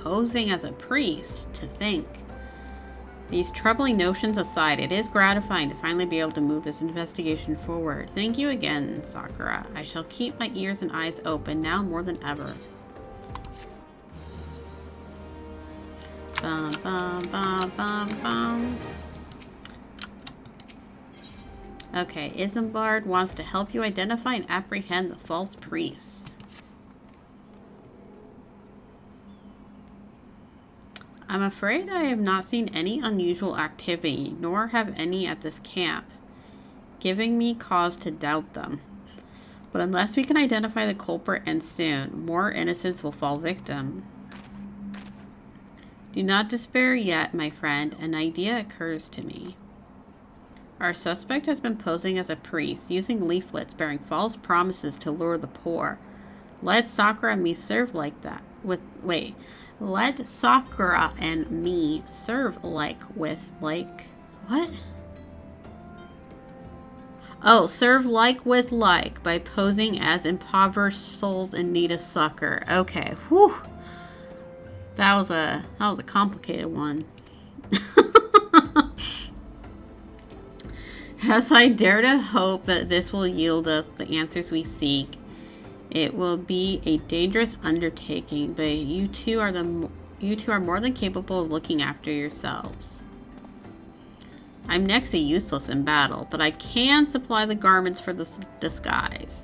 Posing as a priest, to think. These troubling notions aside, it is gratifying to finally be able to move this investigation forward. Thank you again, Sakura. I shall keep my ears and eyes open now more than ever. Bum, bum, bum, bum, bum. Okay, Isambard wants to help you identify and apprehend the false priests. I'm afraid I have not seen any unusual activity, nor have any at this camp, giving me cause to doubt them. But unless we can identify the culprit, and soon, more innocents will fall victim. Do not despair yet, my friend. An idea occurs to me. Our suspect has been posing as a priest, using leaflets bearing false promises to lure the poor. Let Sakura and me serve like that. Let Sakura and me serve what? Oh, serve like with like by posing as impoverished souls in need of succor. Okay, whew. That was a complicated one. As I dare to hope that this will yield us the answers we seek, it will be a dangerous undertaking, but you two are more than capable of looking after yourselves. I'm next to useless in battle, but I can supply the garments for this disguise.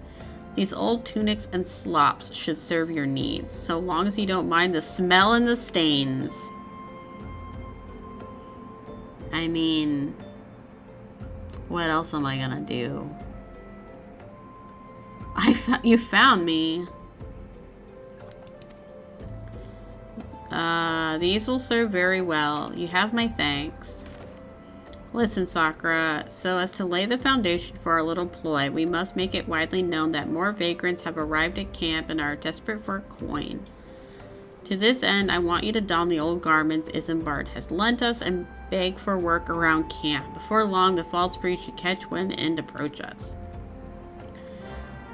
These old tunics and slops should serve your needs, so long as you don't mind the smell and the stains. I mean, what else am I gonna do? You found me. These will serve very well. You have my thanks. Listen, Sakura, so as to lay the foundation for our little ploy, we must make it widely known that more vagrants have arrived at camp and are desperate for a coin. To this end, I want you to don the old garments Isambard has lent us and beg for work around camp. Before long, the false priest should catch wind and approach us.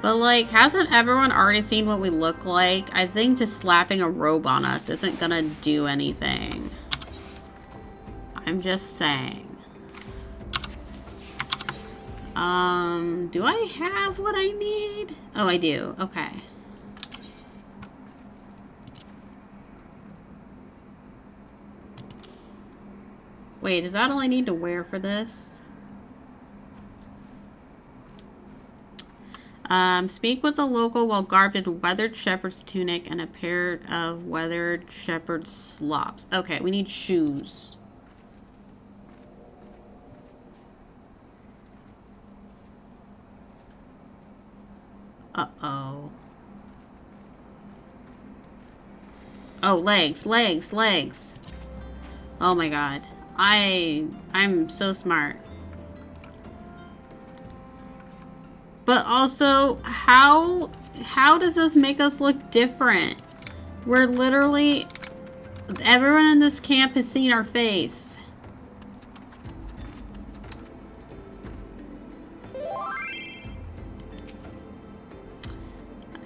But, like, hasn't everyone already seen what we look like? I think just slapping a robe on us isn't gonna do anything. I'm just saying. Do I have what I need? Oh, I do. Okay. Wait, is that all I need to wear for this? Speak with the local while garbed in weathered shepherd's tunic and a pair of weathered shepherd's slops. Okay, we need shoes. Uh-oh. Oh, legs, legs, legs. Oh my god. I'm so smart. But also, how does this make us look different? We're literally... Everyone in this camp has seen our face.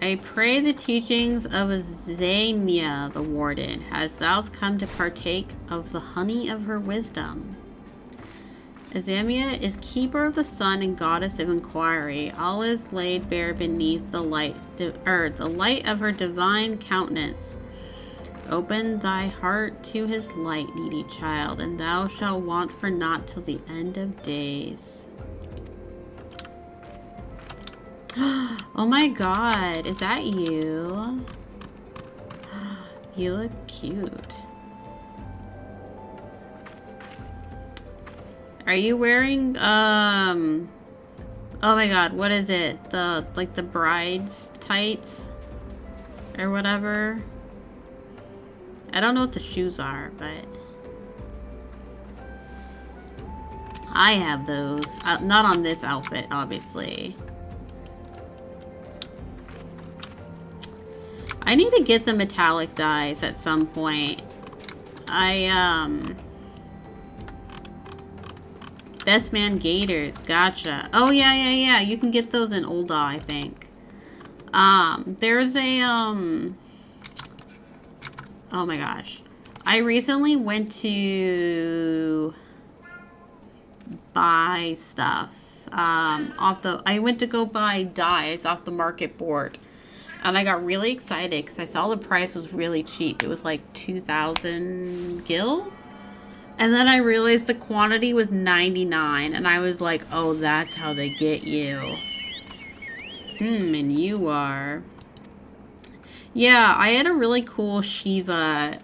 I pray the teachings of Azamia, the warden, has thou come to partake of the honey of her wisdom. Azamia is keeper of the sun and goddess of inquiry. All is laid bare beneath the light of her divine countenance. Open thy heart to his light, needy child, and thou shalt want for naught till the end of days. Oh my god, is that you? You look cute. Are you wearing, oh my god, what is it? Like the bride's tights? Or whatever? I don't know what the shoes are, but... I have those. Not on this outfit, obviously. I need to get the metallic dyes at some point. Best Man Gators, gotcha. Oh yeah. You can get those in Ul'dah, I think. There's a oh my gosh. I recently went to buy stuff I went to go buy dyes off the market board. And I got really excited because I saw the price was really cheap. It was like 2,000 gil. And then I realized the quantity was 99. And I was like, oh, that's how they get you. And you are. Yeah, I had a really cool Shiva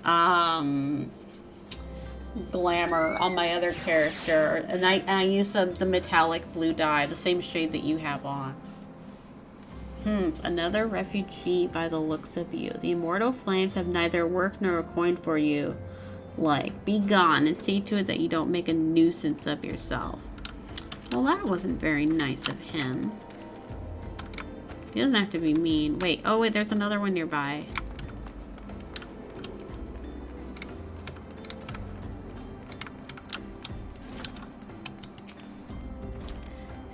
glamour on my other character. And I used the metallic blue dye, the same shade that you have on. Another refugee by the looks of you. The immortal flames have neither work nor a coin for you. Like, be gone and see to it that you don't make a nuisance of yourself. Well, that wasn't very nice of him. He doesn't have to be mean. Wait, oh wait, there's another one nearby.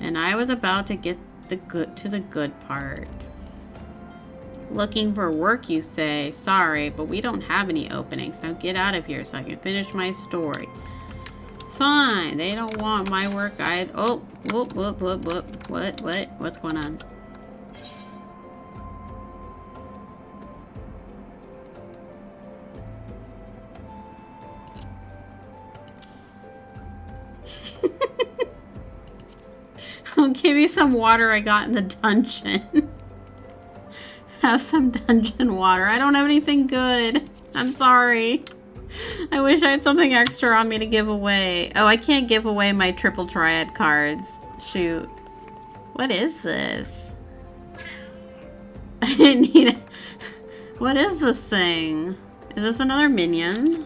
And I was about to get to the good part. Looking for work, you say? Sorry, but we don't have any openings. Now get out of here so I can finish my story. Fine, they don't want my work. Oh, whoop. What's going on? Oh, give me some water I got in the dungeon. Have some dungeon water. I don't have anything good. I'm sorry. I wish I had something extra on me to give away. Oh, I can't give away my triple triad cards. Shoot. What is this? I didn't need it. What is this thing? Is this another minion?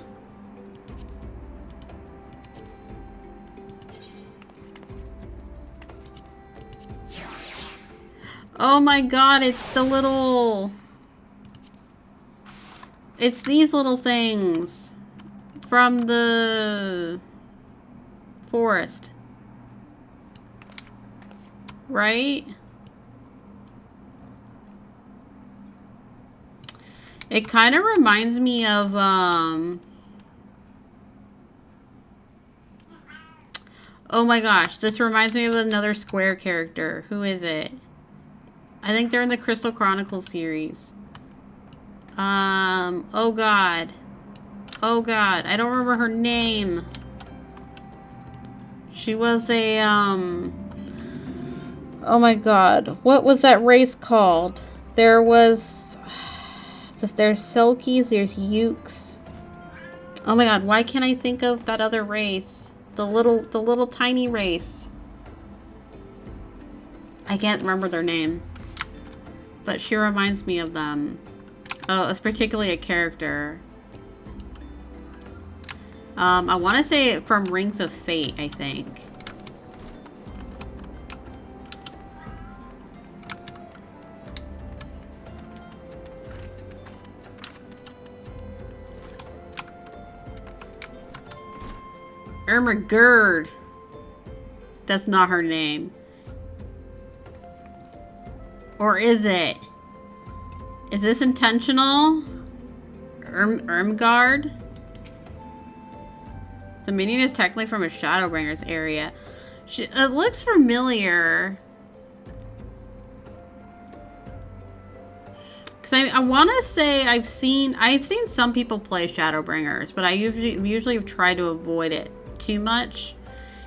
Oh my god, it's the little... It's these little things from the forest. Right? It kind of reminds me of, oh my gosh, this reminds me of another Square character. Who is it? I think they're in the Crystal Chronicles series. Oh god. Oh god, I don't remember her name. She was a, oh my god. What was that race called? There was, there's Selkies, there's Ukes. Oh my god, why can't I think of that other race? The little tiny race. I can't remember their name. But she reminds me of them. Oh, it's particularly a character. I want to say from Rings of Fate, I think. Ermagerd. That's not her name. Or is it? Is this intentional? Ermgard? The minion is technically from a Shadowbringers area. It looks familiar. Cause I want to say I've seen some people play Shadowbringers, but I usually have tried to avoid it too much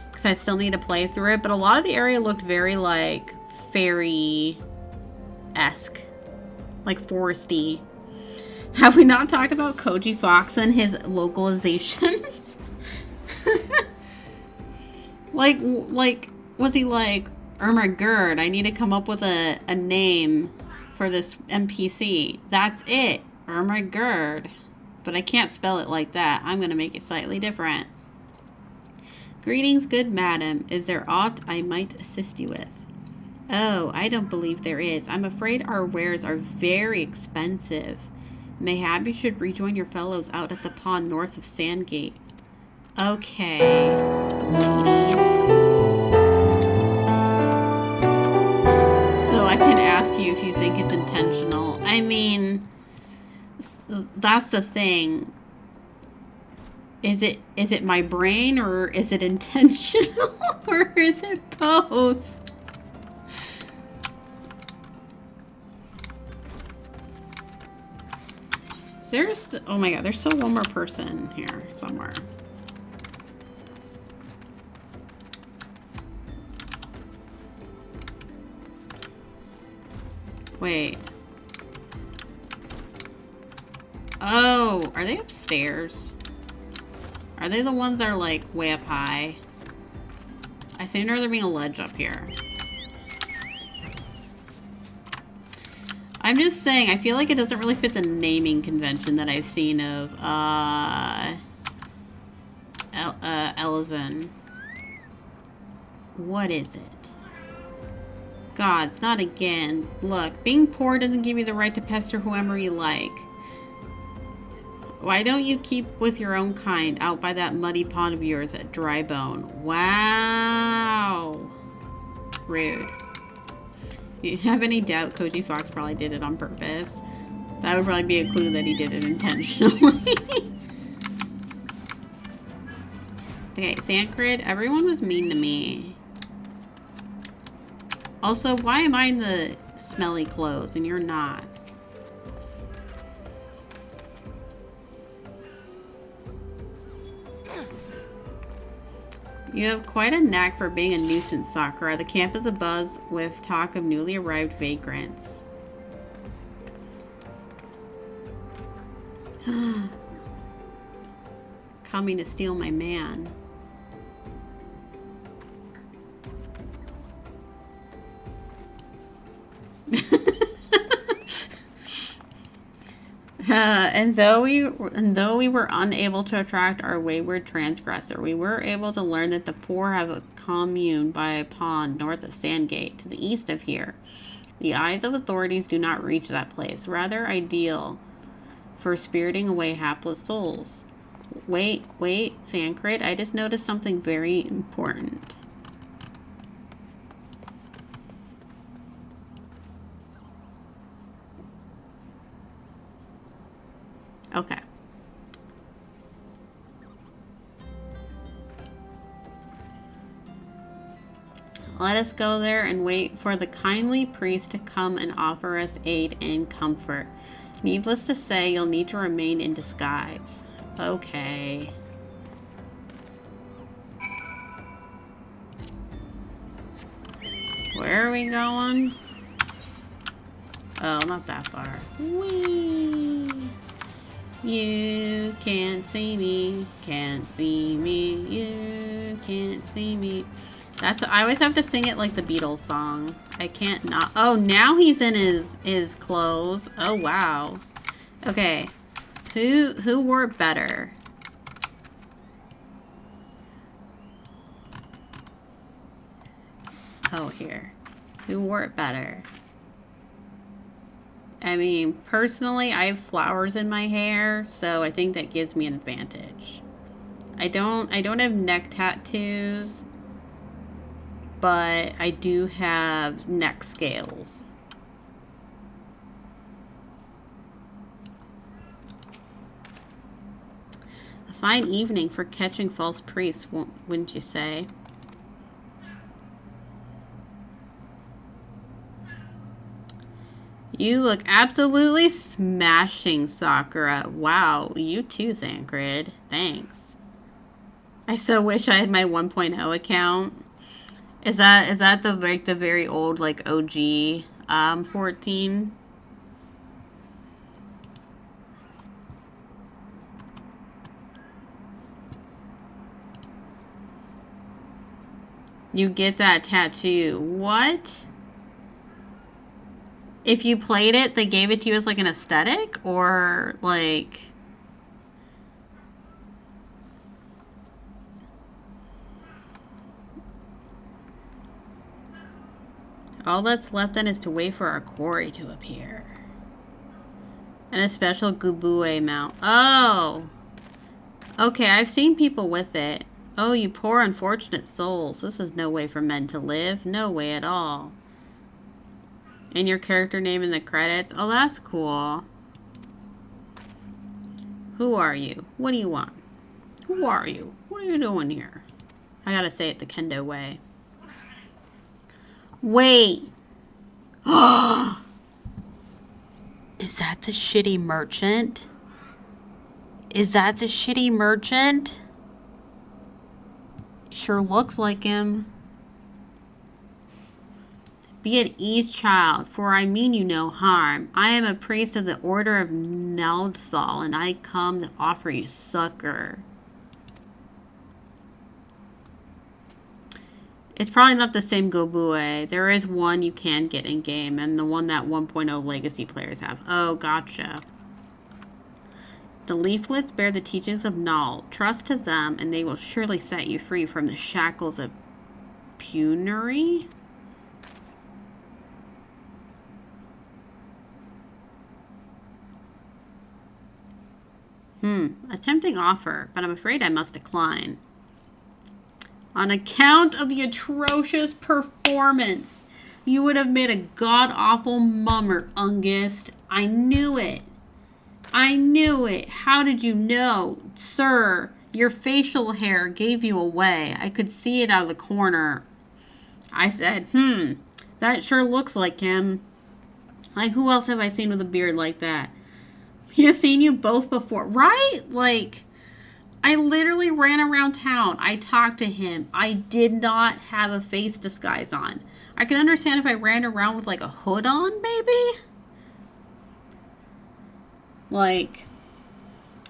because I still need to play through it. But a lot of the area looked very like fairy-esque, like foresty. Have we not talked about Koji Fox and his localizations? like was he like, Ermagerd, I need to come up with a name for this NPC. That's it, Ermagerd. But I can't spell it like that. I'm gonna make it slightly different. Greetings, good madam. Is there aught I might assist you with? Oh, I don't believe there is. I'm afraid our wares are very expensive. Mayhap you should rejoin your fellows out at the pond north of Sandgate. Okay, lady. So I can ask you if you think it's intentional. I mean, that's the thing. Is it my brain, or is it intentional, or is it both? There's, oh my god, there's still one more person here somewhere. Wait. Oh, are they upstairs? Are they the ones that are like way up high? I seem to remember there being a ledge up here. I'm just saying, I feel like it doesn't really fit the naming convention that I've seen of, Elizin. What is it? Gods, not again. Look, being poor doesn't give you the right to pester whoever you like. Why don't you keep with your own kind out by that muddy pond of yours at Drybone? Wow. Rude. You have any doubt Koji Fox probably did it on purpose? That would probably be a clue that he did it intentionally. Okay, Thancred, everyone was mean to me. Also, why am I in the smelly clothes and you're not? You have quite a knack for being a nuisance, Sakura. The camp is abuzz with talk of newly arrived vagrants. Coming to steal my man. And though we were unable to attract our wayward transgressor, we were able to learn that the poor have a commune by a pond north of Sandgate, to the east of here. The eyes of authorities do not reach that place, rather ideal for spiriting away hapless souls. Wait, Thancred, I just noticed something very important. Okay. Let us go there and wait for the kindly priest to come and offer us aid and comfort. Needless to say, you'll need to remain in disguise. Okay. Where are we going? Oh, not that far. Whee! You can't see me, you can't see me. I always have to sing it like the Beatles song. I can't not. Oh, now he's in his clothes. Oh, wow. Okay. Who wore it better? Oh, here. Who wore it better? I mean, personally, I have flowers in my hair, so I think that gives me an advantage. I don't have neck tattoos, but I do have neck scales. A fine evening for catching false priests, wouldn't you say? You look absolutely smashing, Sakura. Wow, you too, Thancred. Thanks. I so wish I had my 1.0 account. Is that the very old like OG 14? You get that tattoo. What? If you played it, they gave it to you as like an aesthetic, or like... All that's left then is to wait for our quarry to appear. And a special Gubue mount. Oh! Okay, I've seen people with it. Oh, you poor unfortunate souls. This is no way for men to live. No way at all. And your character name in the credits. Oh, that's cool. Who are you? What do you want? Who are you? What are you doing here? I gotta say it the Kendo way. Wait. Is that the shitty merchant? Is that the shitty merchant? Sure looks like him. Be at ease, child, for I mean you no harm. I am a priest of the Order of Neldthal, and I come to offer you succor. It's probably not the same Gobue. There is one you can get in-game, and the one that 1.0 legacy players have. Oh, gotcha. The leaflets bear the teachings of Nald. Trust to them, and they will surely set you free from the shackles of penury. A tempting offer, but I'm afraid I must decline. On account of the atrocious performance, you would have made a god-awful mummer, Ungist. I knew it. I knew it. How did you know? Sir, your facial hair gave you away. I could see it out of the corner. I said, that sure looks like him. Like, who else have I seen with a beard like that? He has seen you both before, right? Like, I literally ran around town. I talked to him. I did not have a face disguise on. I can understand if I ran around with like a hood on, maybe. Like,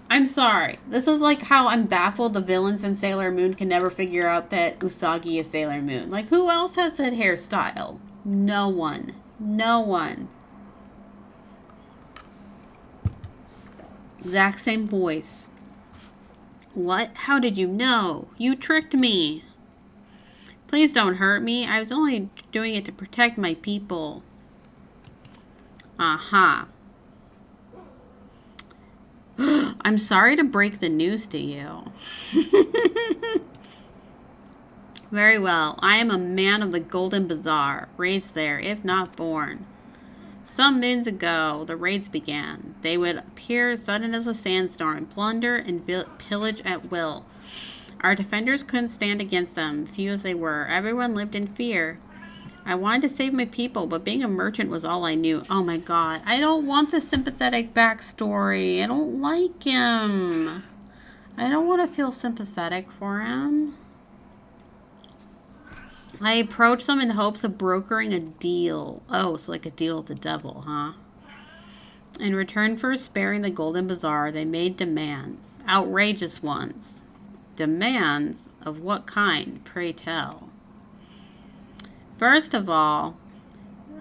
I'm sorry. This is like how I'm baffled the villains in Sailor Moon can never figure out that Usagi is Sailor Moon. Like, who else has that hairstyle? No one. No one. Exact same voice. What? How did you know? You tricked me. Please don't hurt me. I was only doing it to protect my people. Aha. I'm sorry to break the news to you. Very well. I am a man of the Golden Bazaar, raised there, if not born. Some moons ago, the raids began. They would appear sudden as a sandstorm and plunder and pillage at will. Our defenders couldn't stand against them, few as they were. Everyone lived in fear. I wanted to save my people, but being a merchant was all I knew. Oh my god, I don't want the sympathetic backstory. I don't like him. I don't want to feel sympathetic for him. I approached them in hopes of brokering a deal. Oh, it's like a deal with the devil, huh? In return for sparing the Golden Bazaar, they made demands. Outrageous ones. Demands? Of what kind, pray tell? First of all,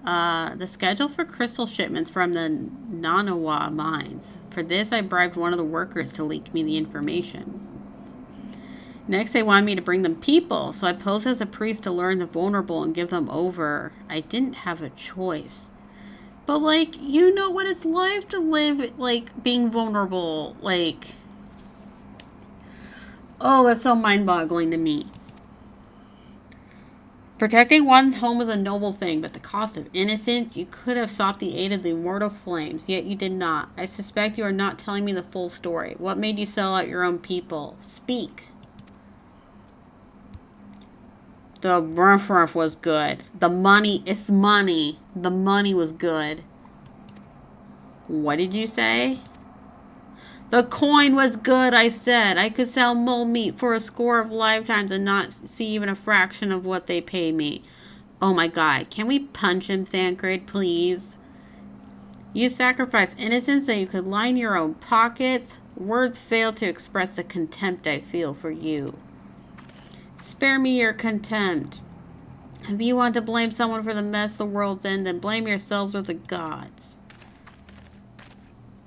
the schedule for crystal shipments from the Nanawa mines. For this, I bribed one of the workers to leak me the information. Next, they wanted me to bring them people, so I posed as a priest to learn the vulnerable and give them over. I didn't have a choice. But, like, you know what it's like to live, like, being vulnerable. Like, oh, that's so mind-boggling to me. Protecting one's home is a noble thing, but the cost of innocence, you could have sought the aid of the immortal flames, yet you did not. I suspect you are not telling me the full story. What made you sell out your own people? Speak. The ruff was good. The money, it's money. The money was good. What did you say? The coin was good, I said. I could sell mole meat for a score of lifetimes and not see even a fraction of what they pay me. Oh my god, can we punch him, Thancred, please? You sacrificed innocence so you could line your own pockets. Words fail to express the contempt I feel for you. Spare me your contempt. If you want to blame someone for the mess the world's in, then blame yourselves or the gods.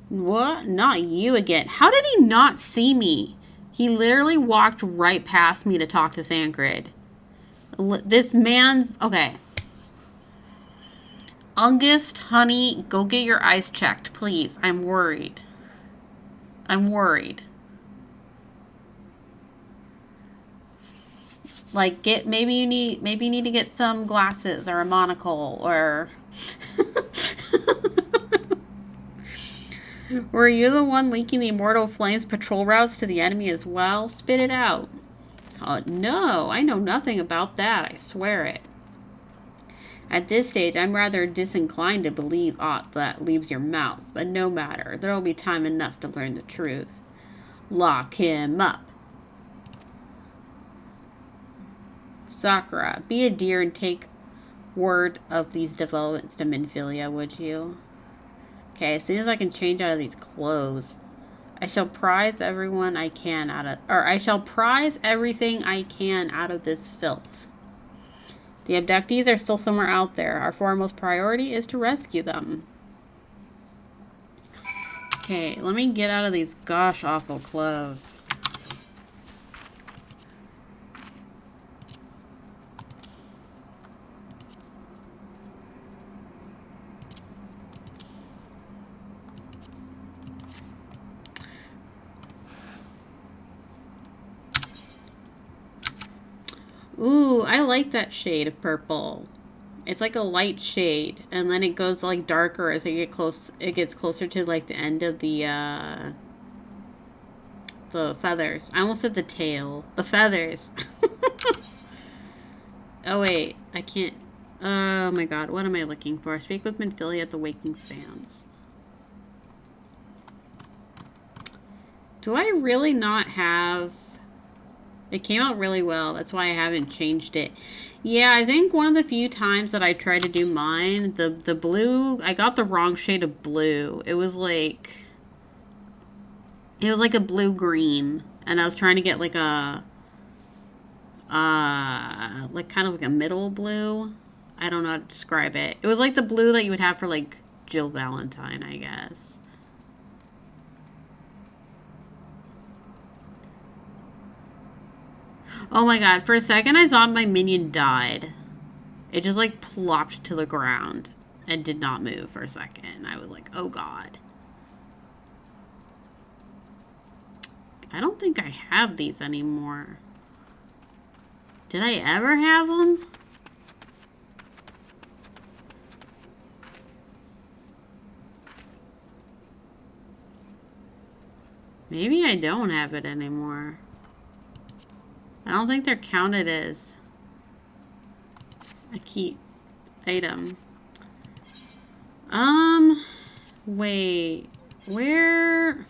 What? Not you again. How did he not see me? He literally walked right past me to talk to Thancred. This man's... Okay. Ungist, honey, go get your eyes checked, please. I'm worried. I'm worried. Like, maybe you need to get some glasses or a monocle or... Were you the one leaking the Immortal Flames patrol routes to the enemy as well? Spit it out. No, I know nothing about that, I swear it. At this stage, I'm rather disinclined to believe aught that leaves your mouth, but no matter. There'll be time enough to learn the truth. Lock him up. Sakura, be a dear and take word of these developments to Minfilia, would you? Okay, as soon as I can change out of these clothes, I shall prize everyone I can out of, or I shall prize everything I can out of this filth. The abductees are still somewhere out there. Our foremost priority is to rescue them. Okay, let me get out of these gosh awful clothes. Ooh, I like that shade of purple. It's like a light shade, and then it goes like darker as it gets closer to like the end of the feathers. I almost said the tail. The feathers. Oh wait, I can't. Oh my god, what am I looking for? Speak with Minfilia at the Waking Sands. Do I really not have... It came out really well. That's why I haven't changed it. Yeah, I think one of the few times that I tried to do mine, the blue, I got the wrong shade of blue. It was like a blue-green. And I was trying to get like a, like kind of like a middle blue. I don't know how to describe it. It was like the blue that you would have for like Jill Valentine, I guess. Oh my god, for a second I thought my minion died. It just like plopped to the ground and did not move for a second. I was like, oh god. I don't think I have these anymore. Did I ever have them? Maybe I don't have it anymore. I don't think they're counted as a key item. Wait. Where?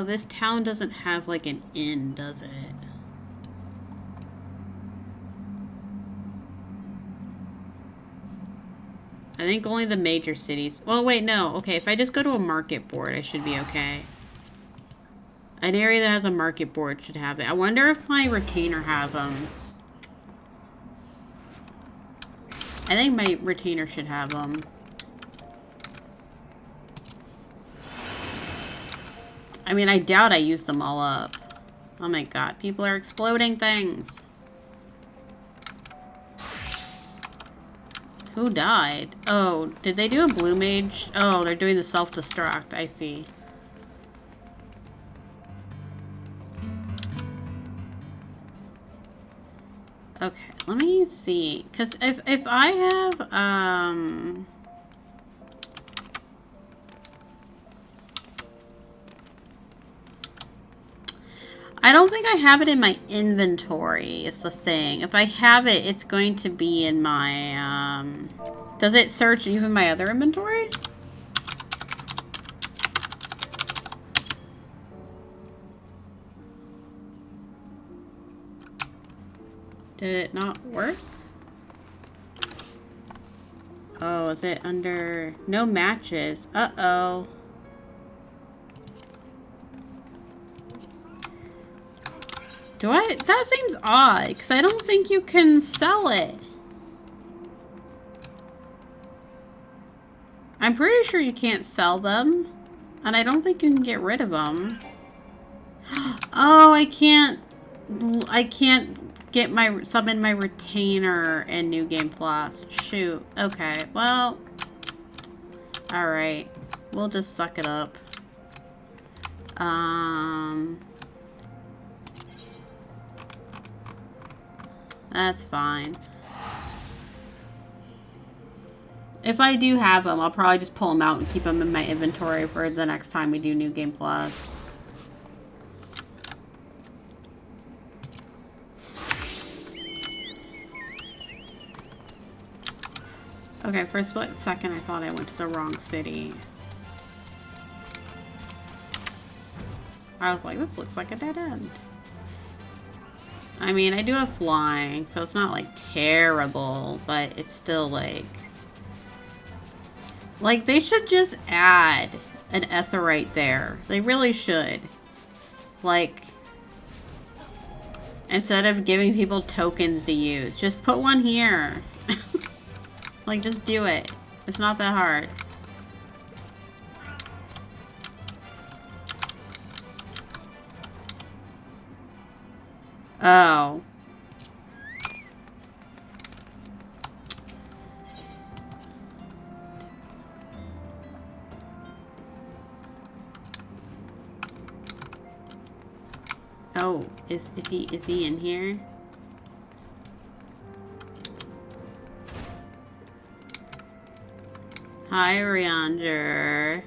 This town doesn't have like an inn, does it? I think only the major cities. Well, wait, no. Okay, if I just go to a market board, I should be okay. An area that has a market board should have it. I wonder if my retainer has them. I think my retainer should have them. I mean, I doubt I used them all up. Oh my god, people are exploding things. Who died? Oh, did they do a blue mage? Oh, they're doing the self-destruct. I see. Okay, let me see. Because if I have, I don't think I have it in my inventory is the thing. If I have it, it's going to be in my, does it search even my other inventory? Did it not work? Oh, is it under no matches? Uh-oh. Do I? That seems odd, because I don't think you can sell it. I'm pretty sure you can't sell them, and I don't think you can get rid of them. Oh, I can't get my summon my retainer in New Game Plus. Shoot. Okay. Well. All right. We'll just suck it up. That's fine. If I do have them, I'll probably just pull them out and keep them in my inventory for the next time we do New Game Plus. Okay, for a split second I thought I went to the wrong city. I was like, this looks like a dead end. I mean, I do have flying, so it's not like terrible, but it's still like they should just add an Etherite there. They really should. Like, instead of giving people tokens to use, just put one here. Like, just do it. It's not that hard. Oh. Oh, is he in here? Hi, Riander.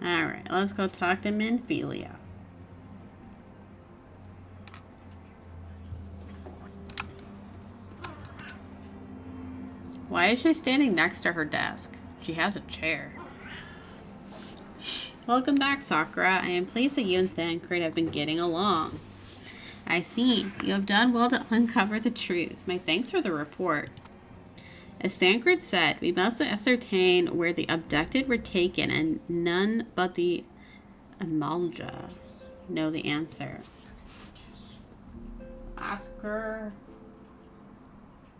Alright, let's go talk to Minphilia. Why is she standing next to her desk? She has a chair. Welcome back, Sakura. I am pleased that you and Thancred have been getting along. I see. You have done well to uncover the truth. My thanks for the report. As Thancred said, we must ascertain where the abducted were taken, and none but the Amalja know the answer. Oscar.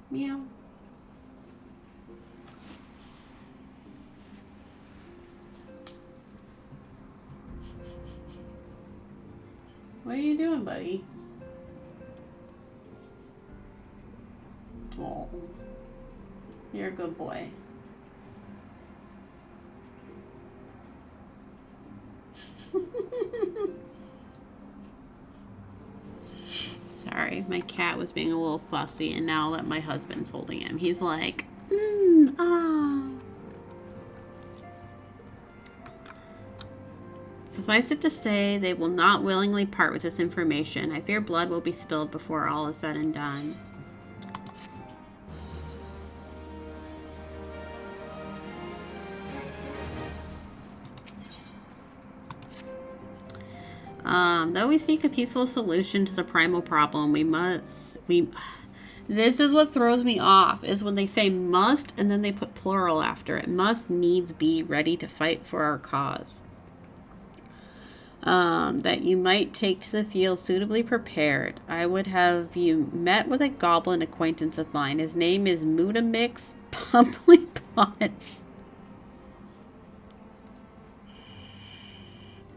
Meow. What are you doing, buddy? Oh, you're a good boy. Sorry, my cat was being a little fussy, and now that my husband's holding him, he's like, ah. Suffice it to say, they will not willingly part with this information. I fear blood will be spilled before all is said and done. Though we seek a peaceful solution to the primal problem, this is what throws me off, is when they say must and then they put plural after it. Must needs be ready to fight for our cause. That you might take to the field suitably prepared. I would have you met with a goblin acquaintance of mine. His name is Mutamix Pumplypots.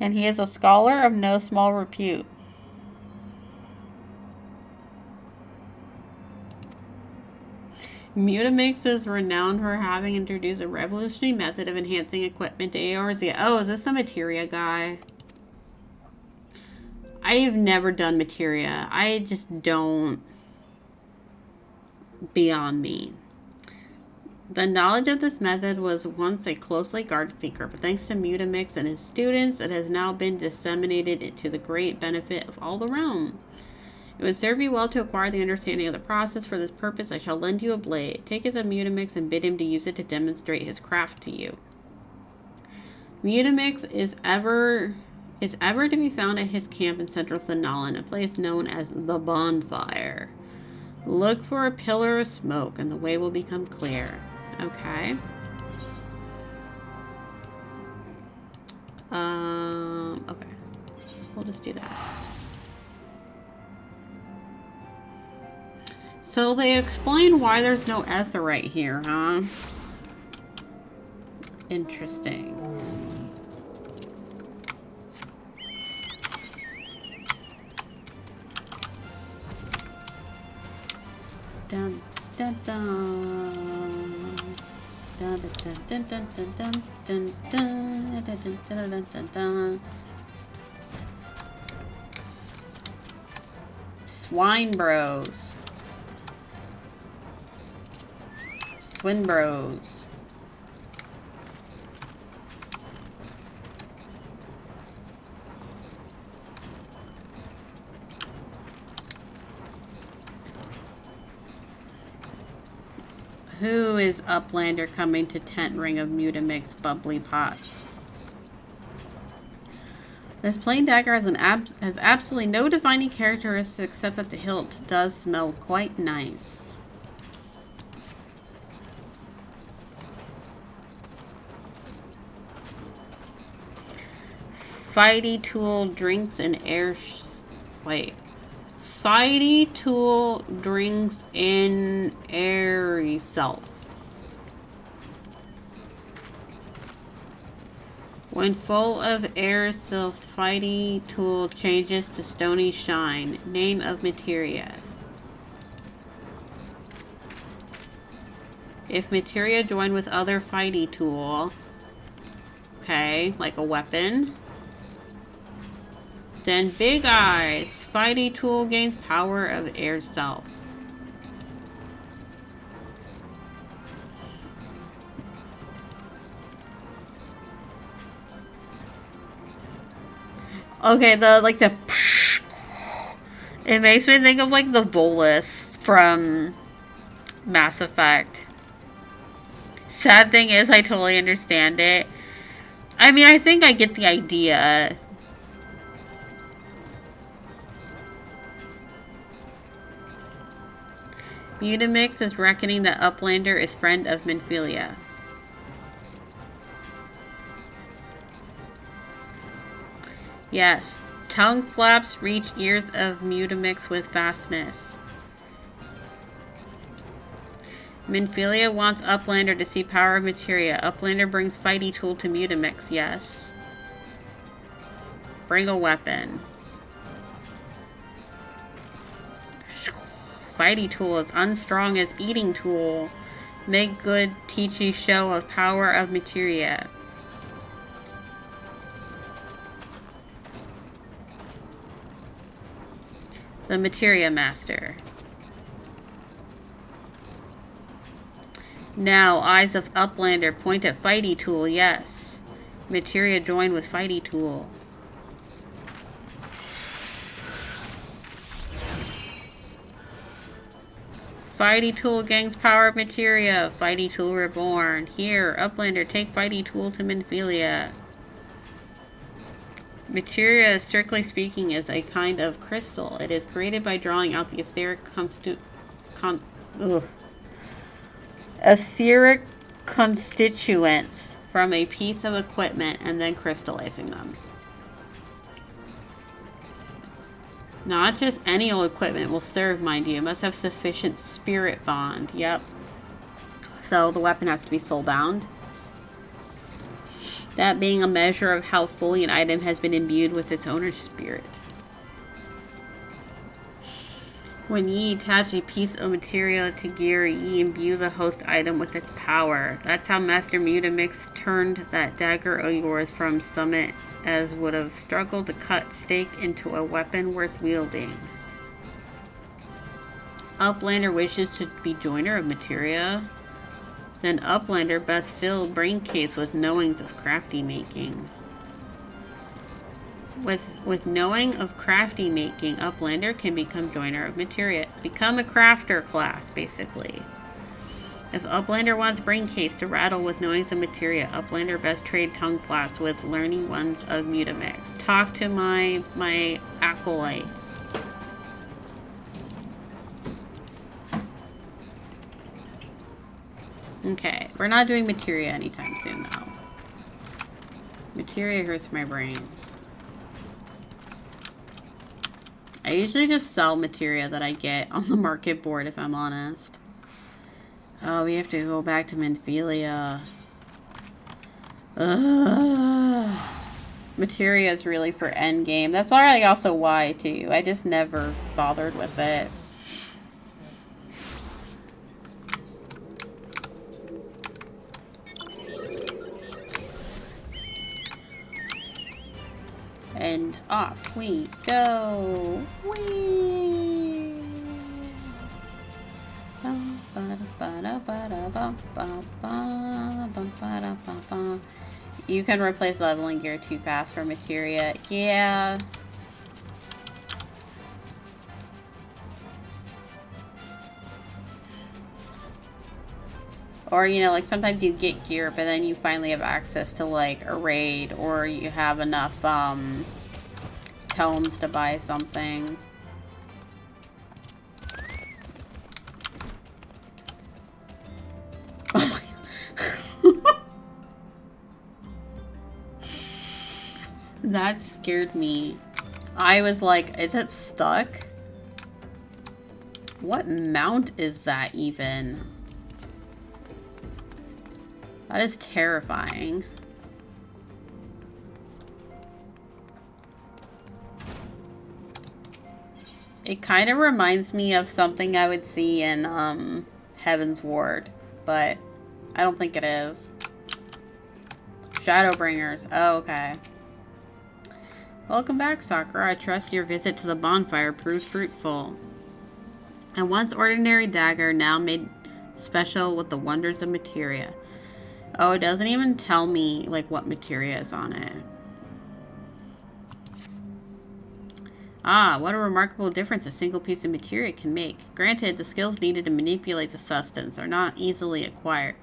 And he is a scholar of no small repute. Mutamix is renowned for having introduced a revolutionary method of enhancing equipment to Eorzea. Oh, is this the materia guy? I have never done materia. I just don't. Beyond me. The knowledge of this method was once a closely guarded secret, but thanks to Mutamix and his students, it has now been disseminated to the great benefit of all the realm. It would serve you well to acquire the understanding of the process. For this purpose, I shall lend you a blade. Take it to Mutamix and bid him to use it to demonstrate his craft to you. Mutamix is ever to be found at his camp in central Thanalan, a place known as the Bonfire. Look for a pillar of smoke, and the way will become clear. Okay. Okay. We'll just do that. So they explain why there's no Etherite here, huh? Interesting. Dun dun dun. Dun dun dun dun dun dun dun dun dun dun dun dun. Swine bros. Swin bros. Who is Uplander coming to tent ring of Mutamix bubbly pots? This plain dagger has absolutely no defining characteristics except that the hilt does smell quite nice. Fighty tool drinks in air. Wait. Fighty tool drinks in airy self. When full of air self, Fighty tool changes to stony shine. Name of materia. If materia join with other Fighty tool, okay, like a weapon, then big eyes. Fighty tool gains power of air self. Okay, it makes me think of like the Volus from Mass Effect. Sad thing is, I totally understand it. I mean, I think I get the idea. Mutamix is reckoning that Uplander is friend of Minfilia. Yes, tongue flaps reach ears of Mutamix with fastness. Minfilia wants Uplander to see power of materia. Uplander brings Fighty tool to Mutamix, yes. Bring a weapon. Fighty tool is unstrong as eating tool. Make good teachy show of power of materia. The materia master. Now, eyes of Uplander point at Fighty tool, yes. Materia join with Fighty tool. Fighty tool gains power of materia. Fighty tool reborn. Here, Uplander, take Fighty tool to Minfilia. Materia, strictly speaking, is a kind of crystal. It is created by drawing out the etheric constituents from a piece of equipment and then crystallizing them. Not just any old equipment will serve, mind you. It must have sufficient spirit bond. Yep. So the weapon has to be soul-bound. That being a measure of how fully an item has been imbued with its owner's spirit. When ye attach a piece of material to gear, ye imbue the host item with its power. That's how Master Mutamix turned that dagger of yours from summit as would have struggled to cut stake into a weapon worth wielding. Uplander wishes to be joiner of materia. Then Uplander best fill brain case with knowings of crafty making. With knowing of crafty making, Uplander can become joiner of materia. Become a crafter class, basically. If Uplander wants brain case to rattle with knowings of materia, Uplander best trade tongue flaps with learning ones of Mutamix. Talk to my acolyte. Okay, we're not doing materia anytime soon, though. Materia hurts my brain. I usually just sell materia that I get on the market board, if I'm honest. Oh, we have to go back to Minfilia. Materia is really for endgame. That's already also why, too. I just never bothered with it. And off we go. Whee! You can replace leveling gear too fast for materia. Yeah. Or, you know, like sometimes you get gear, but then you finally have access to like a raid, or you have enough tomes to buy something. Oh my That scared me. I was like, is it stuck? What mount is that even? That is terrifying. It kind of reminds me of something I would see in Heaven's Ward, but I don't think it is. Shadowbringers. Oh, okay. Welcome back, Sakura. I trust your visit to the bonfire proved fruitful. A once ordinary dagger, now made special with the wonders of materia. Oh, it doesn't even tell me, like, what materia is on it. Ah, what a remarkable difference a single piece of materia can make. Granted, the skills needed to manipulate the substance are not easily acquired.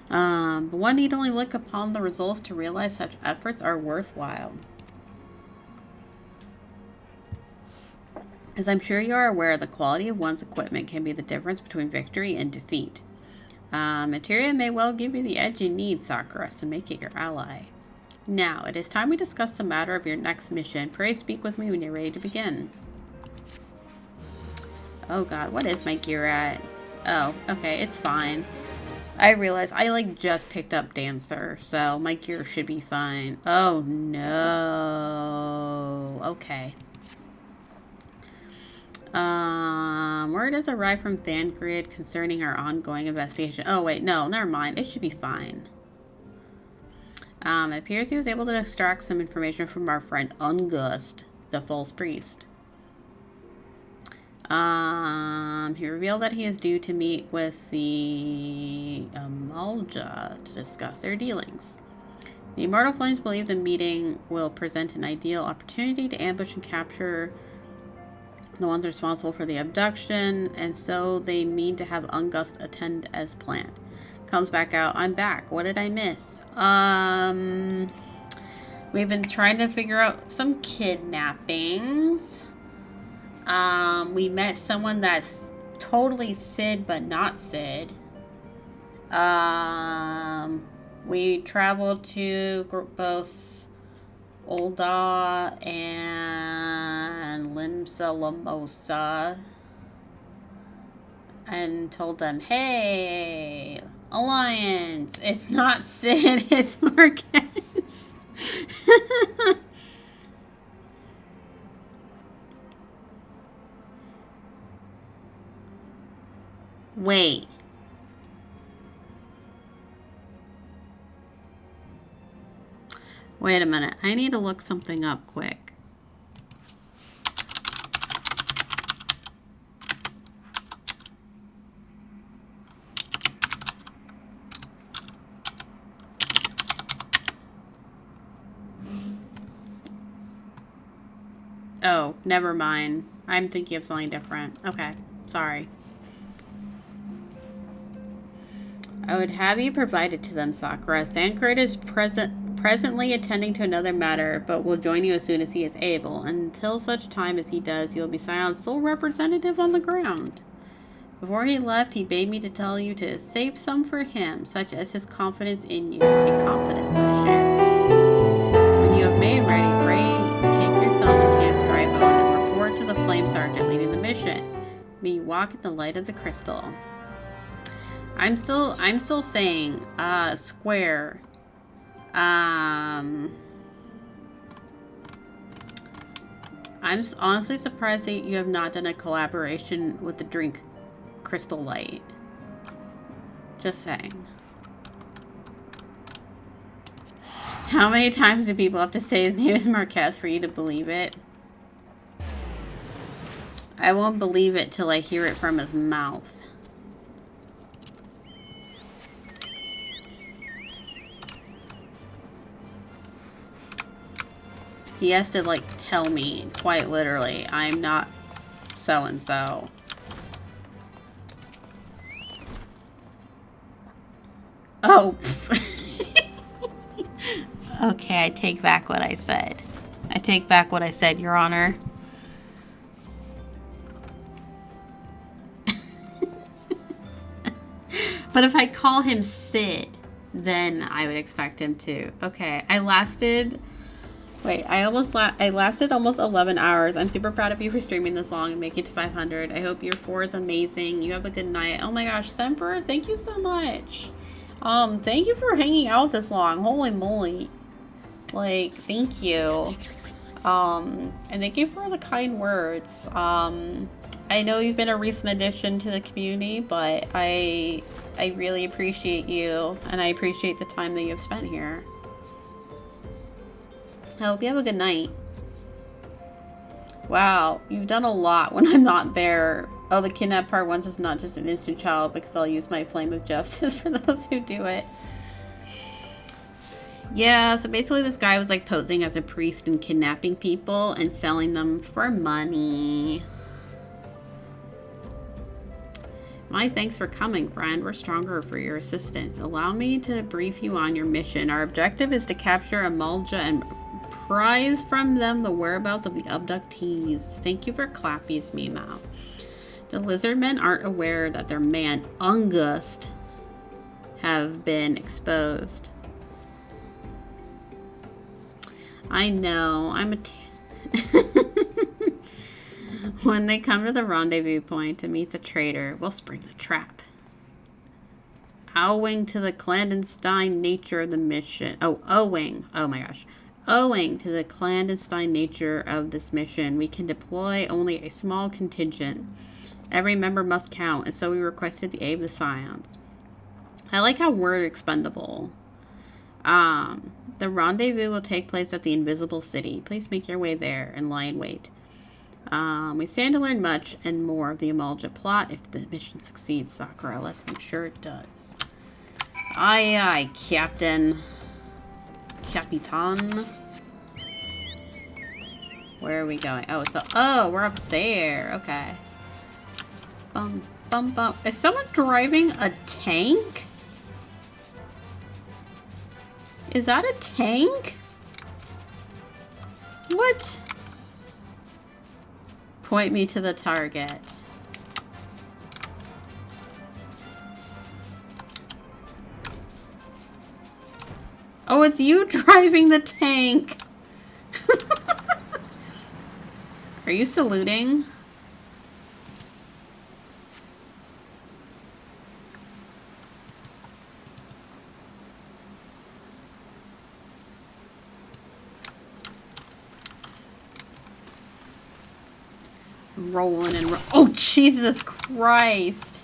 But one need only look upon the results to realize such efforts are worthwhile. As I'm sure you are aware, the quality of one's equipment can be the difference between victory and defeat. Materia may well give you the edge you need, Sakura, so make it your ally. Now, it is time we discuss the matter of your next mission. Pray speak with me when you're ready to begin. Oh god, what is my gear at? Oh, okay, it's fine. I realize I, like, just picked up Dancer, so my gear should be fine. Oh, no. Okay. Word has arrived from Thangrid concerning our ongoing investigation. Oh, wait, no, never mind. It should be fine. It appears he was able to extract some information from our friend Ungust, the false priest. He revealed that he is due to meet with the Amalja to discuss their dealings. The Immortal Flames believe the meeting will present an ideal opportunity to ambush and capture the ones responsible for the abduction, and so they mean to have Ungust attend as planned. Comes back out, I'm back. What did I miss? We've been trying to figure out some kidnappings. We met someone that's totally Sid, but not Sid. We traveled to both Ul'dah and Limsa Lamosa and told them, hey, Alliance, it's not Sid, it's Marquez. Wait. Wait a minute. I need to look something up quick. Oh, never mind. I'm thinking of something different. Okay, sorry. I would have you provided to them, Sakura. Thancred is presently attending to another matter, but will join you as soon as he is able. Until such time as he does, he will be Scion's sole representative on the ground. Before he left, he bade me to tell you to save some for him, such as his confidence in you, a confidence I share. When you have made ready, pray take yourself to Camp Drybone and report to the Flame Sergeant leading the mission. May you walk in the light of the crystal. I'm still saying, Square. I'm honestly surprised that you have not done a collaboration with the drink Crystal Light. Just saying. How many times do people have to say his name is Marquez for you to believe it? I won't believe it till I hear it from his mouth. He has to, like, tell me, quite literally, I'm not so-and-so. Oh. Okay, I take back what I said. I take back what I said, Your Honor. But if I call him Sid, then I would expect him to. Okay, I lasted almost 11 hours. I'm super proud of you for streaming this long and making it to 500. I hope your 4 is amazing. You have a good night. Oh my gosh, Themper, thank you so much. Thank you for hanging out this long. Holy moly. Like, thank you. And thank you for the kind words. I know you've been a recent addition to the community, but I really appreciate you, and I appreciate the time that you've spent here. I hope you have a good night. Wow, you've done a lot when I'm not there. Oh, the kidnap part once is not just an instant child, because I'll use my flame of justice for those who do it. Yeah, so basically this guy was like posing as a priest and kidnapping people and selling them for money. My thanks for coming, friend. We're stronger for your assistance. Allow me to brief you on your mission. Our objective is to capture Amalja and prize from them the whereabouts of the abductees. Thank you for clappies, Mima. The lizard men aren't aware that their man, Ungust, have been exposed. I know. I'm a... When they come to the rendezvous point to meet the traitor, we'll spring the trap. Owing to the clandestine nature of the mission... owing to the clandestine nature of this mission, we can deploy only a small contingent. Every member must count, and so we requested the aid of the Scions. I like how we're expendable. The rendezvous will take place at the Invisible City. Please make your way there and lie in wait. We stand to learn much and more of the Amalja plot if the mission succeeds, Sakura. Let's make sure it does. Aye, aye, Captain. Capitan. Where are we going? Oh, we're up there. Okay. Bum, bum, bum. Is someone driving a tank? Is that a tank? What? Point me to the target. Oh, it's you driving the tank. Are you saluting? Rolling and oh, Jesus Christ.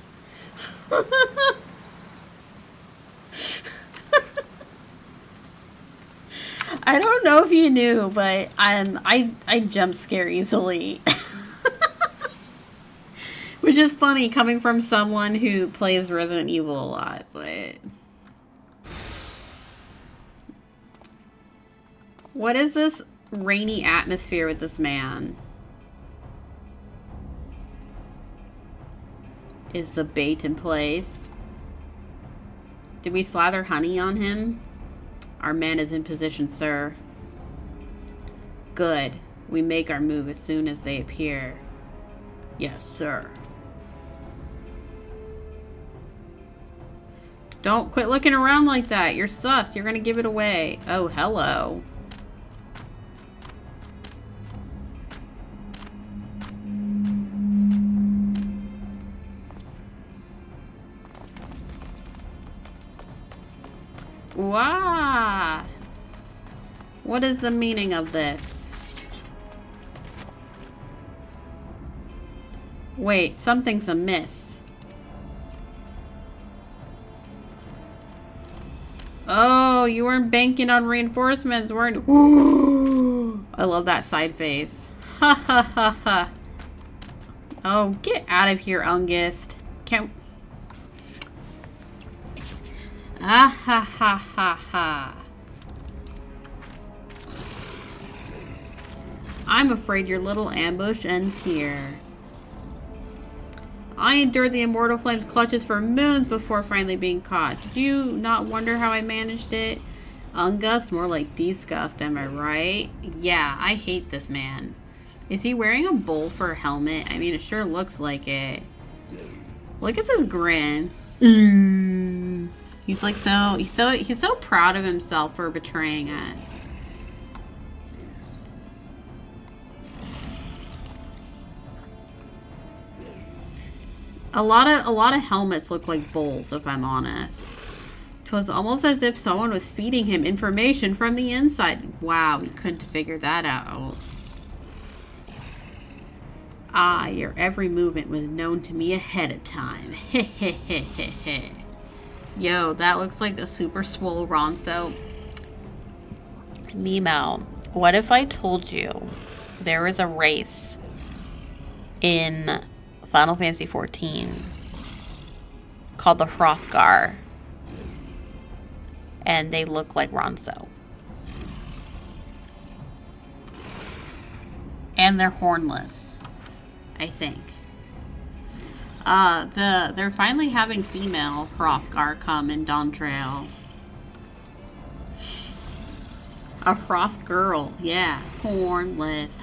I don't know if you knew, but I jump scare easily. Which is funny coming from someone who plays Resident Evil a lot, but what is this rainy atmosphere with this man? Is the bait in place? Did we slather honey on him? Our man is in position, sir. Good. We make our move as soon as they appear. Yes, sir. Don't quit looking around like that. You're sus. You're gonna give it away. Oh, hello. Wow. What is the meaning of this? Wait, something's amiss. Oh, you weren't banking on reinforcements, weren't you? I love that side face. Ha ha ha ha. Oh, get out of here, Ungist. Can't... Ah ha ha ha ha. I'm afraid your little ambush ends here. I endured the Immortal Flame's clutches for moons before finally being caught. Did you not wonder how I managed it? Ungust, more like disgust, am I right? Yeah, I hate this man. Is he wearing a bull for a helmet? I mean, it sure looks like it. Look at this grin. He's like he's so proud of himself for betraying us. A lot of helmets look like bulls, if I'm honest. 'Twas almost as if someone was feeding him information from the inside. Wow, we couldn't figure that out. Ah, your every movement was known to me ahead of time. Hehehehe. Yo, that looks like a super swole Ronso. Nemo, what if I told you there was a race in Final Fantasy XIV called the Hrothgar, and they look like Ronso, and they're hornless, I think. They're finally having female Hrothgar come in Dawn Trail. A Hroth girl, yeah, hornless.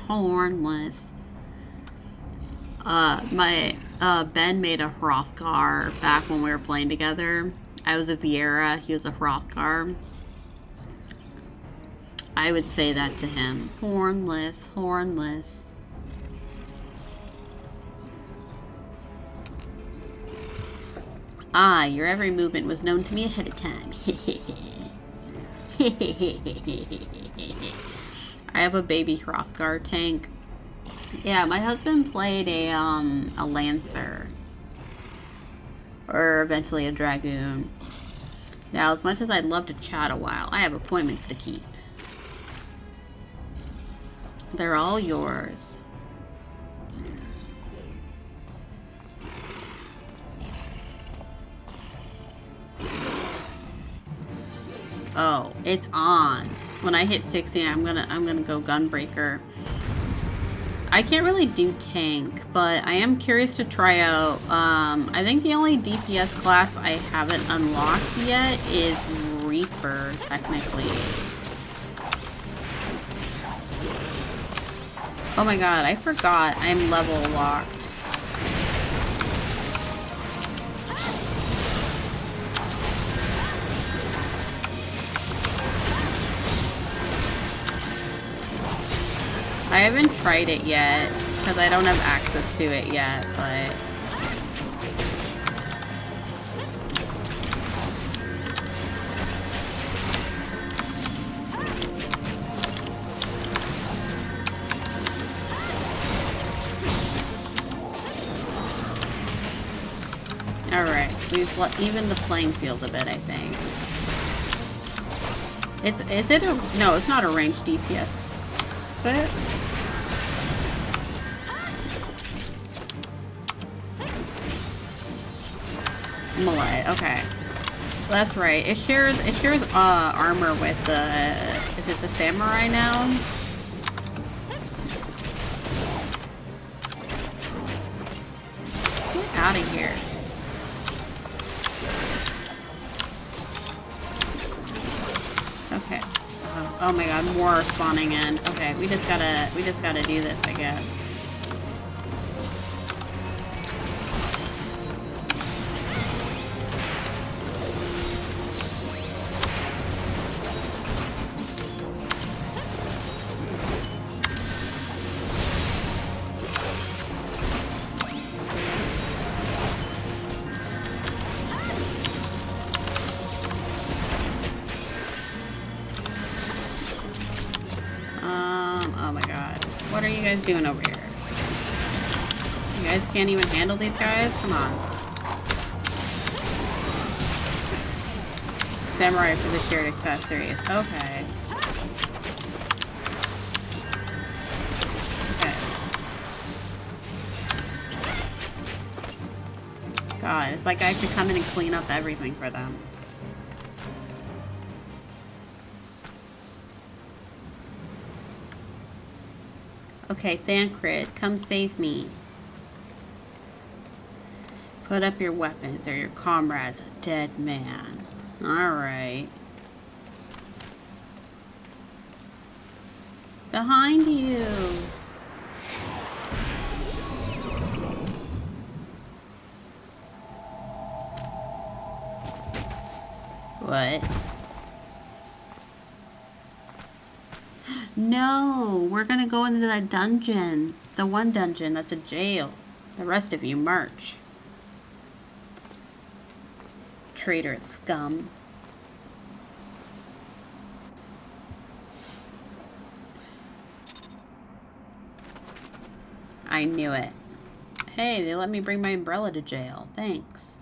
Ben made a Hrothgar back when we were playing together. I was a Viera, he was a Hrothgar. I would say that to him. Hornless. Ah, your every movement was known to me ahead of time. I have a baby Hrothgar tank. Yeah, my husband played a Lancer. Or eventually a Dragoon. Now, as much as I'd love to chat a while, I have appointments to keep. They're all yours. Oh, it's on. When I hit 60, I'm gonna go Gunbreaker. I can't really do tank, but I am curious to try out. I think the only DPS class I haven't unlocked yet is Reaper, technically. Oh my god, I forgot I'm level locked. I haven't tried it yet, because I don't have access to it yet, but... Alright, we've evened the playing field a bit, I think. Is it a... No, it's not a ranged DPS. Is it? Melee, okay. That's right. It shares armor with the... Is it the samurai now? Get out of here. Okay. Oh my god, more are spawning in. Okay, we just gotta do this, I guess. Oh my god. What are you guys doing over here? You guys can't even handle these guys? Come on. Samurai for the shared accessories. Okay. Okay. God, it's like I have to come in and clean up everything for them. Okay, Thancred, come save me. Put up your weapons or your comrade's a dead man. Alright. Behind you. What? No, we're gonna go into that dungeon. The one dungeon that's a jail. The rest of you march. Traitorous scum. I knew it. Hey, they let me bring my umbrella to jail. Thanks.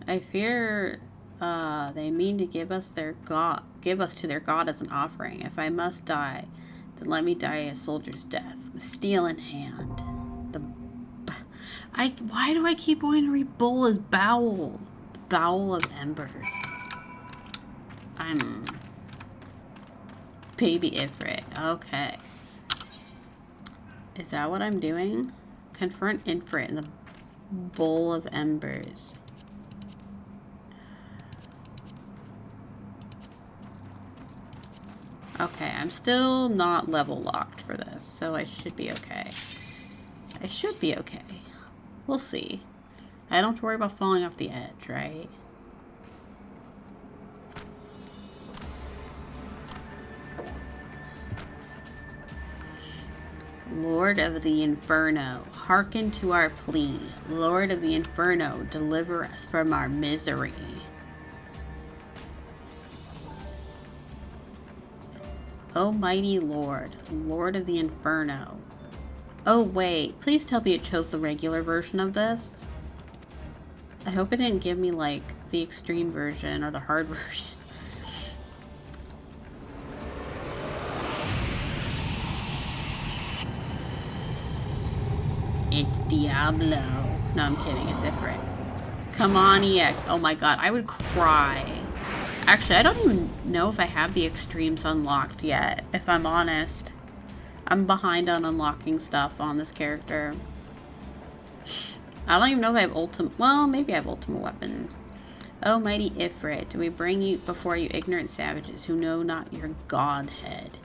I fear they mean to give us to their god as an offering. If I must die, then let me die a soldier's death, with steel in hand. Why do I keep wanting to read Bola's bowel? Bowel of embers. I'm baby Ifrit. Okay. Is that what I'm doing? Confront Ifrit in the bowl of embers. Okay, I'm still not level locked for this, so I should be okay. I should be okay. We'll see. I don't have to worry about falling off the edge, right? Lord of the Inferno, hearken to our plea. Lord of the Inferno, deliver us from our misery. Oh mighty Lord, Lord of the Inferno. Oh wait, please tell me it chose the regular version of this. I hope it didn't give me like the extreme version or the hard version. It's Diablo. No, I'm kidding, it's different. Come on, EX. Oh my god, I would cry. Actually, I don't even know if I have the extremes unlocked yet, if I'm honest. I'm behind on unlocking stuff on this character. I don't even know if I have ultimate. Well, maybe I have ultimate weapon. Oh, mighty Ifrit, do we bring you before you ignorant savages who know not your godhead?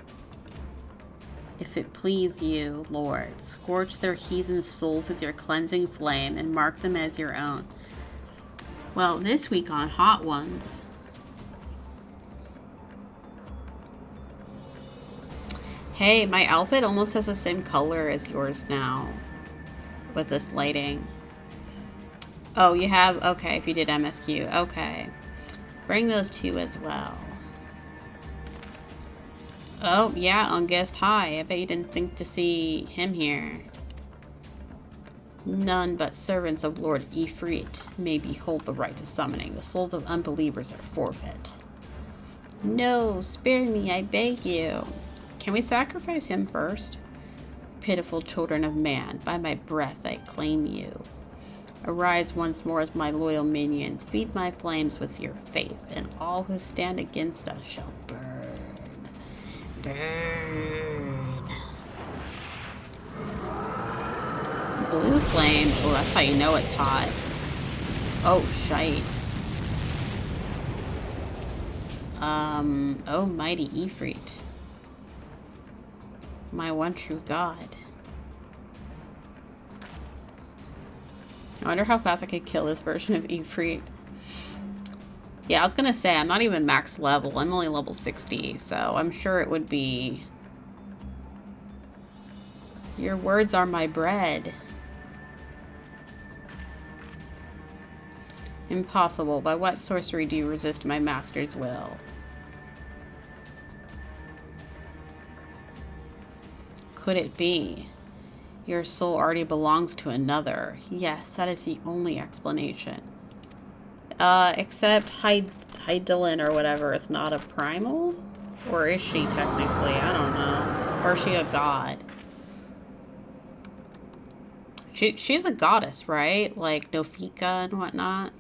If it please you, Lord, scorch their heathen souls with your cleansing flame and mark them as your own. Well, this week on Hot Ones. Hey, my outfit almost has the same color as yours now. With this lighting. Oh, you have? Okay, if you did MSQ. Okay. Bring those two as well. Oh, yeah, on guest high. I bet you didn't think to see him here. None but servants of Lord Ifrit may behold the right of summoning. The souls of unbelievers are forfeit. No, spare me, I beg you. Can we sacrifice him first? Pitiful children of man, by my breath I claim you. Arise once more as my loyal minions. Feed my flames with your faith, and all who stand against us shall burn. Burn. Blue flame. Oh, that's how you know it's hot. Oh, shite. Oh, mighty Ifrit. My one true god. I wonder how fast I could kill this version of Ifrit. Yeah, I was gonna say, I'm not even max level. I'm only level 60, so I'm sure it would be... Your words are my bread. Impossible. By what sorcery do you resist my master's will? Could it be? Your soul already belongs to another. Yes, that is the only explanation. Except Hydaelyn or whatever is not a primal? Or is she technically? I don't know. Or is she a god? She's a goddess, right? Like Nofika and whatnot.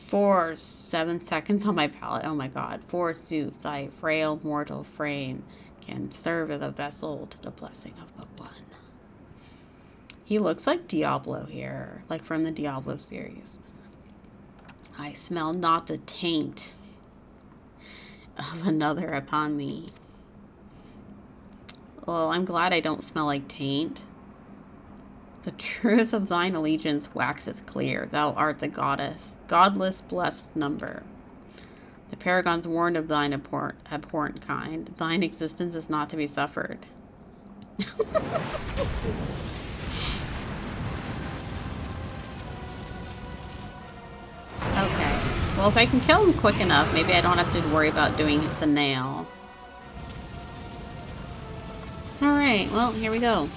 For 7 seconds on my palate. Oh my god. Forsooth, thy frail mortal frame can serve as a vessel to the blessing of but one. He looks like Diablo here, like from the Diablo series. I smell not the taint of another upon thee. Well, I'm glad I don't smell like taint. The truth of thine allegiance waxeth clear. Thou art the goddess, godless blessed number. The paragons warned of thine abhorrent kind. Thine existence is not to be suffered. Okay. Well, if I can kill him quick enough, maybe I don't have to worry about doing the nail. Alright, well, here we go.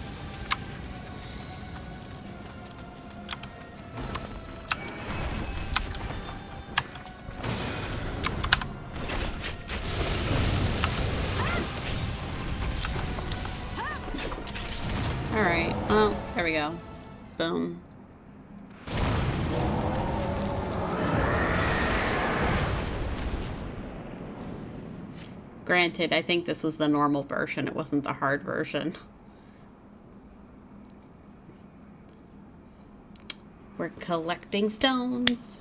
Alright, well, there we go. Boom. Granted, I think this was the normal version. It wasn't the hard version. We're collecting stones.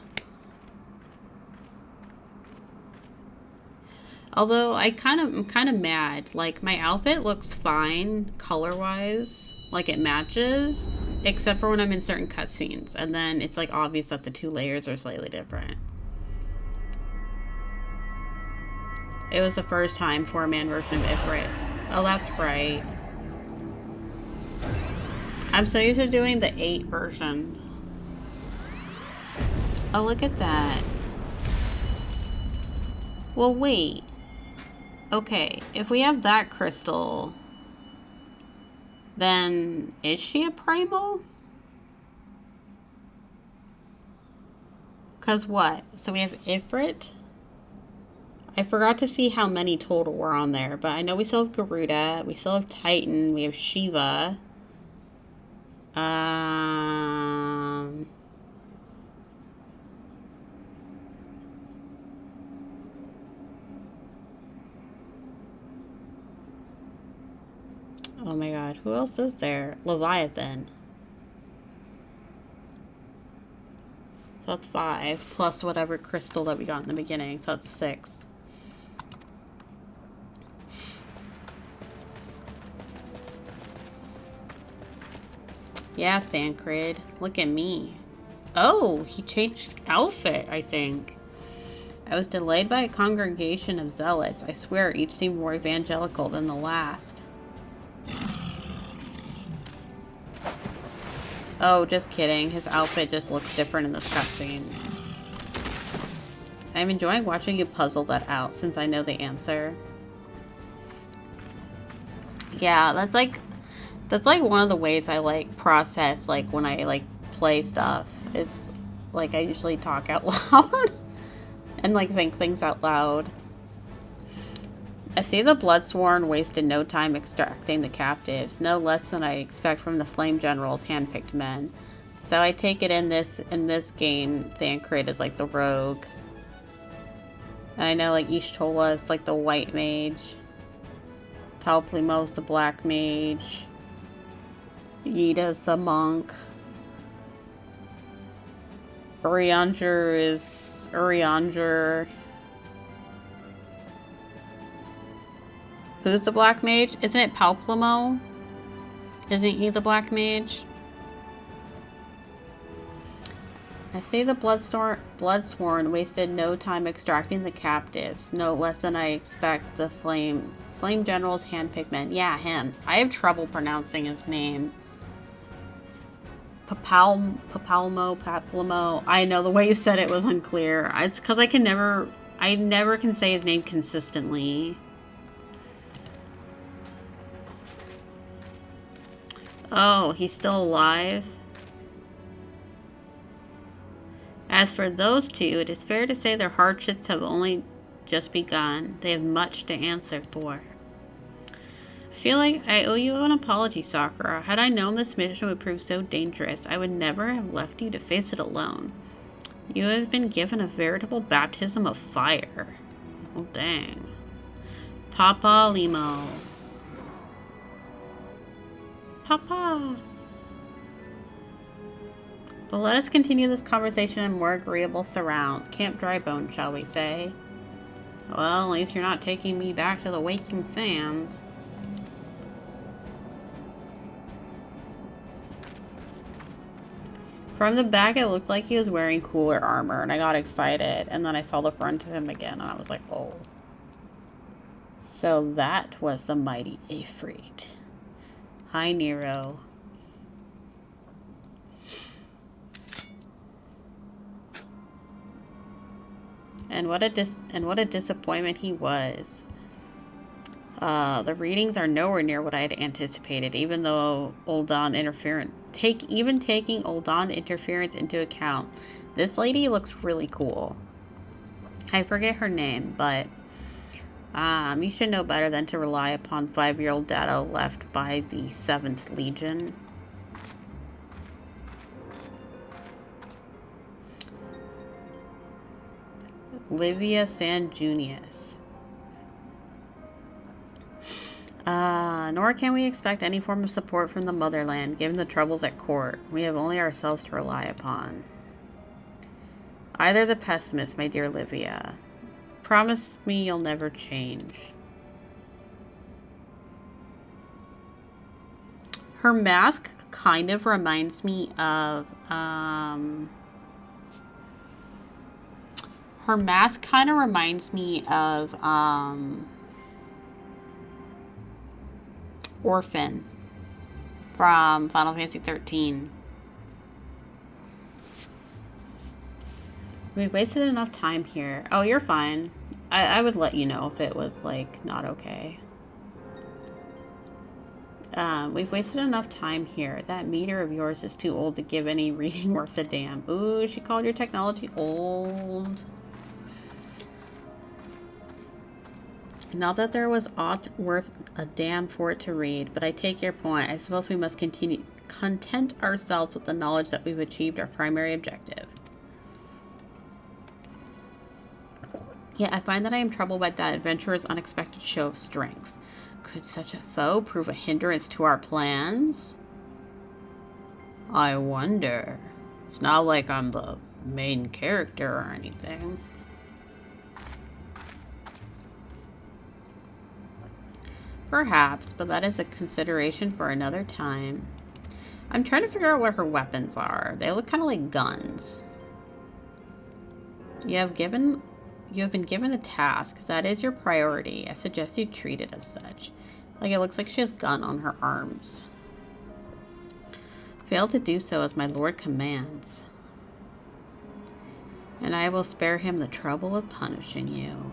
Although I'm kind of mad. Like, my outfit looks fine color-wise. Like, it matches, except for when I'm in certain cutscenes, and then it's like obvious that the two layers are slightly different. It was the first time 4-man version of Ifrit. Oh, that's right. I'm so used to doing the 8 version. Oh, look at that. Well, wait. Okay, if we have that crystal, then is she a primal? Cause what? So we have Ifrit. I forgot to see how many total were on there, but I know we still have Garuda, we still have Titan, we have Shiva. Oh my god, who else is there? Leviathan. So that's 5, plus whatever crystal that we got in the beginning, so that's 6. Yeah, Thancred. Look at me. Oh, he changed outfit, I think. I was delayed by a congregation of zealots. I swear, each seemed more evangelical than the last. Oh, just kidding. His outfit just looks different in this cutscene. I'm enjoying watching you puzzle that out since I know the answer. Yeah, that's like one of the ways I like process like when I like play stuff is like I usually talk out loud and like think things out loud. I see the Bloodsworn wasted no time extracting the captives, no less than I expect from the Flame General's handpicked men. So I take it in this game, Thancred is like the rogue. And I know like Ishtola is like the white mage. Palplimo's the black mage. Yida's the monk. Urianger is Urianger. Who's the black mage? Isn't it Palplimo? Isn't he the black mage? I see the Bloodsworn wasted no time extracting the captives. No less than I expect the Flame General's handpicked men. Yeah, him. I have trouble pronouncing his name. Paplimo. I know the way you said it was unclear. It's because I never can say his name consistently. Oh, he's still alive? As for those two, it is fair to say their hardships have only just begun. They have much to answer for. I feel like I owe you an apology, Sakura. Had I known this mission would prove so dangerous, I would never have left you to face it alone. You have been given a veritable baptism of fire. Oh, dang. Papa Limo. Papa. But let us continue this conversation in more agreeable surrounds. Camp Drybone, shall we say? Well, at least you're not taking me back to the Waking Sands. From the back, it looked like he was wearing cooler armor, and I got excited. And then I saw the front of him again, and I was like, oh. So that was the mighty Ifrit. Hi, Nero. And what a disappointment he was. The readings are nowhere near what I had anticipated, even though taking Uldan interference into account. This lady looks really cool. I forget her name, but you should know better than to rely upon 5-year-old data left by the 7th Legion. Livia Sanjunius. Nor can we expect any form of support from the motherland, given the troubles at court. We have only ourselves to rely upon. Either the pessimist, my dear Livia. Promise me you'll never change. Her mask kind of reminds me of, Orphan from Final Fantasy 13. We've wasted enough time here. Oh, you're fine. I would let you know if it was, like, not okay. We've wasted enough time here. That meter of yours is too old to give any reading worth a damn. Ooh, she called your technology old. Not that there was aught worth a damn for it to read, but I take your point. I suppose we must content ourselves with the knowledge that we've achieved our primary objective. Yet I find that I am troubled by that adventurer's unexpected show of strength. Could such a foe prove a hindrance to our plans? I wonder. It's not like I'm the main character or anything. Perhaps, but that is a consideration for another time. I'm trying to figure out what her weapons are. They look kind of like guns. You have been given a task. That is your priority. I suggest you treat it as such. Like, it looks like she has a gun on her arms. Fail to do so as my lord commands, and I will spare him the trouble of punishing you.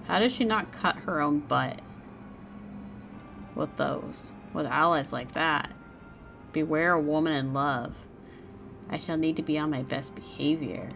How does she not cut her own butt with those? With allies like that? Beware a woman in love. I shall need to be on my best behavior.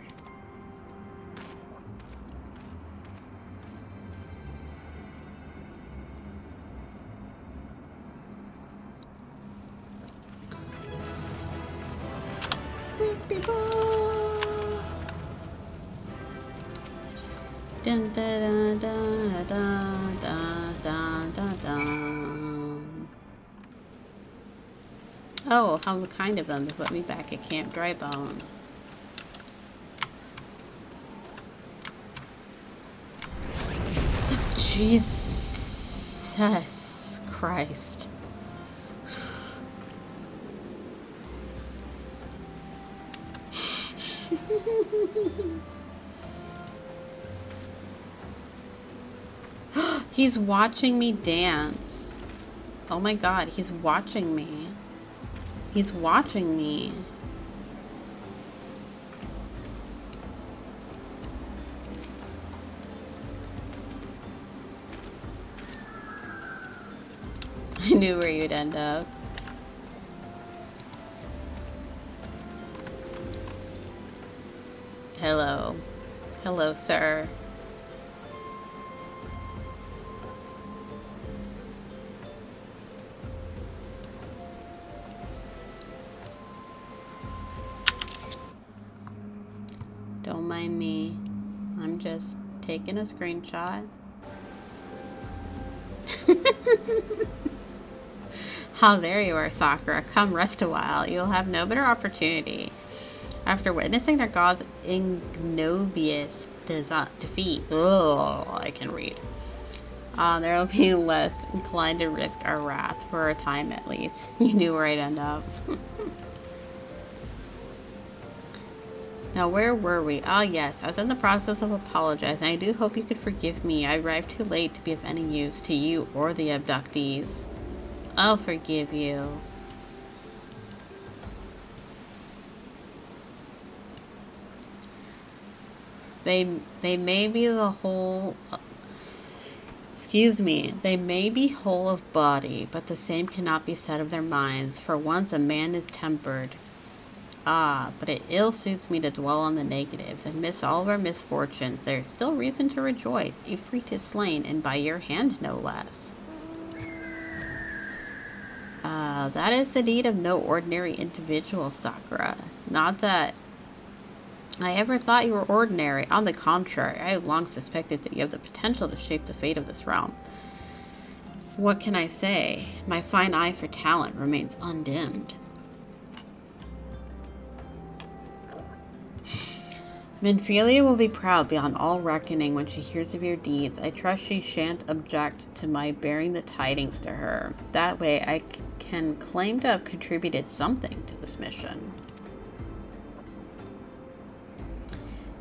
Dun, da, da, da, da, da, da, da. Oh, how kind of them to put me back at Camp Drybone. Jesus Christ. He's watching me dance. Oh my god, he's watching me. He's watching me. I knew where you'd end up. Hello. Hello, sir. mind me. I'm just taking a screenshot. Oh, there you are, Sakura. Come rest a while. You'll have no better opportunity. After witnessing their god's ignominious defeat, I can read. There will be less inclined to risk our wrath for a time at least. You knew where I'd end up. Now, where were we? Ah, yes, I was in the process of apologizing. I do hope you could forgive me. I arrived too late to be of any use to you or the abductees. I'll forgive you. They may be the whole... Excuse me. They may be whole of body, but the same cannot be said of their minds. For once a man is tempered. Ah, but it ill suits me to dwell on the negatives. Amidst all of our misfortunes, there is still reason to rejoice. Ifrit is slain, and by your hand no less. That is the deed of no ordinary individual, Sakura. Not that I ever thought you were ordinary. On the contrary, I have long suspected that you have the potential to shape the fate of this realm. What can I say? My fine eye for talent remains undimmed. Minfilia will be proud beyond all reckoning when she hears of your deeds. I trust she shan't object to my bearing the tidings to her. That way I can claim to have contributed something to this mission.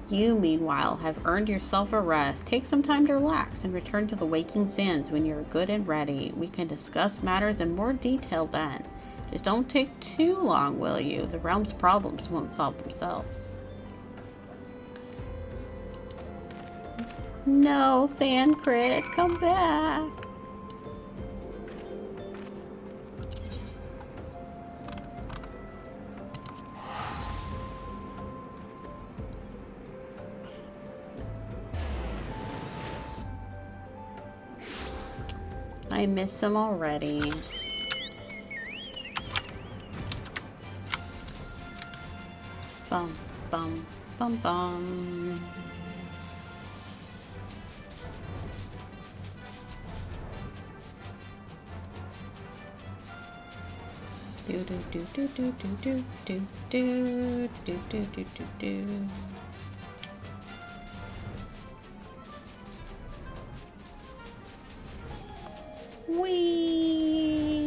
You, meanwhile, have earned yourself a rest. Take some time to relax and return to the waking sands when you're good and ready. We can discuss matters in more detail then. Just don't take too long, will you? The realm's problems won't solve themselves. No, Thancred, come back. I miss him already. Bum, bum, bum, bum. Do do do do do do do do do do do do do. Wee.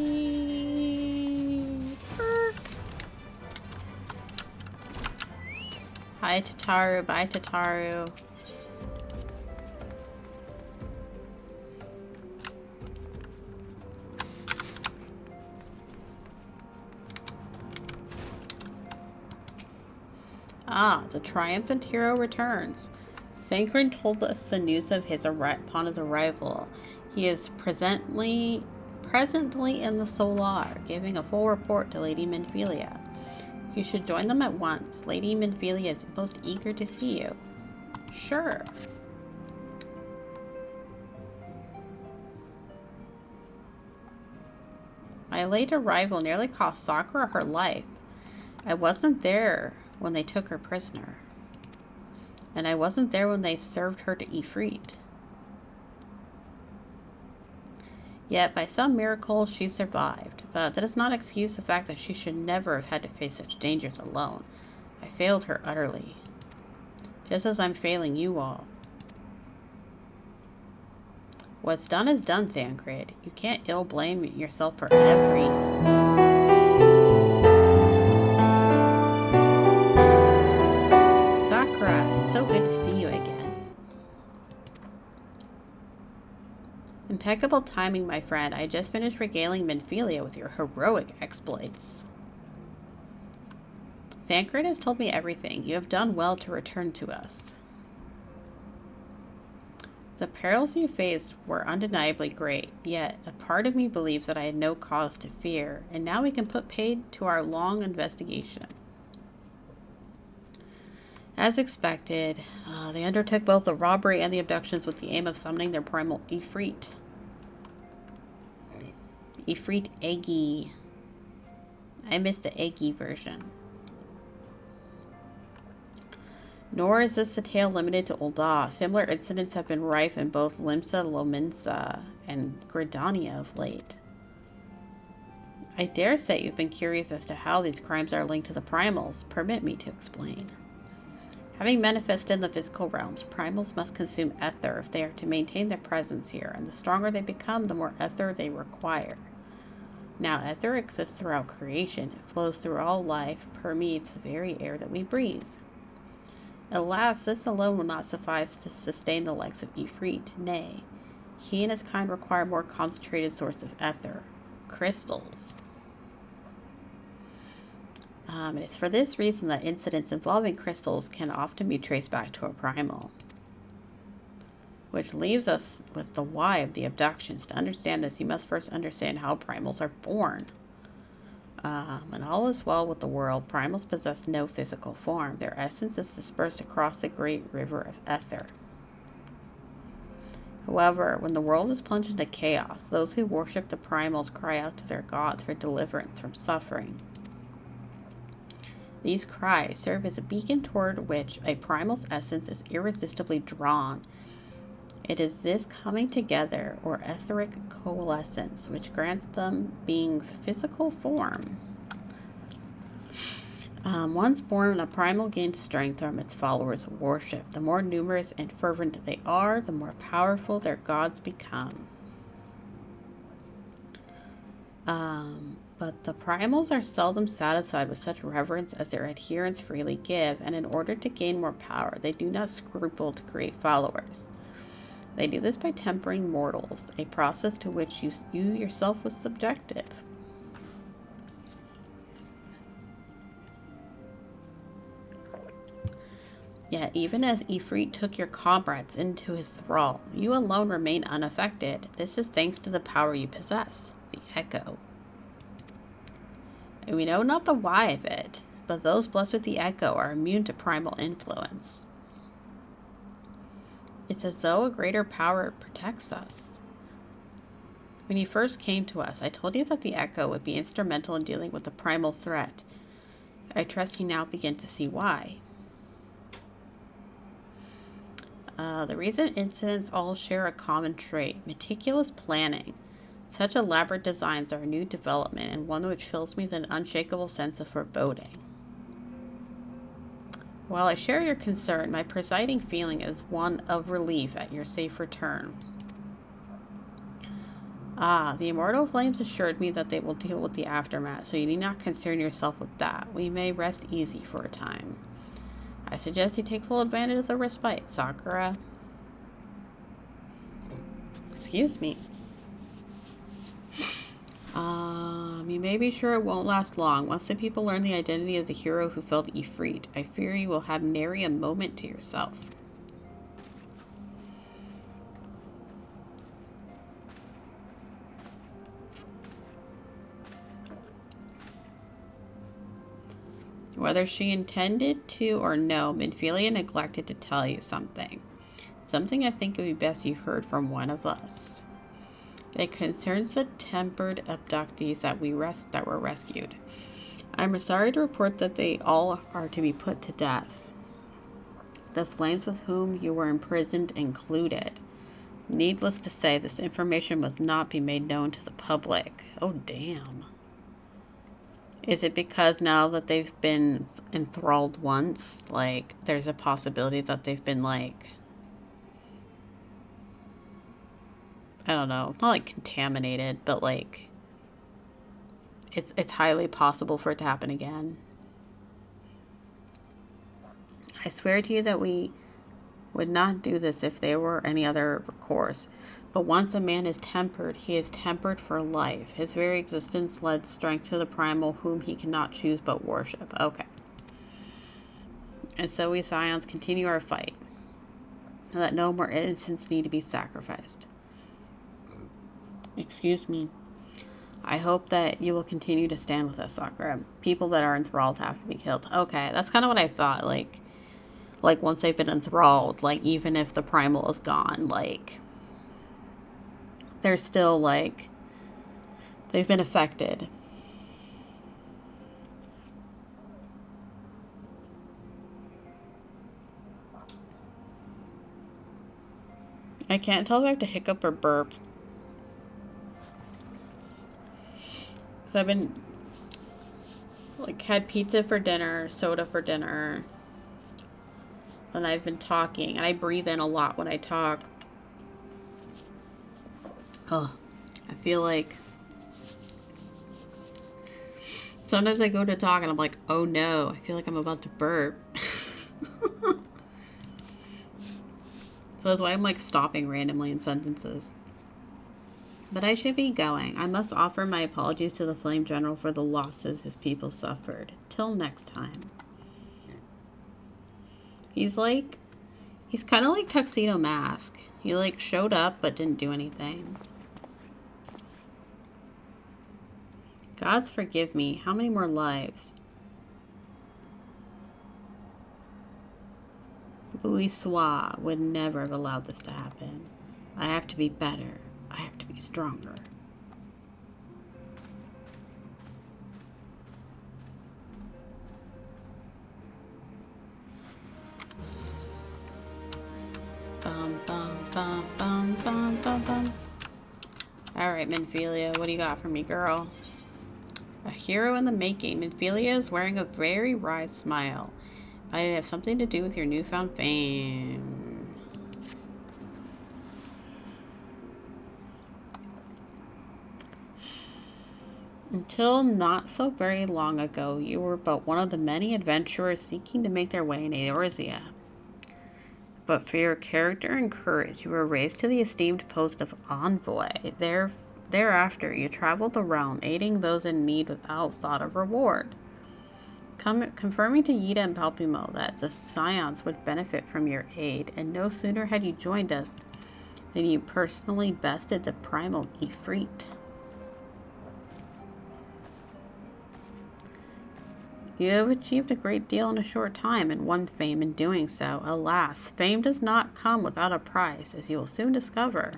Hi Tataru, bye Tataru. Ah, the triumphant hero returns. Thancred told us the news of his upon his arrival. He is presently in the Solar, giving a full report to Lady Minfilia. You should join them at once. Lady Minfilia is most eager to see you. Sure. My late arrival nearly cost Sakura her life. I wasn't there when they took her prisoner. And I wasn't there when they served her to Ifrit. Yet, by some miracle, she survived. But that does not excuse the fact that she should never have had to face such dangers alone. I failed her utterly. Just as I'm failing you all. What's done is done, Thancred. You can't ill blame yourself for every... Sakura, it's so good to see you again. Impeccable timing, my friend. I just finished regaling Minfilia with your heroic exploits. Thancred has told me everything. You have done well to return to us. The perils you faced were undeniably great, yet a part of me believes that I had no cause to fear, and now we can put paid to our long investigation. As expected, they undertook both the robbery and the abductions with the aim of summoning their primal Ifrit. Ifrit Eggy. I missed the Eggy version. Nor is this the tale limited to Ul'dah. Similar incidents have been rife in both Limsa, Lominsa, and Gridania of late. I dare say you've been curious as to how these crimes are linked to the primals. Permit me to explain. Having manifested in the physical realms, primals must consume ether if they are to maintain their presence here, and the stronger they become, the more ether they require. Now, ether exists throughout creation. It flows through all life, permeates the very air that we breathe. Alas, this alone will not suffice to sustain the likes of Ifrit. Nay, he and his kind require a more concentrated source of ether. Crystals. It is for this reason that incidents involving crystals can often be traced back to a primal. Which leaves us with the why of the abductions. To understand this, you must first understand how primals are born. And all is well with the world. Primals possess no physical form. Their essence is dispersed across the great river of ether. However, when the world is plunged into chaos, those who worship the primals cry out to their gods for deliverance from suffering. These cries serve as a beacon toward which a primal's essence is irresistibly drawn. It is this coming together, or etheric coalescence, which grants them beings physical form. Once born, a primal gains strength from its followers' worship. The more numerous and fervent they are, the more powerful their gods become. But the primals are seldom satisfied with such reverence as their adherents freely give, and in order to gain more power, they do not scruple to create followers. They do this by tempering mortals, a process to which you yourself was subjective. Yet, even as Ifrit took your comrades into his thrall, you alone remain unaffected. This is thanks to the power you possess, the Echo. And we know not the why of it, but those blessed with the Echo are immune to primal influence. It's as though a greater power protects us. When you first came to us, I told you that the Echo would be instrumental in dealing with the primal threat. I trust you now begin to see why. The recent incidents all share a common trait: meticulous planning. Such elaborate designs are a new development, and one which fills me with an unshakable sense of foreboding. While I share your concern, my presiding feeling is one of relief at your safe return. The immortal flames assured me that they will deal with the aftermath, so you need not concern yourself with that. We may rest easy for a time. I suggest you take full advantage of the respite, Sakura. Excuse me. You may be sure it won't last long. Once the people learn the identity of the hero who felled Ifrit, I fear you will have nary a moment to yourself. Whether she intended to or no, Minfilia neglected to tell you something. Something I think it would be best you heard from one of us. It concerns the tempered abductees that were rescued. I'm sorry to report that they all are to be put to death. The flames with whom you were imprisoned included. Needless to say, this information must not be made known to the public. Oh, damn. Is it because now that they've been enthralled once, like, there's a possibility that they've been, like, I don't know, not like contaminated, but like it's highly possible for it to happen again. I swear to you that we would not do this if there were any other recourse. But once a man is tempered, he is tempered for life. His very existence lends strength to the primal whom he cannot choose but worship. Okay. And so we Scions continue our fight, and that no more innocents need to be sacrificed. Excuse me. I hope that you will continue to stand with us, Sakura. People that are enthralled have to be killed. Okay, that's kind of what I thought. Like once they've been enthralled, like, even if the primal is gone, like, they're still, like, they've been affected. I can't tell if I have to hiccup or burp. So I've been, like, had pizza for dinner, soda for dinner. And I've been talking. And I breathe in a lot when I talk. Oh, I feel like... Sometimes I go to talk and I'm like, oh no, I feel like I'm about to burp. So that's why I'm like stopping randomly in sentences. But I should be going. I must offer my apologies to the Flame General for the losses his people suffered. Till next time. He's kind of like Tuxedo Mask. He like showed up but didn't do anything. Gods forgive me. How many more lives? Louisoix would never have allowed this to happen. I have to be better. I have to be stronger. Bum, bum, bum, bum, bum, bum, bum. Alright, Minfilia, what do you got for me, girl? A hero in the making. Minfilia is wearing a very wry smile. Might it have something to do with your newfound fame? Until not so very long ago, you were but one of the many adventurers seeking to make their way in Eorzea. But for your character and courage, you were raised to the esteemed post of envoy. Thereafter, you traveled the realm, aiding those in need without thought of reward. Confirming to Yida and Palpimo that the Scions would benefit from your aid, and no sooner had you joined us than you personally bested the primal Ifrit. You have achieved a great deal in a short time and won fame in doing so. Alas, fame does not come without a price, as you will soon discover.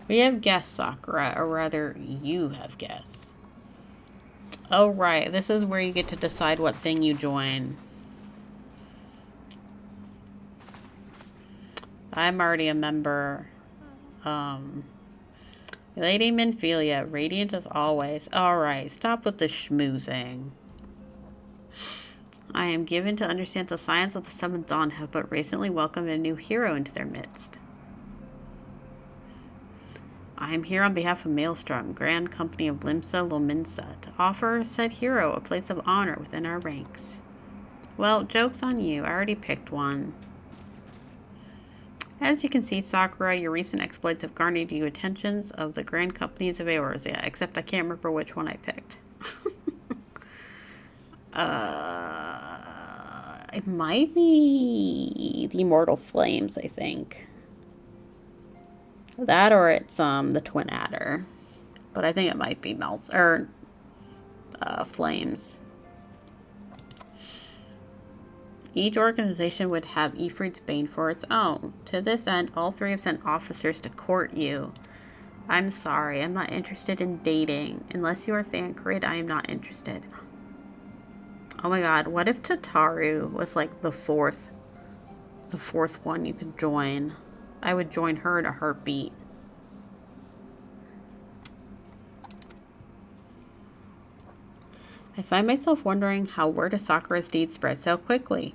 We have guests, Sakura, or rather, you have guests. Oh, right. This is where you get to decide what thing you join. I'm already a member. Lady Minfilia, radiant as always. Alright, stop with the schmoozing. I am given to understand the Scions of the Seventh Dawn have but recently welcomed a new hero into their midst. I am here on behalf of Maelstrom, Grand Company of Limsa Lominsa, to offer said hero a place of honor within our ranks. Well, joke's on you. I already picked one. As you can see, Sakura, your recent exploits have garnered you attentions of the Grand Companies of Eorzea, except I can't remember which one I picked. It might be the Immortal Flames, I think. That or it's the Twin Adder. But I think it might be Flames. Each organization would have Ifrit's Bane for its own. To this end, all three have sent officers to court you. I'm sorry, I'm not interested in dating. Unless you are Thancred, I am not interested. Oh my god, what if Tataru was like the fourth one you could join? I would join her in a heartbeat. I find myself wondering how word of Sakura's deed spread so quickly.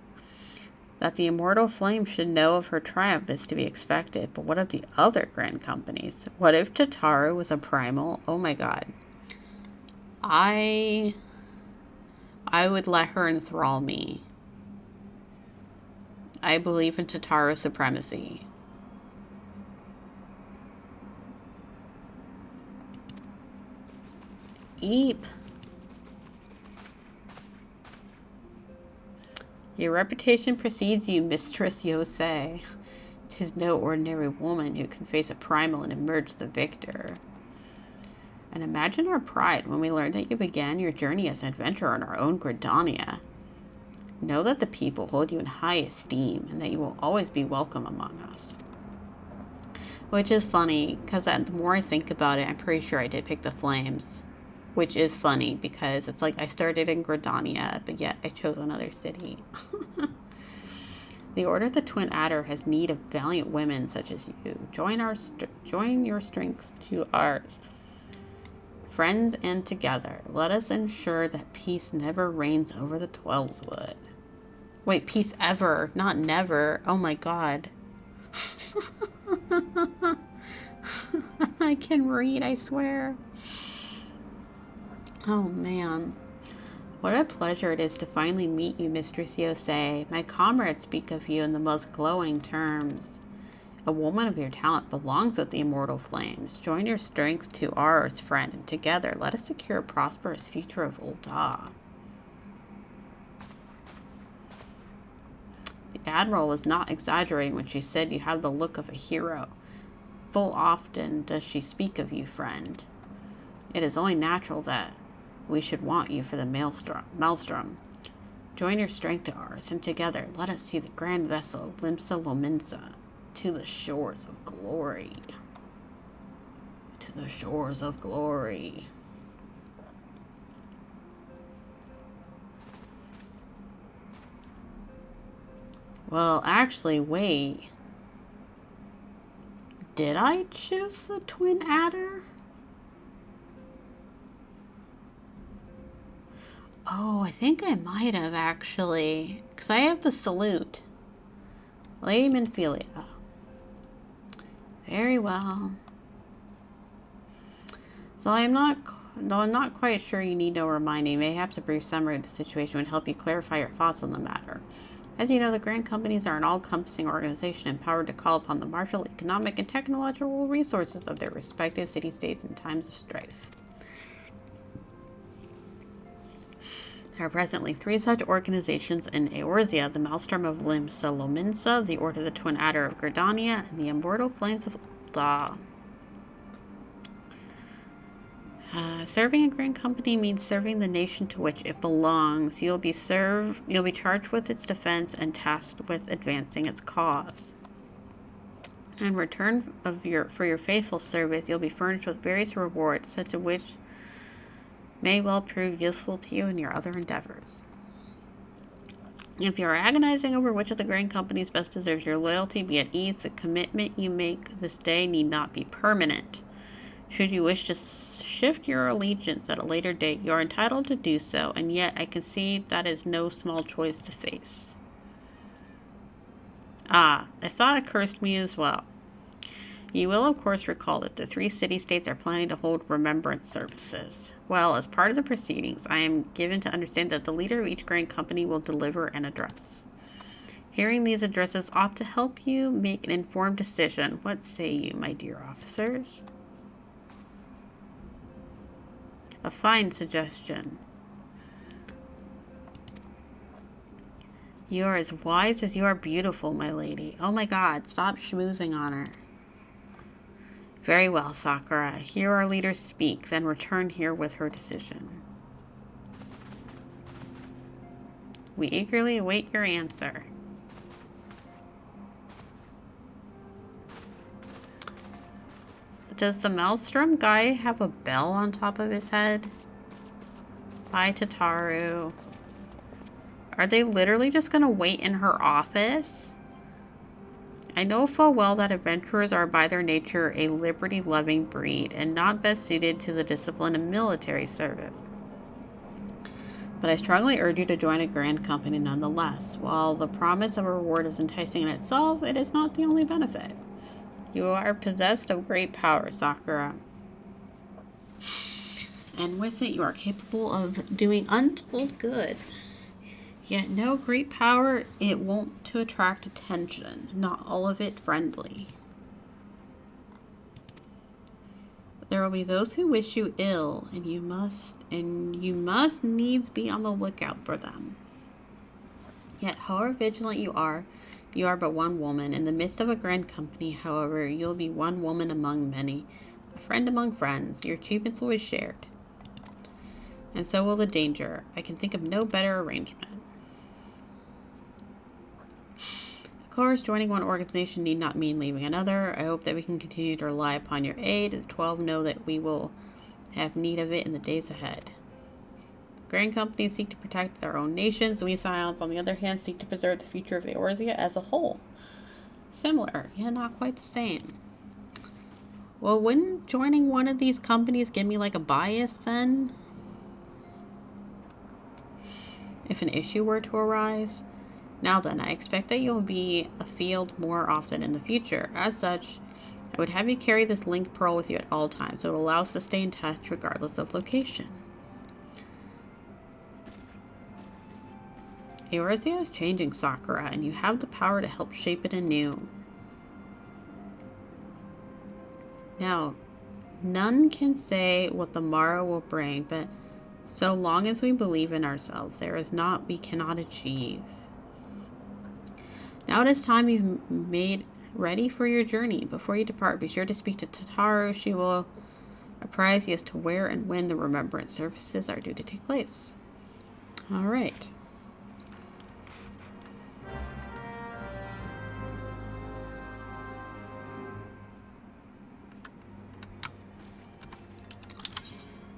That the Immortal Flame should know of her triumph is to be expected, but what of the other Grand Companies? What if Tataru was a primal? Oh my god. I would let her enthrall me. I believe in Tataru's supremacy. Eep. Your reputation precedes you, Mistress Yosei. 'Tis no ordinary woman who can face a primal and emerge the victor. And imagine our pride when we learned that you began your journey as an adventurer in our own Gridania. Know that the people hold you in high esteem and that you will always be welcome among us. Which is funny, because the more I think about it, I'm pretty sure I did pick the Flames. Which is funny because it's like I started in Gridania, but yet I chose another city. The Order of the Twin Adder has need of valiant women such as you. Join your strength to ours. Friends and together, let us ensure that peace never reigns over the Twelveswood. Wait, peace ever, not never. Oh my god. I can read, I swear. Oh man. What a pleasure it is to finally meet you, Mistress Yosei. My comrades speak of you in the most glowing terms. A woman of your talent belongs with the immortal flames. Join your strength to ours, friend, and together let us secure a prosperous future of Ul'dah. The Admiral was not exaggerating when she said you have the look of a hero. Full often does she speak of you, friend. It is only natural that we should want you for the Maelstrom. Join your strength to ours, and together let us see the grand vessel Limsa Lominsa to the shores of glory. To the shores of glory. Well, actually, wait. Did I choose the Twin Adder? Oh, I think I might have actually. Because I have the salute. Lady Minfilia. Very well. Though I'm not quite sure you need no reminding, mayhaps a brief summary of the situation would help you clarify your thoughts on the matter. As you know, the Grand Companies are an all-encompassing organization empowered to call upon the martial, economic, and technological resources of their respective city-states in times of strife. There are presently 3 such organizations in Eorzea: the Maelstrom of Limsa Lominsa, the Order of the Twin Adder of Gridania, and the Immortal Flames of Ul'dah. Serving a Grand Company means serving the nation to which it belongs. You'll be charged with its defense and tasked with advancing its cause. In return for your faithful service, you'll be furnished with various rewards, such of which may well prove useful to you in your other endeavors. If you are agonizing over which of the Grand Companies best deserves your loyalty, be at ease. The commitment you make this day need not be permanent. Should you wish to shift your allegiance at a later date, you are entitled to do so, and yet I concede that is no small choice to face. Ah, a thought occurs to me as well. You will, of course, recall that the 3 city-states are planning to hold remembrance services. Well, as part of the proceedings, I am given to understand that the leader of each Grand Company will deliver an address. Hearing these addresses ought to help you make an informed decision. What say you, my dear officers? A fine suggestion. You are as wise as you are beautiful, my lady. Oh my god, stop schmoozing on her. Very well, Sakura. Hear our leaders speak, then return here with her decision. We eagerly await your answer. Does the Maelstrom guy have a bell on top of his head? Bye, Tataru. Are they literally just gonna wait in her office? I know full well that adventurers are by their nature a liberty-loving breed and not best suited to the discipline of military service. But I strongly urge you to join a Grand Company nonetheless. While the promise of a reward is enticing in itself, it is not the only benefit. You are possessed of great power, Sakura. And with it, you are capable of doing untold good. Yet no great power, it won't to attract attention, not all of it friendly. There will be those who wish you ill, and you must needs be on the lookout for them. Yet however vigilant you are but one woman. In the midst of a Grand Company, however, you'll be one woman among many, a friend among friends. Your achievements will be shared. And so will the danger. I can think of no better arrangement. Of course, joining one organization need not mean leaving another. I hope that we can continue to rely upon your aid. The 12 know that we will have need of it in the days ahead. Grand companies seek to protect their own nations. We Scions, on the other hand, seek to preserve the future of Eorzea as a whole. Similar, yet not quite the same. Well, wouldn't joining one of these companies give me like a bias then? If an issue were to arise? Now then, I expect that you'll be afield more often in the future. As such, I would have you carry this link pearl with you at all times. It will allow us to stay in touch regardless of location. Eorzea is changing, Sakura, and you have the power to help shape it anew. Now, none can say what the morrow will bring, but so long as we believe in ourselves, there is naught we cannot achieve. Now it is time you've made ready for your journey. Before you depart, be sure to speak to Tataru. She will apprise you as to where and when the remembrance services are due to take place. All right.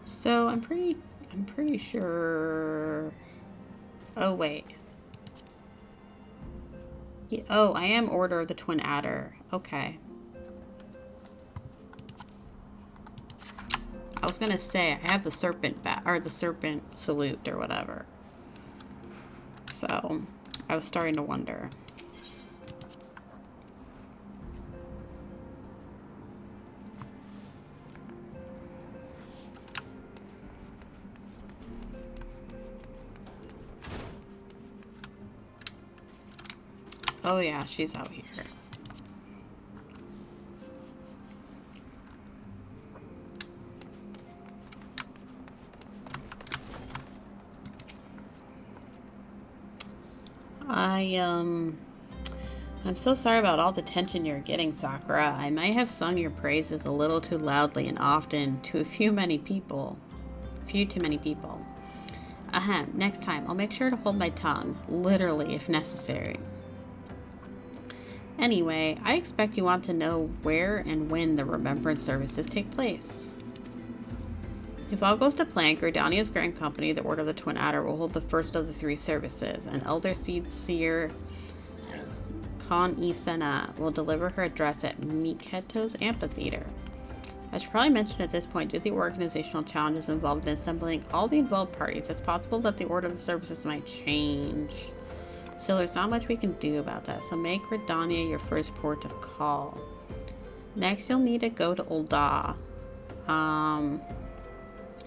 So I'm pretty sure. Oh wait. Yeah, oh, I am Order of the Twin Adder. Okay. I was gonna say I have the serpent or the serpent salute or whatever. So I was starting to wonder. Oh yeah, she's out here. I'm so sorry about all the attention you're getting, Sakura. I might have sung your praises a little too loudly and often to a few too many people. Ahem, next time I'll make sure to hold my tongue, literally if necessary. Anyway, I expect you want to know where and when the remembrance services take place. If all goes to plan, Gridania's Grand Company, the Order of the Twin Adder, will hold the first of the 3 services. An Elder Seed Seer, Kan Isena, will deliver her address at Miketo's Amphitheater. I should probably mention at this point, due to the organizational challenges involved in assembling all the involved parties, it's possible that the order of the services might change. Still, there's not much we can do about that, so make Gridania your first port of call. Next, you'll need to go to Ul'dah.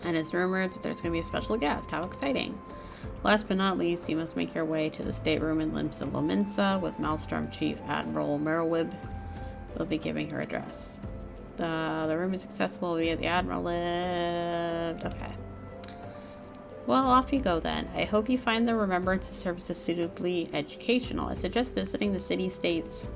And it's rumored that there's going to be a special guest. How exciting. Last but not least, you must make your way to the stateroom in Limsa Lominsa with Maelstrom Chief Admiral Merwib. Will be giving her address. The room is accessible via the Admiral lift. Okay. Well, off you go then. I hope you find the remembrance services suitably educational. I suggest visiting the city-states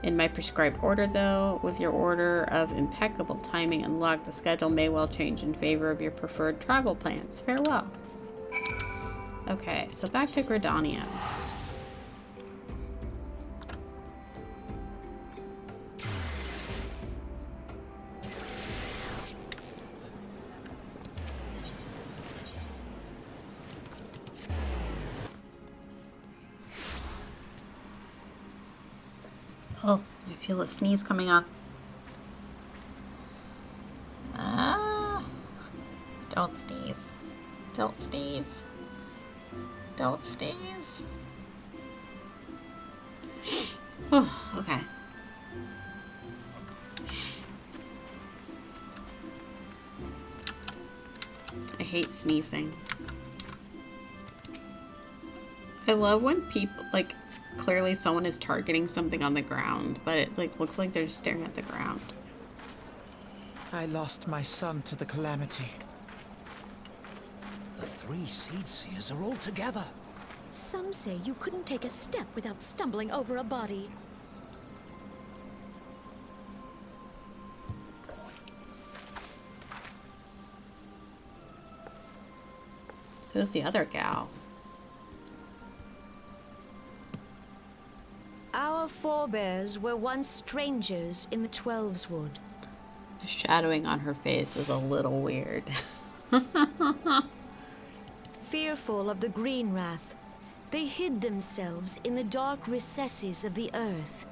in my prescribed order, though. With your order of impeccable timing and luck, the schedule may well change in favor of your preferred travel plans. Farewell. Okay, so back to Gridania. Oh, I feel a sneeze coming up. Don't sneeze. Don't sneeze. Don't sneeze. Oh, okay. I hate sneezing. I love when people, like, clearly someone is targeting something on the ground, but it, like, looks like they're just staring at the ground. I lost my son to the calamity. The 3 Seed Seers are all together. Some say you couldn't take a step without stumbling over a body. Who's the other gal? Our forebears were once strangers in the Twelves Wood. shadowing on her face is a little weird. Fearful of the green wrath, they hid themselves in the dark recesses of the earth.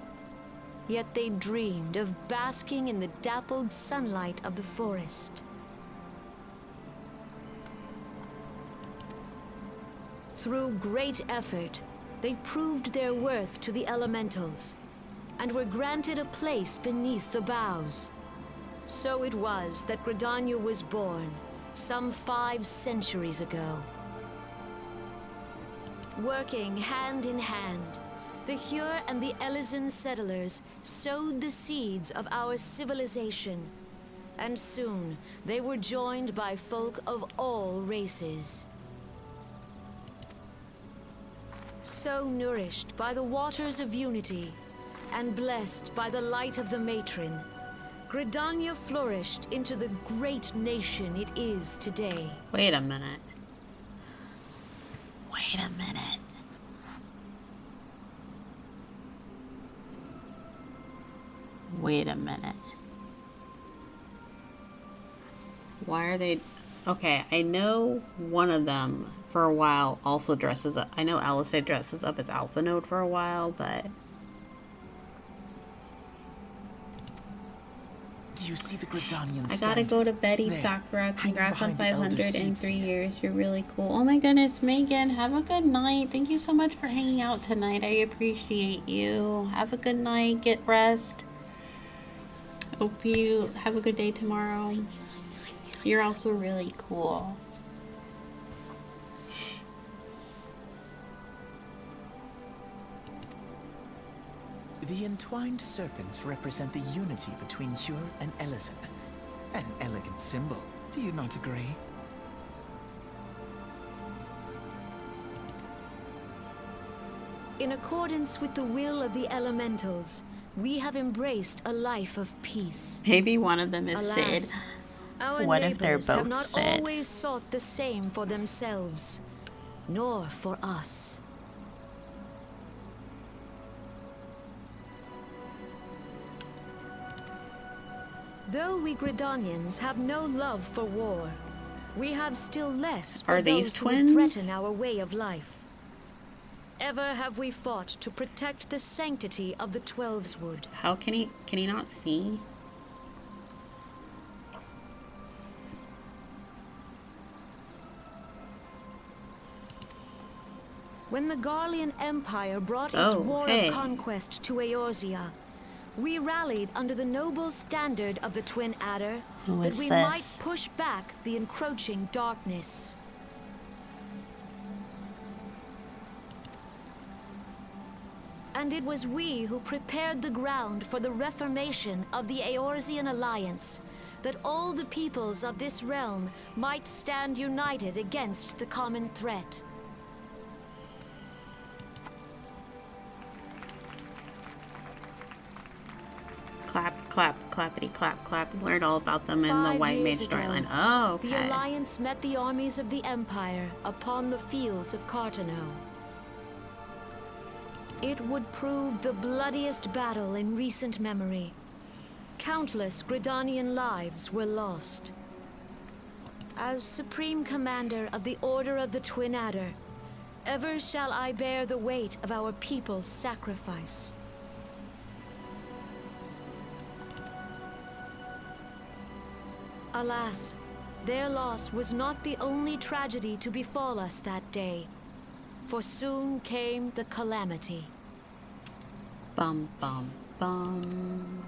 Yet they dreamed of basking in the dappled sunlight of the forest. Through great effort, they proved their worth to the elementals, and were granted a place beneath the boughs. So it was that Gridania was born, some 5 centuries ago. Working hand in hand, the Hyur and the Elysian settlers sowed the seeds of our civilization, and soon they were joined by folk of all races. So nourished by the waters of unity, and blessed by the light of the matron, Gridania flourished into the great nation it is today. Wait a minute. Wait a minute. Wait a minute. Why are they... Okay, I know one of them for a while also dresses up. I know Alistair dresses up as Alpha Node for a while, but... Do you see the Gridanian I gotta go to Betty there, Sakura. Congrats on behind the elder 500 in seats 3 here. years. You're really cool. Oh my goodness, Megan. Have a good night. Thank you so much for hanging out tonight. I appreciate you. Have a good night. Get rest. Hope you have a good day tomorrow. You're also really cool. The entwined serpents represent the unity between Hyur and Elysian. An elegant symbol, do you not agree? In accordance with the will of the elementals, we have embraced a life of peace. Maybe one of them is Alas, Sid. our What if they're neighbors have both not Sid? always sought the same for themselves, nor for us. Though we Gridanians have no love for war, we have still less for Are these those who would twins? threaten our way of life. Ever have we fought to protect the sanctity of the Twelveswood. How can he not see? When the Garlean Empire brought its Oh, war hey. of conquest to Eorzea, we rallied under the noble standard of the Twin Adder Who that is we this? might push back the encroaching darkness. And it was we who prepared the ground for the reformation of the Eorzean Alliance, that all the peoples of this realm might stand united against the common threat. Clap, clap, clappity, clap, clap. We learned all about them in the 5 White years Mage ago, storyline. Oh, okay. The Alliance met the armies of the Empire upon the fields of Cartano. It would prove the bloodiest battle in recent memory. Countless Gridanian lives were lost. As Supreme Commander of the Order of the Twin Adder, ever shall I bear the weight of our people's sacrifice. Alas, their loss was not the only tragedy to befall us that day, for soon came the calamity. Bum, bum, bum.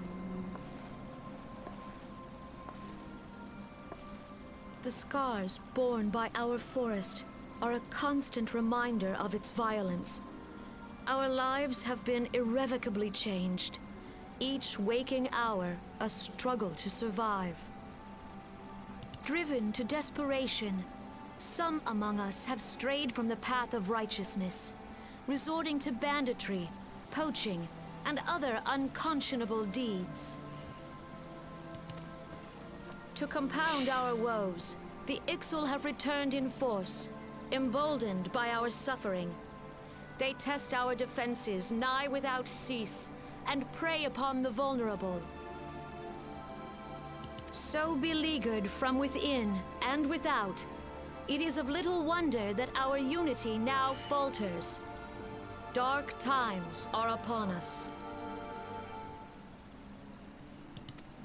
The scars borne by our forest are a constant reminder of its violence. Our lives have been irrevocably changed, each waking hour a struggle to survive. Driven to desperation, some among us have strayed from the path of righteousness, resorting to banditry, poaching, and other unconscionable deeds. To compound our woes, the Ixal have returned in force, emboldened by our suffering. They test our defenses nigh without cease, and prey upon the vulnerable. So beleaguered from within and without, it is of little wonder that our unity now falters. Dark times are upon us.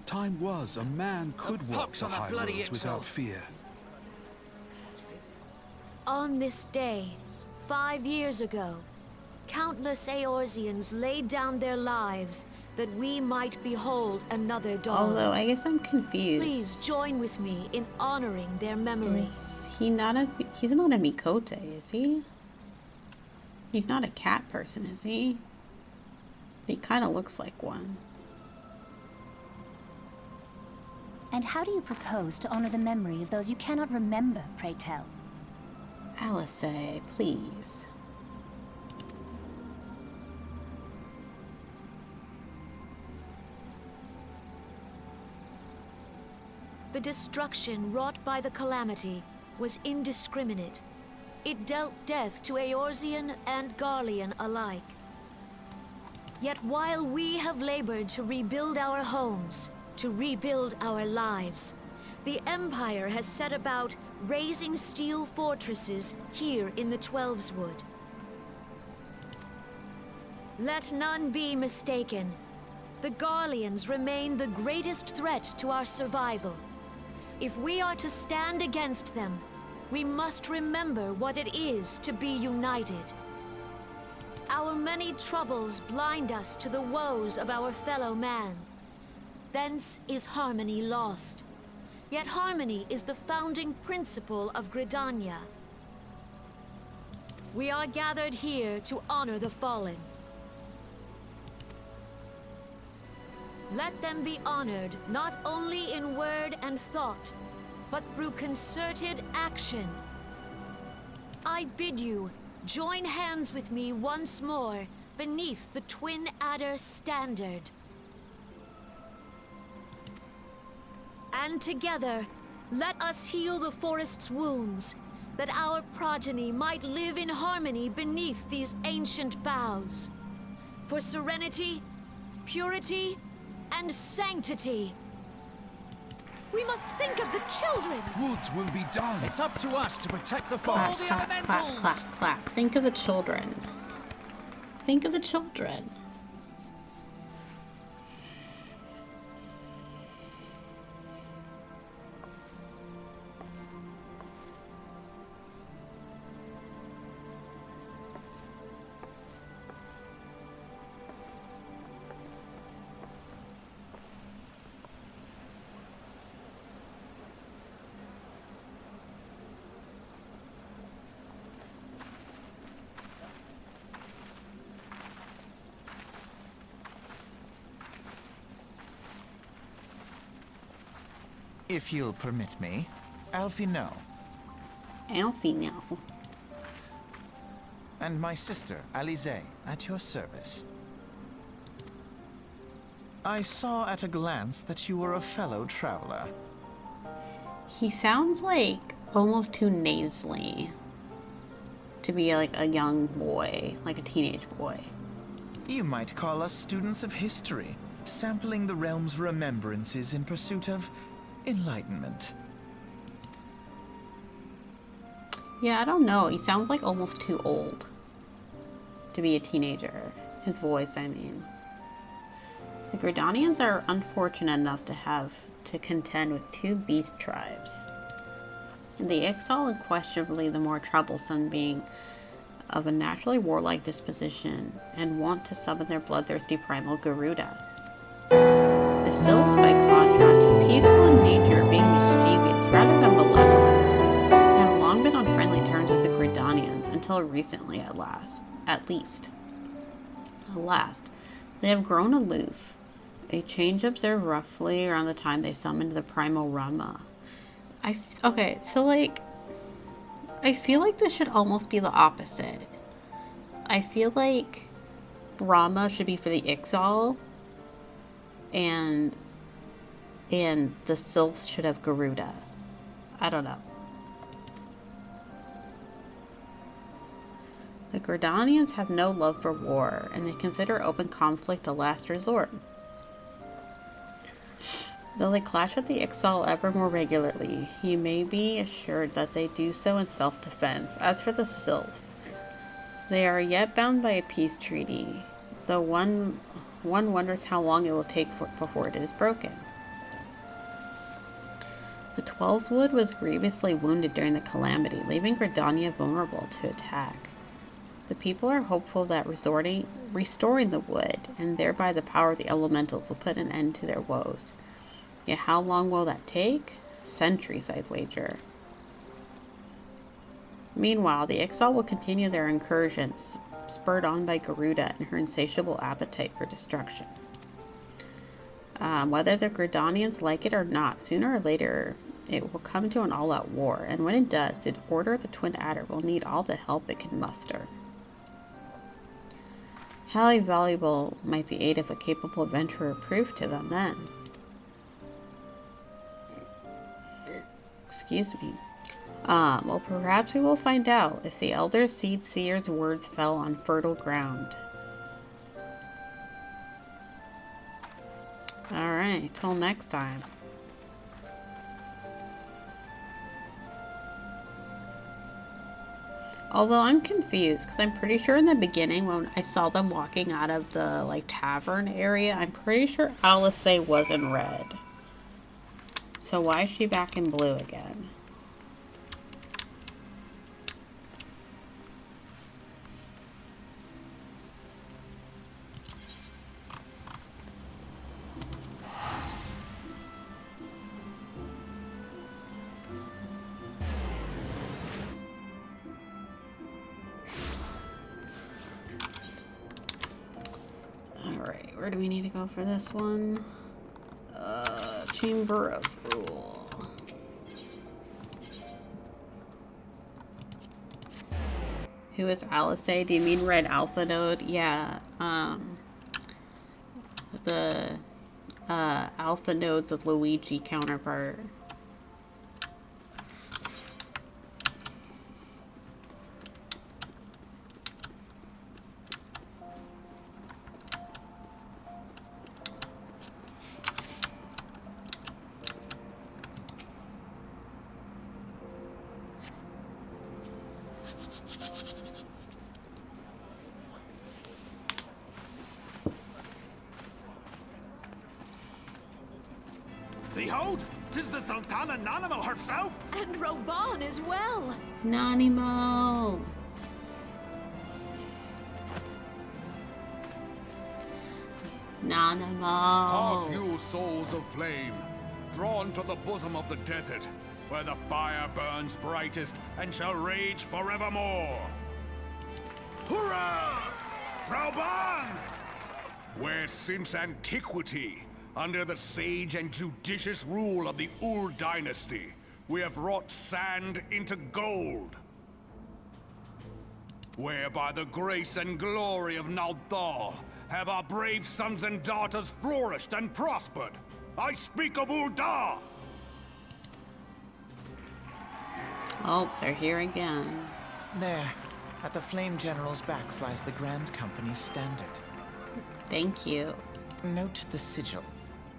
Time was a man could walk the high roads without fear. On this day, 5 years ago, countless Eorzeans laid down their lives that we might behold another dawn. Although, I guess I'm confused. Please join with me in honoring their memory. Is he not a... He's not a Mikote, is he? He's not a cat person, is he? He kind of looks like one. And how do you propose to honor the memory of those you cannot remember, pray tell? Alice, please. The destruction wrought by the calamity was indiscriminate. It dealt death to Eorzean and Garlean alike. Yet while we have labored to rebuild our homes, to rebuild our lives, the Empire has set about raising steel fortresses here in the Twelveswood. Let none be mistaken. The Garleans remain the greatest threat to our survival. If we are to stand against them, we must remember what it is to be united. Our many troubles blind us to the woes of our fellow man. Thence is harmony lost. Yet harmony is the founding principle of Gridania. We are gathered here to honor the fallen. Let them be honored not only in word and thought, but through concerted action. I bid you join hands with me once more beneath the Twin Adder standard. And together, let us heal the forest's wounds, that our progeny might live in harmony beneath these ancient boughs. For serenity, purity, and sanctity. We must think of the children. Woods will be done. It's up to us to protect the Clap, forest. clap, clap, clap, clap. Think of the children. Think of the children. If you'll permit me, Alfie no. Alfie no. And my sister, Alize, at your service. I saw at a glance that you were a fellow traveler. He sounds like almost too nasally to be like a young boy, like a teenage boy. You might call us students of history, sampling the realm's remembrances in pursuit of enlightenment. Yeah, I don't know. He sounds like almost too old to be a teenager. His voice, I mean. The Gridanians are unfortunate enough to have to contend with 2 beast tribes. The Ixal, unquestionably the more troublesome, being of a naturally warlike disposition and want to summon their bloodthirsty primal Garuda. The Sylphs, by contrast, peaceful in nature, being mischievous rather than malevolent, have long been on friendly terms with the Gridanians until recently, at least. Alas, they have grown aloof. A change observed roughly around the time they summoned the primal Rama. Okay, so like, I feel like this should almost be the opposite. I feel like Rama should be for the Ixal, and the Sylphs should have Garuda. I don't know. The Gridanians have no love for war, and they consider open conflict a last resort. Though they clash with the Ixal ever more regularly, you may be assured that they do so in self-defense. As for the Sylphs, they are yet bound by a peace treaty, though one wonders how long it will take before it is broken. The Twelveswood was grievously wounded during the calamity, leaving Gridania vulnerable to attack. The people are hopeful that restoring the wood, and thereby the power of the elementals, will put an end to their woes. Yet how long will that take? Centuries, I'd wager. Meanwhile, the Ixal will continue their incursions, spurred on by Garuda and her insatiable appetite for destruction. Whether the Gridanians like it or not, sooner or later it will come to an all-out war, and when it does, the Order of the Twin Adder will need all the help it can muster. How valuable might the aid of a capable adventurer prove to them then? Excuse me. Well, perhaps we will find out if the Elder Seed Seer's words fell on fertile ground. Alright, till next time. Although I'm confused, because I'm pretty sure in the beginning when I saw them walking out of the, like, tavern area, I'm pretty sure Alice was in red. So why is she back in blue again? Alright, where do we need to go for this one? Chamber of Rule. Who is Alice? Do you mean Red Alpha Node? Yeah, the Alpha Node's of Luigi counterpart. Behold, 'tis the Sultana Nanimo herself! And Roban as well! Nanimo! Nanimo! Hark you, souls of flame, drawn to the bosom of the desert, where the fire burns brightest and shall rage forevermore! Hurrah! Roban! Where since antiquity, under the sage and judicious rule of the Ul dynasty, we have wrought sand into gold. Where by the grace and glory of Naldal have our brave sons and daughters flourished and prospered. I speak of Ul'dah! Oh, they're here again. There, at the Flame General's back flies the Grand Company's standard. Thank you. Note the sigil.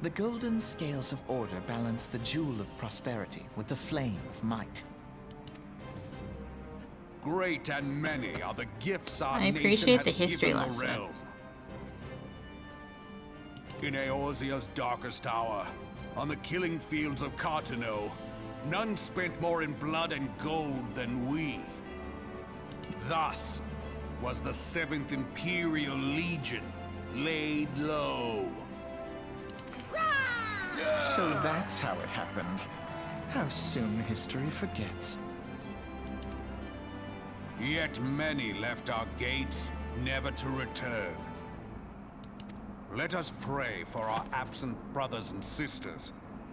The golden scales of order balance the jewel of prosperity with the flame of might. Great and many are the gifts our I nation appreciate has the history given lesson. the realm. In Eorzea's darkest hour, on the killing fields of Cartano, none spent more in blood and gold than we. Thus was the 7th Imperial Legion laid low. So that's how it happened. How soon history forgets. Yet many left our gates, never to return. Let us pray for our absent brothers and sisters,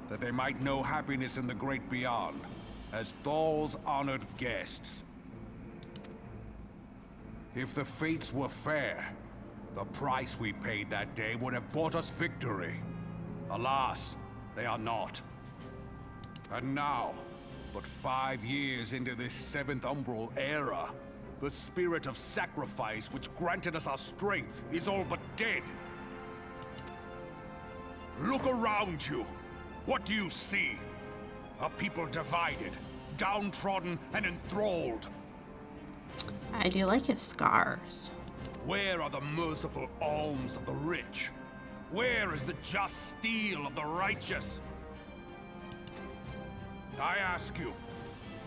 that they might know happiness in the great beyond, as Thal's honored guests. If the fates were fair, the price we paid that day would have bought us victory. Alas, they are not. And now, but 5 years into this 7th Umbral era, the spirit of sacrifice which granted us our strength is all but dead. Look around you. What do you see? A people divided, downtrodden, and enthralled. I do like his scars. Where are the merciful alms of the rich? Where is the just steel of the righteous? I ask you,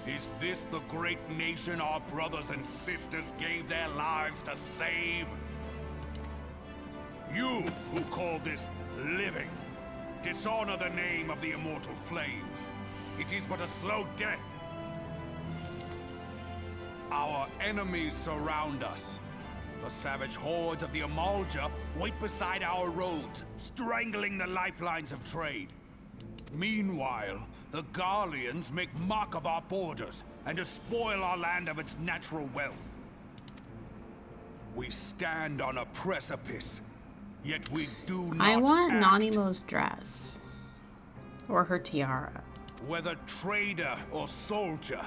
is this the great nation our brothers and sisters gave their lives to save? You who call this living, dishonor the name of the immortal flames. It is but a slow death. Our enemies surround us. The savage hordes of the Amalja wait beside our roads, strangling the lifelines of trade. Meanwhile, the Garleans make mock of our borders and despoil our land of its natural wealth. We stand on a precipice, yet we do not I want act. Nanimo's dress. Or her tiara. Whether trader or soldier,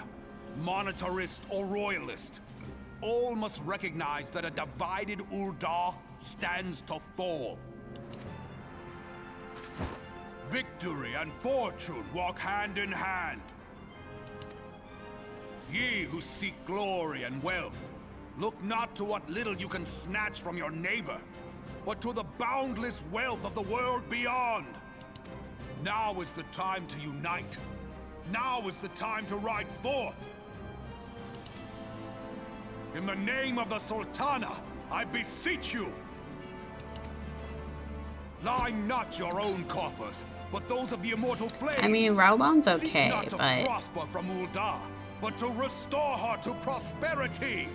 monetarist or royalist, all must recognize that a divided Ul'dah stands to fall. Victory and fortune walk hand in hand. Ye who seek glory and wealth, look not to what little you can snatch from your neighbor, but to the boundless wealth of the world beyond. Now is the time to unite. Now is the time to ride forth. In the name of the Sultana, I beseech you. Line not your own coffers, but those of the immortal flames. I mean, Raubon's okay, Seek not to but... prosper from Ul'dah, but to restore her to prosperity.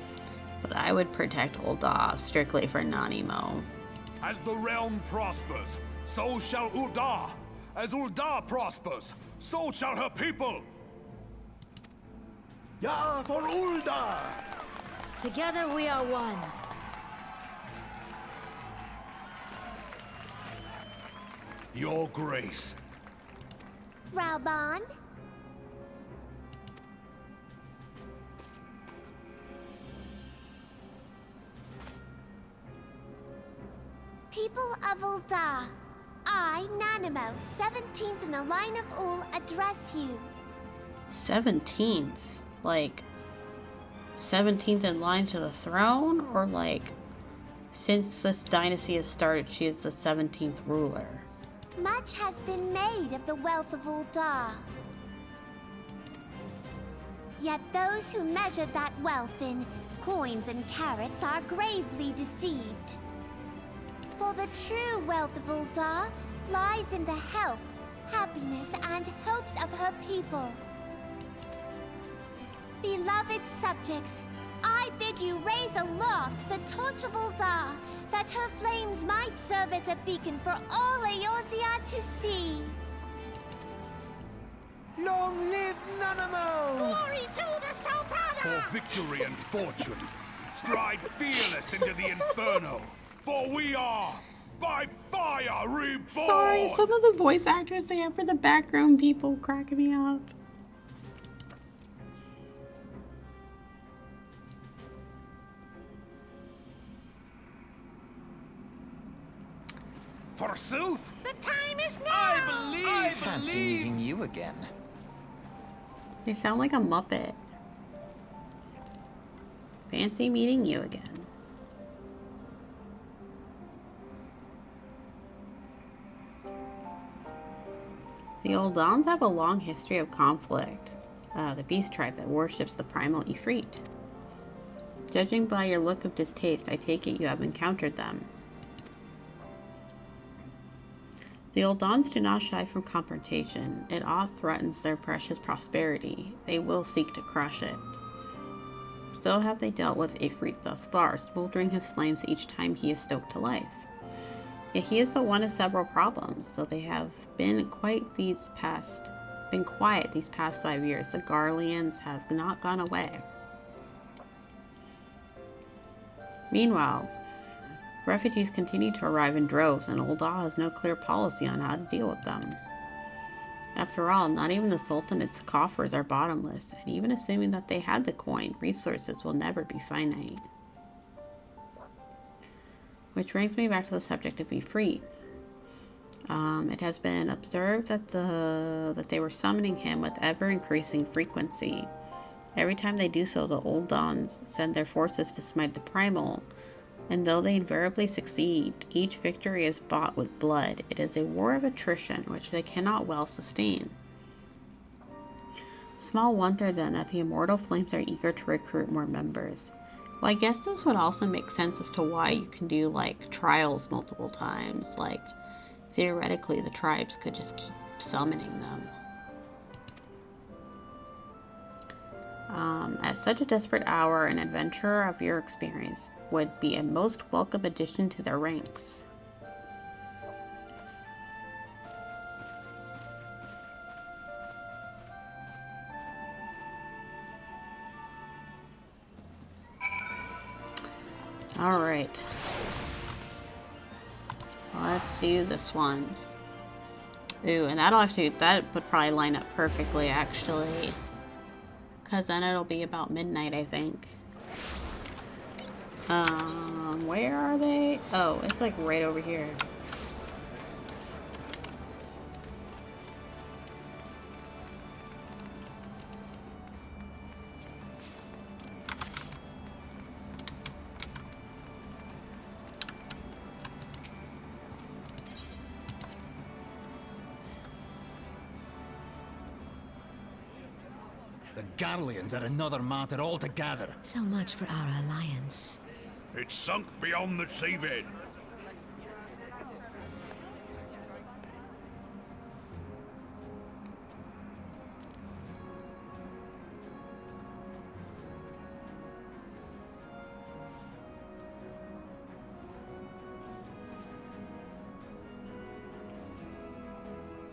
But I would protect Ul'dah strictly for Nanimo. As the realm prospers, so shall Ul'dah. As Ul'dah prospers, so shall her people. Ya for Ul'dah! Together we are one. Your grace. Raubon? People of Ul'dah, I, Nanimo, 17th in the line of Ul, address you. 17th? Like, 17th in line to the throne? Or like, since this dynasty has started, she is the 17th ruler? Much has been made of the wealth of Ul'dah. Yet those who measure that wealth in coins and carats are gravely deceived. For the true wealth of Ul'dah lies in the health, happiness, and hopes of her people. Beloved subjects, I bid you raise aloft the torch of Ul'dah, that her flames might serve as a beacon for all Eorzea to see. Long live Nanimo! Glory to the Sultana! For victory and fortune, stride fearless into the inferno, for we are, by fire, reborn! Sorry, some of the voice actors they have for the background people cracking me up. Forsooth! The time is now! I fancy meeting you again. They sound like a Muppet. Fancy meeting you again. The Uldans have a long history of conflict. The beast tribe that worships the primal Ifrit. Judging by your look of distaste, I take it you have encountered them. The Uldans do not shy from confrontation. It all threatens their precious prosperity. They will seek to crush it. So have they dealt with Ifrit thus far, smoldering his flames each time he is stoked to life. Yet he is but one of several problems, so they have been quiet these past 5 years. The Garleans have not gone away. Meanwhile, refugees continue to arrive in droves, and Ul'dah has no clear policy on how to deal with them. After all, not even the Sultanate's coffers are bottomless, and even assuming that they had the coin, resources will never be finite. Which brings me back to the subject of Ifrit. It has been observed that they were summoning him with ever-increasing frequency. Every time they do so, the Old Dons send their forces to smite the Primal, and though they invariably succeed, each victory is bought with blood. It is a war of attrition, which they cannot well sustain. Small wonder, then, that the Immortal Flames are eager to recruit more members. Well, I guess this would also make sense as to why you can do, like, trials multiple times. Like, theoretically, the tribes could just keep summoning them. At such a desperate hour, an adventurer of your experience would be a most welcome addition to their ranks. All right. Let's do this one. Ooh, and that would probably line up perfectly, actually. Because then it'll be about midnight, I think. Where are they? Oh, it's like right over here. The Garleans are another matter altogether. So much for our alliance. It's sunk beyond the seabed.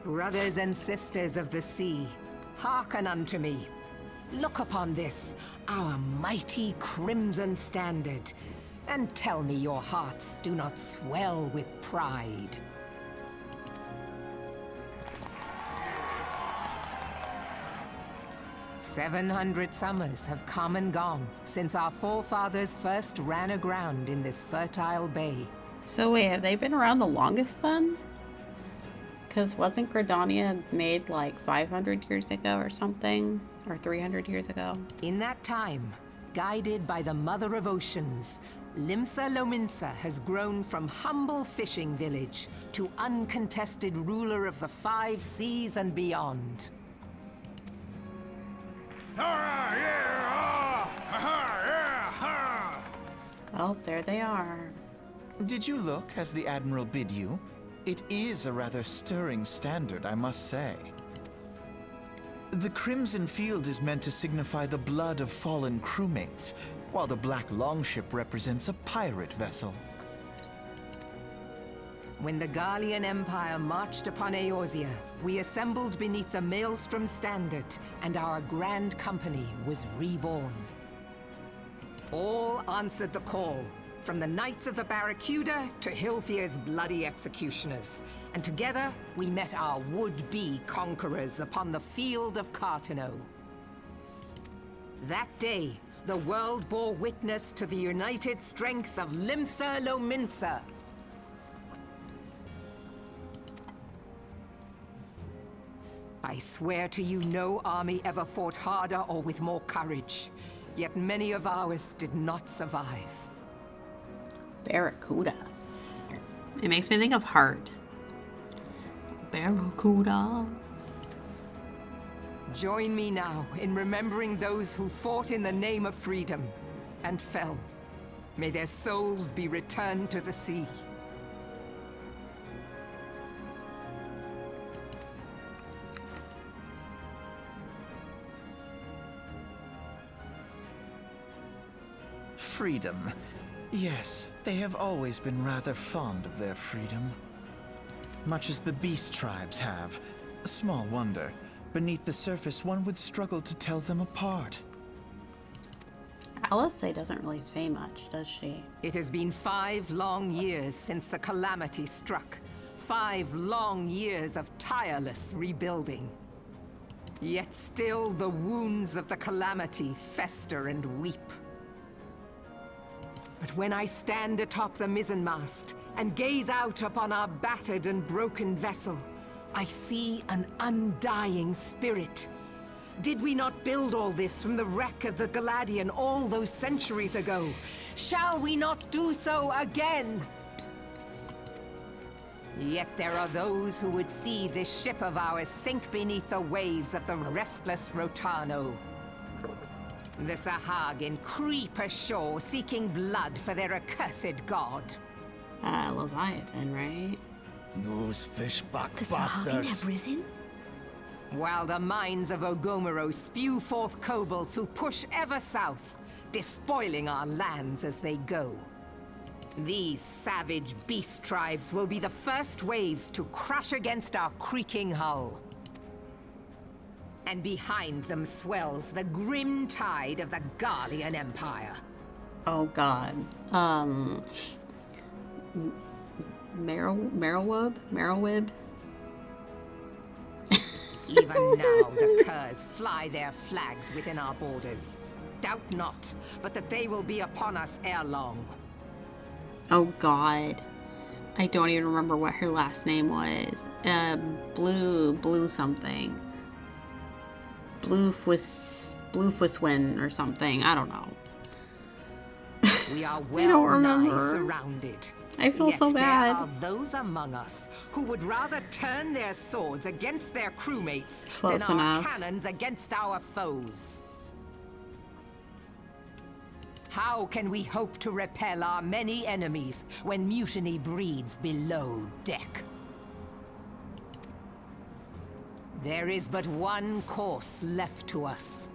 Brothers and sisters of the sea, hearken unto me. Look upon this, our mighty crimson standard, and tell me your hearts do not swell with pride. "700 summers have come and gone since our forefathers first ran aground in this fertile bay." So wait, have they been around the longest then? Because wasn't Gridania made like 500 years ago or something? Or 300 years ago? In that time, guided by the Mother of Oceans, Limsa Lominsa has grown from humble fishing village to uncontested ruler of the 5 seas and beyond. Well, there they are. Did you look as the Admiral bid you? It is a rather stirring standard, I must say. The Crimson Field is meant to signify the blood of fallen crewmates, while the Black Longship represents a pirate vessel. When the Garlean Empire marched upon Eorzea, we assembled beneath the Maelstrom Standard, and our Grand Company was reborn. All answered the call, from the Knights of the Barracuda to Hilthier's bloody executioners. And together, we met our would-be conquerors upon the field of Cartano. That day, the world bore witness to the united strength of Limsa Lominsa. I swear to you, no army ever fought harder or with more courage. Yet many of ours did not survive. Barracuda. It makes me think of Heart. Barracuda. Join me now in remembering those who fought in the name of freedom and fell. May their souls be returned to the sea. Freedom. Yes, they have always been rather fond of their freedom. Much as the beast tribes have. Small wonder. Beneath the surface, one would struggle to tell them apart. Alice doesn't really say much, does she? It has been 5 long years since the calamity struck. 5 long years of tireless rebuilding. Yet still the wounds of the calamity fester and weep. But when I stand atop the mizzenmast and gaze out upon our battered and broken vessel, I see an undying spirit. Did we not build all this from the wreck of the Galadian all those centuries ago? Shall we not do so again? Yet there are those who would see this ship of ours sink beneath the waves of the restless Rotano. The Sahagin creep ashore seeking blood for their accursed god. Leviathan, right? Those fishback The Sahagin have risen? While the mines of Ogomoro spew forth kobolds who push ever south, despoiling our lands as they go. These savage beast tribes will be the first waves to crash against our creaking hull. And behind them swells the grim tide of the Garlean Empire. Oh god. Merylwib? Even now, the curs fly their flags within our borders. Doubt not, but that they will be upon us ere long. Oh god. I don't even remember what her last name was. Blue something. Bluefuswin or something. I don't know. We are I don't well nigh remember. surrounded. I feel Yet so bad. There are those among us who would rather turn their swords against their crewmates Close than enough. our cannons against our foes. How can we hope to repel our many enemies when mutiny breeds below deck? There is but one course left to us.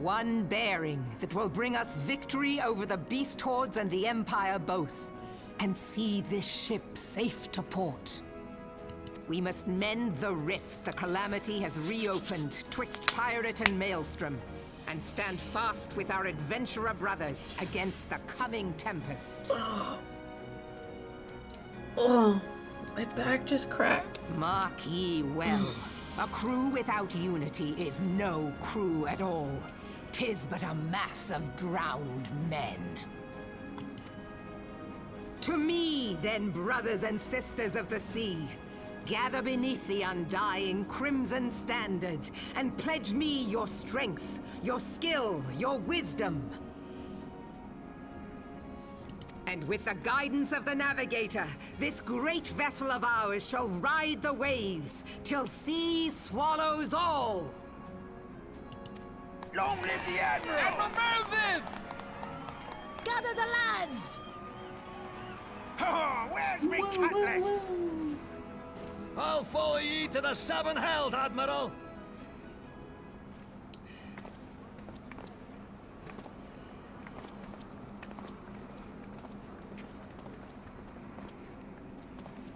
One bearing that will bring us victory over the beast hordes and the Empire both, and see this ship safe to port. We must mend the rift the Calamity has reopened twixt pirate and maelstrom, and stand fast with our adventurer brothers against the coming tempest. Oh, my back just cracked. Mark ye well, a crew without unity is no crew at all. 'Tis but a mass of drowned men. To me, then, brothers and sisters of the sea, gather beneath the undying crimson standard and pledge me your strength, your skill, your wisdom. And with the guidance of the navigator, this great vessel of ours shall ride the waves till sea swallows all. Long live the Admiral! Admiral Melvin! Gather the lads! Oh, where's me cutlass? I'll follow ye to the seven hells, Admiral!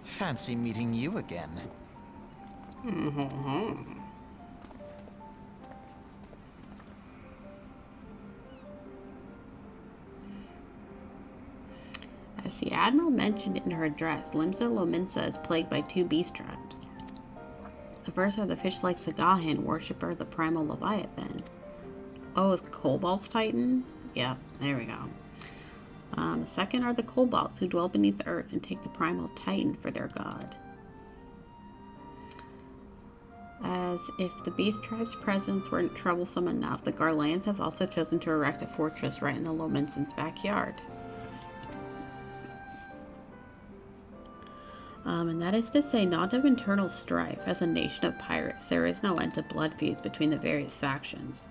Fancy meeting you again. As the Admiral mentioned in her address, Limsa Lominsa is plagued by two beast tribes. The first are the fish-like Sagahan, worshipper of the primal Leviathan. Oh, is Kobold's Titan? Yep, there we go. The second are the Kobolds, who dwell beneath the earth and take the primal Titan for their god. As if the beast tribe's presence weren't troublesome enough, the Garleans have also chosen to erect a fortress right in the Lominsans' backyard. And that is to say, not of internal strife. As a nation of pirates, there is no end to blood feuds between the various factions.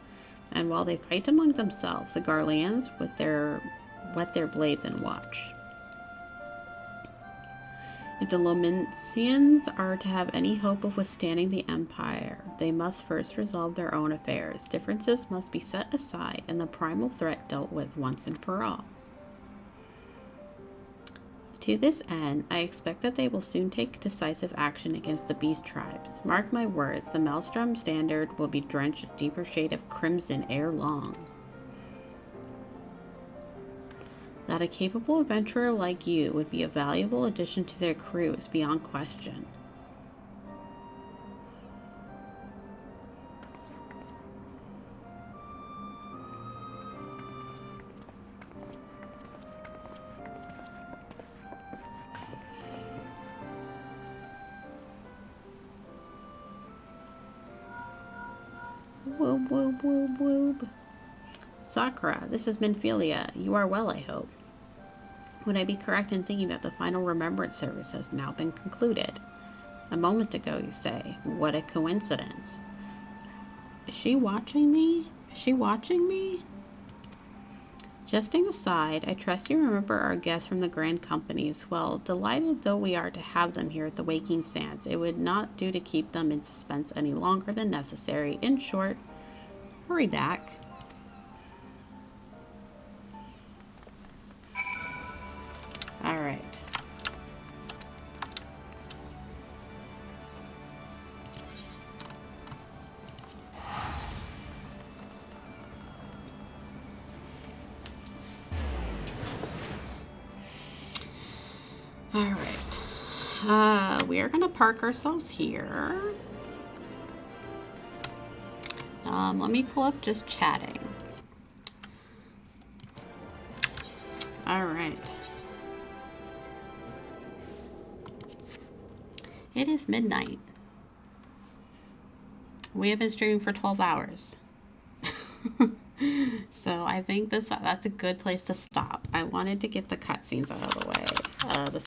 And while they fight among themselves, the Garleans wet their blades and watch. If the Lominsians are to have any hope of withstanding the Empire, they must first resolve their own affairs. Differences must be set aside, and the primal threat dealt with once and for all. To this end, I expect that they will soon take decisive action against the beast tribes. Mark my words, the Maelstrom standard will be drenched a deeper shade of crimson ere long. That a capable adventurer like you would be a valuable addition to their crew is beyond question. Woob, woob, woob, woob. Sakura, this has been Philia. You are well, I hope. Would I be correct in thinking that the final remembrance service has now been concluded? A moment ago, you say. What a coincidence. Is she watching me? Is she watching me? Jesting aside, I trust you remember our guests from the Grand Companies. Well, delighted though we are to have them here at the Waking Sands, it would not do to keep them in suspense any longer than necessary. In short, hurry back. All right. All right. We are going to park ourselves here. Let me pull up just chatting. All right. It is midnight. We have been streaming for 12 hours. So I think that's a good place to stop. I wanted to get the cutscenes out of the way. The